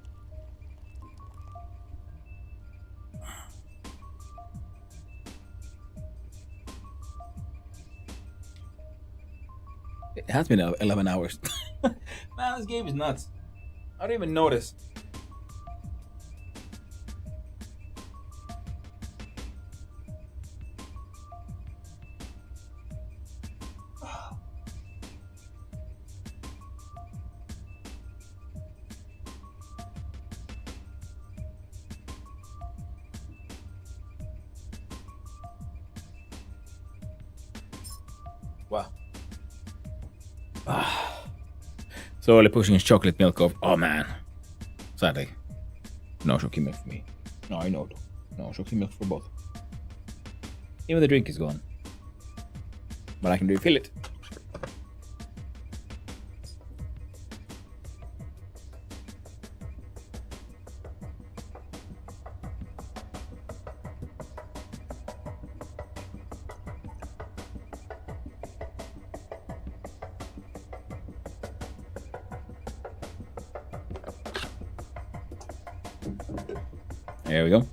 It has been 11 hours. Man, this game is nuts. I don't even notice. Wow. Slowly pushing his chocolate milk off. Oh man. Sadly. No chocolate milk for me. No, I know. No chocolate milk for both. Even the drink is gone. But I can refill it. There we go.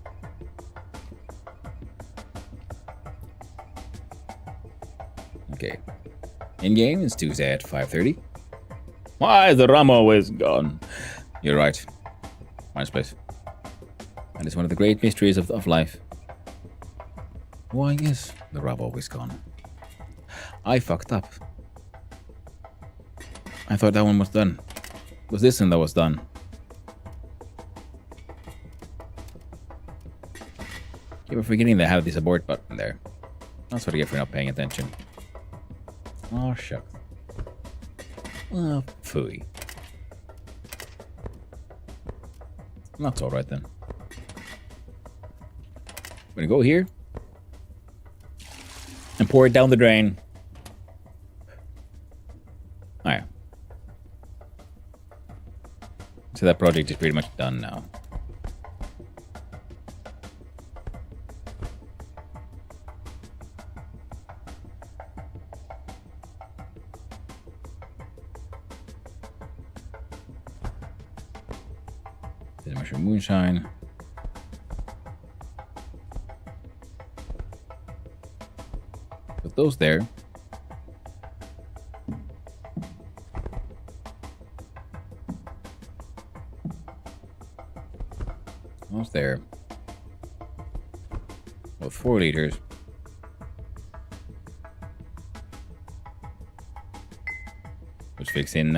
Okay. In game, it's Tuesday at 5:30. Why is the rum always gone? You're right. Nice place. That is one of the great mysteries of life. Why is the rum always gone? I fucked up. I thought that one was done. It was this one that was done. Keep forgetting they have this abort button there. That's what I get for not paying attention. Oh, shucks. Oh, phooey. That's alright then. I'm gonna go here. And pour it down the drain. Alright. So that project is pretty much done now. There's mushroom moonshine. Put those there. Those there. Well, 4 liters. Let's fix in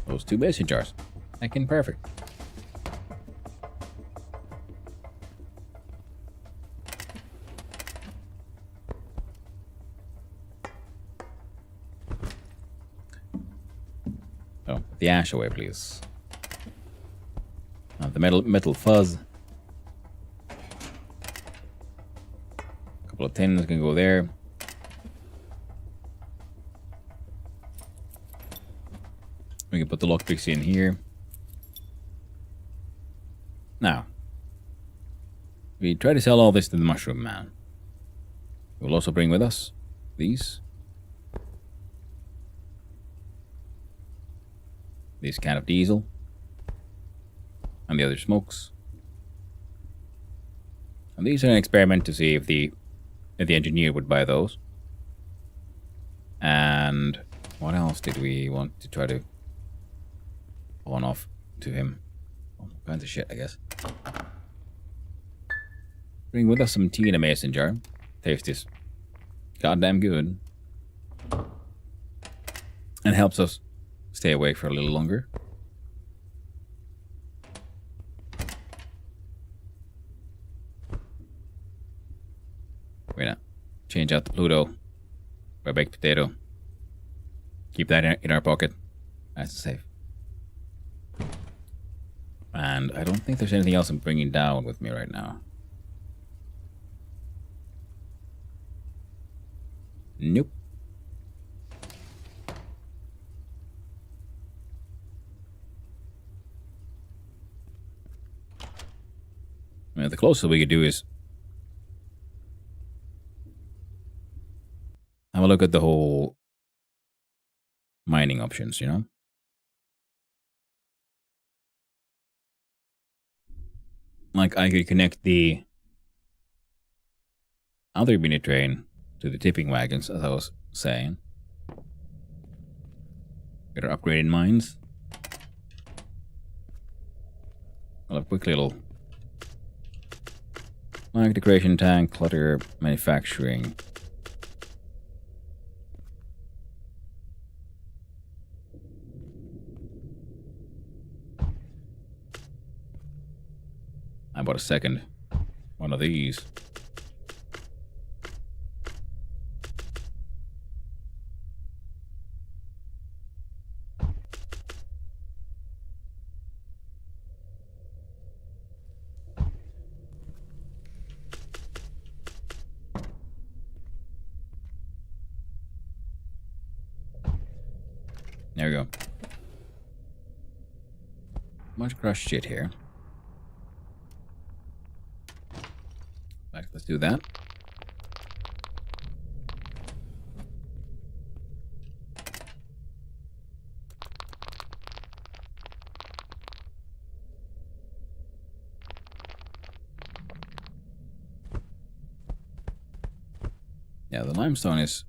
those 2 mason jars. Fucking perfect. Oh, the ash away, please. The metal fuzz. A couple of tins can go there. We can put the lockpicks in here. Now, we try to sell all this to the mushroom man. We'll also bring with us these. This can of diesel. And the other smokes. And these are an experiment to see if the engineer would buy those. And what else did we want to try to pawn off to him? All kinds of shit, I guess. Bring with us some tea in a mason jar. Taste is goddamn good. And helps us stay awake for a little longer. We're gonna change out the Pluto for a baked potato. Keep that in our pocket. That's safe. And I don't think there's anything else I'm bringing down with me right now. Nope. Well, the closest we could do is have a look at the whole mining options, you know? Like, I could connect the other mini train to the tipping wagons, as I was saying. Get our upgraded mines. Well, a quick little like decoration tank, clutter, manufacturing. I bought a second one of these. There we go. Much crushed shit here. Right, let's do that. Yeah, the limestone is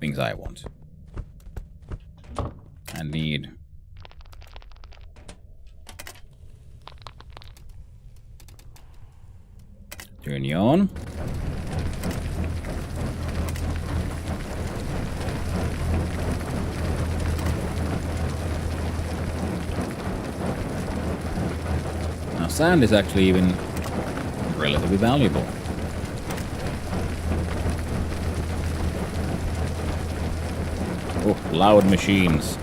things I want. I need... Turn you on. Now sand is actually even relatively valuable. Oh, loud machines.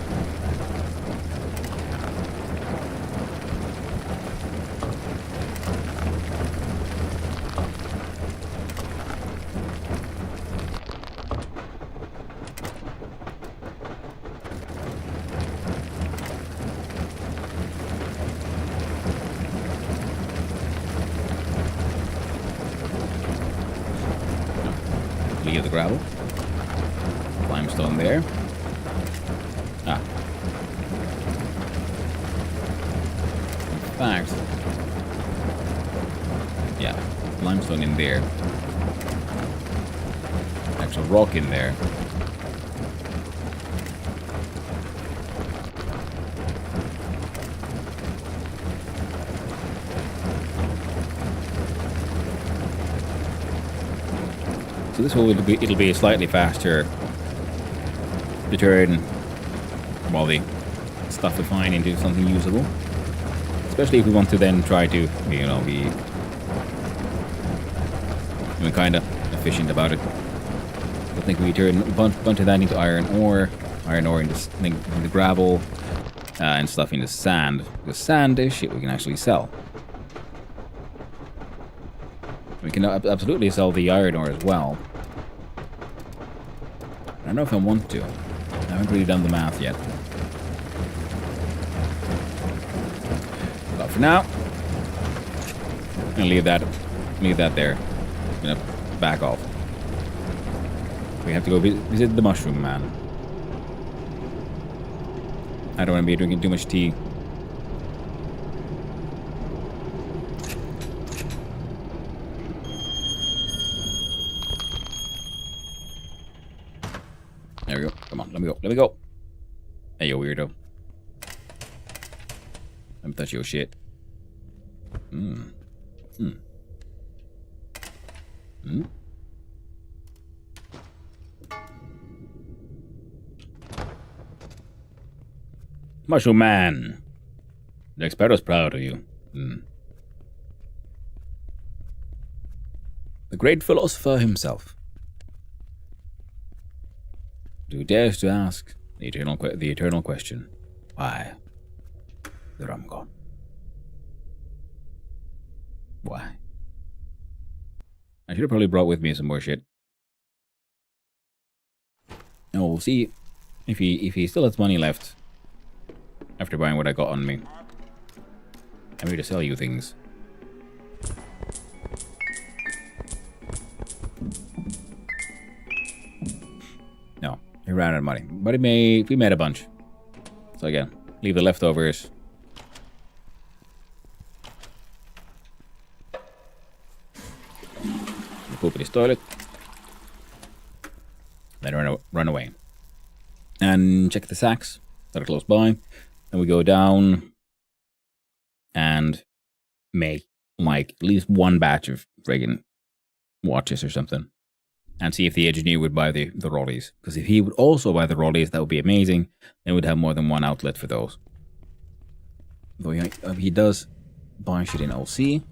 Leave the gravel. Limestone there. Ah. In fact, yeah, limestone in there. Actual rock in there. So this will be, it'll be slightly faster to turn all the stuff we find into something usable. Especially if we want to then try to, you know, be kind of efficient about it. I think we turn a bunch of that into iron ore into gravel, and stuff into sand. The sand is shit we can actually sell. We can absolutely sell the iron ore as well. I don't know if I want to. I haven't really done the math yet. But for now, I'm gonna leave that there. I'm gonna back off. We have to go visit the mushroom man. I don't want to be drinking too much tea. There we go. Come on, let me go. Let me go. Hey, you weirdo. Let me touch your shit. Mushroom man. The Experto's proud of you. The great philosopher himself. Who dares to ask the eternal question? Why the rum gone? Why? I should have probably brought with me some more shit. Oh, we'll see if he still has money left after buying what I got on me. I'm here to sell you things. No, he ran out of money. But we made a bunch. So again, leave the leftovers. Poop in his toilet. Then run away. And check the sacks that are close by. Then we go down and make like at least one batch of friggin' watches or something. And see if the engineer would buy the rollies. Because if he would also buy the rollies, that would be amazing. Then we'd have more than one outlet for those. Though he does buy shit in LC.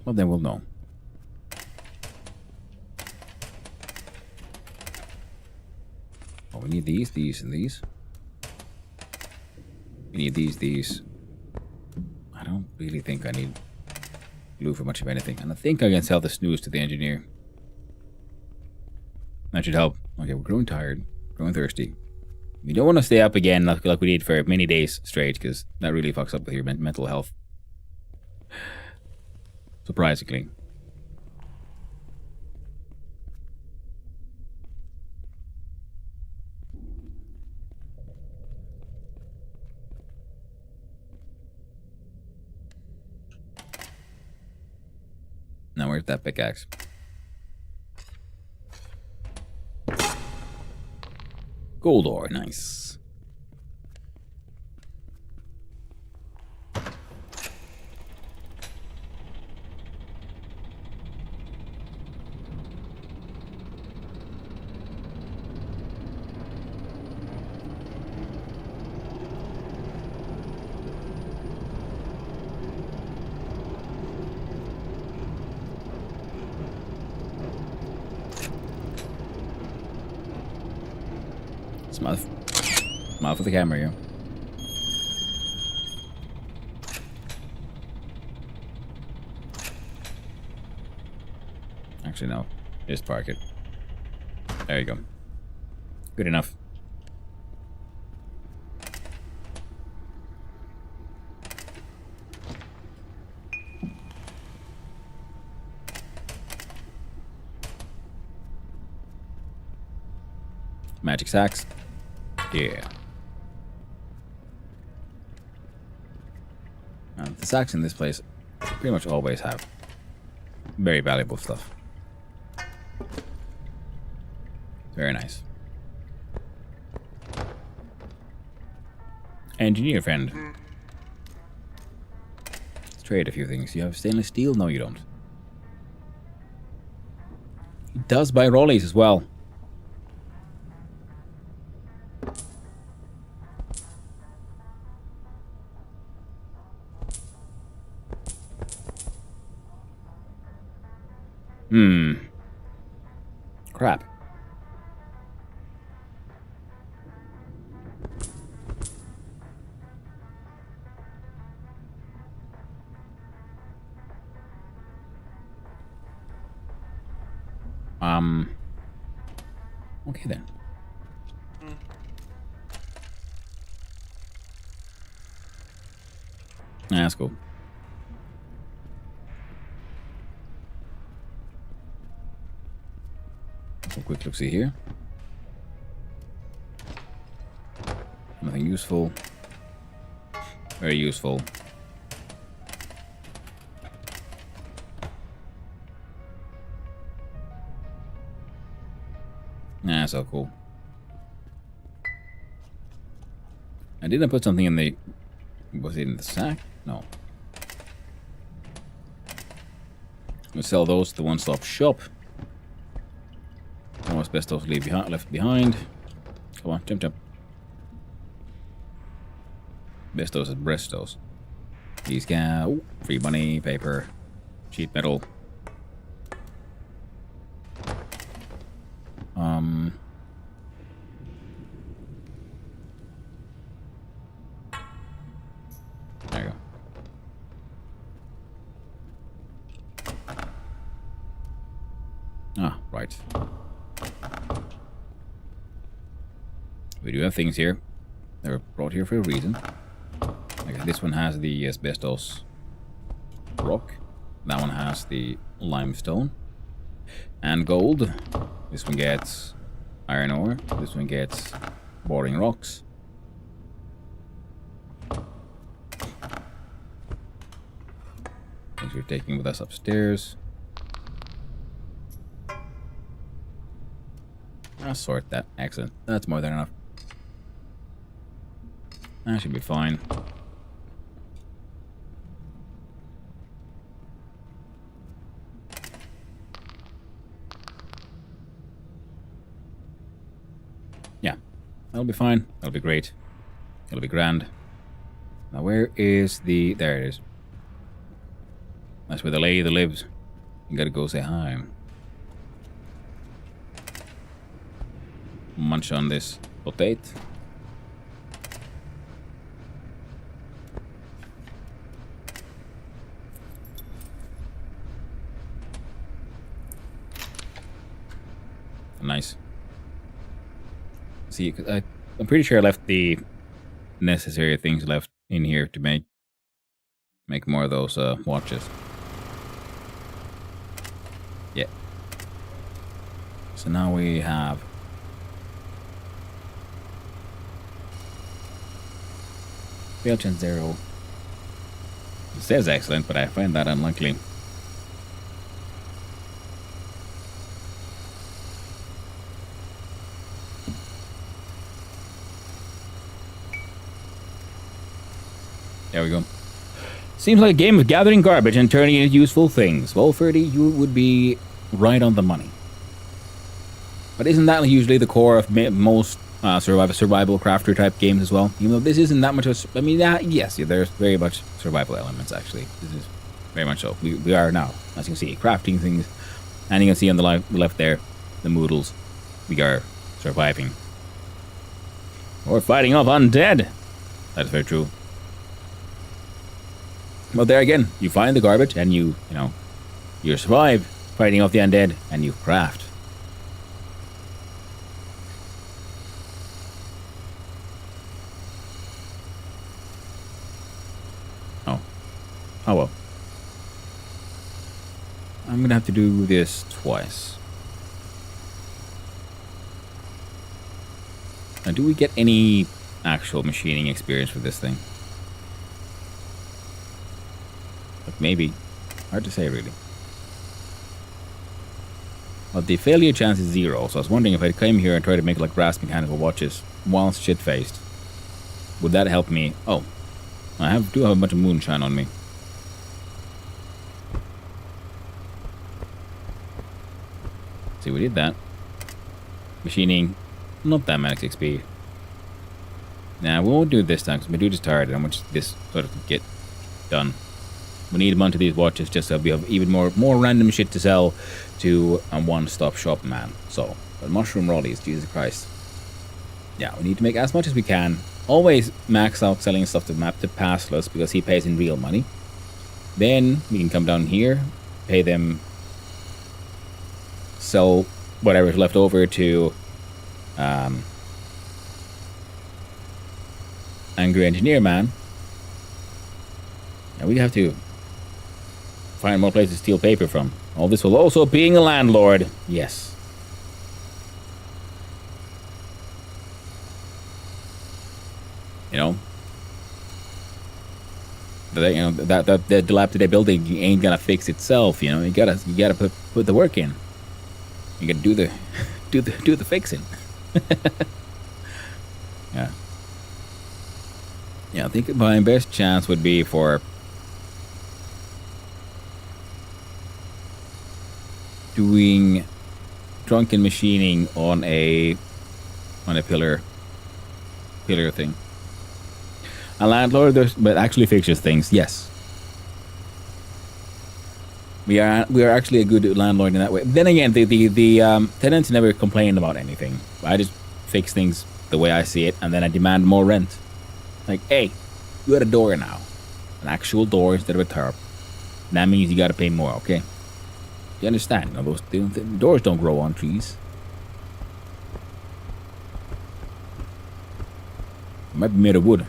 Well, then we'll know. Oh, we need these, and these. We need these. I don't really think I need glue for much of anything. And I think I can sell the snooze to the engineer. That should help. Okay, we're growing tired, growing thirsty. We don't want to stay up again like we did for many days straight, because that really fucks up with your mental health. Surprisingly. Now where's that pickaxe? Gold ore, nice. Smile for the camera here. Actually, no. Just park it. There you go. Good enough. Magic sacks. Yeah. And the sacks in this place pretty much always have very valuable stuff. Very nice. Engineer friend. Let's trade a few things. You have stainless steel? No, you don't. He does buy rollies as well. Crap. Okay then. That's cool. A quick look see here. Nothing useful. Very useful. Nah, so cool. I didn't put something in the... Was it in the sack? No. We'll sell those to the one-stop shop. No asbestos left behind. Come on, jump, jump. Bestos and Brestos. These guys. Ooh, free money, paper, sheet metal. There you go. Ah, right. We do have things here. They were brought here for a reason. Like this one has the asbestos rock. That one has the limestone and gold. This one gets iron ore. This one gets boring rocks. Things we're taking with us upstairs. I'll sort that. Excellent. That's more than enough. That should be fine. Yeah, that'll be fine. That'll be great. It'll be grand. Now where is the... There it is. That's where the lady lives. You gotta go say hi. Munch on this potato. Nice. See, I'm pretty sure I left the necessary things left in here to make more of those watches. Yeah. So now we have fail chance 0. It says excellent, but I find that unlikely. we go. Seems like a game of gathering garbage and turning it into useful things. Well, Ferdy, you would be right on the money. But isn't that usually the core of most survival crafter type games as well? Even though this isn't that much of... I mean, yes, there's very much survival elements, actually. This is very much so. We are now, as you can see, crafting things. And you can see on the left there, the Moodles. We are surviving. Or fighting off undead. That is very true. But there again, you find the garbage and you survive fighting off the undead and you craft. Oh well. I'm gonna have to do this twice. Now, do we get any actual machining experience for this thing? Like maybe. Hard to say, really. But the failure chance is 0, so I was wondering if I came here and tried to make like brass mechanical watches whilst shit-faced. Would that help me? Oh. I do have a bunch of moonshine on me. See, we did that. Machining, not that much XP. Nah, we won't do it this time because my dude is tired and I want this sort of get done. We need a bunch of these watches just so we have even more random shit to sell to a one-stop shop man. So, but mushroom rollies, Jesus Christ. Yeah, we need to make as much as we can. Always max out selling stuff to map to Passless because he pays in real money. Then we can come down here, pay them, sell whatever's left over to Angry Engineer Man. And we have to find more places to steal paper from. All this will also being a landlord. Yes. You know, that dilapidated building ain't gonna fix itself. You know, you gotta put the work in. You gotta do the fixing. Yeah. Yeah, I think my best chance would be for doing drunken machining on a pillar thing. A landlord, but actually fixes things. Yes, we are actually a good landlord in that way. Then again, the tenants never complain about anything. I just fix things the way I see it, and then I demand more rent. Like, hey, you got a door now, an actual door instead of a tarp. That means you got to pay more. Okay, you understand? You know, those doors don't grow on trees. It might be made of wood.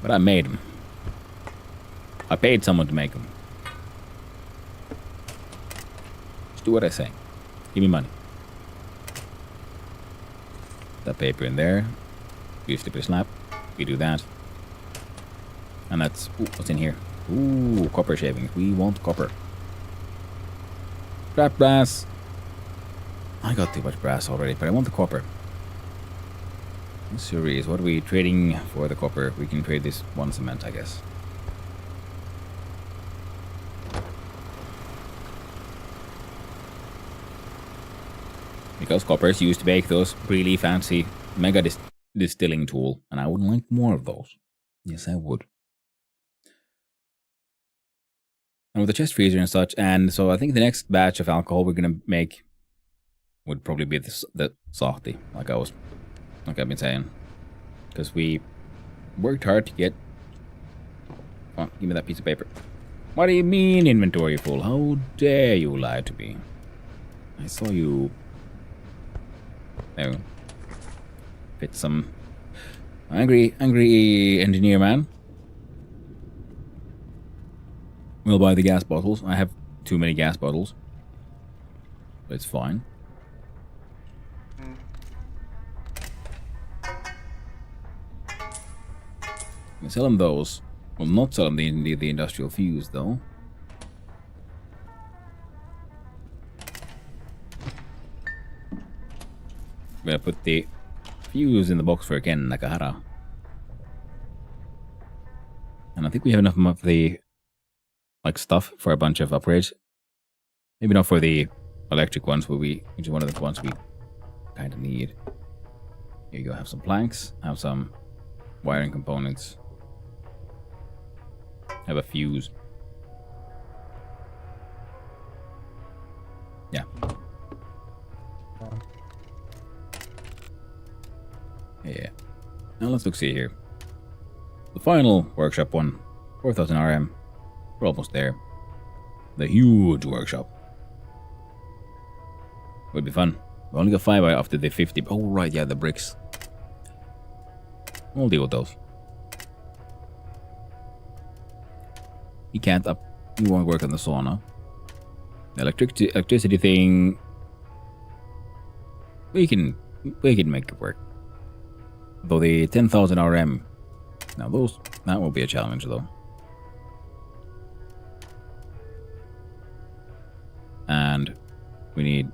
But I made them. I paid someone to make them. Just do what I say. Give me money. That paper in there. You slip it slap. We do that. And that's... Ooh, what's in here? Ooh, copper shavings. We want copper. Scrap brass. I got too much brass already, but I want the copper. Series, what are we trading for the copper? We can trade this one cement, I guess. Because copper is used to make those really fancy mega distilling tool, and I would like more of those. Yes, I would. And with the chest freezer and such, and so I think the next batch of alcohol we're gonna make would probably be the softy, like I've been saying, because we worked hard to get... Come on, give me that piece of paper. What do you mean inventory full? How dare you lie to me? I saw you... There we go. Fit some... Angry Engineer Man. We'll buy the gas bottles. I have too many gas bottles. But it's fine. We sell them those. We'll not sell them the industrial fuse, though. I'm gonna put the fuse in the box for Ken Nakahara. And I think we have enough of the like stuff for a bunch of upgrades. Maybe not for the electric ones, but which is one of the ones we kind of need. Here you go. Have some planks. Have some wiring components. Have a fuse. Yeah. Yeah. Now let's look see here. The final workshop one, 4000 RM. We're almost there. The huge workshop. Would be fun. We only got 5 after the 50. Oh right, yeah, the bricks. We'll deal with those. You can't up. You won't work on the sauna. The electricity thing. We can make it work. Though the 10,000 RM. Now that will be a challenge though. And we need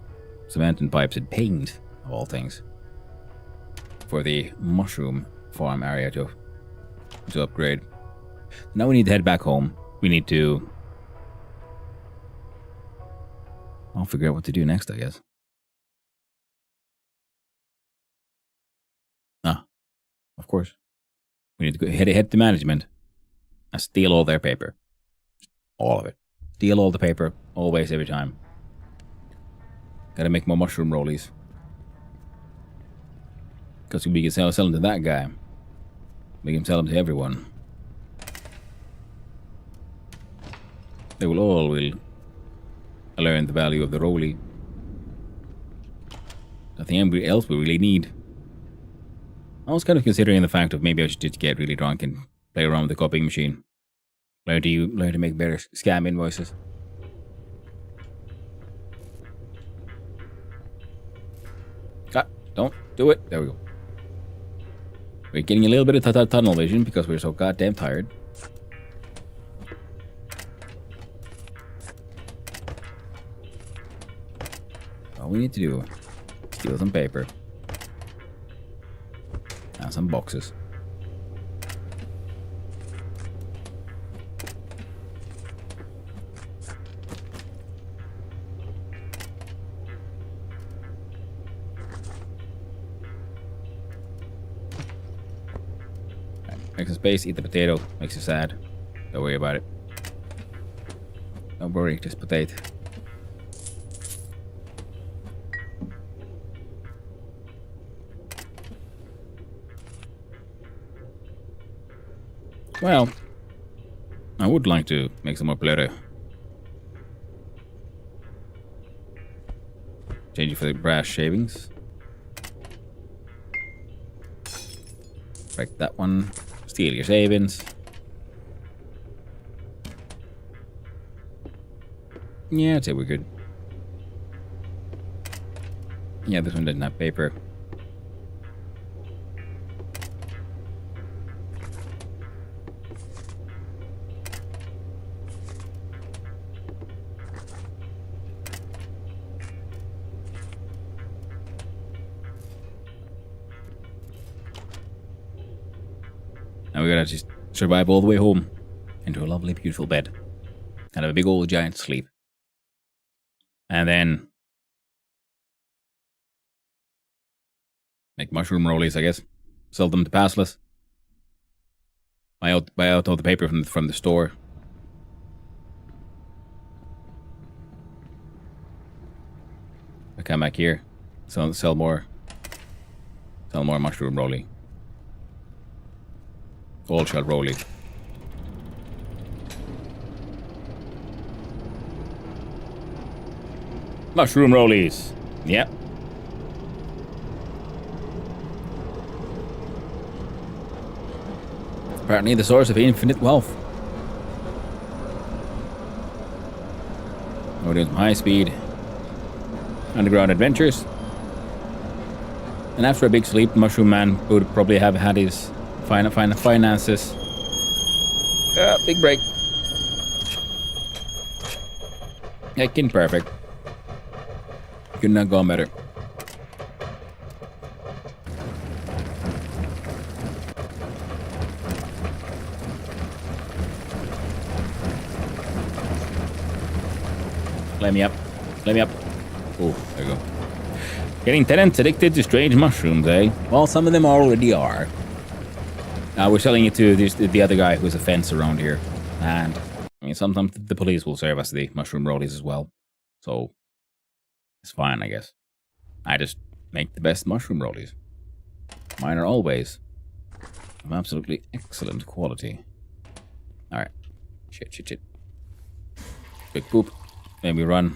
cement and pipes and paint of all things for the mushroom farm area to upgrade. Now we need to head back home. We need to... I'll figure out what to do next, I guess. Ah, of course. We need to go head to management and steal all their paper. All of it. Steal all the paper, always, every time. Gotta make more mushroom rollies. Because we can sell them to that guy. We can sell them to everyone. They will all learn the value of the rollie. Nothing else we really need. I was kind of considering the fact of maybe I should just get really drunk and play around with the copying machine. Learn to make better scam invoices. Ah, don't do it. There we go. We're getting a little bit of tunnel vision because we're so goddamn tired. All we need to do is steal some paper. And some boxes. Make some space, eat the potato, makes you sad. Don't worry about it. Don't worry, just potato. Well, I would like to make some more Plera. Change it for the brass shavings. Break that one. Steal your savings. Yeah, I'd say we're good. Yeah, this one didn't have paper. Now we gotta just survive all the way home into a lovely, beautiful bed and have a big old giant sleep. And then make mushroom rollies, I guess. Sell them to Passless. Buy out all the paper from the store. I come back here, sell more mushroom rollie. All shall rollie. Mushroom rollies. Yep. Apparently the source of infinite wealth. We're doing some high-speed underground adventures. And after a big sleep, Mushroom Man would probably have had his finances. Big break. Heckin' perfect. Could not go better. Let me up. Let me up. Oh, there you go. Getting tenants addicted to strange mushrooms, eh? Well, some of them already are. We're selling it to the other guy who's a fence around here. And, I mean, sometimes the police will serve us the mushroom rollies as well. So, it's fine, I guess. I just make the best mushroom rollies. Mine are always of absolutely excellent quality. Alright. Shit. Big poop. Then we run.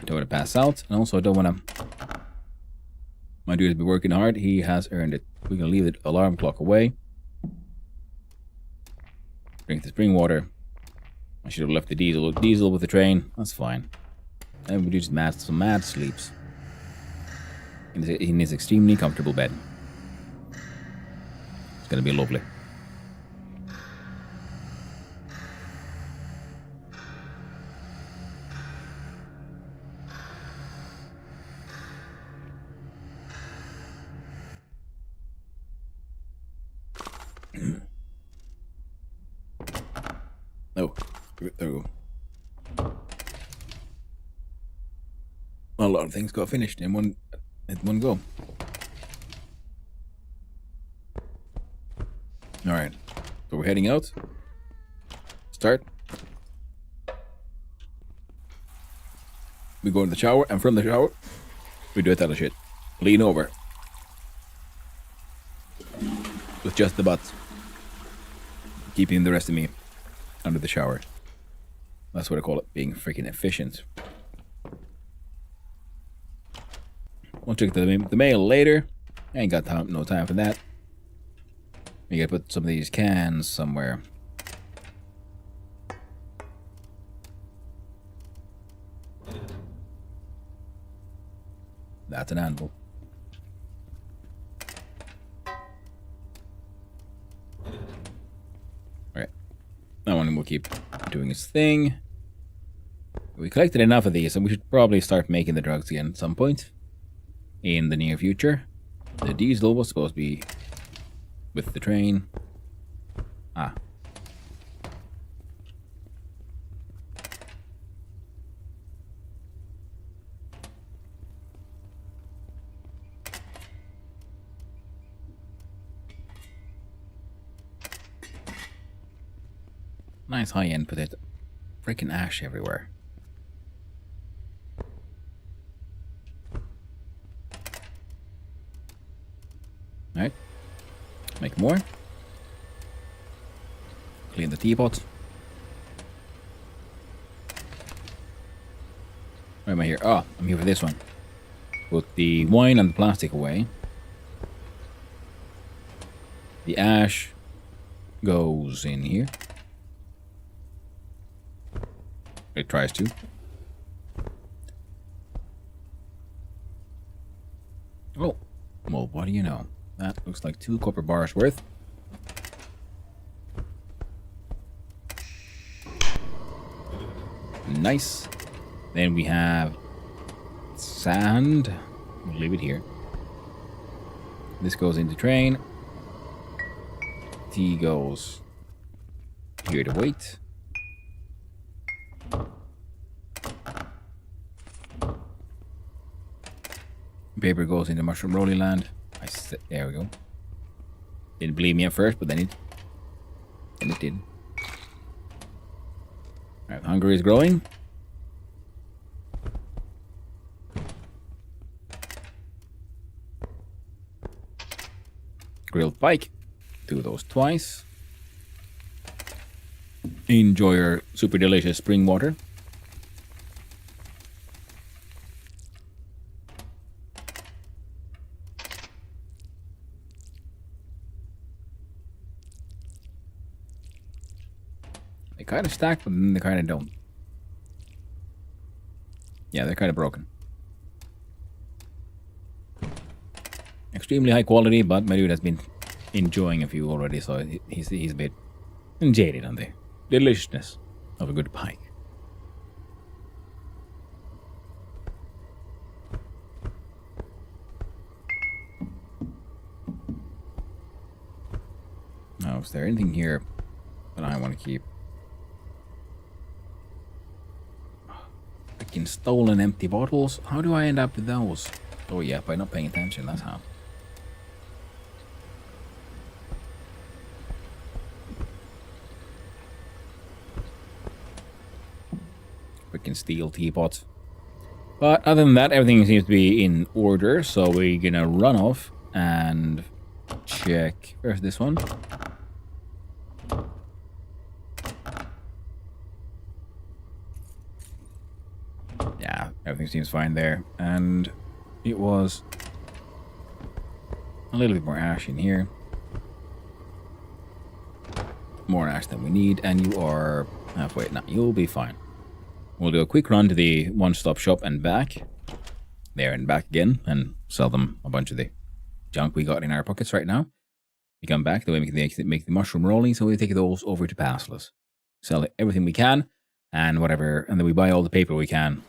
Don't want to pass out. And also I don't want to... My dude has been working hard. He has earned it. We're going to leave the alarm clock away. Drink the spring water. I should have left the diesel with the train. That's fine. And we do some mad sleeps. In his extremely comfortable bed. It's going to be lovely. Oh, there we go. Well, a lot of things got finished in one go. Alright, so we're heading out. Start. We go in the shower, and from the shower, we do a ton of shit. Lean over. With just the butt. Keeping the rest of me under the shower. That's what I call it, being freaking efficient. We'll check the mail later. I ain't got no time for that. We gotta put some of these cans somewhere. That's an anvil. Alright. That one will keep doing its thing. We collected enough of these, and we should probably start making the drugs again at some point. In the near future. The diesel was supposed to be with the train. Ah. Nice high-end potato. Freaking ash everywhere. Alright. Make more. Clean the teapot. Where am I here? Oh, I'm here for this one. Put the wine and the plastic away. The ash goes in here. It tries to. Oh. Well, what do you know? That looks like 2 copper bars worth. Nice. Then we have sand. We'll leave it here. This goes into train. Tea goes here to wait. Paper goes into Mushroom Rolly Land. There we go. Didn't believe me at first, but then it did. Alright, hunger is growing. Grilled pike. Do those twice. Enjoy your super delicious spring water. They kind of stack, but then they kind of don't. Yeah, they're kind of broken. Extremely high quality, but my dude has been enjoying a few already, so he's a bit jaded on the deliciousness of a good pike. Now, is there anything here I want to keep. Freaking stolen empty bottles. How do I end up with those? Oh yeah, by not paying attention, that's how. Freaking steel teapot. But other than that, everything seems to be in order, so we're gonna run off and check. Where's this one? Yeah, everything seems fine there. And it was a little bit more ash in here. More ash than we need, and you are halfway. Now, you'll be fine. We'll do a quick run to the one-stop shop and back. There and back again, and sell them a bunch of the junk we got in our pockets right now. We come back, then we make the mushroom rolling, so we take those over to Passless. Sell everything we can, and whatever, and then we buy all the paper we can.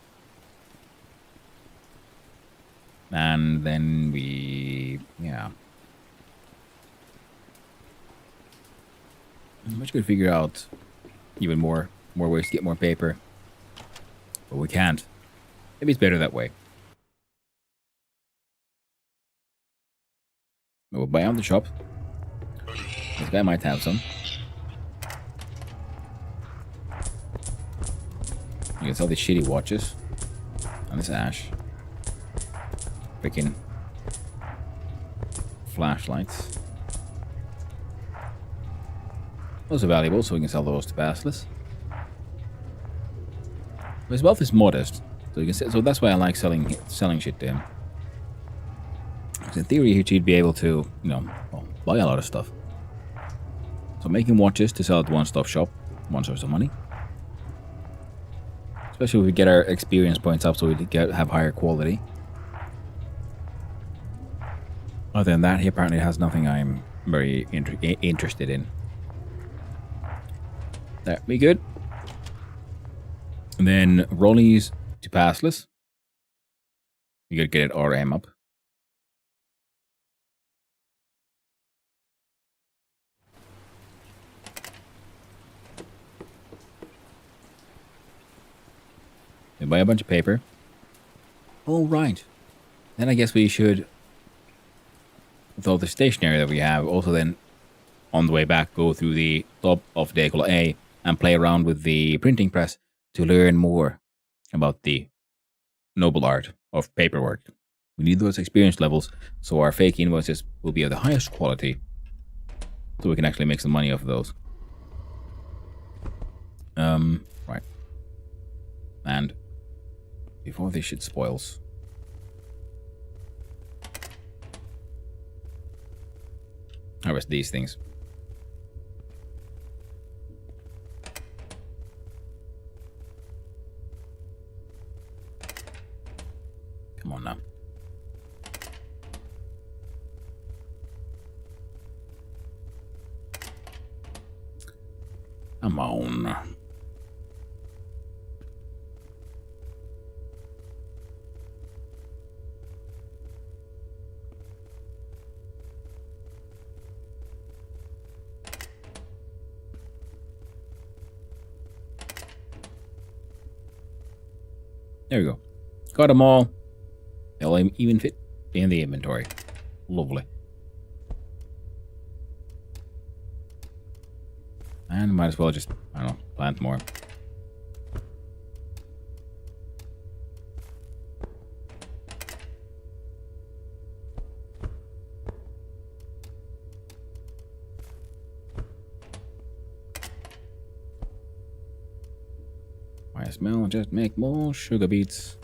And then we... yeah. I'm much good to figure out even more ways to get more paper. But we can't. Maybe it's better that way. We'll buy out the shop. This guy might have some. You can sell these shitty watches. And this ash. Freaking flashlights. Those are valuable, so we can sell those to Passless. His wealth is modest, so you can say, so that's why I like selling shit to him. Because in theory, he'd be able to, you know, well, buy a lot of stuff. So making watches to sell at one-stop shop, one source of money. Especially if we get our experience points up, so we have higher quality. Other than that, he apparently has nothing I'm very interested in. There, be good. And then rollies to Passless. You gotta get it RM up. Then buy a bunch of paper. Oh, right. Then I guess we should, with all the stationery that we have, also then on the way back go through the top of Decola A and play around with the printing press to learn more about the noble art of paperwork. We need those experience levels so our fake invoices will be of the highest quality, so we can actually make some money off of those. Right. And before this shit spoils, harvest these things. Come on now. Come on. There we go. Got them all. They'll even fit in the inventory. Lovely. And might as well just, I don't know, plant more. Might as well just make more sugar beets.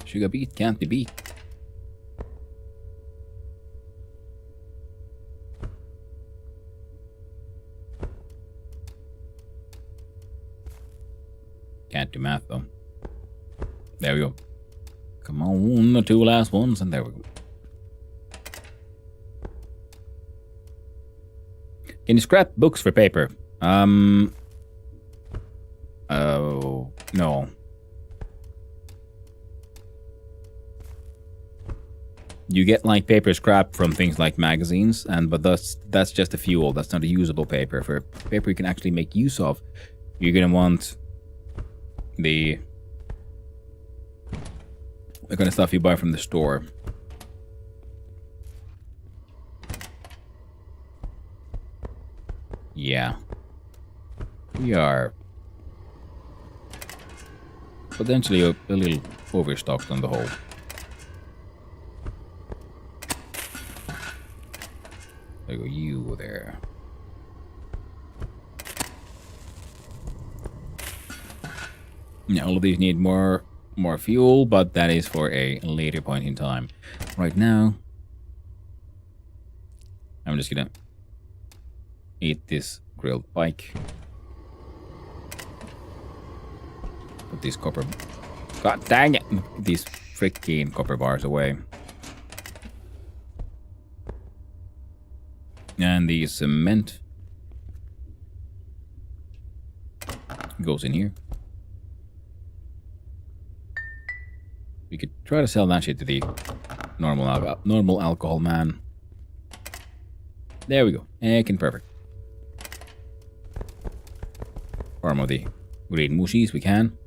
Sugar beet can't be beat. Can't do math though. There we go. Come on, the two last ones, and there we go. Can you scrap books for paper? Oh, no. You get like paper scrap from things like magazines, but that's just a fuel. That's not a usable paper. For paper you can actually make use of, you're gonna want the kind of stuff you buy from the store. Yeah. We are potentially a little overstocked on the whole. There go you there. Now all of these need more fuel, but that is for a later point in time. Right now, I'm just gonna eat this grilled pike. Put these copper... God dang it! These freaking copper bars away. And the cement goes in here. We could try to sell that shit to the normal alcohol man. There we go. Ekin perfect. Farm of the green mushies we can.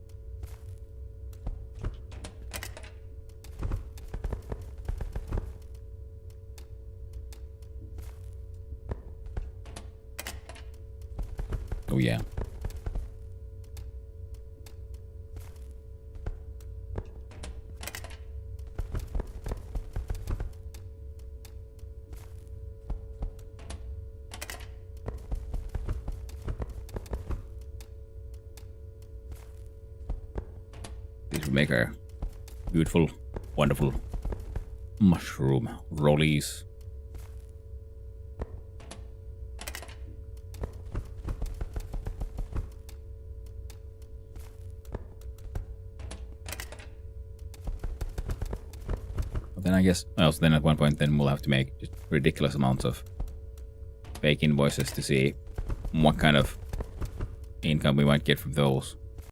Oh yeah. These will make our beautiful, wonderful mushroom rollies. Then I guess, well, so then at one point then we'll have to make just ridiculous amounts of fake invoices to see what kind of income we might get from those.